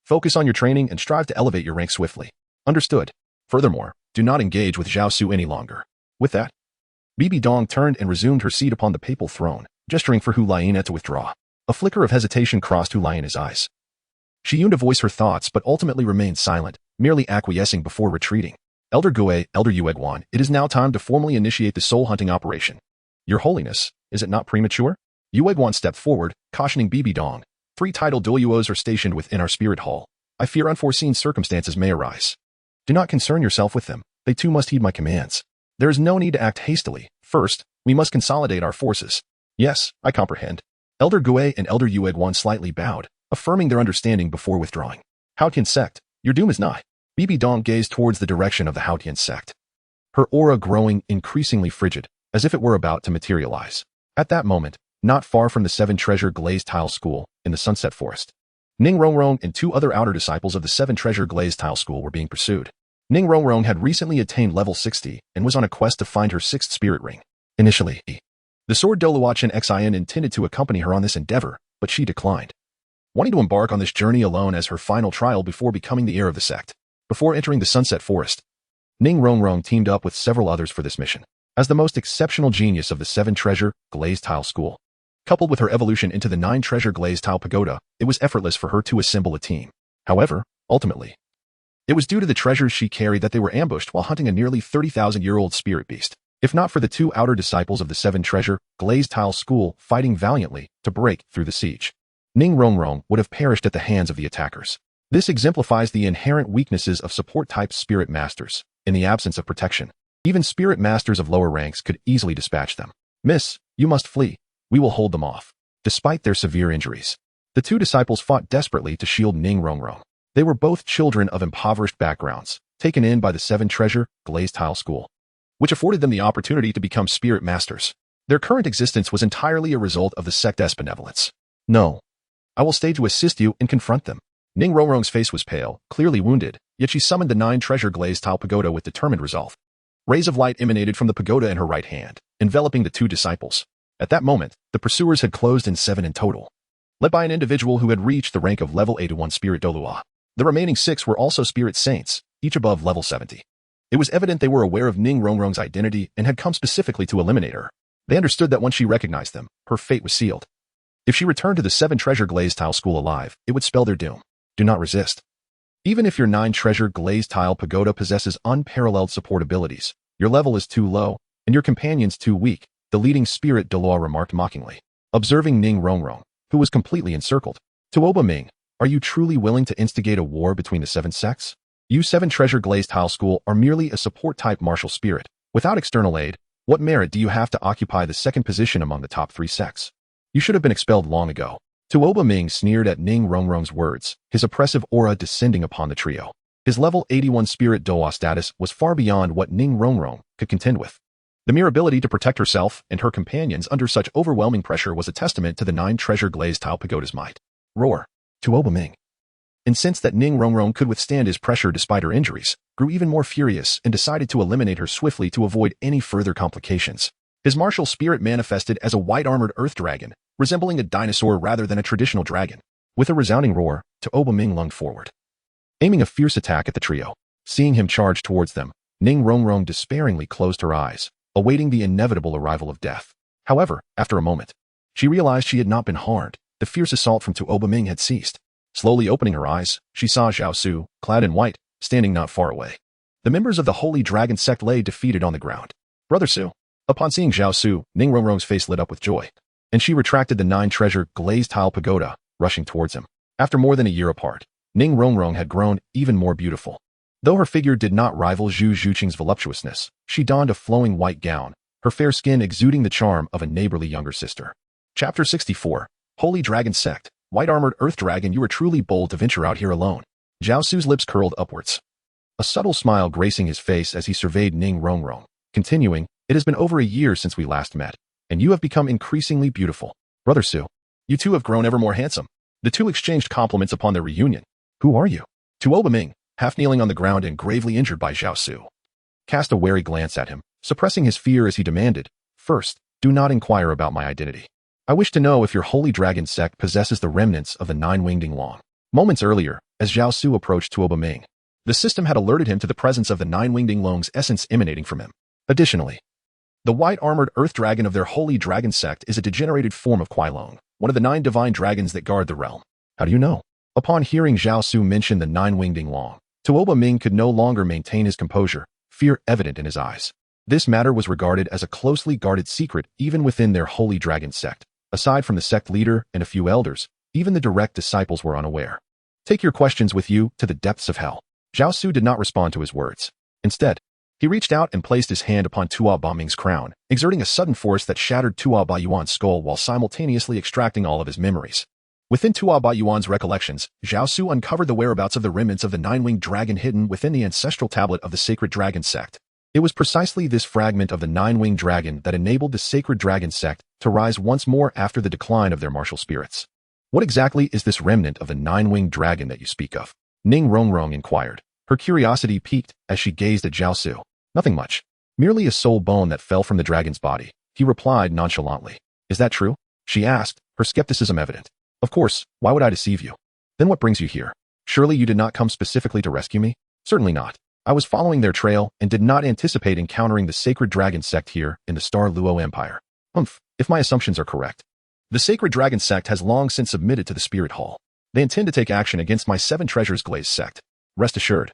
focus on your training and strive to elevate your rank swiftly. Understood. Furthermore, do not engage with Zhao Su any longer. With that, Bibi Dong turned and resumed her seat upon the papal throne, gesturing for Hulaina to withdraw. A flicker of hesitation crossed Hulaina's eyes. She yearned to voice her thoughts but ultimately remained silent, merely acquiescing before retreating. Elder Gue, Elder Yueguan, it is now time to formally initiate the soul-hunting operation. Your Holiness, is it not premature? Yueguan stepped forward, cautioning Bibi Dong. 3 titled Douluos are stationed within our spirit hall. I fear unforeseen circumstances may arise. Do not concern yourself with them. They too must heed my commands. There is no need to act hastily. First, we must consolidate our forces. Yes, I comprehend. Elder Gue and Elder Yueguan slightly bowed, affirming their understanding before withdrawing. Haotian sect, your doom is nigh. Bibi Dong gazed towards the direction of the Haotian sect, her aura growing increasingly frigid, as if it were about to materialize. At that moment, not far from the 7-treasure glazed tile school, in the Sunset Forest, Ning Rongrong and 2 other outer disciples of the 7-treasure glazed tile school were being pursued. Ning Rongrong had recently attained level 60 and was on a quest to find her 6th spirit ring. Initially, the sword Douluo and Xin intended to accompany her on this endeavor, but she declined, wanting to embark on this journey alone as her final trial before becoming the heir of the sect. Before entering the Sunset Forest, Ning Rongrong teamed up with several others for this mission. As the most exceptional genius of the 7-treasure glazed tile school, coupled with her evolution into the 9-treasure glazed tile pagoda, it was effortless for her to assemble a team. However, ultimately, it was due to the treasures she carried that they were ambushed while hunting a nearly 30,000-year-old spirit beast. If not for the 2 outer disciples of the 7-treasure glazed tile school fighting valiantly to break through the siege, Ning Rongrong would have perished at the hands of the attackers. This exemplifies the inherent weaknesses of support-type spirit masters. In the absence of protection, even spirit masters of lower ranks could easily dispatch them. Miss, you must flee. We will hold them off. Despite their severe injuries, the 2 disciples fought desperately to shield Ning Rongrong. They were both children of impoverished backgrounds, taken in by the 7-treasure glazed tile school, which afforded them the opportunity to become spirit masters. Their current existence was entirely a result of the sect's benevolence. No, I will stay to assist you and confront them. Ning Rongrong's face was pale, clearly wounded, yet she summoned the 9-treasure glazed tile pagoda with determined resolve. Rays of light emanated from the pagoda in her right hand, enveloping the 2 disciples. At that moment, the pursuers had closed in 7 in total, led by an individual who had reached the rank of level 81 spirit Douluo. The remaining 6 were also spirit saints, each above level 70. It was evident they were aware of Ning Rongrong's identity and had come specifically to eliminate her. They understood that once she recognized them, her fate was sealed. If she returned to the 7-treasure glazed tile school alive, it would spell their doom. Do not resist. Even if your 9-treasure glazed tile pagoda possesses unparalleled support abilities, your level is too low, and your companions too weak, the leading spirit Douluo remarked mockingly, observing Ning Rongrong, who was completely encircled. Tuoba Ming, are you truly willing to instigate a war between the 7 sects? You 7-treasure glazed tile school are merely a support-type martial spirit. Without external aid, what merit do you have to occupy the 2nd position among the top 3 sects? You should have been expelled long ago. Tuoba Ming sneered at Ning Rongrong's words, his oppressive aura descending upon the trio. His level 81 spirit Douluo status was far beyond what Ning Rongrong could contend with. The mere ability to protect herself and her companions under such overwhelming pressure was a testament to the 9-treasure glazed tile pagoda's might. Roar. Tuoba Ming, incensed that Ning Rongrong could withstand his pressure despite her injuries, grew even more furious and decided to eliminate her swiftly to avoid any further complications. His martial spirit manifested as a white-armored earth dragon, resembling a dinosaur rather than a traditional dragon. With a resounding roar, Tuoba Ming lunged forward, aiming a fierce attack at the trio. Seeing him charge towards them, Ning Rongrong despairingly closed her eyes, awaiting the inevitable arrival of death. However, after a moment, she realized she had not been harmed. The fierce assault from Tuoba Ming had ceased. Slowly opening her eyes, she saw Zhao Su, clad in white, standing not far away. The members of the Holy Dragon sect lay defeated on the ground. Brother Su. Upon seeing Zhao Su, Ning Rongrong's face lit up with joy, and she retracted the 9-treasure glazed tile pagoda, rushing towards him. After more than a year apart, Ning Rongrong had grown even more beautiful. Though her figure did not rival Zhu Zhuqing's voluptuousness, she donned a flowing white gown, her fair skin exuding the charm of a neighborly younger sister. Chapter 64. Holy Dragon Sect. White-armored earth dragon, you are truly bold to venture out here alone. Zhao Su's lips curled upwards, a subtle smile gracing his face as he surveyed Ning Rongrong. Continuing, It has been over a year since we last met, and you have become increasingly beautiful. Brother Su, you two have grown ever more handsome. The two exchanged compliments upon their reunion. Who are you? Tuoba Ming, half kneeling on the ground and gravely injured by Zhao Su, cast a wary glance at him, suppressing his fear as he demanded, "First, do not inquire about my identity. I wish to know if your holy dragon sect possesses the remnants of the nine-winged Long." Moments earlier, as Zhao Su approached Tuoba Ming, the system had alerted him to the presence of the nine-winged Long's essence emanating from him. Additionally, the white-armored earth dragon of their holy dragon sect is a degenerated form of Kuailong, one of the 9 divine dragons that guard the realm. How do you know? Upon hearing Zhao Su mention the nine-winged Long, Tuoba Ming could no longer maintain his composure, fear evident in his eyes. This matter was regarded as a closely guarded secret even within their holy dragon sect. Aside from the sect leader and a few elders, even the direct disciples were unaware. Take your questions with you to the depths of hell. Zhao Su did not respond to his words. Instead, he reached out and placed his hand upon Tuoba Ming's crown, exerting a sudden force that shattered Tuoba Yuan's skull while simultaneously extracting all of his memories. Within Tuoba Yuan's recollections, Zhao Su uncovered the whereabouts of the remnants of the nine-winged dragon hidden within the ancestral tablet of the sacred dragon sect. It was precisely this fragment of the nine-winged dragon that enabled the sacred dragon sect to rise once more after the decline of their martial spirits. What exactly is this remnant of the nine-winged dragon that you speak of? Ning Rongrong inquired, her curiosity piqued as she gazed at Zhao Su. Nothing much. Merely a soul bone that fell from the dragon's body, he replied nonchalantly. Is that true? She asked, her skepticism evident. Of course, why would I deceive you? Then what brings you here? Surely you did not come specifically to rescue me? Certainly not. I was following their trail and did not anticipate encountering the sacred dragon sect here in the Star Luo Empire. If my assumptions are correct. The sacred dragon sect has long since submitted to the Spirit Hall. They intend to take action against my Seven Treasures Glazed sect. Rest assured.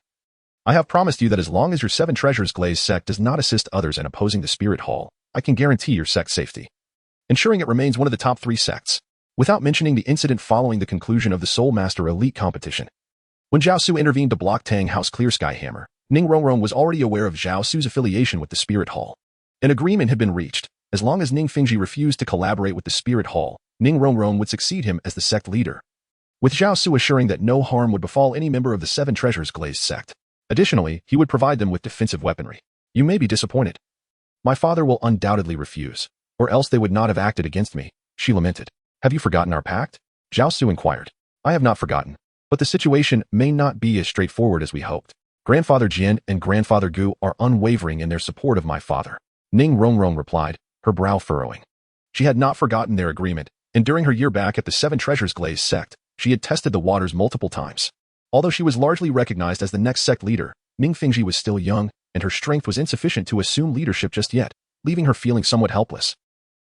I have promised you that as long as your Seven Treasures Glazed sect does not assist others in opposing the Spirit Hall, I can guarantee your sect's safety, ensuring it remains one of the top 3 sects, without mentioning the incident following the conclusion of the Soul Master Elite competition. When Zhao Su intervened to block Tang Hao's Clear Sky Hammer, Ning Rongrong was already aware of Zhao Su's affiliation with the Spirit Hall. An agreement had been reached. As long as Ning Fingji refused to collaborate with the Spirit Hall, Ning Rongrong would succeed him as the sect leader, with Zhao Su assuring that no harm would befall any member of the Seven Treasures Glazed sect. Additionally, he would provide them with defensive weaponry. You may be disappointed. My father will undoubtedly refuse, or else they would not have acted against me, she lamented. Have you forgotten our pact? Zhao Su inquired. I have not forgotten, but the situation may not be as straightforward as we hoped. Grandfather Jian and Grandfather Gu are unwavering in their support of my father, Ning Rongrong replied, her brow furrowing. She had not forgotten their agreement, and during her year back at the Seven Treasures Glazed sect, she had tested the waters multiple times. Although she was largely recognized as the next sect leader, Ning Fingji was still young, and her strength was insufficient to assume leadership just yet, leaving her feeling somewhat helpless.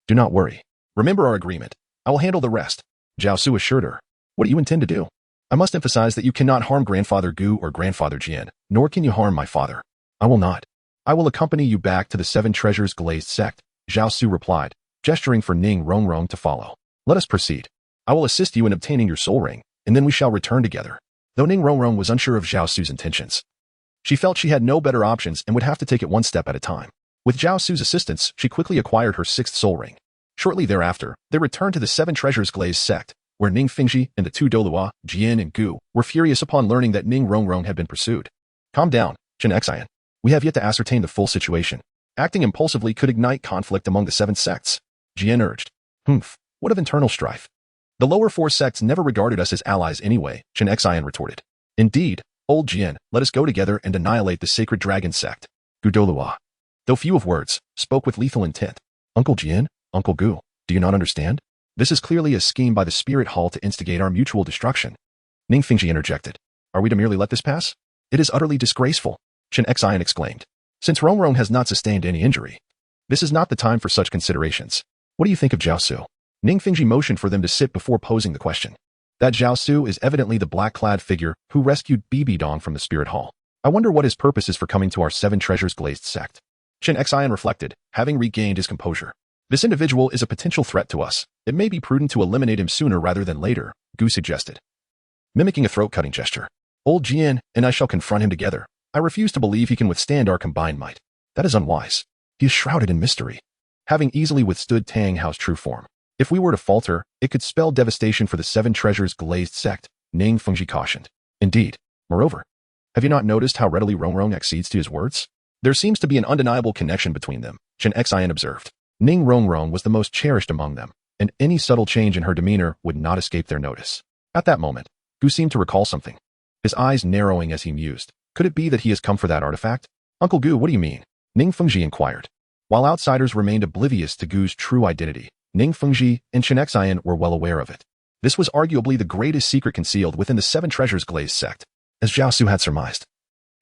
Do not worry. Remember our agreement. I will handle the rest, Zhao Su assured her. What do you intend to do? I must emphasize that you cannot harm Grandfather Gu or Grandfather Jian, nor can you harm my father. I will not. I will accompany you back to the Seven Treasures Glazed sect, Zhao Su replied, gesturing for Ning Rongrong to follow. Let us proceed. I will assist you in obtaining your soul ring, and then we shall return together. Though Ning Rongrong was unsure of Zhao Su's intentions, she felt she had no better options and would have to take it one step at a time. With Zhao Su's assistance, she quickly acquired her 6th soul ring. Shortly thereafter, they returned to the Seven Treasures Glazed sect, where Ning Fingji and the 2 Douluo, Jian and Gu, were furious upon learning that Ning Rongrong had been pursued. Calm down, Chen Xian. We have yet to ascertain the full situation. Acting impulsively could ignite conflict among the 7 sects, Jian urged. What of internal strife? The lower 4 sects never regarded us as allies anyway, Chen Xian retorted. Indeed, old Jian, let us go together and annihilate the sacred dragon sect. Gu Douluo, though few of words, spoke with lethal intent. Uncle Jian, Uncle Gu, do you not understand? This is clearly a scheme by the Spirit Hall to instigate our mutual destruction. Ning Fingji interjected. Are we to merely let this pass? It is utterly disgraceful, Chen Xian exclaimed. Since Rongrong has not sustained any injury, this is not the time for such considerations. What do you think of Zhao Su? Ning Fingji motioned for them to sit before posing the question. That Zhao Su is evidently the black-clad figure who rescued Bibi Dong from the Spirit Hall. I wonder what his purpose is for coming to our Seven Treasures Glazed sect. Chen Xian reflected, having regained his composure. This individual is a potential threat to us. It may be prudent to eliminate him sooner rather than later, Gu suggested, mimicking a throat-cutting gesture. Old Jian and I shall confront him together. I refuse to believe he can withstand our combined might. That is unwise. He is shrouded in mystery, having easily withstood Tang Hao's true form. If we were to falter, it could spell devastation for the Seven Treasures Glazed sect, Ning Fengji cautioned. Indeed. Moreover, have you not noticed how readily Rongrong accedes to his words? There seems to be an undeniable connection between them. Chen Xian observed. Ning Rongrong was the most cherished among them, and any subtle change in her demeanor would not escape their notice. At that moment, Gu seemed to recall something, his eyes narrowing as he mused. Could it be that he has come for that artifact? Uncle Gu, what do you mean? Ning Fengji inquired. While outsiders remained oblivious to Gu's true identity, Ning Fengji and Chen Xian were well aware of it. This was arguably the greatest secret concealed within the Seven Treasures Glazed sect, as Zhao Su had surmised.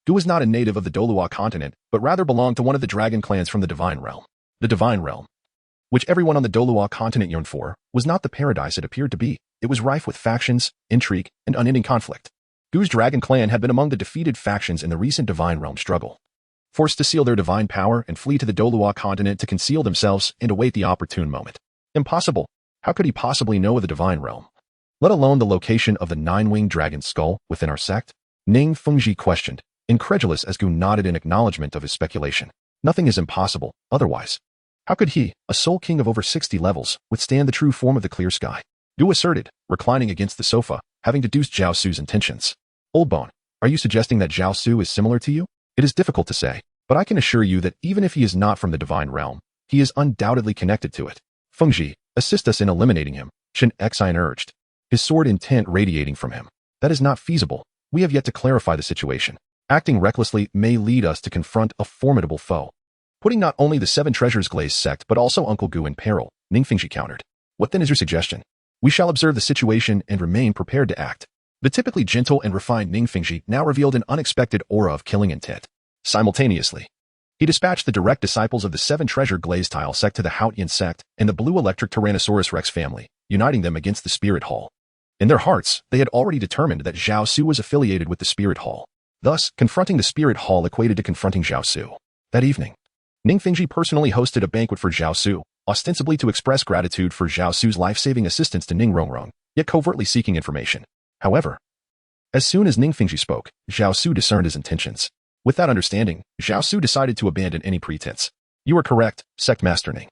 Gu was not a native of the Douluo continent, but rather belonged to one of the dragon clans from the Divine Realm. The Divine Realm, which everyone on the Douluo continent yearned for, was not the paradise it appeared to be. It was rife with factions, intrigue, and unending conflict. Gu's dragon clan had been among the defeated factions in the recent Divine Realm struggle. Forced to seal their divine power and flee to the Douluo continent to conceal themselves and await the opportune moment. Impossible. How could he possibly know of the Divine Realm? Let alone the location of the nine-winged dragon's skull within our sect? Ning Fengji questioned, incredulous as Gu nodded in acknowledgement of his speculation. Nothing is impossible, otherwise. How could he, a soul king of over 60 levels, withstand the true form of the clear sky? Gu asserted, reclining against the sofa, having deduced Zhao Su's intentions. Old Bone, are you suggesting that Zhao Su is similar to you? It is difficult to say, but I can assure you that even if he is not from the Divine Realm, he is undoubtedly connected to it. Fengji, assist us in eliminating him, Chen Xian urged, his sword intent radiating from him. That is not feasible. We have yet to clarify the situation. Acting recklessly may lead us to confront a formidable foe. Putting not only the Seven Treasures Glazed sect but also Uncle Gu in peril, Ning Fengji countered. What then is your suggestion? We shall observe the situation and remain prepared to act. The typically gentle and refined Ning Fengji now revealed an unexpected aura of killing intent. Simultaneously, he dispatched the direct disciples of the Seven Treasure Glazed Tile sect to the Haotian sect and the Blue Electric Tyrannosaurus Rex family, uniting them against the Spirit Hall. In their hearts, they had already determined that Zhao Su was affiliated with the Spirit Hall. Thus, confronting the Spirit Hall equated to confronting Zhao Su. That evening, Ning Fengji personally hosted a banquet for Zhao Su, ostensibly to express gratitude for Zhao Su's life-saving assistance to Ning Rongrong, yet covertly seeking information. However, as soon as Ning Fengji spoke, Zhao Su discerned his intentions. With that understanding, Zhao Su decided to abandon any pretense. You are correct, Sect Master Ning.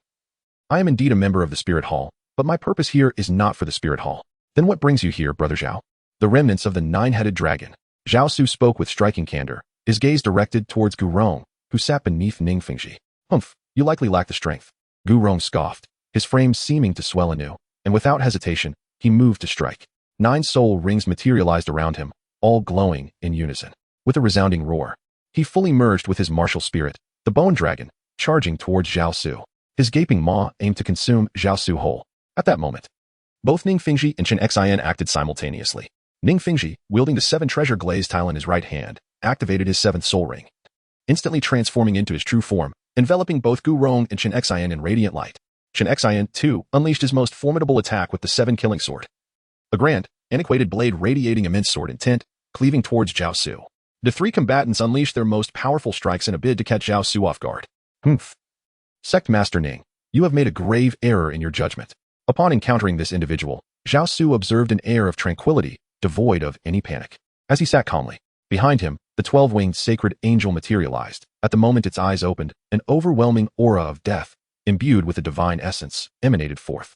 I am indeed a member of the Spirit Hall, but my purpose here is not for the Spirit Hall. Then what brings you here, Brother Zhao? The remnants of the nine-headed dragon. Zhao Su spoke with striking candor, his gaze directed towards Gu Rong, who sat beneath Ning Fengji. Humph, you likely lack the strength. Gu Rong scoffed, his frame seeming to swell anew, and without hesitation, he moved to strike. 9 soul rings materialized around him, all glowing in unison. With a resounding roar, he fully merged with his martial spirit, the bone dragon, charging towards Zhao Su. His gaping maw aimed to consume Zhao Su whole. At that moment, both Ning Fengji and Chen Xian acted simultaneously. Ning Fengji, wielding the 7 treasure glazed tile in his right hand, activated his 7th soul ring, instantly transforming into his true form, enveloping both Gu Rong and Chen Xian in radiant light. Chen Xian, too, unleashed his most formidable attack with the 7 killing sword. A grand, antiquated blade radiating immense sword intent, cleaving towards Zhao Su. The 3 combatants unleashed their most powerful strikes in a bid to catch Zhao Su off guard. Humph. Sect Master Ning, you have made a grave error in your judgment. Upon encountering this individual, Zhao Su observed an air of tranquility, devoid of any panic. As he sat calmly, behind him, the 12-winged sacred angel materialized. At the moment its eyes opened, an overwhelming aura of death, imbued with a divine essence, emanated forth.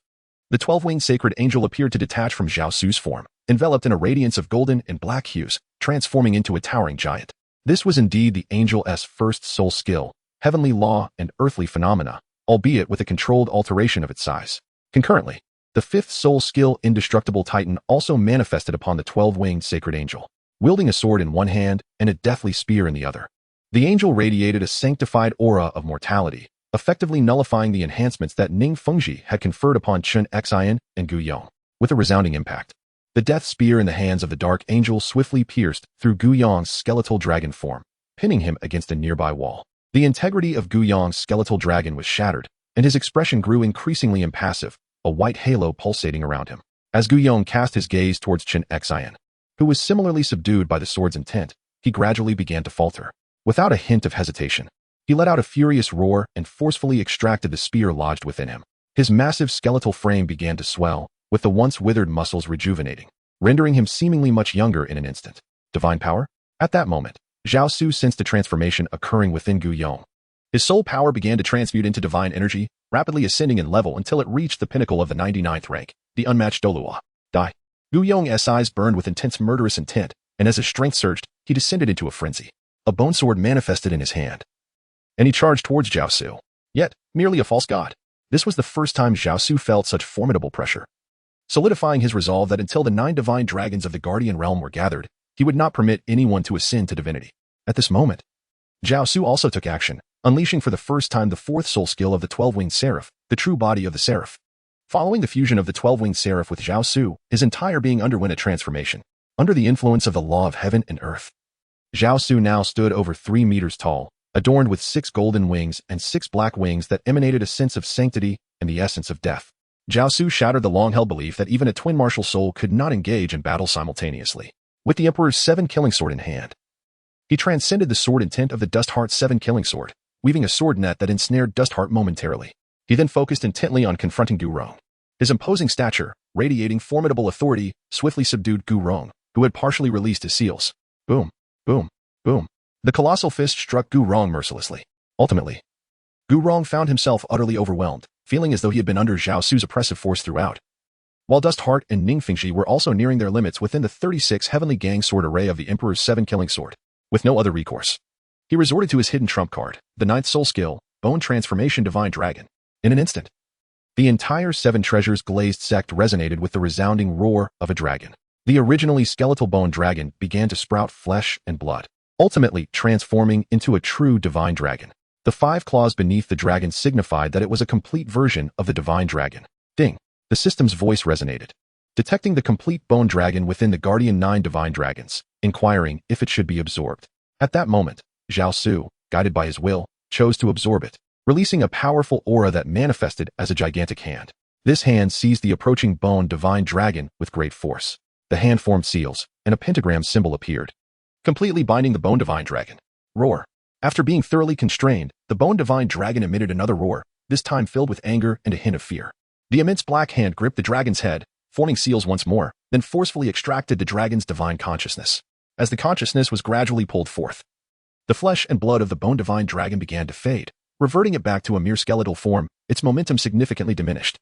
The 12-winged sacred angel appeared to detach from Zhao Su's form, enveloped in a radiance of golden and black hues, transforming into a towering giant. This was indeed the angel's first soul skill, heavenly law and earthly phenomena, albeit with a controlled alteration of its size. Concurrently, the 5th soul skill, Indestructible Titan, also manifested upon the 12-winged sacred angel, wielding a sword in one hand and a deathly spear in the other. The angel radiated a sanctified aura of mortality, effectively nullifying the enhancements that Ning Fengji had conferred upon Chen Xian and Gu Yong. With a resounding impact, the death spear in the hands of the dark angel swiftly pierced through Gu Yong's skeletal dragon form, pinning him against a nearby wall. The integrity of Gu Yong's skeletal dragon was shattered, and his expression grew increasingly impassive, a white halo pulsating around him. As Gu Yong cast his gaze towards Chen Xian, who was similarly subdued by the sword's intent, he gradually began to falter. Without a hint of hesitation, he let out a furious roar and forcefully extracted the spear lodged within him. His massive skeletal frame began to swell, with the once withered muscles rejuvenating, rendering him seemingly much younger in an instant. Divine power? At that moment, Zhao Su sensed a transformation occurring within Gu Yong. His soul power began to transmute into divine energy, rapidly ascending in level until it reached the pinnacle of the 99th rank, the unmatched Douluo. Die. Gu Yong's eyes burned with intense murderous intent, and as his strength surged, he descended into a frenzy. A bone sword manifested in his hand, and he charged towards Zhao Su. yet merely a false god. This was the first time Zhao Su felt such formidable pressure, solidifying his resolve that until the 9 divine dragons of the Guardian Realm were gathered, he would not permit anyone to ascend to divinity. At this moment, Zhao Su also took action, unleashing for the first time the 4th soul skill of the 12-winged seraph, the true body of the seraph. Following the fusion of the 12-winged seraph with Zhao Su, his entire being underwent a transformation. Under the influence of the law of heaven and earth, Zhao Su now stood over 3 meters tall, adorned with 6 golden wings and 6 black wings that emanated a sense of sanctity and the essence of death. Zhao Su shattered the long-held belief that even a twin martial soul could not engage in battle simultaneously. With the Emperor's 7 killing sword in hand, he transcended the sword intent of the Dustheart's 7 killing sword, weaving a sword net that ensnared Dustheart momentarily. He then focused intently on confronting Gu Rong. His imposing stature, radiating formidable authority, swiftly subdued Gu Rong, who had partially released his seals. Boom, boom, boom. The colossal fist struck Gu Rong mercilessly. Ultimately, Gu Rong found himself utterly overwhelmed, feeling as though he had been under Zhao Su's oppressive force throughout. While Dustheart and Ningfengji were also nearing their limits within the 36 heavenly gang sword array of the Emperor's 7 killing sword. With no other recourse, he resorted to his hidden trump card, the 9th soul skill, Bone Transformation Divine Dragon. In an instant, the entire 7 treasures glazed sect resonated with the resounding roar of a dragon. The originally skeletal bone dragon began to sprout flesh and blood, ultimately transforming into a true divine dragon. The 5 claws beneath the dragon signified that it was a complete version of the divine dragon. Ding! The system's voice resonated, detecting the complete bone dragon within the Guardian 9 divine dragons, inquiring if it should be absorbed. At that moment, Zhao Su, guided by his will, chose to absorb it, releasing a powerful aura that manifested as a gigantic hand. This hand seized the approaching bone divine dragon with great force. The hand formed seals, and a pentagram symbol appeared, completely binding the bone divine dragon. Roar. After being thoroughly constrained, the bone divine dragon emitted another roar, this time filled with anger and a hint of fear. The immense black hand gripped the dragon's head, forming seals once more, then forcefully extracted the dragon's divine consciousness. As the consciousness was gradually pulled forth, the flesh and blood of the bone divine dragon began to fade, reverting it back to a mere skeletal form, its momentum significantly diminished.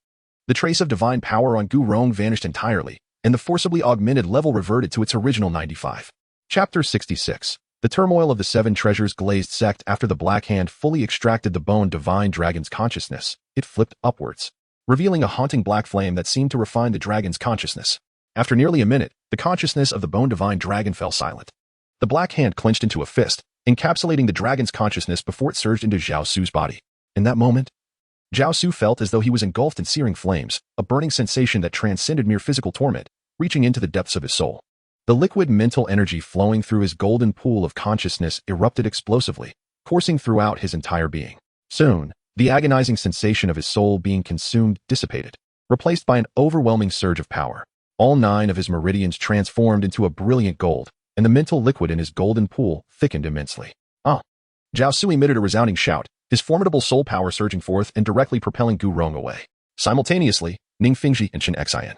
The trace of divine power on Gu Rong vanished entirely, and the forcibly augmented level reverted to its original 95. Chapter 66. The turmoil of the 7 treasures glazed sect. After the black hand fully extracted the bone divine dragon's consciousness, it flipped upwards, revealing a haunting black flame that seemed to refine the dragon's consciousness. After nearly a minute, the consciousness of the bone divine dragon fell silent. The black hand clenched into a fist, encapsulating the dragon's consciousness before it surged into Zhao Su's body. In that moment, Zhao Su felt as though he was engulfed in searing flames, a burning sensation that transcended mere physical torment, reaching into the depths of his soul. The liquid mental energy flowing through his golden pool of consciousness erupted explosively, coursing throughout his entire being. Soon, the agonizing sensation of his soul being consumed dissipated, replaced by an overwhelming surge of power. All 9 of his meridians transformed into a brilliant gold, and the mental liquid in his golden pool thickened immensely. Ah! Zhao Su emitted a resounding shout, his formidable soul power surging forth and directly propelling Gu Rong away. Simultaneously, Ningfengji and Chen Xian,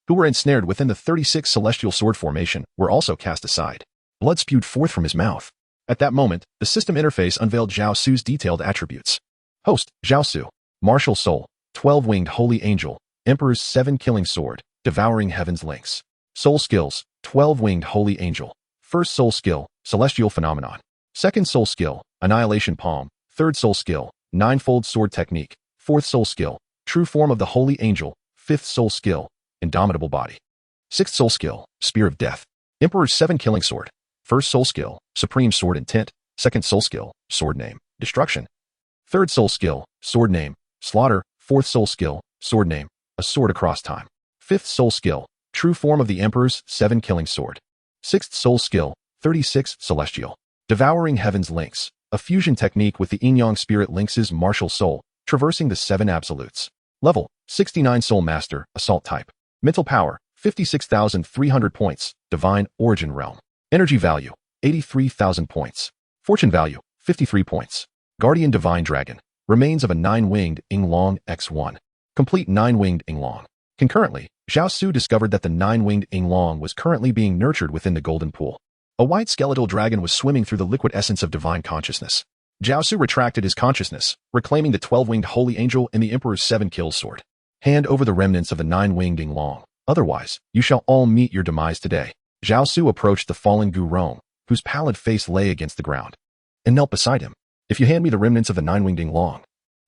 who were ensnared within the 36 celestial sword formation, were also cast aside. Blood spewed forth from his mouth. At that moment, the system interface unveiled Zhao Su's detailed attributes. Host, Zhao Su. Martial soul, 12-winged holy angel, Emperor's 7 killing sword, devouring heaven's links. Soul skills, 12-winged holy angel. First soul skill, celestial phenomenon. Second soul skill, annihilation palm. Third soul skill, ninefold sword technique. Fourth soul skill, true form of the holy angel. Fifth soul skill, indomitable body. Sixth soul skill, spear of death. Emperor's 7 killing sword. First soul skill, supreme sword intent. Second soul skill, sword name, destruction. Third soul skill, sword name, slaughter. Fourth soul skill, sword name, a sword across time. Fifth soul skill, true form of the Emperor's 7 killing sword. Sixth soul skill, 36 celestial, devouring heaven's links, a fusion technique with the yin-yang spirit links' martial soul, traversing the 7 absolutes. Level, 69 soul master, assault type. Mental power, 56,300 points, divine origin realm. Energy value, 83,000 points. Fortune value, 53 points. Guardian divine dragon, remains of a 9-winged Yinglong X1. Complete 9-winged Yinglong. Concurrently, Zhao Su discovered that the 9-winged Yinglong was currently being nurtured within the golden pool. A white skeletal dragon was swimming through the liquid essence of divine consciousness. Zhao Su retracted his consciousness, reclaiming the 12-winged holy angel and the Emperor's 7 kills sword. Hand over the remnants of the 9-winged Yinglong. Otherwise, you shall all meet your demise today. Zhao Su approached the fallen Gu Rong, whose pallid face lay against the ground, and knelt beside him. If you hand me the remnants of the 9-winged Yinglong,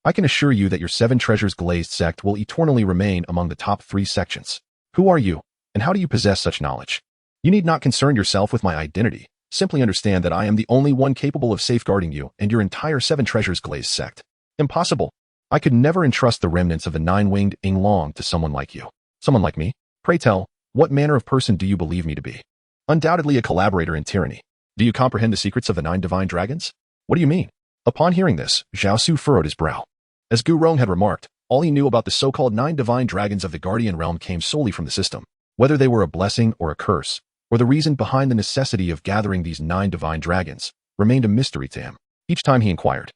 I can assure you that your 7 treasures glazed sect will eternally remain among the top 3 sections. Who are you, and how do you possess such knowledge? You need not concern yourself with my identity. Simply understand that I am the only one capable of safeguarding you and your entire 7 treasures glazed sect. Impossible. I could never entrust the remnants of the 9-winged Ing Long to someone like you. Someone like me? Pray tell, what manner of person do you believe me to be? Undoubtedly a collaborator in tyranny. Do you comprehend the secrets of the 9 divine dragons? What do you mean? Upon hearing this, Zhao Su furrowed his brow. As Gu Rong had remarked, all he knew about the so-called 9 divine dragons of the Guardian Realm came solely from the system. Whether they were a blessing or a curse, or the reason behind the necessity of gathering these 9 divine dragons, remained a mystery to him. Each time he inquired,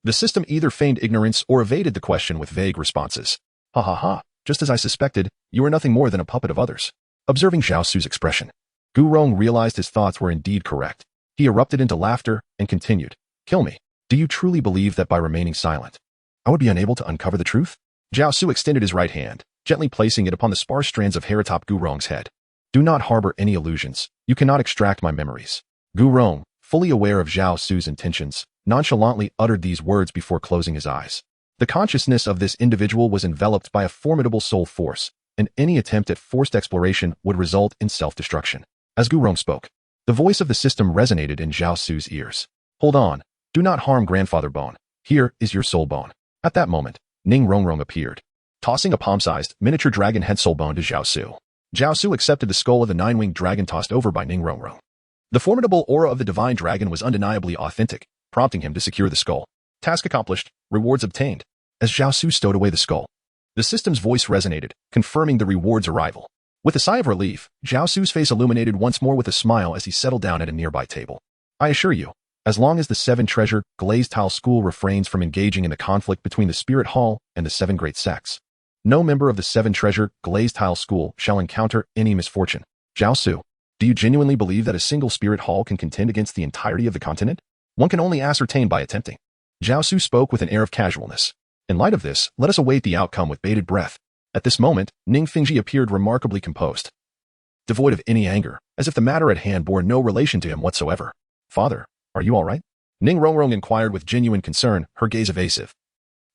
the system either feigned ignorance or evaded the question with vague responses. Ha ha ha, just as I suspected, you are nothing more than a puppet of others. Observing Zhao Su's expression, Gu Rong realized his thoughts were indeed correct. He erupted into laughter and continued, kill me. Do you truly believe that by remaining silent, I would be unable to uncover the truth? Zhao Su extended his right hand, gently placing it upon the sparse strands of hair atop Gu Rong's head. Do not harbor any illusions. You cannot extract my memories. Gu Rong, fully aware of Zhao Su's intentions, nonchalantly uttered these words before closing his eyes. The consciousness of this individual was enveloped by a formidable soul force, and any attempt at forced exploration would result in self-destruction. As Gu Rong spoke, the voice of the system resonated in Zhao Su's ears. Hold on. Do not harm Grandfather Bone. Here is your soul bone. At that moment, Ning Rongrong appeared, tossing a palm-sized, miniature dragon head soul bone to Zhao Su. Zhao Su accepted the skull of the 9-winged dragon tossed over by Ning Rongrong. The formidable aura of the divine dragon was undeniably authentic, prompting him to secure the skull. Task accomplished, rewards obtained. As Zhao Su stowed away the skull, the system's voice resonated, confirming the reward's arrival. With a sigh of relief, Zhao Su's face illuminated once more with a smile as he settled down at a nearby table. I assure you, as long as the 7-treasure glazed tile school refrains from engaging in the conflict between the Spirit Hall and the 7 great sects, no member of the 7-treasure glazed tile school shall encounter any misfortune. Zhao Su, do you genuinely believe that a single Spirit Hall can contend against the entirety of the continent? One can only ascertain by attempting. Zhao Su spoke with an air of casualness. In light of this, let us await the outcome with bated breath. At this moment, Ning Fingji appeared remarkably composed, devoid of any anger, as if the matter at hand bore no relation to him whatsoever. Father, are you all right? Ning Rongrong inquired with genuine concern, her gaze evasive.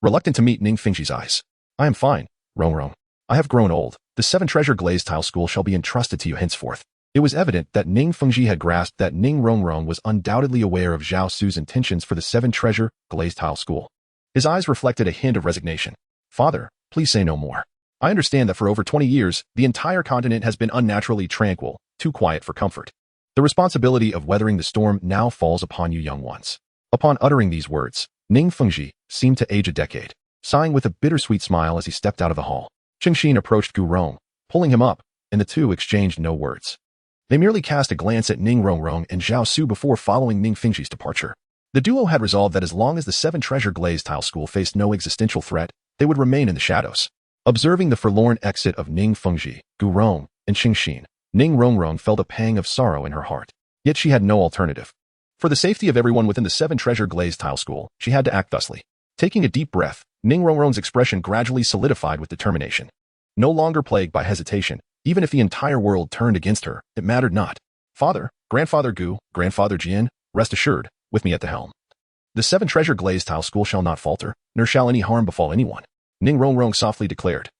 Reluctant to meet Ning Fingji's eyes. I am fine, Rongrong. I have grown old. The 7-treasure glazed tile school shall be entrusted to you henceforth. It was evident that Ning Fengji had grasped that Ning Rongrong was undoubtedly aware of Zhao Su's intentions for the 7-treasure glazed tile school. His eyes reflected a hint of resignation. Father, please say no more. I understand that for over 20 years, the entire continent has been unnaturally tranquil, too quiet for comfort. The responsibility of weathering the storm now falls upon you young ones. Upon uttering these words, Ning Fengji seemed to age a decade, sighing with a bittersweet smile as he stepped out of the hall. Qingxin approached Gu Rong, pulling him up, and the two exchanged no words. They merely cast a glance at Ning Rongrong and Zhao Su before following Ning Fengji's departure. The duo had resolved that as long as the 7-treasure glazed tile school faced no existential threat, they would remain in the shadows. Observing the forlorn exit of Ning Fengji, Gu Rong, and Qingxin, Ning Rongrong felt a pang of sorrow in her heart. Yet she had no alternative. For the safety of everyone within the 7-treasure glazed tile school, she had to act thusly. Taking a deep breath, Ning Rongrong's expression gradually solidified with determination. No longer plagued by hesitation, even if the entire world turned against her, it mattered not. Father, Grandfather Gu, Grandfather Jian, rest assured, with me at the helm. The 7-treasure glazed tile school shall not falter, nor shall any harm befall anyone, Ning Rongrong softly declared,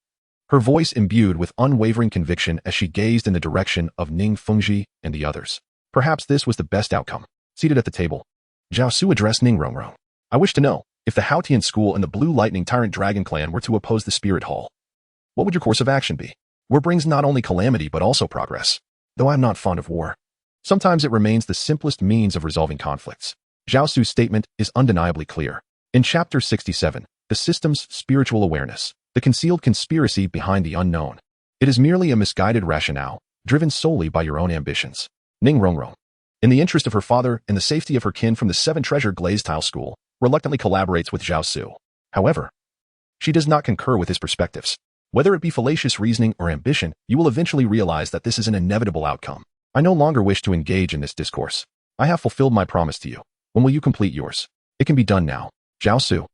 her voice imbued with unwavering conviction as she gazed in the direction of Ning Fengji and the others. Perhaps this was the best outcome. Seated at the table, Zhao Su addressed Ning Rongrong. I wish to know, if the Haotian school and the Blue Lightning Tyrant Dragon clan were to oppose the Spirit Hall, what would your course of action be? War brings not only calamity but also progress. Though I am not fond of war, sometimes it remains the simplest means of resolving conflicts. Zhao Su's statement is undeniably clear. In Chapter 67, the system's spiritual awareness, the concealed conspiracy behind the unknown. It is merely a misguided rationale, driven solely by your own ambitions. Ning Rongrong, in the interest of her father and the safety of her kin from the 7-treasure glazed tile school, reluctantly collaborates with Zhao Su. However, she does not concur with his perspectives. Whether it be fallacious reasoning or ambition, you will eventually realize that this is an inevitable outcome. I no longer wish to engage in this discourse. I have fulfilled my promise to you. When will you complete yours? It can be done now. Zhao Su,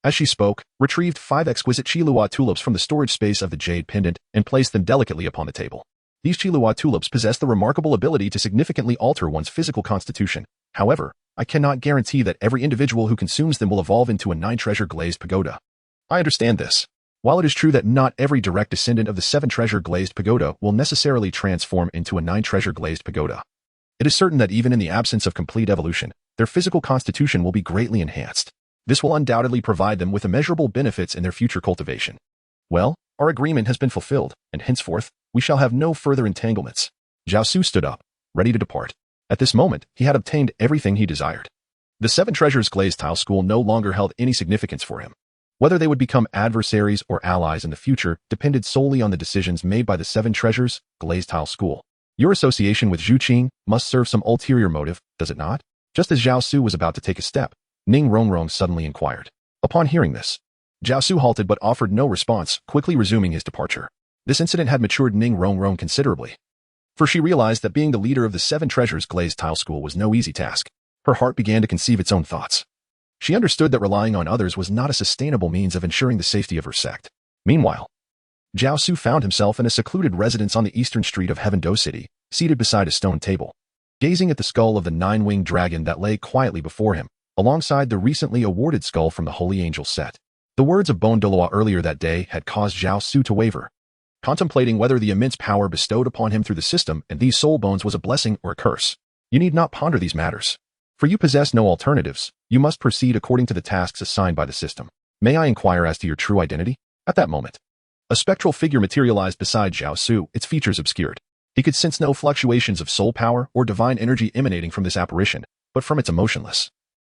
as she spoke, retrieved 5 exquisite Qilua tulips from the storage space of the jade pendant and placed them delicately upon the table. These Qilua tulips possess the remarkable ability to significantly alter one's physical constitution. However, I cannot guarantee that every individual who consumes them will evolve into a 9-treasure glazed pagoda. I understand this. While it is true that not every direct descendant of the 7-treasure glazed pagoda will necessarily transform into a 9-treasure glazed pagoda, it is certain that even in the absence of complete evolution, their physical constitution will be greatly enhanced. This will undoubtedly provide them with immeasurable benefits in their future cultivation. Well, our agreement has been fulfilled, and henceforth, we shall have no further entanglements. Zhao Su stood up, ready to depart. At this moment, he had obtained everything he desired. The 7 treasures glazed tile school no longer held any significance for him. Whether they would become adversaries or allies in the future depended solely on the decisions made by the 7 treasures glazed tile school. Your association with Zhu Qing must serve some ulterior motive, does it not? Just as Zhao Su was about to take a step, Ning Rongrong suddenly inquired. Upon hearing this, Zhao Su halted but offered no response, quickly resuming his departure. This incident had matured Ning Rongrong considerably, for she realized that being the leader of the 7 treasures glazed tile school was no easy task. Her heart began to conceive its own thoughts. She understood that relying on others was not a sustainable means of ensuring the safety of her sect. Meanwhile, Zhao Su found himself in a secluded residence on the eastern street of Heaven Do City, seated beside a stone table, gazing at the skull of the 9-winged dragon that lay quietly before him, alongside the recently awarded skull from the Holy Angel set. The words of Douluo earlier that day had caused Zhao Su to waver, contemplating whether the immense power bestowed upon him through the system and these soul bones was a blessing or a curse. You need not ponder these matters, for you possess no alternatives. You must proceed according to the tasks assigned by the system. May I inquire as to your true identity? At that moment, a spectral figure materialized beside Zhao Su, its features obscured. He could sense no fluctuations of soul power or divine energy emanating from this apparition, but from its emotionless,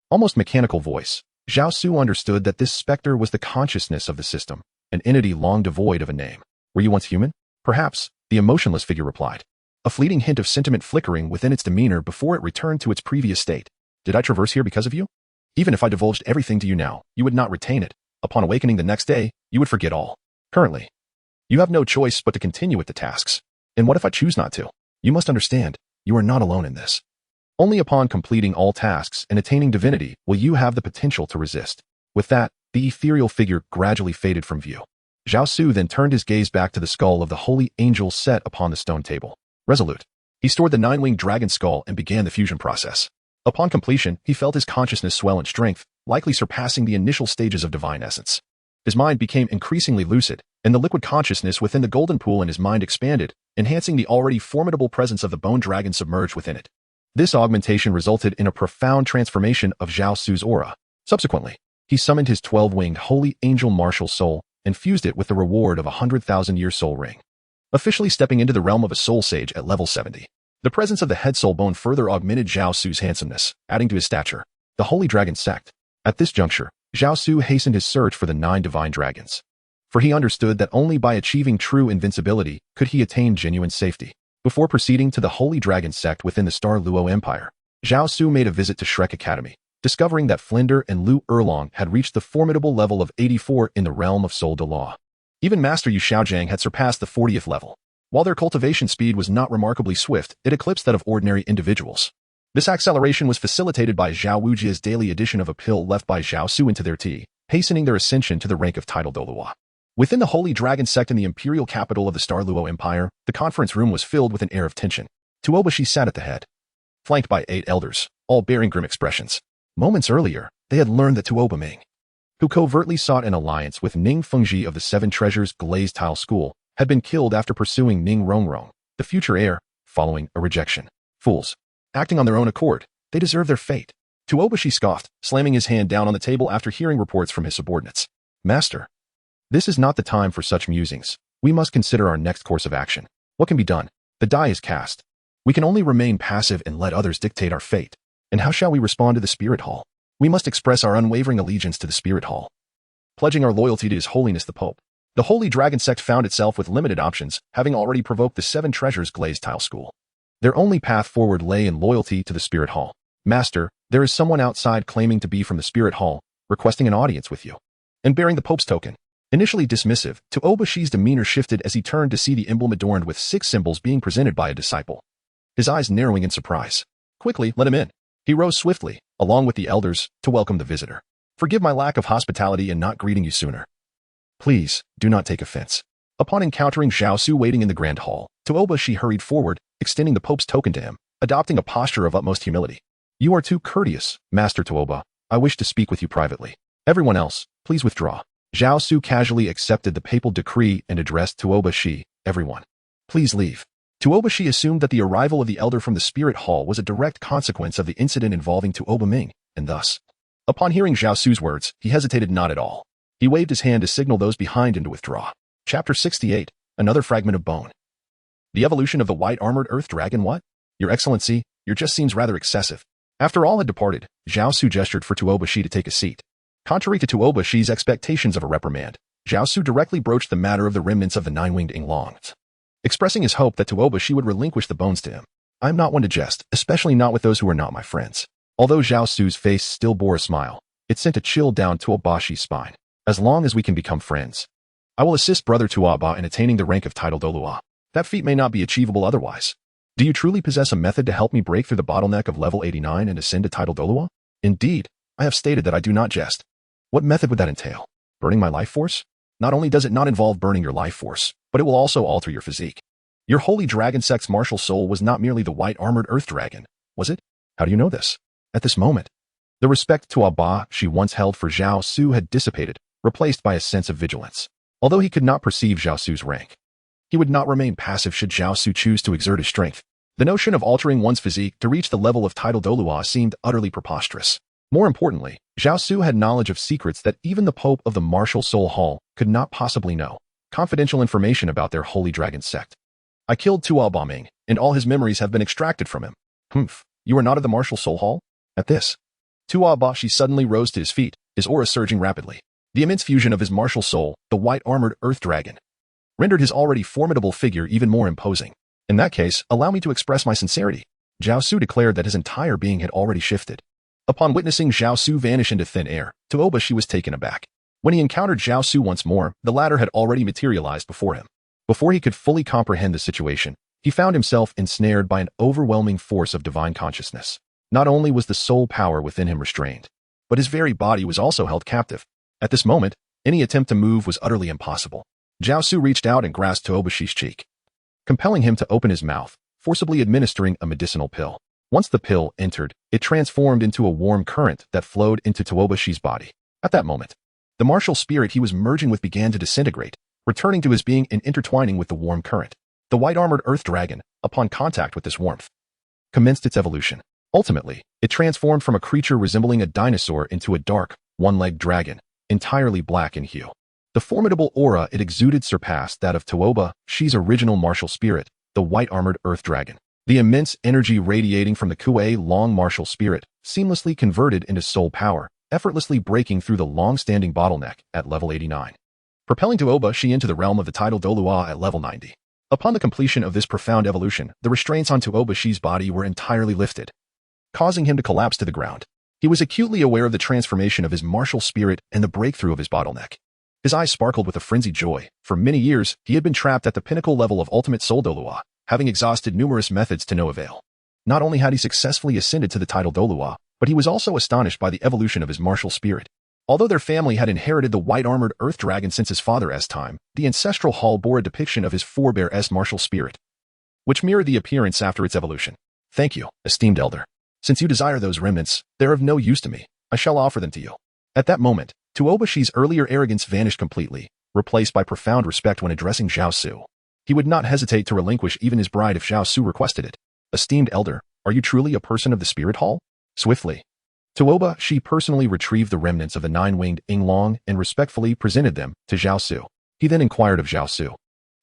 almost mechanical voice, Zhao Su understood that this specter was the consciousness of the system, an entity long devoid of a name. Were you once human? Perhaps, the emotionless figure replied, a fleeting hint of sentiment flickering within its demeanor before it returned to its previous state. Did I traverse here because of you? Even if I divulged everything to you now, you would not retain it. Upon awakening the next day, you would forget all. Currently, you have no choice but to continue with the tasks. And what if I choose not to? You must understand, you are not alone in this. Only upon completing all tasks and attaining divinity will you have the potential to resist. With that, the ethereal figure gradually faded from view. Zhao Su then turned his gaze back to the skull of the Holy Angel set upon the stone table. Resolute, he stored the 9-winged dragon skull and began the fusion process. Upon completion, he felt his consciousness swell in strength, likely surpassing the initial stages of divine essence. His mind became increasingly lucid, and the liquid consciousness within the golden pool in his mind expanded, enhancing the already formidable presence of the bone dragon submerged within it. This augmentation resulted in a profound transformation of Zhao Su's aura. Subsequently, he summoned his 12-winged Holy Angel martial soul and fused it with the reward of a 100,000-year soul ring, officially stepping into the realm of a soul sage at level 70. The presence of the head soul bone further augmented Zhao Su's handsomeness, adding to his stature. The Holy Dragon sect. At this juncture, Zhao Su hastened his search for the 9 divine dragons, for he understood that only by achieving true invincibility could he attain genuine safety. Before proceeding to the Holy Dragon sect within the Douluo Empire, Zhao Su made a visit to Shrek Academy, discovering that Flinder and Lu Erlong had reached the formidable level of 84 in the realm of Soul de Law. Even Master Yu Xiaojiang had surpassed the 40th level. While their cultivation speed was not remarkably swift, it eclipsed that of ordinary individuals. This acceleration was facilitated by Zhao Wujia's daily addition of a pill left by Zhao Su into their tea, hastening their ascension to the rank of title Douluo. Within the Holy Dragon sect in the imperial capital of the Douluo Empire, the conference room was filled with an air of tension. Tuobashi sat at the head, flanked by 8 elders, all bearing grim expressions. Moments earlier, they had learned that Tuoba Ming, who covertly sought an alliance with Ning Fengji of the 7 Treasures Glazed Tile School, had been killed after pursuing Ning Rongrong, the future heir, following a rejection. Fools. Acting on their own accord, they deserve their fate. Tuobashi scoffed, slamming his hand down on the table after hearing reports from his subordinates. Master, this is not the time for such musings. We must consider our next course of action. What can be done? The die is cast. We can only remain passive and let others dictate our fate. And how shall we respond to the Spirit Hall? We must express our unwavering allegiance to the Spirit Hall, pledging our loyalty to His Holiness the Pope. The Holy Dragon sect found itself with limited options, having already provoked the 7 Treasures Glazed Tile School. Their only path forward lay in loyalty to the Spirit Hall. Master, there is someone outside claiming to be from the Spirit Hall, requesting an audience with you, and bearing the Pope's token. Initially dismissive, Tuobashi's demeanor shifted as he turned to see the emblem adorned with 6 symbols being presented by a disciple, his eyes narrowing in surprise. Quickly, let him in. He rose swiftly, along with the elders, to welcome the visitor. Forgive my lack of hospitality in not greeting you sooner. Please, do not take offense. Upon encountering Zhao Su waiting in the grand hall, Tuobashi hurried forward, extending the Pope's token to him, adopting a posture of utmost humility. You are too courteous, Master Tuoba. I wish to speak with you privately. Everyone else, please withdraw. Zhao Su casually accepted the papal decree and addressed Tuoba Shi, everyone. Please leave. Tuoba Shi assumed that the arrival of the elder from the spirit hall was a direct consequence of the incident involving Tuoba Ming, and thus, upon hearing Zhao Su's words, he hesitated not at all. He waved his hand to signal those behind him to withdraw. Chapter 68, Another Fragment of Bone. The evolution of the white-armored earth dragon, what? Your Excellency, your just seems rather excessive. After all had departed, Zhao Su gestured for Tuoba Shi to take a seat. Contrary to Tuoba Shi's expectations of a reprimand, Zhao Su directly broached the matter of the remnants of the nine-winged Inglongs, expressing his hope that Tuoba Shi would relinquish the bones to him. I am not one to jest, especially not with those who are not my friends. Although Zhao Su's face still bore a smile, it sent a chill down Tuoba Shi's spine. As long as we can become friends, I will assist Brother Tuoba in attaining the rank of title Douluo. That feat may not be achievable otherwise. Do you truly possess a method to help me break through the bottleneck of level 89 and ascend to title Douluo? Indeed, I have stated that I do not jest. What method would that entail? Burning my life force? Not only does it not involve burning your life force, but it will also alter your physique. Your holy dragon sect's martial soul was not merely the white-armored earth dragon, was it? How do you know this? At this moment, the respect Tuoba Shi once held for Zhao Su had dissipated, replaced by a sense of vigilance. Although he could not perceive Zhao Su's rank, he would not remain passive should Zhao Su choose to exert his strength. The notion of altering one's physique to reach the level of title Douluo seemed utterly preposterous. More importantly, Zhao Su had knowledge of secrets that even the Pope of the Martial Soul Hall could not possibly know. Confidential information about their holy dragon sect. I killed Tuoba Ming, and all his memories have been extracted from him. Humph, you are not at the Martial Soul Hall? At this, Tuoba Shi suddenly rose to his feet, his aura surging rapidly. The immense fusion of his martial soul, the white-armored earth dragon, rendered his already formidable figure even more imposing. In that case, allow me to express my sincerity. Zhao Su declared that his entire being had already shifted. Upon witnessing Zhao Su vanish into thin air, Tuoba Shi was taken aback. When he encountered Zhao Su once more, the latter had already materialized before him. Before he could fully comprehend the situation, he found himself ensnared by an overwhelming force of divine consciousness. Not only was the soul power within him restrained, but his very body was also held captive. At this moment, any attempt to move was utterly impossible. Zhao Su reached out and grasped Tuoba Shi's cheek, compelling him to open his mouth, forcibly administering a medicinal pill. Once the pill entered, it transformed into a warm current that flowed into Tuoba Shi's body. At that moment, the martial spirit he was merging with began to disintegrate, returning to his being and intertwining with the warm current. The white-armored earth dragon, upon contact with this warmth, commenced its evolution. Ultimately, it transformed from a creature resembling a dinosaur into a dark, one-legged dragon, entirely black in hue. The formidable aura it exuded surpassed that of Tuoba Shi's original martial spirit, the white-armored earth dragon. The immense energy radiating from the Kuei-long martial spirit seamlessly converted into soul power, effortlessly breaking through the long-standing bottleneck at level 89, propelling Tuoba Shi into the realm of the title Douluo at level 90. Upon the completion of this profound evolution, the restraints on Tuoba Shi's body were entirely lifted, causing him to collapse to the ground. He was acutely aware of the transformation of his martial spirit and the breakthrough of his bottleneck. His eyes sparkled with a frenzied joy. For many years, he had been trapped at the pinnacle level of ultimate soul Douluo, having exhausted numerous methods to no avail. Not only had he successfully ascended to the title Douluo, but he was also astonished by the evolution of his martial spirit. Although their family had inherited the white-armored earth dragon since his father's time, the ancestral hall bore a depiction of his forebear's martial spirit, which mirrored the appearance after its evolution. Thank you, esteemed elder. Since you desire those remnants, they are of no use to me. I shall offer them to you. At that moment, Tuoba Shi's earlier arrogance vanished completely, replaced by profound respect when addressing Zhao Su. He would not hesitate to relinquish even his bride if Zhao Su requested it. Esteemed elder, are you truly a person of the spirit hall? Swiftly, Tuoba Shi personally retrieved the remnants of the nine-winged Inglong and respectfully presented them to Zhao Su. He then inquired of Zhao Su,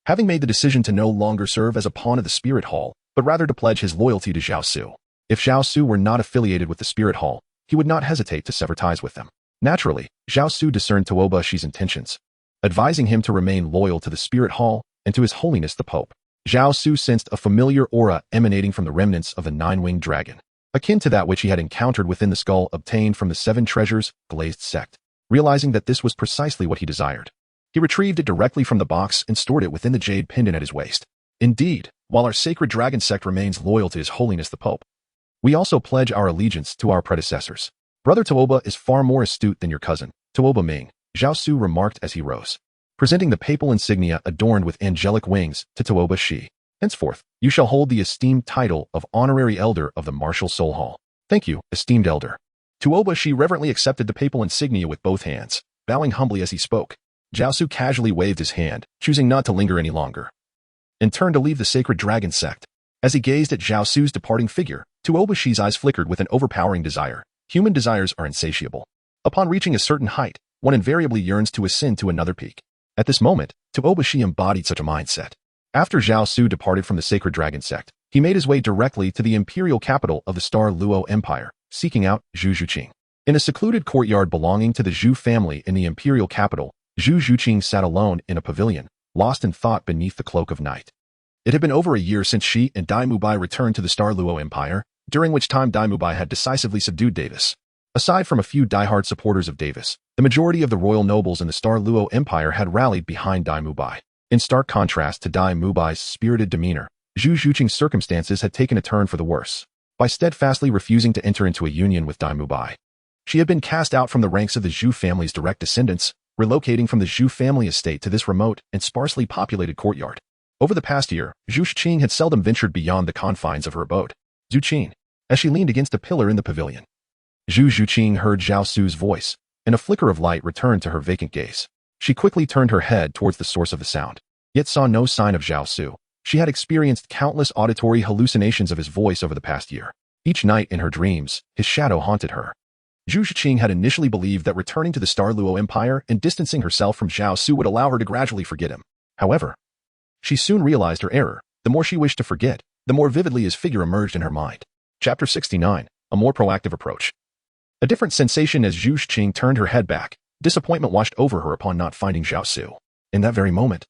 having made the decision to no longer serve as a pawn of the spirit hall, but rather to pledge his loyalty to Zhao Su. If Zhao Su were not affiliated with the spirit hall, he would not hesitate to sever ties with them. Naturally, Zhao Su discerned Tuoba Shi's intentions, advising him to remain loyal to the spirit hall and to His Holiness the Pope. Zhao Su sensed a familiar aura emanating from the remnants of the nine-winged dragon, akin to that which he had encountered within the skull obtained from the seven treasures glazed sect. Realizing that this was precisely what he desired, he retrieved it directly from the box and stored it within the jade pendant at his waist. Indeed, while our sacred dragon sect remains loyal to His Holiness the Pope, we also pledge our allegiance to our predecessors. Brother Tuoba is far more astute than your cousin, Tuoba Ming, Zhao Su remarked as he rose, presenting the papal insignia adorned with angelic wings to Tuoba Shi. Henceforth, you shall hold the esteemed title of Honorary Elder of the Martial Soul Hall. Thank you, esteemed elder. Tuoba Shi reverently accepted the papal insignia with both hands, bowing humbly as he spoke. Zhao Su casually waved his hand, choosing not to linger any longer, and turned to leave the sacred dragon sect. As he gazed at Zhao Su's departing figure, Tuobashi's eyes flickered with an overpowering desire. Human desires are insatiable. Upon reaching a certain height, one invariably yearns to ascend to another peak. At this moment, Tuobashi embodied such a mindset. After Zhao Su departed from the sacred dragon sect, he made his way directly to the imperial capital of the Douluo Empire, seeking out Zhu Zhuqing. In a secluded courtyard belonging to the Zhu family in the imperial capital, Zhu Zhuqing sat alone in a pavilion, lost in thought beneath the cloak of night. It had been over a year since she and Dai Mubai returned to the Douluo Empire, during which time Dai Mubai had decisively subdued Davis. Aside from a few diehard supporters of Davis, the majority of the royal nobles in the Douluo Empire had rallied behind Dai Mubai. In stark contrast to Dai Mubai's spirited demeanor, Zhu Zhuqing's circumstances had taken a turn for the worse. By steadfastly refusing to enter into a union with Dai Mubai, she had been cast out from the ranks of the Zhu family's direct descendants, relocating from the Zhu family estate to this remote and sparsely populated courtyard. Over the past year, Zhu Zhuqing had seldom ventured beyond the confines of her abode. Zhuqing, as she leaned against a pillar in the pavilion. Zhu Zhuqing heard Zhao Su's voice, and a flicker of light returned to her vacant gaze. She quickly turned her head towards the source of the sound, yet saw no sign of Zhao Su. She had experienced countless auditory hallucinations of his voice over the past year. Each night in her dreams, his shadow haunted her. Zhu Zhuqing had initially believed that returning to the Douluo Empire and distancing herself from Zhao Su would allow her to gradually forget him. However, she soon realized her error. The more she wished to forget, the more vividly his figure emerged in her mind. Chapter 69, A More Proactive Approach. A different sensation as Zhu Zhuqing turned her head back. Disappointment washed over her upon not finding Zhao Su. In that very moment,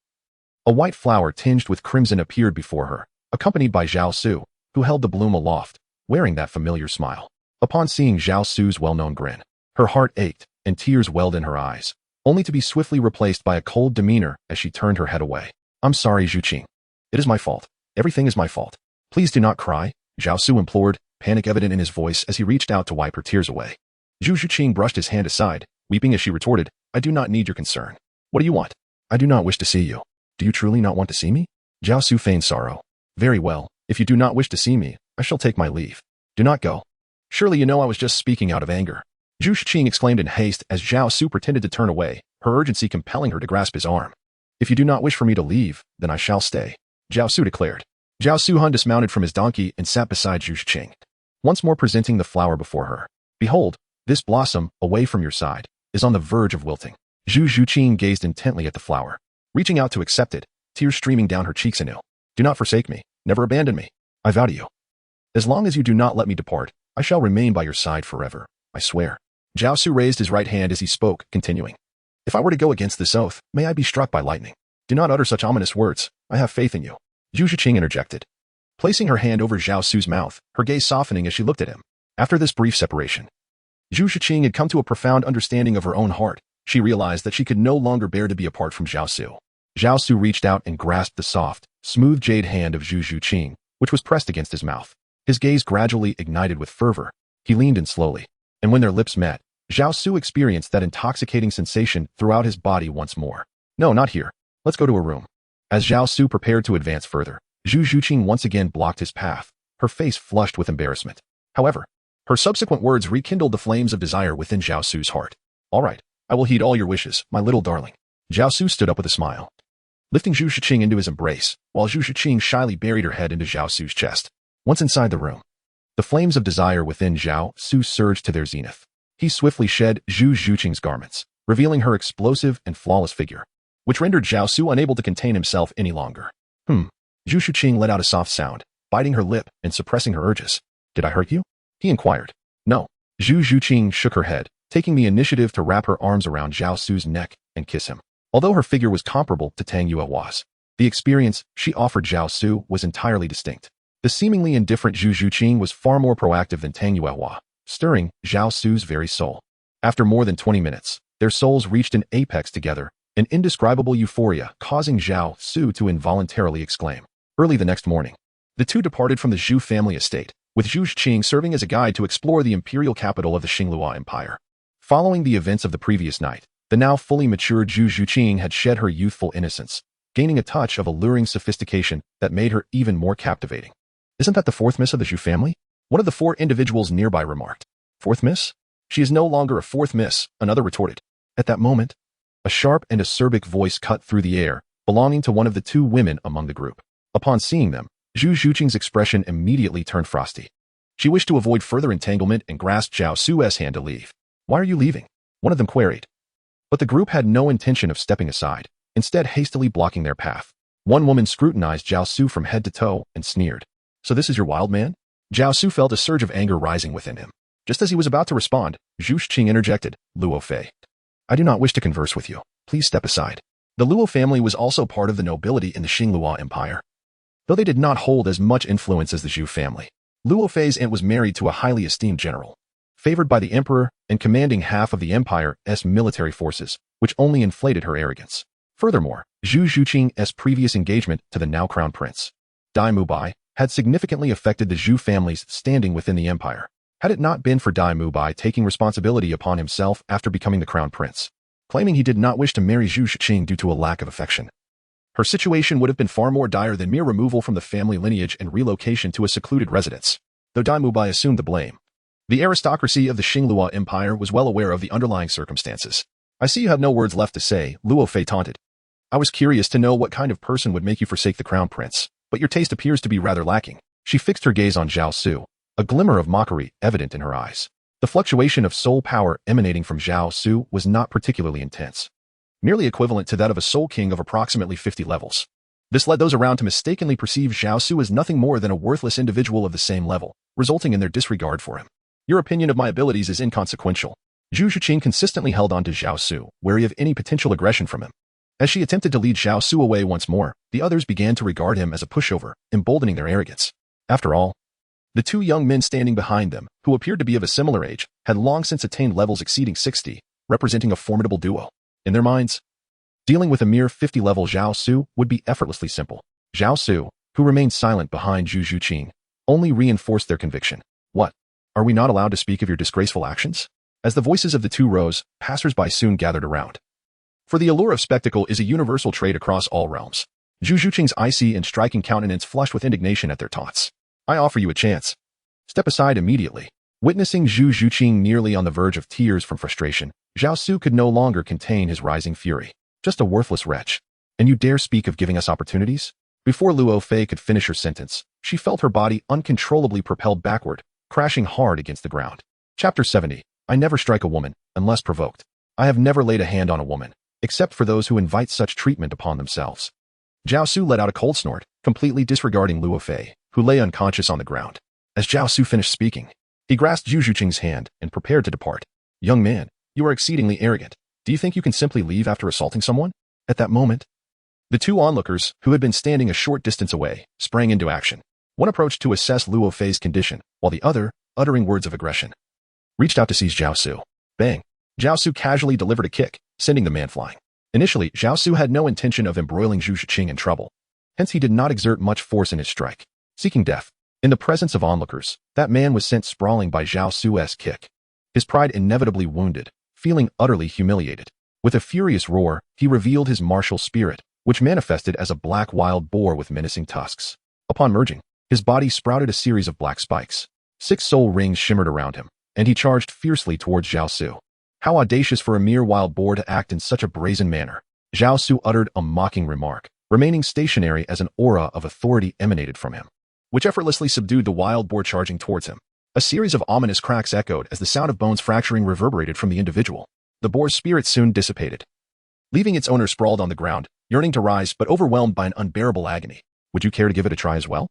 a white flower tinged with crimson appeared before her, accompanied by Zhao Su, who held the bloom aloft, wearing that familiar smile. Upon seeing Zhao Su's well-known grin, her heart ached and tears welled in her eyes, only to be swiftly replaced by a cold demeanor as she turned her head away. I'm sorry, Zhuqing. It is my fault. Everything is my fault. Please do not cry, Zhao Su implored, panic evident in his voice as he reached out to wipe her tears away. Zhu Zhuqing brushed his hand aside, weeping as she retorted, I do not need your concern. What do you want? I do not wish to see you. Do you truly not want to see me? Zhao Su feigned sorrow. Very well, if you do not wish to see me, I shall take my leave. Do not go. Surely you know I was just speaking out of anger. Zhu Zhuqing exclaimed in haste as Zhao Su pretended to turn away, her urgency compelling her to grasp his arm. If you do not wish for me to leave, then I shall stay, Zhao Su declared. Zhao Su dismounted from his donkey and sat beside Zhu Zhuqing, once more presenting the flower before her. Behold, this blossom, away from your side, is on the verge of wilting. Zhu Zhuqing gazed intently at the flower, reaching out to accept it, tears streaming down her cheeks anew. Do not forsake me, never abandon me. I vow to you. As long as you do not let me depart, I shall remain by your side forever, I swear. Zhao Su raised his right hand as he spoke, continuing. If I were to go against this oath, may I be struck by lightning. Do not utter such ominous words. I have faith in you. Zhu Zhuqing interjected, placing her hand over Zhao Su's mouth, her gaze softening as she looked at him. After this brief separation, Zhu Zhuqing had come to a profound understanding of her own heart. She realized that she could no longer bear to be apart from Zhao Su. Zhao Su reached out and grasped the soft, smooth jade hand of Zhu Zhuqing, which was pressed against his mouth. His gaze gradually ignited with fervor. He leaned in slowly, and when their lips met, Zhao Su experienced that intoxicating sensation throughout his body once more. No, not here. Let's go to a room. As Zhao Su prepared to advance further, Zhu Zhuqing once again blocked his path, her face flushed with embarrassment. However, her subsequent words rekindled the flames of desire within Zhao Su's heart. All right, I will heed all your wishes, my little darling. Zhao Su stood up with a smile, lifting Zhu Zhuqing into his embrace, while Zhu Zhuqing shyly buried her head into Zhao Su's chest. Once inside the room, the flames of desire within Zhao Su surged to their zenith. He swiftly shed Zhu Zhuqing's garments, revealing her explosive and flawless figure, which rendered Zhao Su unable to contain himself any longer. Zhu Zhuqing let out a soft sound, biting her lip and suppressing her urges. Did I hurt you? He inquired. No. Zhu Zhuqing shook her head, taking the initiative to wrap her arms around Zhao Su's neck and kiss him. Although her figure was comparable to Tang Yuehua's, the experience she offered Zhao Su was entirely distinct. The seemingly indifferent Zhu Zhuqing was far more proactive than Tang Yuehua, stirring Zhao Su's very soul. After more than 20 minutes, their souls reached an apex together, an indescribable euphoria causing Zhao Su to involuntarily exclaim. Early the next morning, the two departed from the Zhu family estate, with Zhu Zhuqing serving as a guide to explore the imperial capital of the Xinglua Empire. Following the events of the previous night, the now fully matured Zhu Zhuqing had shed her youthful innocence, gaining a touch of alluring sophistication that made her even more captivating. Isn't that the fourth miss of the Zhu family? One of the four individuals nearby remarked. Fourth miss? She is no longer a fourth miss, another retorted. At that moment, a sharp and acerbic voice cut through the air, belonging to one of the two women among the group. Upon seeing them, Zhu Zhuqing's expression immediately turned frosty. She wished to avoid further entanglement and grasped Zhao Su's hand to leave. "Why are you leaving?" one of them queried. But the group had no intention of stepping aside, instead hastily blocking their path. One woman scrutinized Zhao Su from head to toe and sneered. "So this is your wild man?" Zhao Su felt a surge of anger rising within him. Just as he was about to respond, Zhu Zhuqing interjected, "Luo Fei, I do not wish to converse with you. Please step aside." The Luo family was also part of the nobility in the Xinglua Empire. Though they did not hold as much influence as the Zhu family, Luo Fei's aunt was married to a highly esteemed general, favored by the emperor and commanding half of the empire's military forces, which only inflated her arrogance. Furthermore, Zhu Zhuqing's previous engagement to the now crown prince, Dai Mubai, had significantly affected the Zhu family's standing within the empire. Had it not been for Dai Mubai taking responsibility upon himself after becoming the crown prince, claiming he did not wish to marry Zhu Zhuqing due to a lack of affection, her situation would have been far more dire than mere removal from the family lineage and relocation to a secluded residence. Though Dai Mubai assumed the blame, the aristocracy of the Xinglua Empire was well aware of the underlying circumstances. "I see you have no words left to say," Luo Fei taunted. "I was curious to know what kind of person would make you forsake the crown prince, but your taste appears to be rather lacking." She fixed her gaze on Zhao Su, a glimmer of mockery evident in her eyes. The fluctuation of soul power emanating from Zhao Su was not particularly intense, merely equivalent to that of a soul king of approximately 50 levels. This led those around to mistakenly perceive Zhao Su as nothing more than a worthless individual of the same level, resulting in their disregard for him. "Your opinion of my abilities is inconsequential." Zhu Zhuqing consistently held on to Zhao Su, wary of any potential aggression from him. As she attempted to lead Zhao Su away once more, the others began to regard him as a pushover, emboldening their arrogance. After all, the two young men standing behind them, who appeared to be of a similar age, had long since attained levels exceeding 60, representing a formidable duo. In their minds, dealing with a mere 50-level Zhao Su would be effortlessly simple. Zhao Su, who remained silent behind Zhu Zhuqing, only reinforced their conviction. "What? Are we not allowed to speak of your disgraceful actions?" As the voices of the two rose, passers-by soon gathered around. For the allure of spectacle is a universal trait across all realms. Zhu Zhuqing's icy and striking countenance flushed with indignation at their taunts. "I offer you a chance. Step aside immediately." Witnessing Zhu Zhuqing nearly on the verge of tears from frustration, Zhao Su could no longer contain his rising fury. "Just a worthless wretch. And you dare speak of giving us opportunities?" Before Luo Fei could finish her sentence, she felt her body uncontrollably propelled backward, crashing hard against the ground. Chapter 70. I never strike a woman, unless provoked. I have never laid a hand on a woman, except for those who invite such treatment upon themselves. Zhao Su let out a cold snort, completely disregarding Luo Fei, who lay unconscious on the ground. As Zhao Su finished speaking, he grasped Zhu Zhuqing's hand and prepared to depart. "Young man, you are exceedingly arrogant. Do you think you can simply leave after assaulting someone?" At that moment, the two onlookers, who had been standing a short distance away, sprang into action. One approached to assess Luo Fei's condition, while the other, uttering words of aggression, reached out to seize Zhao Su. Bang! Zhao Su casually delivered a kick, sending the man flying. Initially, Zhao Su had no intention of embroiling Zhu Zhuqing in trouble. Hence he did not exert much force in his strike. Seeking death, in the presence of onlookers, that man was sent sprawling by Zhao Su's kick. His pride inevitably wounded, feeling utterly humiliated. With a furious roar, he revealed his martial spirit, which manifested as a black wild boar with menacing tusks. Upon merging, his body sprouted a series of black spikes. 6 soul rings shimmered around him, and he charged fiercely towards Zhao Su. How audacious for a mere wild boar to act in such a brazen manner. Zhao Su uttered a mocking remark, remaining stationary as an aura of authority emanated from him, which effortlessly subdued the wild boar charging towards him. A series of ominous cracks echoed as the sound of bones fracturing reverberated from the individual. The boar's spirit soon dissipated, leaving its owner sprawled on the ground, yearning to rise but overwhelmed by an unbearable agony. "Would you care to give it a try as well?"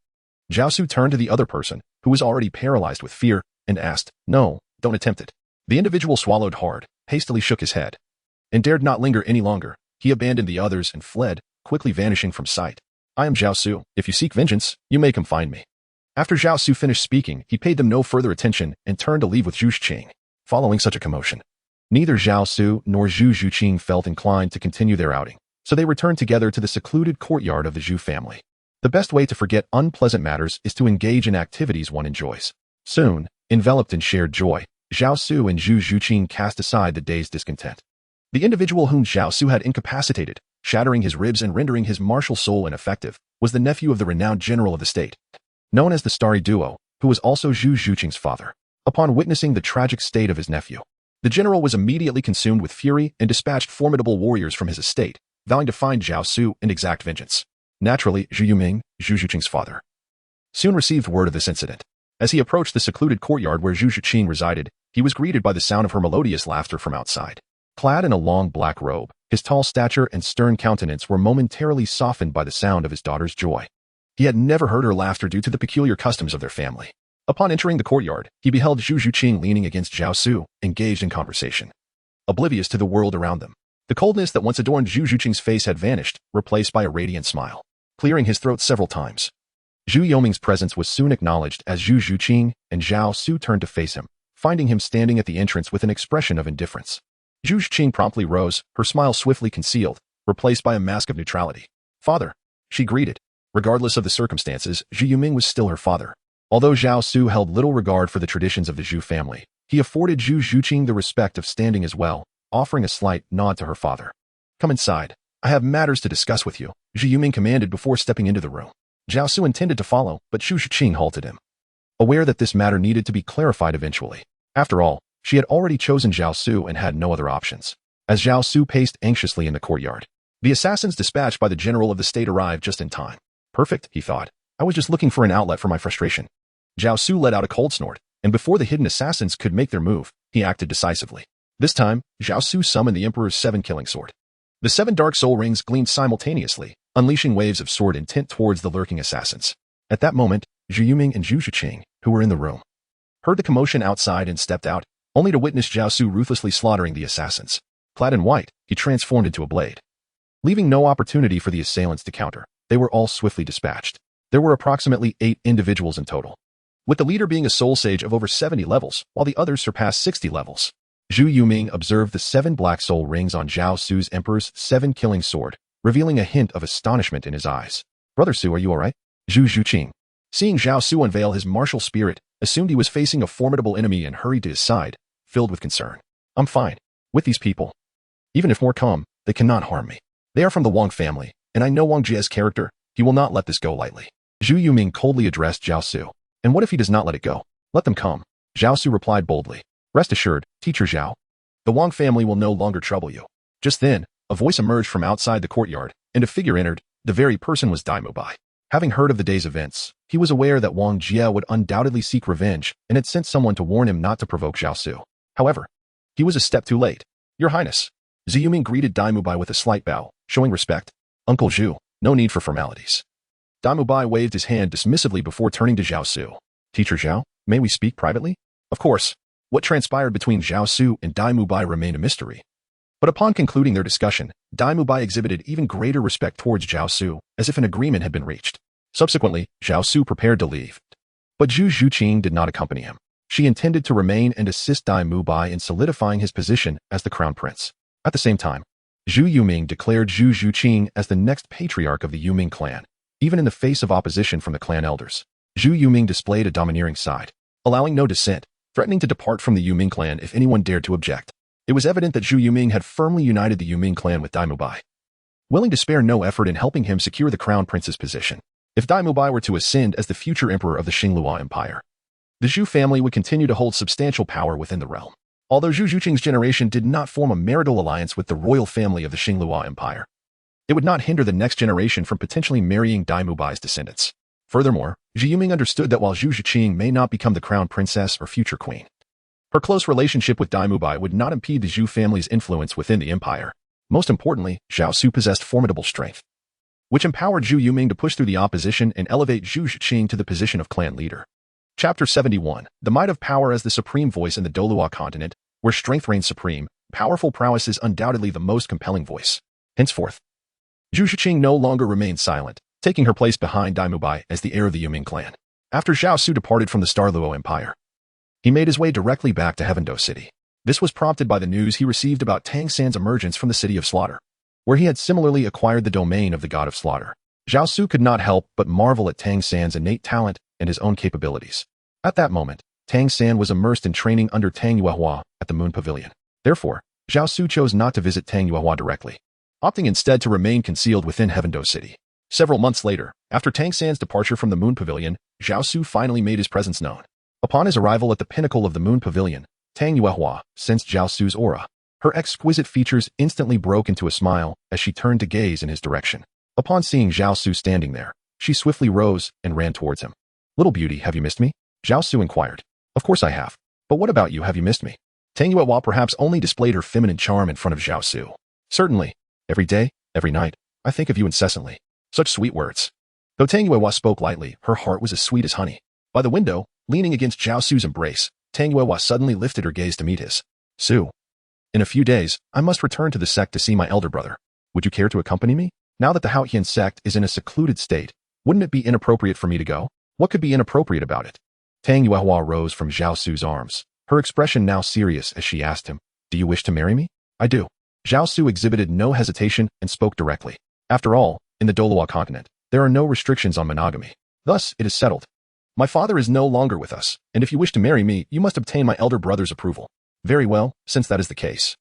Zhao Su turned to the other person, who was already paralyzed with fear, and asked, "No, don't attempt it." The individual swallowed hard, hastily shook his head, and dared not linger any longer. He abandoned the others and fled, quickly vanishing from sight. "I am Zhao Su. If you seek vengeance, you may come find me." After Zhao Su finished speaking, he paid them no further attention and turned to leave with Zhu Zhuqing. Following such a commotion, neither Zhao Su nor Zhu Zhuqing felt inclined to continue their outing, so they returned together to the secluded courtyard of the Zhu family. The best way to forget unpleasant matters is to engage in activities one enjoys. Soon, enveloped in shared joy, Zhao Su and Zhu Zhuqing cast aside the day's discontent. The individual whom Zhao Su had incapacitated, shattering his ribs and rendering his martial soul ineffective, was the nephew of the renowned general of the state, known as the Starry Duo, who was also Zhu Zhuqing's father. Upon witnessing the tragic state of his nephew, The general was immediately consumed with fury and dispatched formidable warriors from his estate, vowing to find Zhao Su and exact vengeance. Naturally, Zhu Yuming, Zhu Zhuqing's father, soon received word of this incident. As he approached the secluded courtyard where Zhu Zhuqing resided, he was greeted by the sound of her melodious laughter from outside. Clad in a long black robe, his tall stature and stern countenance were momentarily softened by the sound of his daughter's joy. He had never heard her laughter due to the peculiar customs of their family. Upon entering the courtyard, he beheld Zhu Zhuqing leaning against Zhao Su, engaged in conversation, oblivious to the world around them. The coldness that once adorned Zhu Zhuqing's face had vanished, replaced by a radiant smile, clearing his throat several times. Zhu Yuming's presence was soon acknowledged as Zhu Zhuqing and Zhao Su turned to face him, finding him standing at the entrance with an expression of indifference. Zhu Zhuqing promptly rose, her smile swiftly concealed, replaced by a mask of neutrality. "Father," she greeted. Regardless of the circumstances, Zhu Yuming was still her father. Although Zhao Su held little regard for the traditions of the Zhu family, he afforded Zhu Zhuqing the respect of standing as well, offering a slight nod to her father. "Come inside. I have matters to discuss with you," Zhu Yuming commanded before stepping into the room. Zhao Su intended to follow, but Zhu Zhuqing halted him, aware that this matter needed to be clarified eventually. After all, she had already chosen Zhao Su and had no other options. As Zhao Su paced anxiously in the courtyard, the assassins dispatched by the general of the state arrived just in time. "Perfect," he thought. "I was just looking for an outlet for my frustration." Zhao Su let out a cold snort, and before the hidden assassins could make their move, he acted decisively. This time, Zhao Su summoned the Emperor's 7-killing sword. The 7 dark soul rings gleamed simultaneously, unleashing waves of sword intent towards the lurking assassins. At that moment, Zhu Yuming and Zhu Zhuqing, who were in the room, heard the commotion outside and stepped out, only to witness Zhao Su ruthlessly slaughtering the assassins. Clad in white, he transformed into a blade. Leaving no opportunity for the assailants to counter, they were all swiftly dispatched. There were approximately 8 individuals in total, with the leader being a soul sage of over 70 levels, while the others surpassed 60 levels. Zhu Yuming observed the 7 black soul rings on Zhao Su's Emperor's 7-killing sword, revealing a hint of astonishment in his eyes. "Brother Su, are you alright?" Zhu Zhuqing, seeing Zhao Su unveil his martial spirit, assumed he was facing a formidable enemy and hurried to his side, filled with concern. "I'm fine. With these people. Even if more come, they cannot harm me. They are from the Wang family, and I know Wang Jie's character. He will not let this go lightly." Zhu Yuming coldly addressed Zhao Su. "And what if he does not let it go? Let them come." Zhao Su replied boldly. "Rest assured, Teacher Zhao, the Wang family will no longer trouble you." Just then, a voice emerged from outside the courtyard, and a figure entered. The very person was Daimu Bai. Having heard of the day's events, he was aware that Wang Jie would undoubtedly seek revenge and had sent someone to warn him not to provoke Zhao Su. However, he was a step too late. "Your Highness." Zhu Yuming greeted Daimu Bai with a slight bow, showing respect. "Uncle Zhu, no need for formalities." Daimu Bai waved his hand dismissively before turning to Zhao Su. "Teacher Zhao, may we speak privately?" Of course, what transpired between Zhao Su and Daimu Bai remained a mystery. But upon concluding their discussion, Daimu Bai exhibited even greater respect towards Zhao Su, as if an agreement had been reached. Subsequently, Zhao Su prepared to leave. But Zhu Zhuqing did not accompany him. She intended to remain and assist Daimu Bai in solidifying his position as the crown prince. At the same time, Zhu Yuming declared Zhu Zhuqing as the next patriarch of the Yuming clan, even in the face of opposition from the clan elders. Zhu Yuming displayed a domineering side, allowing no dissent, threatening to depart from the Yuming clan if anyone dared to object. It was evident that Zhu Yuming had firmly united the Yuming clan with Daimu Bai, willing to spare no effort in helping him secure the crown prince's position. If Daimu Bai were to ascend as the future emperor of the Xinglua Empire, the Zhu family would continue to hold substantial power within the realm. Although Zhu Zhuqing's generation did not form a marital alliance with the royal family of the Xinglua Empire, it would not hinder the next generation from potentially marrying Daimu Bai's descendants. Furthermore, Zhu Yuming understood that while Zhu Zhuqing may not become the crown princess or future queen, her close relationship with Daimu Bai would not impede the Zhu family's influence within the empire. Most importantly, Zhao Su possessed formidable strength, which empowered Zhu Yuming to push through the opposition and elevate Zhu Zhuqing to the position of clan leader. Chapter 71. The Might of Power as the Supreme Voice in the Douluo continent, where strength reigns supreme, powerful prowess is undoubtedly the most compelling voice. Henceforth, Zhu Zhuqing no longer remained silent, taking her place behind Daimu Bai as the heir of the Yuming clan. After Zhao Su departed from the Starluo Empire, he made his way directly back to Heavendo City. This was prompted by the news he received about Tang San's emergence from the City of Slaughter, where he had similarly acquired the domain of the God of Slaughter. Zhao Su could not help but marvel at Tang San's innate talent and his own capabilities. At that moment, Tang San was immersed in training under Tang Yuehua at the Moon Pavilion. Therefore, Zhao Su chose not to visit Tang Yuehua directly, opting instead to remain concealed within Heavendo City. Several months later, after Tang San's departure from the Moon Pavilion, Zhao Su finally made his presence known. Upon his arrival at the pinnacle of the Moon Pavilion, Tang Yuehua sensed Zhao Su's aura. Her exquisite features instantly broke into a smile as she turned to gaze in his direction. Upon seeing Zhao Su standing there, she swiftly rose and ran towards him. "Little beauty, have you missed me?" Zhao Su inquired. "Of course I have. But what about you, have you missed me?" Tang Yuehua perhaps only displayed her feminine charm in front of Zhao Su. "Certainly. Every day, every night, I think of you incessantly." Such sweet words. Though Tang Yuehua spoke lightly, her heart was as sweet as honey. By the window, leaning against Zhao Su's embrace, Tang Yuehua suddenly lifted her gaze to meet his. "Su. In a few days, I must return to the sect to see my elder brother. Would you care to accompany me? Now that the Haotian sect is in a secluded state, wouldn't it be inappropriate for me to go? What could be inappropriate about it?" Tang Yuehua rose from Zhao Su's arms, her expression now serious as she asked him, "Do you wish to marry me?" "I do." Zhao Su exhibited no hesitation and spoke directly. After all, in the Douluo continent, there are no restrictions on monogamy. Thus, it is settled. "My father is no longer with us, and if you wish to marry me, you must obtain my elder brother's approval." "Very well, since that is the case.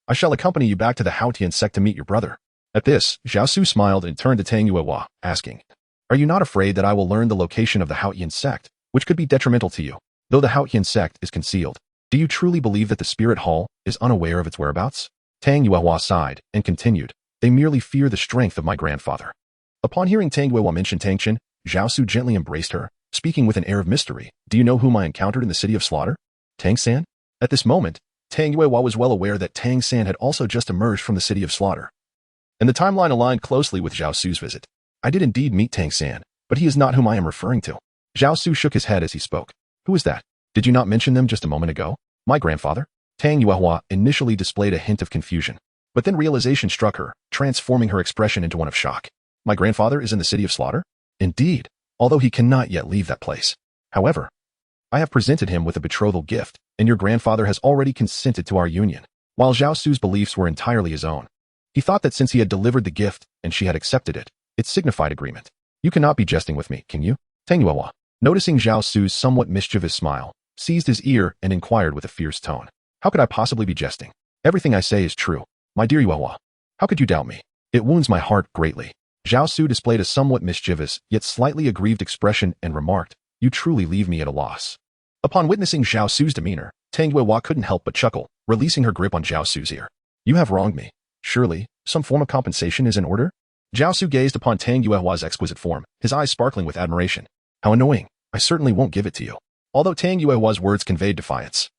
I shall accompany you back to the Haotian sect to meet your brother." At this, Zhao Su smiled and turned to Tang Yuehua, asking, "Are you not afraid that I will learn the location of the Haotian sect, which could be detrimental to you? Though the Haotian sect is concealed, do you truly believe that the spirit hall is unaware of its whereabouts?" Tang Yuehua sighed and continued, "They merely fear the strength of my grandfather." Upon hearing Tang Yuehua mention Tangchen, Zhao Su gently embraced her, speaking with an air of mystery. "Do you know whom I encountered in the city of slaughter? Tang San?" At this moment, Tang Yuehua was well aware that Tang San had also just emerged from the city of slaughter. And the timeline aligned closely with Zhao Su's visit. "I did indeed meet Tang San, but he is not whom I am referring to." Zhao Su shook his head as he spoke. "Who is that? Did you not mention them just a moment ago?" "My grandfather?" Tang Yuehua initially displayed a hint of confusion, but then realization struck her, transforming her expression into one of shock. "My grandfather is in the city of slaughter?" "Indeed, although he cannot yet leave that place. However, I have presented him with a betrothal gift, and your grandfather has already consented to our union." While Zhao Su's beliefs were entirely his own, he thought that since he had delivered the gift and she had accepted it, it signified agreement. "You cannot be jesting with me, can you?" Tang Yuehua, noticing Zhao Su's somewhat mischievous smile, seized his ear and inquired with a fierce tone. "How could I possibly be jesting? Everything I say is true. My dear Yuehua, how could you doubt me? It wounds my heart greatly." Zhao Su displayed a somewhat mischievous, yet slightly aggrieved expression and remarked, "You truly leave me at a loss." Upon witnessing Zhao Su's demeanor, Tang Yuehua couldn't help but chuckle, releasing her grip on Zhao Su's ear. "You have wronged me. Surely, some form of compensation is in order?" Zhao Su gazed upon Tang Yuehua's exquisite form, his eyes sparkling with admiration. "How annoying. I certainly won't give it to you." Although Tang Yuehua's words conveyed defiance,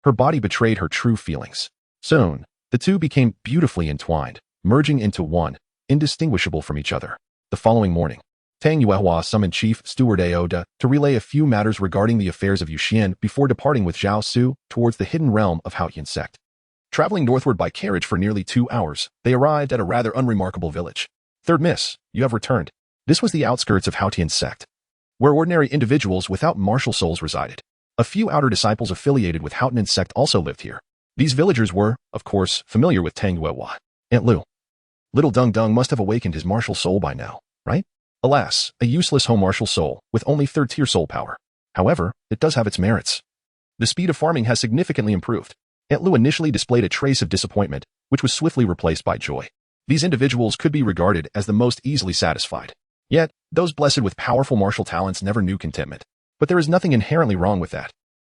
her body betrayed her true feelings. Soon, the two became beautifully entwined, merging into one, indistinguishable from each other. The following morning, Tang Yuehua summoned Chief Steward Aoda to relay a few matters regarding the affairs of Yuxian before departing with Zhao Su towards the hidden realm of Haotian sect. Traveling northward by carriage for nearly 2 hours, they arrived at a rather unremarkable village. "Third Miss, you have returned." This was the outskirts of Haotian sect, where ordinary individuals without martial souls resided. A few outer disciples affiliated with Haotian sect also lived here. These villagers were, of course, familiar with Tang Yuehua. "Aunt Lu, little Dung Dung must have awakened his martial soul by now, right?" "Alas, a useless home martial soul with only 3rd-tier soul power. However, it does have its merits. The speed of farming has significantly improved." Aunt Lu initially displayed a trace of disappointment, which was swiftly replaced by joy. These individuals could be regarded as the most easily satisfied. Yet, those blessed with powerful martial talents never knew contentment. But there is nothing inherently wrong with that.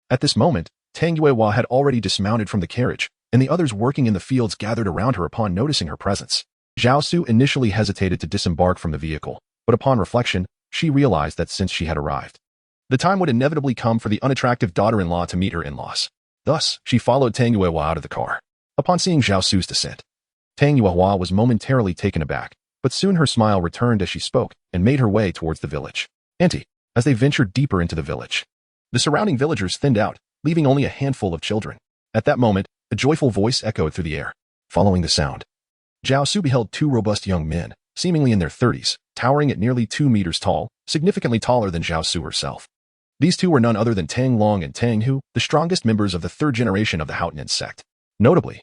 At this moment, Tang Yuehua had already dismounted from the carriage, and the others working in the fields gathered around her upon noticing her presence. Zhao Su initially hesitated to disembark from the vehicle, but upon reflection, she realized that since she had arrived, the time would inevitably come for the unattractive daughter-in-law to meet her in-laws. Thus, she followed Tang Yuehua out of the car. Upon seeing Zhao Su's descent, Tang Yuehua was momentarily taken aback, but soon her smile returned as she spoke and made her way towards the village. "Auntie," as they ventured deeper into the village, the surrounding villagers thinned out, leaving only a handful of children. At that moment, a joyful voice echoed through the air. Following the sound, Zhao Su beheld 2 robust young men, seemingly in their 30s, towering at nearly 2 meters tall, significantly taller than Zhao Su herself. These two were none other than Tang Long and Tang Hu, the strongest members of the 3rd generation of the Haotian sect. Notably,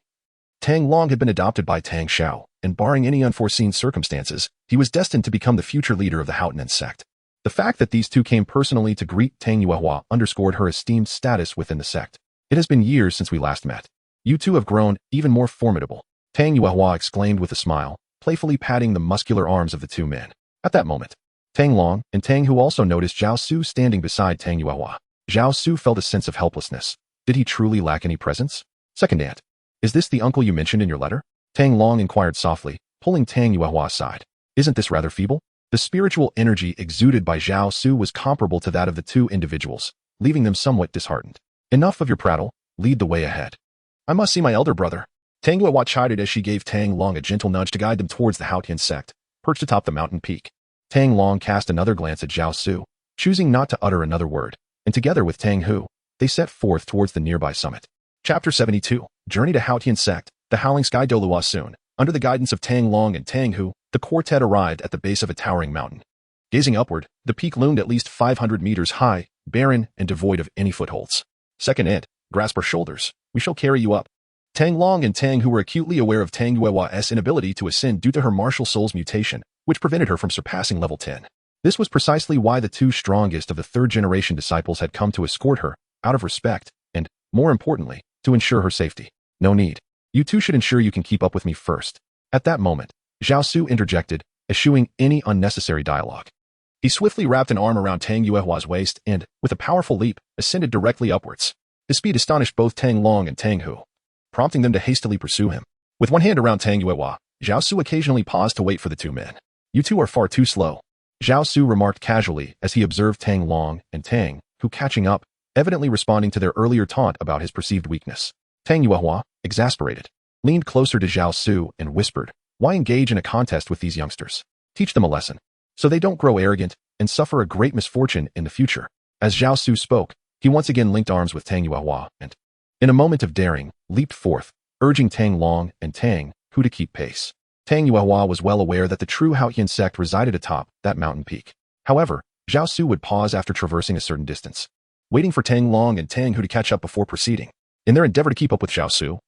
Tang Long had been adopted by Tang Xiao, and barring any unforeseen circumstances, he was destined to become the future leader of the Haotian sect. The fact that these two came personally to greet Tang Yuehua underscored her esteemed status within the sect. "It has been years since we last met. You two have grown even more formidable," Tang Yuehua exclaimed with a smile, playfully patting the muscular arms of the 2 men. At that moment, Tang Long and Tang Hu also noticed Zhao Su standing beside Tang Yuehua. Zhao Su felt a sense of helplessness. Did he truly lack any presence? Second aunt. Is this the uncle you mentioned in your letter? Tang Long inquired softly, pulling Tang Yuehua aside. Isn't this rather feeble? The spiritual energy exuded by Zhao Su was comparable to that of the two individuals, leaving them somewhat disheartened. Enough of your prattle, lead the way ahead. I must see my elder brother. Tang Yuehua chided as she gave Tang Long a gentle nudge to guide them towards the Haotian sect, perched atop the mountain peak. Tang Long cast another glance at Zhao Su, choosing not to utter another word, and together with Tang Hu, they set forth towards the nearby summit. Chapter 72, Journey to Haotian Sect, the Howling Sky Douluo soon. Under the guidance of Tang Long and Tang Hu, the quartet arrived at the base of a towering mountain. Gazing upward, the peak loomed at least 500 meters high, barren and devoid of any footholds. Second aunt, grasp our shoulders. We shall carry you up. Tang Long and Tang Hu were acutely aware of Tang Yuehua's inability to ascend due to her martial soul's mutation, which prevented her from surpassing level 10. This was precisely why the two strongest of the third-generation disciples had come to escort her, out of respect, and, more importantly, to ensure her safety. No need. You two should ensure you can keep up with me first. At that moment, Zhao Su interjected, eschewing any unnecessary dialogue. He swiftly wrapped an arm around Tang Yuehua's waist and, with a powerful leap, ascended directly upwards. His speed astonished both Tang Long and Tang Hu, prompting them to hastily pursue him. With one hand around Tang Yuehua, Zhao Su occasionally paused to wait for the two men. You two are far too slow, Zhao Su remarked casually as he observed Tang Long and Tang Hu catching up, evidently responding to their earlier taunt about his perceived weakness. Tang Yuehua, exasperated, leaned closer to Zhao Su and whispered, why engage in a contest with these youngsters? Teach them a lesson, so they don't grow arrogant and suffer a great misfortune in the future. As Zhao Su spoke, he once again linked arms with Tang Yuehua and, in a moment of daring, leaped forth, urging Tang Long and Tang Hu to keep pace. Tang Yuehua was well aware that the true Haotian sect resided atop that mountain peak. However, Zhao Su would pause after traversing a certain distance, waiting for Tang Long and Tang Hu to catch up before proceeding. In their endeavor to keep up with Zhao Su,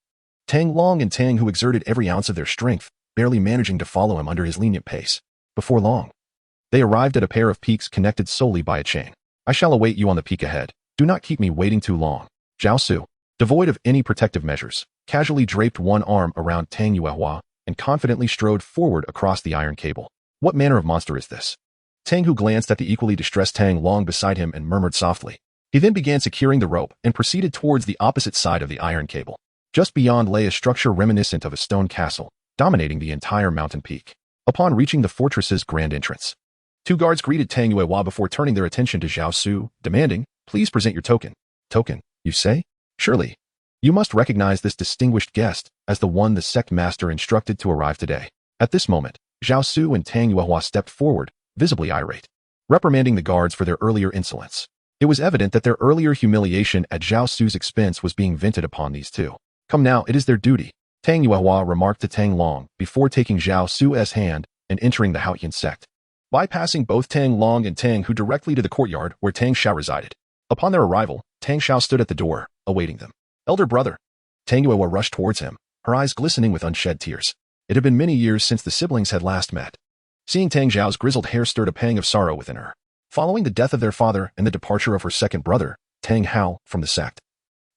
Tang Long and Tang Hu exerted every ounce of their strength, barely managing to follow him under his lenient pace. Before long, they arrived at a pair of peaks connected solely by a chain. I shall await you on the peak ahead. Do not keep me waiting too long. Zhao Su, devoid of any protective measures, casually draped one arm around Tang Yuehua and confidently strode forward across the iron cable. What manner of monster is this? Tang Hu glanced at the equally distressed Tang Long beside him and murmured softly. He then began securing the rope and proceeded towards the opposite side of the iron cable. Just beyond lay a structure reminiscent of a stone castle, dominating the entire mountain peak. Upon reaching the fortress's grand entrance, two guards greeted Tang Yuehua before turning their attention to Zhao Su, demanding, please present your token. Token, you say? Surely. You must recognize this distinguished guest as the one the sect master instructed to arrive today. At this moment, Zhao Su and Tang Yuehua stepped forward, visibly irate, reprimanding the guards for their earlier insolence. It was evident that their earlier humiliation at Zhao Su's expense was being vented upon these two. Come now, it is their duty, Tang Yuehua remarked to Tang Long before taking Zhao Su's hand and entering the Haotian sect, bypassing both Tang Long and Tang Hu directly to the courtyard where Tang Xiao resided. Upon their arrival, Tang Xiao stood at the door, awaiting them. Elder brother. Tang Yuehua rushed towards him, her eyes glistening with unshed tears. It had been many years since the siblings had last met. Seeing Tang Xiao's grizzled hair stirred a pang of sorrow within her. Following the death of their father and the departure of her second brother, Tang Hao, from the sect,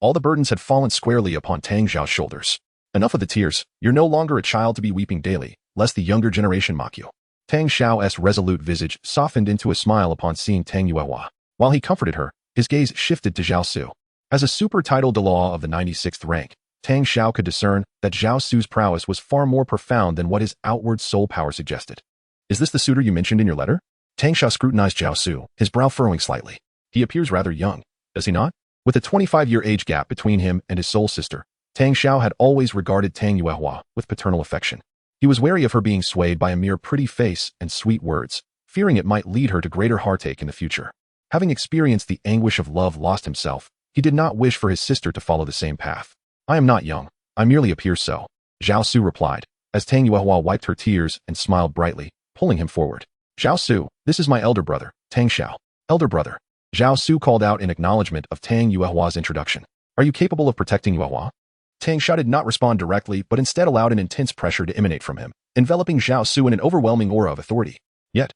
all the burdens had fallen squarely upon Tang Xiao's shoulders. Enough of the tears. You're no longer a child to be weeping daily, lest the younger generation mock you. Tang Xiao's resolute visage softened into a smile upon seeing Tang Yuehua. While he comforted her, his gaze shifted to Zhao Su. As a super title Douluo of the 96th rank, Tang Xiao could discern that Zhao Su's prowess was far more profound than what his outward soul power suggested. Is this the suitor you mentioned in your letter? Tang Xiao scrutinized Zhao Su, his brow furrowing slightly. He appears rather young, does he not? With a 25-year age gap between him and his soul sister, Tang Xiao had always regarded Tang Yuehua with paternal affection. He was wary of her being swayed by a mere pretty face and sweet words, fearing it might lead her to greater heartache in the future. Having experienced the anguish of love lost himself, he did not wish for his sister to follow the same path. I am not young, I merely appear so, Zhao Su replied, as Tang Yuehua wiped her tears and smiled brightly, pulling him forward. Zhao Su, this is my elder brother, Tang Xiao. Elder brother. Zhao Su called out in acknowledgement of Tang Yuehua's introduction. Are you capable of protecting Yuehua? Tang Xiao did not respond directly, but instead allowed an intense pressure to emanate from him, enveloping Zhao Su in an overwhelming aura of authority. Yet,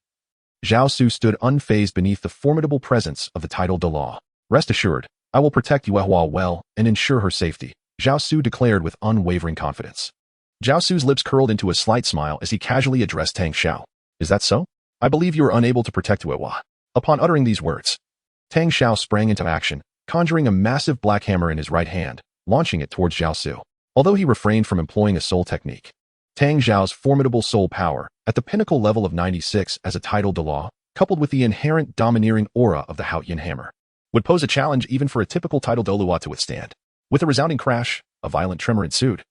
Zhao Su stood unfazed beneath the formidable presence of the title Douluo. Rest assured, I will protect Yuehua well and ensure her safety, Zhao Su declared with unwavering confidence. Zhao Su's lips curled into a slight smile as he casually addressed Tang Xiao. Is that so? I believe you are unable to protect Yuehua. Upon uttering these words, Tang Xiao sprang into action, conjuring a massive black hammer in his right hand, launching it towards Zhao Su. Although he refrained from employing a soul technique, Tang Zhao's formidable soul power, at the pinnacle level of 96 as a title Douluo, coupled with the inherent domineering aura of the Haotian hammer, would pose a challenge even for a typical title Douluo to withstand. With a resounding crash, a violent tremor ensued,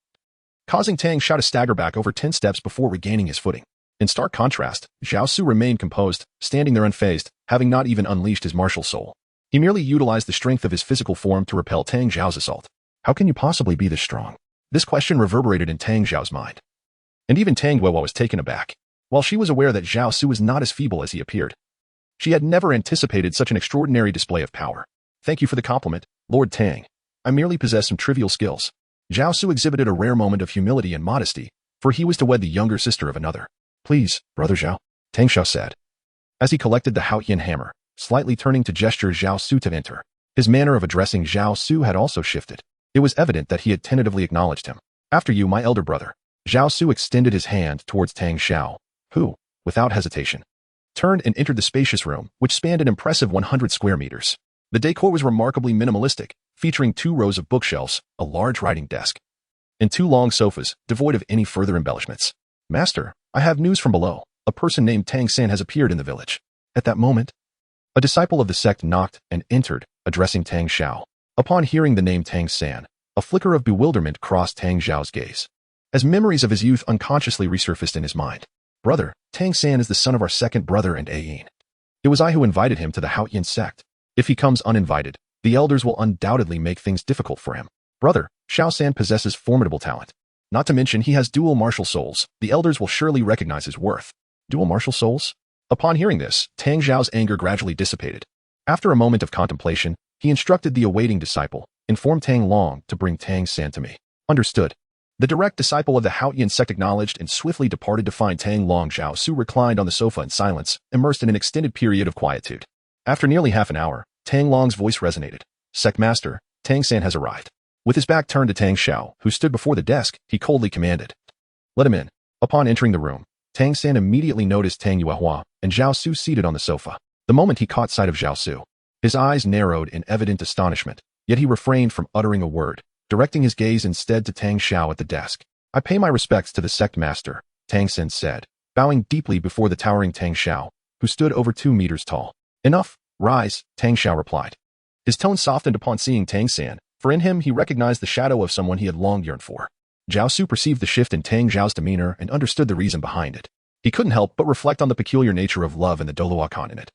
causing Tang Zhao to stagger back over 10 steps before regaining his footing. In stark contrast, Zhao Su remained composed, standing there unfazed, having not even unleashed his martial soul. He merely utilized the strength of his physical form to repel Tang Zhao's assault. How can you possibly be this strong? This question reverberated in Tang Zhao's mind. And even Tang Guo was taken aback. While she was aware that Zhao Su was not as feeble as he appeared, she had never anticipated such an extraordinary display of power. Thank you for the compliment, Lord Tang. I merely possess some trivial skills. Zhao Su exhibited a rare moment of humility and modesty, for he was to wed the younger sister of another. Please, Brother Zhao, Tang Zhao said, as he collected the Haotian hammer, slightly turning to gesture Zhao Su to enter. His manner of addressing Zhao Su had also shifted. It was evident that he had tentatively acknowledged him. After you, my elder brother. Zhao Su extended his hand towards Tang Zhao, who, without hesitation, turned and entered the spacious room, which spanned an impressive 100 square meters. The decor was remarkably minimalistic, featuring 2 rows of bookshelves, a large writing desk, and 2 long sofas, devoid of any further embellishments. Master, I have news from below. A person named Tang San has appeared in the village. At that moment, a disciple of the sect knocked and entered, addressing Tang Zhao. Upon hearing the name Tang San, a flicker of bewilderment crossed Tang Zhao's gaze, as memories of his youth unconsciously resurfaced in his mind. Brother, Tang San is the son of our second brother and Ayin. It was I who invited him to the Haotian sect. If he comes uninvited, the elders will undoubtedly make things difficult for him. Brother, Zhao San possesses formidable talent. Not to mention he has dual martial souls. The elders will surely recognize his worth. Dual martial souls? Upon hearing this, Tang Zhao's anger gradually dissipated. After a moment of contemplation, he instructed the awaiting disciple, inform Tang Long to bring Tang San to me. Understood. The direct disciple of the Haotian sect acknowledged and swiftly departed to find Tang Long. Zhao Su reclined on the sofa in silence, immersed in an extended period of quietude. After nearly half an hour, Tang Long's voice resonated. Sect Master, Tang San has arrived. With his back turned to Tang Zhao, who stood before the desk, he coldly commanded, let him in. Upon entering the room, Tang San immediately noticed Tang Yuehua and Zhao Su seated on the sofa. The moment he caught sight of Zhao Su, his eyes narrowed in evident astonishment, yet he refrained from uttering a word, directing his gaze instead to Tang Zhao at the desk. I pay my respects to the sect master, Tang San said, bowing deeply before the towering Tang Zhao, who stood over 2 meters tall. Enough, rise, Tang Zhao replied. His tone softened upon seeing Tang San, for in him he recognized the shadow of someone he had long yearned for. Zhao Su perceived the shift in Tang Zhao's demeanor and understood the reason behind it. He couldn't help but reflect on the peculiar nature of love in the Douluo continent,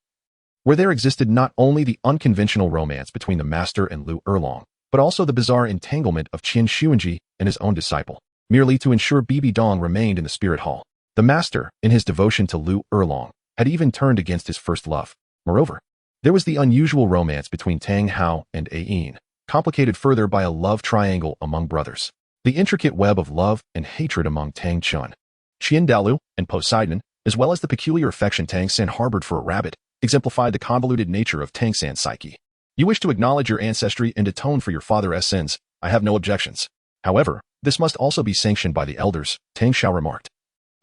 where there existed not only the unconventional romance between the master and Lu Erlong, but also the bizarre entanglement of Qin Xuanji and his own disciple, merely to ensure Bibi Dong remained in the spirit hall. The master, in his devotion to Lu Erlong, had even turned against his first love. Moreover, there was the unusual romance between Tang Hao and Ayin, complicated further by a love triangle among brothers. The intricate web of love and hatred among Tang Chun, Qian Dalu, and Poseidon, as well as the peculiar affection Tang San harbored for a rabbit, exemplified the convoluted nature of Tang San's psyche. You wish to acknowledge your ancestry and atone for your father's sins. I have no objections. However, this must also be sanctioned by the elders, Tang Zhao remarked,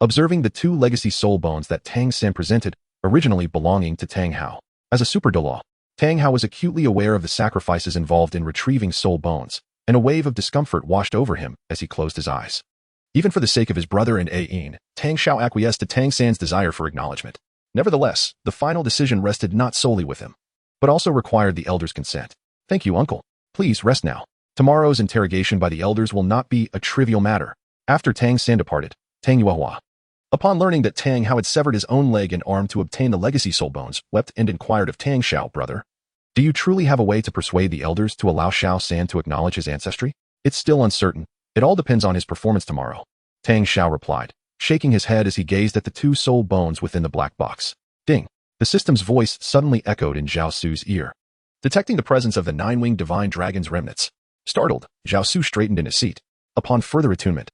observing the 2 legacy soul bones that Tang San presented, originally belonging to Tang Hao. As a super Douluo, Tang Hao was acutely aware of the sacrifices involved in retrieving soul bones, and a wave of discomfort washed over him as he closed his eyes. Even for the sake of his brother and Ayin, Tang Zhao acquiesced to Tang San's desire for acknowledgement. Nevertheless, the final decision rested not solely with him, but also required the elders' consent. Thank you, uncle. Please rest now. Tomorrow's interrogation by the elders will not be a trivial matter. After Tang San departed, Tang Yuehua, upon learning that Tang Hao had severed his own leg and arm to obtain the legacy soul bones, wept and inquired of Tang Zhao, brother, do you truly have a way to persuade the elders to allow Zhao San to acknowledge his ancestry? It's still uncertain. It all depends on his performance tomorrow. Tang Zhao replied, shaking his head as he gazed at the 2 soul bones within the black box. Ding! The system's voice suddenly echoed in Zhao Su's ear, detecting the presence of the 9-winged divine dragon's remnants. Startled, Zhao Su straightened in his seat. Upon further attunement,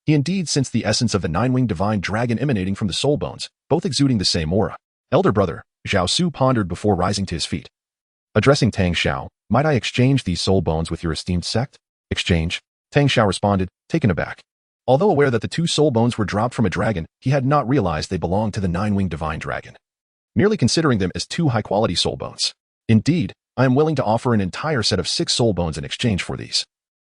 he indeed sensed the essence of the 9-winged divine dragon emanating from the soul bones, both exuding the same aura. Elder brother, Zhao Su pondered before rising to his feet. Addressing Tang Zhao, might I exchange these soul bones with your esteemed sect? Exchange? Tang Zhao responded, taken aback. Although aware that the 2 soul bones were dropped from a dragon, he had not realized they belonged to the 9-winged divine dragon, merely considering them as 2 high-quality soul bones. Indeed, I am willing to offer an entire set of 6 soul bones in exchange for these.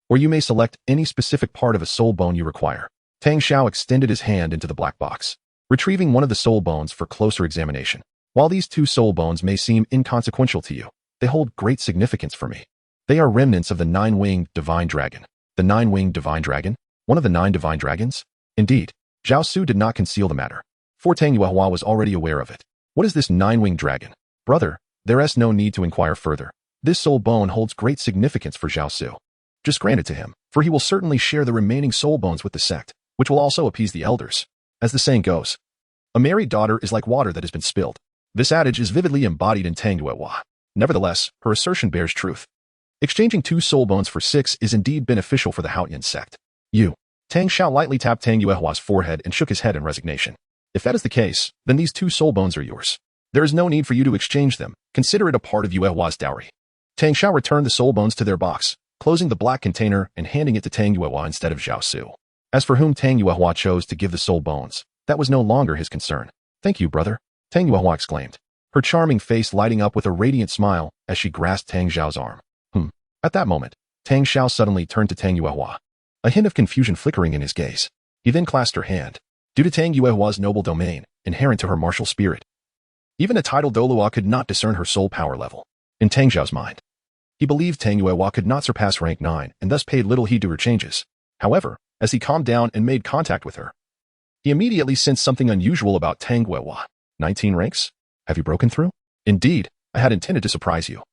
Or you may select any specific part of a soul bone you require. Tang Xiao extended his hand into the black box, retrieving one of the soul bones for closer examination. While these 2 soul bones may seem inconsequential to you, they hold great significance for me. They are remnants of the 9-winged divine dragon. The 9-winged divine dragon? One of the 9 divine dragons? Indeed, Zhao Su did not conceal the matter, for Tang Yuehua was already aware of it. What is this 9-winged dragon? Brother, there is no need to inquire further. This soul bone holds great significance for Zhao Su. Just grant it to him, for he will certainly share the remaining soul bones with the sect, which will also appease the elders. As the saying goes, a married daughter is like water that has been spilled. This adage is vividly embodied in Tang Yuehua. Nevertheless, her assertion bears truth. Exchanging 2 soul bones for 6 is indeed beneficial for the Haotian sect. Tang Xiao lightly tapped Tang Yuehua's forehead and shook his head in resignation. If that is the case, then these 2 soul bones are yours. There is no need for you to exchange them. Consider it a part of Yuehua's dowry. Tang Xiao returned the soul bones to their box, closing the black container and handing it to Tang Yuehua instead of Zhao Su. As for whom Tang Yuehua chose to give the soul bones, that was no longer his concern. Thank you, brother, Tang Yuehua exclaimed, her charming face lighting up with a radiant smile as she grasped Tang Xiao's arm. At that moment, Tang Xiao suddenly turned to Tang Yuehua, a hint of confusion flickering in his gaze. He then clasped her hand. Due to Tang Yuehua's noble domain, inherent to her martial spirit, even a titled Douluo could not discern her soul power level. In Tang Xiao's mind, he believed Tang Yuehua could not surpass rank 9 and thus paid little heed to her changes. However, as he calmed down and made contact with her, he immediately sensed something unusual about Tang Yuehua. 19 ranks? Have you broken through? Indeed, I had intended to surprise you.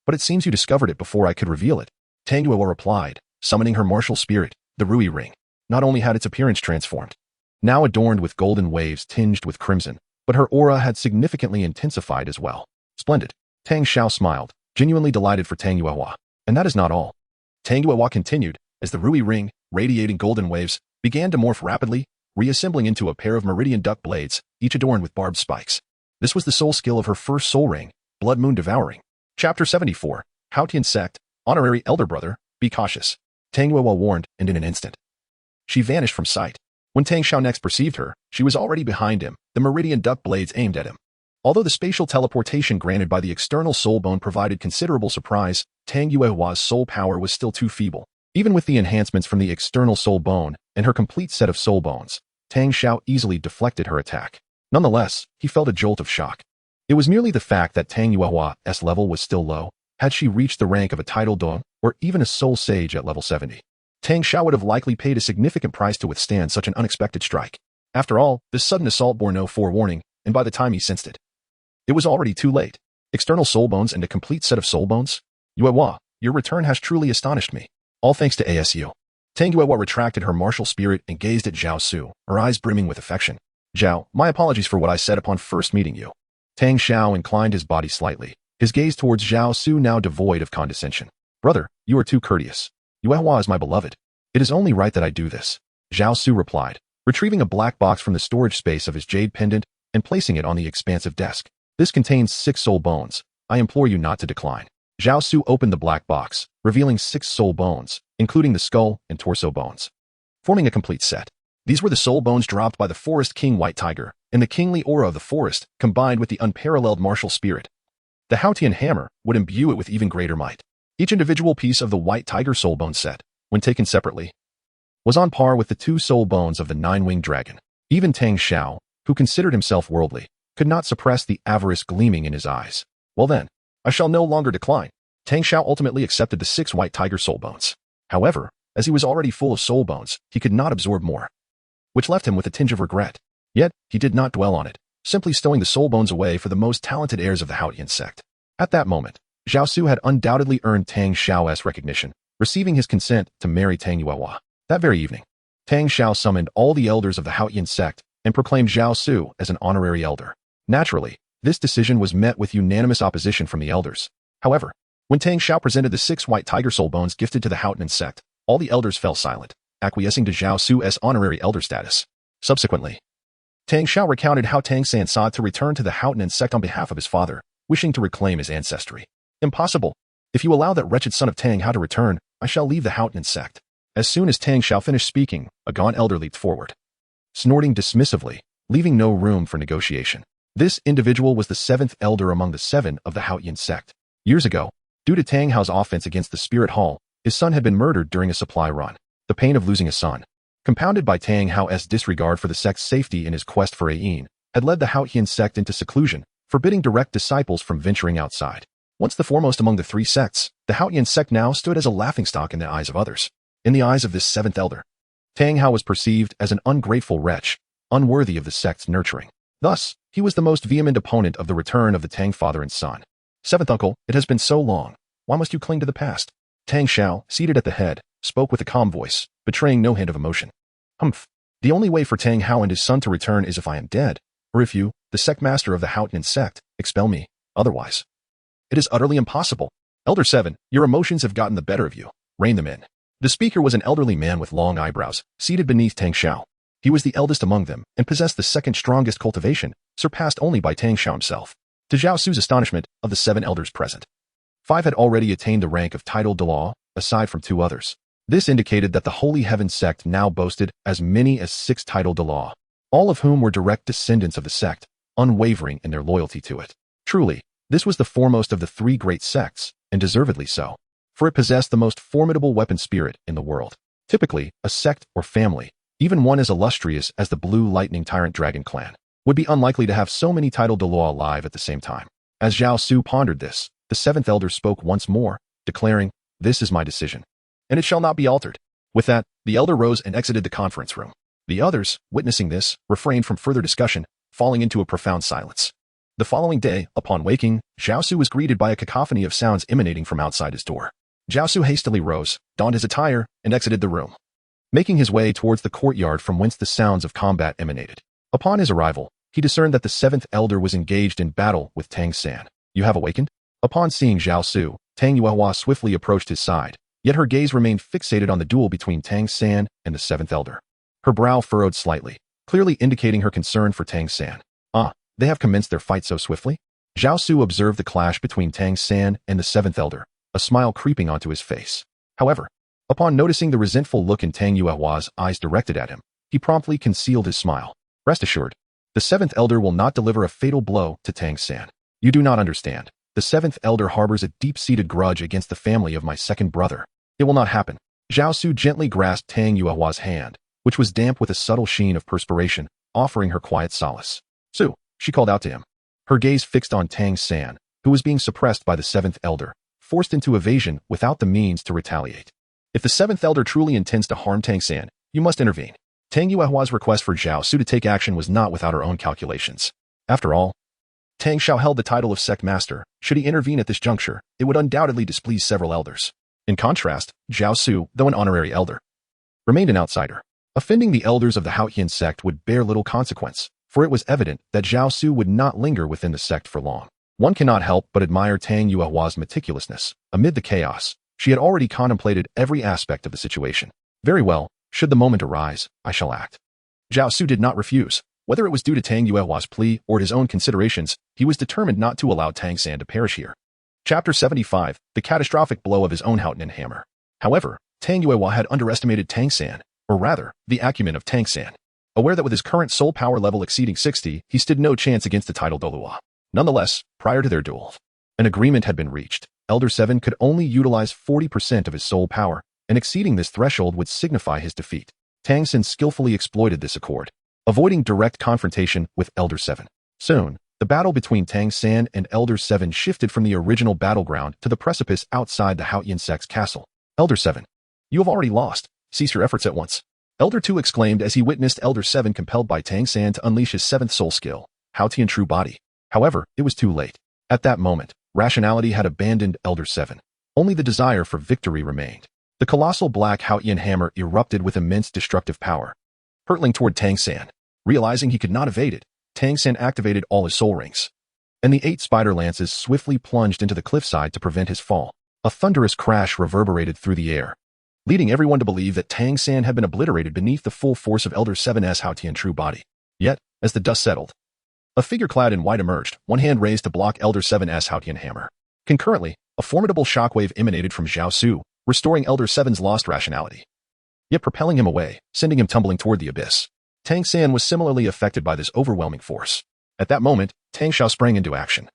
But it seems you discovered it before I could reveal it. Tang Yuehua replied, summoning her martial spirit. The Rui ring not only had its appearance transformed, now adorned with golden waves tinged with crimson, but her aura had significantly intensified as well. Splendid. Tang Xiao smiled, genuinely delighted for Tang Yuehua. And that is not all. Tang Yuehua continued, as the Rui ring, radiating golden waves, began to morph rapidly, reassembling into a pair of meridian duck blades, each adorned with barbed spikes. This was the soul skill of her first soul ring, Blood Moon Devouring. Chapter 74. Haotian Sect, Honorary Elder Brother, be cautious. Tang Yuehua warned, and in an instant, she vanished from sight. When Tang Xiao next perceived her, she was already behind him, the meridian duck blades aimed at him. Although the spatial teleportation granted by the external soul bone provided considerable surprise, Tang Yuehua's soul power was still too feeble. Even with the enhancements from the external soul bone and her complete set of soul bones, Tang Xiao easily deflected her attack. Nonetheless, he felt a jolt of shock. It was merely the fact that Tang Yuehua's level was still low. Had she reached the rank of a titled Dong, or even a soul sage at level 70, Tang Xiao would have likely paid a significant price to withstand such an unexpected strike. After all, this sudden assault bore no forewarning, and by the time he sensed it, it was already too late. External soul bones and a complete set of soul bones? Yuehua, your return has truly astonished me. All thanks to ASU. Tang Yuehua retracted her martial spirit and gazed at Zhao Su, her eyes brimming with affection. Zhao, my apologies for what I said upon first meeting you. Tang Xiao inclined his body slightly, his gaze towards Zhao Su now devoid of condescension. Brother, you are too courteous. Yuehua is my beloved. It is only right that I do this. Zhao Su replied, retrieving a black box from the storage space of his jade pendant and placing it on the expansive desk. This contains 6 soul bones. I implore you not to decline. Zhao Su opened the black box, revealing 6 soul bones, including the skull and torso bones, forming a complete set. These were the soul bones dropped by the Forest King White Tiger, and the kingly aura of the forest, combined with the unparalleled martial spirit. The Haotian hammer would imbue it with even greater might. Each individual piece of the White Tiger soul bone set, when taken separately, was on par with the 2 soul bones of the 9-winged dragon. Even Tang Xiao, who considered himself worldly, could not suppress the avarice gleaming in his eyes. Well then, I shall no longer decline. Tang Xiao ultimately accepted the 6 White Tiger soul bones. However, as he was already full of soul bones, he could not absorb more, which left him with a tinge of regret. Yet, he did not dwell on it, simply stowing the soul bones away for the most talented heirs of the Haotian sect. At that moment, Zhao Su had undoubtedly earned Tang Xiao's recognition, receiving his consent to marry Tang Yuehua. That very evening, Tang Xiao summoned all the elders of the Haotian sect and proclaimed Zhao Su as an honorary elder. Naturally, this decision was met with unanimous opposition from the elders. However, when Tang Xiao presented the 6 White Tiger soul bones gifted to the Haotian sect, all the elders fell silent, acquiescing to Zhao Su's honorary elder status. Subsequently, Tang Xiao recounted how Tang San sought to return to the Haotian sect on behalf of his father, wishing to reclaim his ancestry. Impossible. If you allow that wretched son of Tang Hao to return, I shall leave the Haotian sect. As soon as Tang Xiao finished speaking, a gaunt elder leaped forward, snorting dismissively, leaving no room for negotiation. This individual was the 7th elder among the 7 of the Haotian sect. Years ago, due to Tang Hao's offense against the Spirit Hall, his son had been murdered during a supply run. The pain of losing a son, compounded by Tang Hao's disregard for the sect's safety in his quest for Ayin, had led the Haotian sect into seclusion, forbidding direct disciples from venturing outside. Once the foremost among the three sects, the Haotian sect now stood as a laughingstock in the eyes of others. In the eyes of this seventh elder, Tang Hao was perceived as an ungrateful wretch, unworthy of the sect's nurturing. Thus, he was the most vehement opponent of the return of the Tang father and son. Seventh uncle, it has been so long. Why must you cling to the past? Tang Xiao, seated at the head, spoke with a calm voice, betraying no hint of emotion. Humph. The only way for Tang Hao and his son to return is if I am dead, or if you, the sect master of the Haotian sect, expel me. Otherwise, it is utterly impossible. Elder 7, your emotions have gotten the better of you. Rein them in. The speaker was an elderly man with long eyebrows, seated beneath Tang Xiao. He was the eldest among them and possessed the second strongest cultivation, surpassed only by Tang Xiao himself. To Zhao Su's astonishment, of the 7 elders present, 5 had already attained the rank of titled Douluo, aside from 2 others. This indicated that the Holy Heaven sect now boasted as many as 6 titled Douluo, all of whom were direct descendants of the sect, unwavering in their loyalty to it. Truly, this was the foremost of the 3 great sects, and deservedly so, for it possessed the most formidable weapon spirit in the world. Typically, a sect or family, even one as illustrious as the Blue Lightning Tyrant Dragon clan, would be unlikely to have so many titled Douluo alive at the same time. As Zhao Su pondered this, the 7th elder spoke once more, declaring, "This is my decision, and it shall not be altered." With that, the elder rose and exited the conference room. The others, witnessing this, refrained from further discussion, falling into a profound silence. The following day, upon waking, Zhao Su was greeted by a cacophony of sounds emanating from outside his door. Zhao Su hastily rose, donned his attire, and exited the room, making his way towards the courtyard from whence the sounds of combat emanated. Upon his arrival, he discerned that the 7th elder was engaged in battle with Tang San. "You have awakened?" Upon seeing Zhao Su, Tang Yuehua swiftly approached his side, yet her gaze remained fixated on the duel between Tang San and the 7th elder. Her brow furrowed slightly, clearly indicating her concern for Tang San. "Ah, they have commenced their fight so swiftly?" Zhao Su observed the clash between Tang San and the 7th elder, a smile creeping onto his face. However, upon noticing the resentful look in Tang Yuehua's eyes directed at him, he promptly concealed his smile. "Rest assured, the 7th elder will not deliver a fatal blow to Tang San. You do not understand. The 7th elder harbors a deep-seated grudge against the family of my second brother. It will not happen." Zhao Su gently grasped Tang Yuehua's hand, which was damp with a subtle sheen of perspiration, offering her quiet solace. "Su," she called out to him, her gaze fixed on Tang San, who was being suppressed by the 7th elder, forced into evasion without the means to retaliate. "If the 7th elder truly intends to harm Tang San, you must intervene." Tang Yuehua's request for Zhao Su to take action was not without her own calculations. After all, Tang Xiao held the title of sect master. Should he intervene at this juncture, it would undoubtedly displease several elders. In contrast, Zhao Su, though an honorary elder, remained an outsider. Offending the elders of the Haotian sect would bear little consequence, for it was evident that Zhao Su would not linger within the sect for long. One cannot help but admire Tang Yuehua's meticulousness. Amid the chaos, she had already contemplated every aspect of the situation. "Very well, should the moment arise, I shall act." Zhao Su did not refuse. Whether it was due to Tang Yuehua's plea or his own considerations, he was determined not to allow Tang San to perish here. Chapter 75, the catastrophic blow of his own Haotian hammer. However, Tang Yuehua had underestimated Tang San, or rather, the acumen of Tang San. Aware that with his current soul power level exceeding 60, he stood no chance against the titled Douluo. Nonetheless, prior to their duel, an agreement had been reached. Elder 7 could only utilize 40% of his soul power, and exceeding this threshold would signify his defeat. Tang San skillfully exploited this accord, avoiding direct confrontation with Elder 7. Soon, the battle between Tang San and Elder 7 shifted from the original battleground to the precipice outside the Haotian sect's castle. "Elder 7, you have already lost. Cease your efforts at once." Elder 2 exclaimed as he witnessed Elder 7 compelled by Tang San to unleash his 7th soul skill, Haotian True Body. However, it was too late. At that moment, rationality had abandoned Elder 7. Only the desire for victory remained. The colossal black Haotian hammer erupted with immense destructive power, hurtling toward Tang San. Realizing he could not evade it, Tang San activated all his soul rings, and the 8 spider lances swiftly plunged into the cliffside to prevent his fall. A thunderous crash reverberated through the air, leading everyone to believe that Tang San had been obliterated beneath the full force of Elder 7's Haotian True Body. Yet, as the dust settled, a figure clad in white emerged, one hand raised to block Elder 7's Haotian hammer. Concurrently, a formidable shockwave emanated from Zhao Su, restoring Elder 7's lost rationality, yet propelling him away, sending him tumbling toward the abyss. Tang San was similarly affected by this overwhelming force. At that moment, Tang Xiao sprang into action.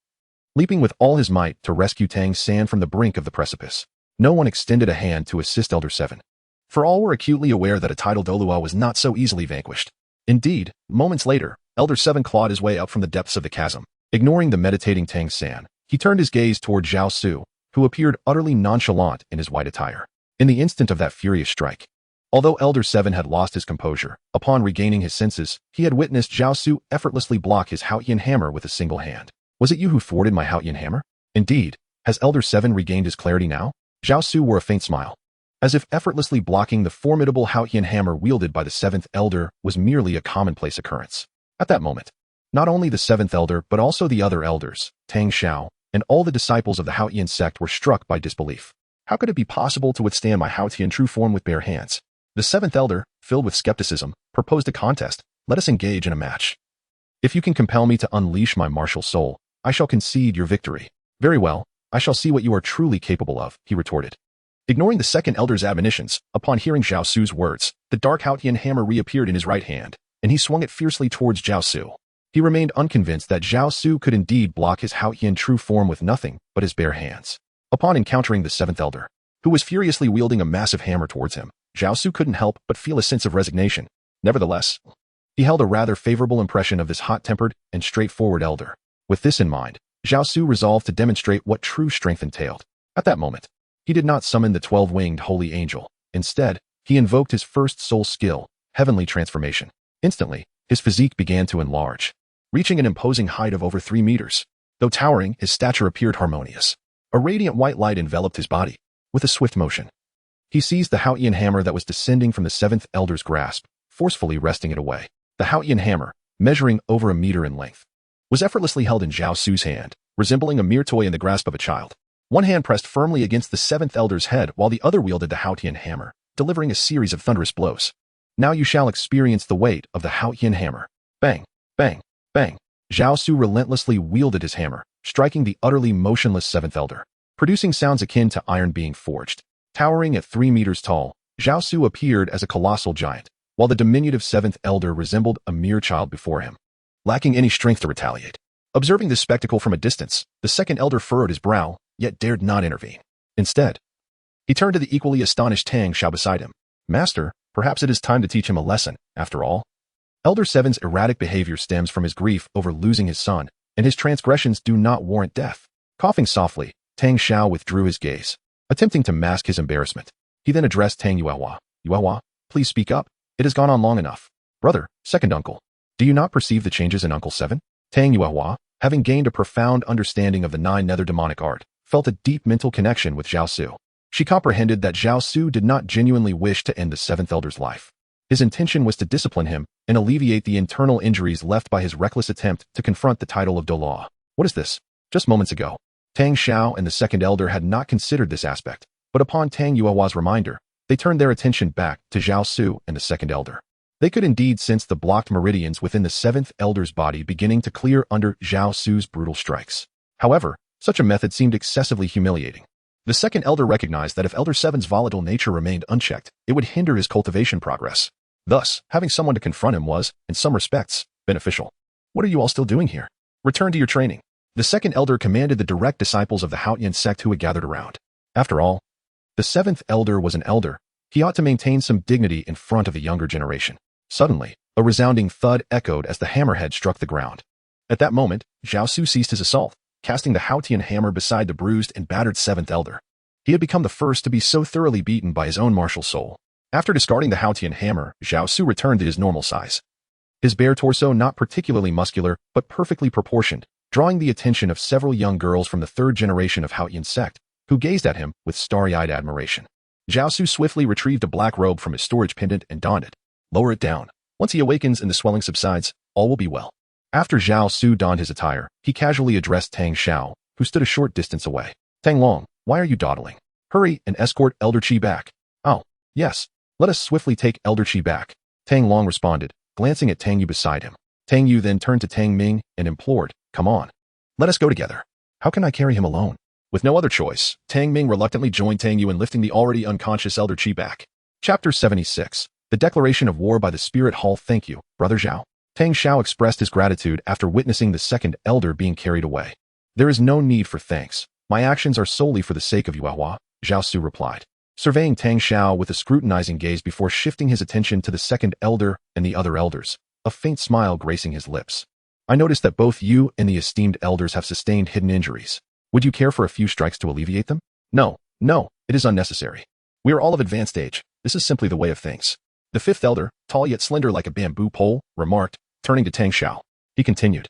leaping with all his might to rescue Tang San from the brink of the precipice. No one extended a hand to assist Elder 7. For all were acutely aware that a tidal Douluo was not so easily vanquished. Indeed, moments later, Elder 7 clawed his way up from the depths of the chasm. Ignoring the meditating Tang San, he turned his gaze toward Zhao Su, who appeared utterly nonchalant in his white attire. In the instant of that furious strike, although Elder 7 had lost his composure, upon regaining his senses, he had witnessed Zhao Su effortlessly block his Haotian hammer with a single hand. Was it you who thwarted my Haotian hammer? Indeed, has Elder 7 regained his clarity now? Zhao Su wore a faint smile, as if effortlessly blocking the formidable Haotian hammer wielded by the 7th Elder was merely a commonplace occurrence. At that moment, not only the 7th Elder but also the other elders, Tang Xiao, and all the disciples of the Haotian sect were struck by disbelief. How could it be possible to withstand my Haotian true form with bare hands? The 7th Elder, filled with skepticism, proposed a contest. Let us engage in a match. If you can compel me to unleash my martial soul, I shall concede your victory. Very well, I shall see what you are truly capable of, he retorted. Ignoring the 2nd Elder's admonitions, upon hearing Zhao Su's words, the dark Haotian hammer reappeared in his right hand, and he swung it fiercely towards Zhao Su. He remained unconvinced that Zhao Su could indeed block his Haotian true form with nothing but his bare hands. Upon encountering the 7th Elder, who was furiously wielding a massive hammer towards him, Zhao Su couldn't help but feel a sense of resignation. Nevertheless, he held a rather favorable impression of this hot-tempered and straightforward elder. With this in mind, Zhao Su resolved to demonstrate what true strength entailed. At that moment, he did not summon the 12-winged holy angel. Instead, he invoked his first soul skill, heavenly transformation. Instantly, his physique began to enlarge, reaching an imposing height of over 3 meters. Though towering, his stature appeared harmonious. A radiant white light enveloped his body. With a swift motion, he seized the Haotian hammer that was descending from the 7th Elder's grasp, forcefully wresting it away. The Haotian hammer, measuring over 1 meter in length, was effortlessly held in Zhao Su's hand, resembling a mere toy in the grasp of a child. One hand pressed firmly against the 7th Elder's head while the other wielded the Haotian hammer, delivering a series of thunderous blows. Now you shall experience the weight of the Haotian hammer. Bang, bang, bang. Zhao Su relentlessly wielded his hammer, striking the utterly motionless 7th Elder, producing sounds akin to iron being forged. Towering at 3 meters tall, Zhao Su appeared as a colossal giant, while the diminutive 7th Elder resembled a mere child before him, lacking any strength to retaliate. Observing this spectacle from a distance, the 2nd Elder furrowed his brow, yet dared not intervene. Instead, he turned to the equally astonished Tang Xiao beside him. Master, perhaps it is time to teach him a lesson, after all. Elder 7's erratic behavior stems from his grief over losing his son, and his transgressions do not warrant death. Coughing softly, Tang Xiao withdrew his gaze, attempting to mask his embarrassment. He then addressed Tang Yuehua. Yuehua, please speak up. It has gone on long enough. Brother, 2nd uncle, do you not perceive the changes in Uncle 7? Tang Yuehua, having gained a profound understanding of the 9 nether demonic art, felt a deep mental connection with Zhao Su. She comprehended that Zhao Su did not genuinely wish to end the 7th Elder's life. His intention was to discipline him and alleviate the internal injuries left by his reckless attempt to confront the title of Douluo. What is this? Just moments ago, Tang Xiao and the 2nd Elder had not considered this aspect, but upon Tang Yuehua's reminder, they turned their attention back to Zhao Su and the 2nd Elder. They could indeed sense the blocked meridians within the 7th Elder's body beginning to clear under Zhao Su's brutal strikes. However, such a method seemed excessively humiliating. The 2nd Elder recognized that if Elder 7's volatile nature remained unchecked, it would hinder his cultivation progress. Thus, having someone to confront him was, in some respects, beneficial. What are you all still doing here? Return to your training. The 2nd Elder commanded the direct disciples of the Haotian sect who had gathered around. After all, the 7th Elder was an elder. He ought to maintain some dignity in front of the younger generation. Suddenly, a resounding thud echoed as the hammerhead struck the ground. At that moment, Zhao Su ceased his assault, casting the Haotian hammer beside the bruised and battered 7th Elder. He had become the first to be so thoroughly beaten by his own martial soul. After discarding the Haotian hammer, Zhao Su returned to his normal size. His bare torso not particularly muscular, but perfectly proportioned, drawing the attention of several young girls from the 3rd generation of Haotian sect, who gazed at him with starry-eyed admiration. Zhao Su swiftly retrieved a black robe from his storage pendant and donned it. Lower it down. Once he awakens and the swelling subsides, all will be well. After Zhao Su donned his attire, he casually addressed Tang Xiao, who stood a short distance away. Tang Long, why are you dawdling? Hurry and escort Elder Qi back. Oh, yes. Let us swiftly take Elder Qi back. Tang Long responded, glancing at Tang Yu beside him. Tang Yu then turned to Tang Ming and implored, come on. Let us go together. How can I carry him alone? With no other choice, Tang Ming reluctantly joined Tang Yu in lifting the already unconscious Elder Qi back. Chapter 76. The Declaration of War by the Spirit Hall. Thank you, Brother Zhao. Tang Xiao expressed his gratitude after witnessing the 2nd Elder being carried away. There is no need for thanks. My actions are solely for the sake of Yuehua, Zhao Su replied, surveying Tang Xiao with a scrutinizing gaze before shifting his attention to the second elder and the other elders, a faint smile gracing his lips. I noticed that both you and the esteemed elders have sustained hidden injuries. Would you care for a few strikes to alleviate them? No, it is unnecessary. We are all of advanced age. This is simply the way of things. The fifth elder, tall yet slender like a bamboo pole, remarked, turning to Tang Xiao. He continued.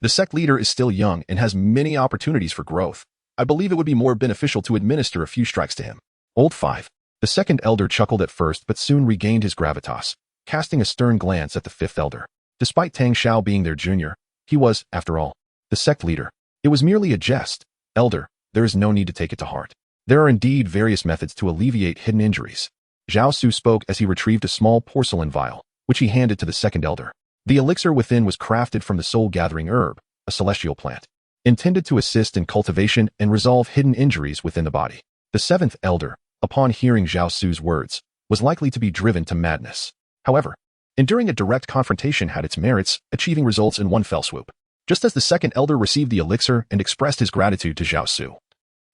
The sect leader is still young and has many opportunities for growth. I believe it would be more beneficial to administer a few strikes to him. Old 5. The second elder chuckled at first but soon regained his gravitas, casting a stern glance at the fifth elder. Despite Tang Xiao being their junior, he was, after all, the sect leader. It was merely a jest. Elder, there is no need to take it to heart. There are indeed various methods to alleviate hidden injuries. Zhao Su spoke as he retrieved a small porcelain vial, which he handed to the second elder. The elixir within was crafted from the soul-gathering herb, a celestial plant, intended to assist in cultivation and resolve hidden injuries within the body. The seventh elder, upon hearing Zhao Su's words, was likely to be driven to madness. However, enduring a direct confrontation had its merits, achieving results in one fell swoop. Just as the second elder received the elixir and expressed his gratitude to Zhao Su,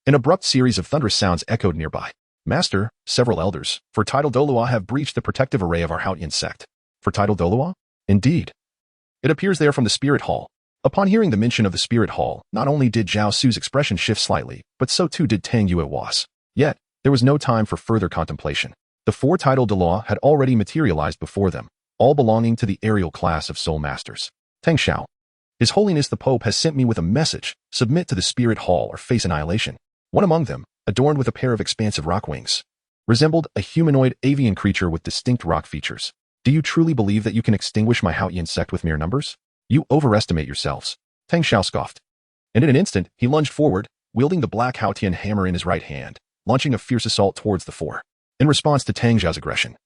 an abrupt series of thunderous sounds echoed nearby. Master, several elders, for title Douluo have breached the protective array of our Haotian sect. For title Douluo? Indeed. It appears they are from the Spirit Hall. Upon hearing the mention of the Spirit Hall, not only did Zhao Su's expression shift slightly, but so too did Tang Yuehua's. Yet, there was no time for further contemplation. The 4 title Douluo had already materialized before them, all belonging to the aerial class of soul masters. Tang Xiao. His Holiness the Pope has sent me with a message. Submit to the Spirit Hall or face annihilation. One among them, adorned with a pair of expansive rock wings, resembled a humanoid avian creature with distinct rock features. Do you truly believe that you can extinguish my Haotian sect with mere numbers? You overestimate yourselves. Tang Xiao scoffed. And in an instant, he lunged forward, wielding the black Haotian hammer in his right hand, launching a fierce assault towards the 4. In response to Tang Xiao's aggression,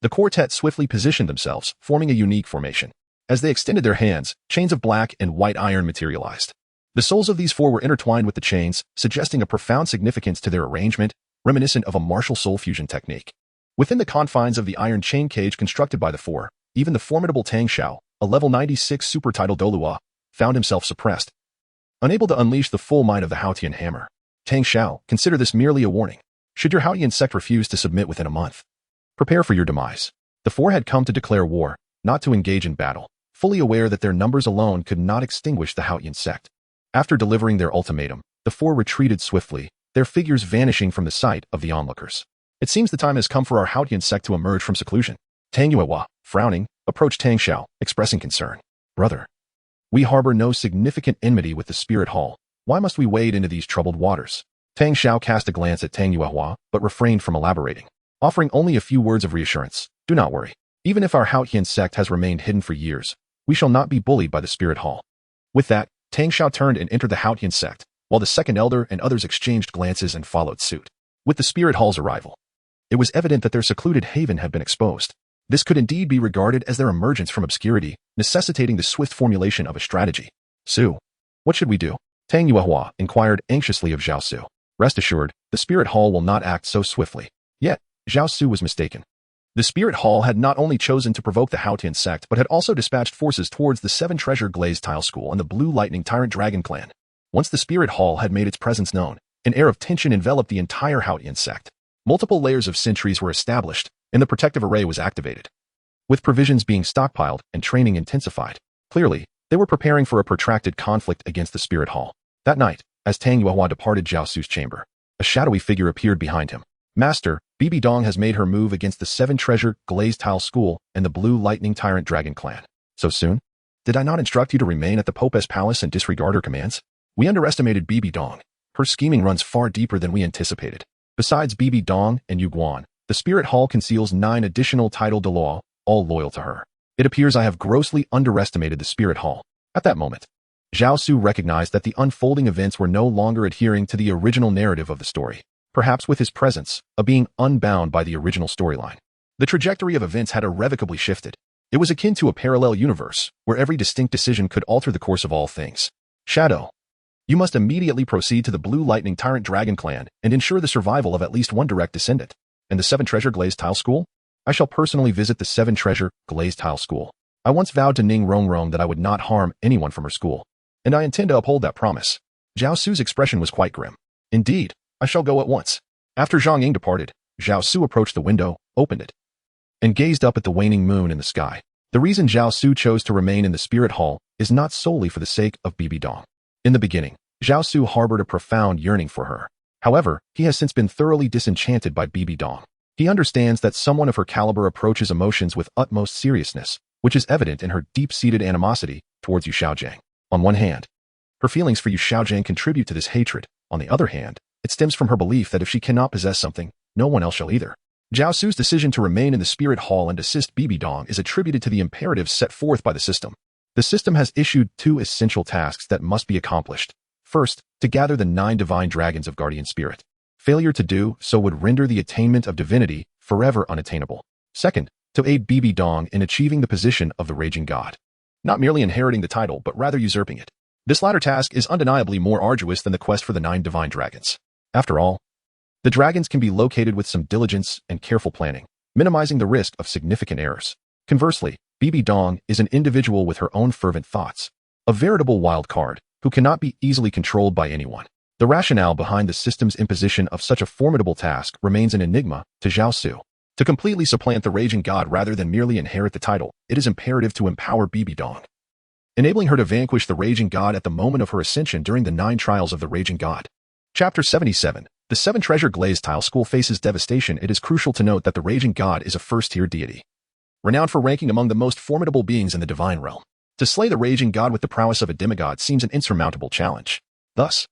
the quartet swiftly positioned themselves, forming a unique formation. As they extended their hands, chains of black and white iron materialized. The souls of these 4 were intertwined with the chains, suggesting a profound significance to their arrangement, reminiscent of a martial soul fusion technique. Within the confines of the iron chain cage constructed by the 4, even the formidable Tang Xiao, a level 96 super title Douluo, found himself suppressed. Unable to unleash the full might of the Haotian hammer. Tang Xiao, consider this merely a warning. Should your Haotian sect refuse to submit within a month, prepare for your demise. The 4 had come to declare war, not to engage in battle, fully aware that their numbers alone could not extinguish the Haotian sect. After delivering their ultimatum, the 4 retreated swiftly, their figures vanishing from the sight of the onlookers. It seems the time has come for our Haotian sect to emerge from seclusion. Tang Yuehua, frowning, approached Tang Xiao, expressing concern. Brother, we harbor no significant enmity with the Spirit Hall. Why must we wade into these troubled waters? Tang Xiao cast a glance at Tang Yuehua, but refrained from elaborating, offering only a few words of reassurance. Do not worry. Even if our Haotian sect has remained hidden for years, we shall not be bullied by the Spirit Hall. With that, Tang Xiao turned and entered the Haotian sect, while the second elder and others exchanged glances and followed suit. With the Spirit Hall's arrival, it was evident that their secluded haven had been exposed. This could indeed be regarded as their emergence from obscurity, necessitating the swift formulation of a strategy. Su, what should we do? Tang Yuehua inquired anxiously of Zhao Su. Rest assured, the Spirit Hall will not act so swiftly. Yet, Zhao Su was mistaken. The Spirit Hall had not only chosen to provoke the Haotian sect but had also dispatched forces towards the 7 Treasure Glazed Tile School and the Blue Lightning Tyrant Dragon Clan. Once the Spirit Hall had made its presence known, an air of tension enveloped the entire Haotian sect. Multiple layers of sentries were established, and the protective array was activated. With provisions being stockpiled and training intensified, clearly, they were preparing for a protracted conflict against the Spirit Hall. That night, as Tang Yuehua departed Zhao Su's chamber, a shadowy figure appeared behind him. Master, Bibi Dong has made her move against the 7 Treasure Glazed Tile School and the Blue Lightning Tyrant Dragon Clan. So soon? Did I not instruct you to remain at the Pope's palace and disregard her commands? We underestimated Bibi Dong. Her scheming runs far deeper than we anticipated. Besides Bibi Dong and Yu Guan, the Spirit Hall conceals 9 additional title Douluo, all loyal to her. It appears I have grossly underestimated the Spirit Hall. At that moment, Zhao Su recognized that the unfolding events were no longer adhering to the original narrative of the story. Perhaps with his presence, a being unbound by the original storyline. The trajectory of events had irrevocably shifted. It was akin to a parallel universe, where every distinct decision could alter the course of all things. Shadow, you must immediately proceed to the Blue Lightning Tyrant Dragon Clan and ensure the survival of at least one direct descendant. And the 7 Treasure Glazed Tile School? I shall personally visit the 7 Treasure Glazed Tile School. I once vowed to Ning Rongrong that I would not harm anyone from her school, and I intend to uphold that promise. Zhao Su's expression was quite grim. Indeed, I shall go at once. After Zhang Ying departed, Zhao Su approached the window, opened it, and gazed up at the waning moon in the sky. The reason Zhao Su chose to remain in the spirit hall is not solely for the sake of Bibi Dong. In the beginning, Zhao Su harbored a profound yearning for her. However, he has since been thoroughly disenchanted by Bibi Dong. He understands that someone of her caliber approaches emotions with utmost seriousness, which is evident in her deep-seated animosity towards Yu Xiaojiang. On one hand, her feelings for Yu Xiaojiang contribute to this hatred. On the other hand, it stems from her belief that if she cannot possess something, no one else shall either. Zhao Su's decision to remain in the spirit hall and assist Bibi Dong is attributed to the imperatives set forth by the system. The system has issued 2 essential tasks that must be accomplished. First, to gather the 9 divine dragons of guardian spirit. Failure to do so would render the attainment of divinity forever unattainable. Second, to aid Bibi Dong in achieving the position of the raging god. Not merely inheriting the title, but rather usurping it. This latter task is undeniably more arduous than the quest for the 9 divine dragons. After all, the dragons can be located with some diligence and careful planning, minimizing the risk of significant errors. Conversely, Bibi Dong is an individual with her own fervent thoughts, a veritable wild card who cannot be easily controlled by anyone. The rationale behind the system's imposition of such a formidable task remains an enigma to Zhao Su. To completely supplant the raging god rather than merely inherit the title, it is imperative to empower Bibi Dong, enabling her to vanquish the raging god at the moment of her ascension during the 9 trials of the raging god. Chapter 77. The 7-treasure glazed tile school faces devastation. It is crucial to note that the raging god is a first-tier deity, renowned for ranking among the most formidable beings in the divine realm. To slay the raging god with the prowess of a demigod seems an insurmountable challenge. Thus,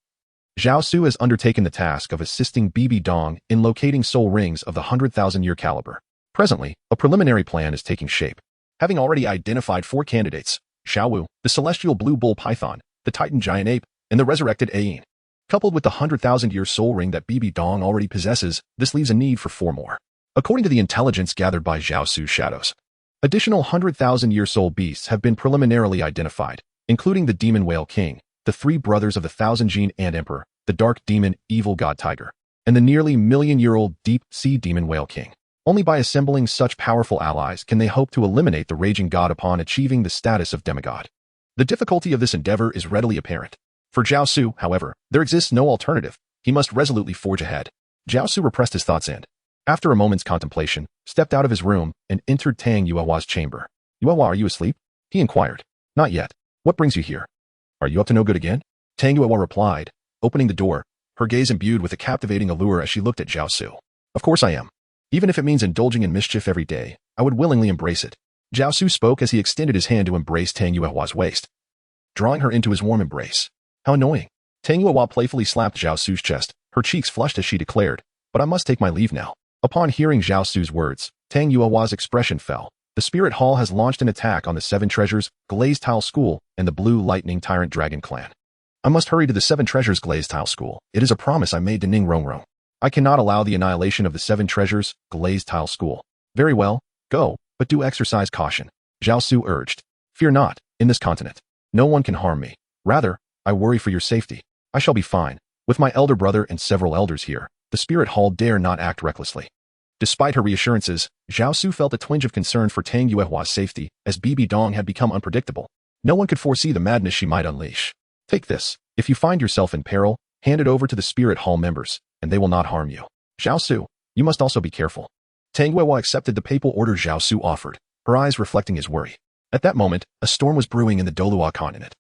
Zhao Su has undertaken the task of assisting Bibi Dong in locating soul rings of the 100,000-year caliber. Presently, a preliminary plan is taking shape. Having already identified 4 candidates, Xiaowu, the celestial blue bull python, the titan giant ape, and the resurrected Ayin. Coupled with the 100,000-year soul ring that Bibi Dong already possesses, this leaves a need for 4 more. According to the intelligence gathered by Zhao Su's shadows, additional 100,000-year soul beasts have been preliminarily identified, including the demon whale king, the 3 brothers of the 1,000-gene ant emperor, the dark demon evil god tiger, and the nearly million-year-old deep sea demon whale king. Only by assembling such powerful allies can they hope to eliminate the raging god upon achieving the status of demigod. The difficulty of this endeavor is readily apparent. For Zhao Su, however, there exists no alternative. He must resolutely forge ahead. Zhao Su repressed his thoughts and, after a moment's contemplation, stepped out of his room and entered Tang Yuehua's chamber. "Yuehua, are you asleep?" he inquired. "Not yet. What brings you here? Are you up to no good again?" Tang Yuehua replied, opening the door, her gaze imbued with a captivating allure as she looked at Zhao Su. "Of course I am. Even if it means indulging in mischief every day, I would willingly embrace it." Zhao Su spoke as he extended his hand to embrace Tang Yuehua's waist, drawing her into his warm embrace. "How annoying." Tang Yuehua playfully slapped Zhao Su's chest. Her cheeks flushed as she declared, "But I must take my leave now." Upon hearing Zhao Su's words, Tang Yuehua's expression fell. The Spirit Hall has launched an attack on the 7 Treasures Glazed Tile School and the Blue Lightning Tyrant Dragon Clan. I must hurry to the 7 Treasures Glazed Tile School. It is a promise I made to Ning Rongrong. I cannot allow the annihilation of the 7 Treasures Glazed Tile School. Very well, go, but do exercise caution, Zhao Su urged. Fear not, in this continent. No one can harm me. Rather, I worry for your safety. I shall be fine. With my elder brother and several elders here, the Spirit Hall dare not act recklessly. Despite her reassurances, Zhao Su felt a twinge of concern for Tang Yuehua's safety, as Bibi Dong had become unpredictable. No one could foresee the madness she might unleash. Take this. If you find yourself in peril, hand it over to the Spirit Hall members, and they will not harm you. Zhao Su, you must also be careful. Tang Yuehua accepted the papal order Zhao Su offered, her eyes reflecting his worry. At that moment, a storm was brewing in the Douluo continent.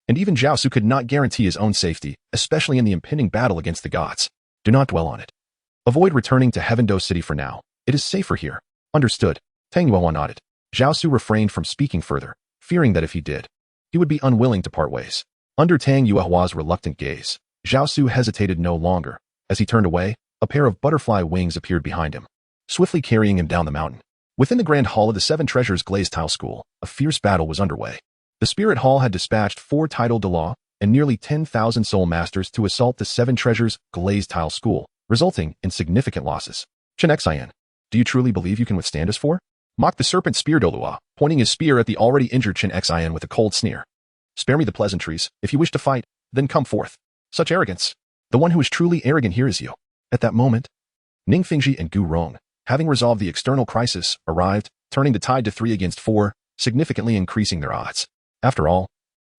And even Zhao Su could not guarantee his own safety, especially in the impending battle against the gods. Do not dwell on it. Avoid returning to Heavendo City for now. It is safer here. Understood. Tang Yuehua nodded. Zhao Su refrained from speaking further, fearing that if he did, he would be unwilling to part ways. Under Tang Yuehua's reluctant gaze, Zhao Su hesitated no longer. As he turned away, a pair of butterfly wings appeared behind him, swiftly carrying him down the mountain. Within the grand hall of the 7 Treasures Glazed Tile School, a fierce battle was underway. The Spirit Hall had dispatched 4 title Douluo and nearly 10,000 soul masters to assault the 7 Treasures Glazed Tile School, resulting in significant losses. Chen Xian, do you truly believe you can withstand us 4? Mocked the serpent spear Douluo, pointing his spear at the already injured Chen Xian with a cold sneer. Spare me the pleasantries. If you wish to fight, then come forth. Such arrogance. The one who is truly arrogant here is you. At that moment, Ning Fingji and Gu Rong, having resolved the external crisis, arrived, turning the tide to 3 against 4, significantly increasing their odds. After all,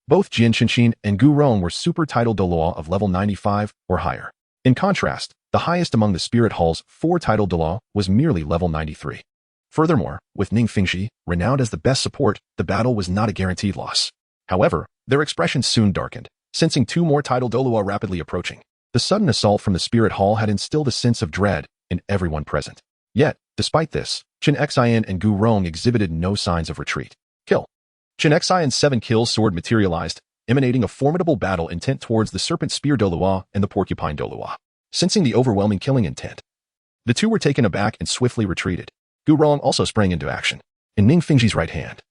Both Jin Qianqin and Gu Rong were super title Douluo of level 95 or higher. In contrast, the highest among the Spirit Hall's 4 title Douluo was merely level 93. Furthermore, with Ning Fengji, renowned as the best support, the battle was not a guaranteed loss. However, their expressions soon darkened, sensing 2 more title Douluo rapidly approaching. The sudden assault from the Spirit Hall had instilled a sense of dread in everyone present. Yet, despite this, Chen Xian and Gu Rong exhibited no signs of retreat. Kill. Chen Xian's 7 kills sword materialized, emanating a formidable battle intent towards the Serpent Spear Douluo and the Porcupine Douluo. Sensing the overwhelming killing intent, the two were taken aback and swiftly retreated. Gu Rong also sprang into action. In Ning Fengji's right hand,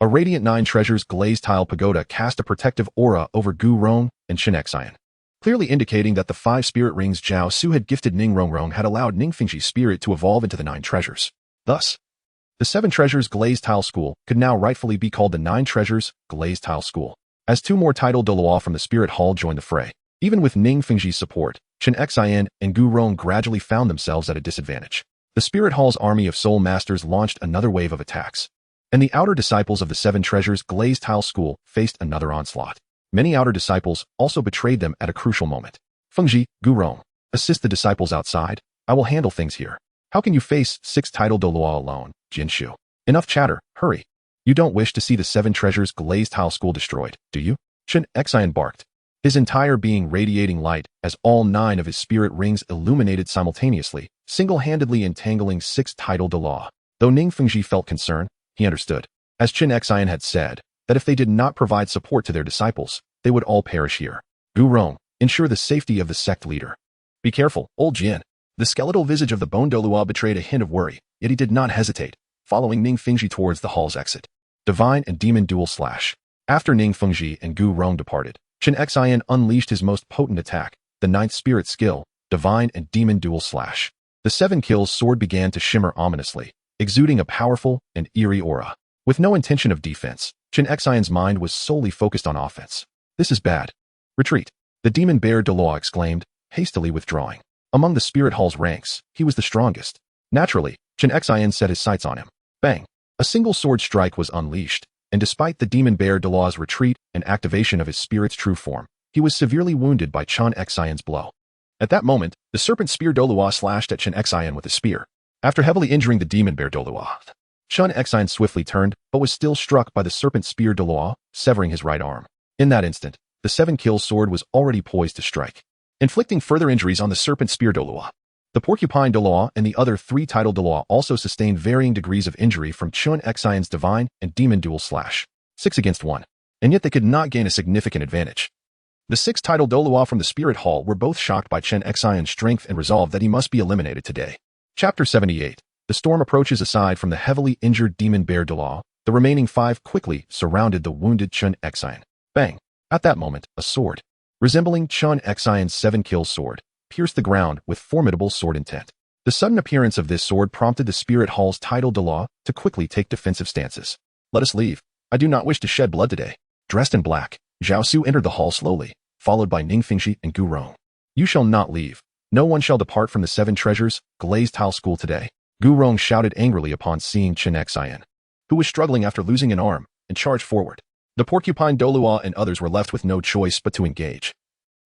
a radiant 9 treasures glazed tile pagoda cast a protective aura over Gu Rong and Chen Xian, clearly indicating that the 5 spirit rings Zhao Su had gifted Ning Rong had allowed Ning Fengji's spirit to evolve into the 9 treasures. Thus, the 7 treasures glazed tile school could now rightfully be called the 9 treasures glazed tile school. As 2 more title Douluo from the Spirit Hall joined the fray, even with Ning Fengji's support, Chen Xian and Gu Rong gradually found themselves at a disadvantage. The Spirit Hall's army of soul masters launched another wave of attacks, and the outer disciples of the 7 treasures glazed tile school faced another onslaught. Many outer disciples also betrayed them at a crucial moment. Fengji, Gu Rong, assist the disciples outside. I will handle things here. How can you face 6 title Douluo alone, Jin Shu? Enough chatter, hurry. You don't wish to see the 7 treasures glazed tile school destroyed, do you? Chen Xian barked, his entire being radiating light as all 9 of his spirit rings illuminated simultaneously, single-handedly entangling 6 title Douluo. Though Ning Fengji felt concern, he understood, as Chen Xian had said, that if they did not provide support to their disciples, they would all perish here. Gu Rong, ensure the safety of the sect leader. Be careful, old Jin. The skeletal visage of the Bone Douluo betrayed a hint of worry, yet he did not hesitate, following Ning Fengji towards the hall's exit. Divine and Demon Dual Slash. After Ning Fengji and Gu Rong departed, Chen Xian unleashed his most potent attack, the 9th spirit skill, Divine and Demon Dual Slash. The 7 kills sword began to shimmer ominously, exuding a powerful and eerie aura. With no intention of defense, Chen Xian's mind was solely focused on offense. This is bad. Retreat. The Demon Bear Douluo exclaimed, hastily withdrawing. Among the Spirit Hall's ranks, he was the strongest. Naturally, Chen Xian set his sights on him. Bang! A single sword strike was unleashed, and despite the Demon Bear Douluo's retreat and activation of his spirit's true form, he was severely wounded by Chen Xian's blow. At that moment, the Serpent Spear Douluo slashed at Chen Xian with a spear. After heavily injuring the Demon Bear Douluo, Chen Xian swiftly turned, but was still struck by the Serpent Spear Douluo, severing his right arm. In that instant, the 7-kill sword was already poised to strike, inflicting further injuries on the Serpent Spear Douluo. The Porcupine Douluo and the other 3 title Douluo also sustained varying degrees of injury from Chen Xian's Divine and Demon Dual Slash. 6 against 1. And yet they could not gain a significant advantage. The 6 title Douluo from the Spirit Hall were both shocked by Chen Xian's strength and resolved that he must be eliminated today. Chapter 78. The storm approaches. Aside from the heavily injured Demon Bear Douluo, the remaining 5 quickly surrounded the wounded Chen Xian. Bang! At that moment, a sword, resembling Chen Xian's 7-kill sword, pierced the ground with formidable sword intent. The sudden appearance of this sword prompted the Spirit Hall's title Douluo to quickly take defensive stances. Let us leave. I do not wish to shed blood today. Dressed in black, Zhao Su entered the hall slowly, followed by Ning Fengji and Gu Rong. You shall not leave. No one shall depart from the 7 treasures glazed tile school today. Gu Rong shouted angrily upon seeing Chen Xian, who was struggling after losing an arm, and charged forward. The Porcupine Douluo and others were left with no choice but to engage.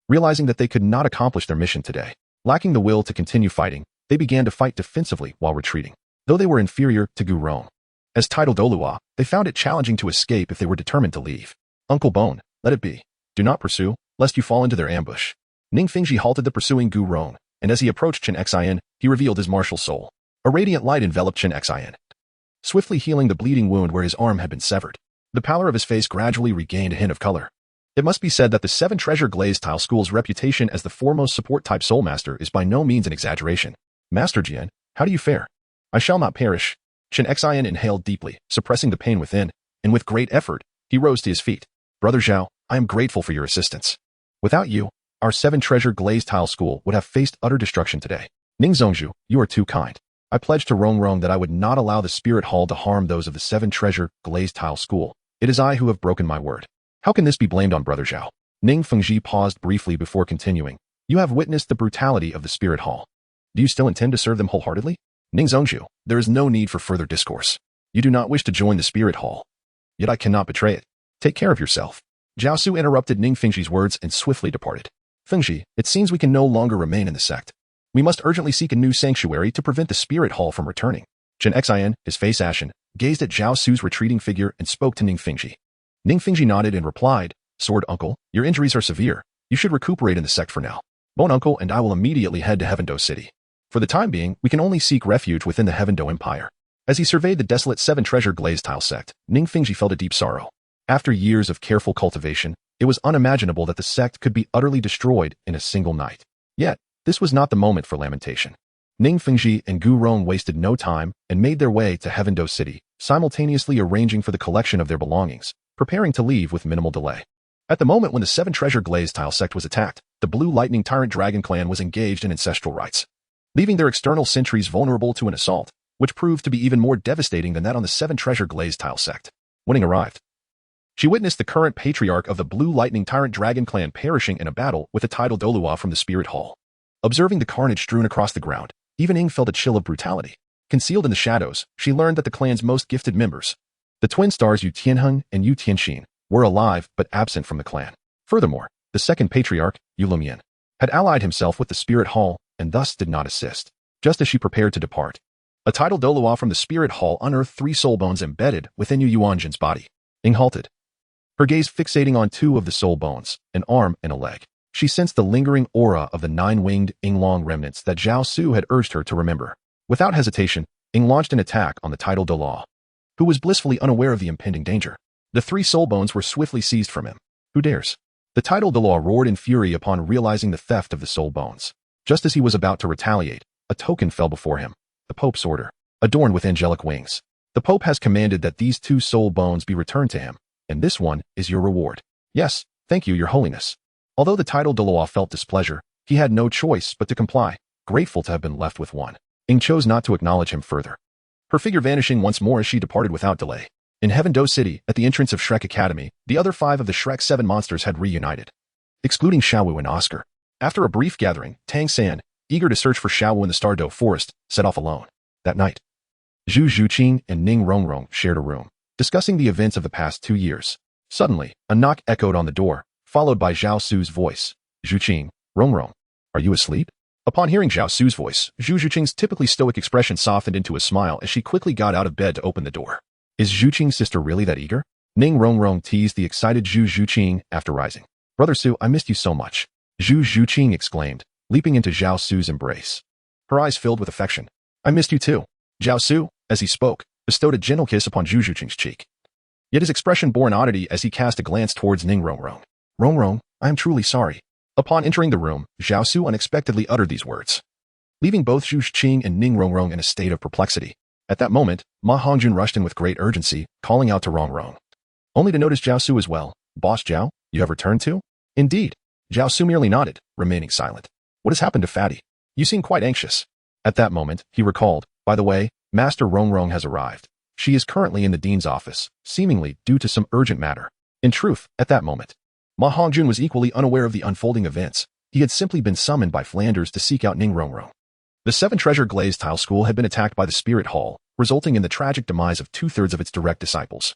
Realizing that they could not accomplish their mission today, lacking the will to continue fighting, they began to fight defensively while retreating. Though they were inferior to Gu Rong, as title Douluo, they found it challenging to escape if they were determined to leave. Uncle Bone, let it be. Do not pursue, lest you fall into their ambush. Ning Fengji halted the pursuing Gu Rong, and as he approached Chen Xian, he revealed his martial soul. A radiant light enveloped Chen Xian, swiftly healing the bleeding wound where his arm had been severed. The pallor of his face gradually regained a hint of color. It must be said that the 7 treasure glazed tile school's reputation as the foremost support-type soul master is by no means an exaggeration. Master Jian, how do you fare? I shall not perish. Chen Xian inhaled deeply, suppressing the pain within, and with great effort, he rose to his feet. Brother Zhao, I am grateful for your assistance. Without you, our 7 treasure glazed tile school would have faced utter destruction today. Ning Zongzhu, you are too kind. I pledged to Rong that I would not allow the Spirit Hall to harm those of the 7 treasure glazed tile school. It is I who have broken my word. How can this be blamed on Brother Zhao? Ning Fengji paused briefly before continuing. You have witnessed the brutality of the Spirit Hall. Do you still intend to serve them wholeheartedly? Ning Zongzhu, there is no need for further discourse. You do not wish to join the Spirit Hall. Yet I cannot betray it. Take care of yourself. Zhao Su interrupted Ning Fengxi's words and swiftly departed. Fengxi, it seems we can no longer remain in the sect. We must urgently seek a new sanctuary to prevent the spirit hall from returning. Chen Xin, his face ashen, gazed at Zhao Su's retreating figure and spoke to Ning Fengxi. Ning Fengxi nodded and replied, Sword Uncle, your injuries are severe. You should recuperate in the sect for now. Bone Uncle and I will immediately head to Heavendoe City. For the time being, we can only seek refuge within the Heavendoe Empire. As he surveyed the desolate seven-treasure glazed tile sect, Ning Fengxi felt a deep sorrow. After years of careful cultivation, it was unimaginable that the sect could be utterly destroyed in a single night. Yet, this was not the moment for lamentation. Ning Fengxi and Gu Rong wasted no time and made their way to Heavendoe City, simultaneously arranging for the collection of their belongings, preparing to leave with minimal delay. At the moment when the seven-treasure glazed tile sect was attacked, the Blue Lightning Tyrant Dragon clan was engaged in ancestral rites, leaving their external sentries vulnerable to an assault, which proved to be even more devastating than that on the seven-treasure glazed tile sect. When Ning arrived, she witnessed the current patriarch of the Blue Lightning Tyrant Dragon clan perishing in a battle with the title Douluo from the Spirit Hall. Observing the carnage strewn across the ground, even Ning felt a chill of brutality. Concealed in the shadows, she learned that the clan's most gifted members, the twin stars Yu Tianheng and Yu Tianxin, were alive but absent from the clan. Furthermore, the second patriarch, Yu Lumian, had allied himself with the Spirit Hall and thus did not assist. Just as she prepared to depart, a title Douluo from the Spirit Hall unearthed 3 soul bones embedded within Yu Yuanjin's body. Ning halted, her gaze fixating on 2 of the soul bones, an arm and a leg. She sensed the lingering aura of the 9-winged Yinglong remnants that Zhao Su had urged her to remember. Without hesitation, Ying launched an attack on the title Douluo, who was blissfully unaware of the impending danger. The 3 soul bones were swiftly seized from him. Who dares? The title Douluo roared in fury upon realizing the theft of the soul bones. Just as he was about to retaliate, a token fell before him, the Pope's order, adorned with angelic wings. The Pope has commanded that these 2 soul bones be returned to him, and this one is your reward. Yes, thank you, your holiness. Although the title Douluo felt displeasure, he had no choice but to comply, grateful to have been left with one. Ying chose not to acknowledge him further, her figure vanishing once more as she departed without delay. In Heavendoe City, at the entrance of Shrek Academy, the other 5 of the Shrek 7 monsters had reunited, excluding Xiaowu and Oscar. After a brief gathering, Tang San, eager to search for Xiaowu in the Stardoe Forest, set off alone. That night, Zhu Zhuqing and Ning Rongrong shared a room, discussing the events of the past 2 years. Suddenly, a knock echoed on the door, followed by Zhao Su's voice. Zhuqing, Rongrong, are you asleep? Upon hearing Zhao Su's voice, Zhu Zhuqing's typically stoic expression softened into a smile as she quickly got out of bed to open the door. Is Zhuqing's sister really that eager? Ning Rongrong teased the excited Zhu Zhuqing after rising. Brother Su, I missed you so much, Zhu Zhuqing exclaimed, leaping into Zhao Su's embrace. Her eyes filled with affection. I missed you too. Zhao Su, as he spoke, bestowed a gentle kiss upon Zhu Zhuqing's cheek. Yet his expression bore an oddity as he cast a glance towards Ning Rongrong. Rongrong, I am truly sorry. Upon entering the room, Zhao Su unexpectedly uttered these words, leaving both Zhu Zhuqing and Ning Rongrong in a state of perplexity. At that moment, Ma Hongjun rushed in with great urgency, calling out to Rongrong, only to notice Zhao Su as well. Boss Zhao, you have returned too? Indeed. Zhao Su merely nodded, remaining silent. What has happened to Fatty? You seem quite anxious. At that moment, he recalled, by the way, Master Rongrong has arrived. She is currently in the dean's office, seemingly due to some urgent matter. In truth, at that moment, Ma Hongjun was equally unaware of the unfolding events. He had simply been summoned by Flanders to seek out Ning Rongrong. The 7-treasure glazed tile school had been attacked by the Spirit Hall, resulting in the tragic demise of 2/3 of its direct disciples.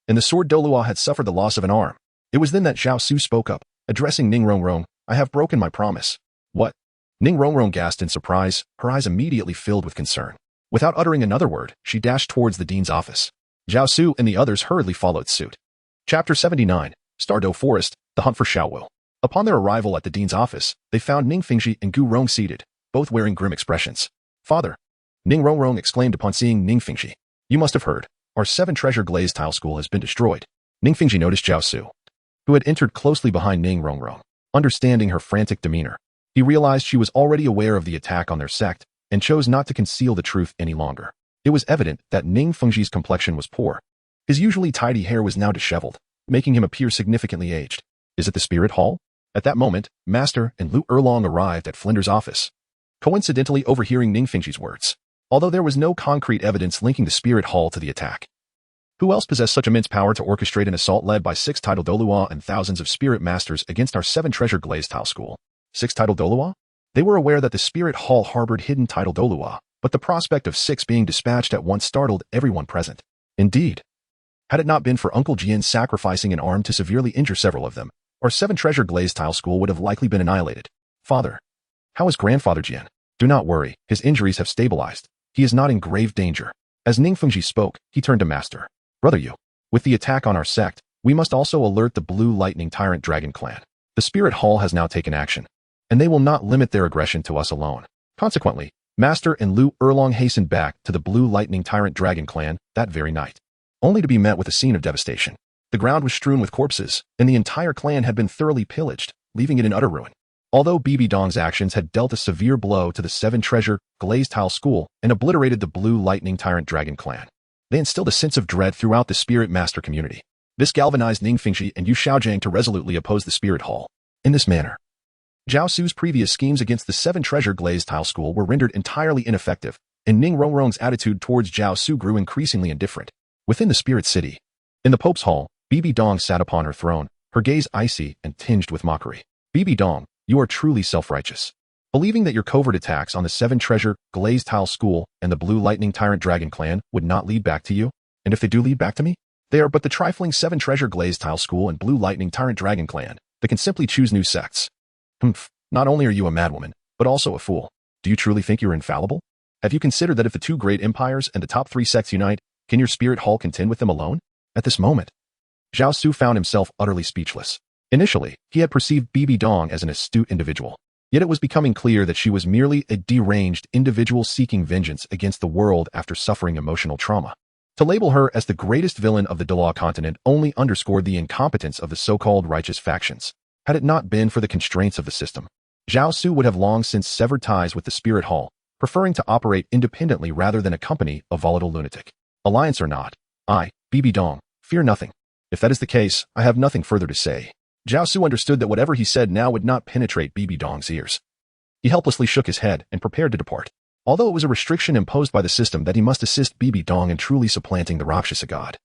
And the sword Douluo had suffered the loss of an arm. It was then that Zhao Su spoke up, addressing Ning Rongrong, I have broken my promise. What? Ning Rongrong gasped in surprise, her eyes immediately filled with concern. Without uttering another word, she dashed towards the dean's office. Zhao Su and the others hurriedly followed suit. Chapter 79, Stardoe Forest, The Hunt for Xiaowu. Upon their arrival at the dean's office, they found Ning Fengxi and Gu Rong seated, both wearing grim expressions. Father, Ning Rongrong exclaimed upon seeing Ning Fengxi. You must have heard. Our 7-treasure glazed tile school has been destroyed. Ning Fengxi noticed Zhao Su, who had entered closely behind Ning Rongrong. Understanding her frantic demeanor, he realized she was already aware of the attack on their sect and chose not to conceal the truth any longer. It was evident that Ning Fengxi's complexion was poor. His usually tidy hair was now disheveled, making him appear significantly aged. Is it the Spirit Hall? At that moment, Master and Lu Erlong arrived at Flinder's office, coincidentally overhearing Ning Fengxi's words. Although there was no concrete evidence linking the Spirit Hall to the attack, who else possessed such immense power to orchestrate an assault led by 6 title Douluo and thousands of spirit masters against our 7-treasure glazed tile school? 6 title Douluo? They were aware that the Spirit Hall harbored hidden title Douluo, but the prospect of 6 being dispatched at once startled everyone present. Indeed, Had it not been for Uncle Jian sacrificing an arm to severely injure several of them, our 7-treasure glazed tile school would have likely been annihilated. Father. How is Grandfather Jian? Do not worry, his injuries have stabilized. He is not in grave danger. As Ning Fengji spoke, he turned to Master. Brother Yu. With the attack on our sect, we must also alert the Blue Lightning Tyrant Dragon Clan. The Spirit Hall has now taken action, and they will not limit their aggression to us alone. Consequently, Master and Lu Erlong hastened back to the Blue Lightning Tyrant Dragon Clan that very night, only to be met with a scene of devastation. The ground was strewn with corpses, and the entire clan had been thoroughly pillaged, leaving it in utter ruin. Although Bibi Dong's actions had dealt a severe blow to the 7-treasure glazed tile school and obliterated the Blue Lightning Tyrant Dragon Clan, they instilled a sense of dread throughout the Spirit Master community. This galvanized Ning Fengji and Yu Xiaojiang to resolutely oppose the Spirit Hall. In this manner, Zhao Su's previous schemes against the 7-treasure glazed tile school were rendered entirely ineffective, and Ning Rongrong's attitude towards Zhao Su grew increasingly indifferent. Within the Spirit City, in the Pope's Hall, Bibi Dong sat upon her throne, her gaze icy and tinged with mockery. Bibi Dong, you are truly self-righteous. Believing that your covert attacks on the 7-treasure glazed tile school and the Blue Lightning Tyrant Dragon Clan would not lead back to you? And if they do lead back to me, they are but the trifling 7-treasure glazed tile school and Blue Lightning Tyrant Dragon Clan that can simply choose new sects. Humph, not only are you a madwoman, but also a fool. Do you truly think you're infallible? Have you considered that if the 2 great empires and the top 3 sects unite, can your Spirit Hall contend with them alone? At this moment, Zhao Su found himself utterly speechless. Initially, he had perceived Bibi Dong as an astute individual, yet it was becoming clear that she was merely a deranged individual seeking vengeance against the world after suffering emotional trauma. To label her as the greatest villain of the Douluo continent only underscored the incompetence of the so-called righteous factions. Had it not been for the constraints of the system, Zhao Su would have long since severed ties with the Spirit Hall, preferring to operate independently rather than accompany a volatile lunatic. Alliance or not, I, Bibi Dong, fear nothing. If that is the case, I have nothing further to say. Zhao Su understood that whatever he said now would not penetrate Bibi Dong's ears. He helplessly shook his head and prepared to depart. Although it was a restriction imposed by the system that he must assist Bibi Dong in truly supplanting the Rakshasa god,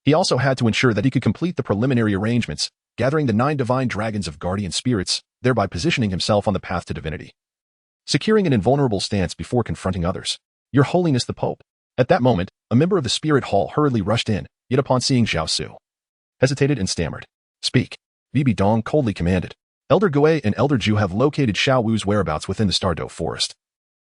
he also had to ensure that he could complete the preliminary arrangements, gathering the 9 divine dragons of guardian spirits, thereby positioning himself on the path to divinity. Securing an invulnerable stance before confronting others. Your Holiness the Pope. At that moment, a member of the Spirit Hall hurriedly rushed in, yet upon seeing Zhao Su, hesitated and stammered. Speak. Bibi Dong coldly commanded. Elder Gui and Elder Zhu have located Xiao Wu's whereabouts within the Stardow Forest,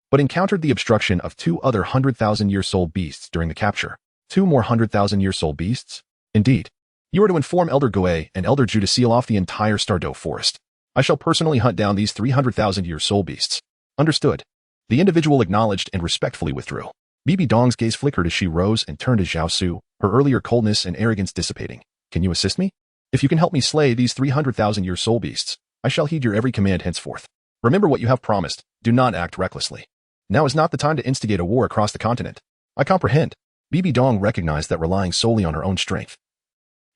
but encountered the obstruction of 2 other 100,000-year-soul beasts during the capture. 2 more 100,000-year-soul beasts? Indeed. You are to inform Elder Gui and Elder Zhu to seal off the entire Stardow Forest. I shall personally hunt down these 300,000-year-soul beasts. Understood. The individual acknowledged and respectfully withdrew. Bibi Dong's gaze flickered as she rose and turned to Zhao Su, her earlier coldness and arrogance dissipating. Can you assist me? If you can help me slay these 300,000-year-soul beasts, I shall heed your every command henceforth. Remember what you have promised. Do not act recklessly. Now is not the time to instigate a war across the continent. I comprehend. Bibi Dong recognized that relying solely on her own strength,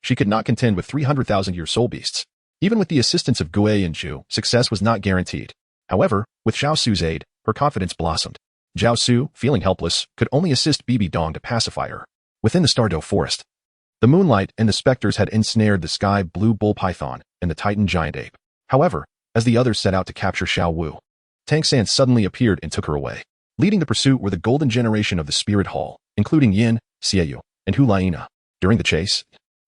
she could not contend with 300,000-year-soul beasts. Even with the assistance of Gui and Zhu, success was not guaranteed. However, with Zhao Su's aid, her confidence blossomed. Zhao Su, feeling helpless, could only assist Bibi Dong to pacify her. Within the Stardow Forest, the moonlight and the specters had ensnared the sky blue bull python and the titan giant ape. However, as the others set out to capture Xiao Wu, Tang San suddenly appeared and took her away. Leading the pursuit were the golden generation of the Spirit Hall, including Yin, Xieyu, and Hu Laina. During the chase,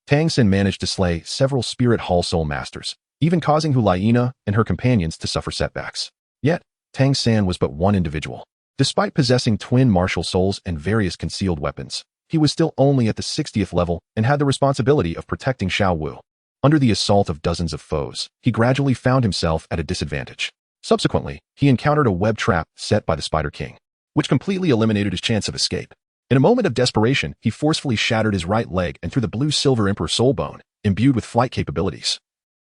Tang San managed to slay several Spirit Hall soul masters, even causing Hu Laina and her companions to suffer setbacks. Yet, Tang San was but one individual. Despite possessing twin martial souls and various concealed weapons, he was still only at the 60th level and had the responsibility of protecting Xiao Wu. Under the assault of dozens of foes, he gradually found himself at a disadvantage. Subsequently, he encountered a web trap set by the Spider King, which completely eliminated his chance of escape. In a moment of desperation, he forcefully shattered his right leg and threw the blue-silver Emperor Soul Bone, imbued with flight capabilities,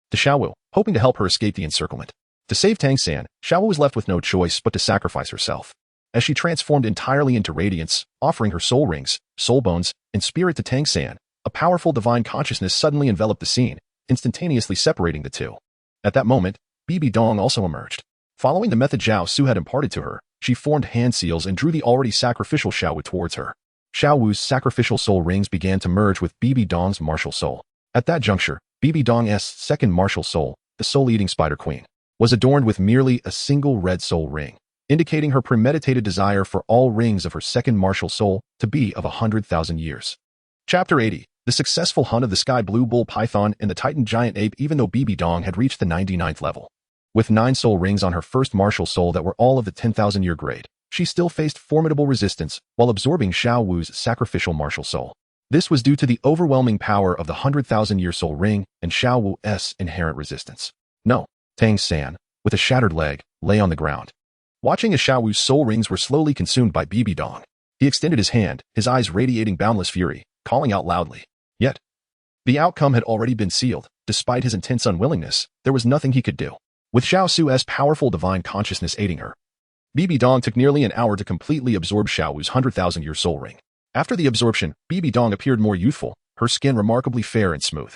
to Xiao Wu, hoping to help her escape the encirclement. To save Tang San, Xiao Wu was left with no choice but to sacrifice herself. As she transformed entirely into radiance, offering her soul rings, soul bones, and spirit to Tang San, a powerful divine consciousness suddenly enveloped the scene, instantaneously separating the two. At that moment, Bibi Dong also emerged. Following the method Zhao Su had imparted to her, she formed hand seals and drew the already sacrificial Xiao Wu towards her. Xiao Wu's sacrificial soul rings began to merge with Bibi Dong's martial soul. At that juncture, Bibi Dong's second martial soul, the soul-eating Spider Queen, was adorned with merely a single red soul ring, indicating her premeditated desire for all rings of her second martial soul to be of 100,000 years. Chapter 80. The successful hunt of the sky blue bull python and the titan giant ape even though Bibi Dong had reached the 99th level. With 9 soul rings on her first martial soul that were all of the 10,000-year grade, she still faced formidable resistance while absorbing Xiao Wu's sacrificial martial soul. This was due to the overwhelming power of the 100,000-year soul ring and Xiao Wu's inherent resistance. No, Tang San, with a shattered leg, lay on the ground. Watching as Xiao Wu's soul rings were slowly consumed by Bibi Dong, he extended his hand, his eyes radiating boundless fury, calling out loudly. Yet, the outcome had already been sealed. Despite his intense unwillingness, there was nothing he could do. With Zhao Su's powerful divine consciousness aiding her, Bibi Dong took nearly an hour to completely absorb Xiao Wu's 100,000-year soul ring. After the absorption, Bibi Dong appeared more youthful, her skin remarkably fair and smooth,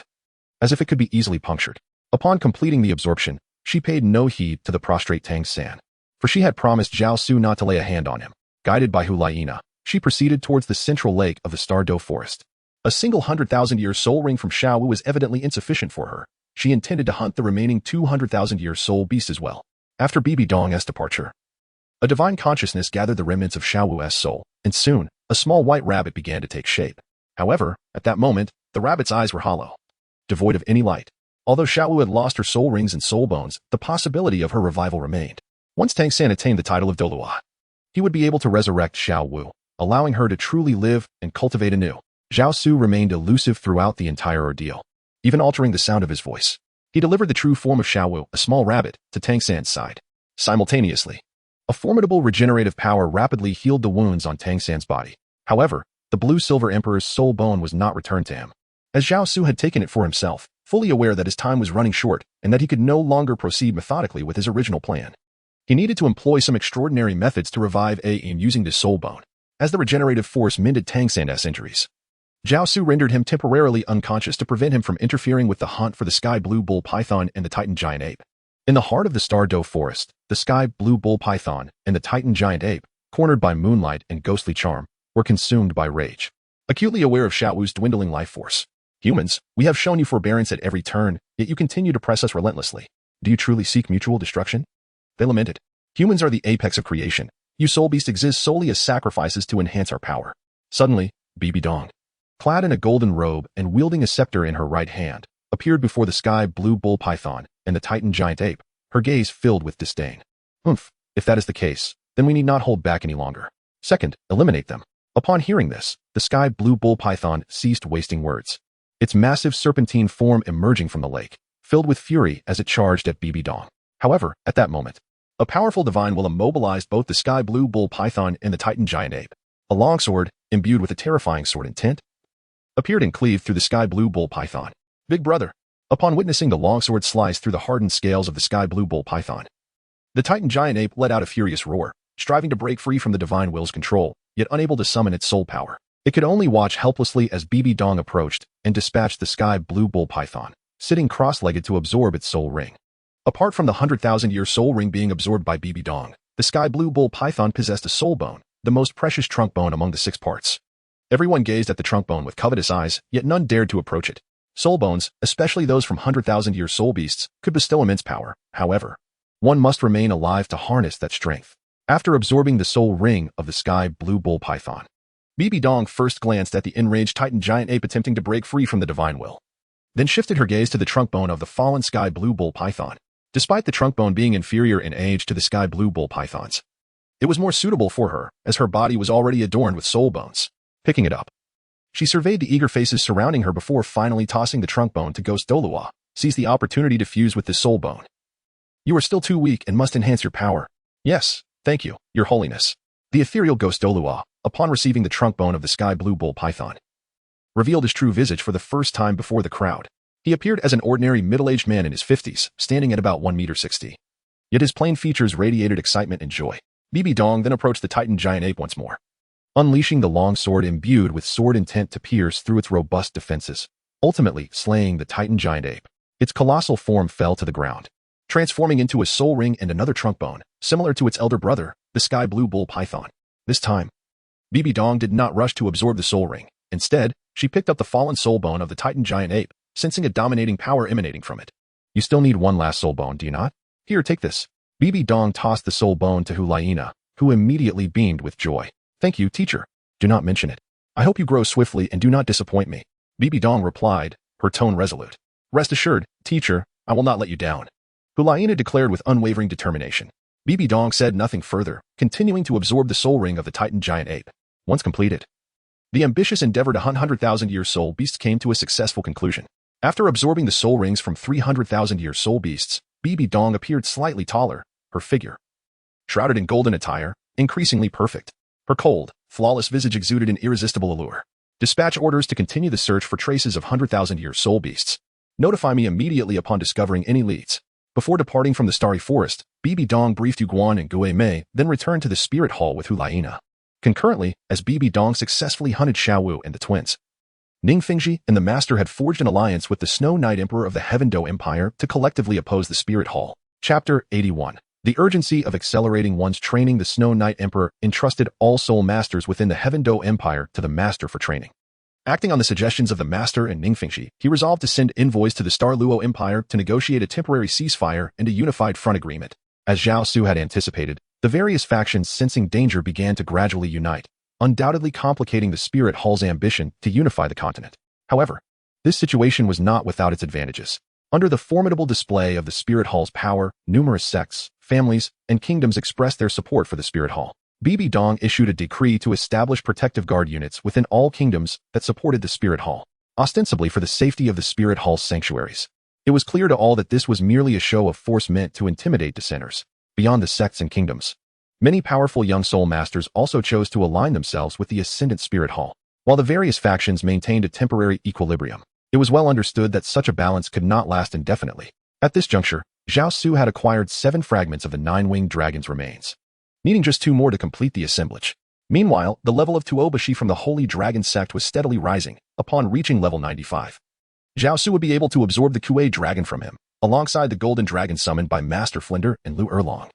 as if it could be easily punctured. Upon completing the absorption, she paid no heed to the prostrate Tang San, for she had promised Zhao Su not to lay a hand on him. Guided by Hulayina, she proceeded towards the central lake of the Douluo forest. A single 100,000-year soul ring from Xiao Wu was evidently insufficient for her. She intended to hunt the remaining 200,000-year soul beast as well. After Bibi Dong's departure, a divine consciousness gathered the remnants of Xiao Wu's soul, and soon, a small white rabbit began to take shape. However, at that moment, the rabbit's eyes were hollow, devoid of any light. Although Xiao Wu had lost her soul rings and soul bones, the possibility of her revival remained. Once Tang San attained the title of Douluo, he would be able to resurrect Xiao Wu, allowing her to truly live and cultivate anew. Zhao Su remained elusive throughout the entire ordeal, even altering the sound of his voice. He delivered the true form of Xiao Wu, a small rabbit, to Tang San's side. Simultaneously, a formidable regenerative power rapidly healed the wounds on Tang San's body. However, the blue-silver emperor's soul bone was not returned to him, as Zhao Su had taken it for himself, fully aware that his time was running short and that he could no longer proceed methodically with his original plan. He needed to employ some extraordinary methods to revive in using the soul bone, as the regenerative force mended Tang San's injuries. Zhao Su rendered him temporarily unconscious to prevent him from interfering with the hunt for the sky blue bull python and the titan giant ape. In the heart of the Douluo forest, the sky blue bull python and the titan giant ape, cornered by moonlight and ghostly charm, were consumed by rage. Acutely aware of Xiao Wu's dwindling life force, humans, we have shown you forbearance at every turn, yet you continue to press us relentlessly. Do you truly seek mutual destruction? They lamented. Humans are the apex of creation. You soul beasts exist solely as sacrifices to enhance our power. Suddenly, Bibi Dong, clad in a golden robe and wielding a scepter in her right hand, appeared before the sky blue bull python and the titan giant ape, her gaze filled with disdain. If that is the case, then we need not hold back any longer. Second, eliminate them. Upon hearing this, the sky blue bull python ceased wasting words, its massive serpentine form emerging from the lake, filled with fury as it charged at Bibi Dong. However, at that moment, a powerful divine will immobilized both the sky blue bull python and the titan giant ape. A longsword, imbued with a terrifying sword intent, appeared and cleaved through the sky blue bull python. Big brother. Upon witnessing the longsword slice through the hardened scales of the sky blue bull python, the titan giant ape let out a furious roar, striving to break free from the divine will's control, yet unable to summon its soul power. It could only watch helplessly as Bibi Dong approached and dispatched the sky blue bull python, sitting cross-legged to absorb its soul ring. Apart from the 100,000-year soul ring being absorbed by Bibi Dong, the sky blue bull python possessed a soul bone, the most precious trunk bone among the 6 parts. Everyone gazed at the trunk bone with covetous eyes, yet none dared to approach it. Soul bones, especially those from 100,000-year soul beasts, could bestow immense power. However, one must remain alive to harness that strength. After absorbing the soul ring of the sky blue bull python, Bibi Dong first glanced at the enraged titan giant ape attempting to break free from the divine will, then shifted her gaze to the trunk bone of the fallen sky blue bull python. Despite the trunk bone being inferior in age to the sky blue bull pythons, it was more suitable for her, as her body was already adorned with soul bones. Picking it up, she surveyed the eager faces surrounding her before finally tossing the trunk bone to Ghost Douluo, seized the opportunity to fuse with this soul bone. You are still too weak and must enhance your power. Yes, thank you, your holiness. The ethereal Ghost Douluo, upon receiving the trunk bone of the sky blue bull python, revealed his true visage for the first time before the crowd. He appeared as an ordinary middle-aged man in his 50s, standing at about 1.60 meters. Yet his plain features radiated excitement and joy. Bibi Dong then approached the titan giant ape once more, unleashing the long sword imbued with sword intent to pierce through its robust defenses, ultimately slaying the titan giant ape. Its colossal form fell to the ground, transforming into a soul ring and another trunk bone, similar to its elder brother, the sky blue bull python. This time, Bibi Dong did not rush to absorb the soul ring. Instead, she picked up the fallen soul bone of the titan giant ape, sensing a dominating power emanating from it. You still need one last soul bone, do you not? Here, take this. Bibi Dong tossed the soul bone to Hulayina, who immediately beamed with joy. Thank you, teacher. Do not mention it. I hope you grow swiftly and do not disappoint me. Bibi Dong replied, her tone resolute. Rest assured, teacher, I will not let you down. Hulaina declared with unwavering determination. Bibi Dong said nothing further, continuing to absorb the soul ring of the Titan giant ape. Once completed, the ambitious endeavor to hunt 100,000-year soul beasts came to a successful conclusion. After absorbing the soul rings from 300,000-year soul beasts, Bibi Dong appeared slightly taller, her figure shrouded in golden attire, increasingly perfect. Her cold, flawless visage exuded an irresistible allure. Dispatch orders to continue the search for traces of 100,000-year soul beasts. Notify me immediately upon discovering any leads. Before departing from the Starry Forest, Bibi Dong briefed Yu Guan and Gue Mei, then returned to the Spirit Hall with Hulaina. Concurrently, as Bibi Dong successfully hunted Xiao Wu and the twins, Ning Fengji and the Master had forged an alliance with the Snow Knight Emperor of the Heaven Do Empire to collectively oppose the Spirit Hall. Chapter 81. The urgency of accelerating one's training. The Snow Knight Emperor entrusted all soul masters within the Heaven Do Empire to the Master for training. Acting on the suggestions of the Master and Ning Fengji, he resolved to send envoys to the Douluo Empire to negotiate a temporary ceasefire and a unified front agreement. As Zhao Su had anticipated, the various factions sensing danger began to gradually unite, undoubtedly complicating the Spirit Hall's ambition to unify the continent. However, this situation was not without its advantages. Under the formidable display of the Spirit Hall's power, numerous sects, families, and kingdoms expressed their support for the Spirit Hall. Bibi Dong issued a decree to establish protective guard units within all kingdoms that supported the Spirit Hall, ostensibly for the safety of the Spirit Hall's sanctuaries. It was clear to all that this was merely a show of force meant to intimidate dissenters. Beyond the sects and kingdoms, many powerful young soul masters also chose to align themselves with the Ascendant Spirit Hall. While the various factions maintained a temporary equilibrium, it was well understood that such a balance could not last indefinitely. At this juncture, Zhao Su had acquired 7 fragments of the 9-winged dragon's remains, needing just 2 more to complete the assemblage. Meanwhile, the level of Tuobashi from the Holy Dragon sect was steadily rising. Upon reaching level 95, Zhao Su would be able to absorb the Kuei dragon from him, alongside the golden dragon summoned by Master Flinder and Lu Erlong,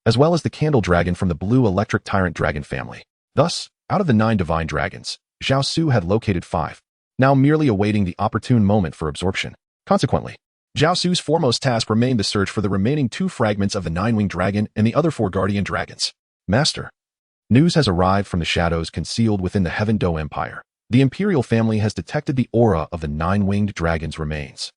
as well as the candle dragon from the blue electric tyrant dragon family. Thus, out of the 9 divine dragons, Zhao Su had located 5, now merely awaiting the opportune moment for absorption. Consequently, Zhao Su's foremost task remained the search for the remaining 2 fragments of the 9-winged dragon and the other 4 guardian dragons. Master, news has arrived from the shadows concealed within the Heaven Do Empire. The imperial family has detected the aura of the 9-winged dragon's remains.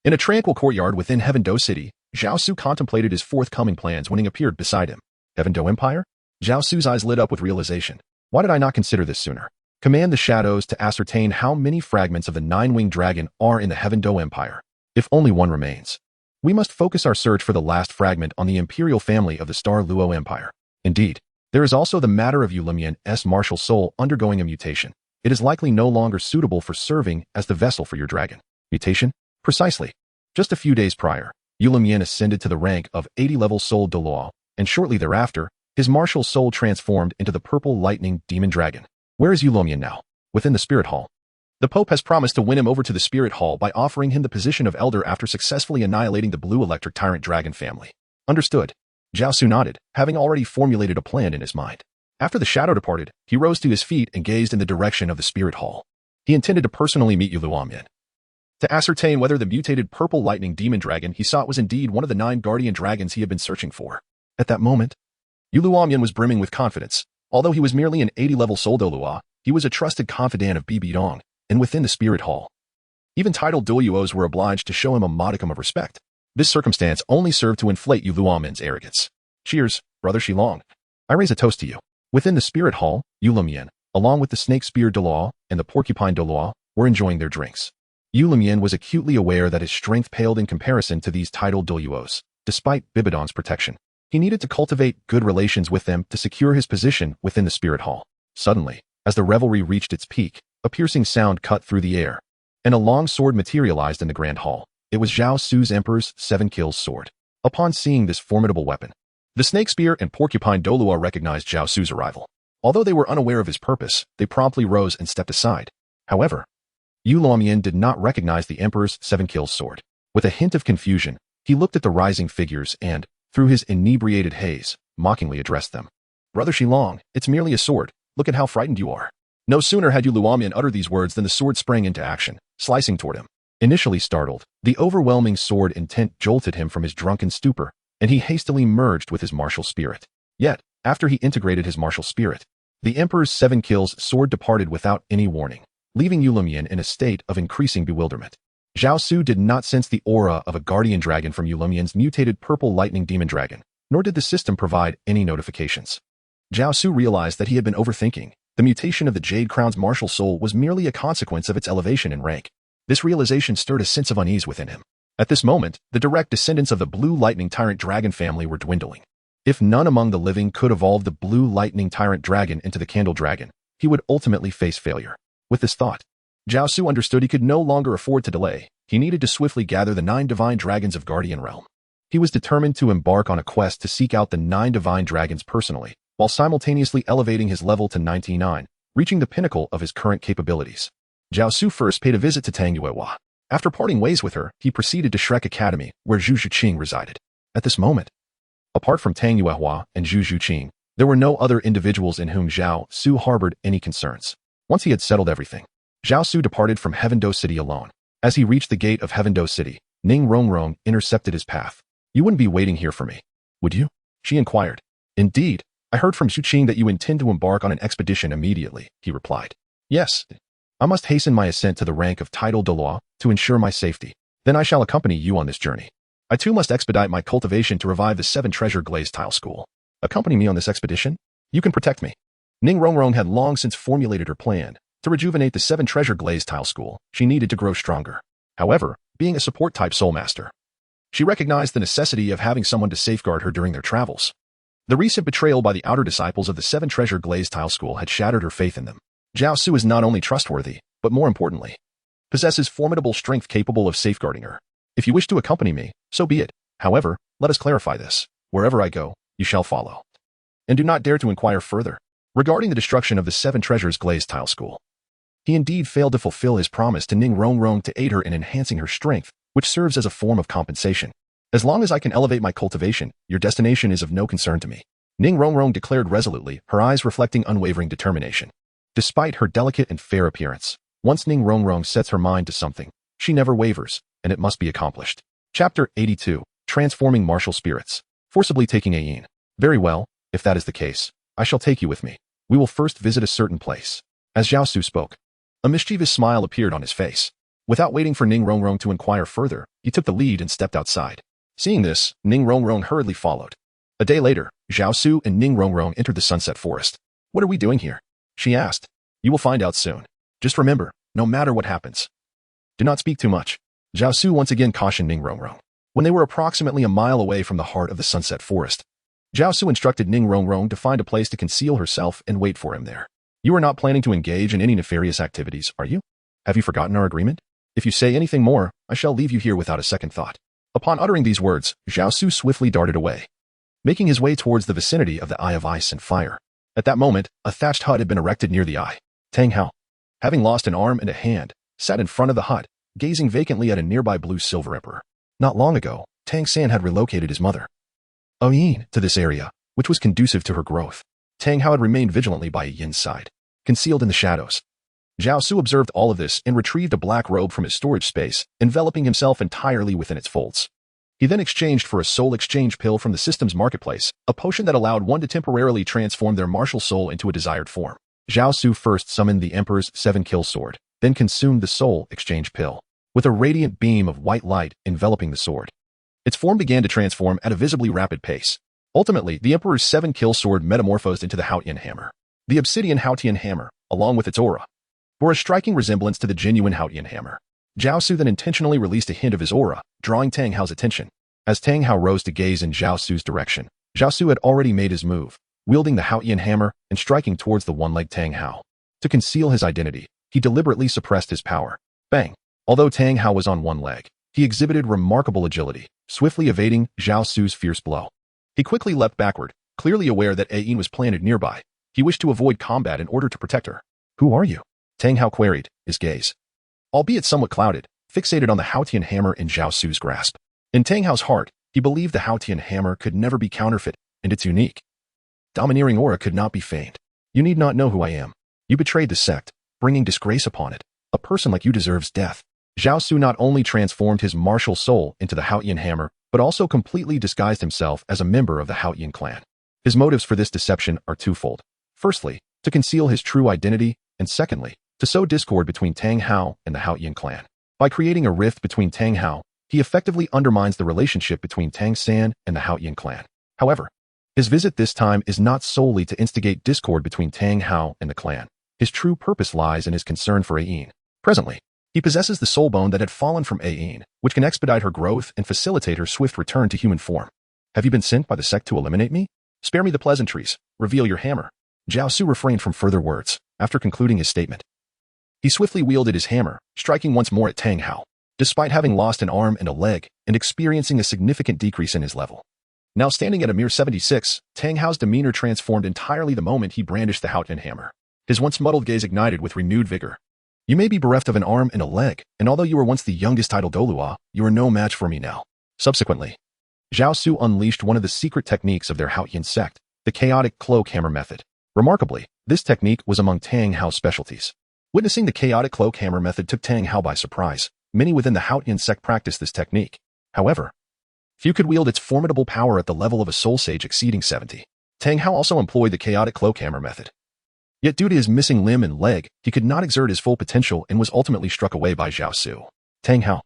In a tranquil courtyard within Heaven Do City, Zhao Su contemplated his forthcoming plans when Ning appeared beside him. Heaven Do Empire? Zhao Su's eyes lit up with realization. Why did I not consider this sooner? Command the shadows to ascertain how many fragments of the 9-winged dragon are in the Heaven Do Empire. If only one remains, we must focus our search for the last fragment on the imperial family of the Douluo Empire. Indeed, there is also the matter of Yu Lumian's martial soul undergoing a mutation. It is likely no longer suitable for serving as the vessel for your dragon. Mutation? Precisely. Just a few days prior, Yu Lumian ascended to the rank of 80-level soul Douluo, and shortly thereafter, his martial soul transformed into the purple lightning demon dragon. Where is Yu Lumian now? Within the Spirit Hall. The Pope has promised to win him over to the Spirit Hall by offering him the position of elder after successfully annihilating the blue electric tyrant dragon family. Understood. Zhao Su nodded, having already formulated a plan in his mind. After the shadow departed, he rose to his feet and gazed in the direction of the Spirit Hall. He intended to personally meet Yu Lumian, to ascertain whether the mutated purple lightning demon dragon he sought was indeed one of the 9 guardian dragons he had been searching for. At that moment, Yu Lumian was brimming with confidence. Although he was merely an 80-level soul Douluo, he was a trusted confidant of Bibi Dong, and within the Spirit Hall, even titled Douluos were obliged to show him a modicum of respect. This circumstance only served to inflate Yu Lumian's arrogance. Cheers, Brother Shilong. I raise a toast to you. Within the Spirit Hall, Yu Lumian, along with the Snake Spear Douluo and the Porcupine Douluo, were enjoying their drinks. Yu Lumian was acutely aware that his strength paled in comparison to these titled Douluos. Despite Bibi Dong's protection, he needed to cultivate good relations with them to secure his position within the Spirit Hall. Suddenly, as the revelry reached its peak, a piercing sound cut through the air, and a long sword materialized in the Grand Hall. It was Zhao Su's Emperor's 7 Kills sword. Upon seeing this formidable weapon, the Snake Spear and Porcupine Douluo recognized Zhao Su's arrival. Although they were unaware of his purpose, they promptly rose and stepped aside. However, Yu Lumian did not recognize the Emperor's 7 Kills sword. With a hint of confusion, he looked at the rising figures and, through his inebriated haze, mockingly addressed them. Brother Shilong, it's merely a sword. Look at how frightened you are. No sooner had Yu Lumian uttered these words than the sword sprang into action, slicing toward him. Initially startled, the overwhelming sword intent jolted him from his drunken stupor, and he hastily merged with his martial spirit. Yet, after he integrated his martial spirit, the Emperor's 7 Kills sword departed without any warning. leaving Yulumyan in a state of increasing bewilderment. Zhao Su did not sense the aura of a guardian dragon from Yulumyan's mutated purple lightning demon dragon, nor did the system provide any notifications. Zhao Su realized that he had been overthinking. The mutation of the Jade Crown's martial soul was merely a consequence of its elevation in rank. This realization stirred a sense of unease within him. At this moment, the direct descendants of the Blue Lightning Tyrant Dragon family were dwindling. If none among the living could evolve the Blue Lightning Tyrant Dragon into the Candle Dragon, he would ultimately face failure. With this thought, Zhao Su understood he could no longer afford to delay. He needed to swiftly gather the 9 divine dragons of Guardian Realm. He was determined to embark on a quest to seek out the 9 divine dragons personally, while simultaneously elevating his level to 99, reaching the pinnacle of his current capabilities. Zhao Su first paid a visit to Tang Yuehua. After parting ways with her, he proceeded to Shrek Academy, where Zhu Zhuqing resided. At this moment, apart from Tang Yuehua and Zhu Zhuqing, there were no other individuals in whom Zhao Su harbored any concerns. Once he had settled everything, Zhao Su departed from Heavendoe City alone. As he reached the gate of Heavendoe City, Ning Rongrong intercepted his path. "You wouldn't be waiting here for me, would you?" she inquired. "Indeed, I heard from Zhuqing that you intend to embark on an expedition immediately," he replied. "Yes. I must hasten my ascent to the rank of title Douluo to ensure my safety. Then I shall accompany you on this journey. I too must expedite my cultivation to revive the 7 treasure glazed tile school. Accompany me on this expedition? You can protect me." Ning Rongrong had long since formulated her plan. To rejuvenate the 7 treasure glazed tile school, she needed to grow stronger. However, being a support-type soulmaster, she recognized the necessity of having someone to safeguard her during their travels. The recent betrayal by the outer disciples of the 7 treasure glazed tile school had shattered her faith in them. Zhao Su is not only trustworthy, but more importantly, possesses formidable strength capable of safeguarding her. If you wish to accompany me, so be it. However, let us clarify this. Wherever I go, you shall follow. And do not dare to inquire further regarding the destruction of the 7 treasures glazed tile school. He indeed failed to fulfill his promise to Ning Rongrong to aid her in enhancing her strength, which serves as a form of compensation. "As long as I can elevate my cultivation, your destination is of no concern to me," Ning Rongrong declared resolutely, her eyes reflecting unwavering determination. Despite her delicate and fair appearance, once Ning Rongrong sets her mind to something, she never wavers, and it must be accomplished. Chapter 82, Transforming Martial Spirits. Forcibly taking Ayin. "Very well, if that is the case, I shall take you with me. We will first visit a certain place." As Zhao Su spoke, a mischievous smile appeared on his face. Without waiting for Ning Rongrong to inquire further, he took the lead and stepped outside. Seeing this, Ning Rongrong hurriedly followed. A day later, Zhao Su and Ning Rongrong entered the Sunset Forest. "What are we doing here?" she asked. "You will find out soon. Just remember, no matter what happens, do not speak too much." Zhao Su once again cautioned Ning Rongrong. When they were approximately a mile away from the heart of the Sunset Forest, Zhao Su instructed Ning Rongrong to find a place to conceal herself and wait for him there. "You are not planning to engage in any nefarious activities, are you? Have you forgotten our agreement? If you say anything more, I shall leave you here without a second thought." Upon uttering these words, Zhao Su swiftly darted away, making his way towards the vicinity of the Eye of Ice and Fire. At that moment, a thatched hut had been erected near the eye. Tang Hao, having lost an arm and a hand, sat in front of the hut, gazing vacantly at a nearby blue-silver emperor. Not long ago, Tang San had relocated his mother, Ayin, to this area, which was conducive to her growth. Tang Hao had remained vigilantly by Yin's side, concealed in the shadows. Zhao Su observed all of this and retrieved a black robe from his storage space, enveloping himself entirely within its folds. He then exchanged for a soul exchange pill from the system's marketplace, a potion that allowed one to temporarily transform their martial soul into a desired form. Zhao Su first summoned the Emperor's 7-kill sword, then consumed the soul exchange pill, with a radiant beam of white light enveloping the sword. Its form began to transform at a visibly rapid pace. Ultimately, the Emperor's 7-kill sword metamorphosed into the Haotian hammer. The obsidian Haotian hammer, along with its aura, bore a striking resemblance to the genuine Haotian hammer. Zhao Su then intentionally released a hint of his aura, drawing Tang Hao's attention. As Tang Hao rose to gaze in Zhao Su's direction, Zhao Su had already made his move, wielding the Haotian hammer and striking towards the one-legged Tang Hao. To conceal his identity, he deliberately suppressed his power. Bang! Although Tang Hao was on one leg, he exhibited remarkable agility, swiftly evading Zhao Su's fierce blow. He quickly leapt backward, clearly aware that Ayin was planted nearby. He wished to avoid combat in order to protect her. "Who are you?" Tang Hao queried, his gaze, albeit somewhat clouded, fixated on the Haotian hammer in Zhao Su's grasp. In Tang Hao's heart, he believed the Haotian hammer could never be counterfeit, and its unique, domineering aura could not be feigned. "You need not know who I am. You betrayed the sect, bringing disgrace upon it. A person like you deserves death." Zhao Su not only transformed his martial soul into the Haotian hammer, but also completely disguised himself as a member of the Haotian clan. His motives for this deception are twofold. Firstly, to conceal his true identity, and secondly, to to sow discord between Tang Hao and the Haotian clan. By creating a rift between Tang Hao, he effectively undermines the relationship between Tang San and the Haotian clan. However, his visit this time is not solely to instigate discord between Tang Hao and the clan. His true purpose lies in his concern for Ain. Presently, he possesses the soul bone that had fallen from Ain, which can expedite her growth and facilitate her swift return to human form. Have you been sent by the sect to eliminate me? Spare me the pleasantries. Reveal your hammer. Zhao Su refrained from further words after concluding his statement. He swiftly wielded his hammer, striking once more at Tang Hao, despite having lost an arm and a leg and experiencing a significant decrease in his level. Now standing at a mere 76, Tang Hao's demeanor transformed entirely the moment he brandished the Haotian hammer. His once muddled gaze ignited with renewed vigor. You may be bereft of an arm and a leg, and although you were once the youngest title Douluo, you are no match for me now. Subsequently, Zhao Su unleashed one of the secret techniques of their Haotian sect, the chaotic cloak hammer method. Remarkably, this technique was among Tang Hao's specialties. Witnessing the chaotic cloak hammer method took Tang Hao by surprise. Many within the Haotian sect practiced this technique. However, few could wield its formidable power at the level of a soul sage exceeding 70. Tang Hao also employed the chaotic cloak hammer method. Yet due to his missing limb and leg, he could not exert his full potential and was ultimately struck away by Zhao Su. Tang Hao,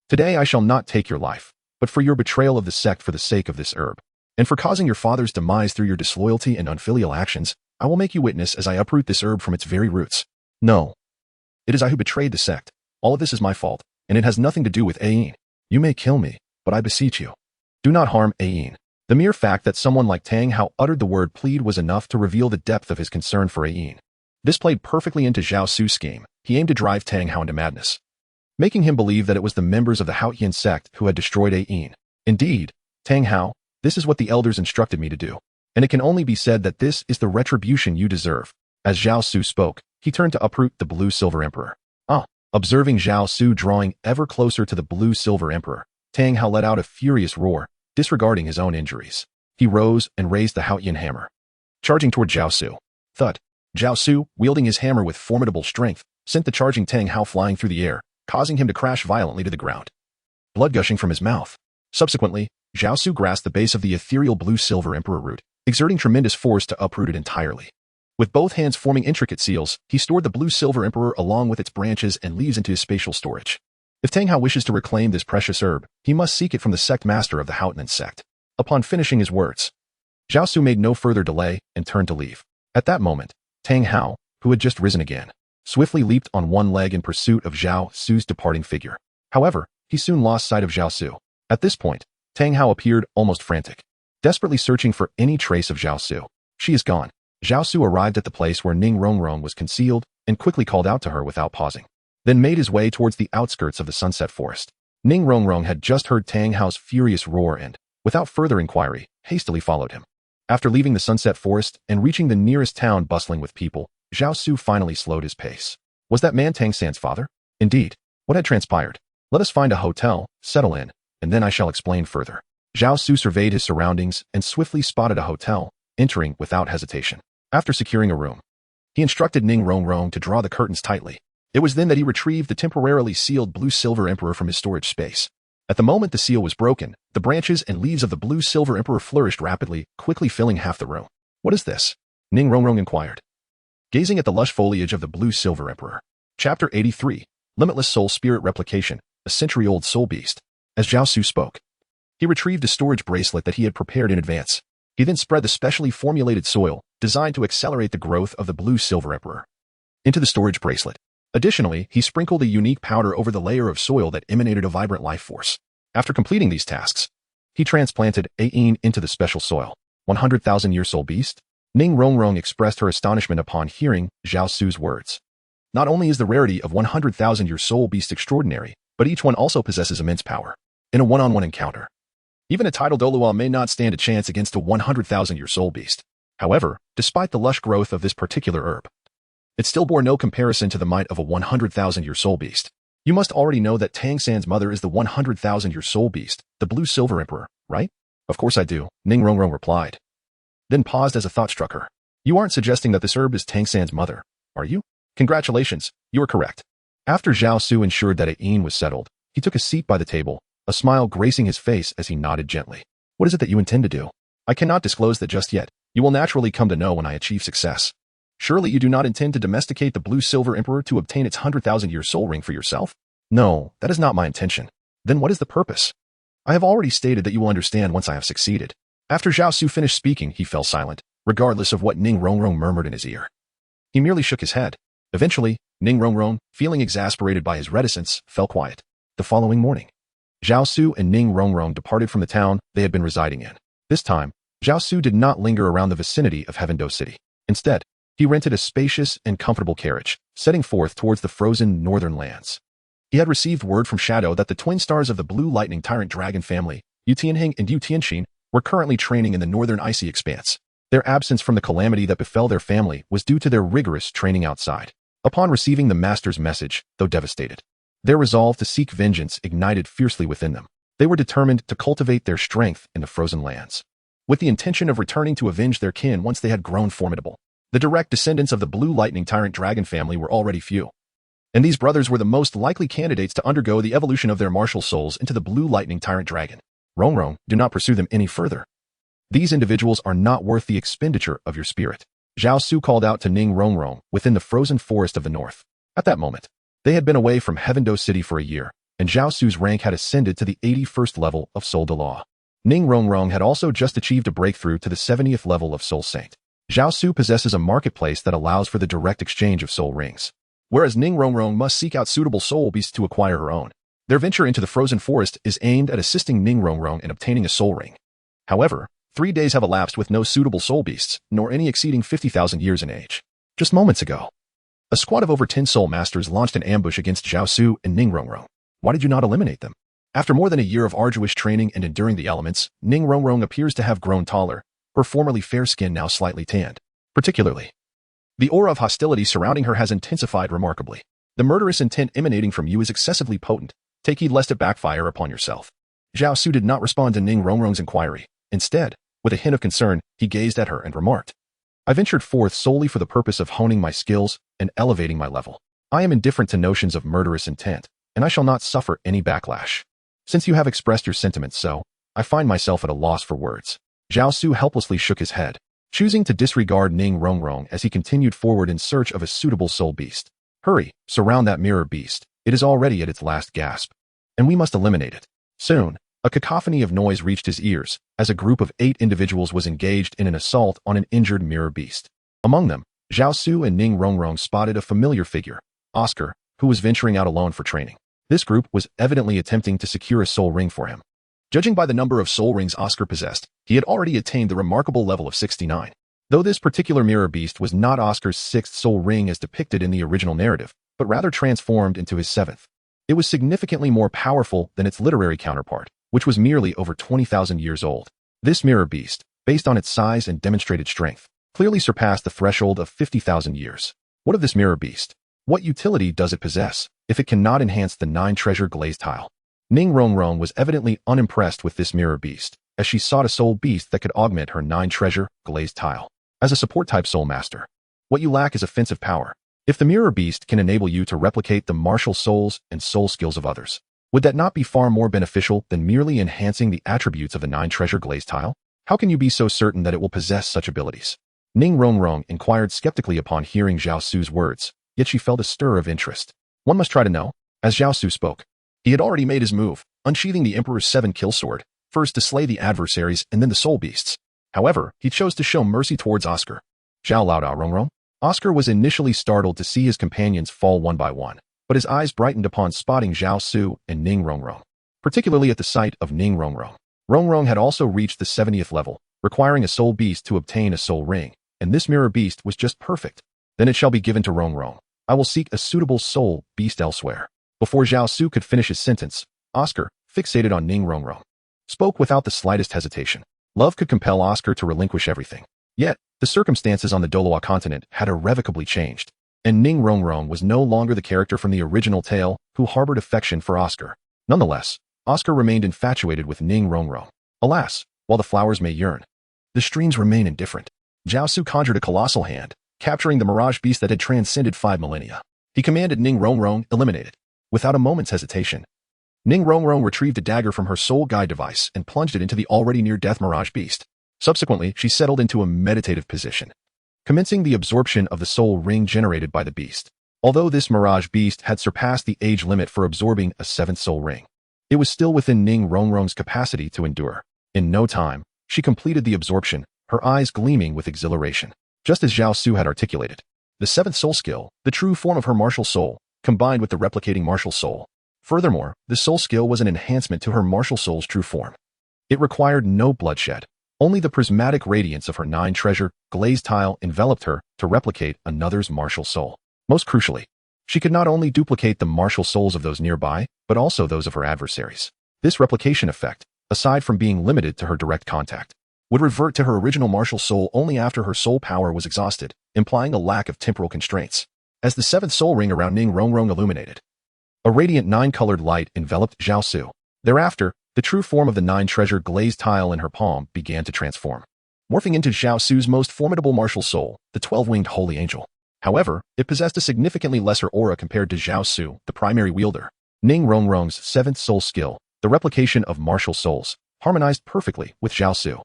today I shall not take your life, but for your betrayal of the sect for the sake of this herb, and for causing your father's demise through your disloyalty and unfilial actions, I will make you witness as I uproot this herb from its very roots. No. It is I who betrayed the sect. All of this is my fault, and it has nothing to do with Ain. You may kill me, but I beseech you, do not harm Ain. The mere fact that someone like Tang Hao uttered the word plead was enough to reveal the depth of his concern for Ain. This played perfectly into Zhao Su's scheme. He aimed to drive Tang Hao into madness, making him believe that it was the members of the Haotian sect who had destroyed Ain. Indeed, Tang Hao, this is what the elders instructed me to do, and it can only be said that this is the retribution you deserve. As Zhao Su spoke, he turned to uproot the blue-silver emperor. Observing Zhao Su drawing ever closer to the blue-silver emperor, Tang Hao let out a furious roar, disregarding his own injuries. He rose and raised the Haotian hammer, charging toward Zhao Su. Thud. Zhao Su, wielding his hammer with formidable strength, sent the charging Tang Hao flying through the air, causing him to crash violently to the ground, blood gushing from his mouth. Subsequently, Zhao Su grasped the base of the ethereal blue-silver emperor root, exerting tremendous force to uproot it entirely. With both hands forming intricate seals, he stored the blue-silver emperor along with its branches and leaves into his spatial storage. If Tang Hao wishes to reclaim this precious herb, he must seek it from the sect master of the Haotian sect. Upon finishing his words, Zhao Su made no further delay and turned to leave. At that moment, Tang Hao, who had just risen again, swiftly leaped on one leg in pursuit of Zhao Su's departing figure. However, he soon lost sight of Zhao Su. At this point, Tang Hao appeared almost frantic, desperately searching for any trace of Zhao Su. She is gone. Zhao Su arrived at the place where Ning Rongrong was concealed and quickly called out to her without pausing, then made his way towards the outskirts of the Sunset Forest. Ning Rongrong had just heard Tang Hao's furious roar and, without further inquiry, hastily followed him. After leaving the Sunset Forest and reaching the nearest town bustling with people, Zhao Su finally slowed his pace. Was that man Tang San's father? Indeed. What had transpired? Let us find a hotel, settle in, and then I shall explain further. Zhao Su surveyed his surroundings and swiftly spotted a hotel, entering without hesitation. After securing a room, he instructed Ning Rongrong to draw the curtains tightly. It was then that he retrieved the temporarily sealed blue-silver emperor from his storage space. At the moment the seal was broken, the branches and leaves of the blue-silver emperor flourished rapidly, quickly filling half the room. What is this? Ning Rongrong inquired, gazing at the lush foliage of the blue-silver emperor. Chapter 83, Limitless Soul Spirit Replication, a century-old soul beast. As Zhao Su spoke, he retrieved a storage bracelet that he had prepared in advance. He then spread the specially formulated soil, designed to accelerate the growth of the blue-silver emperor, into the storage bracelet. Additionally, he sprinkled a unique powder over the layer of soil that emanated a vibrant life force. After completing these tasks, he transplanted Ain into the special soil. 100,000-year soul beast? Ning Rongrong expressed her astonishment upon hearing Zhao Su's words. Not only is the rarity of 100,000-year soul beast extraordinary, but each one also possesses immense power. In a one-on-one encounter, even a title Douluo may not stand a chance against a 100,000-year soul beast. However, despite the lush growth of this particular herb, it still bore no comparison to the might of a 100,000-year soul beast. You must already know that Tang San's mother is the 100,000-year soul beast, the blue-silver emperor, right? Of course I do, Ning Rongrong replied, then paused as a thought struck her. You aren't suggesting that this herb is Tang San's mother, are you? Congratulations, you are correct. After Zhao Su ensured that Ain was settled, he took a seat by the table, a smile gracing his face as he nodded gently. What is it that you intend to do? I cannot disclose that just yet. You will naturally come to know when I achieve success. Surely you do not intend to domesticate the blue-silver emperor to obtain its 100,000-year soul ring for yourself? No, that is not my intention. Then what is the purpose? I have already stated that you will understand once I have succeeded. After Zhao Su finished speaking, he fell silent, regardless of what Ning Rongrong murmured in his ear. He merely shook his head. Eventually, Ning Rongrong, feeling exasperated by his reticence, fell quiet. The following morning, Zhao Su and Ning Rongrong departed from the town they had been residing in. This time, Zhao Su did not linger around the vicinity of Heavendoe City. Instead, he rented a spacious and comfortable carriage, setting forth towards the frozen northern lands. He had received word from Shadow that the twin stars of the Blue Lightning Tyrant Dragon family, Yu Tianhing and Yu Tianxin, were currently training in the northern icy expanse. Their absence from the calamity that befell their family was due to their rigorous training outside. Upon receiving the master's message, though devastated, their resolve to seek vengeance ignited fiercely within them. They were determined to cultivate their strength in the frozen lands, with the intention of returning to avenge their kin once they had grown formidable. The direct descendants of the Blue Lightning Tyrant Dragon family were already few, and these brothers were the most likely candidates to undergo the evolution of their martial souls into the Blue Lightning Tyrant Dragon. Rongrong, do not pursue them any further. These individuals are not worth the expenditure of your spirit. Zhao Su called out to Ning Rongrong within the frozen forest of the north. At that moment, they had been away from Heavendoe City for a year, and Zhao Su's rank had ascended to the 81st level of Soul Douluo. Ning Rongrong had also just achieved a breakthrough to the 70th level of Soul Saint. Zhao Su possesses a marketplace that allows for the direct exchange of soul rings, whereas Ning Rongrong must seek out suitable soul beasts to acquire her own. Their venture into the frozen forest is aimed at assisting Ning Rongrong in obtaining a soul ring. However, 3 days have elapsed with no suitable soul beasts, nor any exceeding 50,000 years in age. Just moments ago, a squad of over 10 soul masters launched an ambush against Zhao Su and Ning Rongrong. Why did you not eliminate them? After more than a year of arduous training and enduring the elements, Ning Rongrong appears to have grown taller, her formerly fair skin now slightly tanned. Particularly, the aura of hostility surrounding her has intensified remarkably. The murderous intent emanating from you is excessively potent. Take heed lest it backfire upon yourself. Zhao Su did not respond to Ning Rongrong's inquiry. Instead, with a hint of concern, he gazed at her and remarked, I ventured forth solely for the purpose of honing my skills and elevating my level. I am indifferent to notions of murderous intent, and I shall not suffer any backlash. Since you have expressed your sentiments so, I find myself at a loss for words. Zhao Su helplessly shook his head, choosing to disregard Ning Rongrong as he continued forward in search of a suitable soul beast. Hurry, surround that mirror beast. It is already at its last gasp, and we must eliminate it. Soon, a cacophony of noise reached his ears as a group of 8 individuals was engaged in an assault on an injured mirror beast. Among them, Zhao Su and Ning Rongrong spotted a familiar figure, Oscar, who was venturing out alone for training. This group was evidently attempting to secure a soul ring for him. Judging by the number of soul rings Oscar possessed, he had already attained the remarkable level of 69. Though this particular mirror beast was not Oscar's 6th soul ring as depicted in the original narrative, but rather transformed into his 7th. It was significantly more powerful than its literary counterpart, which was merely over 20,000 years old. This mirror beast, based on its size and demonstrated strength, clearly surpassed the threshold of 50,000 years. What of this mirror beast? What utility does it possess, if it cannot enhance the 9-treasure glazed tile? Ning Rongrong was evidently unimpressed with this mirror beast, as she sought a soul beast that could augment her 9-treasure glazed tile. As a support-type soul master, what you lack is offensive power. If the mirror beast can enable you to replicate the martial souls and soul skills of others, would that not be far more beneficial than merely enhancing the attributes of the 9-treasure glazed tile? How can you be so certain that it will possess such abilities? Ning Rongrong inquired skeptically upon hearing Zhao Su's words, yet she felt a stir of interest. One must try to know. As Zhao Su spoke, he had already made his move, unsheathing the Emperor's 7-kill sword, first to slay the adversaries and then the soul beasts. However, he chose to show mercy towards Oscar. Zhao Lao Da Rongrong? Oscar was initially startled to see his companions fall one by one, but his eyes brightened upon spotting Zhao Su and Ning Rongrong, particularly at the sight of Ning Rongrong. Rongrong had also reached the 70th level, requiring a soul beast to obtain a soul ring, and this mirror beast was just perfect. Then it shall be given to Rongrong. I will seek a suitable soul beast elsewhere. Before Zhao Su could finish his sentence, Oscar, fixated on Ning Rongrong, spoke without the slightest hesitation. Love could compel Oscar to relinquish everything. Yet, the circumstances on the Douluo continent had irrevocably changed, and Ning Rongrong was no longer the character from the original tale who harbored affection for Oscar. Nonetheless, Oscar remained infatuated with Ning Rongrong. Alas, while the flowers may yearn, the streams remain indifferent. Zhao Su conjured a colossal hand, capturing the mirage beast that had transcended 5 millennia. He commanded Ning Rongrong eliminated. Without a moment's hesitation, Ning Rongrong retrieved a dagger from her soul guide device and plunged it into the already near-death mirage beast. Subsequently, she settled into a meditative position, commencing the absorption of the soul ring generated by the beast. Although this mirage beast had surpassed the age limit for absorbing a seventh soul ring, it was still within Ning Rongrong's capacity to endure. In no time, she completed the absorption, her eyes gleaming with exhilaration. Just as Zhao Su had articulated, the seventh soul skill, the true form of her martial soul, combined with the replicating martial soul. Furthermore, the soul skill was an enhancement to her martial soul's true form. It required no bloodshed. Only the prismatic radiance of her nine-treasure, glazed tile enveloped her to replicate another's martial soul. Most crucially, she could not only duplicate the martial souls of those nearby, but also those of her adversaries. This replication effect, aside from being limited to her direct contact, would revert to her original martial soul only after her soul power was exhausted, implying a lack of temporal constraints. As the seventh soul ring around Ning Rongrong illuminated, a radiant nine-colored light enveloped Zhao Su. Thereafter, the true form of the nine-treasure glazed tile in her palm began to transform, morphing into Zhao Su's most formidable martial soul, the 12-winged holy angel. However, it possessed a significantly lesser aura compared to Zhao Su, the primary wielder. Ning Rongrong's seventh soul skill, the replication of martial souls, harmonized perfectly with Zhao Su.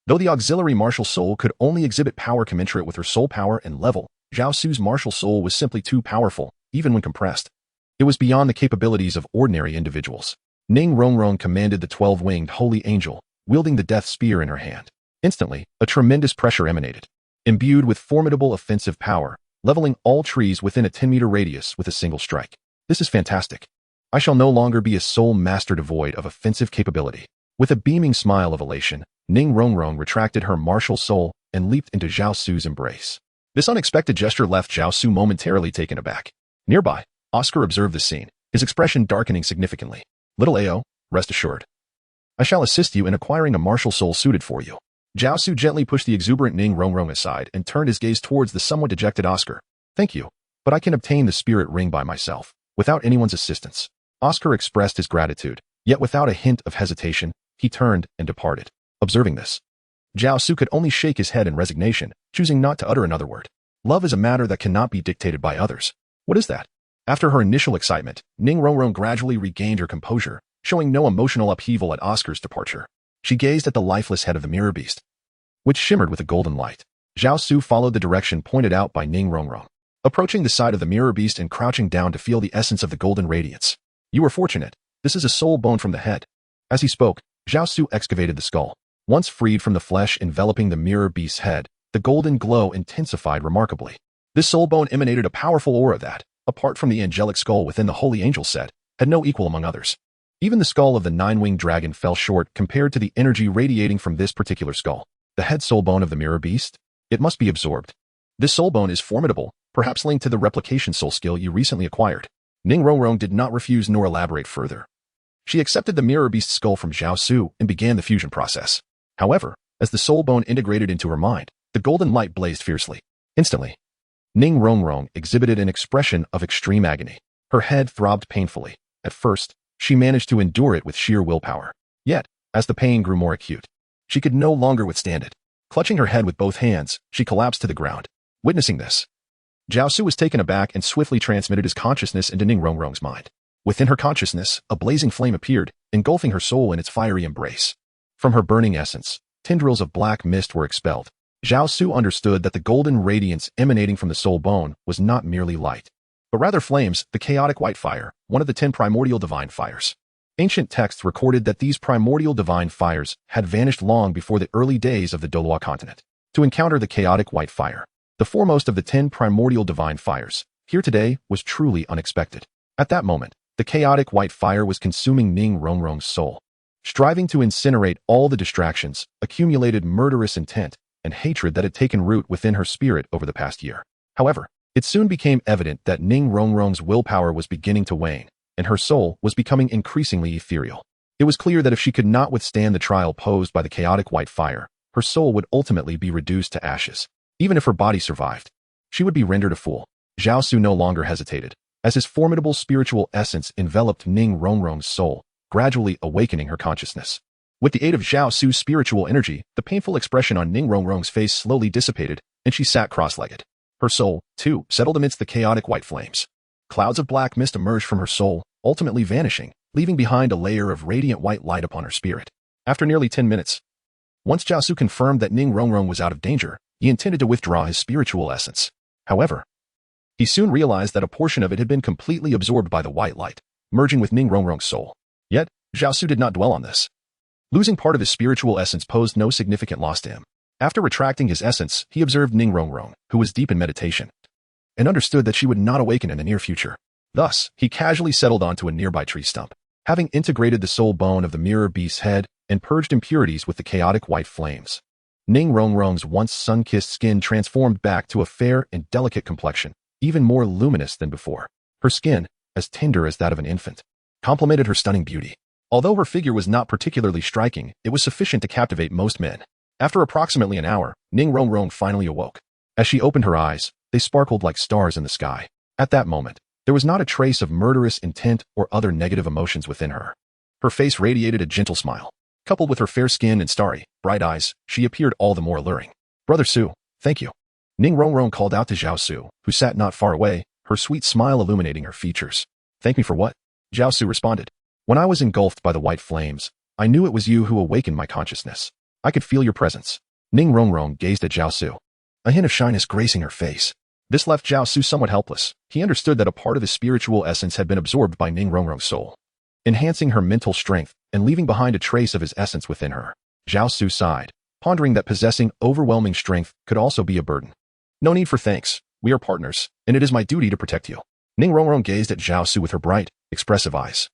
Though the auxiliary martial soul could only exhibit power commensurate with her soul power and level, Zhao Su's martial soul was simply too powerful, even when compressed. It was beyond the capabilities of ordinary individuals. Ning Rongrong commanded the 12-winged holy angel, wielding the death spear in her hand. Instantly, a tremendous pressure emanated. Imbued with formidable offensive power, leveling all trees within a 10-meter radius with a single strike. This is fantastic. I shall no longer be a soul master devoid of offensive capability. With a beaming smile of elation, Ning Rongrong retracted her martial soul and leaped into Zhao Su's embrace. This unexpected gesture left Zhao Su momentarily taken aback. Nearby, Oscar observed the scene, his expression darkening significantly. Little Ao, rest assured. I shall assist you in acquiring a martial soul suited for you. Zhao Su gently pushed the exuberant Ning Rongrong aside and turned his gaze towards the somewhat dejected Oscar. Thank you, but I can obtain the spirit ring by myself, without anyone's assistance. Oscar expressed his gratitude, yet without a hint of hesitation, he turned and departed. Observing this, Zhao Su could only shake his head in resignation, choosing not to utter another word. Love is a matter that cannot be dictated by others. What is that? After her initial excitement, Ning Rongrong gradually regained her composure, showing no emotional upheaval at Oscar's departure. She gazed at the lifeless head of the mirror beast, which shimmered with a golden light. Zhao Su followed the direction pointed out by Ning Rongrong, approaching the side of the mirror beast and crouching down to feel the essence of the golden radiance. You are fortunate. This is a soul bone from the head. As he spoke, Zhao Su excavated the skull. Once freed from the flesh enveloping the mirror beast's head, the golden glow intensified remarkably. This soul bone emanated a powerful aura that, apart from the angelic skull within the holy angel set, had no equal among others. Even the skull of the nine-winged dragon fell short compared to the energy radiating from this particular skull. The head soul bone of the mirror beast? It must be absorbed. This soul bone is formidable, perhaps linked to the replication soul skill you recently acquired. Ning Rongrong did not refuse nor elaborate further. She accepted the mirror beast's skull from Zhao Su and began the fusion process. However, as the soul bone integrated into her mind, the golden light blazed fiercely. Instantly, Ning Rongrong exhibited an expression of extreme agony. Her head throbbed painfully. At first, she managed to endure it with sheer willpower. Yet, as the pain grew more acute, she could no longer withstand it. Clutching her head with both hands, she collapsed to the ground. Witnessing this, Zhao Su was taken aback and swiftly transmitted his consciousness into Ning Rongrong's mind. Within her consciousness, a blazing flame appeared, engulfing her soul in its fiery embrace. From her burning essence, tendrils of black mist were expelled. Zhao Su understood that the golden radiance emanating from the soul bone was not merely light, but rather flames, the chaotic white fire, one of the 10 primordial divine fires. Ancient texts recorded that these primordial divine fires had vanished long before the early days of the Douluo continent. To encounter the chaotic white fire, the foremost of the 10 primordial divine fires, here today was truly unexpected. At that moment, the chaotic white fire was consuming Ning Rongrong's soul. Striving to incinerate all the distractions, accumulated murderous intent, and hatred that had taken root within her spirit over the past year. However, it soon became evident that Ning Rongrong's willpower was beginning to wane, and her soul was becoming increasingly ethereal. It was clear that if she could not withstand the trial posed by the chaotic white fire, her soul would ultimately be reduced to ashes. Even if her body survived, she would be rendered a fool. Zhao Su no longer hesitated, as his formidable spiritual essence enveloped Ning Rongrong's soul, gradually awakening her consciousness. With the aid of Zhao Su's spiritual energy, the painful expression on Ning Rongrong's face slowly dissipated, and she sat cross-legged. Her soul, too, settled amidst the chaotic white flames. Clouds of black mist emerged from her soul, ultimately vanishing, leaving behind a layer of radiant white light upon her spirit. After nearly 10 minutes, once Zhao Su confirmed that Ning Rongrong was out of danger, he intended to withdraw his spiritual essence. However, he soon realized that a portion of it had been completely absorbed by the white light, merging with Ning Rongrong's soul. Yet, Zhao Su did not dwell on this. Losing part of his spiritual essence posed no significant loss to him. After retracting his essence, he observed Ning Rongrong, who was deep in meditation, and understood that she would not awaken in the near future. Thus, he casually settled onto a nearby tree stump. Having integrated the soul bone of the mirror beast's head and purged impurities with the chaotic white flames, Ning Rongrong's once sun-kissed skin transformed back to a fair and delicate complexion, even more luminous than before. Her skin, as tender as that of an infant, complemented her stunning beauty. Although her figure was not particularly striking, it was sufficient to captivate most men. After approximately an hour, Ning Rongrong finally awoke. As she opened her eyes, they sparkled like stars in the sky. At that moment, there was not a trace of murderous intent or other negative emotions within her. Her face radiated a gentle smile. Coupled with her fair skin and starry, bright eyes, she appeared all the more alluring. "Brother Su, thank you." Ning Rongrong called out to Zhao Su, who sat not far away, her sweet smile illuminating her features. "Thank me for what?" Zhao Su responded. "When I was engulfed by the white flames, I knew it was you who awakened my consciousness. I could feel your presence." Ning Rongrong gazed at Zhao Su, a hint of shyness gracing her face. This left Zhao Su somewhat helpless. He understood that a part of his spiritual essence had been absorbed by Ning Rongrong's soul, enhancing her mental strength and leaving behind a trace of his essence within her. Zhao Su sighed, pondering that possessing overwhelming strength could also be a burden. "No need for thanks. We are partners, and it is my duty to protect you." Ning Rongrong gazed at Zhao Su with her bright, expressive eyes,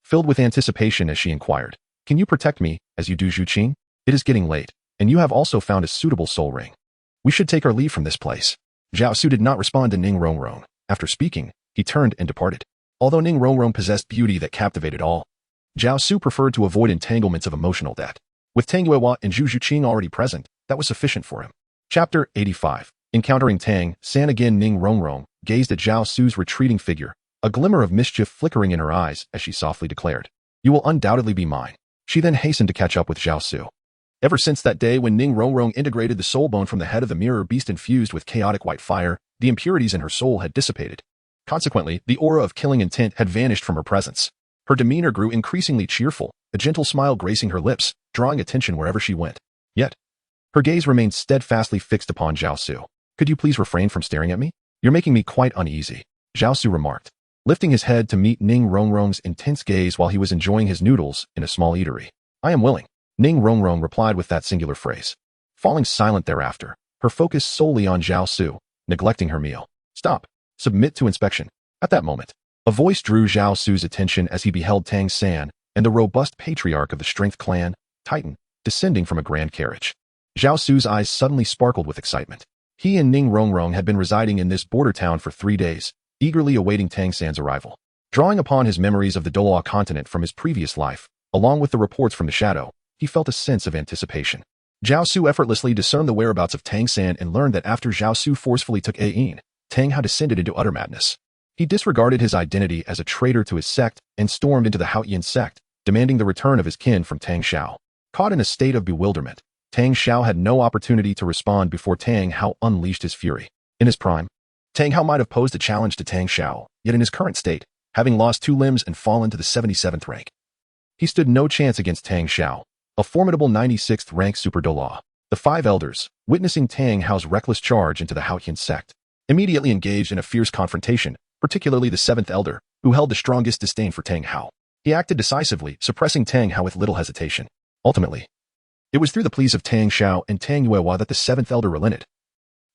filled with anticipation as she inquired, "Can you protect me, as you do Zhu Qing? It is getting late, and you have also found a suitable soul ring. We should take our leave from this place." Zhao Su did not respond to Ning Rongrong. After speaking, he turned and departed. Although Ning Rongrong possessed beauty that captivated all, Zhao Su preferred to avoid entanglements of emotional debt. With Tang Yuehua and Zhu Qing already present, that was sufficient for him. Chapter 85. Encountering Tang San again. Ning Rongrong gazed at Zhao Su's retreating figure, a glimmer of mischief flickering in her eyes as she softly declared, "You will undoubtedly be mine." She then hastened to catch up with Zhao Su. Ever since that day when Ning Rongrong integrated the soul bone from the head of the mirror beast infused with chaotic white fire, the impurities in her soul had dissipated. Consequently, the aura of killing intent had vanished from her presence. Her demeanor grew increasingly cheerful, a gentle smile gracing her lips, drawing attention wherever she went. Yet, her gaze remained steadfastly fixed upon Zhao Su. "Could you please refrain from staring at me? You're making me quite uneasy," Zhao Su remarked, lifting his head to meet Ning Rongrong's intense gaze while he was enjoying his noodles in a small eatery. "I am willing," Ning Rongrong replied with that singular phrase, falling silent thereafter, her focus solely on Zhao Su, neglecting her meal. "Stop. Submit to inspection." At that moment, a voice drew Zhao Su's attention as he beheld Tang San and the robust patriarch of the Strength Clan, Titan, descending from a grand carriage. Zhao Su's eyes suddenly sparkled with excitement. He and Ning Rongrong had been residing in this border town for 3 days, eagerly awaiting Tang San's arrival. Drawing upon his memories of the Douluo continent from his previous life, along with the reports from the shadow, he felt a sense of anticipation. Zhao Su effortlessly discerned the whereabouts of Tang San and learned that after Zhao Su forcefully took Ain, Tang had descended into utter madness. He disregarded his identity as a traitor to his sect and stormed into the Haotian sect, demanding the return of his kin from Tang Xiao. Caught in a state of bewilderment, Tang Xiao had no opportunity to respond before Tang Hao unleashed his fury. In his prime, Tang Hao might have posed a challenge to Tang Xiao, yet in his current state, having lost 2 limbs and fallen to the 77th rank, he stood no chance against Tang Xiao, a formidable 96th rank super Douluo. The 5 elders, witnessing Tang Hao's reckless charge into the Haotian sect, immediately engaged in a fierce confrontation, particularly the 7th elder, who held the strongest disdain for Tang Hao. He acted decisively, suppressing Tang Hao with little hesitation. Ultimately, it was through the pleas of Tang Xiao and Tang Yuehua that the 7th elder relented,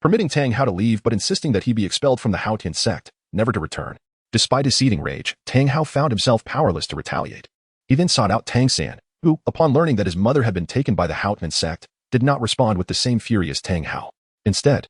permitting Tang Hao to leave but insisting that he be expelled from the Haotian sect, never to return. Despite his seething rage, Tang Hao found himself powerless to retaliate. He then sought out Tang San, who, upon learning that his mother had been taken by the Haotian sect, did not respond with the same fury as Tang Hao. Instead,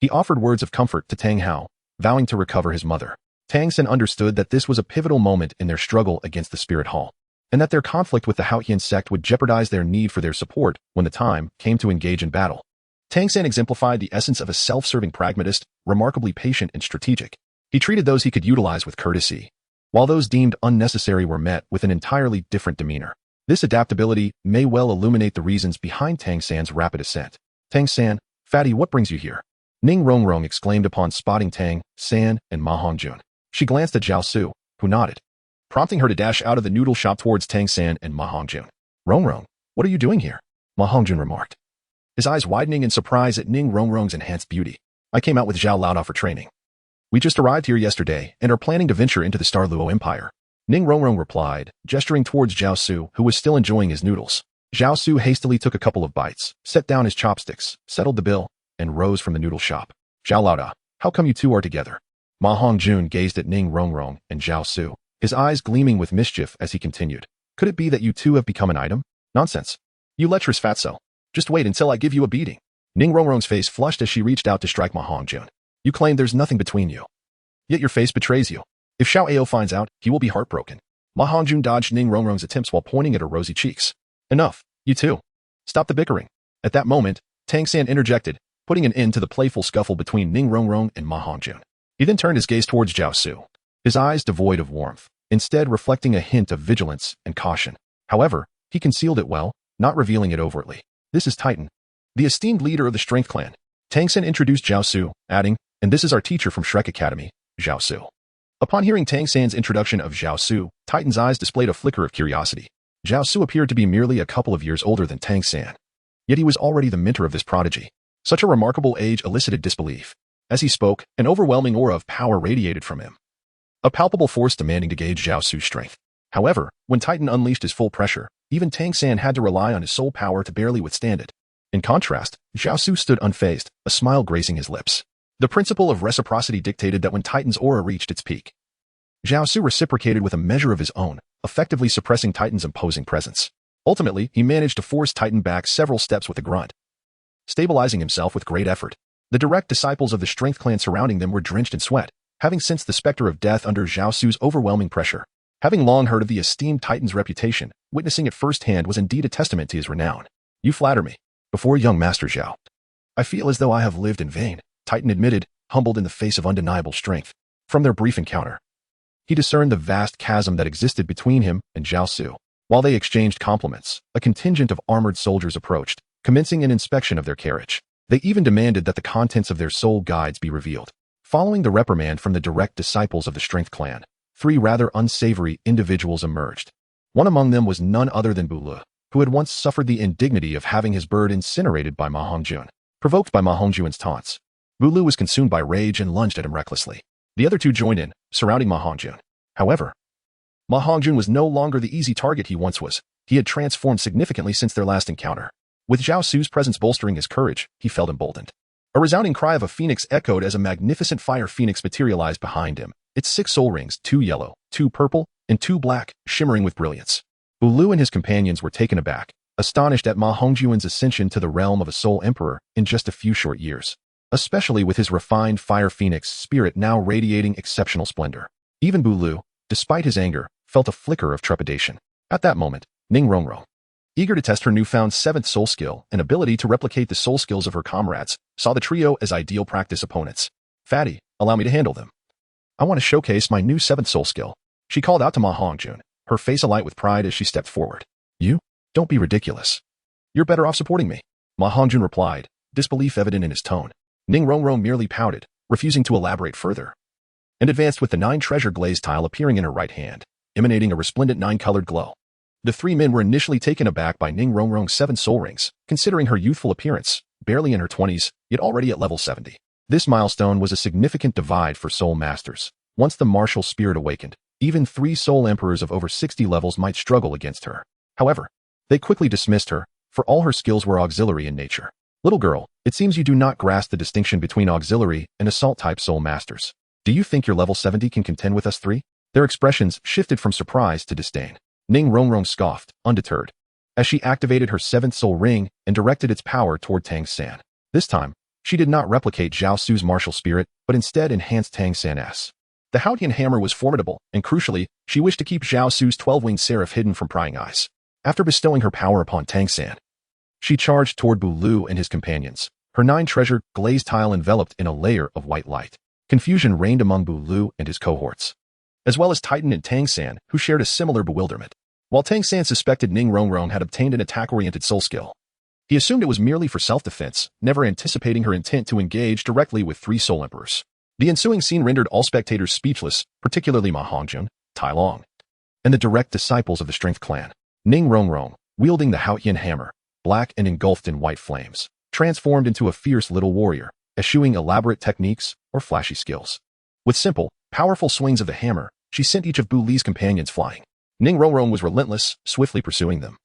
he offered words of comfort to Tang Hao, vowing to recover his mother. Tang San understood that this was a pivotal moment in their struggle against the Spirit Hall, and that their conflict with the Haotian sect would jeopardize their need for their support when the time came to engage in battle. Tang San exemplified the essence of a self-serving pragmatist, remarkably patient and strategic. He treated those he could utilize with courtesy, while those deemed unnecessary were met with an entirely different demeanor. This adaptability may well illuminate the reasons behind Tang San's rapid ascent. "Tang San, fatty, what brings you here?" Ning Rongrong exclaimed upon spotting Tang San and Ma Hongjun. She glanced at Zhao Su, who nodded, prompting her to dash out of the noodle shop towards Tang San and Ma Hongjun. "Rongrong, what are you doing here?" Ma Hongjun remarked. his eyes widening in surprise at Ning Rongrong's enhanced beauty. I came out with Zhao Laoda for training. We just arrived here yesterday and are planning to venture into the Douluo Empire. Ning Rongrong replied, gesturing towards Zhao Su, who was still enjoying his noodles. Zhao Su hastily took a couple of bites, set down his chopsticks, settled the bill, and rose from the noodle shop. Zhao Laoda, how come you two are together? Ma Hongjun gazed at Ning Rongrong and Zhao Su, his eyes gleaming with mischief as he continued. Could it be that you two have become an item? Nonsense. You lecherous fatso. Just wait until I give you a beating. Ning Rongrong's face flushed as she reached out to strike Ma Hongjun. You claim there's nothing between you. Yet your face betrays you. If Xiao Ao finds out, he will be heartbroken. Ma Hongjun dodged Ning Rongrong's attempts while pointing at her rosy cheeks. Enough, you two. Stop the bickering. At that moment, Tang San interjected, putting an end to the playful scuffle between Ning Rongrong and Ma Hongjun. He then turned his gaze towards Zhao Su, his eyes devoid of warmth, instead reflecting a hint of vigilance and caution. However, he concealed it well, not revealing it overtly. This is Titan, the esteemed leader of the Strength Clan. Tang San introduced Zhao Su, adding, and this is our teacher from Shrek Academy, Zhao Su. Upon hearing Tang San's introduction of Zhao Su, Titan's eyes displayed a flicker of curiosity. Zhao Su appeared to be merely a couple of years older than Tang San. Yet he was already the mentor of this prodigy. Such a remarkable age elicited disbelief. As he spoke, an overwhelming aura of power radiated from him, a palpable force demanding to gauge Zhao Su's strength. However, when Titan unleashed his full pressure, even Tang San had to rely on his soul power to barely withstand it. In contrast, Zhao Su stood unfazed, a smile gracing his lips. The principle of reciprocity dictated that when Titan's aura reached its peak, Zhao Su reciprocated with a measure of his own, effectively suppressing Titan's imposing presence. Ultimately, he managed to force Titan back several steps with a grunt, stabilizing himself with great effort. The direct disciples of the Strength Clan surrounding them were drenched in sweat, having sensed the specter of death under Zhao Su's overwhelming pressure. Having long heard of the esteemed Titan's reputation, witnessing it firsthand was indeed a testament to his renown. You flatter me. Before young Master Zhao, I feel as though I have lived in vain, Titan admitted, humbled in the face of undeniable strength. From their brief encounter, he discerned the vast chasm that existed between him and Zhao Su. While they exchanged compliments, a contingent of armored soldiers approached, commencing an inspection of their carriage. They even demanded that the contents of their soul guides be revealed. Following the reprimand from the direct disciples of the Strength Clan, 3 rather unsavory individuals emerged. One among them was none other than Douluo, who had once suffered the indignity of having his bird incinerated by Ma Hongjun. Provoked by Ma Hongjun's taunts, Douluo was consumed by rage and lunged at him recklessly. The other 2 joined in, surrounding Ma Hongjun. However, Ma Hongjun was no longer the easy target he once was. He had transformed significantly since their last encounter. With Zhao Su's presence bolstering his courage, he felt emboldened. A resounding cry of a phoenix echoed as a magnificent fire phoenix materialized behind him, its 6 soul rings, 2 yellow, 2 purple, and 2 black, shimmering with brilliance. Douluo and his companions were taken aback, astonished at Ma Hongjun's ascension to the realm of a soul emperor in just a few short years, especially with his refined fire phoenix spirit now radiating exceptional splendor. Even Douluo, despite his anger, felt a flicker of trepidation. At that moment, Ning Rongrong, eager to test her newfound 7th soul skill and ability to replicate the soul skills of her comrades, saw the trio as ideal practice opponents. Fatty, allow me to handle them. I want to showcase my new 7th soul skill. She called out to Ma Hongjun, her face alight with pride as she stepped forward. You? Don't be ridiculous. You're better off supporting me. Ma Hongjun replied, disbelief evident in his tone. Ning Rongrong merely pouted, refusing to elaborate further, and advanced with the 9 treasure glaze tile appearing in her right hand, emanating a resplendent 9-colored glow. The 3 men were initially taken aback by Ning Rongrong's 7 soul rings, considering her youthful appearance, barely in her 20s, yet already at level 70. This milestone was a significant divide for soul masters. Once the martial spirit awakened, even 3 soul emperors of over 60 levels might struggle against her. However, they quickly dismissed her, for all her skills were auxiliary in nature. Little girl, it seems you do not grasp the distinction between auxiliary and assault-type soul masters. Do you think your level 70 can contend with us 3? Their expressions shifted from surprise to disdain. Ning Rongrong scoffed, undeterred, as she activated her 7th soul ring and directed its power toward Tang San. This time, she did not replicate Zhao Su's martial spirit, but instead enhanced Tang San's. The Haotian hammer was formidable, and crucially, she wished to keep Zhao Su's 12-winged seraph hidden from prying eyes. After bestowing her power upon Tang San, she charged toward Douluo and his companions, her 9 treasure glazed tile enveloped in a layer of white light. Confusion reigned among Douluo and his cohorts, as well as Titan and Tang San, who shared a similar bewilderment. While Tang San suspected Ning Rongrong had obtained an attack-oriented soul skill, he assumed it was merely for self-defense, never anticipating her intent to engage directly with 3 soul emperors. The ensuing scene rendered all spectators speechless, particularly Ma Hongjun, Tai Long, and the direct disciples of the Strength Clan. Ning Rongrong, wielding the Haotian hammer, black and engulfed in white flames, transformed into a fierce little warrior, eschewing elaborate techniques or flashy skills. With simple, powerful swings of the hammer, she sent each of Bu Li's companions flying. Ning Rongrong was relentless, swiftly pursuing them.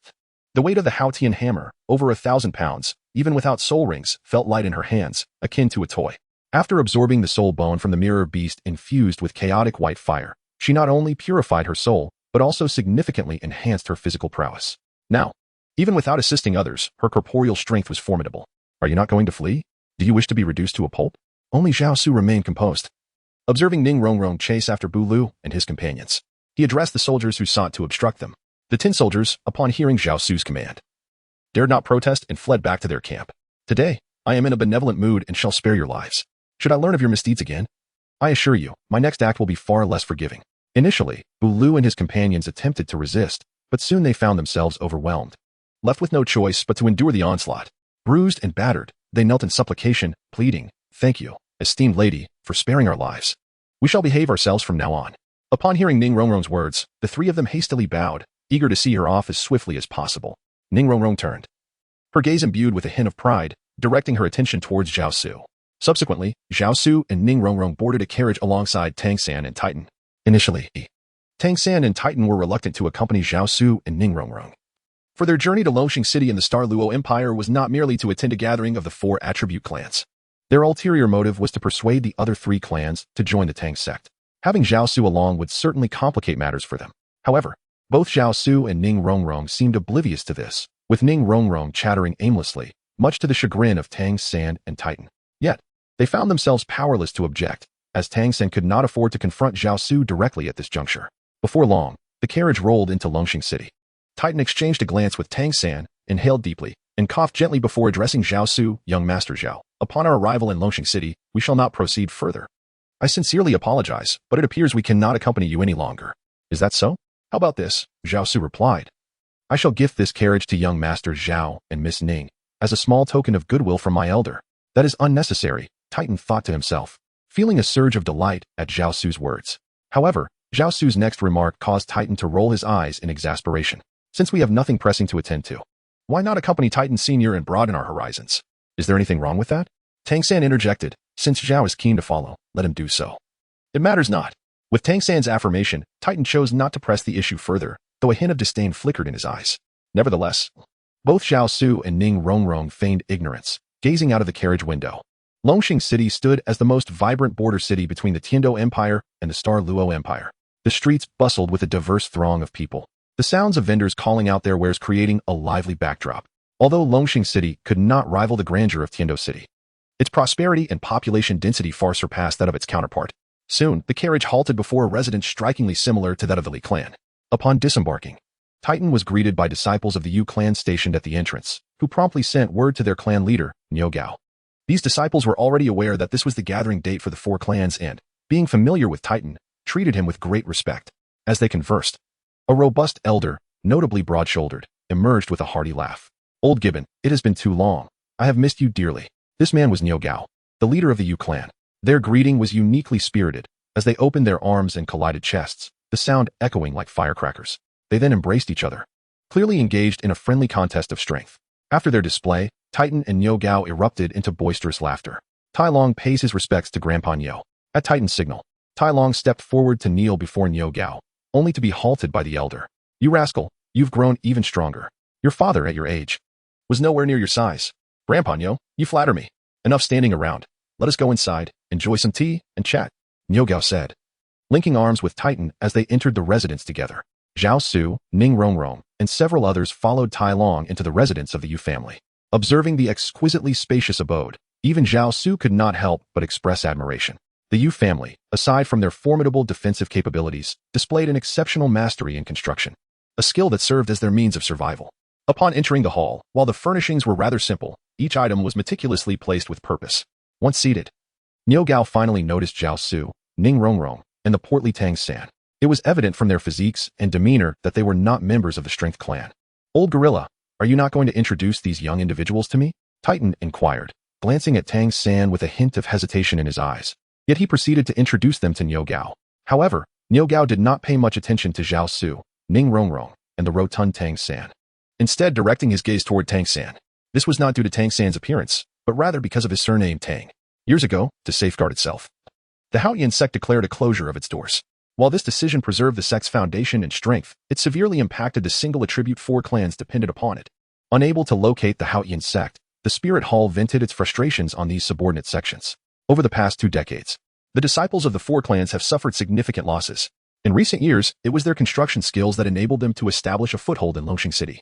The weight of the Haotian hammer, over 1,000 pounds, even without soul rings, felt light in her hands, akin to a toy. After absorbing the soul bone from the mirror beast infused with chaotic white fire, she not only purified her soul, but also significantly enhanced her physical prowess. Now, even without assisting others, her corporeal strength was formidable. Are you not going to flee? Do you wish to be reduced to a pulp? Only Zhao Su remained composed. Observing Ning Rongrong chase after Bu Lu and his companions, he addressed the soldiers who sought to obstruct them. The tin soldiers, upon hearing Zhao Su's command, dared not protest and fled back to their camp. Today, I am in a benevolent mood and shall spare your lives. Should I learn of your misdeeds again? I assure you, my next act will be far less forgiving. Initially, Bu Lu and his companions attempted to resist, but soon they found themselves overwhelmed. Left with no choice but to endure the onslaught. Bruised and battered, they knelt in supplication, pleading, "Thank you, esteemed lady, for sparing our lives. We shall behave ourselves from now on." Upon hearing Ning Rongrong's words, the three of them hastily bowed, eager to see her off as swiftly as possible. Ning Rongrong turned, her gaze imbued with a hint of pride, directing her attention towards Zhao Su. Subsequently, Zhao Su and Ning Rongrong boarded a carriage alongside Tang San and Titan. Initially, Tang San and Titan were reluctant to accompany Zhao Su and Ning Rongrong. For their journey to Longxing City in the Star Luo Empire was not merely to attend a gathering of the 4 attribute clans. Their ulterior motive was to persuade the other 3 clans to join the Tang sect. Having Zhao Su along would certainly complicate matters for them. However, both Zhao Su and Ning Rongrong seemed oblivious to this, with Ning Rongrong chattering aimlessly, much to the chagrin of Tang San and Titan. Yet, they found themselves powerless to object, as Tang San could not afford to confront Zhao Su directly at this juncture. Before long, the carriage rolled into Longxing City. Titan exchanged a glance with Tang San, inhaled deeply, and coughed gently before addressing Zhao Su. "Young Master Zhao, upon our arrival in Longxing City, we shall not proceed further. I sincerely apologize, but it appears we cannot accompany you any longer. Is that so? How about this?" Zhao Su replied. "I shall gift this carriage to young Master Zhao and Miss Ning, as a small token of goodwill from my elder." "That is unnecessary," Titan thought to himself, feeling a surge of delight at Zhao Su's words. However, Zhao Su's next remark caused Titan to roll his eyes in exasperation. "Since we have nothing pressing to attend to, why not accompany Titan Senior and broaden our horizons? Is there anything wrong with that?" Tang San interjected. "Since Zhao is keen to follow, let him do so. It matters not." With Tang San's affirmation, Titan chose not to press the issue further, though a hint of disdain flickered in his eyes. Nevertheless, both Zhao Su and Ning Rongrong feigned ignorance, gazing out of the carriage window. Longxing City stood as the most vibrant border city between the Tiando Empire and the Star Luo Empire. The streets bustled with a diverse throng of people, the sounds of vendors calling out their wares creating a lively backdrop. Although Longxing City could not rival the grandeur of Tiando City, its prosperity and population density far surpassed that of its counterpart. Soon, the carriage halted before a residence strikingly similar to that of the Li clan. Upon disembarking, Titan was greeted by disciples of the Yu clan stationed at the entrance, who promptly sent word to their clan leader, Niu Gao. These disciples were already aware that this was the gathering date for the 4 clans and, being familiar with Titan, treated him with great respect. As they conversed, a robust elder, notably broad-shouldered, emerged with a hearty laugh. "Old Gibbon, it has been too long. I have missed you dearly." This man was Niu Gao, the leader of the Yu clan. Their greeting was uniquely spirited, as they opened their arms and collided chests, the sound echoing like firecrackers. They then embraced each other, clearly engaged in a friendly contest of strength. After their display, Titan and Niu Gao erupted into boisterous laughter. Tai Long pays his respects to Grandpa Niu. At Titan's signal, Tai Long stepped forward to kneel before Niu Gao, only to be halted by the elder. "You rascal, you've grown even stronger. Your father, at your age, was nowhere near your size. Grandpa Niu, you flatter me. Enough standing around. Let us go inside, enjoy some tea, and chat," Niu Gao said, linking arms with Titan as they entered the residence together. Zhao Su, Ning Rongrong, and several others followed Tai Long into the residence of the Yu family. Observing the exquisitely spacious abode, even Zhao Su could not help but express admiration. The Yu family, aside from their formidable defensive capabilities, displayed an exceptional mastery in construction, a skill that served as their means of survival. Upon entering the hall, while the furnishings were rather simple, each item was meticulously placed with purpose. Once seated, Niu Gao finally noticed Zhao Su, Ning Rongrong, and the portly Tang San. It was evident from their physiques and demeanor that they were not members of the Strength clan. "Old Gorilla, are you not going to introduce these young individuals to me?" Titan inquired, glancing at Tang San with a hint of hesitation in his eyes. Yet he proceeded to introduce them to Niu Gao. However, Niu Gao did not pay much attention to Zhao Su, Ning Rongrong, and the rotund Tang San. Instead, directing his gaze toward Tang San, This was not due to Tang San's appearance, but rather because of his surname Tang. Years ago, to safeguard itself, the Haotian sect declared a closure of its doors. While this decision preserved the sect's foundation and strength, it severely impacted the single attribute 4 clans depended upon it. Unable to locate the Haotian sect, the Spirit Hall vented its frustrations on these subordinate sections. Over the past 2 decades, the disciples of the 4 clans have suffered significant losses. In recent years, it was their construction skills that enabled them to establish a foothold in Longxing City,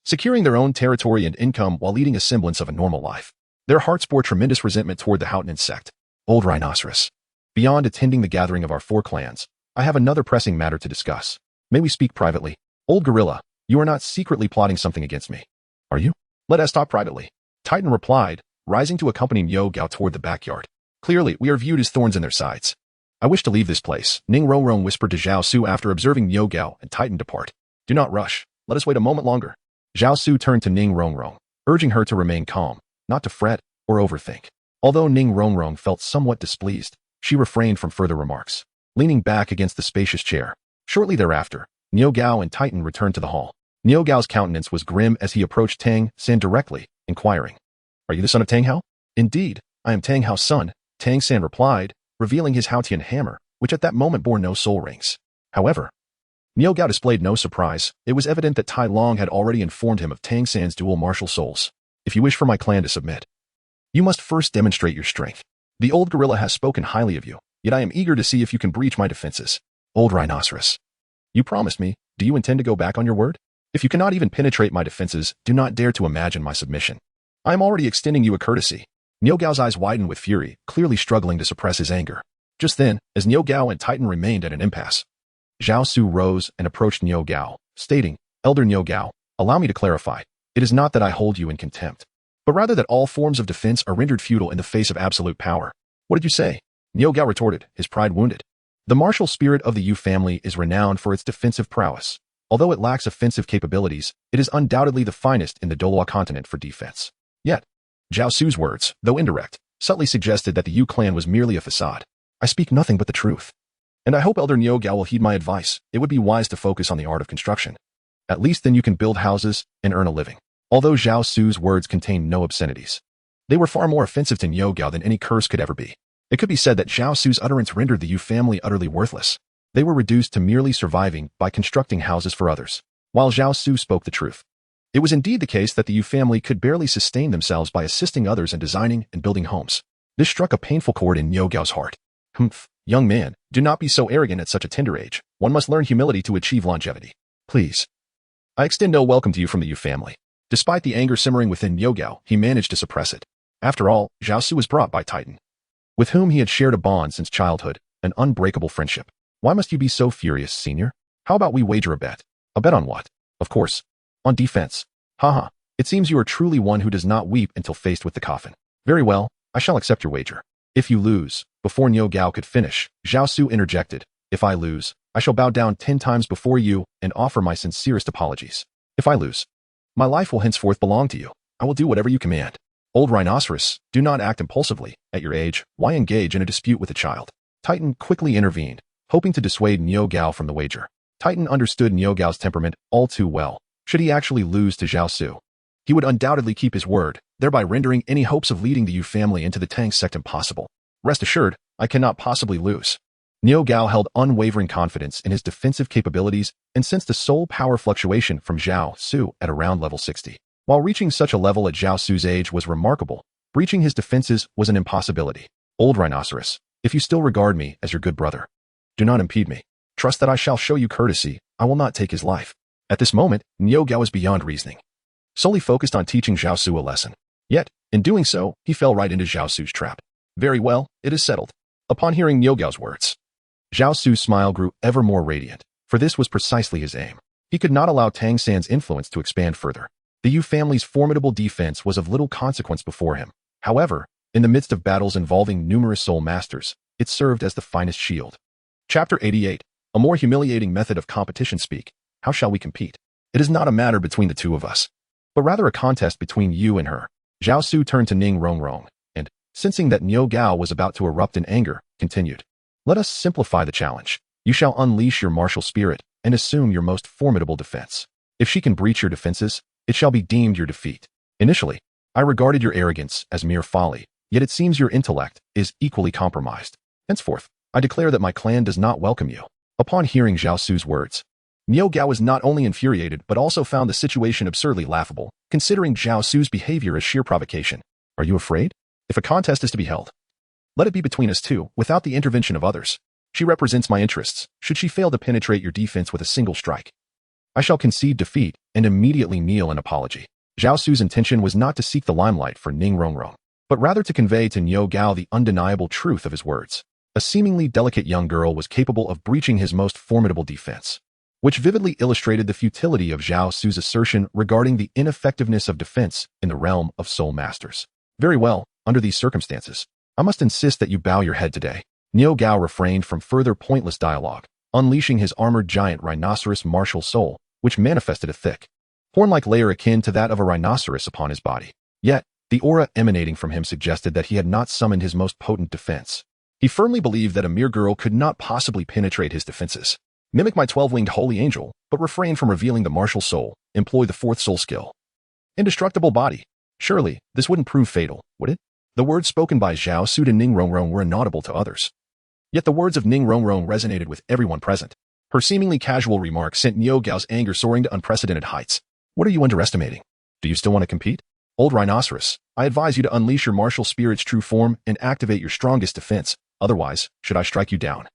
securing their own territory and income while leading a semblance of a normal life. Their hearts bore tremendous resentment toward the Haotian sect. Old Rhinoceros. Beyond attending the gathering of our 4 clans, I have another pressing matter to discuss. May we speak privately? Old Gorilla, you are not secretly plotting something against me, are you? Let us talk privately. Titan replied, rising to accompany Niu Gao toward the backyard. Clearly, we are viewed as thorns in their sides. I wish to leave this place, Ning Rongrong whispered to Zhao Su after observing Niu Gao and Titan depart. Do not rush. Let us wait a moment longer. Zhao Su turned to Ning Rongrong, urging her to remain calm, not to fret or overthink. Although Ning Rongrong felt somewhat displeased, she refrained from further remarks, leaning back against the spacious chair. Shortly thereafter, Niu Gao and Titan returned to the hall. Niu Gao's countenance was grim as he approached Tang San directly, inquiring, "Are you the son of Tang Hao?" "Indeed, I am Tang Hao's son," Tang San replied, revealing his Haotian hammer, which at that moment bore no soul rings. However, Niu Gao displayed no surprise. It was evident that Tai Long had already informed him of Tang San's dual martial souls. "If you wish for my clan to submit, you must first demonstrate your strength. The old gorilla has spoken highly of you, yet I am eager to see if you can breach my defenses." "Old Rhinoceros, you promised me. Do you intend to go back on your word? If you cannot even penetrate my defenses, do not dare to imagine my submission. I am already extending you a courtesy." Niu Gao's eyes widened with fury, clearly struggling to suppress his anger. Just then, as Niu Gao and Titan remained at an impasse, Zhao Su rose and approached Niu Gao, stating, "Elder Niu Gao, allow me to clarify. It is not that I hold you in contempt, but rather that all forms of defense are rendered futile in the face of absolute power." "What did you say?" Niu Gao retorted, his pride wounded. "The martial spirit of the Yu family is renowned for its defensive prowess. Although it lacks offensive capabilities, it is undoubtedly the finest in the Douluo continent for defense." Yet, Zhao Su's words, though indirect, subtly suggested that the Yu clan was merely a facade. "I speak nothing but the truth. And I hope Elder Niu Gao will heed my advice. It would be wise to focus on the art of construction. At least then you can build houses and earn a living." Although Zhao Su's words contained no obscenities, they were far more offensive to Niu Gao than any curse could ever be. It could be said that Zhao Su's utterance rendered the Yu family utterly worthless. They were reduced to merely surviving by constructing houses for others, while Zhao Su spoke the truth. It was indeed the case that the Yu family could barely sustain themselves by assisting others in designing and building homes. This struck a painful chord in Niu Gao's heart. "Humph, young man, do not be so arrogant at such a tender age. One must learn humility to achieve longevity. Please. I extend no welcome to you from the Yu family." Despite the anger simmering within Niu Gao, he managed to suppress it. After all, Zhao Su was brought by Titan, with whom he had shared a bond since childhood, an unbreakable friendship. "Why must you be so furious, senior? How about we wager a bet?" "A bet on what?" "Of course, on defense." "Haha, it seems you are truly one who does not weep until faced with the coffin. Very well, I shall accept your wager. If you lose," before Niu Gao could finish, Zhao Su interjected, "If I lose, I shall bow down 10 times before you and offer my sincerest apologies. If I lose, my life will henceforth belong to you. I will do whatever you command." "Old Rhinoceros, do not act impulsively. At your age, why engage in a dispute with a child?" Titan quickly intervened, hoping to dissuade Niu Gao from the wager. Titan understood Niu Gao's temperament all too well. Should he actually lose to Zhao Su, he would undoubtedly keep his word, thereby rendering any hopes of leading the Yu family into the Tang sect impossible. "Rest assured, I cannot possibly lose." Niu Gao held unwavering confidence in his defensive capabilities and sensed a soul power fluctuation from Zhao Su at around level 60. While reaching such a level at Zhao Su's age was remarkable, breaching his defenses was an impossibility. "Old Rhinoceros, if you still regard me as your good brother, do not impede me. Trust that I shall show you courtesy. I will not take his life." At this moment, Niu Gao was beyond reasoning, solely focused on teaching Zhao Su a lesson. Yet, in doing so, he fell right into Zhao Su's trap. "Very well, it is settled." Upon hearing Niu Gao's words, Zhao Su's smile grew ever more radiant, for this was precisely his aim. He could not allow Tang San's influence to expand further. The Yu family's formidable defense was of little consequence before him. However, in the midst of battles involving numerous soul masters, it served as the finest shield. Chapter 88. A more humiliating method of competition speak. How shall we compete? It is not a matter between the two of us, but rather a contest between you and her. Zhao Su turned to Ning Rongrong, and, sensing that Niu Gao was about to erupt in anger, continued, "Let us simplify the challenge. You shall unleash your martial spirit and assume your most formidable defense. If she can breach your defenses, it shall be deemed your defeat. Initially, I regarded your arrogance as mere folly, yet it seems your intellect is equally compromised. Henceforth, I declare that my clan does not welcome you." Upon hearing Zhao Su's words, Niu Gao was not only infuriated but also found the situation absurdly laughable, considering Zhao Su's behavior as sheer provocation. "Are you afraid? If a contest is to be held, let it be between us two, without the intervention of others. She represents my interests. Should she fail to penetrate your defense with a single strike, I shall concede defeat and immediately kneel in apology." Zhao Su's intention was not to seek the limelight for Ning Rongrong, but rather to convey to Niu Gao the undeniable truth of his words. A seemingly delicate young girl was capable of breaching his most formidable defense, which vividly illustrated the futility of Zhao Su's assertion regarding the ineffectiveness of defense in the realm of soul masters. "Very well, under these circumstances, I must insist that you bow your head today." Niu Gao refrained from further pointless dialogue, unleashing his armored giant rhinoceros martial soul, which manifested a thick, horn-like layer akin to that of a rhinoceros upon his body. Yet, the aura emanating from him suggested that he had not summoned his most potent defense. He firmly believed that a mere girl could not possibly penetrate his defenses. "Mimic my 12-winged holy angel, but refrain from revealing the martial soul. Employ the fourth soul skill. Indestructible body." Surely, this wouldn't prove fatal, would it? The words spoken by Zhao Su to Ning Rongrong were inaudible to others. Yet the words of Ning Rongrong resonated with everyone present. Her seemingly casual remark sent Niu Gao's anger soaring to unprecedented heights. "What are you underestimating? Do you still want to compete? Old rhinoceros, I advise you to unleash your martial spirit's true form and activate your strongest defense. Otherwise, should I strike you down,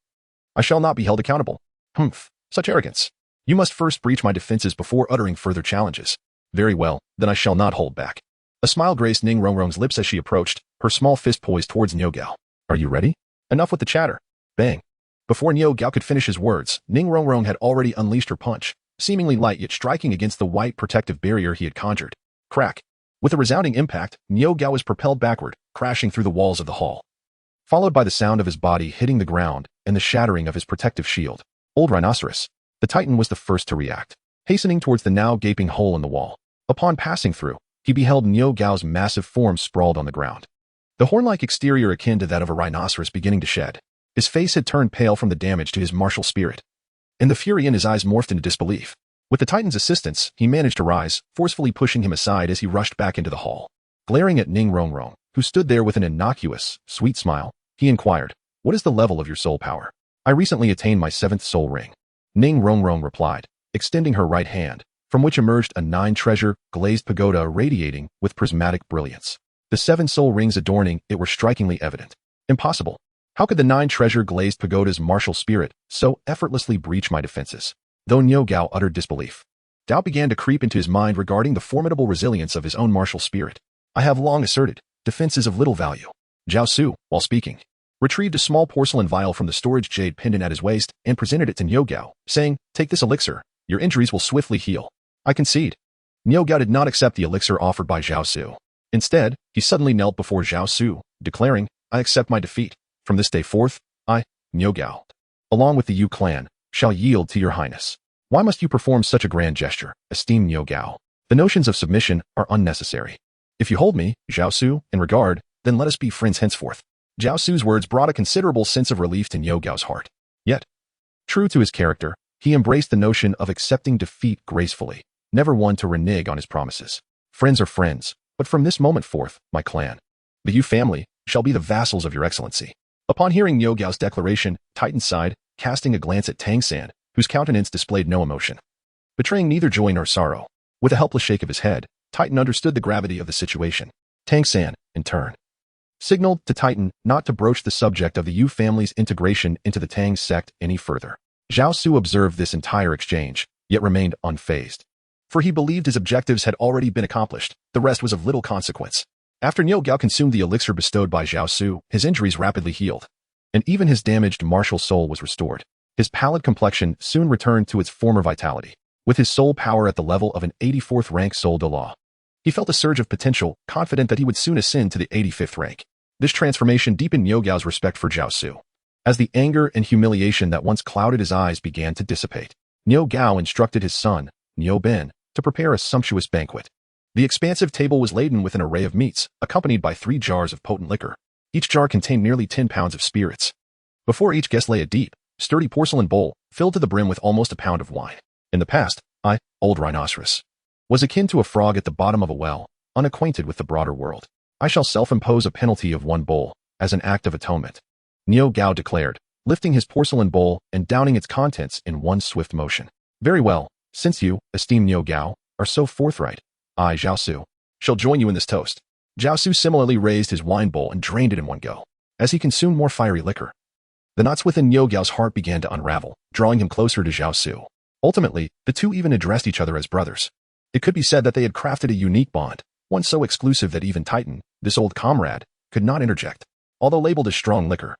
I shall not be held accountable." "Humph, such arrogance. You must first breach my defenses before uttering further challenges." "Very well, then I shall not hold back." A smile graced Ning Rongrong's lips as she approached, her small fist poised towards Niu Gao. "Are you ready? Enough with the chatter." Bang. Before Niu Gao could finish his words, Ning Rongrong had already unleashed her punch, seemingly light yet striking against the white protective barrier he had conjured. Crack. With a resounding impact, Niu Gao was propelled backward, crashing through the walls of the hall, followed by the sound of his body hitting the ground and the shattering of his protective shield. Old rhinoceros. The Titan was the first to react, hastening towards the now gaping hole in the wall. Upon passing through, he beheld Niu Gao's massive form sprawled on the ground, the horn-like exterior akin to that of a rhinoceros beginning to shed. His face had turned pale from the damage to his martial spirit, and the fury in his eyes morphed into disbelief. With the Titan's assistance, he managed to rise, forcefully pushing him aside as he rushed back into the hall. Glaring at Ning Rongrong, who stood there with an innocuous, sweet smile, he inquired, "What is the level of your soul power?" "I recently attained my 7th soul ring," Ning Rongrong replied, extending her right hand, from which emerged a 9-treasure, glazed pagoda radiating with prismatic brilliance. The 7 soul rings adorning it were strikingly evident. Impossible. How could the 9-treasure glazed pagoda's martial spirit so effortlessly breach my defenses? Though Niu Gao uttered disbelief, doubt began to creep into his mind regarding the formidable resilience of his own martial spirit. "I have long asserted, defense is of little value." Zhao Su, while speaking, retrieved a small porcelain vial from the storage jade pendant at his waist and presented it to Niu Gao, saying, "Take this elixir. Your injuries will swiftly heal." "I concede." Niu Gao did not accept the elixir offered by Zhao Su. Instead, he suddenly knelt before Zhao Su, declaring, "I accept my defeat. From this day forth, I, Niu Gao, along with the Yu clan, shall yield to your highness." "Why must you perform such a grand gesture, esteemed Niu Gao? The notions of submission are unnecessary. If you hold me, Zhao Su, in regard, then let us be friends henceforth." Zhao Su's words brought a considerable sense of relief to Niu Gao's heart. Yet, true to his character, he embraced the notion of accepting defeat gracefully, never one to renege on his promises. "Friends are friends, but from this moment forth, my clan, the Yu family, shall be the vassals of your excellency." Upon hearing Niu Gao's declaration, Titan sighed, casting a glance at Tang San, whose countenance displayed no emotion, betraying neither joy nor sorrow. With a helpless shake of his head, Titan understood the gravity of the situation. Tang San, in turn, signaled to Titan not to broach the subject of the Yu family's integration into the Tang sect any further. Zhao Su observed this entire exchange, yet remained unfazed, for he believed his objectives had already been accomplished. The rest was of little consequence. After Niu Gao consumed the elixir bestowed by Zhao Su, his injuries rapidly healed, and even his damaged martial soul was restored. His pallid complexion soon returned to its former vitality. With his soul power at the level of an 84th rank soul Douluo, he felt a surge of potential, confident that he would soon ascend to the 85th rank. This transformation deepened Niu Gao's respect for Zhao Su. As the anger and humiliation that once clouded his eyes began to dissipate, Niu Gao instructed his son, Niu Ben, to prepare a sumptuous banquet. The expansive table was laden with an array of meats, accompanied by 3 jars of potent liquor. Each jar contained nearly 10 pounds of spirits. Before each guest lay a deep, sturdy porcelain bowl, filled to the brim with almost a pound of wine. In the past, I, old rhinoceros, was akin to a frog at the bottom of a well, unacquainted with the broader world. I shall self-impose a penalty of 1 bowl, as an act of atonement. Niu Gao declared, lifting his porcelain bowl and downing its contents in one swift motion. Very well, since you, esteemed Niu Gao, are so forthright, I, Zhao Su, shall join you in this toast. Zhao Su similarly raised his wine bowl and drained it in one go. As he consumed more fiery liquor, the knots within Niu Gao's heart began to unravel, drawing him closer to Zhao Su. Ultimately, the two even addressed each other as brothers. It could be said that they had crafted a unique bond, one so exclusive that even Titan, this old comrade, could not interject. Although labeled as strong liquor,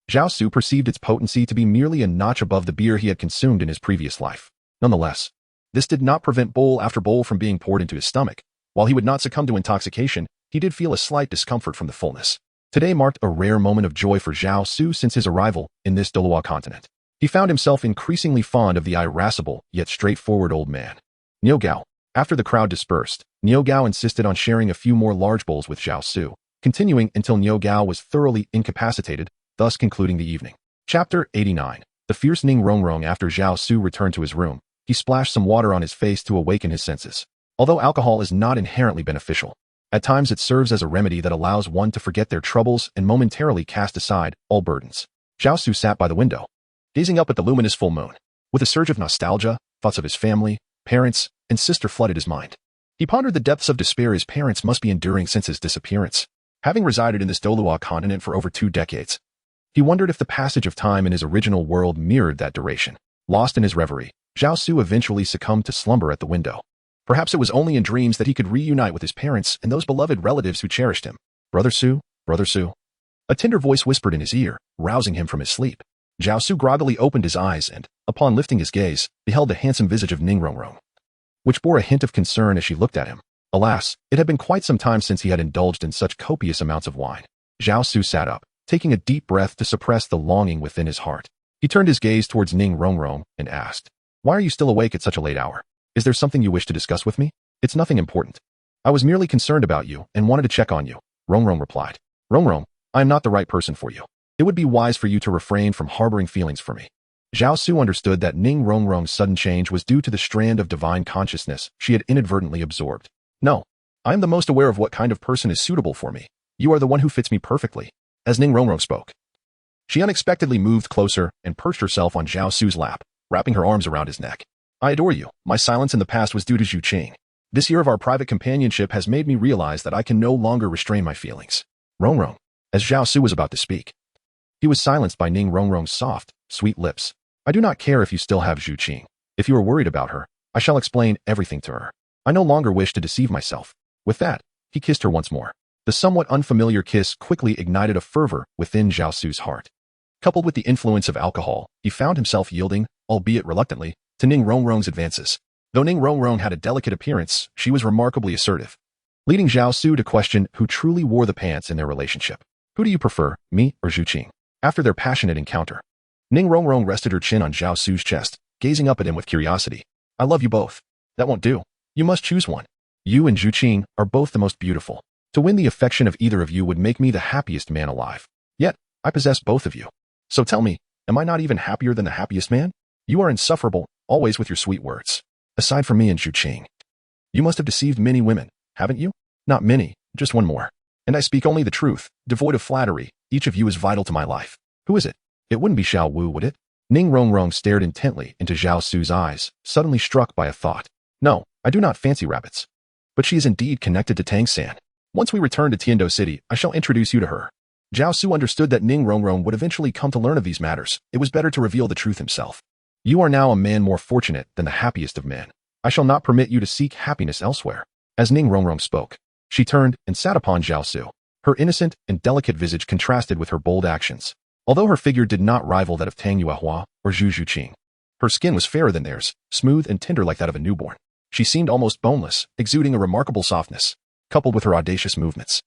Zhao Su perceived its potency to be merely a notch above the beer he had consumed in his previous life. Nonetheless, this did not prevent bowl after bowl from being poured into his stomach. While he would not succumb to intoxication, he did feel a slight discomfort from the fullness. Today marked a rare moment of joy for Zhao Su since his arrival in this Douluo continent. He found himself increasingly fond of the irascible yet straightforward old man. Niu Gao. After the crowd dispersed, Niu Gao insisted on sharing a few more large bowls with Zhao Su, continuing until Niu Gao was thoroughly incapacitated, thus concluding the evening. Chapter 89. The fierce Ning Rongrong. After Zhao Su returned to his room, he splashed some water on his face to awaken his senses. Although alcohol is not inherently beneficial, at times it serves as a remedy that allows one to forget their troubles and momentarily cast aside all burdens. Zhao Su sat by the window, gazing up at the luminous full moon. With a surge of nostalgia, thoughts of his family, parents, and sister flooded his mind. He pondered the depths of despair his parents must be enduring since his disappearance. Having resided in this Douluo continent for over 2 decades, he wondered if the passage of time in his original world mirrored that duration. Lost in his reverie, Zhao Su eventually succumbed to slumber at the window. Perhaps it was only in dreams that he could reunite with his parents and those beloved relatives who cherished him. Brother Su, Brother Su. A tender voice whispered in his ear, rousing him from his sleep. Zhao Su groggily opened his eyes and, upon lifting his gaze, beheld the handsome visage of Ning Rongrong, which bore a hint of concern as she looked at him. Alas, it had been quite some time since he had indulged in such copious amounts of wine. Zhao Su sat up, taking a deep breath to suppress the longing within his heart. He turned his gaze towards Ning Rongrong and asked, "Why are you still awake at such a late hour? Is there something you wish to discuss with me?" "It's nothing important. I was merely concerned about you and wanted to check on you," Rongrong replied. "Rongrong, I am not the right person for you. It would be wise for you to refrain from harboring feelings for me." Zhao Su understood that Ning Rongrong's sudden change was due to the strand of divine consciousness she had inadvertently absorbed. "No, I am the most aware of what kind of person is suitable for me. You are the one who fits me perfectly." As Ning Rongrong spoke, she unexpectedly moved closer and perched herself on Zhao Su's lap, wrapping her arms around his neck. "I adore you. My silence in the past was due to Zhu Qing. This year of our private companionship has made me realize that I can no longer restrain my feelings." Rongrong. As Zhao Su was about to speak, he was silenced by Ning Rongrong's soft, sweet lips. "I do not care if you still have Zhu Qing. If you are worried about her, I shall explain everything to her. I no longer wish to deceive myself." With that, he kissed her once more. The somewhat unfamiliar kiss quickly ignited a fervor within Zhao Su's heart. Coupled with the influence of alcohol, he found himself yielding, albeit reluctantly, to Ning Rongrong's advances. Though Ning Rongrong had a delicate appearance, she was remarkably assertive, leading Zhao Su to question who truly wore the pants in their relationship. "Who do you prefer, me or Zhu Qing?" After their passionate encounter, Ning Rongrong rested her chin on Zhao Su's chest, gazing up at him with curiosity. "I love you both." "That won't do. You must choose one. You and Zhu Qing are both the most beautiful. To win the affection of either of you would make me the happiest man alive. Yet, I possess both of you. So tell me, am I not even happier than the happiest man? You are insufferable, always with your sweet words. Aside from me and Zhu Qing, you must have deceived many women, haven't you?" "Not many, just one more. And I speak only the truth, devoid of flattery. Each of you is vital to my life." "Who is it?" "It wouldn't be Xiao Wu, would it?" Ning Rongrong stared intently into Zhao Su's eyes, suddenly struck by a thought. "No, I do not fancy rabbits. But she is indeed connected to Tang San. Once we return to Tiando City, I shall introduce you to her." Zhao Su understood that Ning Rongrong would eventually come to learn of these matters. It was better to reveal the truth himself. "You are now a man more fortunate than the happiest of men. I shall not permit you to seek happiness elsewhere." As Ning Rongrong spoke, she turned and sat upon Zhao Su. Her innocent and delicate visage contrasted with her bold actions. Although her figure did not rival that of Tang Yuehua or Zhu Qing, her skin was fairer than theirs, smooth and tender like that of a newborn. She seemed almost boneless, exuding a remarkable softness, coupled with her audacious movements.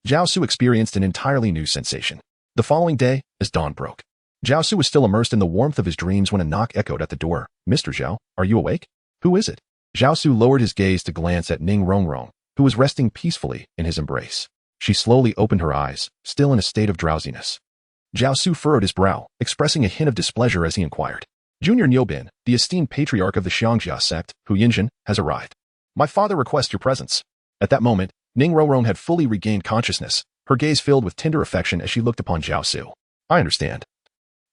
Zhao Su experienced an entirely new sensation. The following day, as dawn broke, Zhao Su was still immersed in the warmth of his dreams when a knock echoed at the door. "Mr. Zhao, are you awake?" "Who is it?" Zhao Su lowered his gaze to glance at Ning Rongrong, who was resting peacefully in his embrace. She slowly opened her eyes, still in a state of drowsiness. Zhao Su furrowed his brow, expressing a hint of displeasure as he inquired. "Junior Niubin, the esteemed patriarch of the Xiangjia sect, Hu Yinjin, has arrived. My father requests your presence." At that moment, Ning Rongrong had fully regained consciousness, her gaze filled with tender affection as she looked upon Zhao Su. I understand.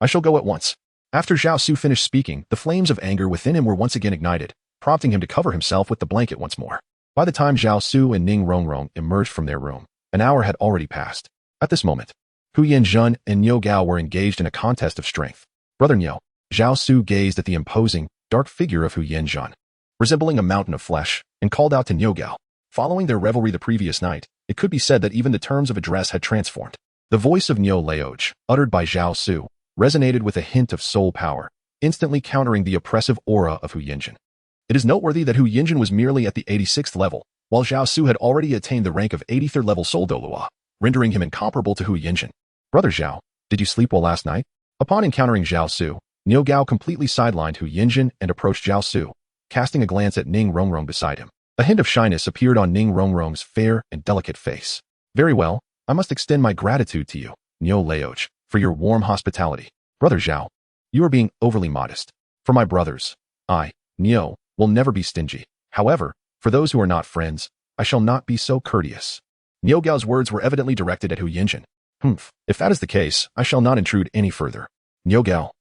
I shall go at once. After Zhao Su finished speaking, the flames of anger within him were once again ignited, prompting him to cover himself with the blanket once more. By the time Zhao Su and Ning Rongrong emerged from their room, an hour had already passed. At this moment, Hu Yanjun and Niu Gao were engaged in a contest of strength. Brother Niu, Zhao Su gazed at the imposing, dark figure of Hu Yanjun, resembling a mountain of flesh, and called out to Niu Gao. Following their revelry the previous night, it could be said that even the terms of address had transformed. The voice of Niu Laoj, uttered by Zhao Su, resonated with a hint of soul power, instantly countering the oppressive aura of Hu Yanjun. It is noteworthy that Hu Yanjun was merely at the 86th level, while Zhao Su had already attained the rank of 83rd level Soul Douluo, rendering him incomparable to Hu Yanjun. Brother Zhao, did you sleep well last night? Upon encountering Zhao Su, Niu Gao completely sidelined Hu Yanjun and approached Zhao Su, casting a glance at Ning Rongrong beside him. A hint of shyness appeared on Ning Rongrong's fair and delicate face. Very well, I must extend my gratitude to you, Niu Laoj, for your warm hospitality. Brother Zhao, you are being overly modest. For my brothers, I, Niu, will never be stingy. However, for those who are not friends, I shall not be so courteous. Niu Gao's words were evidently directed at Hu Yanjun. If that is the case, I shall not intrude any further. Niu Gao,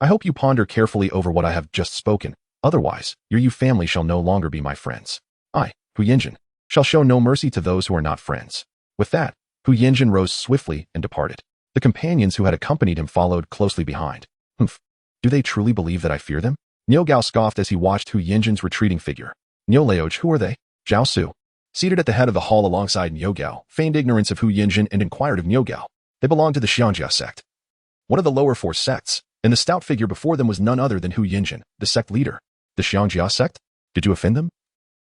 I hope you ponder carefully over what I have just spoken. Otherwise, your Yu family shall no longer be my friends. I, Hu Yanjun, shall show no mercy to those who are not friends. With that, Hu Yanjun rose swiftly and departed. The companions who had accompanied him followed closely behind. Do they truly believe that I fear them? Niu Gao scoffed as he watched Hu Yanjun's retreating figure. Niu Laoj, who are they? Zhao Su, seated at the head of the hall alongside Niu Gao, feigned ignorance of Hu Yanjun and inquired of Niu Gao. They belonged to the Xiangjia sect, one of the lower four sects, and the stout figure before them was none other than Hu Yanjun, the sect leader. The Xiangjia sect? Did you offend them?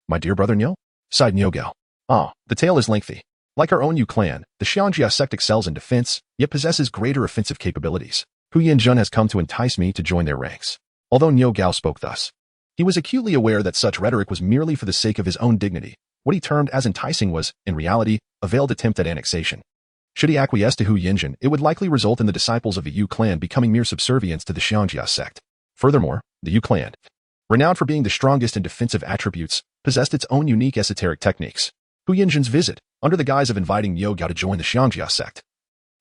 My dear brother Niu? Sighed Niu Gao. The tale is lengthy. Like our own Yu clan, the Xiangjia sect excels in defense, yet possesses greater offensive capabilities. Hu Yanjun has come to entice me to join their ranks. Although Niu Gao spoke thus, he was acutely aware that such rhetoric was merely for the sake of his own dignity. What he termed as enticing was, in reality, a veiled attempt at annexation. Should he acquiesce to Hu Yanjun, it would likely result in the disciples of the Yu clan becoming mere subservients to the Xiangjia sect. Furthermore, the Yu clan, renowned for being the strongest in defensive attributes, possessed its own unique esoteric techniques. Hu Yanjun's visit, under the guise of inviting Niu Gao to join the Xiangjia sect,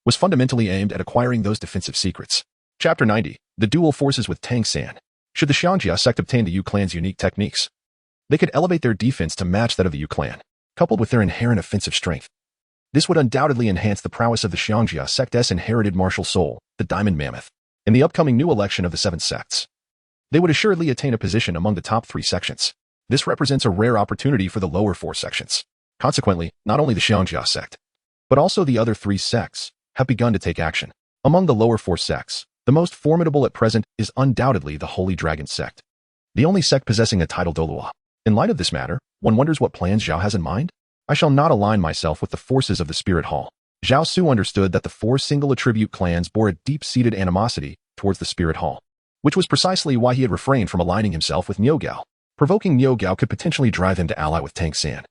was fundamentally aimed at acquiring those defensive secrets. Chapter 90. The Dual Forces with Tang San. Should the Xiangjia sect obtain the Yu clan's unique techniques, they could elevate their defense to match that of the Yu clan, coupled with their inherent offensive strength. This would undoubtedly enhance the prowess of the Xiangjia sect's inherited martial soul, the Diamond Mammoth, in the upcoming new election of the 7 sects. They would assuredly attain a position among the top 3 sections. This represents a rare opportunity for the lower 4 sections. Consequently, not only the Xiangjia sect, but also the other 3 sects, have begun to take action. Among the lower 4 sects, the most formidable at present is undoubtedly the Holy Dragon sect, the only sect possessing a title Douluo. In light of this matter, one wonders what plans Zhao has in mind. I shall not align myself with the forces of the Spirit Hall. Zhao Su understood that the 4 single attribute clans bore a deep-seated animosity towards the Spirit Hall, which was precisely why he had refrained from aligning himself with Niu Gao. Provoking Niu Gao could potentially drive him to ally with Tang San,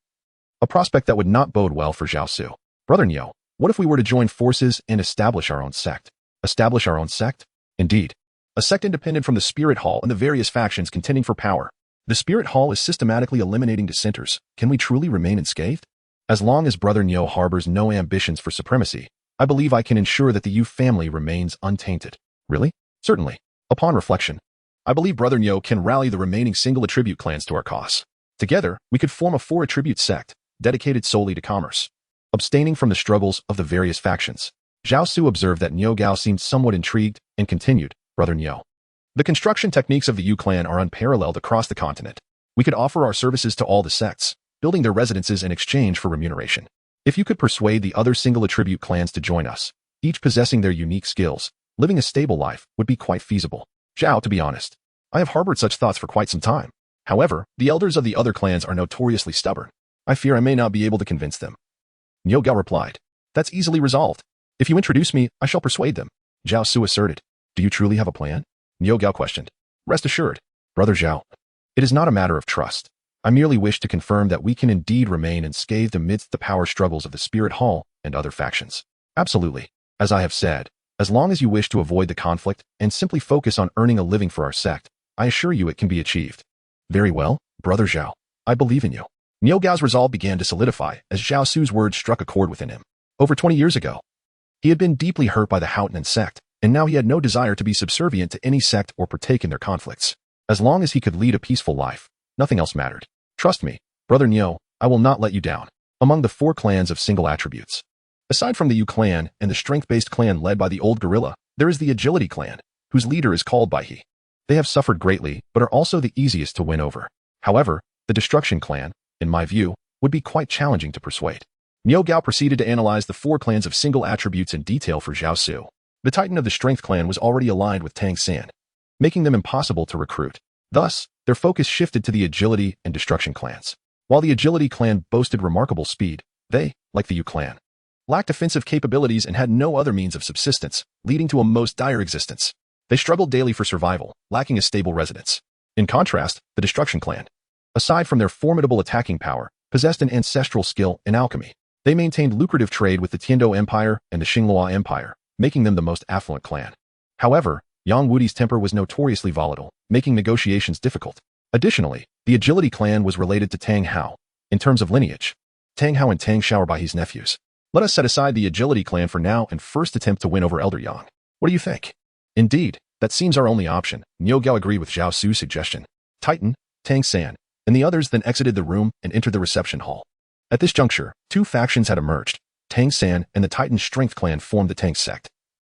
a prospect that would not bode well for Zhao Su. Brother Niu, what if we were to join forces and establish our own sect? Establish our own sect? Indeed. A sect independent from the Spirit Hall and the various factions contending for power. The Spirit Hall is systematically eliminating dissenters. Can we truly remain unscathed? As long as Brother Niu harbors no ambitions for supremacy, I believe I can ensure that the Yu family remains untainted. Really? Certainly. Upon reflection, I believe Brother Niu can rally the remaining single attribute clans to our cause. Together, we could form a 4 attribute sect, dedicated solely to commerce, abstaining from the struggles of the various factions. Zhao Su observed that Niu Gao seemed somewhat intrigued and continued, Brother Niu, the construction techniques of the Yu clan are unparalleled across the continent. We could offer our services to all the sects, building their residences in exchange for remuneration. If you could persuade the other single attribute clans to join us, each possessing their unique skills, living a stable life would be quite feasible. Zhao, to be honest, I have harbored such thoughts for quite some time. However, the elders of the other clans are notoriously stubborn. I fear I may not be able to convince them. Niu Gao replied, That's easily resolved. If you introduce me, I shall persuade them. Zhao Su asserted. Do you truly have a plan? Niu Gao questioned. Rest assured, Brother Zhao. It is not a matter of trust. I merely wish to confirm that we can indeed remain unscathed amidst the power struggles of the Spirit Hall and other factions. Absolutely. As I have said, as long as you wish to avoid the conflict and simply focus on earning a living for our sect, I assure you it can be achieved. Very well, Brother Zhao. I believe in you. Niu Gao's resolve began to solidify as Zhao Su's words struck a chord within him. Over 20 years ago, he had been deeply hurt by the Haotian sect, and now he had no desire to be subservient to any sect or partake in their conflicts. As long as he could lead a peaceful life, nothing else mattered. Trust me, brother Niu, I will not let you down. Among the 4 clans of single attributes, aside from the Yu clan and the strength-based clan led by the old gorilla, there is the agility clan, whose leader is called by he. They have suffered greatly, but are also the easiest to win over. However, the destruction clan, in my view, would be quite challenging to persuade. Niu Gao proceeded to analyze the 4 clans of single attributes in detail for Zhao Su. The titan of the strength clan was already aligned with Tang San, making them impossible to recruit. Thus, their focus shifted to the agility and destruction clans. While the agility clan boasted remarkable speed, they, like the Yu clan, lacked offensive capabilities and had no other means of subsistence, leading to a most dire existence. They struggled daily for survival, lacking a stable residence. In contrast, the destruction clan, aside from their formidable attacking power, possessed an ancestral skill in alchemy. They maintained lucrative trade with the Tiando Empire and the Xinglua Empire, making them the most affluent clan. However, Yang Wudi's temper was notoriously volatile, making negotiations difficult. Additionally, the agility clan was related to Tang Hao. In terms of lineage, Tang Hao and Tang Shao are by his nephews. Let us set aside the agility clan for now and first attempt to win over Elder Yang. What do you think? Indeed, that seems our only option. Niu Gao agreed with Zhao Su's suggestion. Titan, Tang San, and the others then exited the room and entered the reception hall. At this juncture, 2 factions had emerged. Tang San and the Titan Strength clan formed the Tang sect,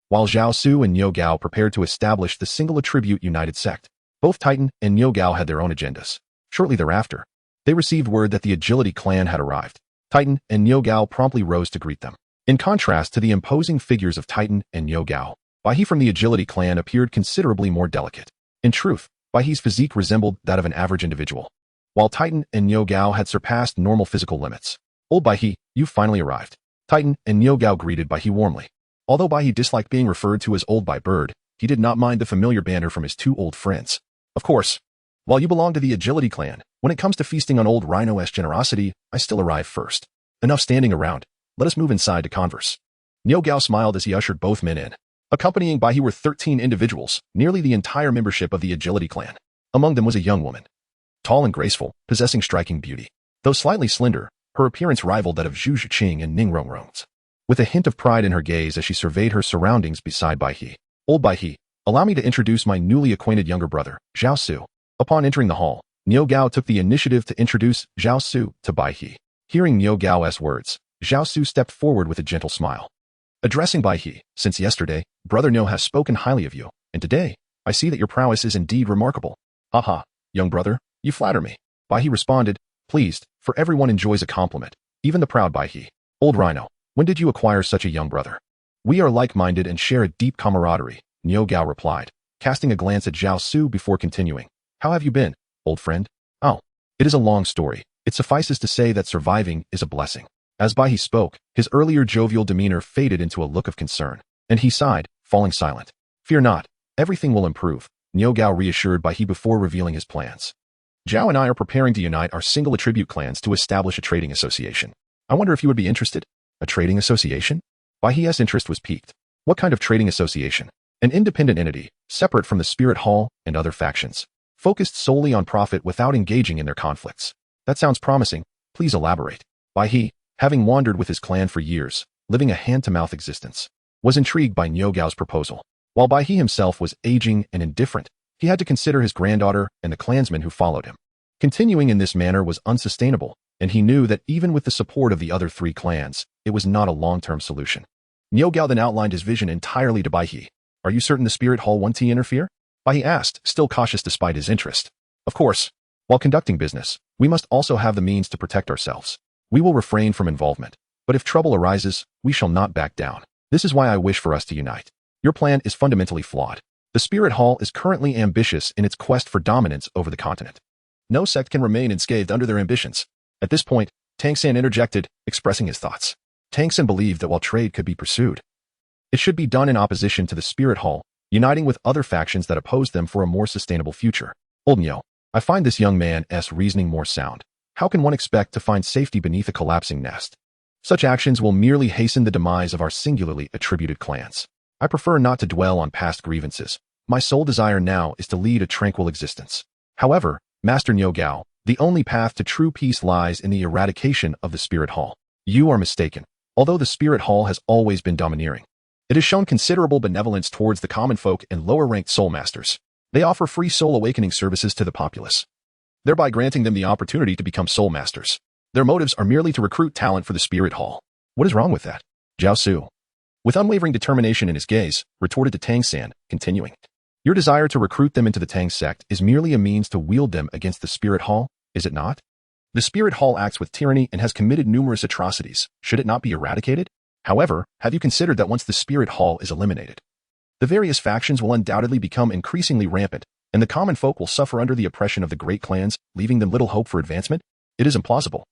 while Zhao Su and Niu Gao prepared to establish the single attribute united sect. Both Titan and Niu Gao had their own agendas. Shortly thereafter, they received word that the agility clan had arrived. Titan and Niu Gao promptly rose to greet them. In contrast to the imposing figures of Titan and Niu Gao, Bai He from the agility clan appeared considerably more delicate. In truth, Bai He's physique resembled that of an average individual, while Titan and Niu Gao had surpassed normal physical limits. Old Bai He, you've finally arrived. Titan and Niu Gao greeted Bai He warmly. Although Bai He disliked being referred to as old by Bird, he did not mind the familiar banter from his 2 old friends. Of course, while you belong to the agility clan, when it comes to feasting on old Rhino's generosity, I still arrive first. Enough standing around. Let us move inside to converse. Niu Gao smiled as he ushered both men in. Accompanying Bai He were 13 individuals, nearly the entire membership of the agility clan. Among them was a young woman, tall and graceful, possessing striking beauty. Though slightly slender, her appearance rivaled that of Zhu Zhiqing and Ning Rongrong's, with a hint of pride in her gaze as she surveyed her surroundings beside Bai He. Old Bai He, allow me to introduce my newly acquainted younger brother, Zhao Su. Upon entering the hall, Niu Gao took the initiative to introduce Zhao Su to Bai He. Hearing Niu Gao's words, Zhao Su stepped forward with a gentle smile. Addressing Bai He, since yesterday, brother Niu has spoken highly of you, and today, I see that your prowess is indeed remarkable. Haha, young brother, you flatter me. Bai He responded, pleased, for everyone enjoys a compliment, even the proud Bai He. Old Rhino, when did you acquire such a young brother? We are like-minded and share a deep camaraderie, Niu Gao replied, casting a glance at Zhao Su before continuing. How have you been, old friend? Oh, it is a long story. It suffices to say that surviving is a blessing. As Bai He spoke, his earlier jovial demeanor faded into a look of concern, and he sighed, falling silent. Fear not, everything will improve, Niu Gao reassured Bai He before revealing his plans. Zhao and I are preparing to unite our single attribute clans to establish a trading association. I wonder if you would be interested. A trading association? Bai He's interest was piqued. What kind of trading association? An independent entity, separate from the Spirit Hall and other factions, focused solely on profit without engaging in their conflicts. That sounds promising. Please elaborate. Bai He, having wandered with his clan for years, living a hand-to-mouth existence, was intrigued by Niu Gao's proposal. While Bai He himself was aging and indifferent, he had to consider his granddaughter and the clansmen who followed him. Continuing in this manner was unsustainable, and he knew that even with the support of the other 3 clans, it was not a long-term solution. Niu Gao then outlined his vision entirely to Bai He. Are you certain the Spirit Hall won't interfere? Bai He asked, still cautious despite his interest. Of course. While conducting business, we must also have the means to protect ourselves. We will refrain from involvement, but if trouble arises, we shall not back down. This is why I wish for us to unite. Your plan is fundamentally flawed. The Spirit Hall is currently ambitious in its quest for dominance over the continent. No sect can remain unscathed under their ambitions. At this point, Tang San interjected, expressing his thoughts. Tang San believed that while trade could be pursued, it should be done in opposition to the Spirit Hall, uniting with other factions that oppose them for a more sustainable future. Old Niu, I find this young man's reasoning more sound. How can one expect to find safety beneath a collapsing nest? Such actions will merely hasten the demise of our singularly attributed clans. I prefer not to dwell on past grievances. My sole desire now is to lead a tranquil existence. However, Master Niu Gao, The only path to true peace lies in the eradication of the Spirit Hall. You are mistaken. Although the Spirit Hall has always been domineering, it has shown considerable benevolence towards the common folk and lower-ranked soul masters. They offer free soul awakening services to the populace, thereby granting them the opportunity to become soul masters. Their motives are merely to recruit talent for the Spirit Hall. What is wrong with that? Zhao Su, with unwavering determination in his gaze, retorted to Tang San, continuing. Your desire to recruit them into the Tang sect is merely a means to wield them against the Spirit Hall, is it not? The Spirit Hall acts with tyranny and has committed numerous atrocities. Should it not be eradicated? However, have you considered that once the Spirit Hall is eliminated, the various factions will undoubtedly become increasingly rampant, and the common folk will suffer under the oppression of the great clans, leaving them little hope for advancement? It is implausible.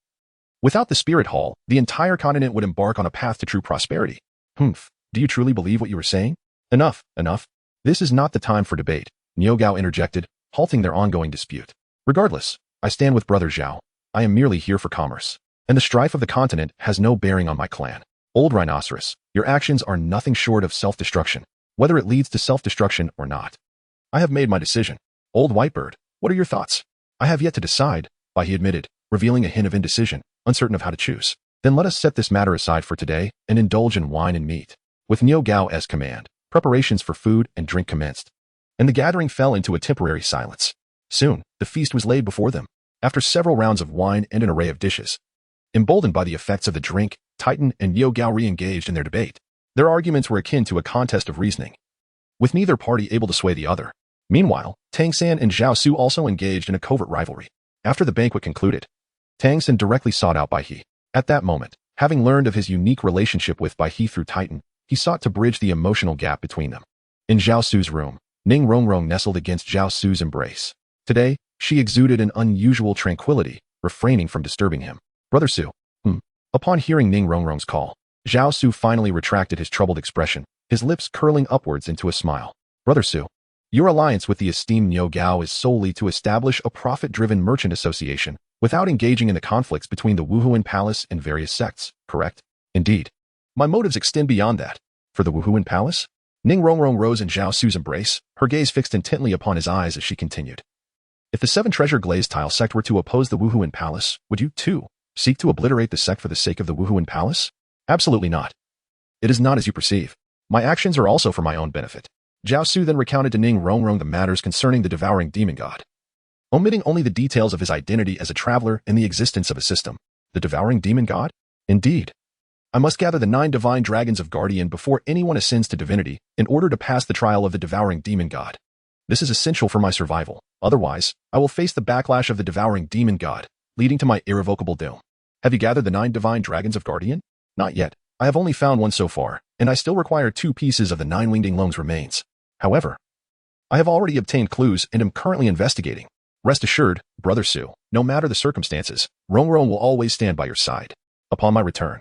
Without the Spirit Hall, the entire continent would embark on a path to true prosperity. Humph, do you truly believe what you were saying? Enough, enough. This is not the time for debate, Niu Gao interjected, halting their ongoing dispute. Regardless, I stand with Brother Zhao. I am merely here for commerce, and the strife of the continent has no bearing on my clan. Old Rhinoceros, your actions are nothing short of self-destruction, whether it leads to self-destruction or not. I have made my decision. Old Whitebird, what are your thoughts? I have yet to decide, he admitted, revealing a hint of indecision, uncertain of how to choose. Then let us set this matter aside for today and indulge in wine and meat. With Niu Gao's command, preparations for food and drink commenced, and the gathering fell into a temporary silence. Soon, the feast was laid before them. After several rounds of wine and an array of dishes, emboldened by the effects of the drink, Titan and Niu Gao re-engaged in their debate. Their arguments were akin to a contest of reasoning, with neither party able to sway the other. Meanwhile, Tang San and Zhao Su also engaged in a covert rivalry. After the banquet concluded, Tang San directly sought out Bai He. At that moment, having learned of his unique relationship with Bai He through Titan, he sought to bridge the emotional gap between them. In Zhao Su's room, Ning Rongrong nestled against Zhao Su's embrace. Today, she exuded an unusual tranquility, refraining from disturbing him. Brother Su. Upon hearing Ning Rongrong's call, Zhao Su finally retracted his troubled expression, his lips curling upwards into a smile. Brother Su, your alliance with the esteemed Niu Gao is solely to establish a profit-driven merchant association, without engaging in the conflicts between the Wuhuan Palace and various sects, correct? Indeed. My motives extend beyond that. For the Wuhuan Palace? Ning Rongrong rose in Zhao Su's embrace, her gaze fixed intently upon his eyes as she continued. If the Seven Treasure Glazed Tile sect were to oppose the Wuhuan Palace, would you, too, seek to obliterate the sect for the sake of the Wuhuan Palace? Absolutely not. It is not as you perceive. My actions are also for my own benefit. Zhao Su then recounted to Ning Rongrong the matters concerning the devouring demon god, omitting only the details of his identity as a traveler and the existence of a system. The devouring demon god? Indeed. I must gather the 9 divine dragons of Guardian before anyone ascends to divinity in order to pass the trial of the devouring demon god. This is essential for my survival. Otherwise, I will face the backlash of the devouring demon god, leading to my irrevocable doom. Have you gathered the 9 divine dragons of Guardian? Not yet. I have only found one so far, and I still require 2 pieces of the 9-winged Long's remains. However, I have already obtained clues and am currently investigating. Rest assured, Brother Su, no matter the circumstances, Rongrong will always stand by your side. Upon my return,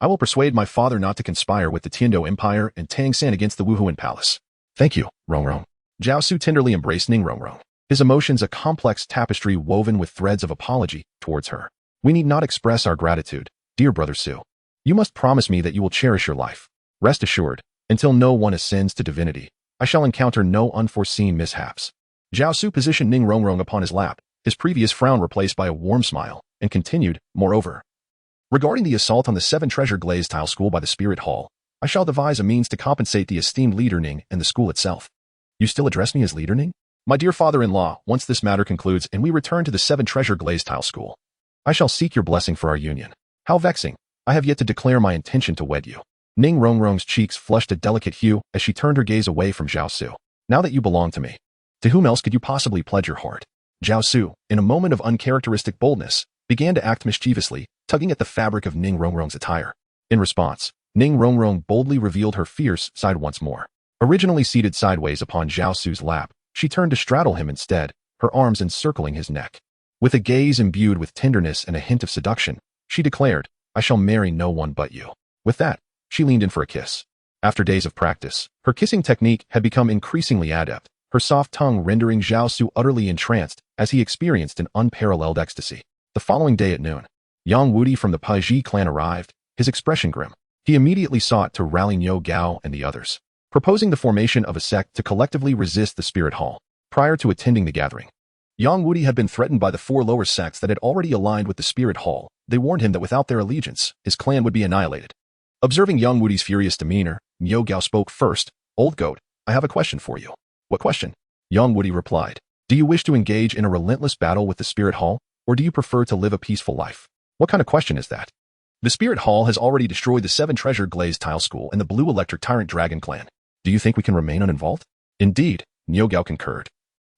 I will persuade my father not to conspire with the Tiando Empire and Tang San against the Wuhuan Palace. Thank you, Rongrong. Zhao Su tenderly embraced Ning Rongrong, his emotions a complex tapestry woven with threads of apology towards her. We need not express our gratitude, dear Brother Su. You must promise me that you will cherish your life. Rest assured, until no one ascends to divinity, I shall encounter no unforeseen mishaps. Zhao Su positioned Ning Rongrong upon his lap, his previous frown replaced by a warm smile, and continued, moreover. Regarding the assault on the 7 Treasure Glazed Tile School by the Spirit Hall, I shall devise a means to compensate the esteemed leader Ning and the school itself. You still address me as leader Ning? My dear father-in-law, once this matter concludes and we return to the 7 Treasure Glazed Tile School, I shall seek your blessing for our union. How vexing. I have yet to declare my intention to wed you. Ning Rongrong's cheeks flushed a delicate hue as she turned her gaze away from Zhao Su. Now that you belong to me, to whom else could you possibly pledge your heart? Zhao Su, in a moment of uncharacteristic boldness, began to act mischievously, tugging at the fabric of Ning Rongrong's attire. In response, Ning Rongrong boldly revealed her fierce side once more. Originally seated sideways upon Zhao Su's lap, she turned to straddle him instead, her arms encircling his neck. With a gaze imbued with tenderness and a hint of seduction, she declared, I shall marry no one but you. With that, she leaned in for a kiss. After days of practice, her kissing technique had become increasingly adept, her soft tongue rendering Zhao Su utterly entranced as he experienced an unparalleled ecstasy. The following day at noon, Yang Wudi from the Paiji clan arrived, his expression grim. He immediately sought to rally Niu Gao and the others, proposing the formation of a sect to collectively resist the Spirit Hall. Prior to attending the gathering, Yang Wudi had been threatened by the four lower sects that had already aligned with the Spirit Hall. They warned him that without their allegiance, his clan would be annihilated. Observing Yang Wudi's furious demeanor, Niu Gao spoke first. Old goat, I have a question for you. What question? Yang Wudi replied. Do you wish to engage in a relentless battle with the Spirit Hall, or do you prefer to live a peaceful life? What kind of question is that? The Spirit Hall has already destroyed the 7 Treasure Glazed Tile School and the Blue Electric Tyrant Dragon clan. Do you think we can remain uninvolved? Indeed, Niu Gao concurred.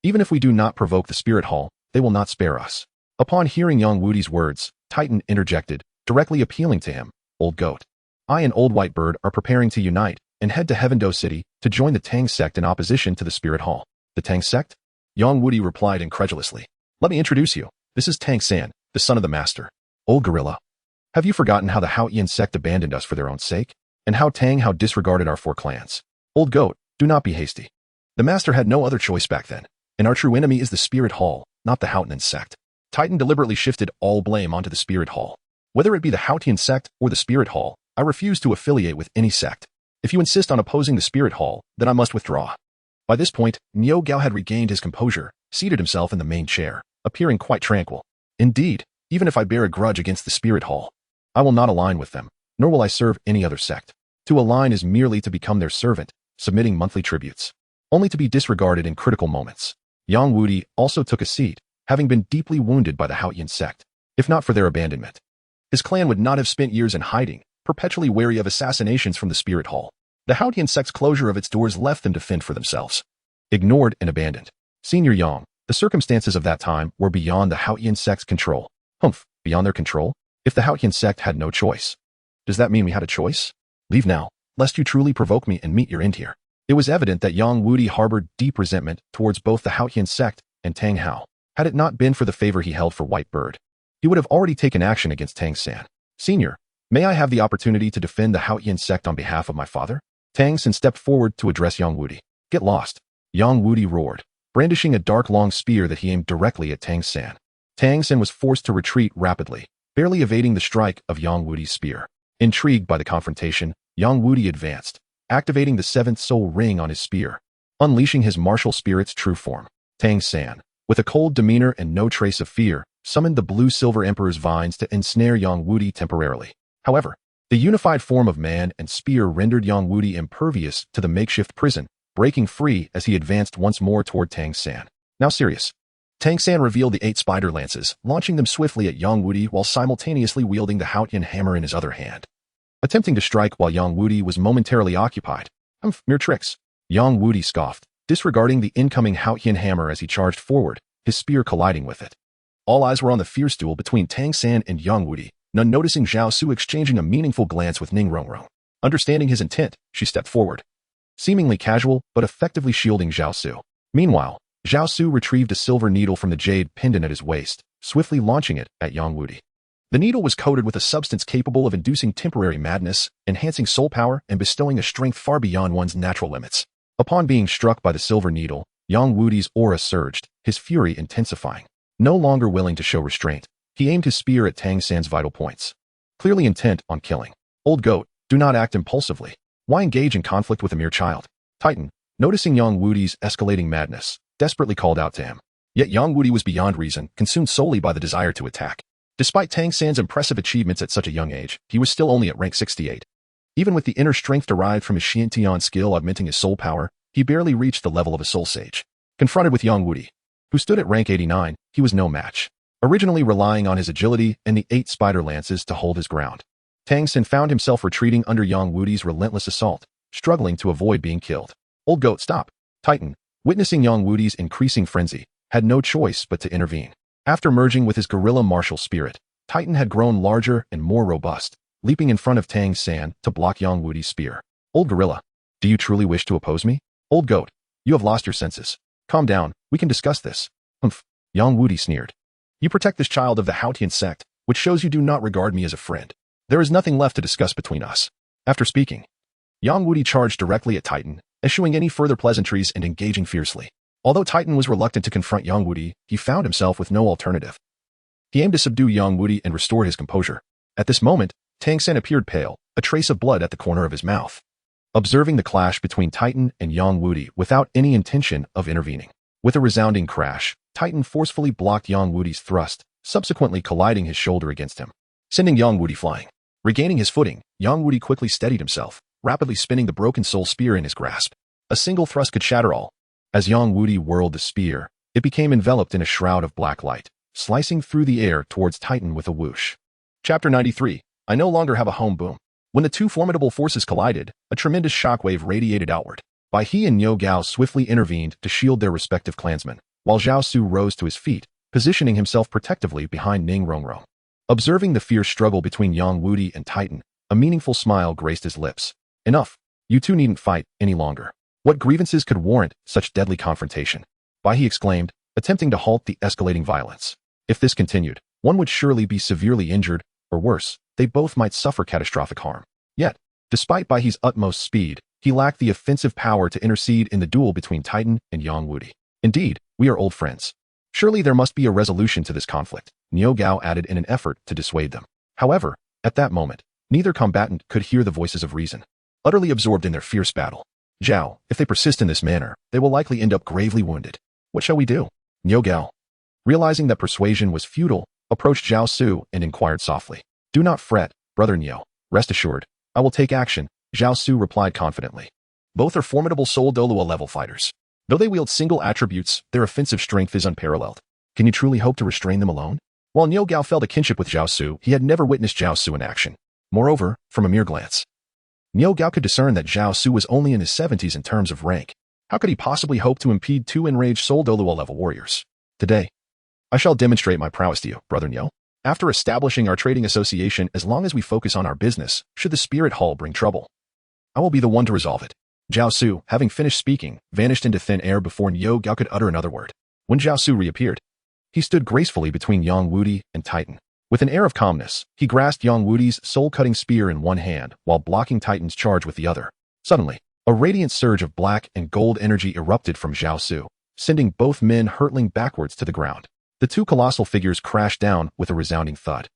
Even if we do not provoke the Spirit Hall, they will not spare us. Upon hearing Yang Wudi's words, Titan interjected, directly appealing to him. Old goat. I and Old White Bird are preparing to unite and head to Heavendo City to join the Tang sect in opposition to the Spirit Hall. The Tang sect? Yang Wudi replied incredulously. Let me introduce you. This is Tang San, the son of the master. Old gorilla. Have you forgotten how the Haotian sect abandoned us for their own sake? And how Tang Hao disregarded our 4 clans? Old goat, do not be hasty. The master had no other choice back then, and our true enemy is the Spirit Hall, not the Haotian sect. Titan deliberately shifted all blame onto the Spirit Hall. Whether it be the Haotian sect or the Spirit Hall, I refuse to affiliate with any sect. If you insist on opposing the Spirit Hall, then I must withdraw. By this point, Niu Gao had regained his composure, seated himself in the main chair, appearing quite tranquil. Indeed, even if I bear a grudge against the Spirit Hall, I will not align with them, nor will I serve any other sect. To align is merely to become their servant, submitting monthly tributes, only to be disregarded in critical moments. Yang Wudi also took a seat, having been deeply wounded by the Haotian sect. If not for their abandonment, his clan would not have spent years in hiding, perpetually wary of assassinations from the Spirit Hall. The Haotian sect's closure of its doors left them to fend for themselves. Ignored and abandoned. Senior Yang, the circumstances of that time were beyond the Haotian sect's control. Beyond their control? If the Haotian sect had no choice. Does that mean we had a choice? Leave now, lest you truly provoke me and meet your end here. It was evident that Yang Wudi harbored deep resentment towards both the Haotian sect and Tang Hao. Had it not been for the favor he held for White Bird, he would have already taken action against Tang San. Senior, may I have the opportunity to defend the Haotian sect on behalf of my father? Tang San stepped forward to address Yang Wudi. Get lost. Yang Wudi roared, brandishing a dark long spear that he aimed directly at Tang San. Tang San was forced to retreat rapidly, barely evading the strike of Yang Wudi's spear. Intrigued by the confrontation, Yang Wudi advanced, activating the 7th soul ring on his spear, unleashing his martial spirit's true form. Tang San, with a cold demeanor and no trace of fear, summoned the blue-silver emperor's vines to ensnare Yang Wudi temporarily. However, the unified form of man and spear rendered Yang Wudi impervious to the makeshift prison, breaking free as he advanced once more toward Tang San. Now serious. Tang San revealed the 8 spider lances, launching them swiftly at Yang Wudi while simultaneously wielding the Haotian hammer in his other hand. Attempting to strike while Yang Wudi was momentarily occupied. Mere tricks. Yang Wudi scoffed, disregarding the incoming Haotian hammer as he charged forward, his spear colliding with it. All eyes were on the fierce duel between Tang San and Yang Wudi, none noticing Zhao Su exchanging a meaningful glance with Ning Rongrong. Understanding his intent, she stepped forward, seemingly casual but effectively shielding Zhao Su. Meanwhile, Zhao Su retrieved a silver needle from the jade pendant at his waist, swiftly launching it at Yang Wudi. The needle was coated with a substance capable of inducing temporary madness, enhancing soul power, and bestowing a strength far beyond one's natural limits. Upon being struck by the silver needle, Yang Wudi's aura surged, his fury intensifying. No longer willing to show restraint, he aimed his spear at Tang San's vital points, clearly intent on killing. Old goat, do not act impulsively. Why engage in conflict with a mere child? Titan, noticing Yang Wudi's escalating madness, desperately called out to him. Yet Yang Wudi was beyond reason, consumed solely by the desire to attack. Despite Tang San's impressive achievements at such a young age, he was still only at rank 68. Even with the inner strength derived from his Xiantian skill augmenting his soul power, he barely reached the level of a soul sage. Confronted with Yang Wudi, who stood at rank 89, he was no match. Originally relying on his agility and the 8 spider lances to hold his ground, Tang San found himself retreating under Yang Wudi's relentless assault, struggling to avoid being killed. Old goat, stop. Titan, witnessing Yang Wudi's increasing frenzy, had no choice but to intervene. After merging with his guerrilla martial spirit, Titan had grown larger and more robust, leaping in front of Tang San to block Yang Wudi's spear. Old gorilla, do you truly wish to oppose me? Old goat, you have lost your senses. Calm down, we can discuss this. Yang Wudi sneered. You protect this child of the Haotian sect, which shows you do not regard me as a friend. There is nothing left to discuss between us. After speaking, Yang Wudi charged directly at Titan, eschewing any further pleasantries and engaging fiercely. Although Titan was reluctant to confront Yang Wudi, he found himself with no alternative. He aimed to subdue Yang Wudi and restore his composure. At this moment, Tang San appeared pale, a trace of blood at the corner of his mouth. Observing the clash between Titan and Yang Wudi without any intention of intervening. With a resounding crash, Titan forcefully blocked Yang Wudi's thrust, subsequently colliding his shoulder against him, sending Yang Wudi flying. Regaining his footing, Yang Wudi quickly steadied himself, rapidly spinning the broken soul spear in his grasp. A single thrust could shatter all. As Yang Wudi whirled the spear, it became enveloped in a shroud of black light, slicing through the air towards Titan with a whoosh. Chapter 93. I no longer have a home. Boom. When the two formidable forces collided, a tremendous shockwave radiated outward. Bai He and Niu Gao swiftly intervened to shield their respective clansmen, while Zhao Su rose to his feet, positioning himself protectively behind Ning Rongrong. Observing the fierce struggle between Yang Wudi and Titan, a meaningful smile graced his lips. Enough. You two needn't fight any longer. What grievances could warrant such deadly confrontation? Bai He exclaimed, attempting to halt the escalating violence. If this continued, one would surely be severely injured, or worse, they both might suffer catastrophic harm. Yet, despite Bai He's utmost speed, he lacked the offensive power to intercede in the duel between Titan and Yang Wudi. Indeed, we are old friends. Surely there must be a resolution to this conflict, Niu Gao added in an effort to dissuade them. However, at that moment, neither combatant could hear the voices of reason, utterly absorbed in their fierce battle. Zhao, if they persist in this manner, they will likely end up gravely wounded. What shall we do? Niu Gao, realizing that persuasion was futile, approached Zhao Su and inquired softly. Do not fret, brother Niu. Rest assured, I will take action, Zhao Su replied confidently. Both are formidable soul Douluo level fighters. Though they wield single attributes, their offensive strength is unparalleled. Can you truly hope to restrain them alone? While Niu Gao felt a kinship with Zhao Su, he had never witnessed Zhao Su in action. Moreover, from a mere glance, Niu Gao could discern that Zhao Su was only in his 70s in terms of rank. How could he possibly hope to impede two enraged soul Douluo level warriors? Today, I shall demonstrate my prowess to you, brother Niu. After establishing our trading association, as long as we focus on our business, should the spirit hall bring trouble, I will be the one to resolve it. Zhao Su, having finished speaking, vanished into thin air before Niu Gao could utter another word. When Zhao Su reappeared, he stood gracefully between Yang Wudi and Titan. With an air of calmness, he grasped Yang Wudi's soul-cutting spear in one hand while blocking Titan's charge with the other. Suddenly, a radiant surge of black and gold energy erupted from Zhao Su, sending both men hurtling backwards to the ground. The two colossal figures crashed down with a resounding thud.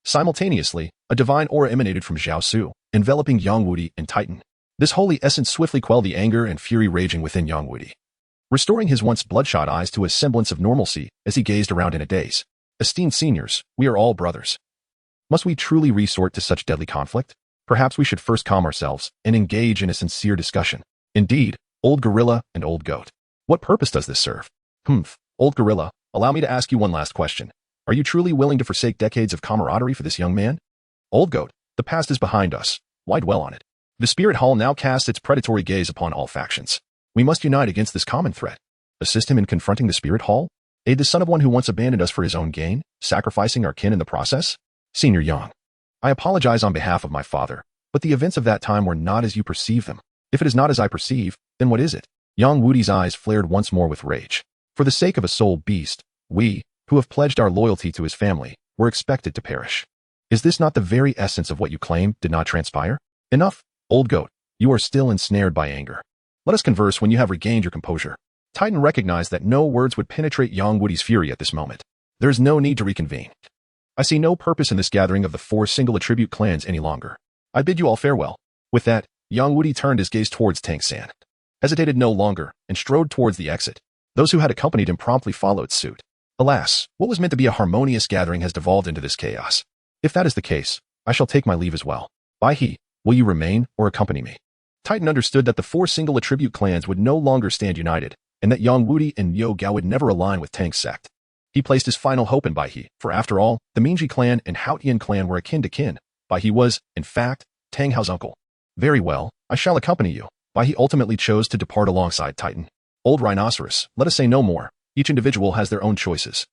Simultaneously, a divine aura emanated from Zhao Su, enveloping Yang Wudi and Titan. This holy essence swiftly quelled the anger and fury raging within Yang Wudi, restoring his once bloodshot eyes to a semblance of normalcy as he gazed around in a daze. Esteemed seniors, we are all brothers. Must we truly resort to such deadly conflict? Perhaps we should first calm ourselves and engage in a sincere discussion. Indeed, old gorilla and old goat. What purpose does this serve? Old gorilla, allow me to ask you one last question. Are you truly willing to forsake decades of camaraderie for this young man? Old goat, the past is behind us. Why dwell on it? The spirit hall now casts its predatory gaze upon all factions. We must unite against this common threat. Assist him in confronting the spirit hall? Aid the son of one who once abandoned us for his own gain, sacrificing our kin in the process? Senior Yang, I apologize on behalf of my father, but the events of that time were not as you perceive them. If it is not as I perceive, then what is it? Yang Wudi's eyes flared once more with rage. For the sake of a soul beast, we, who have pledged our loyalty to his family, were expected to perish. Is this not the very essence of what you claim did not transpire? Enough, old goat, you are still ensnared by anger. Let us converse when you have regained your composure. Titan recognized that no words would penetrate Yang Wudi's fury at this moment. There is no need to reconvene. I see no purpose in this gathering of the 4 single attribute clans any longer. I bid you all farewell. With that, Yang Wudi turned his gaze towards Tang San, hesitated no longer, and strode towards the exit. Those who had accompanied him promptly followed suit. Alas, what was meant to be a harmonious gathering has devolved into this chaos. If that is the case, I shall take my leave as well. Bai He, will you remain or accompany me? Titan understood that the 4 single attribute clans would no longer stand united, and that Yang Wudi and Niu Gao would never align with Tang's sect. He placed his final hope in Bai He, for after all, the Mingji clan and Haotian clan were akin to kin. Bai He was, in fact, Tang Hao's uncle. Very well, I shall accompany you. Bai He ultimately chose to depart alongside Titan. Old rhinoceros, let us say no more. Each individual has their own choices.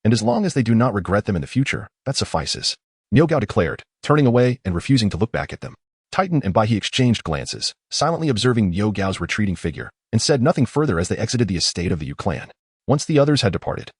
And as long as they do not regret them in the future, that suffices. Niu Gao declared, turning away and refusing to look back at them. Titan and Bai He exchanged glances, silently observing Niu Gao's retreating figure, and said nothing further as they exited the estate of the Yu clan. Once the others had departed,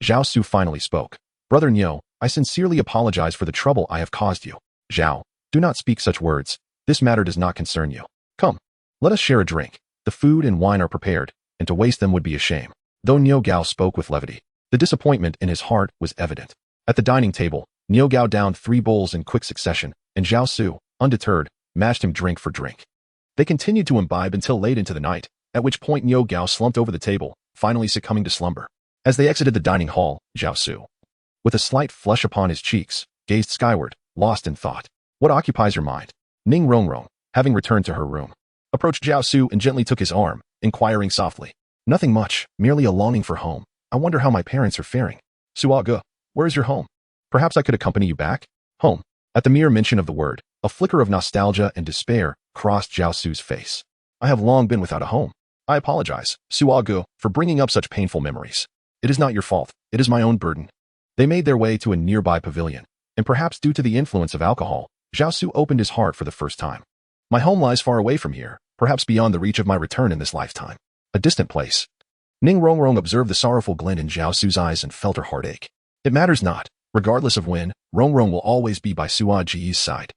Zhao Su finally spoke. Brother Niu, I sincerely apologize for the trouble I have caused you. Zhao, do not speak such words. This matter does not concern you. Come, let us share a drink. The food and wine are prepared, and to waste them would be a shame. Though Niu Gao spoke with levity, the disappointment in his heart was evident. At the dining table, Niu Gao downed 3 bowls in quick succession, and Zhao Su, undeterred, matched him drink for drink. They continued to imbibe until late into the night, at which point Niu Gao slumped over the table, finally succumbing to slumber. As they exited the dining hall, Zhao Su, with a slight flush upon his cheeks, gazed skyward, lost in thought. What occupies your mind? Ning Rongrong, having returned to her room, approached Zhao Su and gently took his arm, inquiring softly. Nothing much, merely a longing for home. I wonder how my parents are faring. Suaga, where is your home? Perhaps I could accompany you back? Home. At the mere mention of the word, a flicker of nostalgia and despair crossed Zhao Su's face. I have long been without a home. I apologize, Suaga, for bringing up such painful memories. It is not your fault. It is my own burden. They made their way to a nearby pavilion, and perhaps due to the influence of alcohol, Zhao Su opened his heart for the first time. My home lies far away from here, perhaps beyond the reach of my return in this lifetime. A distant place. Ning Rongrong observed the sorrowful glint in Zhao Su's eyes and felt her heart ache. It matters not. Regardless of when, Rongrong will always be by Sua Ji's side.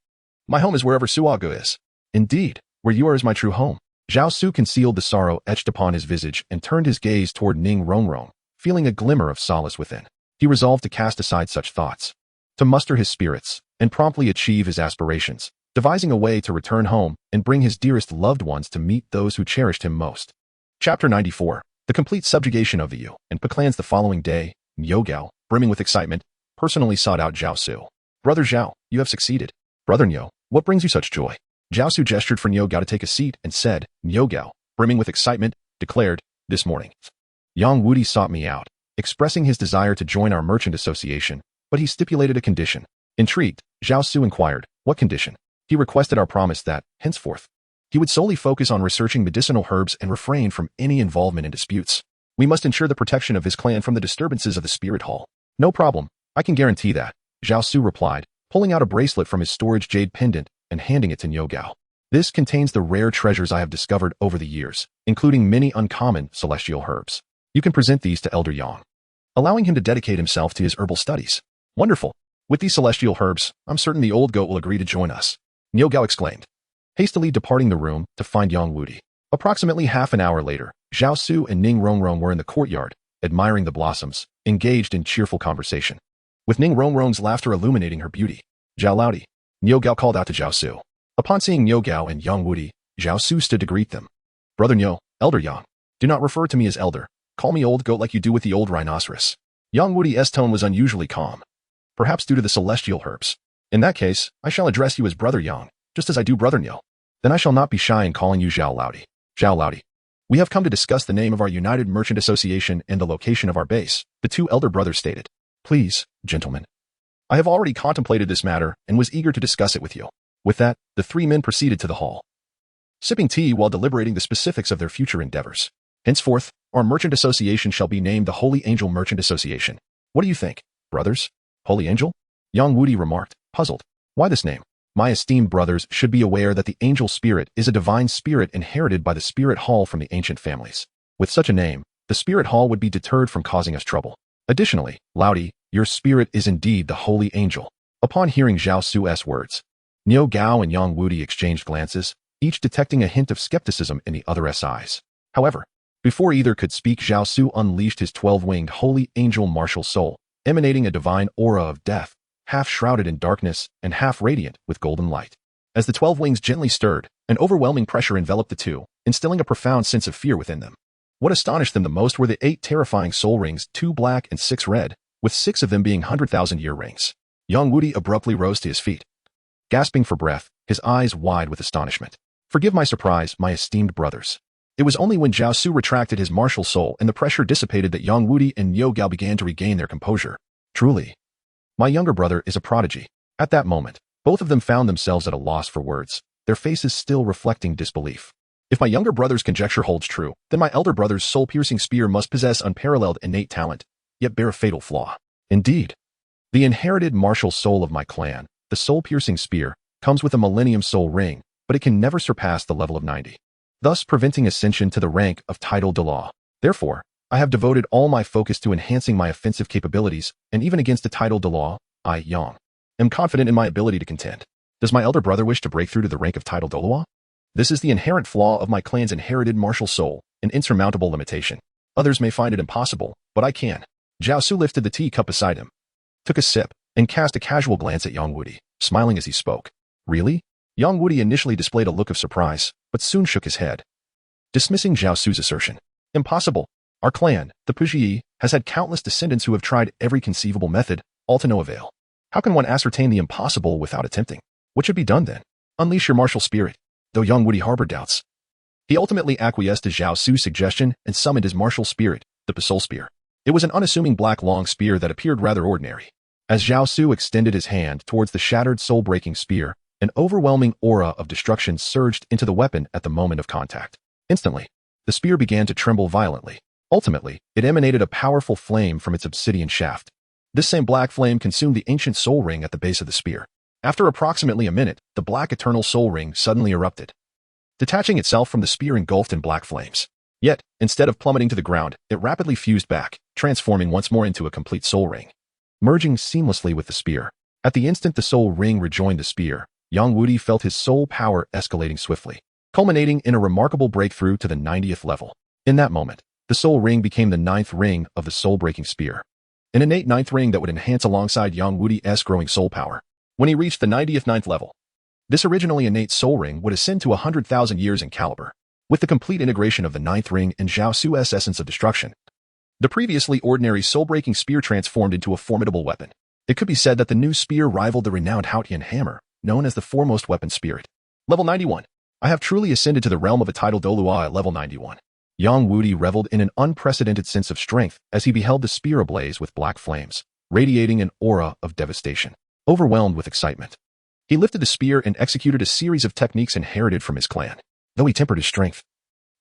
My home is wherever Suaga is. Indeed, where you are is my true home. Zhao Su concealed the sorrow etched upon his visage and turned his gaze toward Ning Rongrong, feeling a glimmer of solace within. He resolved to cast aside such thoughts, to muster his spirits, and promptly achieve his aspirations, devising a way to return home and bring his dearest loved ones to meet those who cherished him most. Chapter 94. The complete subjugation of the Yu and Peclans. The following day, Niu Gao, brimming with excitement, personally sought out Zhao Su. Brother Zhao, you have succeeded. Brother Niu, what brings you such joy? Zhao Su gestured for Niu Gao to take a seat and said, Niu Gao, brimming with excitement, declared, this morning, Yang Wudi sought me out, expressing his desire to join our merchant association, but he stipulated a condition. Intrigued, Zhao Su inquired, what condition? He requested our promise that, henceforth, he would solely focus on researching medicinal herbs and refrain from any involvement in disputes. We must ensure the protection of his clan from the disturbances of the spirit hall. No problem, I can guarantee that, Zhao Su replied, pulling out a bracelet from his storage jade pendant and handing it to Niu Gao. This contains the rare treasures I have discovered over the years, including many uncommon celestial herbs. You can present these to Elder Yang, allowing him to dedicate himself to his herbal studies. Wonderful. With these celestial herbs, I'm certain the old goat will agree to join us, Niu Gao exclaimed, hastily departing the room to find Yang Wudi. Approximately half an hour later, Zhao Su and Ning Rongrong were in the courtyard, admiring the blossoms, engaged in cheerful conversation, with Ning Rongrong's laughter illuminating her beauty. Zhao Laodi, Niu Gao called out to Zhao Su. Upon seeing Niu Gao and Yang Wudi, Zhao Su stood to greet them. Brother Niu, Elder Yang, do not refer to me as elder. Call me old goat like you do with the old rhinoceros. Yang Wudi's tone was unusually calm, perhaps due to the celestial herbs. In that case, I shall address you as Brother Yang, just as I do Brother Niu. Then I shall not be shy in calling you Zhao Laodi. Zhao Laodi. We have come to discuss the name of our United Merchant Association and the location of our base, the two elder brothers stated. Please, gentlemen. I have already contemplated this matter and was eager to discuss it with you. With that, the three men proceeded to the hall, sipping tea while deliberating the specifics of their future endeavors. Henceforth, our merchant association shall be named the Holy Angel Merchant Association. What do you think, brothers? Holy Angel? Yang Wudi remarked, puzzled. Why this name? My esteemed brothers should be aware that the angel spirit is a divine spirit inherited by the spirit hall from the ancient families. With such a name, the spirit hall would be deterred from causing us trouble. Additionally, Laodi, your spirit is indeed the holy angel. Upon hearing Zhao Su's words, Niu Gao and Yang Wudi exchanged glances, each detecting a hint of skepticism in the other's eyes. However, before either could speak, Zhao Su unleashed his 12-winged holy angel martial soul, emanating a divine aura of death, half shrouded in darkness and half radiant with golden light. As the 12 wings gently stirred, an overwhelming pressure enveloped the two, instilling a profound sense of fear within them. What astonished them the most were the 8 terrifying soul rings, 2 black and 6 red, with 6 of them being 100,000-year rings. Yang Wudi abruptly rose to his feet, gasping for breath, his eyes wide with astonishment. Forgive my surprise, my esteemed brothers. It was only when Zhao Su retracted his martial soul and the pressure dissipated that Yang Wudi and Niu Gao began to regain their composure. Truly, my younger brother is a prodigy. At that moment, both of them found themselves at a loss for words, their faces still reflecting disbelief. If my younger brother's conjecture holds true, then my elder brother's soul-piercing spear must possess unparalleled innate talent, yet bear a fatal flaw. Indeed, the inherited martial soul of my clan, the soul-piercing spear, comes with a millennium soul ring, but it can never surpass the level of 90, thus preventing ascension to the rank of title Douluo. Therefore, I have devoted all my focus to enhancing my offensive capabilities, and even against the title Douluo, I, Yang, am confident in my ability to contend. Does my elder brother wish to break through to the rank of title Douluo? This is the inherent flaw of my clan's inherited martial soul, an insurmountable limitation. Others may find it impossible, but I can. Zhao Su lifted the teacup beside him, took a sip, and cast a casual glance at Yang Wudi, smiling as he spoke. Really? Yang Wudi initially displayed a look of surprise, but soon shook his head, dismissing Zhao Su's assertion. Impossible. Our clan, the Puji, has had countless descendants who have tried every conceivable method, all to no avail. How can one ascertain the impossible without attempting? What should be done then? Unleash your martial spirit. Though young Woody harbored doubts, he ultimately acquiesced to Zhao Su's suggestion and summoned his martial spirit, the Soul Spear. It was an unassuming black long spear that appeared rather ordinary. As Zhao Su extended his hand towards the shattered soul-breaking spear, an overwhelming aura of destruction surged into the weapon at the moment of contact. Instantly, the spear began to tremble violently. Ultimately, it emanated a powerful flame from its obsidian shaft. This same black flame consumed the ancient soul ring at the base of the spear. After approximately a minute, the black eternal soul ring suddenly erupted, detaching itself from the spear engulfed in black flames. Yet, instead of plummeting to the ground, it rapidly fused back, transforming once more into a complete soul ring, merging seamlessly with the spear. At the instant the soul ring rejoined the spear, young Woody felt his soul power escalating swiftly, culminating in a remarkable breakthrough to the 90th level. In that moment, the soul ring became the 9th ring of the soul-breaking spear, an innate 9th ring that would enhance alongside young Woody's growing soul power. When he reached the 90th 9th level, this originally innate soul ring would ascend to 100,000 years in caliber. With the complete integration of the 9th ring and Zhao Su's essence of destruction, the previously ordinary soul-breaking spear transformed into a formidable weapon. It could be said that the new spear rivaled the renowned Haotian hammer, known as the foremost weapon spirit. Level 91. I have truly ascended to the realm of a title Douluo at level 91. Young Woody reveled in an unprecedented sense of strength as he beheld the spear ablaze with black flames, radiating an aura of devastation. Overwhelmed with excitement, he lifted the spear and executed a series of techniques inherited from his clan. Though he tempered his strength,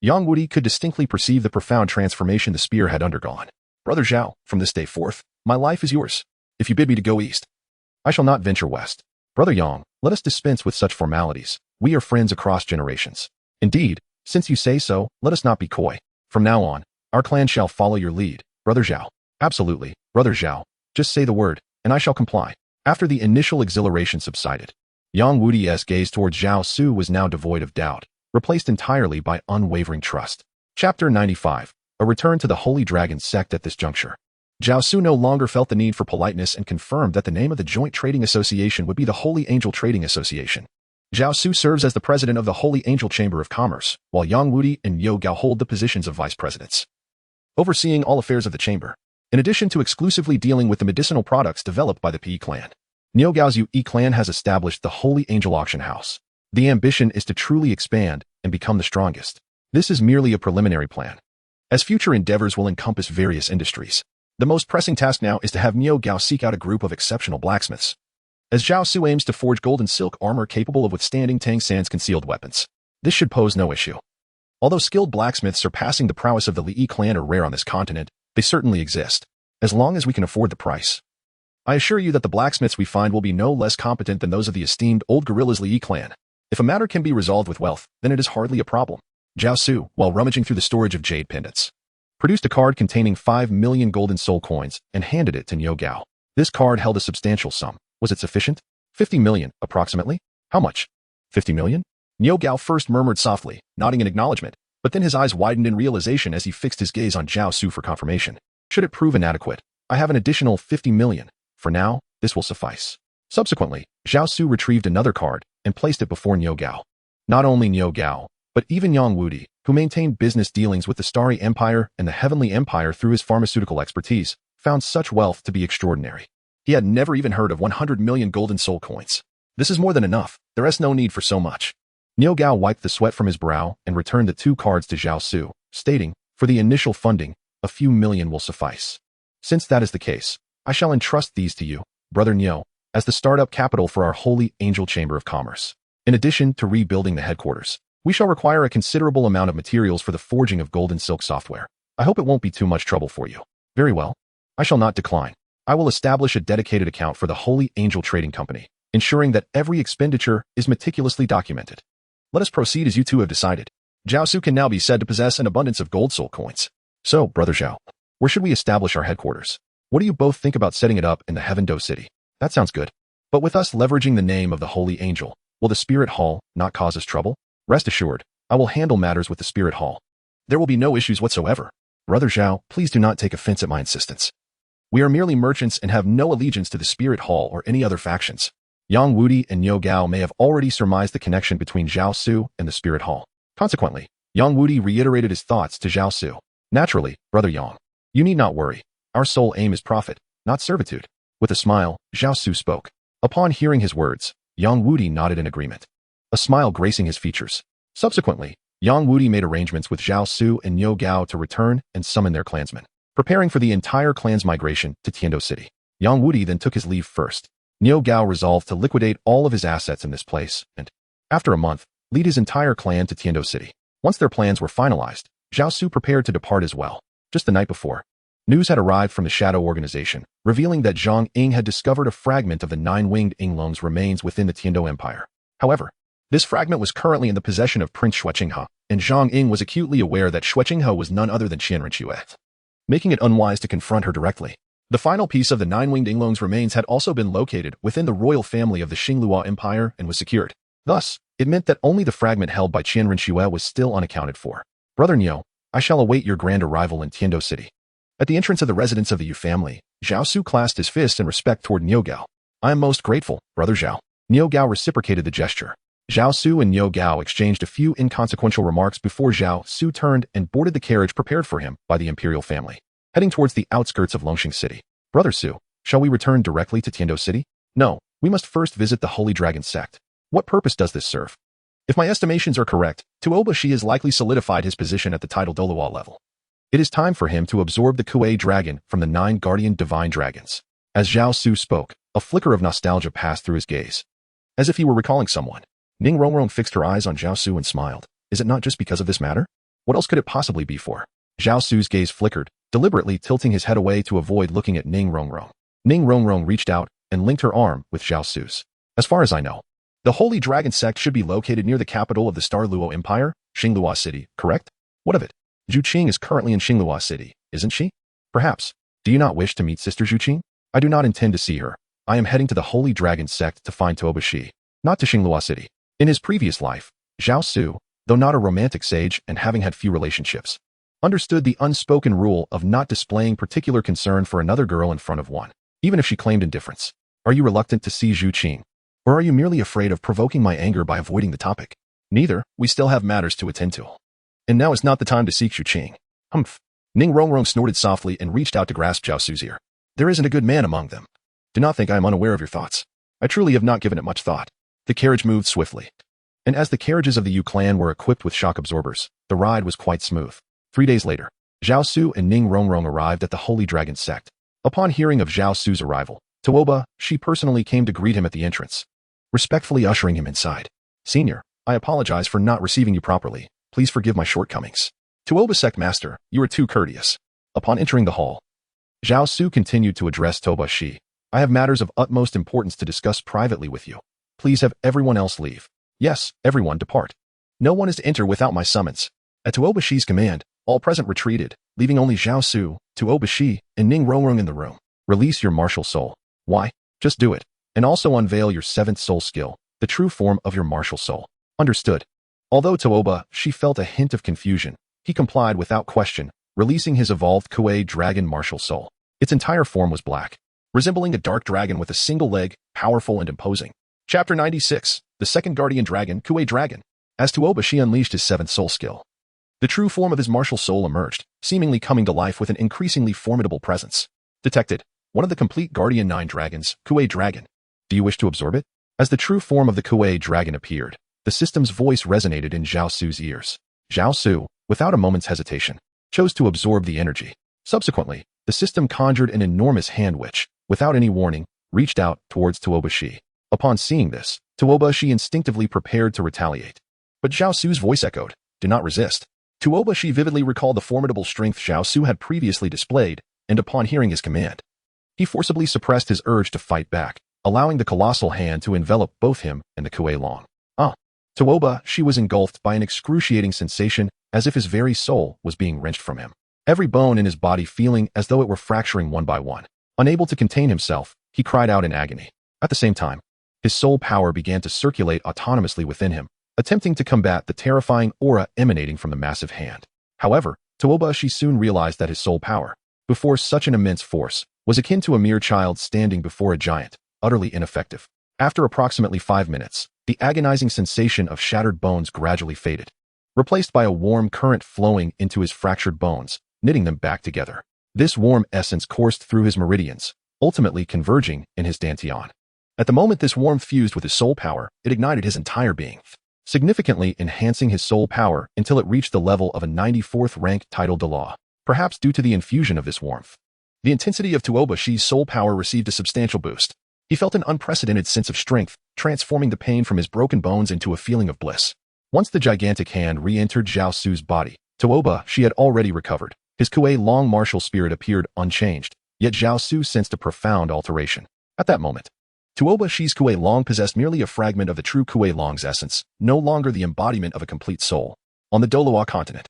young Woody could distinctly perceive the profound transformation the spear had undergone. Brother Zhao, from this day forth, my life is yours. If you bid me to go east, I shall not venture west. Brother Yang, let us dispense with such formalities. We are friends across generations. Indeed, since you say so, let us not be coy. From now on, our clan shall follow your lead, Brother Zhao. Absolutely, Brother Zhao. Just say the word, and I shall comply. After the initial exhilaration subsided, young Woody's gaze towards Zhao Su was now devoid of doubt, replaced entirely by unwavering trust. Chapter 95. A return to the Holy Dragon sect. At this juncture, Zhao Su no longer felt the need for politeness and confirmed that the name of the joint trading association would be the Holy Angel Trading Association. Zhao Su serves as the president of the Holy Angel Chamber of Commerce, while Yang Woody and Yo Gao hold the positions of vice presidents, overseeing all affairs of the chamber, in addition to exclusively dealing with the medicinal products developed by the Pi clan. Niu Gao's Yu clan has established the Holy Angel Auction House. The ambition is to truly expand and become the strongest. This is merely a preliminary plan, as future endeavors will encompass various industries. The most pressing task now is to have Niu Gao seek out a group of exceptional blacksmiths, as Zhao Su aims to forge gold and silk armor capable of withstanding Tang San's concealed weapons. This should pose no issue. Although skilled blacksmiths surpassing the prowess of the Li clan are rare on this continent, they certainly exist, as long as we can afford the price. I assure you that the blacksmiths we find will be no less competent than those of the esteemed old gorillas Li clan. If a matter can be resolved with wealth, then it is hardly a problem. Zhao Su, while rummaging through the storage of jade pendants, produced a card containing 5 million golden soul coins and handed it to Niu Gao. This card held a substantial sum. Was it sufficient? 50 million, approximately. How much? 50 million? Niu Gao first murmured softly, nodding in acknowledgement, but then his eyes widened in realization as he fixed his gaze on Zhao Su for confirmation. Should it prove inadequate, I have an additional 50 million. For now, this will suffice. Subsequently, Zhao Su retrieved another card and placed it before Niu Gao. Not only Niu Gao, but even Yang Woody, who maintained business dealings with the Starry Empire and the Heavenly Empire through his pharmaceutical expertise, found such wealth to be extraordinary. He had never even heard of 100 million golden soul coins. This is more than enough. There is no need for so much. Niu Gao wiped the sweat from his brow and returned the 2 cards to Zhao Su, stating, for the initial funding, a few million will suffice. Since that is the case, I shall entrust these to you, Brother Niu, as the startup capital for our Holy Angel Chamber of Commerce. In addition to rebuilding the headquarters, we shall require a considerable amount of materials for the forging of gold and silk software. I hope it won't be too much trouble for you. Very well. I shall not decline. I will establish a dedicated account for the Holy Angel Trading Company, ensuring that every expenditure is meticulously documented. Let us proceed as you two have decided. Zhao Su can now be said to possess an abundance of gold soul coins. So, Brother Zhao, where should we establish our headquarters? What do you both think about setting it up in the Heaven Do City? That sounds good. But with us leveraging the name of the Holy Angel, will the Spirit Hall not cause us trouble? Rest assured, I will handle matters with the Spirit Hall. There will be no issues whatsoever. Brother Zhao, please do not take offense at my insistence. We are merely merchants and have no allegiance to the Spirit Hall or any other factions. Yang Woody and Niu Gao may have already surmised the connection between Zhao Su and the Spirit Hall. Consequently, Yang Woody reiterated his thoughts to Zhao Su. Naturally, Brother Yang. You need not worry. Our sole aim is profit, not servitude. With a smile, Zhao Su spoke. Upon hearing his words, Yang Wudi nodded in agreement, a smile gracing his features. Subsequently, Yang Wudi made arrangements with Zhao Su and Niu Gao to return and summon their clansmen, preparing for the entire clan's migration to Tiando City. Yang Wudi then took his leave first. Niu Gao resolved to liquidate all of his assets in this place and, after a month, lead his entire clan to Tiando City. Once their plans were finalized, Zhao Su prepared to depart as well. Just the night before, news had arrived from the Shadow Organization, revealing that Zhang Ying had discovered a fragment of the nine-winged Yinglong's remains within the Tiando Empire. However, this fragment was currently in the possession of Prince Shuqinghe, and Zhang Ying was acutely aware that Shuqinghe was none other than Qianren Xue, making it unwise to confront her directly. The final piece of the nine-winged Yinglong's remains had also been located within the royal family of the Xingluo Empire and was secured. Thus, it meant that only the fragment held by Qianren Xue was still unaccounted for. Brother Niu, I shall await your grand arrival in Tiando City. At the entrance of the residence of the Yu family, Zhao Su clasped his fist in respect toward Niu Gao. I am most grateful, Brother Zhao. Niu Gao reciprocated the gesture. Zhao Su and Niu Gao exchanged a few inconsequential remarks before Zhao Su turned and boarded the carriage prepared for him by the imperial family, heading towards the outskirts of Longxing City. Brother Su, shall we return directly to Tiando City? No, we must first visit the Holy Dragon sect. What purpose does this serve? If my estimations are correct, Tuobashi has likely solidified his position at the title Douluo level. It is time for him to absorb the Kuei dragon from the 9 guardian divine dragons. As Zhao Su spoke, a flicker of nostalgia passed through his gaze. As if he were recalling someone, Ning Rongrong fixed her eyes on Zhao Su and smiled. Is it not just because of this matter? What else could it possibly be for? Zhao Su's gaze flickered, deliberately tilting his head away to avoid looking at Ning Rongrong. Ning Rongrong reached out and linked her arm with Zhao Su's. As far as I know, the Holy Dragon sect should be located near the capital of the Star Luo Empire, Xingluo City, correct? What of it? Zhu Qing is currently in Xingluo City, isn't she? Perhaps. Do you not wish to meet Sister Zhu Qing? I do not intend to see her. I am heading to the Holy Dragon sect to find Tuobashi, not to Xingluo City. In his previous life, Zhao Su, though not a romantic sage and having had few relationships, understood the unspoken rule of not displaying particular concern for another girl in front of one, even if she claimed indifference. Are you reluctant to see Zhu Qing? Or are you merely afraid of provoking my anger by avoiding the topic? Neither. We still have matters to attend to. And now is not the time to seek Zhu Qing. Humph. Ning Rongrong snorted softly and reached out to grasp Zhao Su's ear. There isn't a good man among them. Do not think I am unaware of your thoughts. I truly have not given it much thought. The carriage moved swiftly. And as the carriages of the Yu clan were equipped with shock absorbers, the ride was quite smooth. 3 days later, Zhao Su and Ning Rongrong arrived at the Holy Dragon sect. Upon hearing of Zhao Su's arrival, Tuobashi personally came to greet him at the entrance, respectfully ushering him inside. Senior, I apologize for not receiving you properly. Please forgive my shortcomings. Tuoba sect master, you are too courteous. Upon entering the hall, Zhao Su continued to address Tuobashi. I have matters of utmost importance to discuss privately with you. Please have everyone else leave. Yes, everyone depart. No one is to enter without my summons. At Tuobashi's command, all present retreated, leaving only Zhao Su, Tuobashi, and Ning Rongrong in the room. Release your martial soul. Why? Just do it. And also unveil your 7th soul skill, the true form of your martial soul. Understood. Although Tuobashi felt a hint of confusion, he complied without question, releasing his evolved Kuei dragon martial soul. Its entire form was black, resembling a dark dragon with a single leg, powerful and imposing. Chapter 96, the second guardian dragon, Kuei Dragon. As Tuobashi unleashed his 7th soul skill, the true form of his martial soul emerged, seemingly coming to life with an increasingly formidable presence. Detected. One of the complete guardian 9 dragons, Kuei Dragon. Do you wish to absorb it? As the true form of the Kuei Dragon appeared, the system's voice resonated in Zhao Su's ears. Zhao Su, without a moment's hesitation, chose to absorb the energy. Subsequently, the system conjured an enormous hand which, without any warning, reached out towards Tuobashi. Upon seeing this, Tuobashi instinctively prepared to retaliate. But Zhao Su's voice echoed, do not resist. Tuobashi vividly recalled the formidable strength Zhao Su had previously displayed, and upon hearing his command, he forcibly suppressed his urge to fight back, allowing the colossal hand to envelop both him and the Kuei Long. Tuobashi was engulfed by an excruciating sensation as if his very soul was being wrenched from him. Every bone in his body feeling as though it were fracturing one by one. Unable to contain himself, he cried out in agony. At the same time, his soul power began to circulate autonomously within him, attempting to combat the terrifying aura emanating from the massive hand. However, Tuobashi soon realized that his soul power, before such an immense force, was akin to a mere child standing before a giant, utterly ineffective. After approximately 5 minutes, the agonizing sensation of shattered bones gradually faded, replaced by a warm current flowing into his fractured bones, knitting them back together. This warm essence coursed through his meridians, ultimately converging in his dantian. At the moment this warmth fused with his soul power, it ignited his entire being, significantly enhancing his soul power until it reached the level of a 94th rank title Douluo, perhaps due to the infusion of this warmth. The intensity of Tuoba Shi's soul power received a substantial boost. He felt an unprecedented sense of strength, transforming the pain from his broken bones into a feeling of bliss. Once the gigantic hand re-entered Zhao Su's body, Tuoba Shi had already recovered. His Kuei Long martial spirit appeared unchanged, yet Zhao Su sensed a profound alteration. At that moment, Tuoba Shi's Kuei Long possessed merely a fragment of the true Kuei Long's essence, no longer the embodiment of a complete soul. On the Douluo continent,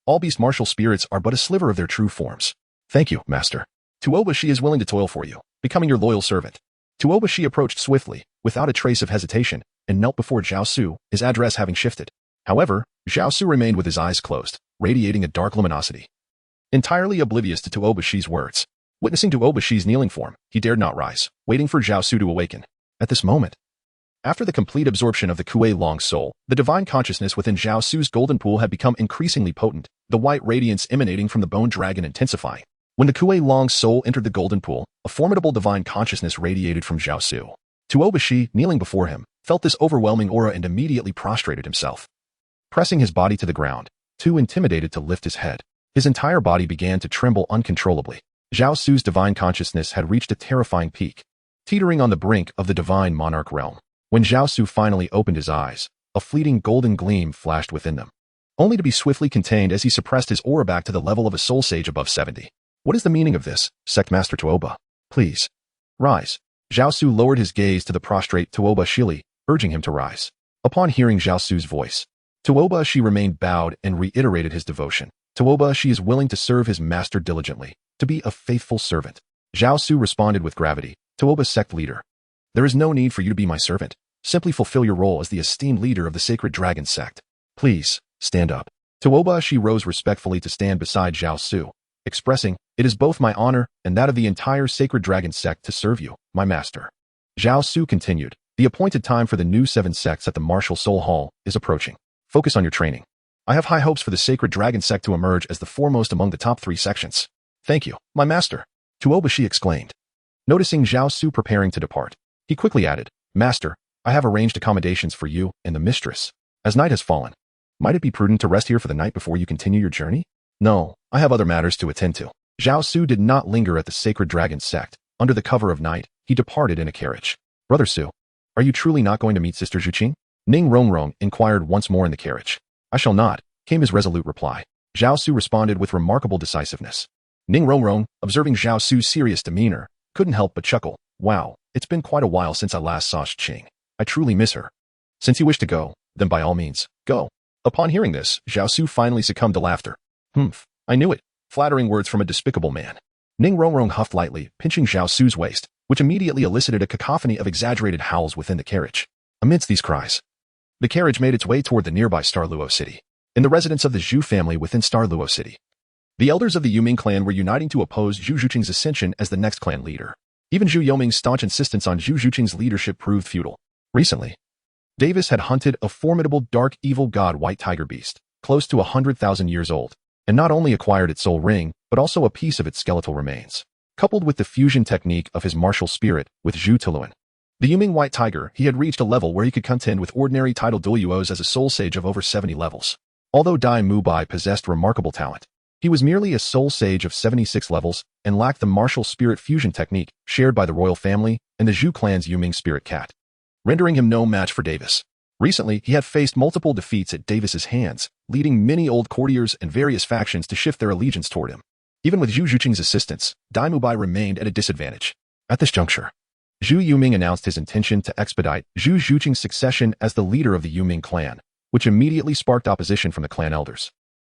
all beast martial spirits are but a sliver of their true forms. Thank you, Master. Tuoba Shi is willing to toil for you, becoming your loyal servant. Tuoba Shi approached swiftly, without a trace of hesitation, and knelt before Zhao Su, his address having shifted. However, Zhao Su remained with his eyes closed, radiating a dark luminosity. Entirely oblivious to Tuoba Shi's words, witnessing Tuoba Shi's kneeling form, he dared not rise, waiting for Zhao Su to awaken. At this moment, after the complete absorption of the Kuei Long soul, the divine consciousness within Zhao Su's golden pool had become increasingly potent, the white radiance emanating from the bone dragon intensifying. When the Kuei Long soul entered the golden pool, a formidable divine consciousness radiated from Zhao Su. Tuoba Shi, kneeling before him, felt this overwhelming aura and immediately prostrated himself. Pressing his body to the ground, too intimidated to lift his head, his entire body began to tremble uncontrollably. Zhao Su's divine consciousness had reached a terrifying peak, teetering on the brink of the divine monarch realm. When Zhao Su finally opened his eyes, a fleeting golden gleam flashed within them, only to be swiftly contained as he suppressed his aura back to the level of a soul sage above 70. What is the meaning of this, Sect Master Tuoba? Please, rise. Zhao Su lowered his gaze to the prostrate Tuoba Shi, urging him to rise. Upon hearing Zhao Su's voice, Tuoba Shi remained bowed and reiterated his devotion. Tuoba Shi is willing to serve his master diligently, to be a faithful servant. Zhao Su responded with gravity. Tuoba's sect leader. There is no need for you to be my servant. Simply fulfill your role as the esteemed leader of the Sacred Dragon sect. Please, stand up. Tuoba Shi rose respectfully to stand beside Zhao Su, expressing, it is both my honor and that of the entire Sacred Dragon sect to serve you, my master. Zhao Su continued, the appointed time for the new 7 sects at the Martial Soul Hall is approaching. Focus on your training. I have high hopes for the Sacred Dragon sect to emerge as the foremost among the top 3 sections. Thank you, my master. Tuoba Shi exclaimed. Noticing Zhao Su preparing to depart, he quickly added, Master, I have arranged accommodations for you and the mistress. As night has fallen, might it be prudent to rest here for the night before you continue your journey? No, I have other matters to attend to. Zhao Su did not linger at the Sacred Dragon sect. Under the cover of night, he departed in a carriage. Brother Su, are you truly not going to meet Sister Zhuqing? Ning Rongrong inquired once more in the carriage. I shall not, came his resolute reply. Zhao Su responded with remarkable decisiveness. Ning Rongrong, observing Zhao Su's serious demeanor, couldn't help but chuckle. Wow, it's been quite a while since I last saw Zhuqing. I truly miss her. Since you wish to go, then by all means, go. Upon hearing this, Zhao Su finally succumbed to laughter. Humph, I knew it. Flattering words from a despicable man. Ning Rongrong huffed lightly, pinching Zhao Su's waist, which immediately elicited a cacophony of exaggerated howls within the carriage. Amidst these cries, the carriage made its way toward the nearby Douluo city. In the residence of the Zhu family within Douluo city, the elders of the Yuming clan were uniting to oppose Zhu Zhuqing's ascension as the next clan leader. Even Zhu Yoming's staunch insistence on Zhu Zhuqing's leadership proved futile. Recently, Davis had hunted a formidable dark evil god white tiger beast, close to 100,000 years old, and not only acquired its soul ring, but also a piece of its skeletal remains. Coupled with the fusion technique of his martial spirit with Zhu Tiluan, the Yuming white tiger, he had reached a level where he could contend with ordinary title Douluos as a soul sage of over 70 levels. Although Dai Mubai possessed remarkable talent, he was merely a soul sage of 76 levels and lacked the martial spirit fusion technique shared by the royal family and the Zhu clan's Yuming spirit cat, rendering him no match for Davis. Recently, he had faced multiple defeats at Davis's hands, leading many old courtiers and various factions to shift their allegiance toward him. Even with Zhu Zhuqing's assistance, Dai Mubai remained at a disadvantage. At this juncture, Zhu Yuming announced his intention to expedite Zhu Zhuqing's succession as the leader of the Yuming clan, which immediately sparked opposition from the clan elders.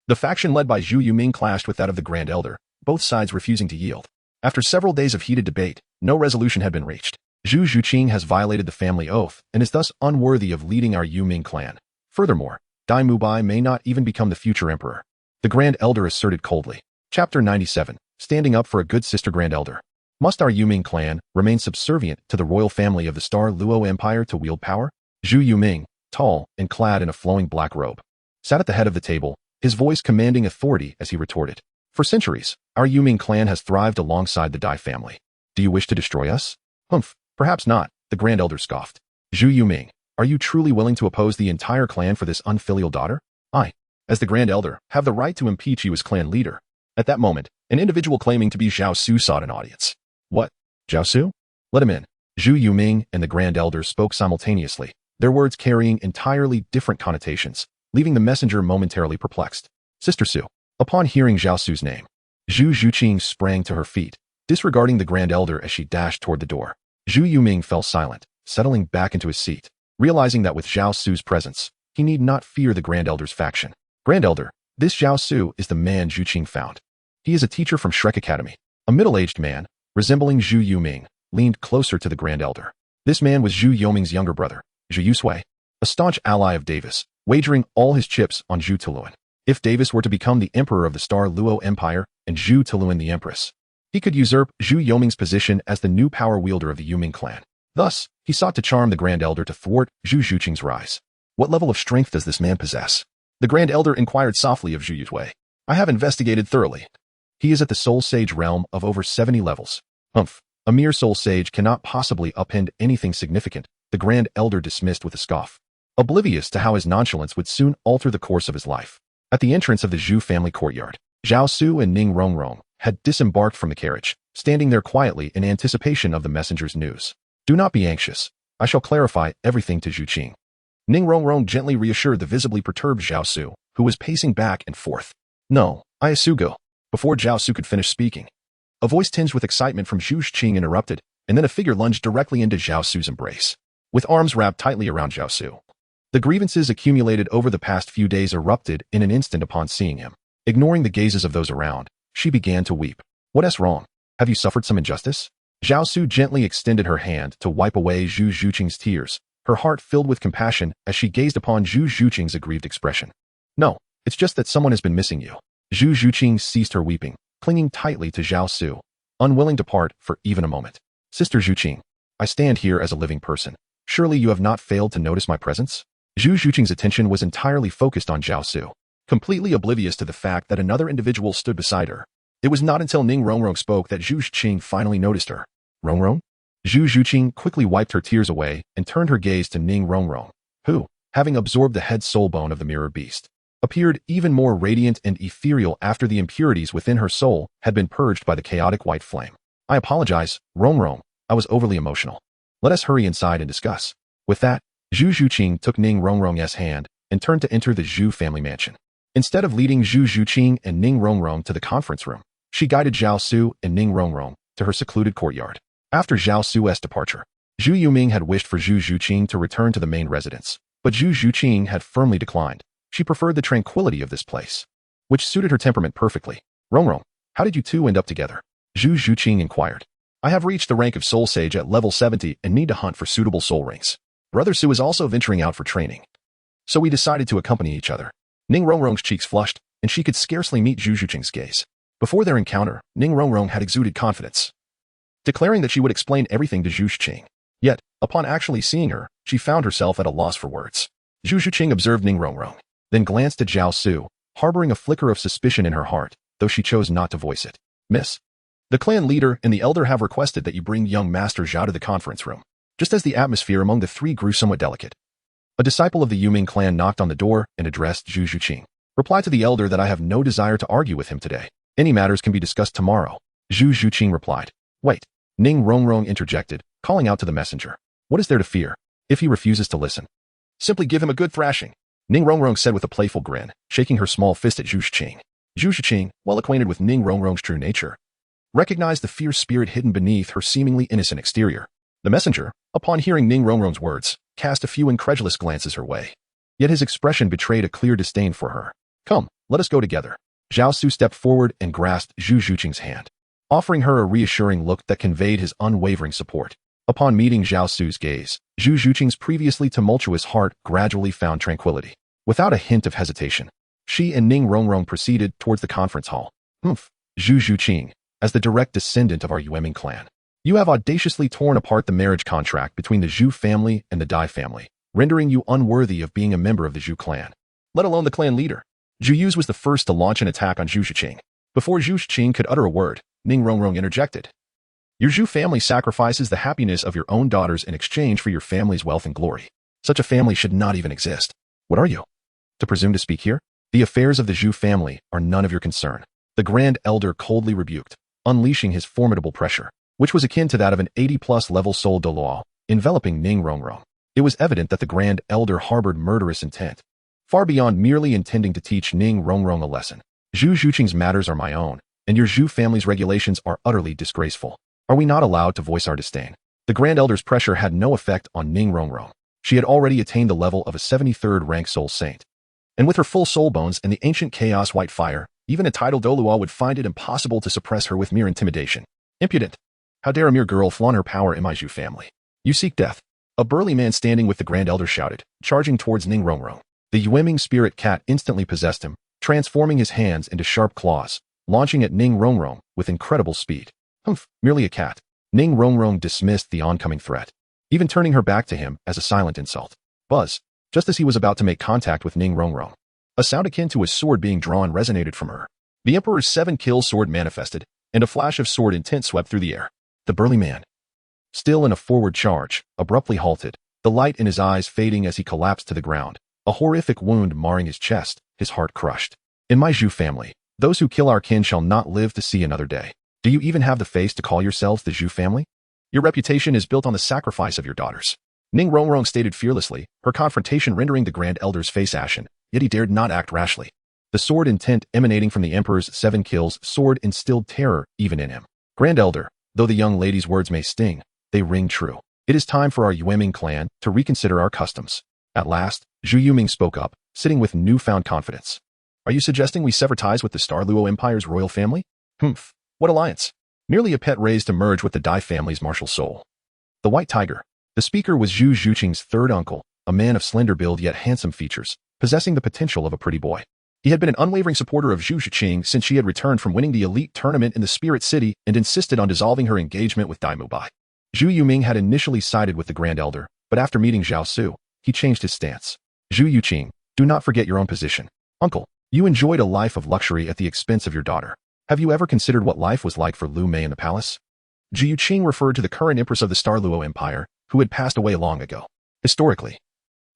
The faction led by Zhu Yuming clashed with that of the Grand Elder, both sides refusing to yield. After several days of heated debate, no resolution had been reached. Zhu Zhuqing has violated the family oath and is thus unworthy of leading our Yuming clan. Furthermore, Dai Mubai may not even become the future emperor. The Grand Elder asserted coldly. Chapter 97, Standing Up for a Good Sister Grand Elder. Must our Yuming clan remain subservient to the royal family of the Douluo Empire to wield power? Zhu Yuming, tall and clad in a flowing black robe, sat at the head of the table, his voice commanding authority as he retorted. For centuries, our Yuming clan has thrived alongside the Dai family. Do you wish to destroy us? Humph, perhaps not, the Grand Elder scoffed. Zhu Yuming, are you truly willing to oppose the entire clan for this unfilial daughter? I, as the Grand Elder, have the right to impeach you as clan leader. At that moment, an individual claiming to be Zhao Su sought an audience. What? Zhao Su? Let him in. Zhu Yuming and the Grand Elder spoke simultaneously, their words carrying entirely different connotations, leaving the messenger momentarily perplexed. Sister Su. Upon hearing Zhao Su's name, Zhu Zhuqing sprang to her feet, disregarding the Grand Elder as she dashed toward the door. Zhu Yuming fell silent, settling back into his seat, realizing that with Zhao Su's presence, he need not fear the Grand Elder's faction. Grand Elder, this Zhao Su is the man Zhuqing found. He is a teacher from Shrek Academy. A middle-aged man, resembling Zhu Yuming, leaned closer to the Grand Elder. This man was Zhu Yuming's younger brother, Zhu Yusui, a staunch ally of Davis, wagering all his chips on Zhu Tuluan. If Davis were to become the emperor of the Star Luo Empire and Zhu Tuluan the empress, he could usurp Zhu Yuming's position as the new power wielder of the Yuming clan. Thus, he sought to charm the Grand Elder to thwart Zhu Zhuqing's rise. What level of strength does this man possess? The Grand Elder inquired softly of Zhu Yusui. I have investigated thoroughly. He is at the Soul Sage realm of over 70 levels. Humph, a mere Soul Sage cannot possibly upend anything significant, the Grand Elder dismissed with a scoff, oblivious to how his nonchalance would soon alter the course of his life. At the entrance of the Zhu family courtyard, Zhao Su and Ning Rongrong had disembarked from the carriage, standing there quietly in anticipation of the messenger's news. Do not be anxious. I shall clarify everything to Zhu Qing. Ning Rongrong gently reassured the visibly perturbed Zhao Su, who was pacing back and forth. No, I Asugo. Before Zhao Su could finish speaking, a voice tinged with excitement from Zhu Qing interrupted, and then a figure lunged directly into Zhao Su's embrace, with arms wrapped tightly around Zhao Su. The grievances accumulated over the past few days erupted in an instant upon seeing him. Ignoring the gazes of those around, she began to weep. What's wrong? Have you suffered some injustice? Zhao Su gently extended her hand to wipe away Zhu Zhuqing's tears, her heart filled with compassion as she gazed upon Zhu Zhuqing's aggrieved expression. No, it's just that someone has been missing you. Zhu Zhuqing ceased her weeping, clinging tightly to Zhao Su, unwilling to part for even a moment. Sister Zhuqing, I stand here as a living person. Surely you have not failed to notice my presence? Zhu Zhuqing's attention was entirely focused on Zhao Su, completely oblivious to the fact that another individual stood beside her. It was not until Ning Rongrong spoke that Zhu Zhuqing finally noticed her. Rongrong? Zhu Zhuqing quickly wiped her tears away and turned her gaze to Ning Rongrong, who, having absorbed the head soul bone of the mirror beast, appeared even more radiant and ethereal after the impurities within her soul had been purged by the chaotic white flame. I apologize, Rongrong, I was overly emotional. Let us hurry inside and discuss. With that, Zhu Zhuqing took Ning Rongrong's hand and turned to enter the Zhu family mansion. Instead of leading Zhu Zhuqing and Ning Rongrong to the conference room, she guided Zhao Su and Ning Rongrong to her secluded courtyard. After Zhao Su's departure, Zhu Yuming had wished for Zhu Zhuqing to return to the main residence, but Zhu Zhuqing had firmly declined. She preferred the tranquility of this place, which suited her temperament perfectly. Rongrong, how did you two end up together? Zhu Zhuqing inquired. I have reached the rank of Soul Sage at level 70 and need to hunt for suitable soul rings. Brother Su is also venturing out for training, so we decided to accompany each other. Ning Rongrong's cheeks flushed, and she could scarcely meet Zhu Zhuqing's gaze. Before their encounter, Ning Rongrong had exuded confidence, declaring that she would explain everything to Zhu Zhuqing. Yet, upon actually seeing her, she found herself at a loss for words. Zhu Zhuqing observed Ning Rongrong, then glanced at Zhao Su, harboring a flicker of suspicion in her heart, though she chose not to voice it. Miss, the clan leader and the elder have requested that you bring young Master Zhao to the conference room. Just as the atmosphere among the three grew somewhat delicate, a disciple of the Yuming clan knocked on the door and addressed Zhu Zhuqing. Reply to the elder that I have no desire to argue with him today. Any matters can be discussed tomorrow. Zhu Zhuqing replied. Wait. Ning Rongrong interjected, calling out to the messenger. What is there to fear? If he refuses to listen, simply give him a good thrashing. Ning Rongrong said with a playful grin, shaking her small fist at Zhu Zhuqing. Zhu Zhuqing, well acquainted with Ning Rongrong's true nature, recognized the fierce spirit hidden beneath her seemingly innocent exterior. The messenger, upon hearing Ning Rongrong's words, cast a few incredulous glances her way. Yet his expression betrayed a clear disdain for her. Come, let us go together. Zhao Su stepped forward and grasped Zhu Zhuqing's hand, offering her a reassuring look that conveyed his unwavering support. Upon meeting Zhao Su's gaze, Zhu Zhuqing's previously tumultuous heart gradually found tranquility. Without a hint of hesitation, she and Ning Rongrong proceeded towards the conference hall. Zhu Zhuqing, as the direct descendant of our Yuming clan, you have audaciously torn apart the marriage contract between the Zhu family and the Dai family, rendering you unworthy of being a member of the Zhu clan, let alone the clan leader. Zhu Yu was the first to launch an attack on Zhu Zhuqing. Before Zhu Qing could utter a word, Ning Rongrong interjected. Your Zhu family sacrifices the happiness of your own daughters in exchange for your family's wealth and glory. Such a family should not even exist. What are you? To presume to speak here? The affairs of the Zhu family are none of your concern. The Grand Elder coldly rebuked, unleashing his formidable pressure, which was akin to that of an 80-plus level soul Douluo, enveloping Ning Rongrong. It was evident that the Grand Elder harbored murderous intent, far beyond merely intending to teach Ning Rongrong a lesson. Zhu Zhuqing's matters are my own, and your Zhu family's regulations are utterly disgraceful. Are we not allowed to voice our disdain? The Grand Elder's pressure had no effect on Ning Rongrong. She had already attained the level of a 73rd rank soul saint. And with her full soul bones and the ancient chaos white fire, even a titled Douluo would find it impossible to suppress her with mere intimidation. Impudent! How dare a mere girl flaunt her power in my Zhu family? You seek death. A burly man standing with the Grand Elder shouted, charging towards Ning Rongrong. The Yueming spirit cat instantly possessed him, transforming his hands into sharp claws, launching at Ning Rongrong with incredible speed. Humph, merely a cat. Ning Rongrong dismissed the oncoming threat, even turning her back to him as a silent insult. Buzz, just as he was about to make contact with Ning Rongrong. A sound akin to a sword being drawn resonated from her. The Emperor's 7-kill sword manifested, and a flash of sword intent swept through the air. The burly man, still in a forward charge, abruptly halted, the light in his eyes fading as he collapsed to the ground, a horrific wound marring his chest, his heart crushed. In my Zhu family, those who kill our kin shall not live to see another day. Do you even have the face to call yourselves the Zhu family? Your reputation is built on the sacrifice of your daughters. Ning Rongrong stated fearlessly, her confrontation rendering the Grand Elder's face ashen, yet he dared not act rashly. The sword intent emanating from the Emperor's 7 kills sword instilled terror even in him. Grand Elder, though the young lady's words may sting, they ring true. It is time for our Yueming clan to reconsider our customs. At last, Zhu Yuming spoke up, sitting with newfound confidence. Are you suggesting we sever ties with the Luo Empire's royal family? Humph. What alliance? Merely a pet raised to merge with the Dai family's martial soul. The White Tiger. The speaker was Zhu Zhuqing's third uncle, a man of slender build yet handsome features, possessing the potential of a pretty boy. He had been an unwavering supporter of Zhu Zhuqing since she had returned from winning the elite tournament in the Spirit City and insisted on dissolving her engagement with Dai Mubai. Zhu Yuming had initially sided with the Grand Elder, but after meeting Zhao Su, he changed his stance. Zhu Yuqing, do not forget your own position. Uncle, you enjoyed a life of luxury at the expense of your daughter. Have you ever considered what life was like for Lu Mei in the palace? Zhu Yuqing referred to the current empress of the Luo Empire, who had passed away long ago. Historically,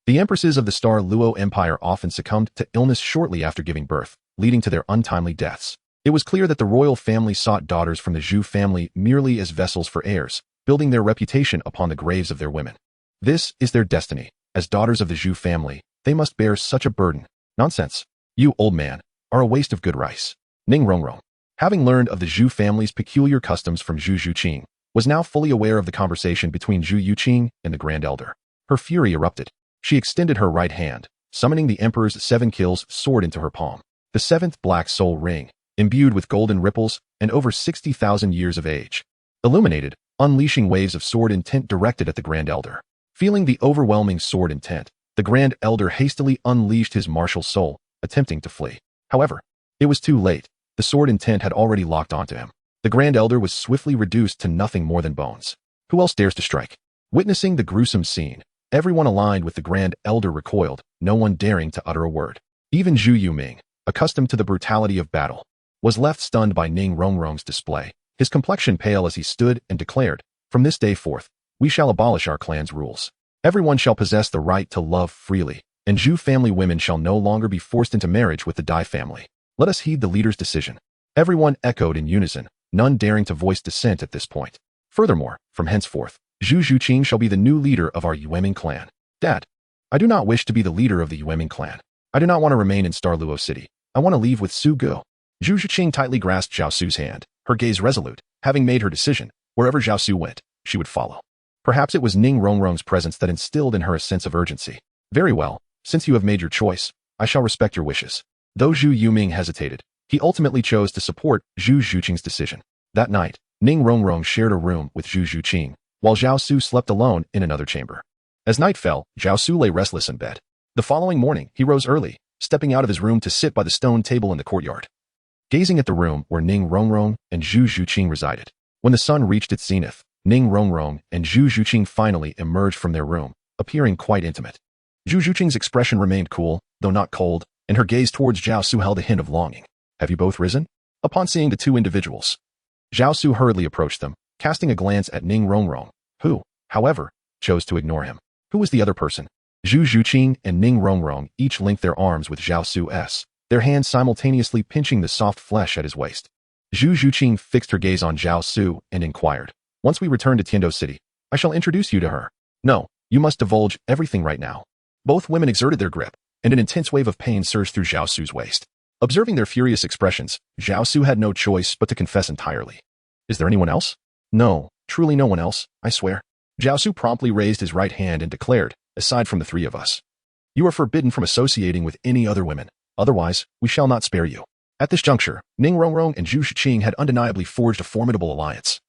the empresses of the Luo Empire often succumbed to illness shortly after giving birth, leading to their untimely deaths. It was clear that the royal family sought daughters from the Zhu family merely as vessels for heirs, building their reputation upon the graves of their women. This is their destiny. As daughters of the Zhu family, they must bear such a burden. Nonsense. You, old man, are a waste of good rice. Ning Rongrong, having learned of the Zhu family's peculiar customs from Zhu Zhuqing, was now fully aware of the conversation between Zhu Yuqing and the Grand Elder. Her fury erupted. She extended her right hand, summoning the Emperor's 7 kills sword into her palm. The 7th black soul ring, imbued with golden ripples and over 60,000 years of age, illuminated, unleashing waves of sword intent directed at the Grand Elder. Feeling the overwhelming sword intent, the Grand Elder hastily unleashed his martial soul, attempting to flee. However, it was too late. The sword intent had already locked onto him. The Grand Elder was swiftly reduced to nothing more than bones. Who else dares to strike? Witnessing the gruesome scene, everyone aligned with the Grand Elder recoiled, no one daring to utter a word. Even Zhu Yuming, accustomed to the brutality of battle, was left stunned by Ning Rongrong's display, his complexion pale as he stood and declared, "From this day forth, we shall abolish our clan's rules. Everyone shall possess the right to love freely, and Zhu family women shall no longer be forced into marriage with the Dai family. Let us heed the leader's decision." Everyone echoed in unison, none daring to voice dissent at this point. Furthermore, from henceforth, Zhu Zhuqing shall be the new leader of our Yueming clan. Dad, I do not wish to be the leader of the Yueming clan. I do not want to remain in Luo City. I want to leave with Su Gu. Zhu Zhuqing tightly grasped Zhao Su's hand, her gaze resolute. Having made her decision, wherever Zhao Su went, she would follow. Perhaps it was Ning Rongrong's presence that instilled in her a sense of urgency. Very well, since you have made your choice, I shall respect your wishes. Though Zhu Yuming hesitated, he ultimately chose to support Zhu Zhuqing's decision. That night, Ning Rongrong shared a room with Zhu Zhuqing, while Zhao Su slept alone in another chamber. As night fell, Zhao Su lay restless in bed. The following morning, he rose early, stepping out of his room to sit by the stone table in the courtyard, gazing at the room where Ning Rongrong and Zhu Zhuqing resided. When the sun reached its zenith, Ning Rongrong and Zhu Zhuqing finally emerged from their room, appearing quite intimate. Zhu Zhuqing's expression remained cool, though not cold, and her gaze towards Zhao Su held a hint of longing. Have you both risen? Upon seeing the two individuals, Zhao Su hurriedly approached them, casting a glance at Ning Rongrong, who, however, chose to ignore him. Who was the other person? Zhu Zhuqing and Ning Rongrong each linked their arms with Zhao Su's, their hands simultaneously pinching the soft flesh at his waist. Zhu Zhuqing fixed her gaze on Zhao Su and inquired, "Once we return to Tiando City, I shall introduce you to her. No, you must divulge everything right now." Both women exerted their grip, and an intense wave of pain surged through Zhao Su's waist. Observing their furious expressions, Zhao Su had no choice but to confess entirely. "Is there anyone else?" "No, truly no one else, I swear." Zhao Su promptly raised his right hand and declared, "Aside from the three of us, you are forbidden from associating with any other women. Otherwise, we shall not spare you." At this juncture, Ning Rongrong and Zhu Zhuqing had undeniably forged a formidable alliance,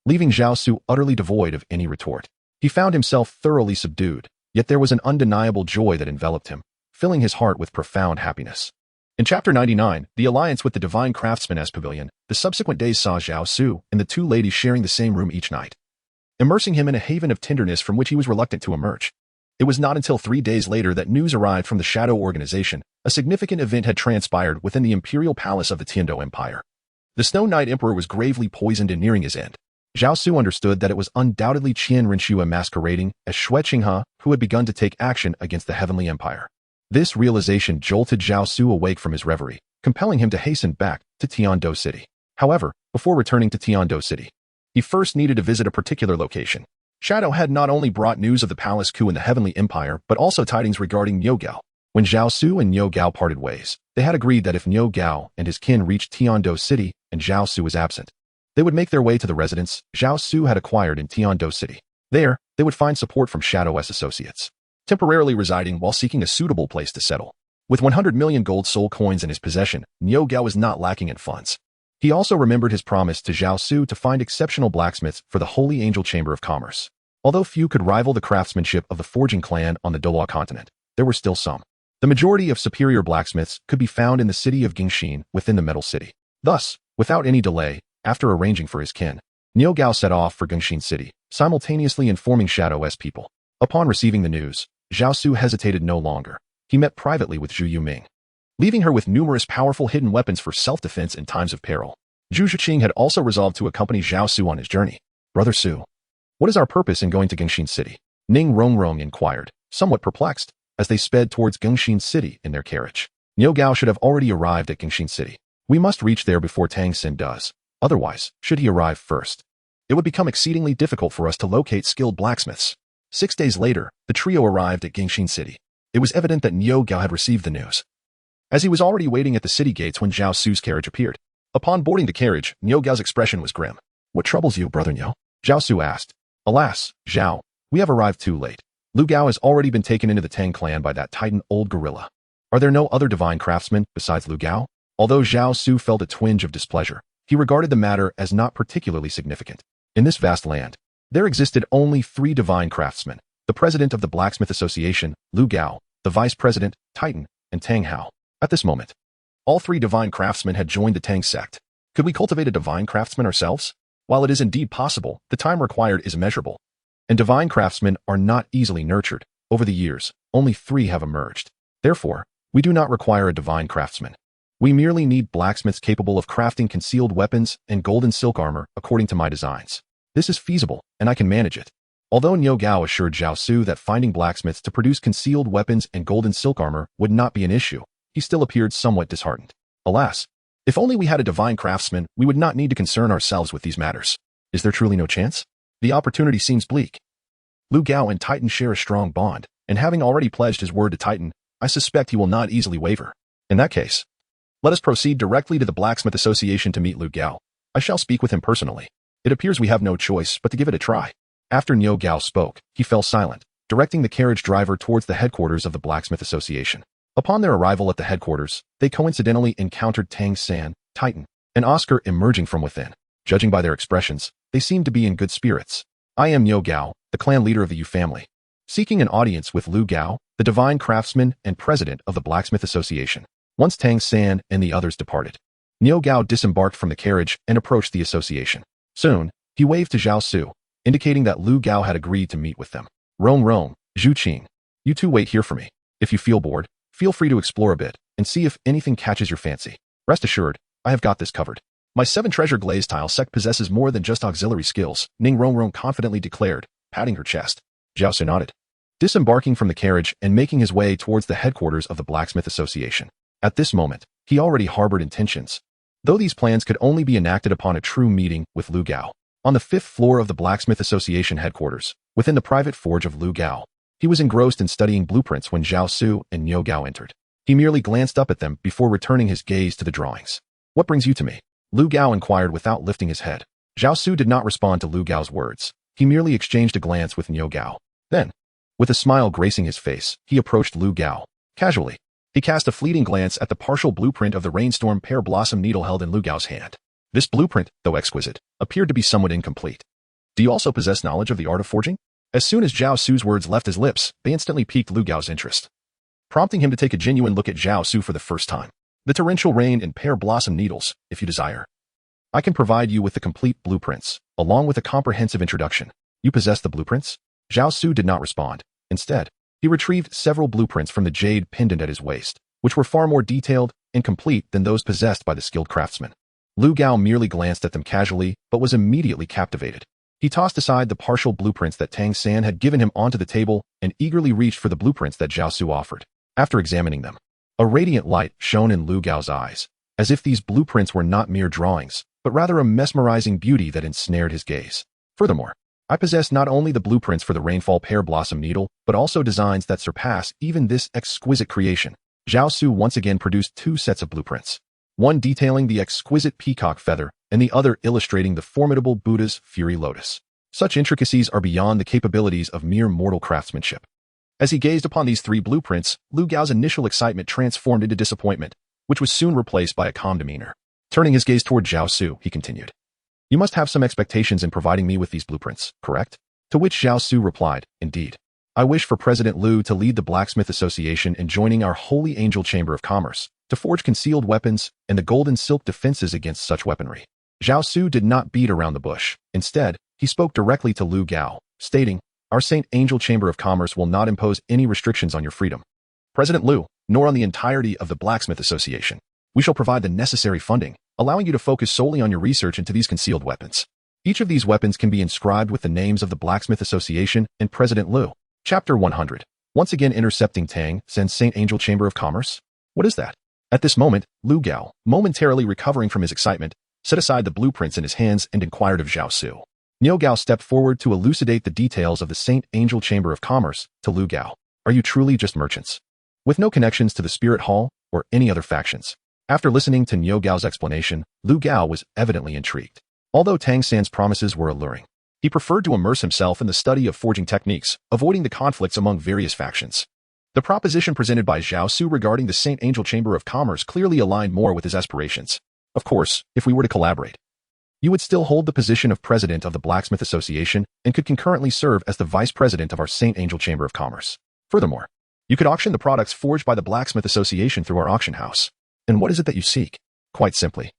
leaving Zhao Su utterly devoid of any retort. He found himself thoroughly subdued, yet there was an undeniable joy that enveloped him, filling his heart with profound happiness. In Chapter 99, the alliance with the divine craftsman as pavilion, the subsequent days saw Zhao Su and the two ladies sharing the same room each night, immersing him in a haven of tenderness from which he was reluctant to emerge. It was not until 3 days later that news arrived from the Shadow Organization. A significant event had transpired within the imperial palace of the Tiando Empire. The Snow Knight Emperor was gravely poisoned and nearing his end. Zhao Su understood that it was undoubtedly Qian Renshua masquerading as Xue Qinghe who had begun to take action against the Heavenly Empire. This realization jolted Zhao Su awake from his reverie, compelling him to hasten back to Tiando City. However, before returning to Tiando City, he first needed to visit a particular location. Shadow had not only brought news of the palace coup in the Heavenly Empire, but also tidings regarding Niu Gao. When Zhao Su and Niu Gao parted ways, they had agreed that if Niu Gao and his kin reached Tiando City and Zhao Su was absent, they would make their way to the residence Zhao Su had acquired in Tiando City. There, they would find support from Shadow's associates, temporarily residing while seeking a suitable place to settle. With 100 million gold soul coins in his possession, Niu Gao was not lacking in funds. He also remembered his promise to Zhao Su to find exceptional blacksmiths for the Holy Angel Chamber of Commerce. Although few could rival the craftsmanship of the forging clan on the Douluo continent, there were still some. The majority of superior blacksmiths could be found in the city of Gingxin within the Metal City. Thus, without any delay, after arranging for his kin, Niu Gao set off for Gingxin City, simultaneously informing Shadow's people. Upon receiving the news, Zhao Su hesitated no longer. He met privately with Zhu Yuming, leaving her with numerous powerful hidden weapons for self-defense in times of peril. Zhu Zhuqing had also resolved to accompany Zhao Su on his journey. "Brother Su, what is our purpose in going to Gingxin City?" Ning Rongrong inquired, somewhat perplexed, as they sped towards Gingxin City in their carriage. Niu Gao should have already arrived at Gingxin City. We must reach there before Tang San does. Otherwise, should he arrive first, it would become exceedingly difficult for us to locate skilled blacksmiths. 6 days later, the trio arrived at Gingxin City. It was evident that Niu Gao had received the news, as he was already waiting at the city gates when Zhao Su's carriage appeared. Upon boarding the carriage, Niu Gao's expression was grim. "What troubles you, brother Niu?" Zhao Su asked. "Alas, Zhao, we have arrived too late. Lu Gao has already been taken into the Tang clan by that Titan old gorilla. Are there no other divine craftsmen besides Lu Gao?" Although Zhao Su felt a twinge of displeasure, he regarded the matter as not particularly significant. In this vast land, there existed only 3 divine craftsmen: the president of the Blacksmith Association, Lu Gao, the vice president, Titan, and Tang Hao. At this moment, all 3 divine craftsmen had joined the Tang sect. Could we cultivate a divine craftsman ourselves? While it is indeed possible, the time required is immeasurable, and divine craftsmen are not easily nurtured. Over the years, only 3 have emerged. Therefore, we do not require a divine craftsman. We merely need blacksmiths capable of crafting concealed weapons and gold and silk armor according to my designs. This is feasible, and I can manage it. Although Niu Gao assured Zhao Su that finding blacksmiths to produce concealed weapons and gold and silk armor would not be an issue, he still appeared somewhat disheartened. Alas, if only we had a divine craftsman, we would not need to concern ourselves with these matters. Is there truly no chance? The opportunity seems bleak. Lu Gao and Titan share a strong bond, and having already pledged his word to Titan, I suspect he will not easily waver. In that case, let us proceed directly to the Blacksmith Association to meet Lu Gao. I shall speak with him personally. It appears we have no choice but to give it a try. After Niu Gao spoke, he fell silent, directing the carriage driver towards the headquarters of the Blacksmith Association. Upon their arrival at the headquarters, they coincidentally encountered Tang San, Titan, and Oscar emerging from within. Judging by their expressions, they seemed to be in good spirits. "I am Niu Gao, the clan leader of the Yu family, seeking an audience with Lu Gao, the divine craftsman and president of the Blacksmith Association." Once Tang San and the others departed, Niu Gao disembarked from the carriage and approached the association. Soon, he waved to Zhao Su, indicating that Lu Gao had agreed to meet with them. Rong, Zhuqing, you two wait here for me. If you feel bored, feel free to explore a bit and see if anything catches your fancy. Rest assured, I have got this covered. My 7-treasure glaze tile sect possesses more than just auxiliary skills, Ning Rongrong confidently declared, patting her chest. Zhao Su nodded, disembarking from the carriage and making his way towards the headquarters of the Blacksmith Association. At this moment, he already harbored intentions, though these plans could only be enacted upon a true meeting with Lu Gao. On the 5th floor of the Blacksmith Association headquarters, within the private forge of Lu Gao, he was engrossed in studying blueprints when Zhao Su and Niu Gao entered. He merely glanced up at them before returning his gaze to the drawings. What brings you to me? Lu Gao inquired without lifting his head. Zhao Su did not respond to Lu Gao's words. He merely exchanged a glance with Niu Gao. Then, with a smile gracing his face, he approached Lu Gao. Casually, he cast a fleeting glance at the partial blueprint of the rainstorm pear blossom needle held in Lu Gao's hand. This blueprint, though exquisite, appeared to be somewhat incomplete. Do you also possess knowledge of the art of forging? As soon as Zhao Su's words left his lips, they instantly piqued Lu Gao's interest, prompting him to take a genuine look at Zhao Su for the first time. The torrential rain and pear blossom needles, if you desire. I can provide you with the complete blueprints, along with a comprehensive introduction. You possess the blueprints? Zhao Su did not respond. Instead, he retrieved several blueprints from the jade pendant at his waist, which were far more detailed and complete than those possessed by the skilled craftsman. Lu Gao merely glanced at them casually, but was immediately captivated. He tossed aside the partial blueprints that Tang San had given him onto the table and eagerly reached for the blueprints that Zhao Su offered. After examining them, a radiant light shone in Lu Gao's eyes, as if these blueprints were not mere drawings, but rather a mesmerizing beauty that ensnared his gaze. Furthermore, I possess not only the blueprints for the rainfall pear blossom needle, but also designs that surpass even this exquisite creation. Zhao Su once again produced 2 sets of blueprints, one detailing the exquisite peacock feather and the other illustrating the formidable Buddha's fury lotus. Such intricacies are beyond the capabilities of mere mortal craftsmanship. As he gazed upon these 3 blueprints, Lu Gao's initial excitement transformed into disappointment, which was soon replaced by a calm demeanor. Turning his gaze toward Zhao Su, he continued, You must have some expectations in providing me with these blueprints, correct? To which Zhao Su replied, Indeed. I wish for President Lu to lead the Blacksmith Association in joining our Holy Angel Chamber of Commerce, to forge concealed weapons and the golden silk defenses against such weaponry. Zhao Su did not beat around the bush. Instead, he spoke directly to Lu Gao, stating, Our Saint Angel Chamber of Commerce will not impose any restrictions on your freedom, President Lu, nor on the entirety of the Blacksmith Association. We shall provide the necessary funding, allowing you to focus solely on your research into these concealed weapons. Each of these weapons can be inscribed with the names of the Blacksmith Association and President Lu. Chapter 100. Once again intercepting Tang San's Saint Angel Chamber of Commerce? What is that? At this moment, Lu Gao, momentarily recovering from his excitement, set aside the blueprints in his hands and inquired of Zhao Su. Niu Gao stepped forward to elucidate the details of the Saint Angel Chamber of Commerce to Lu Gao. Are you truly just merchants, with no connections to the Spirit Hall or any other factions? After listening to Niu Gao's explanation, Lu Gao was evidently intrigued. Although Tang San's promises were alluring, he preferred to immerse himself in the study of forging techniques, avoiding the conflicts among various factions. The proposition presented by Zhao Su regarding the Saint Angel Chamber of Commerce clearly aligned more with his aspirations. Of course, if we were to collaborate, you would still hold the position of president of the Blacksmith Association and could concurrently serve as the vice president of our Saint Angel Chamber of Commerce. Furthermore, you could auction the products forged by the Blacksmith Association through our auction house. And what is it that you seek? Quite simply,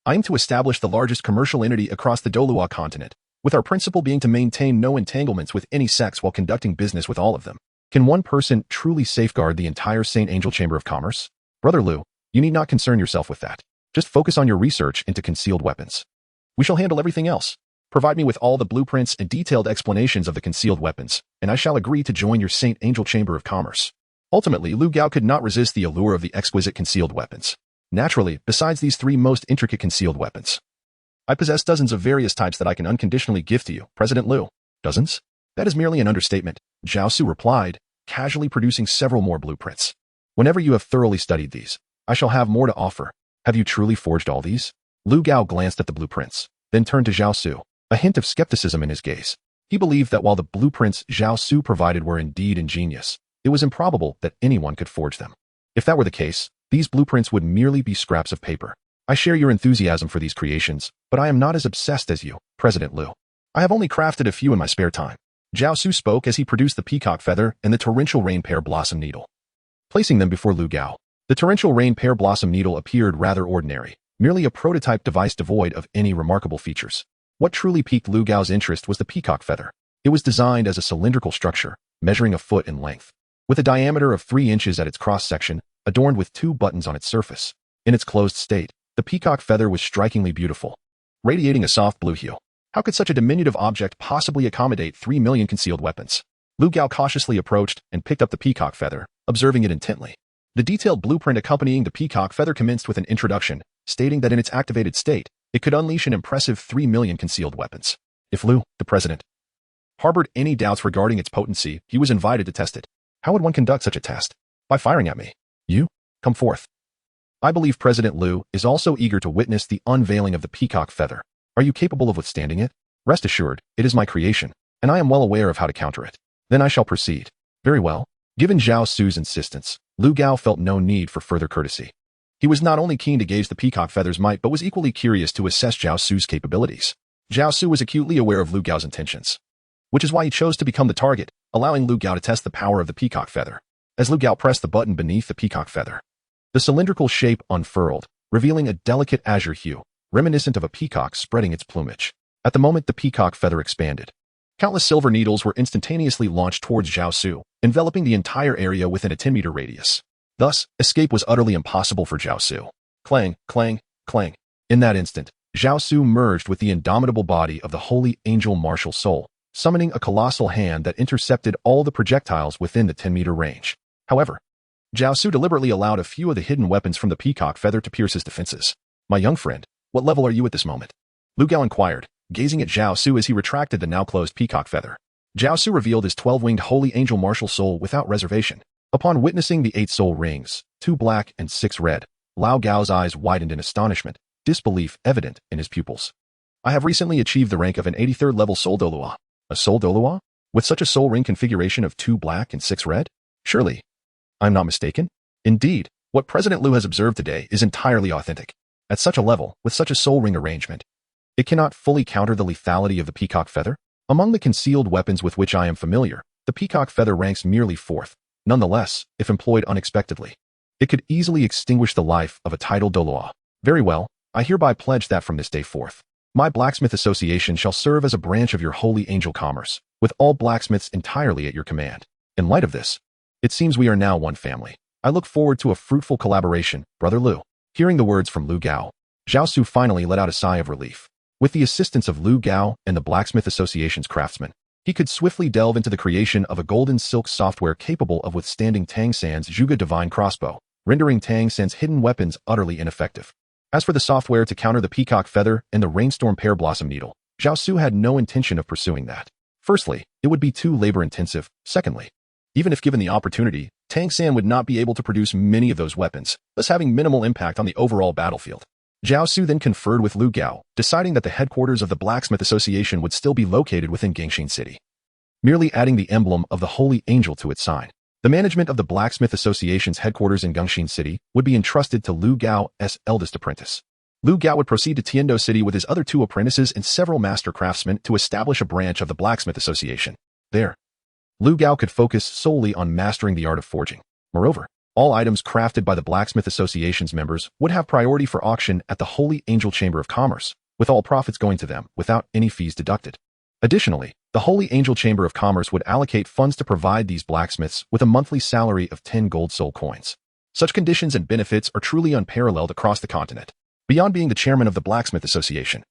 I aim to establish the largest commercial entity across the Douluo continent, with our principle being to maintain no entanglements with any sects while conducting business with all of them. Can one person truly safeguard the entire Saint Angel Chamber of Commerce? Brother Lu, you need not concern yourself with that. Just focus on your research into concealed weapons. We shall handle everything else. Provide me with all the blueprints and detailed explanations of the concealed weapons, and I shall agree to join your Saint Angel Chamber of Commerce. Ultimately, Lu Gao could not resist the allure of the exquisite concealed weapons. Naturally, besides these 3 most intricate concealed weapons, I possess dozens of various types that I can unconditionally give to you, President Lu. Dozens? That is merely an understatement, Zhao Su replied, casually producing several more blueprints. Whenever you have thoroughly studied these, I shall have more to offer. Have you truly forged all these? Lu Gao glanced at the blueprints, then turned to Zhao Su, a hint of skepticism in his gaze. He believed that while the blueprints Zhao Su provided were indeed ingenious, it was improbable that anyone could forge them. If that were the case, these blueprints would merely be scraps of paper. I share your enthusiasm for these creations, but I am not as obsessed as you, President Lu. I have only crafted a few in my spare time. Zhao Su spoke as he produced the peacock feather and the torrential rain pear blossom needle. Placing them before Lu Gao, the torrential rain pear blossom needle appeared rather ordinary, merely a prototype device devoid of any remarkable features. What truly piqued Lu Gao's interest was the peacock feather. It was designed as a cylindrical structure, measuring a foot in length, with a diameter of 3 inches at its cross-section, adorned with 2 buttons on its surface. In its closed state, The peacock feather was strikingly beautiful, radiating a soft blue hue. How could such a diminutive object possibly accommodate 3 million concealed weapons? Lu Gao cautiously approached and picked up the peacock feather, observing it intently. The detailed blueprint accompanying the peacock feather commenced with an introduction, stating that in its activated state, it could unleash an impressive 3 million concealed weapons. If Lu, the president, harbored any doubts regarding its potency, he was invited to test it. How would one conduct such a test? By firing at me. You? Come forth. I believe President Lu is also eager to witness the unveiling of the peacock feather. Are you capable of withstanding it? Rest assured, it is my creation, and I am well aware of how to counter it. Then I shall proceed. Very well. Given Zhao Su's insistence, Lu Gao felt no need for further courtesy. He was not only keen to gauge the peacock feather's might, but was equally curious to assess Zhao Su's capabilities. Zhao Su was acutely aware of Lu Gao's intentions, which is why he chose to become the target, allowing Lu Gao to test the power of the peacock feather. As Lu Gao pressed the button beneath the peacock feather, the cylindrical shape unfurled, revealing a delicate azure hue, reminiscent of a peacock spreading its plumage. At the moment the peacock feather expanded, countless silver needles were instantaneously launched towards Zhao Su, enveloping the entire area within a 10-meter radius. Thus, escape was utterly impossible for Zhao Su. Clang, clang, clang. In that instant, Zhao Su merged with the indomitable body of the holy angel martial soul, summoning a colossal hand that intercepted all the projectiles within the 10-meter range. However, Zhao Su deliberately allowed a few of the hidden weapons from the peacock feather to pierce his defenses. My young friend, what level are you at this moment? Lu Gao inquired, gazing at Zhao Su as he retracted the now-closed peacock feather. Zhao Su revealed his 12-winged holy angel martial soul without reservation. Upon witnessing the 8 soul rings, 2 black and 6 red, Lao Gao's eyes widened in astonishment, disbelief evident in his pupils. I have recently achieved the rank of an 83rd level soul Douluo. A soul Douluo? With such a soul ring configuration of 2 black and 6 red? Surely, I'm not mistaken? Indeed, what President Lu has observed today is entirely authentic. At such a level, with such a soul ring arrangement, it cannot fully counter the lethality of the peacock feather. Among the concealed weapons with which I am familiar, the peacock feather ranks merely 4th. Nonetheless, if employed unexpectedly, it could easily extinguish the life of a titled Douluo. Very well, I hereby pledge that from this day forth, my blacksmith association shall serve as a branch of your holy angel commerce, with all blacksmiths entirely at your command. In light of this, it seems we are now one family. I look forward to a fruitful collaboration, Brother Lu. Hearing the words from Lu Gao, Zhao Su finally let out a sigh of relief. With the assistance of Lu Gao and the Blacksmith Association's craftsmen, he could swiftly delve into the creation of a golden silk software capable of withstanding Tang San's Zhuge Divine Crossbow, rendering Tang San's hidden weapons utterly ineffective. As for the software to counter the peacock feather and the rainstorm pear blossom needle, Zhao Su had no intention of pursuing that. Firstly, it would be too labor-intensive. Secondly, even if given the opportunity, Tang San would not be able to produce many of those weapons, thus having minimal impact on the overall battlefield. Zhao Su then conferred with Lu Gao, deciding that the headquarters of the Blacksmith Association would still be located within Gangxin City, merely adding the emblem of the Holy Angel to its sign. The management of the Blacksmith Association's headquarters in Gangxin City would be entrusted to Lu Gao's eldest apprentice. Lu Gao would proceed to Tiando City with his other 2 apprentices and several master craftsmen to establish a branch of the Blacksmith Association. There, Lu Gao could focus solely on mastering the art of forging. Moreover, all items crafted by the Blacksmith Association's members would have priority for auction at the Holy Angel Chamber of Commerce, with all profits going to them without any fees deducted. Additionally, the Holy Angel Chamber of Commerce would allocate funds to provide these blacksmiths with a monthly salary of 10 gold soul coins. Such conditions and benefits are truly unparalleled across the continent. Beyond being the chairman of the Blacksmith Association,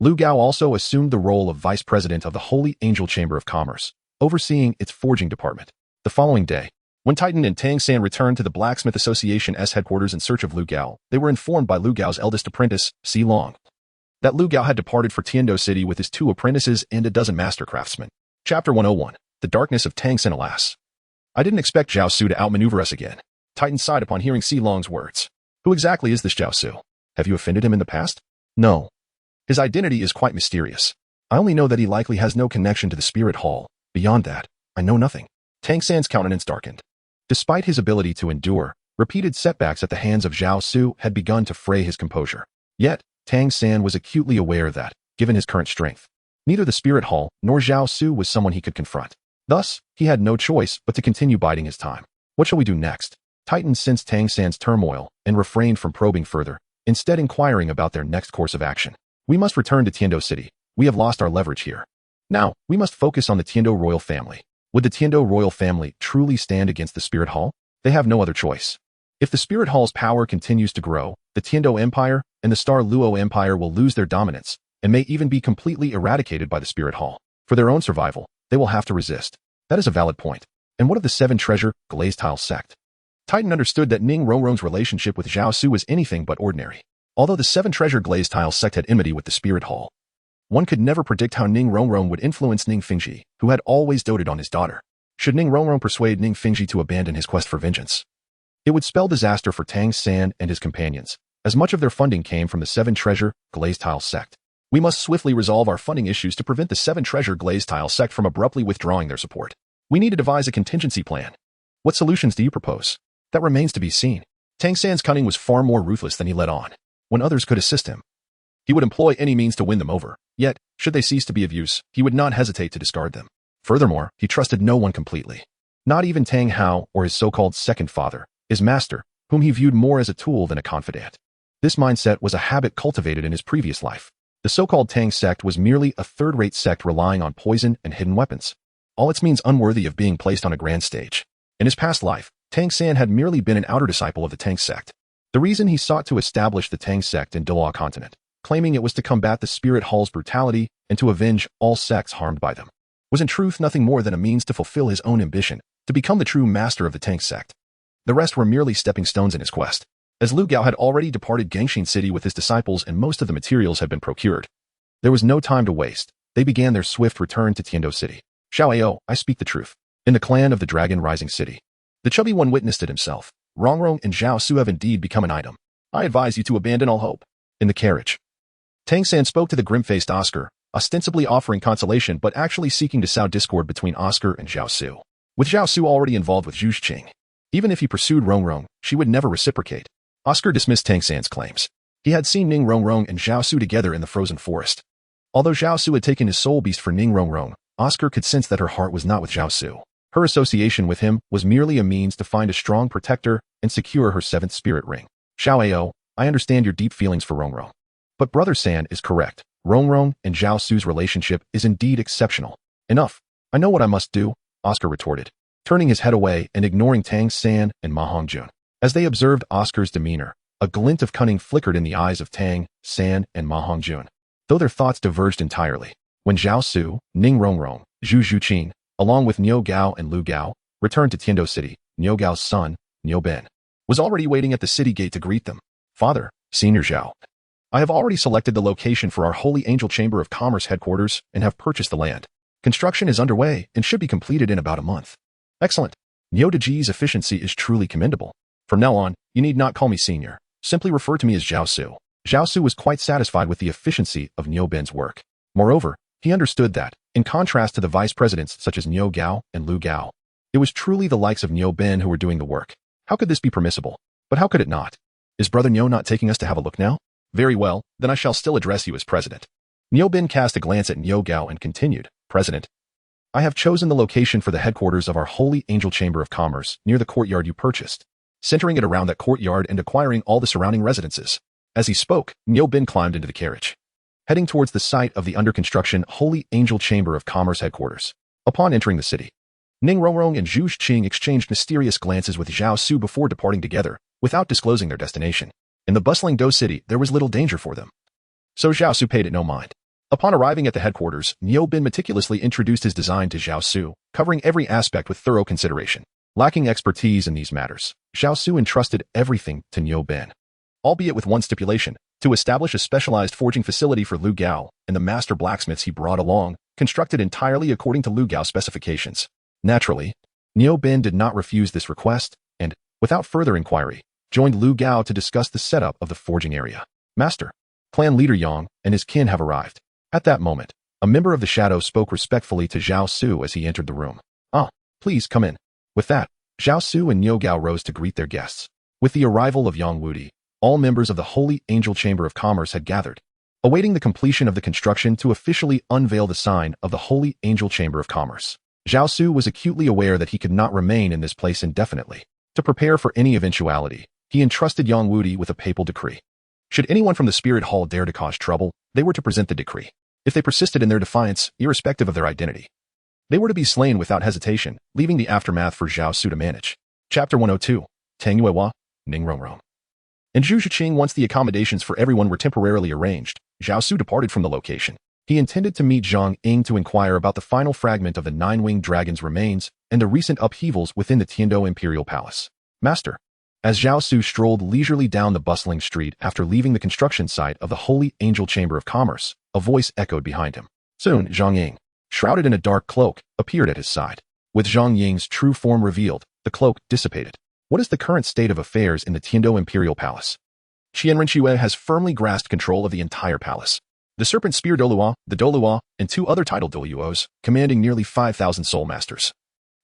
Lu Gao also assumed the role of vice president of the Holy Angel Chamber of Commerce, overseeing its forging department. The following day, when Titan and Tang San returned to the Blacksmith Association's headquarters in search of Lu Gao, they were informed by Lu Gao's eldest apprentice, Si Long, that Lu Gao had departed for Tiando City with his 2 apprentices and a dozen master craftsmen. Chapter 101. The Darkness of Tang San. Alas, I didn't expect Zhao Su to outmaneuver us again. Titan sighed upon hearing Si Long's words. Who exactly is this Zhao Su? Have you offended him in the past? No. His identity is quite mysterious. I only know that he likely has no connection to the Spirit Hall. Beyond that, I know nothing. Tang San's countenance darkened. Despite his ability to endure, repeated setbacks at the hands of Zhao Su had begun to fray his composure. Yet, Tang San was acutely aware that, given his current strength, neither the Spirit Hall nor Zhao Su was someone he could confront. Thus, he had no choice but to continue biding his time. What shall we do next? Titan sensed Tang San's turmoil and refrained from probing further, instead inquiring about their next course of action. We must return to Tiando City. We have lost our leverage here. Now, we must focus on the Tiando royal family. Would the Tiando royal family truly stand against the Spirit Hall? They have no other choice. If the Spirit Hall's power continues to grow, the Tiando Empire and the Star Luo Empire will lose their dominance and may even be completely eradicated by the Spirit Hall. For their own survival, they will have to resist. That is a valid point. And what of the Seven Treasure Glazed Tile sect? Titan understood that Ning Rongrong's relationship with Zhao Su was anything but ordinary. Although the Seven Treasure Glazed Tile sect had enmity with the Spirit Hall, one could never predict how Ning Rongrong would influence Ning Fingji, who had always doted on his daughter. Should Ning Rongrong persuade Ning Fingji to abandon his quest for vengeance, it would spell disaster for Tang San and his companions, as much of their funding came from the Seven Treasure Glazed Tile sect. We must swiftly resolve our funding issues to prevent the Seven Treasure Glazed Tile sect from abruptly withdrawing their support. We need to devise a contingency plan. What solutions do you propose? That remains to be seen. Tang San's cunning was far more ruthless than he let on. When others could assist him, he would employ any means to win them over. Yet, should they cease to be of use, he would not hesitate to discard them. Furthermore, he trusted no one completely. Not even Tang Hao or his so-called second father, his master, whom he viewed more as a tool than a confidant. This mindset was a habit cultivated in his previous life. The so-called Tang sect was merely a third-rate sect relying on poison and hidden weapons. All its means unworthy of being placed on a grand stage. In his past life, Tang San had merely been an outer disciple of the Tang sect. The reason he sought to establish the Tang sect in Douluo continent, claiming it was to combat the Spirit Hall's brutality and to avenge all sects harmed by them, was in truth nothing more than a means to fulfill his own ambition, to become the true master of the Tang sect. The rest were merely stepping stones in his quest. As Lu Gao had already departed Gangshin City with his disciples and most of the materials had been procured, there was no time to waste. They began their swift return to Tiando City. Xiao, I speak the truth. In the clan of the Dragon Rising City, the chubby one witnessed it himself. Rongrong and Zhao Su have indeed become an item. I advise you to abandon all hope. In the carriage, Tang San spoke to the grim-faced Oscar, ostensibly offering consolation but actually seeking to sow discord between Oscar and Zhao Su. With Zhao Su already involved with Zhu Qing, even if he pursued Rongrong, she would never reciprocate. Oscar dismissed Tang San's claims. He had seen Ning Rongrong and Zhao Su together in the frozen forest. Although Zhao Su had taken his soul beast for Ning Rongrong, Oscar could sense that her heart was not with Zhao Su. Her association with him was merely a means to find a strong protector and secure her seventh spirit ring. Xiao, I understand your deep feelings for Rongrong. But Brother San is correct. Rongrong and Zhao Su's relationship is indeed exceptional. Enough. I know what I must do, Oscar retorted, turning his head away and ignoring Tang San and Ma Hongjun. As they observed Oscar's demeanor, a glint of cunning flickered in the eyes of Tang San and Ma Hongjun, though their thoughts diverged entirely. When Zhao Su, Ning Rongrong, Zhu Qing, along with Niu Gao and Lu Gao, returned to Tiando City, Niu Gao's son, Niu Ben, was already waiting at the city gate to greet them. Father, Senior Zhao, I have already selected the location for our Holy Angel Chamber of Commerce headquarters and have purchased the land. Construction is underway and should be completed in about a month. Excellent. Niu Deji's efficiency is truly commendable. From now on, you need not call me Senior. Simply refer to me as Zhao Su. Zhao Su was quite satisfied with the efficiency of Niu Ben's work. Moreover, he understood that, in contrast to the vice presidents such as Niu Gao and Lu Gao, it was truly the likes of Niu Ben who were doing the work. How could this be permissible? But how could it not? Is Brother Niu not taking us to have a look now? Very well, then I shall still address you as president. Niu Ben cast a glance at Niu Gao and continued, President, I have chosen the location for the headquarters of our Holy Angel Chamber of Commerce near the courtyard you purchased, centering it around that courtyard and acquiring all the surrounding residences. As he spoke, Niu Ben climbed into the carriage, heading towards the site of the under-construction Holy Angel Chamber of Commerce headquarters. Upon entering the city, Ning Rongrong and Zhu Qing exchanged mysterious glances with Zhao Su before departing together, without disclosing their destination. In the bustling Do city, there was little danger for them, so Zhao Su paid it no mind. Upon arriving at the headquarters, Niu Ben meticulously introduced his design to Zhao Su, covering every aspect with thorough consideration. Lacking expertise in these matters, Zhao Su entrusted everything to Niu Ben, albeit with one stipulation, to establish a specialized forging facility for Lu Gao and the master blacksmiths he brought along, constructed entirely according to Lu Gao's specifications. Naturally, Niu Ben did not refuse this request and, without further inquiry, joined Lu Gao to discuss the setup of the forging area. Master, clan leader Yang and his kin have arrived. At that moment, a member of the shadow spoke respectfully to Zhao Su as he entered the room. Ah, please come in. With that, Zhao Su and Niu Gao rose to greet their guests. With the arrival of Yang Wudi, all members of the Holy Angel Chamber of Commerce had gathered, awaiting the completion of the construction to officially unveil the sign of the Holy Angel Chamber of Commerce. Zhao Su was acutely aware that he could not remain in this place indefinitely. To prepare for any eventuality, he entrusted Yang Wudi with a papal decree. Should anyone from the Spirit Hall dare to cause trouble, they were to present the decree. If they persisted in their defiance, irrespective of their identity, they were to be slain without hesitation, leaving the aftermath for Zhao Su to manage. Chapter 102. Tang Yuewa, Ning Rongrong. and Zhu Zhiqing, once the accommodations for everyone were temporarily arranged, Zhao Su departed from the location. He intended to meet Zhang Ying to inquire about the final fragment of the nine-winged dragon's remains and the recent upheavals within the Tiando Imperial Palace. Master. As Zhao Su strolled leisurely down the bustling street after leaving the construction site of the Holy Angel Chamber of Commerce, a voice echoed behind him. Soon, Zhang Ying, shrouded in a dark cloak, appeared at his side. With Zhang Ying's true form revealed, the cloak dissipated. What is the current state of affairs in the Tiando Imperial Palace? Qian Renxue has firmly grasped control of the entire palace. The Serpent Spear Douluo, the Douluo, and 2 other titled Douluos, commanding nearly 5,000 soul masters,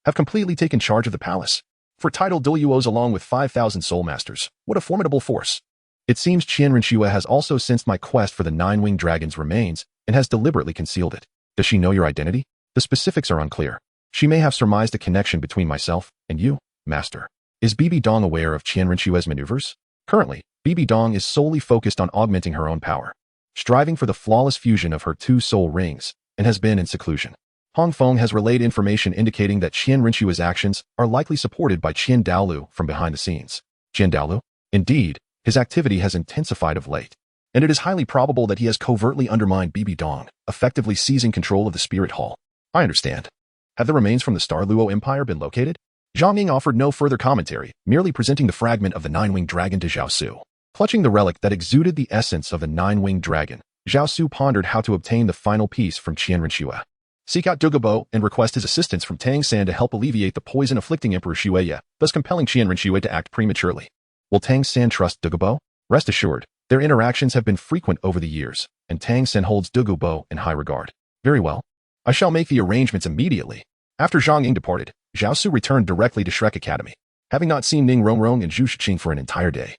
have completely taken charge of the palace. For titled Douluos along with 5,000 soul masters, what a formidable force. It seems Qian Renxue has also sensed my quest for the nine-winged dragon's remains and has deliberately concealed it. Does she know your identity? The specifics are unclear. She may have surmised a connection between myself and you, Master. Is Bibi Dong aware of Qian Renxue's maneuvers? Currently, Bibi Dong is solely focused on augmenting her own power, striving for the flawless fusion of her 2 soul rings, and has been in seclusion. Hong Feng has relayed information indicating that Qian Renxue's actions are likely supported by Qian Douluo from behind the scenes. Qian Douluo? Indeed, his activity has intensified of late, and it is highly probable that he has covertly undermined Bibi Dong, effectively seizing control of the Spirit Hall. I understand. Have the remains from the Star Luo Empire been located? Zhang Ying offered no further commentary, merely presenting the fragment of the nine-winged dragon to Zhao Su. Clutching the relic that exuded the essence of the nine-winged dragon, Zhao Su pondered how to obtain the final piece from Qian Renxue. Seek out Douluo and request his assistance from Tang San to help alleviate the poison afflicting Emperor Xueya, thus compelling Qian Renxue to act prematurely. Will Tang San trust Douluo? Rest assured, their interactions have been frequent over the years, and Tang San holds Douluo in high regard. Very well. I shall make the arrangements immediately. After Zhang Ying departed, Zhao Su returned directly to Shrek Academy, having not seen Ning Rongrong and Zhu Zhiqing for an entire day.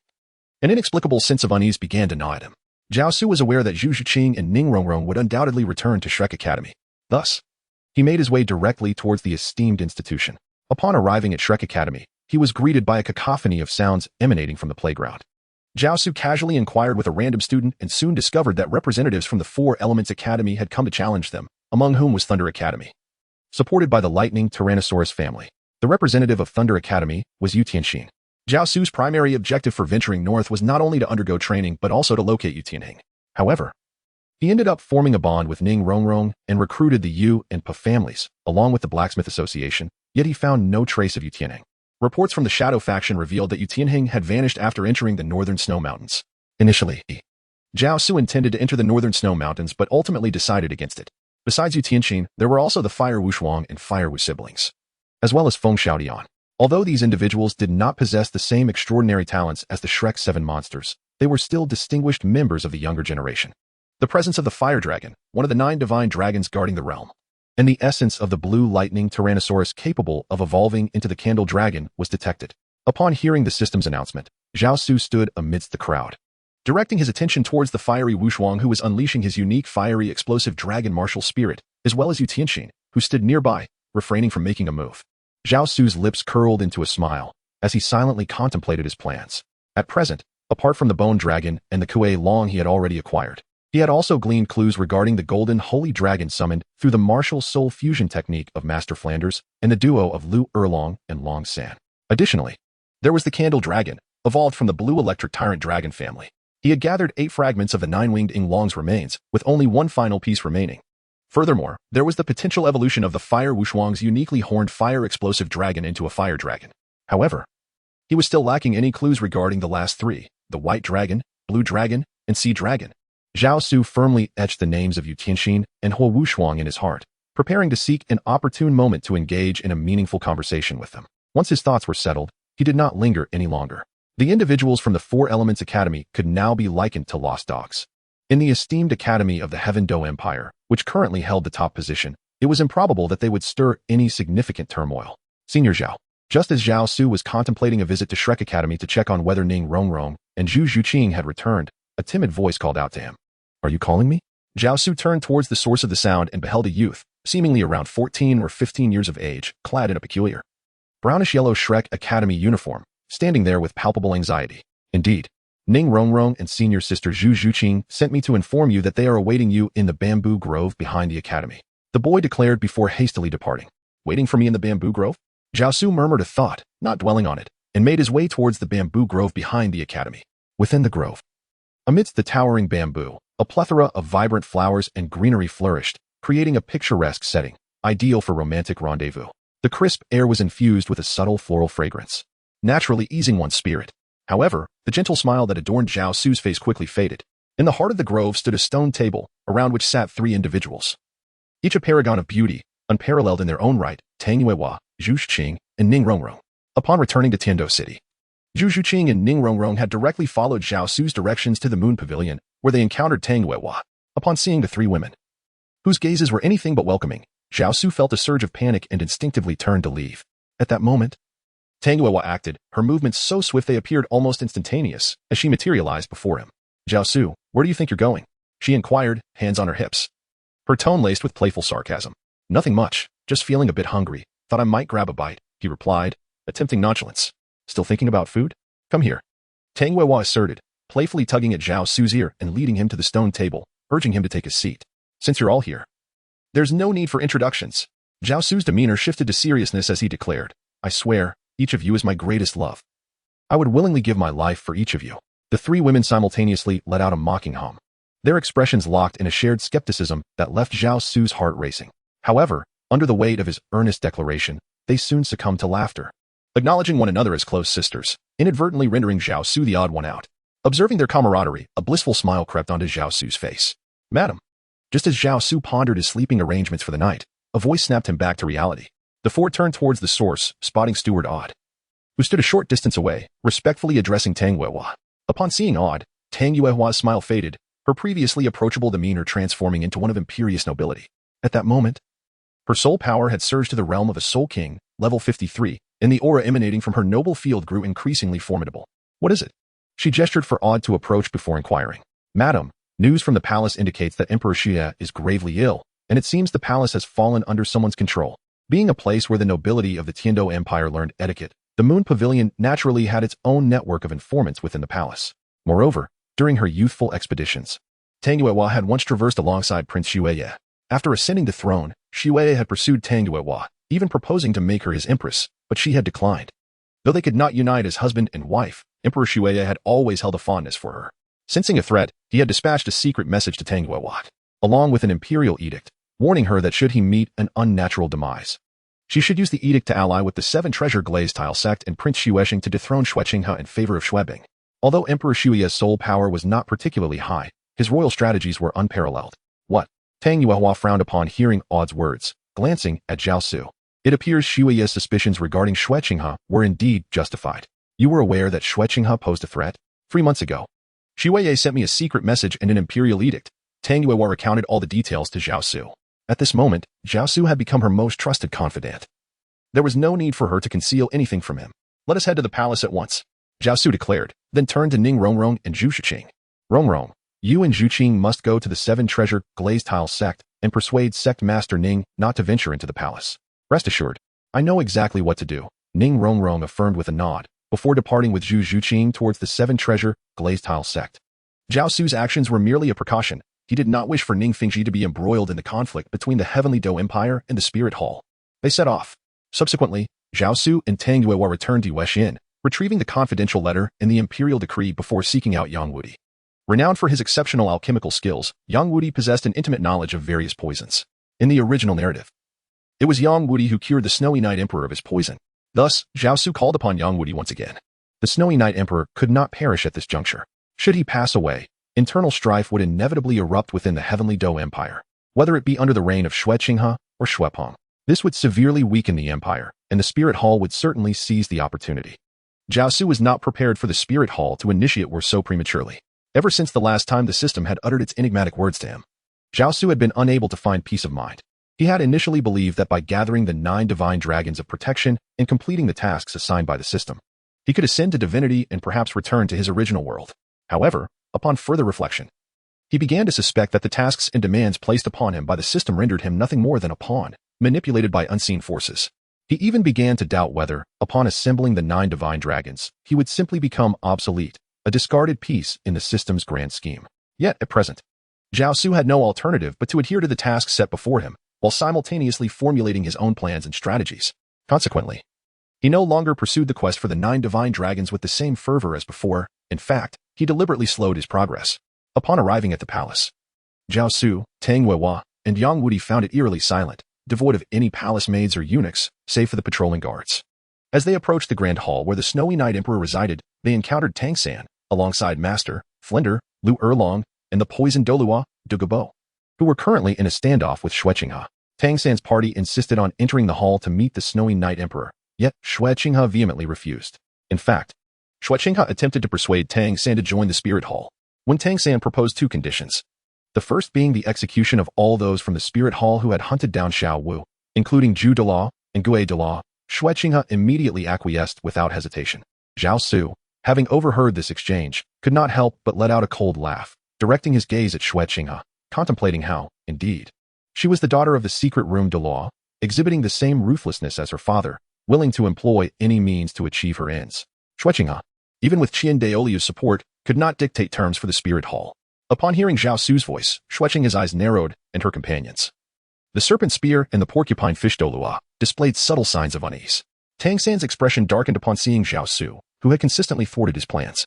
An inexplicable sense of unease began to gnaw at him. Zhao Su was aware that Zhu Zhiqing and Ning Rongrong would undoubtedly return to Shrek Academy. Thus, he made his way directly towards the esteemed institution. Upon arriving at Shrek Academy, he was greeted by a cacophony of sounds emanating from the playground. Zhao Su casually inquired with a random student and soon discovered that representatives from the Four Elements Academy had come to challenge them, among whom was Thunder Academy. Supported by the Lightning Tyrannosaurus family, the representative of Thunder Academy was Yu Tianxin. Zhao Su's primary objective for venturing north was not only to undergo training but also to locate Yu Tianheng. However, he ended up forming a bond with Ning Rongrong and recruited the Yu and Pa families, along with the Blacksmith Association, yet he found no trace of Yu Tianheng. Reports from the Shadow faction revealed that Yu Tianheng had vanished after entering the Northern Snow Mountains. Initially, Zhao Su intended to enter the Northern Snow Mountains but ultimately decided against it. Besides Yu Tianxin, there were also the Fire Wushuang and Fire Wu siblings, as well as Feng Xiaodian. Although these individuals did not possess the same extraordinary talents as the Shrek 7 monsters, they were still distinguished members of the younger generation. The presence of the Fire Dragon, one of the 9 divine dragons guarding the realm, and the essence of the Blue Lightning Tyrannosaurus capable of evolving into the Candle Dragon was detected. Upon hearing the system's announcement, Zhao Su stood amidst the crowd, directing his attention towards the fiery Wushuang who was unleashing his unique fiery explosive dragon martial spirit, as well as Yu Tianxin, who stood nearby, refraining from making a move. Zhao Su's lips curled into a smile, as he silently contemplated his plans. At present, apart from the Bone Dragon and the Kuei Long he had already acquired, he had also gleaned clues regarding the Golden Holy Dragon summoned through the martial soul fusion technique of Master Flanders and the duo of Lu Erlong and Long San. Additionally, there was the Candle Dragon, evolved from the Blue Electric Tyrant Dragon family. He had gathered 8 fragments of the 9-winged Ing Long's remains, with only 1 final piece remaining. Furthermore, there was the potential evolution of the Fire Wushuang's uniquely horned fire explosive dragon into a fire dragon. However, he was still lacking any clues regarding the last 3, the White Dragon, Blue Dragon, and Sea Dragon. Zhao Su firmly etched the names of Yu Tianxin and Huo Wushuang in his heart, preparing to seek an opportune moment to engage in a meaningful conversation with them. Once his thoughts were settled, he did not linger any longer. The individuals from the Four Elements Academy could now be likened to lost dogs. In the esteemed Academy of the Heaven Do Empire, which currently held the top position, it was improbable that they would stir any significant turmoil. Senior Zhao. Just as Zhao Su was contemplating a visit to Shrek Academy to check on whether Ning Rongrong and Zhu Zhiqing had returned, a timid voice called out to him. Are you calling me? Zhao Su turned towards the source of the sound and beheld a youth, seemingly around 14 or 15 years of age, clad in a peculiar brownish-yellow Shrek Academy uniform, standing there with palpable anxiety. Indeed, Ning Rongrong and senior sister Zhu Zhiqing sent me to inform you that they are awaiting you in the bamboo grove behind the academy, the boy declared before hastily departing. Waiting for me in the bamboo grove? Zhao Su murmured a thought, not dwelling on it, and made his way towards the bamboo grove behind the academy. Within the grove, amidst the towering bamboo, a plethora of vibrant flowers and greenery flourished, creating a picturesque setting, ideal for romantic rendezvous. The crisp air was infused with a subtle floral fragrance, naturally easing one's spirit. However, the gentle smile that adorned Zhao Su's face quickly faded. In the heart of the grove stood a stone table, around which sat 3 individuals, each a paragon of beauty, unparalleled in their own right: Tang Yuehua, Zhu Xuqing, and Ning Rongrong. Upon returning to Tiando City, Zhu Xuqing and Ning Rongrong had directly followed Zhao Su's directions to the Moon Pavilion, where they encountered Tang Yuehua. Upon seeing the 3 women, whose gazes were anything but welcoming, Zhao Su felt a surge of panic and instinctively turned to leave. At that moment, Tang Yuehua acted, her movements so swift they appeared almost instantaneous, as she materialized before him. "Zhao Su, where do you think you're going?" she inquired, hands on her hips, her tone laced with playful sarcasm. "Nothing much, just feeling a bit hungry. Thought I might grab a bite," he replied, attempting nonchalance. "Still thinking about food? Come here," Tang Yuehua asserted, playfully tugging at Zhao Su's ear and leading him to the stone table, urging him to take a seat. "Since you're all here, there's no need for introductions." Zhao Su's demeanor shifted to seriousness as he declared, "I swear, each of you is my greatest love. I would willingly give my life for each of you." The 3 women simultaneously let out a mocking hum, their expressions locked in a shared skepticism that left Zhao Su's heart racing. However, under the weight of his earnest declaration, they soon succumbed to laughter, acknowledging one another as close sisters, inadvertently rendering Zhao Su the odd one out. Observing their camaraderie, a blissful smile crept onto Zhao Su's face. "Madam." Just as Zhao Su pondered his sleeping arrangements for the night, a voice snapped him back to reality. The 4 turned towards the source, spotting Steward Odd, who stood a short distance away, respectfully addressing Tang Yuehua. Upon seeing Odd, Tang Yuehua's smile faded, her previously approachable demeanor transforming into one of imperious nobility. At that moment, her soul power had surged to the realm of a Soul King, level 53, and the aura emanating from her noble field grew increasingly formidable. "What is it?" She gestured for Odd to approach before inquiring. "Madam, news from the palace indicates that Emperor Xie is gravely ill, and it seems the palace has fallen under someone's control." Being a place where the nobility of the Tiando Empire learned etiquette, the Moon Pavilion naturally had its own network of informants within the palace. Moreover, during her youthful expeditions, Tang Yuehua had once traversed alongside Prince Xueye. After ascending the throne, Xueye had pursued Tang Yuehua, even proposing to make her his empress, but she had declined. Though they could not unite as husband and wife, Emperor Xueye had always held a fondness for her. Sensing a threat, he had dispatched a secret message to Tang Yuehua, along with an imperial edict, warning her that should he meet an unnatural demise, she should use the edict to ally with the 7-treasure glazed tile sect and Prince Xuexing to dethrone Xueqinghe in favor of Xuebing. Although Emperor Xuye's soul power was not particularly high, his royal strategies were unparalleled. "What?" Tang Yuehua frowned upon hearing Odd's words, glancing at Zhao Su. It appears Xuye's suspicions regarding Xueqinghe were indeed justified. "You were aware that Xueqinghe posed a threat? 3 months ago, Xueye sent me a secret message and an imperial edict." Tang Yuehua recounted all the details to Zhao Su. At this moment, Zhao Su had become her most trusted confidant. There was no need for her to conceal anything from him. "Let us head to the palace at once," Zhao Su declared, then turned to Ning Rongrong and Zhu Xuqing. "Rongrong, you and Zhu Qing must go to the 7-treasure glazed tile sect and persuade sect master Ning not to venture into the palace. Rest assured, I know exactly what to do," Ning Rongrong affirmed with a nod, before departing with Zhu Xuqing towards the 7-treasure glazed tile sect. Zhao Su's actions were merely a precaution. He did not wish for Ning Fingji to be embroiled in the conflict between the Heavenly Dou Empire and the Spirit Hall. They set off. Subsequently, Zhao Su and Tang Yuehua returned to Yuexian, retrieving the confidential letter and the imperial decree before seeking out Yang Wudi. Renowned for his exceptional alchemical skills, Yang Wudi possessed an intimate knowledge of various poisons. In the original narrative, it was Yang Wudi who cured the Snowy Night Emperor of his poison. Thus, Zhao Su called upon Yang Wudi once again. The Snowy Night Emperor could not perish at this juncture. Should he pass away, internal strife would inevitably erupt within the Heavenly Dou Empire, whether it be under the reign of Xueqinghe or Xuepeng. This would severely weaken the empire, and the Spirit Hall would certainly seize the opportunity. Zhao Su was not prepared for the Spirit Hall to initiate war so prematurely. Ever since the last time the system had uttered its enigmatic words to him, Zhao Su had been unable to find peace of mind. He had initially believed that by gathering the 9 divine dragons of protection and completing the tasks assigned by the system, he could ascend to divinity and perhaps return to his original world. However, upon further reflection, he began to suspect that the tasks and demands placed upon him by the system rendered him nothing more than a pawn, manipulated by unseen forces. He even began to doubt whether, upon assembling the 9 divine dragons, he would simply become obsolete, a discarded piece in the system's grand scheme. Yet, at present, Zhao Su had no alternative but to adhere to the tasks set before him, while simultaneously formulating his own plans and strategies. Consequently, he no longer pursued the quest for the 9 divine dragons with the same fervor as before. In fact, he deliberately slowed his progress. Upon arriving at the palace, Zhao Su, Tang Weihua, and Yang Wudi found it eerily silent, devoid of any palace maids or eunuchs, save for the patrolling guards. As they approached the grand hall where the Snowy Night Emperor resided, they encountered Tang San, alongside Master, Flinder, Lu Erlong, and the poisoned Douluo, Dugabo, who were currently in a standoff with Shue. Tang San's party insisted on entering the hall to meet the Snowy Night Emperor, yet Shue vehemently refused. In fact, Shue attempted to persuade Tang San to join the Spirit Hall, when Tang San proposed 2 conditions. The first being the execution of all those from the Spirit Hall who had hunted down Xiao Wu, including Zhu Douluo and Gui Douluo. Shue immediately acquiesced without hesitation. Zhao Su, having overheard this exchange, could not help but let out a cold laugh, directing his gaze at Shue, contemplating how, indeed, she was the daughter of the secret room Douluo, exhibiting the same ruthlessness as her father, willing to employ any means to achieve her ends. Shue, even with Qian Daoliu's support, could not dictate terms for the Spirit Hall. Upon hearing Zhao Su's voice, Shue eyes narrowed, and her companions, the serpent spear and the porcupine fish Douluo, displayed subtle signs of unease. Tang San's expression darkened upon seeing Zhao Su, who had consistently thwarted his plans.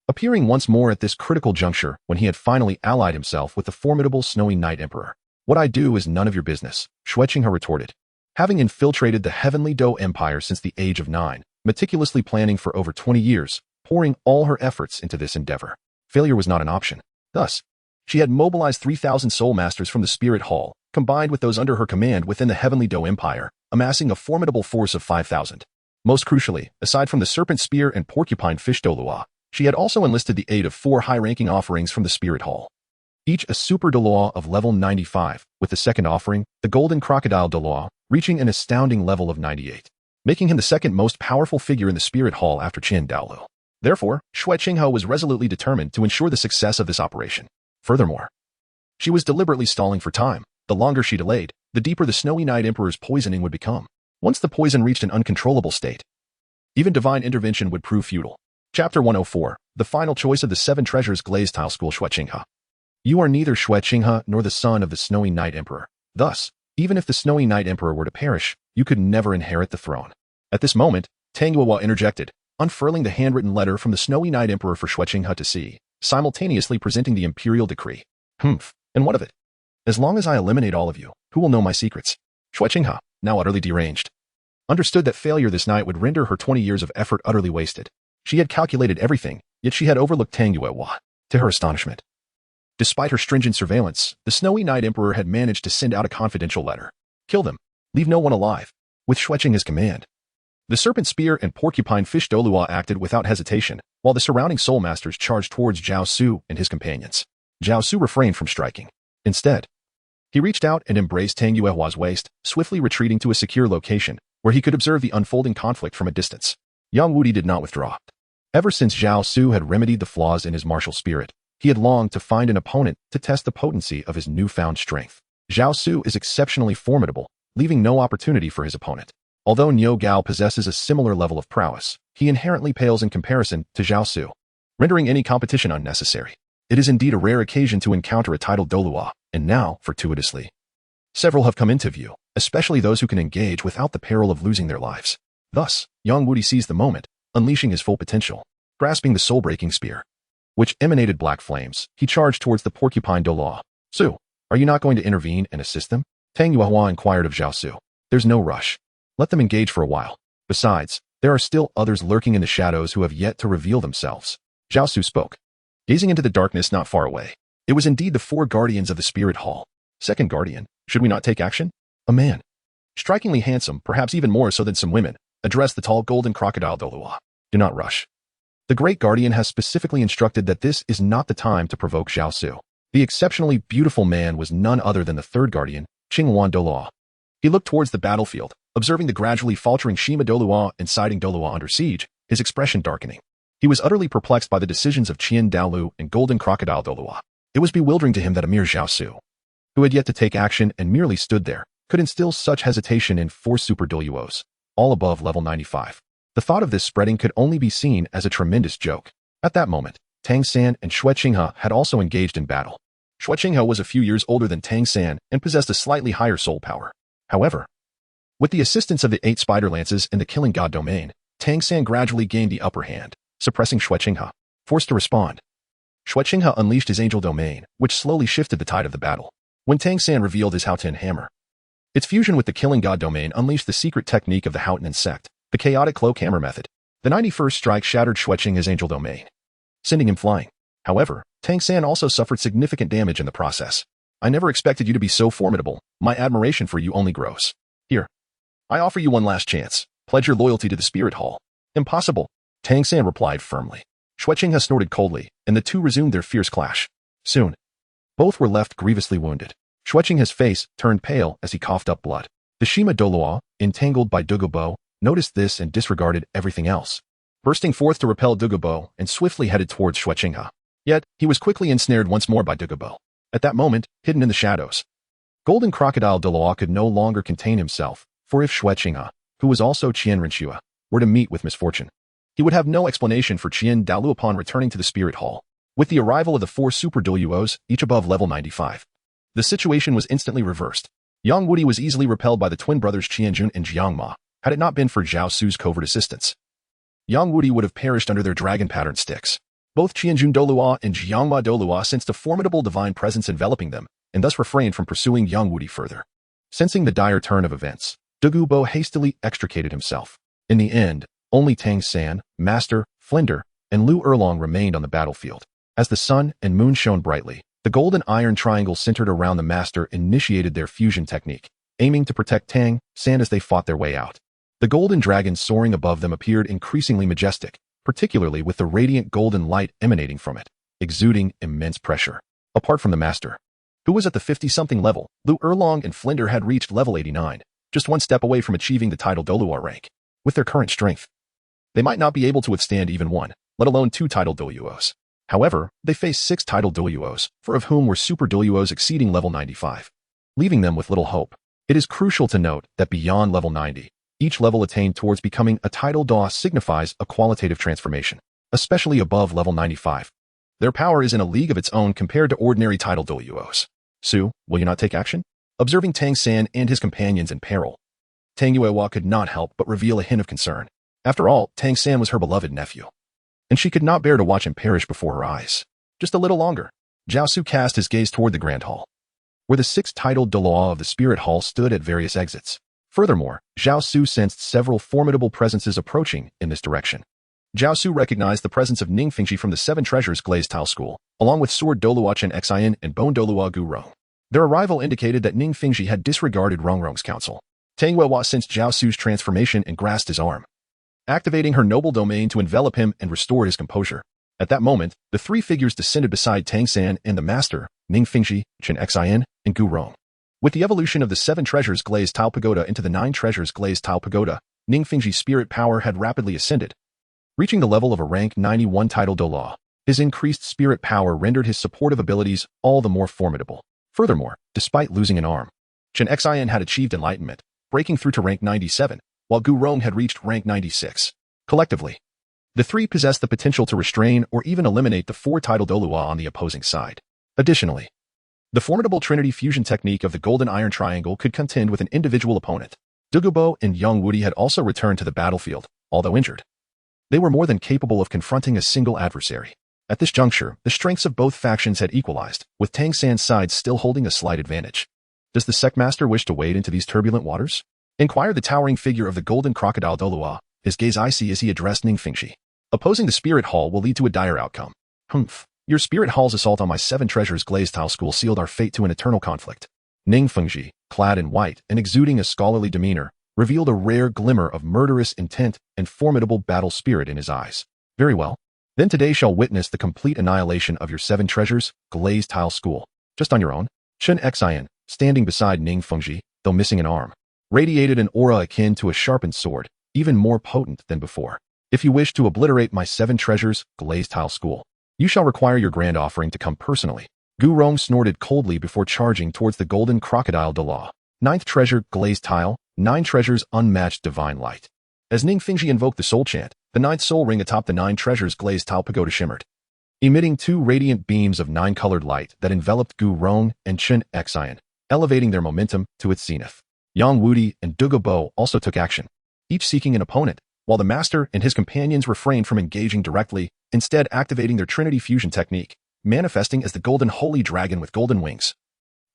Appearing once more at this critical juncture when he had finally allied himself with the formidable Snowy Night Emperor. What I do is none of your business, Shue retorted. Having infiltrated the Heavenly Dou Empire since the age of 9, meticulously planning for over 20 years, pouring all her efforts into this endeavor, failure was not an option. Thus, she had mobilized 3,000 soul masters from the Spirit Hall, combined with those under her command within the Heavenly Dou Empire, amassing a formidable force of 5,000. Most crucially, aside from the serpent spear and porcupine fish Douluo, she had also enlisted the aid of 4 high-ranking offerings from the Spirit Hall, each a super Douluo of level 95, with the second offering, the golden crocodile Douluo, reaching an astounding level of 98, making him the second most powerful figure in the Spirit Hall after Qian Daoliu. Therefore, Shue was resolutely determined to ensure the success of this operation. Furthermore, she was deliberately stalling for time. The longer she delayed, the deeper the Snowy Night Emperor's poisoning would become. Once the poison reached an uncontrollable state, even divine intervention would prove futile. Chapter 104, The Final Choice of the 7 Treasures Glazed Tile School Shue. You are neither Shue nor the son of the Snowy Night Emperor. Thus, even if the Snowy Night Emperor were to perish, you could never inherit the throne. At this moment, Tang Weihua interjected, unfurling the handwritten letter from the Snowy Night Emperor for Shue to see, simultaneously presenting the imperial decree. And what of it? As long as I eliminate all of you, who will know my secrets? Shue, now utterly deranged, understood that failure this night would render her 20 years of effort utterly wasted. She had calculated everything, yet she had overlooked Tang Weihua. To her astonishment, despite her stringent surveillance, the Snowy Night Emperor had managed to send out a confidential letter. Kill them. Leave no one alive. With Shue his command. The serpent spear and porcupine fish Douluo acted without hesitation, while the surrounding soul masters charged towards Zhao Su and his companions. Zhao Su refrained from striking. Instead, he reached out and embraced Tang Weihhua's waist, swiftly retreating to a secure location, where he could observe the unfolding conflict from a distance. Yang Wudi did not withdraw. Ever since Zhao Su had remedied the flaws in his martial spirit, he had longed to find an opponent to test the potency of his newfound strength. Zhao Su is exceptionally formidable, leaving no opportunity for his opponent. Although Niu Gao possesses a similar level of prowess, he inherently pales in comparison to Zhao Su, rendering any competition unnecessary. It is indeed a rare occasion to encounter a titled Douluo, and now, fortuitously, several have come into view, especially those who can engage without the peril of losing their lives. Thus, Yang Wudi seized the moment, unleashing his full potential. Grasping the soul-breaking spear, which emanated black flames, he charged towards the porcupine Douluo. Su, are you not going to intervene and assist them? Tang Weihua inquired of Zhao Su. There's no rush. Let them engage for a while. Besides, there are still others lurking in the shadows who have yet to reveal themselves. Zhao Su spoke, gazing into the darkness not far away. It was indeed the 4 guardians of the Spirit Hall. Second guardian, should we not take action? A man, strikingly handsome, perhaps even more so than some women, addressed the tall golden crocodile Douluo. Do not rush. The great guardian has specifically instructed that this is not the time to provoke Zhao Su. The exceptionally beautiful man was none other than the 3rd guardian, Qingwan Douluo. He looked towards the battlefield, observing the gradually faltering Shima Douluo and sighting Douluo under siege, his expression darkening. He was utterly perplexed by the decisions of Qian Daoliu and Golden Crocodile Douluo. It was bewildering to him that a mere Zhao Su, who had yet to take action and merely stood there, could instill such hesitation in 4 super Douluos, all above level 95. The thought of this spreading could only be seen as a tremendous joke. At that moment, Tang San and Shue had also engaged in battle. Shue was a few years older than Tang San and possessed a slightly higher soul power. However, with the assistance of the 8 spider lances and the killing god domain, Tang San gradually gained the upper hand, suppressing Shue. Forced to respond, Qinghe unleashed his angel domain, which slowly shifted the tide of the battle. When Tang San revealed his Haotian hammer, its fusion with the killing god domain unleashed the secret technique of the Haotian sect, the chaotic cloak hammer method. The 91st strike shattered Qinghe's angel domain, sending him flying. However, Tang San also suffered significant damage in the process. I never expected you to be so formidable. My admiration for you only grows. Here, I offer you one last chance. Pledge your loyalty to the Spirit Hall. Impossible, Tang San replied firmly. Qinghe snorted coldly, and the two resumed their fierce clash. Soon, both were left grievously wounded. Qinghe's face turned pale as he coughed up blood. The Shima Douluo, entangled by Douluo, noticed this and disregarded everything else, bursting forth to repel Douluo and swiftly headed towards Qinghe. Yet, he was quickly ensnared once more by Douluo. At that moment, hidden in the shadows, Golden Crocodile Douluo could no longer contain himself, for if Qinghe, who was also Qian Renxue, were to meet with misfortune, he would have no explanation for Qian Douluo upon returning to the Spirit Hall. With the arrival of the 4 Super Douluos, each above level 95, the situation was instantly reversed. Yang Wudi was easily repelled by the twin brothers Qianjun and Jiangma, had it not been for Zhao Su's covert assistance. Yang Wudi would have perished under their dragon pattern sticks. Both Qianjun Douluo and Jiangma Douluo sensed a formidable divine presence enveloping them, and thus refrained from pursuing Yang Wudi further. Sensing the dire turn of events, Douluo hastily extricated himself. In the end, only Tang San, Master, Flinder, and Lu Erlong remained on the battlefield. As the sun and moon shone brightly, the golden iron triangle centered around the Master initiated their fusion technique, aiming to protect Tang San as they fought their way out. The golden dragon soaring above them appeared increasingly majestic, particularly with the radiant golden light emanating from it, exuding immense pressure. Apart from the Master, who was at the 50-something level, Lu Erlong and Flinder had reached level 89, just one step away from achieving the title Douluo rank. With their current strength, they might not be able to withstand even one, let alone 2 title Douluos. However, they faced 6 title Douluos, 4 of whom were super Douluos exceeding level 95, leaving them with little hope. It is crucial to note that beyond level 90, each level attained towards becoming a title DAW signifies a qualitative transformation, especially above level 95. Their power is in a league of its own compared to ordinary title Douluos. Su, will you not take action? Observing Tang San and his companions in peril, Tang Yuewa could not help but reveal a hint of concern. After all, Tang San was her beloved nephew, and she could not bear to watch him perish before her eyes. Just a little longer. Zhao Su cast his gaze toward the Grand Hall, where the 6 titled Douluo of the Spirit Hall stood at various exits. Furthermore, Zhao Su sensed several formidable presences approaching in this direction. Zhao Su recognized the presence of Ning Fingxi from the 7 Treasures Glazed Tile School, along with Sword Douluo Chen Xian and Bone Douluo Gu Rong. Their arrival indicated that Ning Fingxi had disregarded Rongrong's counsel. Tang Yuewa sensed Zhao Su's transformation and grasped his arm, activating her noble domain to envelop him and restore his composure. At that moment, the 3 figures descended beside Tang San and the Master, Ning Fingxi, Chen Xian, and Gu Rong. With the evolution of the 7 Treasures Glazed Tile Pagoda into the 9 Treasures Glazed Tile Pagoda, Ning Fingxi's spirit power had rapidly ascended, reaching the level of a rank 91 title Douluo. His increased spirit power rendered his supportive abilities all the more formidable. Furthermore, despite losing an arm, Chen Xian had achieved enlightenment, breaking through to rank 97, while Gu Rong had reached rank 96. Collectively, the 3 possessed the potential to restrain or even eliminate the 4 title Douluo on the opposing side. Additionally, the formidable Trinity fusion technique of the Golden Iron Triangle could contend with an individual opponent. Douluo and Yang Wudi had also returned to the battlefield, although injured. They were more than capable of confronting a single adversary. At this juncture, the strengths of both factions had equalized, with Tang San's side still holding a slight advantage. Does the Sectmaster wish to wade into these turbulent waters? Inquired the towering figure of the Golden Crocodile Douluo, his gaze icy as he addressed Ning Fingxi. Opposing the Spirit Hall will lead to a dire outcome. Humph. Your Spirit Hall's assault on my 7 Treasures Glazed Tile School sealed our fate to an eternal conflict. Ning Fingxi, clad in white and exuding a scholarly demeanor, revealed a rare glimmer of murderous intent and formidable battle spirit in his eyes. Very well. Then today shall witness the complete annihilation of your 7 Treasures Glazed Tile School. Just on your own. Chen Xian, standing beside Ning Fingxi, though missing an arm, radiated an aura akin to a sharpened sword, even more potent than before. If you wish to obliterate my 7 Treasures Glazed Tile School, you shall require your grand offering to come personally. Gu Rong snorted coldly before charging towards the Golden Crocodile Douluo. 9th Treasure Glazed Tile, 9 Treasures Unmatched Divine Light. As Ning Fingxi invoked the soul chant, the 9th soul ring atop the 9 Treasures Glazed Tile Pagoda shimmered, emitting 2 radiant beams of 9-colored light that enveloped Gu Rong and Chen Xian, elevating their momentum to its zenith. Yang Wudi and Douluo also took action, each seeking an opponent, while the Master and his companions refrained from engaging directly, instead activating their Trinity fusion technique, manifesting as the golden holy dragon with golden wings,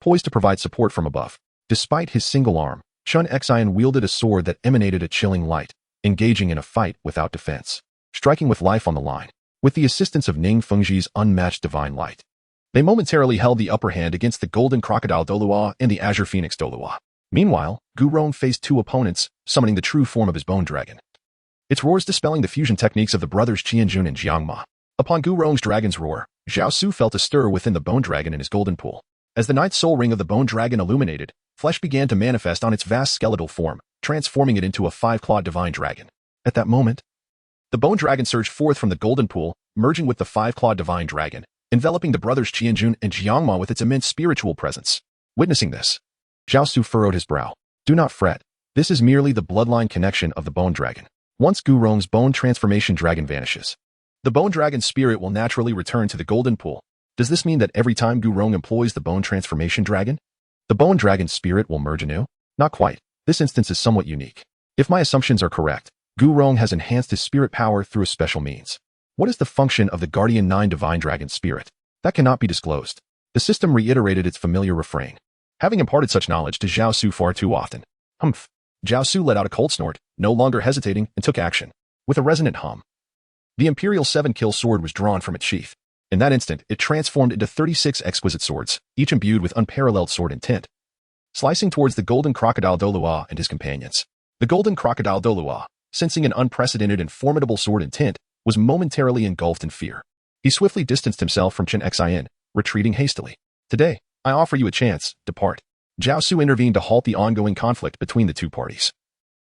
poised to provide support from above. Despite his single arm, Chun Xian wielded a sword that emanated a chilling light, engaging in a fight without defense, striking with life on the line. With the assistance of Ning Fengji's unmatched divine light, they momentarily held the upper hand against the golden crocodile Douluo and the azure phoenix Douluo. Meanwhile, Gu Rong faced two opponents, summoning the true form of his bone dragon, its roars dispelling the fusion techniques of the brothers Qianjun and Jiangma. Upon Gu Rong's dragon's roar, Zhao Su felt a stir within the bone dragon in his golden pool. As the ninth soul ring of the bone dragon illuminated, flesh began to manifest on its vast skeletal form, transforming it into a five-clawed divine dragon. At that moment, the bone dragon surged forth from the golden pool, merging with the five-clawed divine dragon, enveloping the brothers Qianjun and Jiangma with its immense spiritual presence. Witnessing this, Zhao Su furrowed his brow. Do not fret. This is merely the bloodline connection of the bone dragon. Once Gu Rong's bone transformation dragon vanishes, the bone dragon's spirit will naturally return to the golden pool. Does this mean that every time Gu Rong employs the bone transformation dragon, the bone dragon's spirit will merge anew? Not quite. This instance is somewhat unique. If my assumptions are correct, Gu Rong has enhanced his spirit power through a special means. What is the function of the Guardian 9 Divine Dragon Spirit? That cannot be disclosed. The system reiterated its familiar refrain, having imparted such knowledge to Zhao Su far too often. Humph. Zhao Su let out a cold snort, no longer hesitating, and took action. With a resonant hum, the Imperial 7-kill sword was drawn from its sheath. In that instant, it transformed into 36 exquisite swords, each imbued with unparalleled sword intent, slicing towards the golden crocodile Douluo and his companions. The golden crocodile Douluo, sensing an unprecedented and formidable sword intent, was momentarily engulfed in fear. He swiftly distanced himself from Chun Xian, retreating hastily. Today, I offer you a chance, depart. Zhao Su intervened to halt the ongoing conflict between the two parties.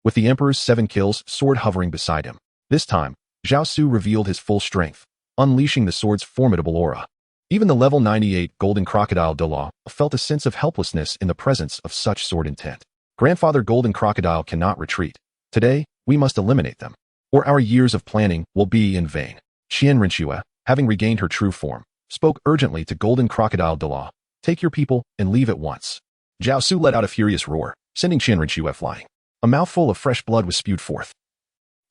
With the Emperor's 7 kills sword hovering beside him, this time, Zhao Su revealed his full strength, unleashing the sword's formidable aura. Even the level 98 golden crocodile Douluo felt a sense of helplessness in the presence of such sword intent. Grandfather Golden Crocodile cannot retreat. Today, we must eliminate them, or our years of planning will be in vain. Qian Renxue, having regained her true form, spoke urgently to Golden Crocodile Douluo. Take your people and leave at once. Zhao Su let out a furious roar, sending Qian Renxue flying. A mouthful of fresh blood was spewed forth.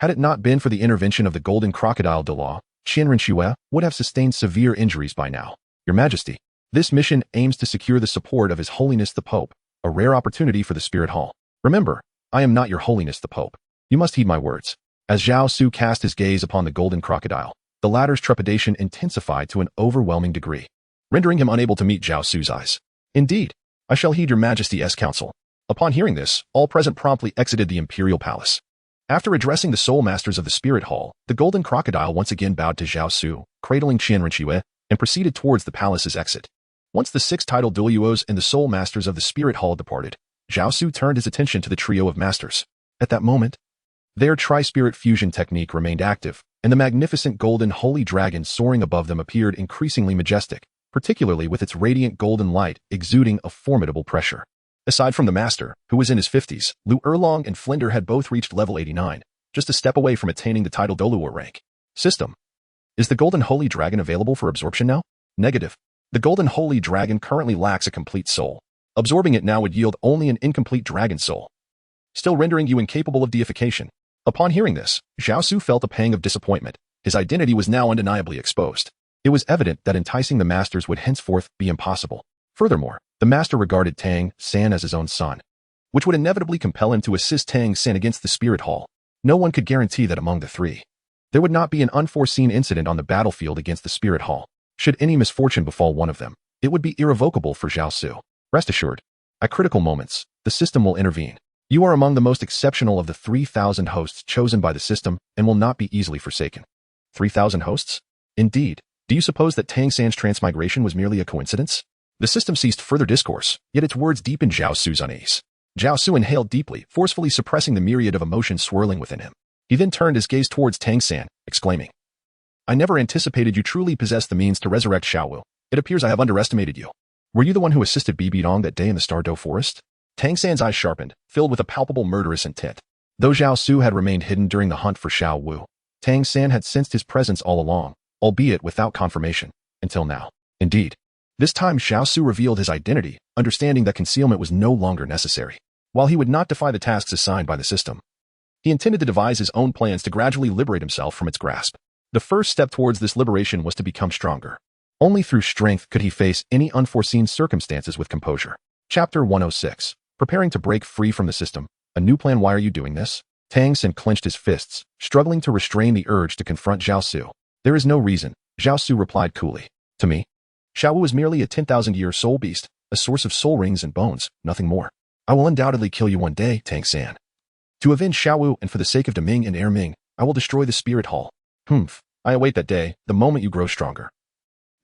Had it not been for the intervention of the Golden Crocodile Douluo, Qian Renxue would have sustained severe injuries by now. Your Majesty, this mission aims to secure the support of His Holiness the Pope, a rare opportunity for the Spirit Hall. Remember, I am not Your Holiness the Pope. You must heed my words. As Zhao Su cast his gaze upon the golden crocodile, the latter's trepidation intensified to an overwhelming degree, rendering him unable to meet Zhao Su's eyes. Indeed, I shall heed Your Majesty's counsel. Upon hearing this, all present promptly exited the imperial palace. After addressing the soul masters of the Spirit Hall, the golden crocodile once again bowed to Zhao Su, cradling Qian Renxue, and proceeded towards the palace's exit. Once the 6 titled Douluos and the soul masters of the Spirit Hall departed, Zhao Su turned his attention to the trio of masters. At that moment, their tri-spirit fusion technique remained active, and the magnificent golden holy dragon soaring above them appeared increasingly majestic, particularly with its radiant golden light exuding a formidable pressure. Aside from the master, who was in his 50s, Lu Erlong and Flinder had both reached level 89, just a step away from attaining the title Douluo rank. System. Is the golden holy dragon available for absorption now? Negative. The golden holy dragon currently lacks a complete soul. Absorbing it now would yield only an incomplete dragon soul, still rendering you incapable of deification. Upon hearing this, Zhao Su felt a pang of disappointment. His identity was now undeniably exposed. It was evident that enticing the masters would henceforth be impossible. Furthermore, the master regarded Tang San as his own son, which would inevitably compel him to assist Tang San against the Spirit Hall. No one could guarantee that among the three, there would not be an unforeseen incident on the battlefield against the Spirit Hall. Should any misfortune befall one of them, it would be irrevocable for Zhao Su. Rest assured, at critical moments, the system will intervene. You are among the most exceptional of the 3,000 hosts chosen by the system and will not be easily forsaken. 3,000 hosts? Indeed. Do you suppose that Tang San's transmigration was merely a coincidence? The system ceased further discourse, yet its words deepened Zhao Su's unease. Zhao Su inhaled deeply, forcefully suppressing the myriad of emotions swirling within him. He then turned his gaze towards Tang San, exclaiming, I never anticipated you truly possessed the means to resurrect Xiaowu. It appears I have underestimated you. Were you the one who assisted Bibi Dong that day in the Stardow Forest? Tang San's eyes sharpened, filled with a palpable murderous intent. Though Zhao Su had remained hidden during the hunt for Xiaowu, Tang San had sensed his presence all along, albeit without confirmation, until now. Indeed, this time Zhao Su revealed his identity, understanding that concealment was no longer necessary. While he would not defy the tasks assigned by the system, he intended to devise his own plans to gradually liberate himself from its grasp. The first step towards this liberation was to become stronger. Only through strength could he face any unforeseen circumstances with composure. Chapter 106. Preparing to break free from the system. A new plan. Why are you doing this? Tang San clenched his fists, struggling to restrain the urge to confront Zhao Su. There is no reason, Zhao Su replied coolly. To me, Shao Wu is merely a 10,000-year soul beast, a source of soul rings and bones, nothing more. I will undoubtedly kill you one day, Tang San. To avenge Shao Wu and for the sake of Deming and Air Ming, I will destroy the spirit hall. Humph. I await that day, the moment you grow stronger.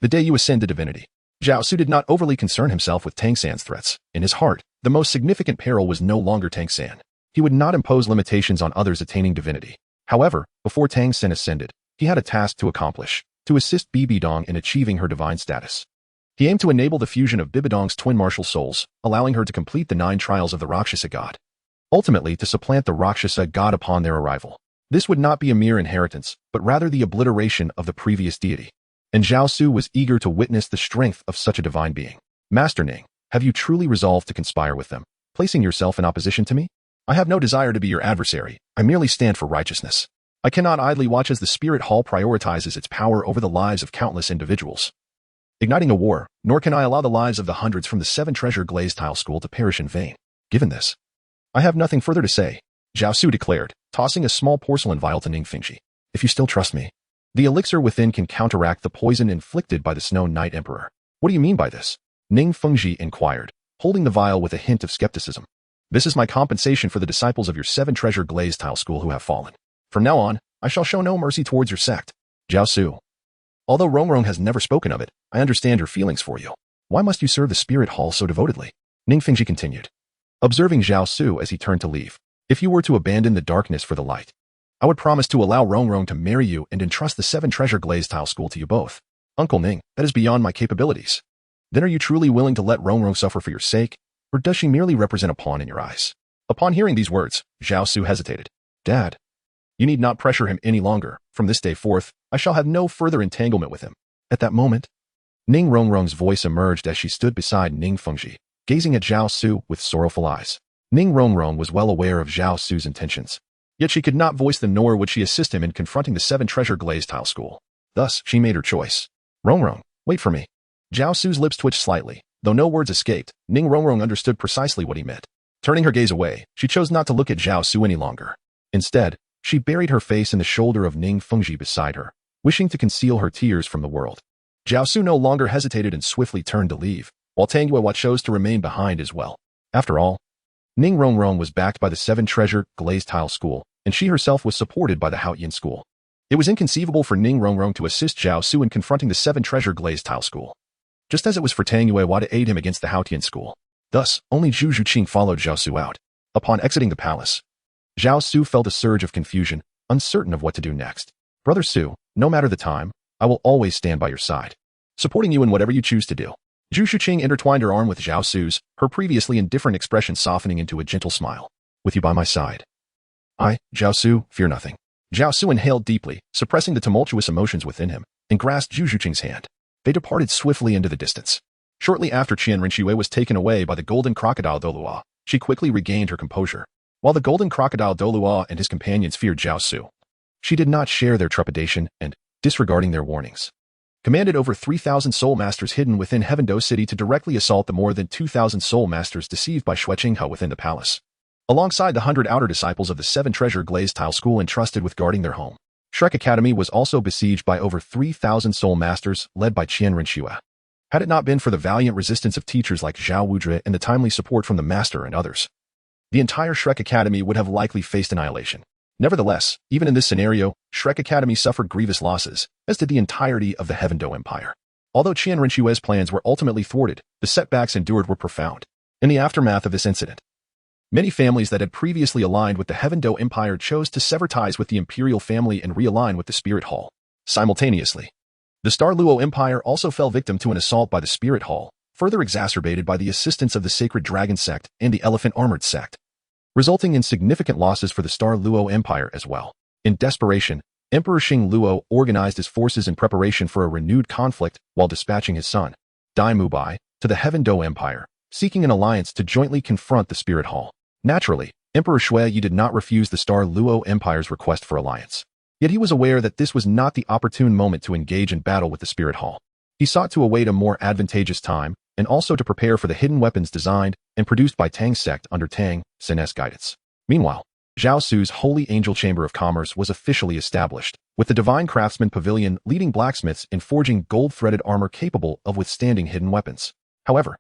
The day you ascend to divinity. Zhao Su did not overly concern himself with Tang San's threats. In his heart, the most significant peril was no longer Tang San. He would not impose limitations on others attaining divinity. However, before Tang San ascended, he had a task to accomplish, to assist Bibidong in achieving her divine status. He aimed to enable the fusion of Bibidong's twin martial souls, allowing her to complete the 9 trials of the Rakshasa God. Ultimately, to supplant the Rakshasa God upon their arrival. This would not be a mere inheritance, but rather the obliteration of the previous deity. And Zhao Su was eager to witness the strength of such a divine being. Master Ning, have you truly resolved to conspire with them, placing yourself in opposition to me? I have no desire to be your adversary, I merely stand for righteousness. I cannot idly watch as the Spirit Hall prioritizes its power over the lives of countless individuals. Igniting a war, nor can I allow the lives of the hundreds from the 7 Treasure Glazed Tile School to perish in vain. Given this, I have nothing further to say, Zhao Su declared, tossing a small porcelain vial to Ning Fengji. If you still trust me, the elixir within can counteract the poison inflicted by the Snow Knight Emperor. What do you mean by this? Ning Fengji inquired, holding the vial with a hint of skepticism. This is my compensation for the disciples of your 7 Treasure Glazed Tile School who have fallen. From now on, I shall show no mercy towards your sect. Zhao Su. Although Rongrong has never spoken of it, I understand your feelings for you. Why must you serve the Spirit Hall so devotedly? Ning Fengji continued, observing Zhao Su as he turned to leave. If you were to abandon the darkness for the light, I would promise to allow Rongrong to marry you and entrust the 7 Treasure Glazed Tile School to you both. Uncle Ning, that is beyond my capabilities. Then are you truly willing to let Rongrong suffer for your sake, or does she merely represent a pawn in your eyes? Upon hearing these words, Zhao Su hesitated. Dad, you need not pressure him any longer. From this day forth, I shall have no further entanglement with him. At that moment, Ning Rongrong's voice emerged as she stood beside Ning Fengji, gazing at Zhao Su with sorrowful eyes. Ning Rongrong was well aware of Zhao Su's intentions. Yet she could not voice them, nor would she assist him in confronting the 7 Treasure Glazed Tile School. Thus, she made her choice. Rongrong, wait for me. Zhao Su's lips twitched slightly. Though no words escaped, Ning Rongrong understood precisely what he meant. Turning her gaze away, she chose not to look at Zhao Su any longer. Instead, she buried her face in the shoulder of Ning Fengji beside her, wishing to conceal her tears from the world. Zhao Su no longer hesitated and swiftly turned to leave, while Tang Yuehua chose to remain behind as well. After all, Ning Rongrong was backed by the 7 Treasure Glazed Tile School, and she herself was supported by the Haotian School. It was inconceivable for Ning Rongrong to assist Zhao Su in confronting the 7 Treasure Glazed Tile School, just as it was for Tang Yuehua to aid him against the Haotian School. Thus, only Zhu Zhuqing followed Zhao Su out. Upon exiting the palace, Zhao Su felt a surge of confusion, uncertain of what to do next. Brother Su, no matter the time, I will always stand by your side, supporting you in whatever you choose to do. Zhu Zhuqing intertwined her arm with Zhao Su's, her previously indifferent expression softening into a gentle smile. With you by my side, I, Zhao Su, fear nothing. Zhao Su inhaled deeply, suppressing the tumultuous emotions within him, and grasped Zhu Zhuqing's hand. They departed swiftly into the distance. Shortly after Qian Rinxue was taken away by the golden crocodile Douluo, she quickly regained her composure. While the golden crocodile Douluo and his companions feared Zhao Su, she did not share their trepidation and, disregarding their warnings, commanded over 3,000 soul masters hidden within Heavendo City to directly assault the more than 2,000 soul masters deceived by Xue Qinghe within the palace. Alongside the 100 outer disciples of the 7 Treasure Glazed Tile School entrusted with guarding their home, Shrek Academy was also besieged by over 3,000 soul masters led by Qian Rinxue. Had it not been for the valiant resistance of teachers like Zhao Wudre and the timely support from the master and others, the entire Shrek Academy would have likely faced annihilation. Nevertheless, even in this scenario, Shrek Academy suffered grievous losses, as did the entirety of the Heavendo Empire. Although Qian Rinxue's plans were ultimately thwarted, the setbacks endured were profound. In the aftermath of this incident, many families that had previously aligned with the Heavendo Empire chose to sever ties with the imperial family and realign with the Spirit Hall. Simultaneously, the Douluo Empire also fell victim to an assault by the Spirit Hall, further exacerbated by the assistance of the Sacred Dragon Sect and the Elephant Armored Sect, resulting in significant losses for the Luo Empire as well. In desperation, Emperor Xing Luo organized his forces in preparation for a renewed conflict while dispatching his son, Dai Mubai, to the Heavendo Empire, seeking an alliance to jointly confront the Spirit Hall. Naturally, Emperor Xue Yi did not refuse the Luo Empire's request for alliance. Yet he was aware that this was not the opportune moment to engage in battle with the Spirit Hall. He sought to await a more advantageous time and also to prepare for the hidden weapons designed and produced by Tang's sect under Tang San's guidance. Meanwhile, Zhao Su's Holy Angel Chamber of Commerce was officially established, with the Divine Craftsman Pavilion leading blacksmiths in forging gold-threaded armor capable of withstanding hidden weapons. However,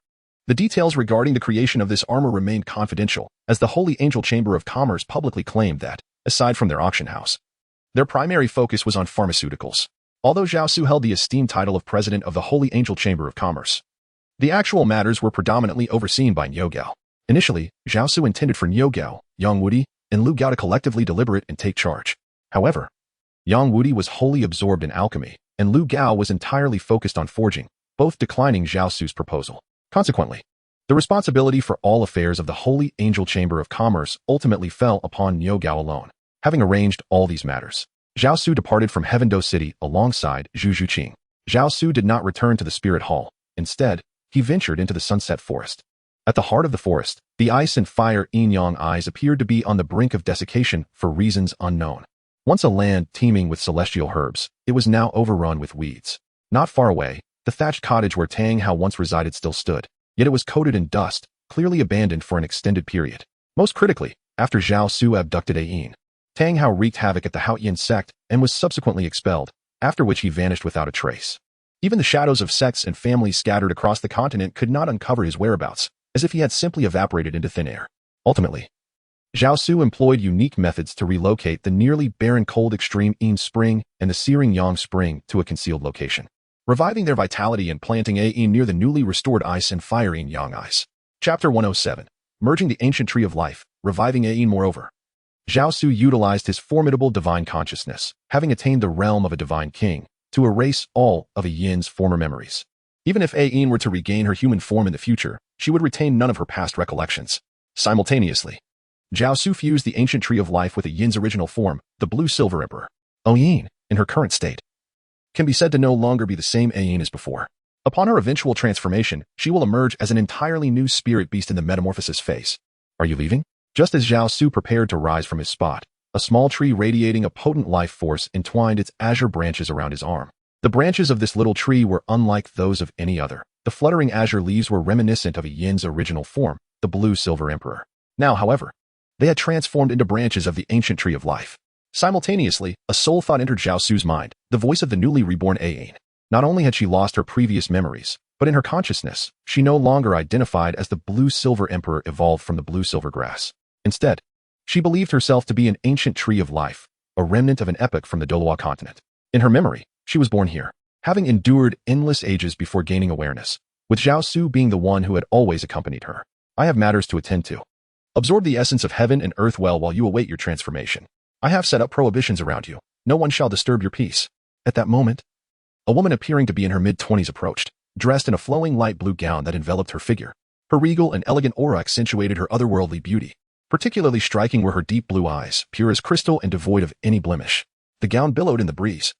the details regarding the creation of this armor remained confidential, as the Holy Angel Chamber of Commerce publicly claimed that, aside from their auction house, their primary focus was on pharmaceuticals. Although Zhao Su held the esteemed title of president of the Holy Angel Chamber of Commerce, the actual matters were predominantly overseen by Niu Gao. Initially, Zhao Su intended for Niu Gao, Yang Wudi, and Lu Gao to collectively deliberate and take charge. However, Yang Wudi was wholly absorbed in alchemy, and Lu Gao was entirely focused on forging, both declining Zhao Su's proposal. Consequently, the responsibility for all affairs of the Holy Angel Chamber of Commerce ultimately fell upon Niu Gao alone. Having arranged all these matters, Zhao Su departed from Heavendo City alongside Zhu Zhuqing. Zhao Su did not return to the Spirit Hall. Instead, he ventured into the Sunset Forest. At the heart of the forest, the ice and fire yin-yang eyes appeared to be on the brink of desiccation for reasons unknown. Once a land teeming with celestial herbs, it was now overrun with weeds. Not far away, the thatched cottage where Tang Hao once resided still stood, yet it was coated in dust, clearly abandoned for an extended period. Most critically, after Zhao Su abducted Ayin, Tang Hao wreaked havoc at the Haoyin sect and was subsequently expelled, after which he vanished without a trace. Even the shadows of sects and families scattered across the continent could not uncover his whereabouts, as if he had simply evaporated into thin air. Ultimately, Zhao Su employed unique methods to relocate the nearly barren cold extreme Yin Spring and the searing Yang Spring to a concealed location, reviving their vitality and planting Ayin near the newly restored ice and fire yin-yang ice. Chapter 107. Merging the Ancient Tree of Life, reviving Ayin. Moreover, Zhao Su utilized his formidable divine consciousness, having attained the realm of a divine king, to erase all of Ayin's former memories. Even if Ayin were to regain her human form in the future, she would retain none of her past recollections. Simultaneously, Zhao Su fused the ancient tree of life with Ayin's original form, the blue-silver emperor. Ayin, in her current state, can be said to no longer be the same Ayin as before. Upon her eventual transformation, she will emerge as an entirely new spirit beast in the metamorphosis phase. Are you leaving? Just as Zhao Su prepared to rise from his spot, a small tree radiating a potent life force entwined its azure branches around his arm. The branches of this little tree were unlike those of any other. The fluttering azure leaves were reminiscent of Yin's original form, the blue-silver emperor. Now, however, they had transformed into branches of the ancient tree of life. Simultaneously, a soul thought entered Zhao Su's mind, the voice of the newly reborn Ayin. Not only had she lost her previous memories, but in her consciousness, she no longer identified as the blue-silver emperor evolved from the blue-silver grass. Instead, she believed herself to be an ancient tree of life, a remnant of an epoch from the Douluo continent. In her memory, she was born here, having endured endless ages before gaining awareness, with Zhao Su being the one who had always accompanied her. I have matters to attend to. Absorb the essence of heaven and earth well while you await your transformation. I have set up prohibitions around you. No one shall disturb your peace. At that moment, a woman appearing to be in her mid-20s approached, dressed in a flowing light blue gown that enveloped her figure. Her regal and elegant aura accentuated her otherworldly beauty. Particularly striking were her deep blue eyes, pure as crystal and devoid of any blemish. The gown billowed in the breeze,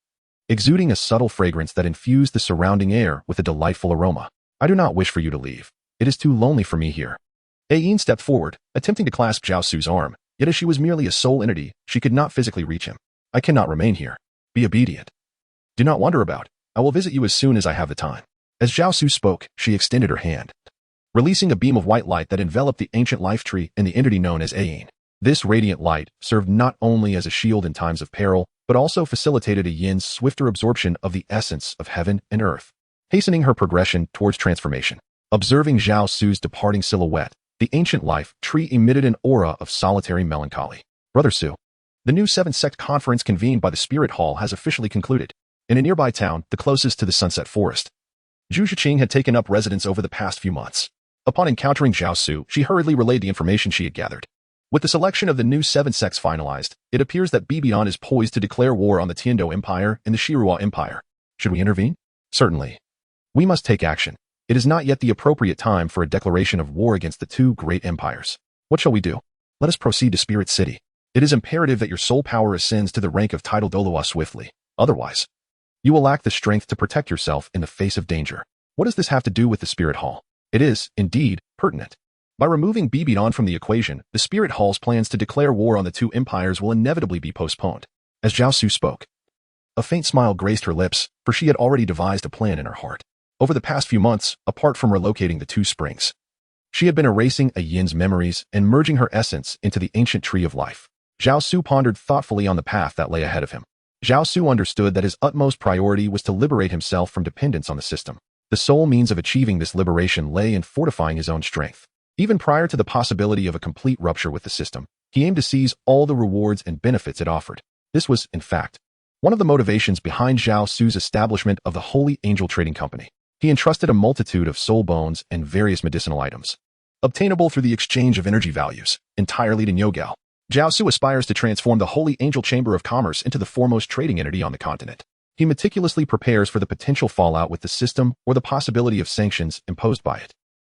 exuding a subtle fragrance that infused the surrounding air with a delightful aroma. I do not wish for you to leave. It is too lonely for me here. Ayin stepped forward, attempting to clasp Zhao Su's arm, yet as she was merely a soul entity, she could not physically reach him. I cannot remain here. Be obedient. Do not wander about. I will visit you as soon as I have the time. As Zhao Su spoke, she extended her hand, releasing a beam of white light that enveloped the ancient life tree and the entity known as Ayin. This radiant light served not only as a shield in times of peril, but also facilitated Ayin's swifter absorption of the essence of heaven and earth, hastening her progression towards transformation. Observing Zhao Su's departing silhouette, the ancient life tree emitted an aura of solitary melancholy. Brother Su, the new 7th sect conference convened by the Spirit Hall has officially concluded. In a nearby town, the closest to the Sunset Forest, Zhu Zhuqing had taken up residence over the past few months. Upon encountering Zhao Su, she hurriedly relayed the information she had gathered. With the selection of the new 7 sects finalized, it appears that Bibian is poised to declare war on the Tiando Empire and the Shura Empire. Should we intervene? Certainly. We must take action. It is not yet the appropriate time for a declaration of war against the two great empires. What shall we do? Let us proceed to Spirit City. It is imperative that your soul power ascends to the rank of title Douluo swiftly. Otherwise, you will lack the strength to protect yourself in the face of danger. What does this have to do with the Spirit Hall? It is, indeed, pertinent. By removing Bibian from the equation, the Spirit Hall's plans to declare war on the two empires will inevitably be postponed. As Zhao Su spoke, A faint smile graced her lips, for she had already devised a plan in her heart. Over the past few months, apart from relocating the two springs, she had been erasing a yin's memories and merging her essence into the ancient tree of life. Zhao Su pondered thoughtfully on the path that lay ahead of him. Zhao Su understood that his utmost priority was to liberate himself from dependence on the system. The sole means of achieving this liberation lay in fortifying his own strength. Even prior to the possibility of a complete rupture with the system, he aimed to seize all the rewards and benefits it offered. This was, in fact, one of the motivations behind Zhao Su's establishment of the Holy Angel Trading Company. He entrusted a multitude of soul bones and various medicinal items, obtainable through the exchange of energy values, entirely to Nyogao. Zhao Su aspires to transform the Holy Angel Chamber of Commerce into the foremost trading entity on the continent. He meticulously prepares for the potential fallout with the system or the possibility of sanctions imposed by it.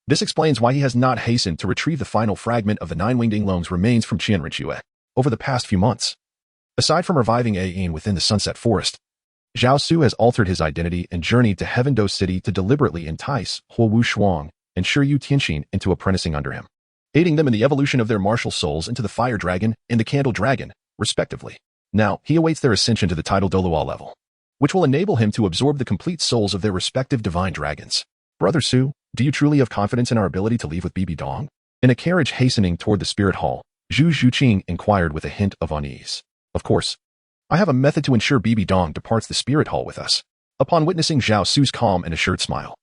This explains why he has not hastened to retrieve the final fragment of the nine-winged Yinglong's remains from Qianrenxue over the past few months. Aside from reviving Yin within the Sunset Forest, Zhao Su has altered his identity and journeyed to Heaven-Do City to deliberately entice Huowu Shuang and Shiyu Tianxin into apprenticing under him, aiding them in the evolution of their martial souls into the Fire Dragon and the Candle Dragon, respectively. Now, he awaits their ascension to the title Douluo level, which will enable him to absorb the complete souls of their respective divine dragons. Brother Su, do you truly have confidence in our ability to leave with Bibi Dong? In a carriage hastening toward the spirit hall, Zhu Zhuqing inquired with a hint of unease. Of course. I have a method to ensure Bibi Dong departs the spirit hall with us. Upon witnessing Zhao Su's calm and assured smile,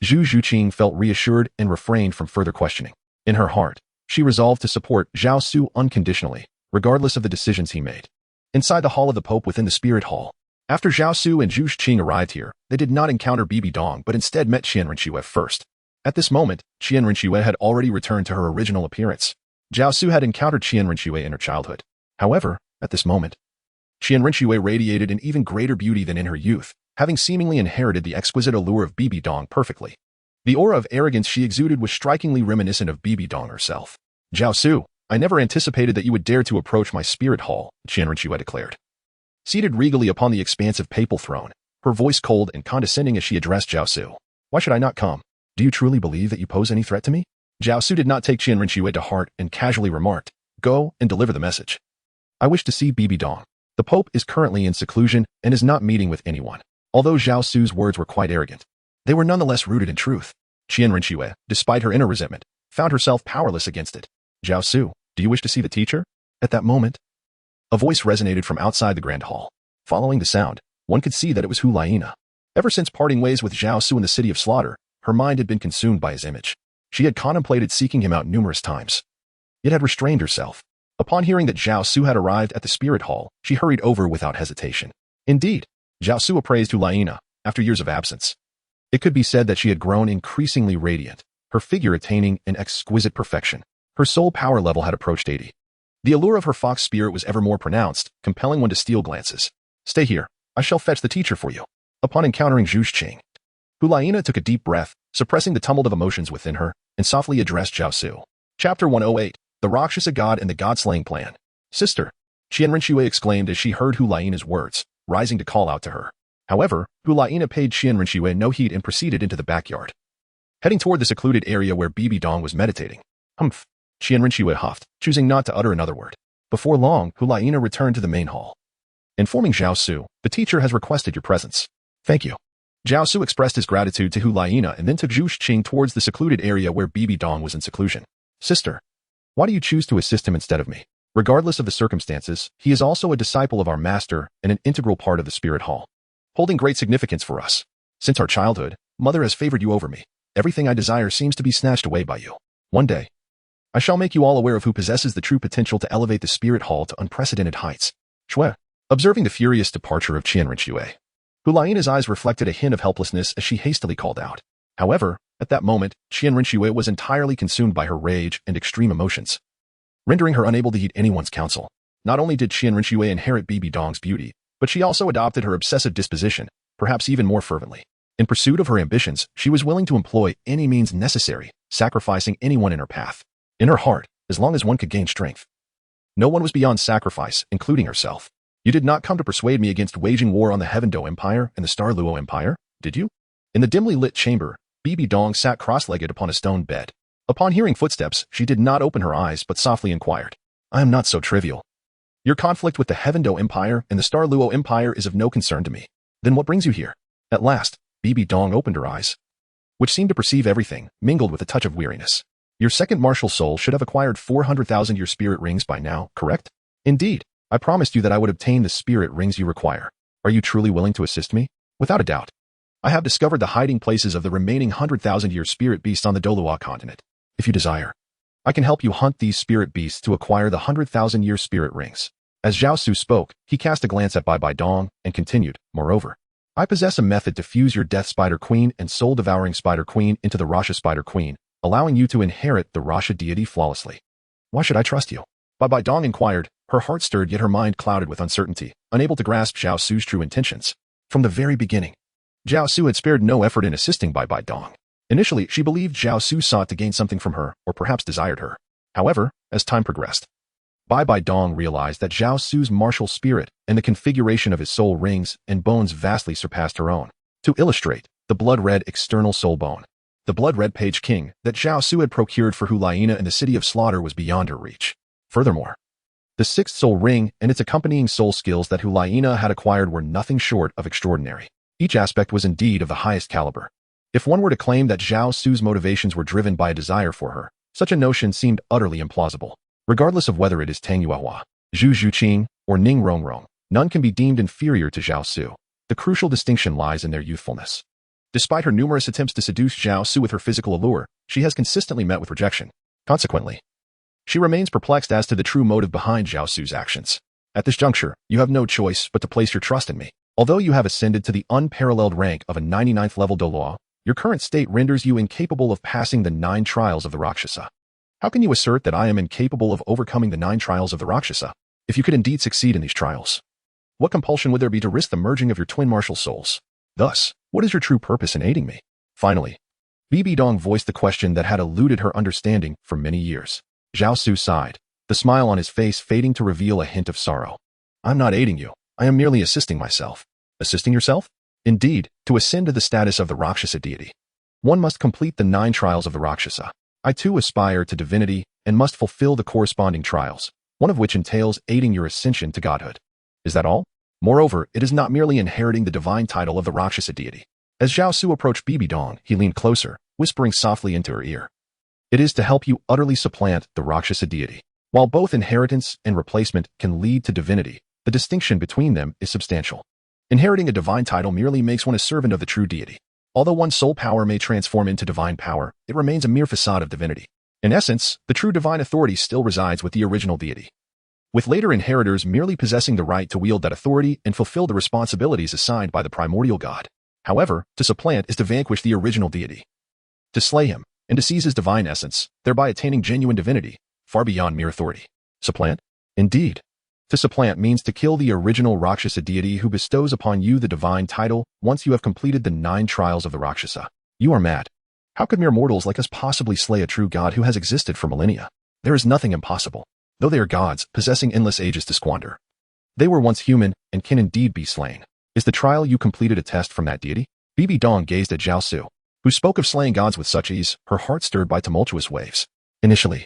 Zhu Zhuqing felt reassured and refrained from further questioning. In her heart, she resolved to support Zhao Su unconditionally, regardless of the decisions he made. Inside the Hall of the Pope within the spirit hall, after Zhao Su and Zhu Zhuqing arrived here, they did not encounter Bibi Dong but instead met Qianrenxue first. At this moment, Qianrenxue had already returned to her original appearance. Zhao Su had encountered Qianrenxue in her childhood. However, at this moment, Qianrenxue radiated an even greater beauty than in her youth, having seemingly inherited the exquisite allure of Bibi Dong perfectly. The aura of arrogance she exuded was strikingly reminiscent of Bibi Dong herself. Zhao Su, I never anticipated that you would dare to approach my spirit hall, Qianrenxue declared. Seated regally upon the expansive papal throne, her voice cold and condescending as she addressed Zhao Su. Why should I not come? Do you truly believe that you pose any threat to me? Zhao Su did not take Qianrenxue to heart and casually remarked, Go and deliver the message. I wish to see Bibi Dong. The Pope is currently in seclusion and is not meeting with anyone. Although Zhao Su's words were quite arrogant, they were nonetheless rooted in truth. Qianrenxue, despite her inner resentment, found herself powerless against it. Zhao Su, do you wish to see the teacher? At that moment, a voice resonated from outside the grand hall. Following the sound, one could see that it was Hu Laina. Ever since parting ways with Zhao Su in the City of Slaughter, her mind had been consumed by his image. She had contemplated seeking him out numerous times, yet had restrained herself. Upon hearing that Zhao Su had arrived at the spirit hall, she hurried over without hesitation. Indeed, Zhao Su appraised Hu Laina after years of absence. It could be said that she had grown increasingly radiant, her figure attaining an exquisite perfection. Her soul power level had approached 80. The allure of her fox spirit was ever more pronounced, compelling one to steal glances. Stay here. I shall fetch the teacher for you. Upon encountering Zhu Zhuqing, Hu Laina took a deep breath, suppressing the tumult of emotions within her, and softly addressed Zhao Su. Chapter 108, The Rakshasa God and the God-Slaying Plan. Sister, Qianrenxue exclaimed as she heard Hu Laina's words, rising to call out to her. However, Hu Laina paid Qianrenxue no heed and proceeded into the backyard, heading toward the secluded area where Bibi Dong was meditating. Humph, Qianrenxue huffed, choosing not to utter another word. Before long, Hu Laina returned to the main hall, informing Zhao Su, the teacher has requested your presence. Thank you. Zhao Su expressed his gratitude to Hu Laina and then took Zhu Zhuqing towards the secluded area where Bibi Dong was in seclusion. Sister, why do you choose to assist him instead of me? Regardless of the circumstances, he is also a disciple of our master and an integral part of the spirit hall, holding great significance for us. Since our childhood, Mother has favored you over me. Everything I desire seems to be snatched away by you. One day, I shall make you all aware of who possesses the true potential to elevate the spirit hall to unprecedented heights. Shui. Observing the furious departure of Qianrenxue, Hu Laina's eyes reflected a hint of helplessness as she hastily called out. However, at that moment, Qianrenxue was entirely consumed by her rage and extreme emotions, rendering her unable to heed anyone's counsel. Not only did Qianrenxue inherit Bibi Dong's beauty, but she also adopted her obsessive disposition, perhaps even more fervently. In pursuit of her ambitions, she was willing to employ any means necessary, sacrificing anyone in her path. In her heart, as long as one could gain strength, no one was beyond sacrifice, including herself. You did not come to persuade me against waging war on the Heaven-Do Empire and the Star-Luo Empire, did you? In the dimly lit chamber, Bibi Dong sat cross-legged upon a stone bed. Upon hearing footsteps, she did not open her eyes but softly inquired. I am not so trivial. Your conflict with the Heaven Do Empire and the Star Luo Empire is of no concern to me. Then what brings you here? At last, Bibi Dong opened her eyes, which seemed to perceive everything, mingled with a touch of weariness. Your second martial soul should have acquired 400,000 spirit rings by now, correct? Indeed, I promised you that I would obtain the spirit rings you require. Are you truly willing to assist me? Without a doubt. I have discovered the hiding places of the remaining 100,000 spirit beasts on the Douluo continent. If you desire, I can help you hunt these spirit beasts to acquire the 100,000 spirit rings. As Zhao Su spoke, he cast a glance at Bai Dong and continued, moreover, I possess a method to fuse your Death Spider Queen and Soul-Devouring Spider Queen into the Rasha Spider Queen, allowing you to inherit the Rasha deity flawlessly. Why should I trust you? Bai Dong inquired, her heart stirred yet her mind clouded with uncertainty, unable to grasp Zhao Su's true intentions. From the very beginning, Zhao Su had spared no effort in assisting Bai Dong. Initially, she believed Zhao Su sought to gain something from her, or perhaps desired her. However, as time progressed, Bai Dong realized that Zhao Su's martial spirit and the configuration of his soul rings and bones vastly surpassed her own. To illustrate, the blood-red external soul bone, the blood-red Page King that Zhao Su had procured for Hulaina in the City of Slaughter was beyond her reach. Furthermore, the sixth soul ring and its accompanying soul skills that Hulaina had acquired were nothing short of extraordinary. Each aspect was indeed of the highest caliber. If one were to claim that Zhao Su's motivations were driven by a desire for her, such a notion seemed utterly implausible. Regardless of whether it is Tang Yuehua, Zhu Zhuqing, or Ning Rongrong, none can be deemed inferior to Zhao Su. The crucial distinction lies in their youthfulness. Despite her numerous attempts to seduce Zhao Su with her physical allure, she has consistently met with rejection. Consequently, she remains perplexed as to the true motive behind Zhao Su's actions. At this juncture, you have no choice but to place your trust in me. Although you have ascended to the unparalleled rank of a 99th level Douluo, your current state renders you incapable of passing the 9 trials of the Rakshasa. How can you assert that I am incapable of overcoming the 9 trials of the Rakshasa? If you could indeed succeed in these trials, what compulsion would there be to risk the merging of your twin martial souls? Thus, what is your true purpose in aiding me? Finally, Bibi Dong voiced the question that had eluded her understanding for many years. Zhao Su sighed, the smile on his face fading to reveal a hint of sorrow. I'm not aiding you. I am merely assisting myself. Assisting yourself? Indeed, to ascend to the status of the Rakshasa deity, one must complete the 9 trials of the Rakshasa. I too aspire to divinity and must fulfill the corresponding trials, one of which entails aiding your ascension to godhood. Is that all? Moreover, it is not merely inheriting the divine title of the Rakshasa deity. As Zhao Su approached Bibi Dong, he leaned closer, whispering softly into her ear. It is to help you utterly supplant the Rakshasa deity. While both inheritance and replacement can lead to divinity, the distinction between them is substantial. Inheriting a divine title merely makes one a servant of the true deity. Although one's soul power may transform into divine power, it remains a mere facade of divinity. In essence, the true divine authority still resides with the original deity, with later inheritors merely possessing the right to wield that authority and fulfill the responsibilities assigned by the primordial god. However, to supplant is to vanquish the original deity, to slay him, and to seize his divine essence, thereby attaining genuine divinity, far beyond mere authority. Supplant? Indeed. To supplant means to kill the original Rakshasa deity who bestows upon you the divine title once you have completed the 9 trials of the Rakshasa. You are mad. How could mere mortals like us possibly slay a true god who has existed for millennia? There is nothing impossible, though they are gods possessing endless ages to squander. They were once human and can indeed be slain. Is the trial you completed a test from that deity? Bibi Dong gazed at Zhao Su, who spoke of slaying gods with such ease, her heart stirred by tumultuous waves. Initially,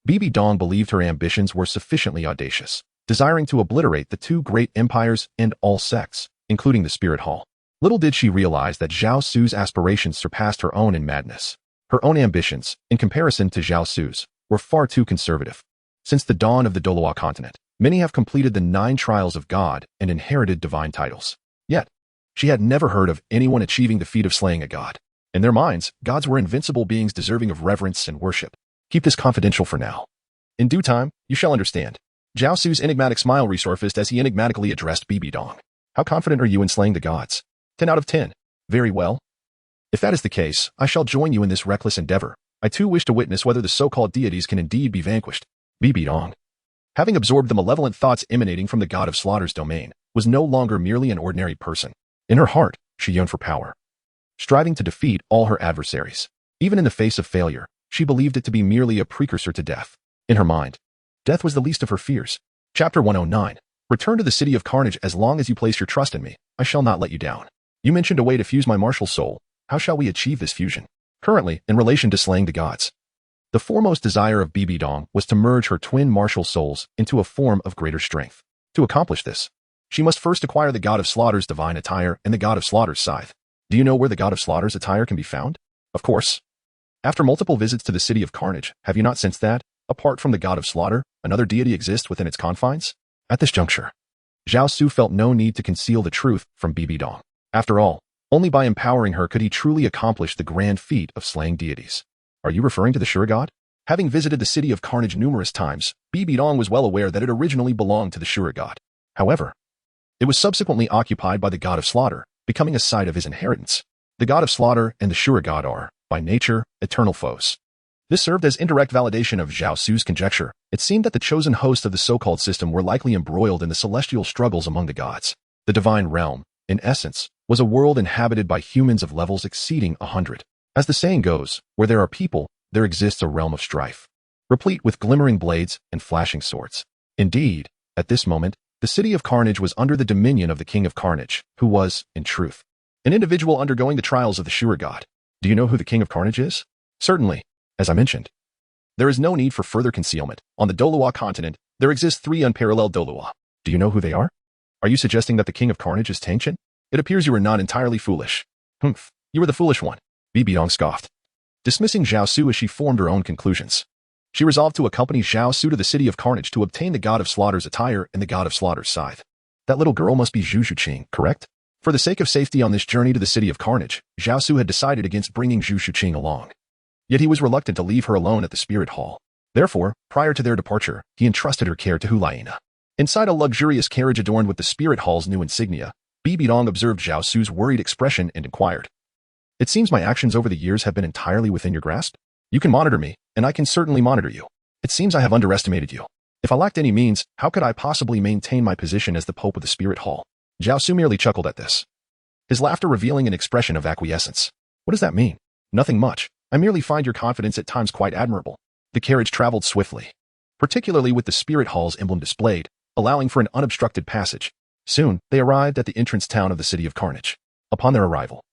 Bibi Dong believed her ambitions were sufficiently audacious, desiring to obliterate the 2 great empires and all sects, including the Spirit Hall. Little did she realize that Zhao Su's aspirations surpassed her own in madness. Her own ambitions, in comparison to Zhao Su's, were far too conservative. Since the dawn of the Douluo continent, many have completed the 9 trials of God and inherited divine titles. Yet, she had never heard of anyone achieving the feat of slaying a god. In their minds, gods were invincible beings deserving of reverence and worship. Keep this confidential for now. In due time, you shall understand. Zhao Su's enigmatic smile resurfaced as he enigmatically addressed Bibi Dong. How confident are you in slaying the gods? 10 out of 10. Very well. If that is the case, I shall join you in this reckless endeavor. I too wish to witness whether the so-called deities can indeed be vanquished. Bibi Dong, having absorbed the malevolent thoughts emanating from the god of slaughter's domain, was no longer merely an ordinary person. In her heart, she yearned for power, striving to defeat all her adversaries. Even in the face of failure, she believed it to be merely a precursor to death. In her mind, death was the least of her fears. Chapter 109. Return to the City of Carnage. As long as you place your trust in me, I shall not let you down. You mentioned a way to fuse my martial soul. How shall we achieve this fusion? Currently, in relation to slaying the gods, The foremost desire of Bibi Dong was to merge her twin martial souls into a form of greater strength. To accomplish this, she must first acquire the God of Slaughter's divine attire and the God of Slaughter's scythe. Do you know where the God of Slaughter's attire can be found? Of course. After multiple visits to the city of Carnage, have you not sensed that, apart from the God of Slaughter, another deity exists within its confines? At this juncture, Zhao Su felt no need to conceal the truth from Bibi Dong. After all, only by empowering her could he truly accomplish the grand feat of slaying deities. Are you referring to the Shura God? Having visited the city of Carnage numerous times, Bibi Dong was well aware that it originally belonged to the Shura God. However, it was subsequently occupied by the God of Slaughter, becoming a site of his inheritance. The God of Slaughter and the Shura God are, by nature, eternal foes. This served as indirect validation of Zhao Su's conjecture. It seemed that the chosen hosts of the so-called system were likely embroiled in the celestial struggles among the gods. The divine realm, in essence, was a world inhabited by humans of levels exceeding 100. As the saying goes, where there are people, there exists a realm of strife, replete with glimmering blades and flashing swords. Indeed, at this moment, the city of Carnage was under the dominion of the King of Carnage, who was, in truth, an individual undergoing the trials of the Shura God. Do you know who the King of Carnage is? Certainly. As I mentioned, there is no need for further concealment. On the Douluo continent, there exist 3 unparalleled Douluo. Do you know who they are? Are you suggesting that the King of Carnage is Tang San? It appears you are not entirely foolish. Humph, you were the foolish one. Bibi Dong scoffed, dismissing Zhao Su as she formed her own conclusions. She resolved to accompany Zhao Su to the city of Carnage to obtain the God of Slaughter's attire and the God of Slaughter's scythe. That little girl must be Zhu Shuqing, correct? For the sake of safety on this journey to the city of Carnage, Zhao Su had decided against bringing Zhu Shuqing along. Yet he was reluctant to leave her alone at the spirit hall. Therefore, prior to their departure, he entrusted her care to Hulaina. Inside a luxurious carriage adorned with the spirit hall's new insignia, Bibi Dong observed Zhao Su's worried expression and inquired, "It seems my actions over the years have been entirely within your grasp? You can monitor me, and I can certainly monitor you. It seems I have underestimated you. If I lacked any means, how could I possibly maintain my position as the Pope of the Spirit Hall?" Zhao Su merely chuckled at this, his laughter revealing an expression of acquiescence. "What does that mean?" "Nothing much. I merely find your confidence at times quite admirable." The carriage traveled swiftly, particularly with the Spirit Hall's emblem displayed, allowing for an unobstructed passage. Soon, they arrived at the entrance town of the city of Carnage. Upon their arrival,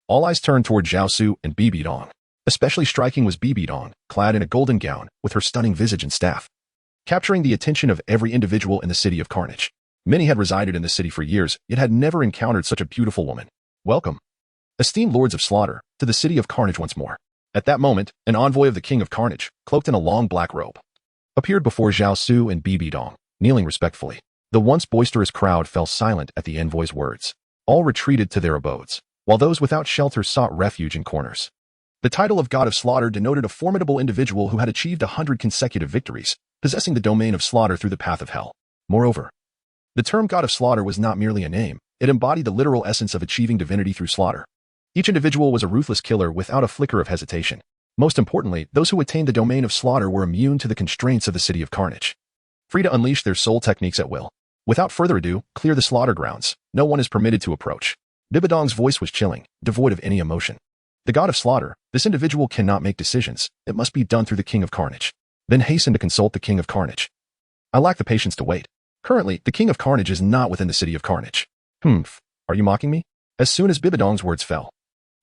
all eyes turned toward Zhao Su and Bibi Dong. Especially striking was Bibi Dong, clad in a golden gown, with her stunning visage and staff, capturing the attention of every individual in the city of Carnage. Many had resided in the city for years, yet had never encountered such a beautiful woman. "Welcome, esteemed lords of slaughter, to the city of Carnage once more." At that moment, an envoy of the King of Carnage, cloaked in a long black robe, appeared before Zhao Su and Bibi Dong, kneeling respectfully. The once boisterous crowd fell silent at the envoy's words. All retreated to their abodes, while those without shelter sought refuge in corners. The title of God of Slaughter denoted a formidable individual who had achieved 100 consecutive victories, possessing the domain of slaughter through the path of hell. Moreover, the term God of Slaughter was not merely a name, it embodied the literal essence of achieving divinity through slaughter. Each individual was a ruthless killer without a flicker of hesitation. Most importantly, those who attained the domain of slaughter were immune to the constraints of the city of Carnage, free to unleash their soul techniques at will. Without further ado, clear the slaughter grounds. No one is permitted to approach. Bibi Dong's voice was chilling, devoid of any emotion. The God of Slaughter, this individual cannot make decisions. It must be done through the King of Carnage. Then hasten to consult the King of Carnage. I lack the patience to wait. Currently, the King of Carnage is not within the city of Carnage. Humph, are you mocking me? As soon as Bibi Dong's words fell,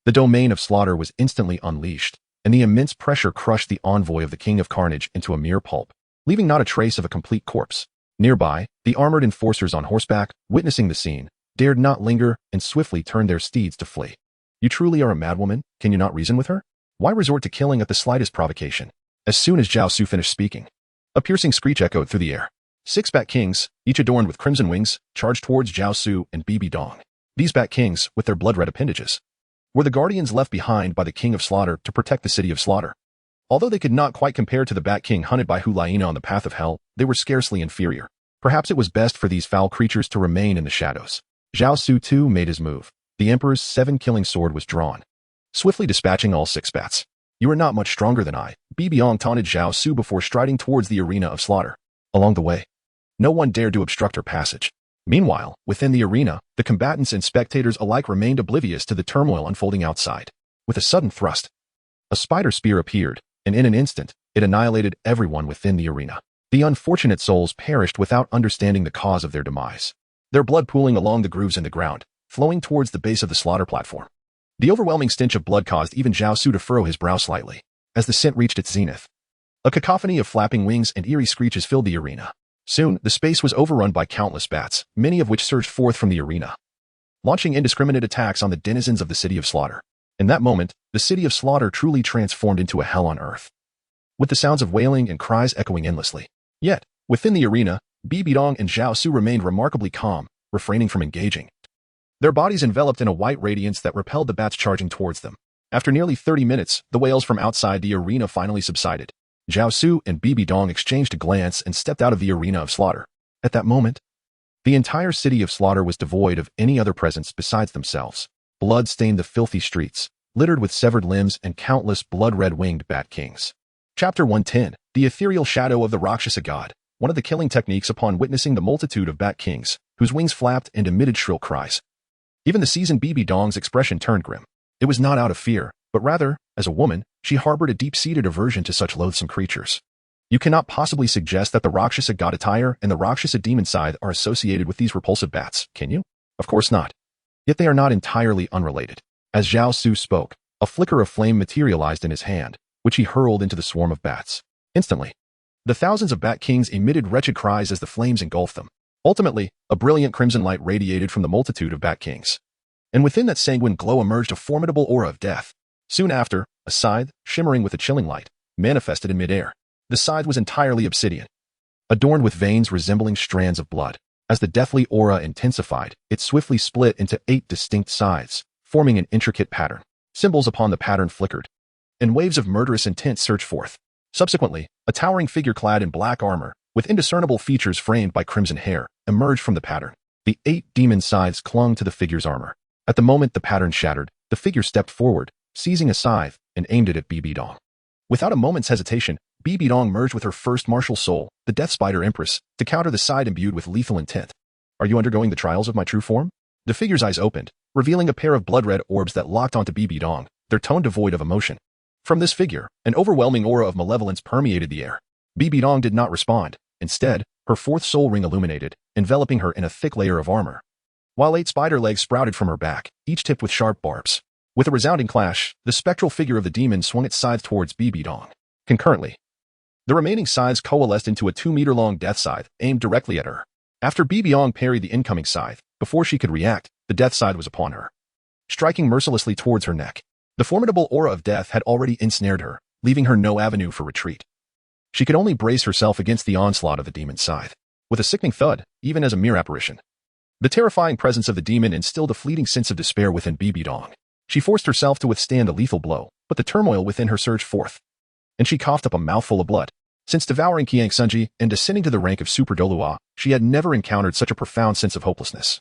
the domain of slaughter was instantly unleashed, and the immense pressure crushed the envoy of the King of Carnage into a mere pulp, leaving not a trace of a complete corpse. Nearby, the armored enforcers on horseback, witnessing the scene, dared not linger and swiftly turned their steeds to flee. You truly are a madwoman, can you not reason with her? Why resort to killing at the slightest provocation? As soon as Zhao Su finished speaking, a piercing screech echoed through the air. 6 Bat Kings, each adorned with crimson wings, charged towards Zhao Su and Bibi Dong. These Bat Kings, with their blood-red appendages, were the guardians left behind by the King of Slaughter to protect the city of Slaughter. Although they could not quite compare to the Bat King hunted by Hulaina on the path of hell, they were scarcely inferior. Perhaps it was best for these foul creatures to remain in the shadows. Zhao Su too made his move. The Emperor's 7-killing sword was drawn, swiftly dispatching all 6 bats. You are not much stronger than I, Bibi Dong taunted Zhao Su before striding towards the arena of slaughter. Along the way, no one dared to obstruct her passage. Meanwhile, within the arena, the combatants and spectators alike remained oblivious to the turmoil unfolding outside. With a sudden thrust, a spider spear appeared, and in an instant, it annihilated everyone within the arena. The unfortunate souls perished without understanding the cause of their demise, their blood pooling along the grooves in the ground, flowing towards the base of the slaughter platform. The overwhelming stench of blood caused even Zhao Su to furrow his brow slightly. As the scent reached its zenith, A cacophony of flapping wings and eerie screeches filled the arena. Soon, the space was overrun by countless bats, many of which surged forth from the arena, launching indiscriminate attacks on the denizens of the City of Slaughter. In that moment, the City of Slaughter truly transformed into a hell on earth, with the sounds of wailing and cries echoing endlessly. Yet, within the arena, Bibidong and Zhao Su remained remarkably calm, refraining from engaging. Their bodies enveloped in a white radiance that repelled the bats charging towards them. After nearly 30 minutes, the wails from outside the arena finally subsided. Zhao Su and Bibidong exchanged a glance and stepped out of the arena of slaughter. At that moment, the entire City of Slaughter was devoid of any other presence besides themselves. Blood stained the filthy streets, littered with severed limbs and countless blood-red winged bat kings. Chapter 110, The Ethereal Shadow of the Rakshasa God. One of the killing techniques upon witnessing the multitude of bat kings, whose wings flapped and emitted shrill cries. Even the seasoned Bibidong's expression turned grim. It was not out of fear, but rather, as a woman, she harbored a deep-seated aversion to such loathsome creatures. You cannot possibly suggest that the Rakshasa God attire and the Rakshasa demon scythe are associated with these repulsive bats, can you? Of course not. Yet they are not entirely unrelated. As Zhao Su spoke, a flicker of flame materialized in his hand, which he hurled into the swarm of bats. Instantly, the thousands of bat kings emitted wretched cries as the flames engulfed them. Ultimately, a brilliant crimson light radiated from the multitude of bat kings, and within that sanguine glow emerged a formidable aura of death. Soon after, a scythe, shimmering with a chilling light, manifested in midair. The scythe was entirely obsidian, adorned with veins resembling strands of blood. As the deathly aura intensified, it swiftly split into 8 distinct scythes, forming an intricate pattern. Symbols upon the pattern flickered, and waves of murderous intent surged forth. Subsequently, a towering figure clad in black armor, with indiscernible features framed by crimson hair, emerged from the pattern. The 8 demon scythes clung to the figure's armor. At the moment the pattern shattered, the figure stepped forward, seizing a scythe, and aimed it at Bibidong. Without a moment's hesitation, Bibidong merged with her first martial soul, the Death Spider Empress, to counter the scythe imbued with lethal intent. Are you undergoing the trials of my true form? The figure's eyes opened, revealing a pair of blood-red orbs that locked onto Bibidong, their tone devoid of emotion. From this figure, an overwhelming aura of malevolence permeated the air. Bibidong did not respond. Instead, her fourth soul ring illuminated, enveloping her in a thick layer of armor, while 8 spider legs sprouted from her back, each tipped with sharp barbs. With a resounding clash, the spectral figure of the demon swung its scythe towards Bibidong. Concurrently, the remaining scythes coalesced into a 2-meter-long death scythe aimed directly at her. After Bibidong parried the incoming scythe, before she could react, the death scythe was upon her, striking mercilessly towards her neck. The formidable aura of death had already ensnared her, leaving her no avenue for retreat. She could only brace herself against the onslaught of the demon's scythe. With a sickening thud, even as a mere apparition, the terrifying presence of the demon instilled a fleeting sense of despair within Bibidong. She forced herself to withstand a lethal blow, but the turmoil within her surged forth, and she coughed up a mouthful of blood. Since devouring Qiang Sunji and descending to the rank of Super Douluo, she had never encountered such a profound sense of hopelessness.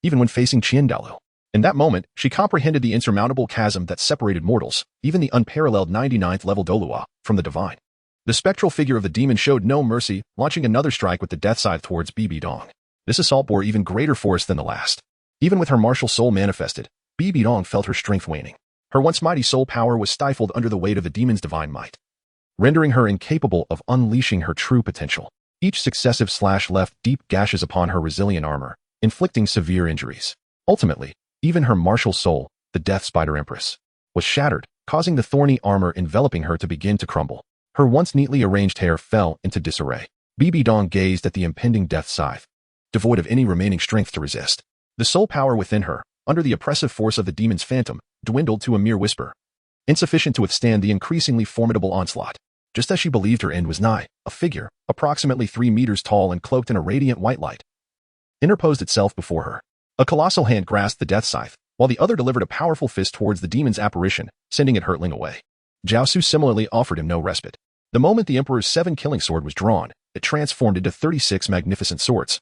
Even when facing Douluo. In that moment, she comprehended the insurmountable chasm that separated mortals, even the unparalleled 99th level Douluo, from the divine. The spectral figure of the demon showed no mercy, launching another strike with the death scythe towards Bibidong. This assault bore even greater force than the last. Even with her martial soul manifested, Bibidong felt her strength waning. Her once mighty soul power was stifled under the weight of the demon's divine might, rendering her incapable of unleashing her true potential. Each successive slash left deep gashes upon her resilient armor, inflicting severe injuries. Ultimately, even her martial soul, the Death Spider Empress, was shattered, causing the thorny armor enveloping her to begin to crumble. Her once neatly arranged hair fell into disarray. Bibidong gazed at the impending death scythe, devoid of any remaining strength to resist. The soul power within her, under the oppressive force of the demon's phantom, dwindled to a mere whisper, insufficient to withstand the increasingly formidable onslaught. Just as she believed her end was nigh, a figure, approximately 3 meters tall and cloaked in a radiant white light, interposed itself before her. A colossal hand grasped the death scythe, while the other delivered a powerful fist towards the demon's apparition, sending it hurtling away. Zhao Su similarly offered him no respite. The moment the Emperor's 7 killing sword was drawn, it transformed into 36 magnificent swords,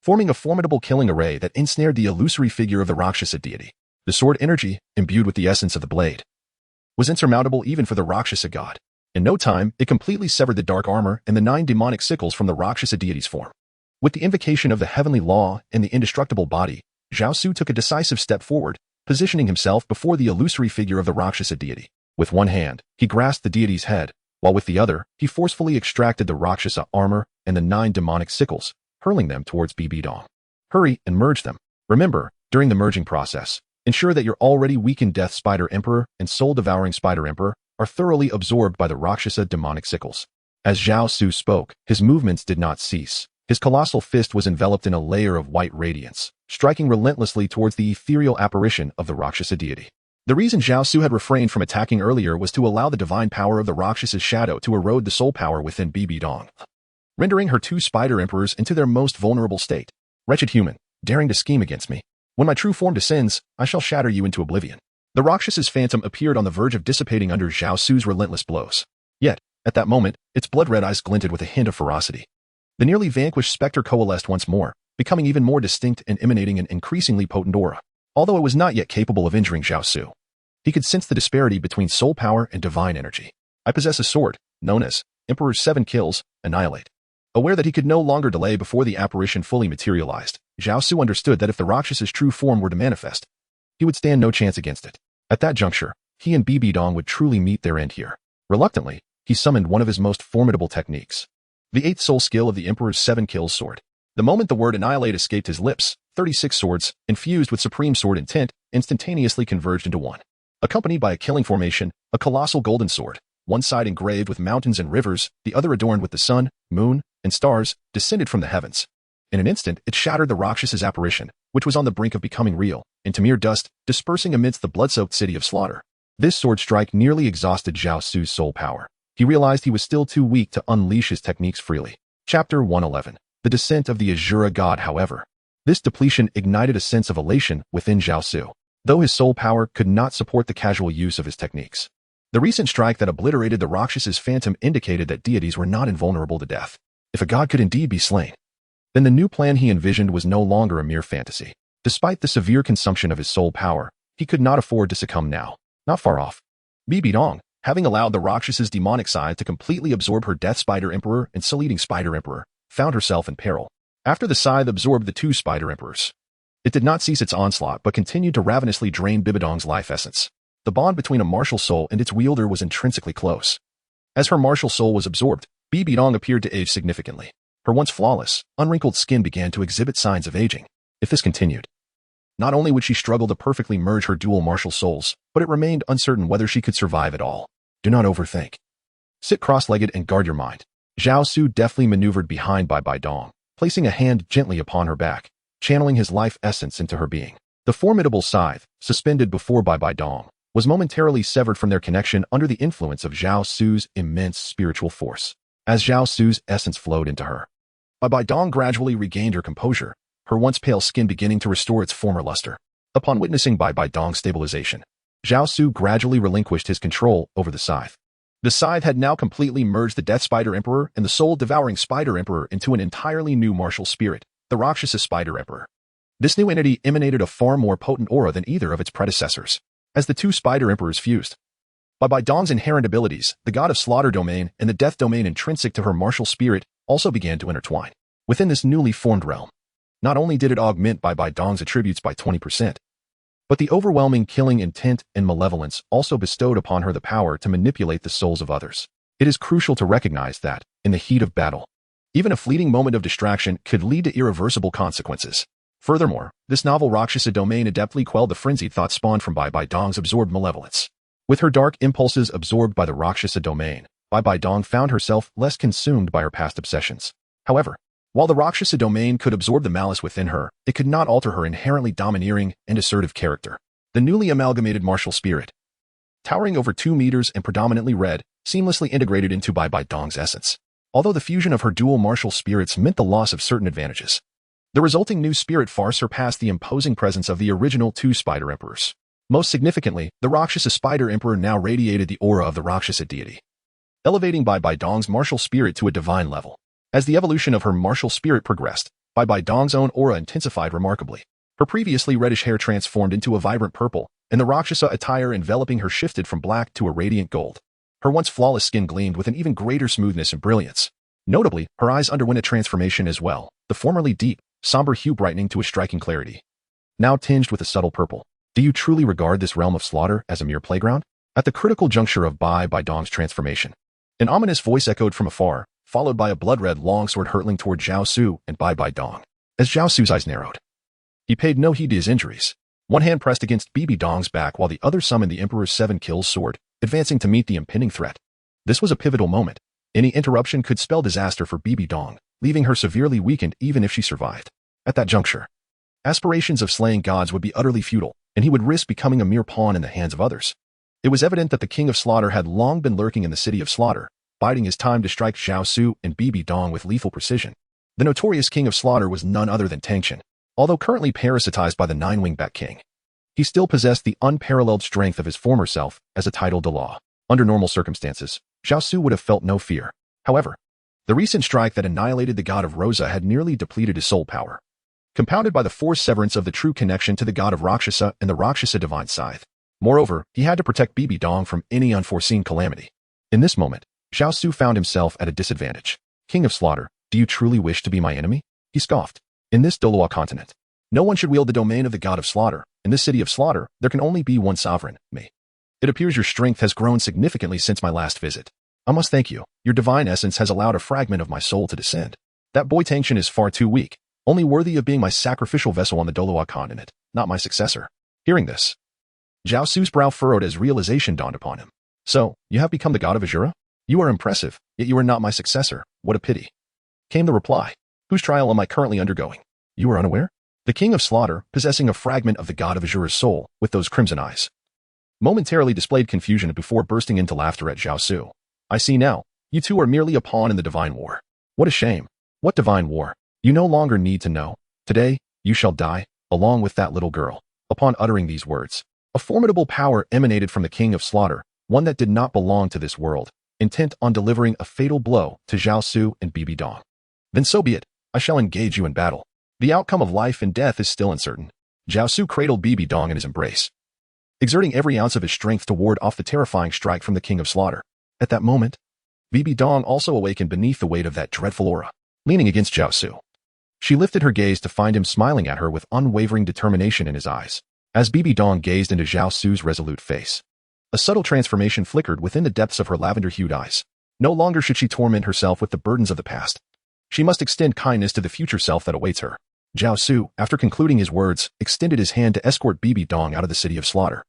forming a formidable killing array that ensnared the illusory figure of the Rakshasa deity. The sword energy, imbued with the essence of the blade, was insurmountable even for the Rakshasa god. In no time, it completely severed the dark armor and the 9 demonic sickles from the Rakshasa deity's form. With the invocation of the heavenly law and the indestructible body, Zhao Su took a decisive step forward, positioning himself before the illusory figure of the Rakshasa deity. With one hand, he grasped the deity's head, while with the other, he forcefully extracted the Rakshasa armor and the 9 demonic sickles, hurling them towards Bibidong. Hurry and merge them. Remember, during the merging process, ensure that your already weakened Death Spider Emperor and Soul-Devouring Spider Emperor are thoroughly absorbed by the Rakshasa demonic sickles. As Zhao Su spoke, his movements did not cease. His colossal fist was enveloped in a layer of white radiance, striking relentlessly towards the ethereal apparition of the Rakshasa deity. The reason Zhao Su had refrained from attacking earlier was to allow the divine power of the Rakshas's shadow to erode the soul power within Bibi Dong, rendering her two spider emperors into their most vulnerable state. Wretched human, daring to scheme against me. When my true form descends, I shall shatter you into oblivion. The Rakshas's phantom appeared on the verge of dissipating under Zhao Su's relentless blows. Yet, at that moment, its blood-red eyes glinted with a hint of ferocity. The nearly vanquished specter coalesced once more, becoming even more distinct and emanating an increasingly potent aura. Although it was not yet capable of injuring Zhao Su, he could sense the disparity between soul power and divine energy. I possess a sword, known as Emperor's 7 Kills, Annihilate. Aware that he could no longer delay before the apparition fully materialized, Zhao Su understood that if the Rakshas's true form were to manifest, he would stand no chance against it. At that juncture, he and Bibi Dong would truly meet their end here. Reluctantly, he summoned one of his most formidable techniques, the 8th soul skill of the Emperor's 7 Kills sword. The moment the word Annihilate escaped his lips, 36 swords, infused with supreme sword intent, instantaneously converged into one. Accompanied by a killing formation, a colossal golden sword, one side engraved with mountains and rivers, the other adorned with the sun, moon, and stars, descended from the heavens. In an instant, it shattered the Rakshas's apparition, which was on the brink of becoming real, into mere dust, dispersing amidst the blood-soaked city of slaughter. This sword strike nearly exhausted Zhao Su's soul power. He realized he was still too weak to unleash his techniques freely. Chapter 111. The Descent of the Shura God. However, this depletion ignited a sense of elation within Zhao Su, though his soul power could not support the casual use of his techniques. The recent strike that obliterated the Rakshas's phantom indicated that deities were not invulnerable to death. If a god could indeed be slain, then the new plan he envisioned was no longer a mere fantasy. Despite the severe consumption of his soul power, he could not afford to succumb now. Not far off, Bibi Dong, having allowed the Rakshas's demonic side to completely absorb her Death Spider Emperor and Soul-Eating Spider Emperor, found herself in peril. After the scythe absorbed the 2 Spider Emperors, it did not cease its onslaught but continued to ravenously drain Bibi Dong's life essence. The bond between a martial soul and its wielder was intrinsically close. As her martial soul was absorbed, Bibi Dong appeared to age significantly. Her once flawless, unwrinkled skin began to exhibit signs of aging. If this continued, not only would she struggle to perfectly merge her dual martial souls, but it remained uncertain whether she could survive at all. Do not overthink. Sit cross-legged and guard your mind. Zhao Su deftly maneuvered behind Bibi Dong, placing a hand gently upon her back, channeling his life essence into her being. The formidable scythe, suspended before Bibi Dong, was momentarily severed from their connection under the influence of Zhao Su's immense spiritual force. As Zhao Su's essence flowed into her, Bibi Dong gradually regained her composure, her once pale skin beginning to restore its former luster. Upon witnessing Bibi Dong's stabilization, Zhao Su gradually relinquished his control over the scythe. The scythe had now completely merged the Death Spider Emperor and the soul-devouring Spider Emperor into an entirely new martial spirit, the Rakshasa Spider Emperor. This new entity emanated a far more potent aura than either of its predecessors. As the 2 Spider Emperors fused, Bibi Dong's inherent abilities, the God of Slaughter domain and the Death domain intrinsic to her martial spirit, also began to intertwine. Within this newly formed realm, not only did it augment Bibi Dong's attributes by 20%, but the overwhelming killing intent and malevolence also bestowed upon her the power to manipulate the souls of others. It is crucial to recognize that, in the heat of battle, even a fleeting moment of distraction could lead to irreversible consequences. Furthermore, this novel Rakshasa domain adeptly quelled the frenzied thoughts spawned from Bibi Dong's absorbed malevolence. With her dark impulses absorbed by the Rakshasa domain, Bibi Dong found herself less consumed by her past obsessions. However, while the Rakshasa domain could absorb the malice within her, it could not alter her inherently domineering and assertive character. The newly amalgamated martial spirit, towering over 2 meters and predominantly red, seamlessly integrated into Bibi Dong's essence. Although the fusion of her dual martial spirits meant the loss of certain advantages, the resulting new spirit far surpassed the imposing presence of the original 2 Spider Emperors. Most significantly, the Rakshasa Spider Emperor now radiated the aura of the Rakshasa deity, elevating Bibi Dong's martial spirit to a divine level. As the evolution of her martial spirit progressed, Bibi Dong's own aura intensified remarkably. Her previously reddish hair transformed into a vibrant purple, and the Rakshasa attire enveloping her shifted from black to a radiant gold. Her once flawless skin gleamed with an even greater smoothness and brilliance. Notably, her eyes underwent a transformation as well, the formerly deep, somber hue brightening to a striking clarity, now tinged with a subtle purple. Do you truly regard this realm of slaughter as a mere playground? At the critical juncture of Bibi Dong's transformation, an ominous voice echoed from afar, followed by a blood-red longsword hurtling toward Zhao Su and Bibi Dong. As Zhao Su's eyes narrowed, he paid no heed to his injuries. One hand pressed against Bibi Dong's back while the other summoned the Emperor's 7 Kills sword, advancing to meet the impending threat. This was a pivotal moment. Any interruption could spell disaster for Bibi Dong, leaving her severely weakened even if she survived. At that juncture, aspirations of slaying gods would be utterly futile, and he would risk becoming a mere pawn in the hands of others. It was evident that the King of Slaughter had long been lurking in the city of Slaughter, biding his time to strike Zhao Su and Bibi Dong with lethal precision. The notorious King of Slaughter was none other than Tang San. Although currently parasitized by the nine-winged Bat King, he still possessed the unparalleled strength of his former self as a titled Douluo. Under normal circumstances, Zhao Su would have felt no fear. However, the recent strike that annihilated the god of Rosa had nearly depleted his soul power, compounded by the forced severance of the true connection to the god of Rakshasa and the Rakshasa divine scythe. Moreover, he had to protect Bibi Dong from any unforeseen calamity. In this moment, Zhao Su found himself at a disadvantage. King of Slaughter, do you truly wish to be my enemy? He scoffed. In this Douluo continent, no one should wield the domain of the god of slaughter. In this city of slaughter, there can only be one sovereign, me. It appears your strength has grown significantly since my last visit. I must thank you. Your divine essence has allowed a fragment of my soul to descend. That boy Tang San is far too weak, only worthy of being my sacrificial vessel on the Douluo continent, not my successor. Hearing this, Zhao Su's brow furrowed as realization dawned upon him. So, you have become the god of Azura? You are impressive, yet you are not my successor. What a pity. Came the reply. Whose trial am I currently undergoing? You are unaware? The King of Slaughter, possessing a fragment of the god of Azura's soul, with those crimson eyes, momentarily displayed confusion before bursting into laughter at Zhao Su. I see now. You two are merely a pawn in the divine war. What a shame. What divine war? You no longer need to know. Today, you shall die, along with that little girl. Upon uttering these words, a formidable power emanated from the King of Slaughter, one that did not belong to this world, intent on delivering a fatal blow to Zhao Su and Bibi Dong. Then so be it. I shall engage you in battle. The outcome of life and death is still uncertain. Zhao Su cradled Bibi Dong in his embrace, exerting every ounce of his strength to ward off the terrifying strike from the King of Slaughter. At that moment, Bibi Dong also awakened beneath the weight of that dreadful aura, leaning against Zhao Su. She lifted her gaze to find him smiling at her with unwavering determination in his eyes. As Bibi Dong gazed into Zhao Su's resolute face, a subtle transformation flickered within the depths of her lavender-hued eyes. No longer should she torment herself with the burdens of the past. She must extend kindness to the future self that awaits her. Zhao Su, after concluding his words, extended his hand to escort Bibi Dong out of the city of slaughter.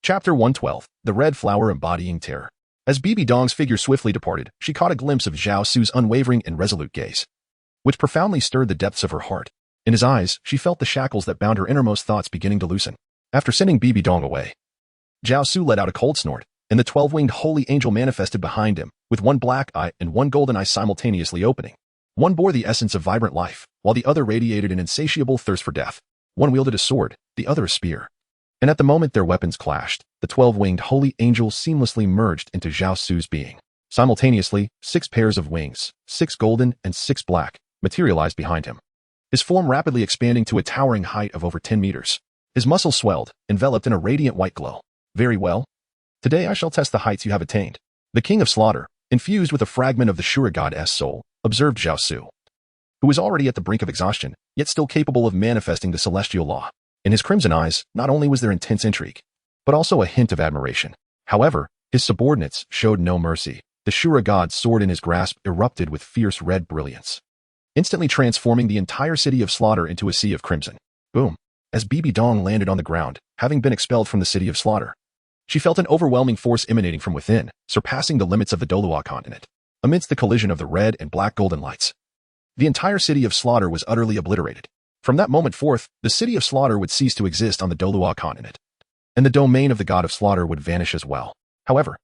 Chapter 112, The Red Flower Embodying Terror. As Bibi Dong's figure swiftly departed, she caught a glimpse of Zhao Su's unwavering and resolute gaze, which profoundly stirred the depths of her heart. In his eyes, she felt the shackles that bound her innermost thoughts beginning to loosen. After sending Bibi Dong away, Zhao Su let out a cold snort, and the 12-winged holy angel manifested behind him, with one black eye and one golden eye simultaneously opening. One bore the essence of vibrant life, while the other radiated an insatiable thirst for death. One wielded a sword, the other a spear. And at the moment their weapons clashed, the 12-winged holy angel seamlessly merged into Zhao Su's being. Simultaneously, 6 pairs of wings, 6 golden and 6 black, materialized behind him, his form rapidly expanding to a towering height of over 10 meters. His muscles swelled, enveloped in a radiant white glow. Very well. Today I shall test the heights you have attained. The King of Slaughter, infused with a fragment of the Shura God's soul, observed Zhao Su, who was already at the brink of exhaustion, yet still capable of manifesting the celestial law. In his crimson eyes, not only was there intense intrigue, but also a hint of admiration. However, his subordinates showed no mercy. The Shura God's sword in his grasp erupted with fierce red brilliance, instantly transforming the entire city of slaughter into a sea of crimson. Boom. As Bibi Dong landed on the ground, having been expelled from the city of slaughter, she felt an overwhelming force emanating from within, surpassing the limits of the Douluo continent. Amidst the collision of the red and black golden lights, the entire city of slaughter was utterly obliterated. From that moment forth, the city of slaughter would cease to exist on the Douluo continent, and the domain of the god of slaughter would vanish as well. However,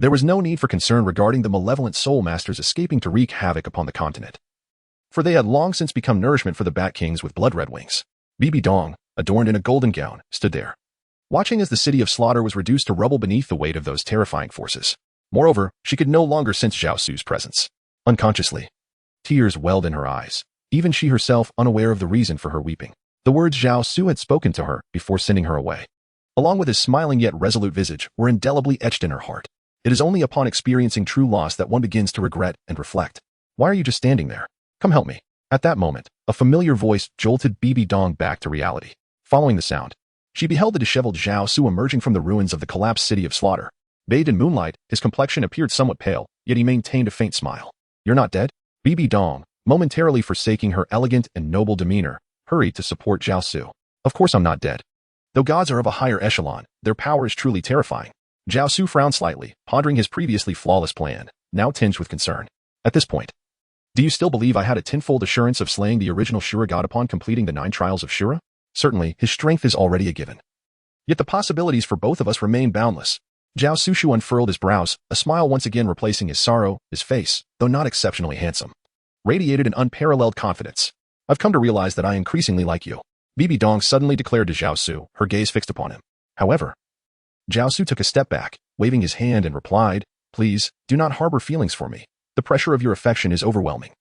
there was no need for concern regarding the malevolent soul masters escaping to wreak havoc upon the continent, for they had long since become nourishment for the Bat Kings with blood-red wings. Bibi Dong, adorned in a golden gown, stood there, watching as the city of slaughter was reduced to rubble beneath the weight of those terrifying forces. Moreover, she could no longer sense Zhao Su's presence. Unconsciously, tears welled in her eyes, even she herself unaware of the reason for her weeping. The words Zhao Su had spoken to her before sending her away, along with his smiling yet resolute visage, were indelibly etched in her heart. It is only upon experiencing true loss that one begins to regret and reflect. Why are you just standing there? Come help me. At that moment, a familiar voice jolted Bibi Dong back to reality. Following the sound, she beheld the disheveled Zhao Su emerging from the ruins of the collapsed city of slaughter. Bathed in moonlight, his complexion appeared somewhat pale, yet he maintained a faint smile. You're not dead? Bibi Dong, momentarily forsaking her elegant and noble demeanor, hurried to support Zhao Su. Of course I'm not dead. Though gods are of a higher echelon, their power is truly terrifying. Zhao Su frowned slightly, pondering his previously flawless plan, now tinged with concern. At this point, do you still believe I had a tenfold assurance of slaying the original Shura God upon completing the 9 trials of Shura? Certainly, his strength is already a given. Yet the possibilities for both of us remain boundless. Zhao Su unfurled his brows, a smile once again replacing his sorrow. His face, though not exceptionally handsome, radiated an unparalleled confidence. I've come to realize that I increasingly like you, Bibi Dong suddenly declared to Zhao Su, her gaze fixed upon him. However, Zhao Su took a step back, waving his hand and replied, "Please, do not harbor feelings for me. The pressure of your affection is overwhelming.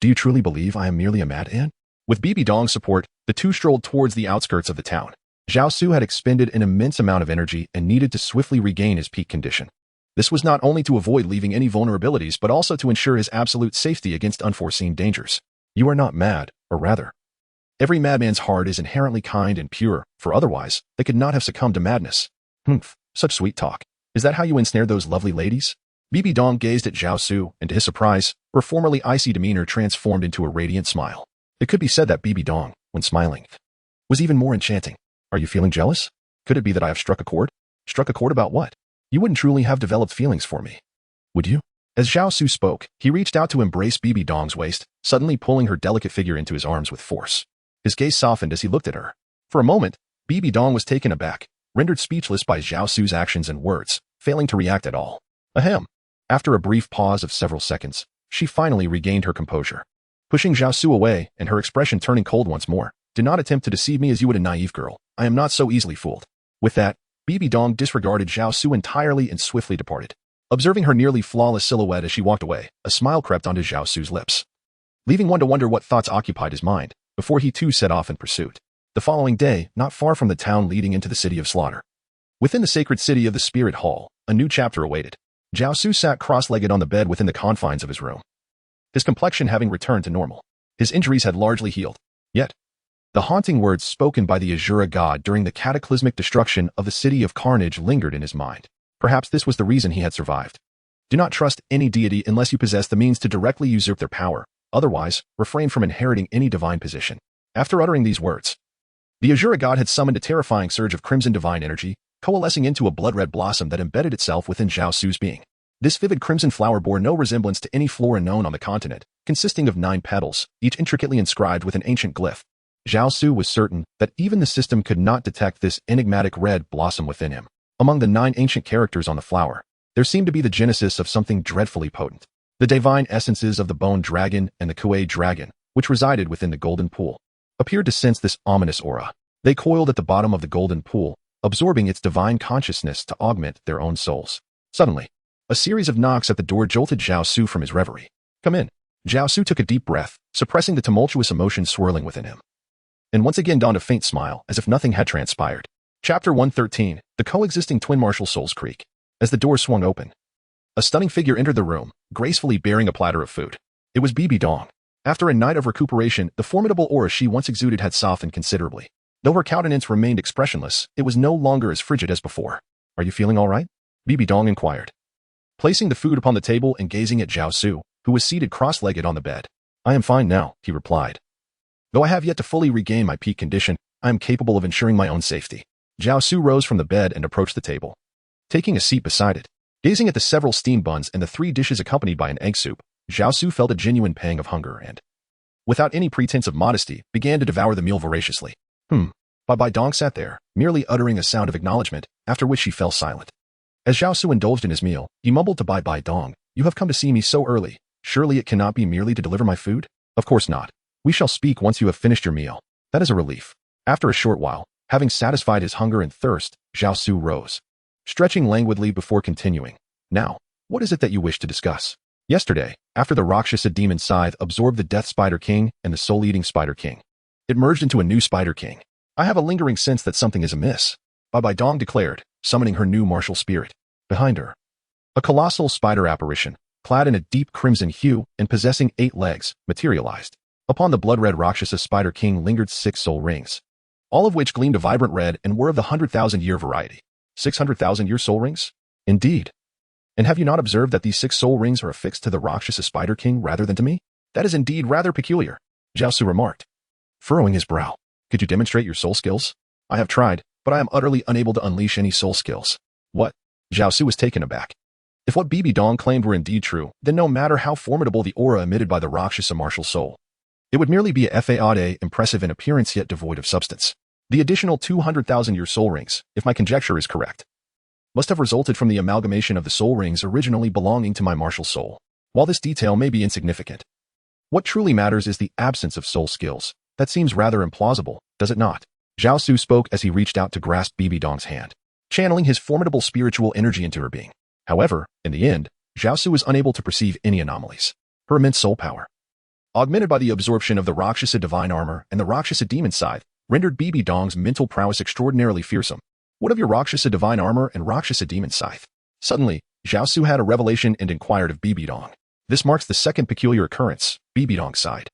Do you truly believe I am merely a mad ant?" With Bibi Dong's support, the two strolled towards the outskirts of the town. Zhao Su had expended an immense amount of energy and needed to swiftly regain his peak condition. This was not only to avoid leaving any vulnerabilities but also to ensure his absolute safety against unforeseen dangers. You are not mad, or rather, every madman's heart is inherently kind and pure, for otherwise, they could not have succumbed to madness. Humph, such sweet talk. Is that how you ensnared those lovely ladies? Bibi Dong gazed at Zhao Su, and to his surprise, her formerly icy demeanor transformed into a radiant smile. It could be said that Bibi Dong, when smiling, was even more enchanting. Are you feeling jealous? Could it be that I have struck a chord? Struck a chord about what? You wouldn't truly have developed feelings for me, would you? As Zhao Su spoke, he reached out to embrace Bibi Dong's waist, suddenly pulling her delicate figure into his arms with force. His gaze softened as he looked at her. For a moment, Bibi Dong was taken aback, rendered speechless by Zhao Su's actions and words, failing to react at all. Ahem. After a brief pause of several seconds, she finally regained her composure. Pushing Zhao Su away and her expression turning cold once more, "Do not attempt to deceive me as you would a naive girl. I am not so easily fooled." With that, Bibi Dong disregarded Zhao Su entirely and swiftly departed. Observing her nearly flawless silhouette as she walked away, a smile crept onto Zhao Su's lips, leaving one to wonder what thoughts occupied his mind, before he too set off in pursuit. The following day, not far from the town leading into the city of slaughter, within the sacred city of the Spirit Hall, a new chapter awaited. Zhao Su sat cross-legged on the bed within the confines of his room, his complexion having returned to normal. His injuries had largely healed. Yet, the haunting words spoken by the Shura God during the cataclysmic destruction of the City of Carnage lingered in his mind. Perhaps this was the reason he had survived. Do not trust any deity unless you possess the means to directly usurp their power. Otherwise, refrain from inheriting any divine position. After uttering these words, the Shura God had summoned a terrifying surge of crimson divine energy, coalescing into a blood-red blossom that embedded itself within Zhao Su's being. This vivid crimson flower bore no resemblance to any flora known on the continent, consisting of 9 petals, each intricately inscribed with an ancient glyph. Zhao Su was certain that even the system could not detect this enigmatic red blossom within him. Among the 9 ancient characters on the flower, there seemed to be the genesis of something dreadfully potent. The divine essences of the bone dragon and the Kuei dragon, which resided within the golden pool, appeared to sense this ominous aura. They coiled at the bottom of the golden pool, absorbing its divine consciousness to augment their own souls. Suddenly, a series of knocks at the door jolted Zhao Su from his reverie. "Come in." Zhao Su took a deep breath, suppressing the tumultuous emotions swirling within him, and once again donned a faint smile as if nothing had transpired. Chapter 113, The Coexisting Twin Martial Souls Creek. As the door swung open, a stunning figure entered the room, gracefully bearing a platter of food. It was Bibi Dong. After a night of recuperation, the formidable aura she once exuded had softened considerably. Though her countenance remained expressionless, it was no longer as frigid as before. "Are you feeling all right?" Bibi Dong inquired, placing the food upon the table and gazing at Zhao Su, who was seated cross-legged on the bed. "I am fine now," he replied. "Though I have yet to fully regain my peak condition, I am capable of ensuring my own safety." Zhao Su rose from the bed and approached the table, taking a seat beside it. Gazing at the several steamed buns and the 3 dishes accompanied by an egg soup, Zhao Su felt a genuine pang of hunger and, without any pretense of modesty, began to devour the meal voraciously. Bibi Dong sat there, merely uttering a sound of acknowledgement, after which she fell silent. As Zhao Su indulged in his meal, he mumbled to Bibi Dong, "You have come to see me so early. Surely it cannot be merely to deliver my food?" "Of course not. We shall speak once you have finished your meal." "That is a relief." After a short while, having satisfied his hunger and thirst, Zhao Su rose, stretching languidly before continuing. "Now, what is it that you wish to discuss?" "Yesterday, after the Rakshasa demon scythe absorbed the Death Spider King and the Soul-Eating Spider King, it merged into a new Spider King. I have a lingering sense that something is amiss," Bibi Dong declared, summoning her new martial spirit. Behind her, a colossal spider apparition, clad in a deep crimson hue and possessing 8 legs, materialized. Upon the blood-red Rakshasa Spider King lingered 6 soul rings, all of which gleamed a vibrant red and were of the 100,000-year variety. 600,000-year soul rings? Indeed. And have you not observed that these 6 soul rings are affixed to the Rakshasa Spider King rather than to me? That is indeed rather peculiar, Zhao Su remarked, furrowing his brow. "Could you demonstrate your soul skills?" "I have tried, but I am utterly unable to unleash any soul skills." "What?" Zhao Su was taken aback. If what Bibi Dong claimed were indeed true, then no matter how formidable the aura emitted by the Rakshasa martial soul, it would merely be a fade, impressive in appearance yet devoid of substance. The additional 200,000-year soul rings, if my conjecture is correct, must have resulted from the amalgamation of the soul rings originally belonging to my martial soul. While this detail may be insignificant, what truly matters is the absence of soul skills. That seems rather implausible, does it not? Zhao Su spoke as he reached out to grasp Bibi Dong's hand, channeling his formidable spiritual energy into her being. However, in the end, Zhao Su was unable to perceive any anomalies. Her immense soul power, augmented by the absorption of the Rakshasa divine armor and the Rakshasa demon scythe, rendered Bibi Dong's mental prowess extraordinarily fearsome. What of your Rakshasa divine armor and Rakshasa demon scythe? Suddenly, Zhao Su had a revelation and inquired of Bibi Dong. This marks the second peculiar occurrence. Bibi Dong sighed.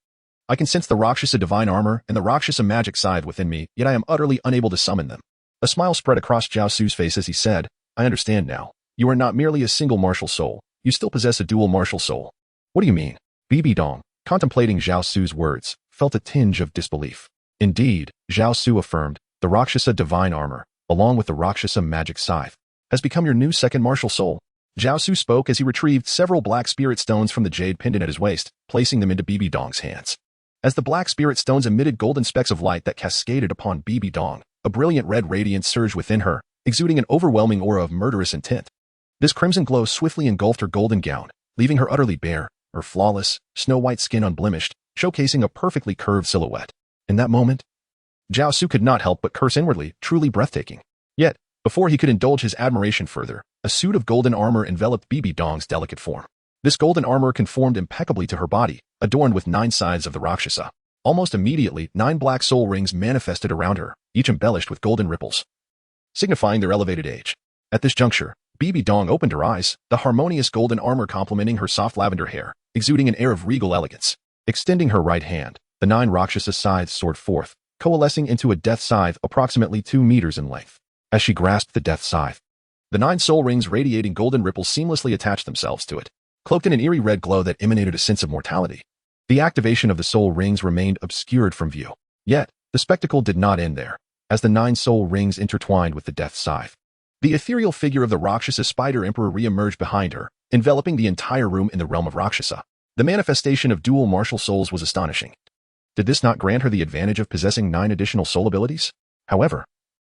I can sense the Rakshasa divine armor and the Rakshasa magic scythe within me, yet I am utterly unable to summon them. A smile spread across Zhao Su's face as he said, I understand now. You are not merely a single martial soul. You still possess a dual martial soul. What do you mean? Bibi Dong, contemplating Zhao Su's words, felt a tinge of disbelief. Indeed, Zhao Su affirmed, the Rakshasa divine armor, along with the Rakshasa magic scythe, has become your new second martial soul. Zhao Su spoke as he retrieved several black spirit stones from the jade pendant at his waist, placing them into Bibi Dong's hands. As the black spirit stones emitted golden specks of light that cascaded upon Bibi Dong, a brilliant red radiance surged within her, exuding an overwhelming aura of murderous intent. This crimson glow swiftly engulfed her golden gown, leaving her utterly bare, her flawless, snow-white skin unblemished, showcasing a perfectly curved silhouette. In that moment, Zhao Su could not help but curse inwardly, truly breathtaking. Yet, before he could indulge his admiration further, a suit of golden armor enveloped Bibi Dong's delicate form. This golden armor conformed impeccably to her body, adorned with 9 sides of the Rakshasa. Almost immediately, 9 black soul rings manifested around her, each embellished with golden ripples, signifying their elevated age. At this juncture, Bibi Dong opened her eyes, the harmonious golden armor complementing her soft lavender hair, exuding an air of regal elegance. Extending her right hand, the 9 Rakshasa scythes soared forth, coalescing into a death scythe approximately 2 meters in length. As she grasped the death scythe, the 9 soul rings radiating golden ripples seamlessly attached themselves to it, cloaked in an eerie red glow that emanated a sense of mortality. The activation of the soul rings remained obscured from view. Yet, the spectacle did not end there. As the 9 soul rings intertwined with the death scythe, the ethereal figure of the Rakshasa Spider Emperor re-emerged behind her, enveloping the entire room in the realm of Rakshasa. The manifestation of dual martial souls was astonishing. Did this not grant her the advantage of possessing 9 additional soul abilities? However,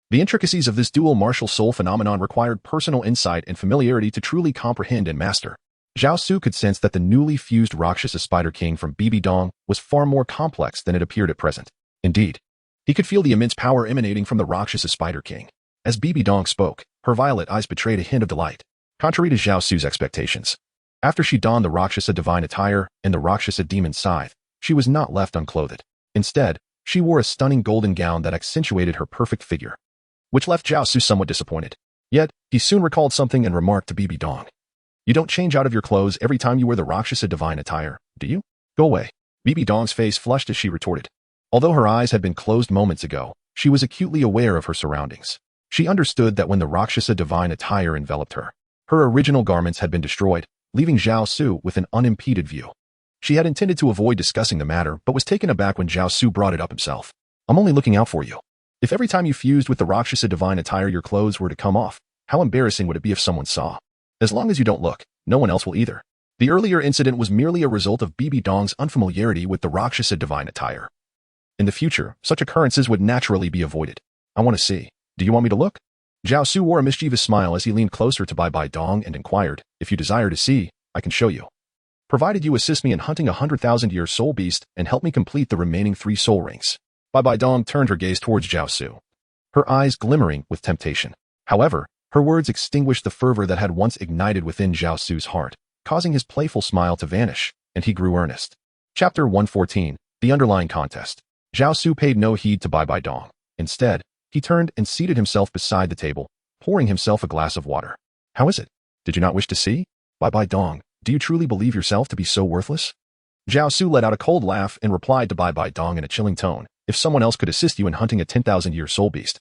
the intricacies of this dual martial soul phenomenon required personal insight and familiarity to truly comprehend and master. Zhao Su could sense that the newly fused Rakshasa Spider King from Bibi Dong was far more complex than it appeared at present. Indeed, he could feel the immense power emanating from the Rakshasa Spider King. As Bibi Dong spoke, her violet eyes betrayed a hint of delight. Contrary to Zhao Su's expectations, after she donned the Rakshasa divine attire and the Rakshasa demon scythe, she was not left unclothed. Instead, she wore a stunning golden gown that accentuated her perfect figure, which left Zhao Su somewhat disappointed. Yet, he soon recalled something and remarked to Bibi Dong, you don't change out of your clothes every time you wear the Rakshasa divine attire, do you? Go away. Bibi Dong's face flushed as she retorted. Although her eyes had been closed moments ago, she was acutely aware of her surroundings. She understood that when the Rakshasa divine attire enveloped her, her original garments had been destroyed, leaving Zhao Su with an unimpeded view. She had intended to avoid discussing the matter, but was taken aback when Zhao Su brought it up himself. I'm only looking out for you. If every time you fused with the Rakshasa divine attire your clothes were to come off, how embarrassing would it be if someone saw? As long as you don't look, no one else will either. The earlier incident was merely a result of Bibi Dong's unfamiliarity with the Rakshasa divine attire. In the future, such occurrences would naturally be avoided. I want to see. Do you want me to look? Zhao Su wore a mischievous smile as he leaned closer to Bai Dong and inquired, if you desire to see, I can show you. Provided you assist me in hunting 100,000-year soul beast and help me complete the remaining 3 soul rings. Bai Dong turned her gaze towards Zhao Su, her eyes glimmering with temptation. However, her words extinguished the fervor that had once ignited within Zhao Su's heart, causing his playful smile to vanish, and he grew earnest. Chapter 114, The Underlying Contest. Zhao Su paid no heed to Bai Dong. Instead, he turned and seated himself beside the table, pouring himself a glass of water. How is it? Did you not wish to see? Bai Dong, do you truly believe yourself to be so worthless? Zhao Su let out a cold laugh and replied to Bai Dong in a chilling tone, if someone else could assist you in hunting a 10,000-year soul beast,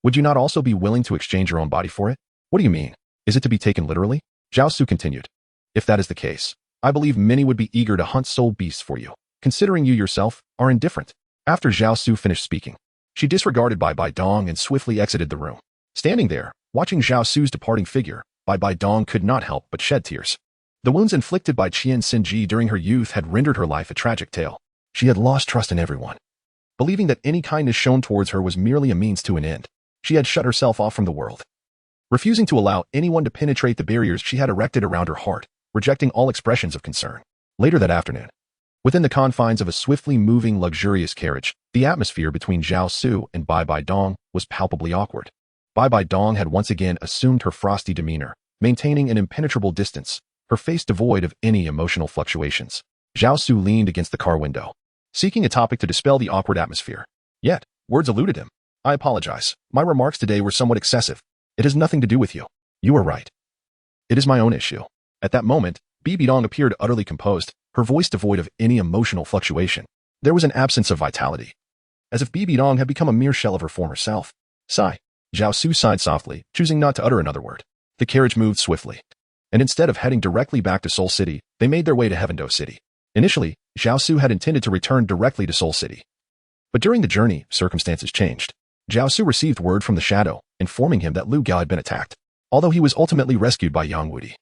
would you not also be willing to exchange your own body for it? What do you mean? Is it to be taken literally? Zhao Su continued. If that is the case, I believe many would be eager to hunt soul beasts for you, considering you yourself are indifferent. After Zhao Su finished speaking, she disregarded Bai Dong and swiftly exited the room. Standing there, watching Zhao Su's departing figure, Bai Dong could not help but shed tears. The wounds inflicted by Qian Xinji during her youth had rendered her life a tragic tale. She had lost trust in everyone. Believing that any kindness shown towards her was merely a means to an end, she had shut herself off from the world. Refusing to allow anyone to penetrate the barriers she had erected around her heart, rejecting all expressions of concern. Later that afternoon, within the confines of a swiftly moving, luxurious carriage, the atmosphere between Zhao Su and Bai Dong was palpably awkward. Bai Dong had once again assumed her frosty demeanor, maintaining an impenetrable distance, her face devoid of any emotional fluctuations. Zhao Su leaned against the car window, seeking a topic to dispel the awkward atmosphere. Yet, words eluded him. I apologize. My remarks today were somewhat excessive. It has nothing to do with you. You are right. It is my own issue. At that moment, Bibi Dong appeared utterly composed, her voice devoid of any emotional fluctuation. There was an absence of vitality, as if Bibi Dong had become a mere shell of her former self. Sigh. Zhao Su sighed softly, choosing not to utter another word. The carriage moved swiftly, and instead of heading directly back to Seoul City, they made their way to Heavendo City. Initially, Zhao Su had intended to return directly to Seoul City. But during the journey, circumstances changed. Zhao Su received word from the shadow, informing him that Lu Gao had been attacked. Although he was ultimately rescued by Yang Wudi,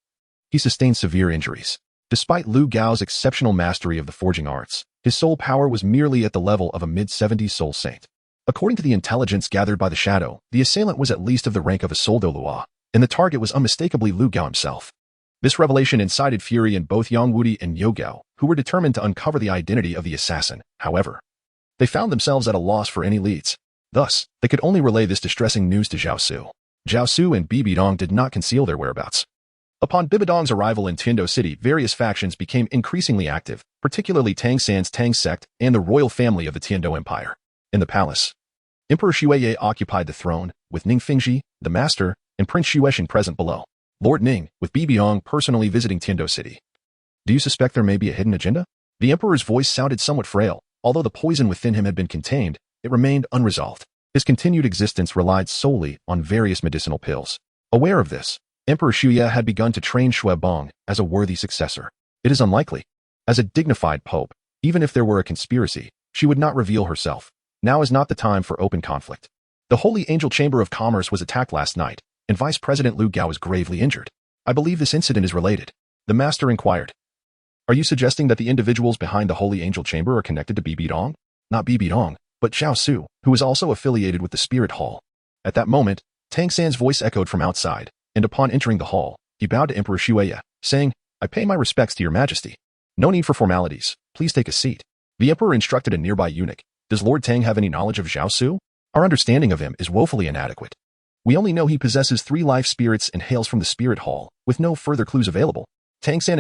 he sustained severe injuries. Despite Lu Gao's exceptional mastery of the forging arts, his soul power was merely at the level of a mid-70s soul saint. According to the intelligence gathered by the shadow, the assailant was at least of the rank of a soul Douluo, and the target was unmistakably Lu Gao himself. This revelation incited fury in both Yang Wudi and Yo Gao, who were determined to uncover the identity of the assassin. However, they found themselves at a loss for any leads. Thus, they could only relay this distressing news to Zhao Su. Zhao Su and Bibi Dong did not conceal their whereabouts. Upon Bibi Dong's arrival in Tiando City, various factions became increasingly active, particularly Tang San's Tang sect and the royal family of the Tiando Empire. In the palace, Emperor Xueye occupied the throne, with Ning Fingji, the master, and Prince Xuesheng present below. Lord Ning, with Bibi Dong personally visiting Tiando City. Do you suspect there may be a hidden agenda? The emperor's voice sounded somewhat frail. Although the poison within him had been contained, it remained unresolved. His continued existence relied solely on various medicinal pills. Aware of this, Emperor Xuye had begun to train Xue Bong as a worthy successor. It is unlikely. As a dignified pope, even if there were a conspiracy, she would not reveal herself. Now is not the time for open conflict. The Holy Angel Chamber of Commerce was attacked last night, and Vice President Lu Gao is gravely injured. I believe this incident is related. The master inquired. Are you suggesting that the individuals behind the Holy Angel Chamber are connected to Bibi Dong? Not Bibi Dong, but Zhao Su, who is also affiliated with the Spirit Hall. At that moment, Tang San's voice echoed from outside, and upon entering the hall, he bowed to Emperor Xueye, saying, I pay my respects to your majesty. No need for formalities. Please take a seat. The emperor instructed a nearby eunuch. Does Lord Tang have any knowledge of Zhao Su? Our understanding of him is woefully inadequate. We only know he possesses 3 life spirits and hails from the Spirit Hall, with no further clues available. Tang San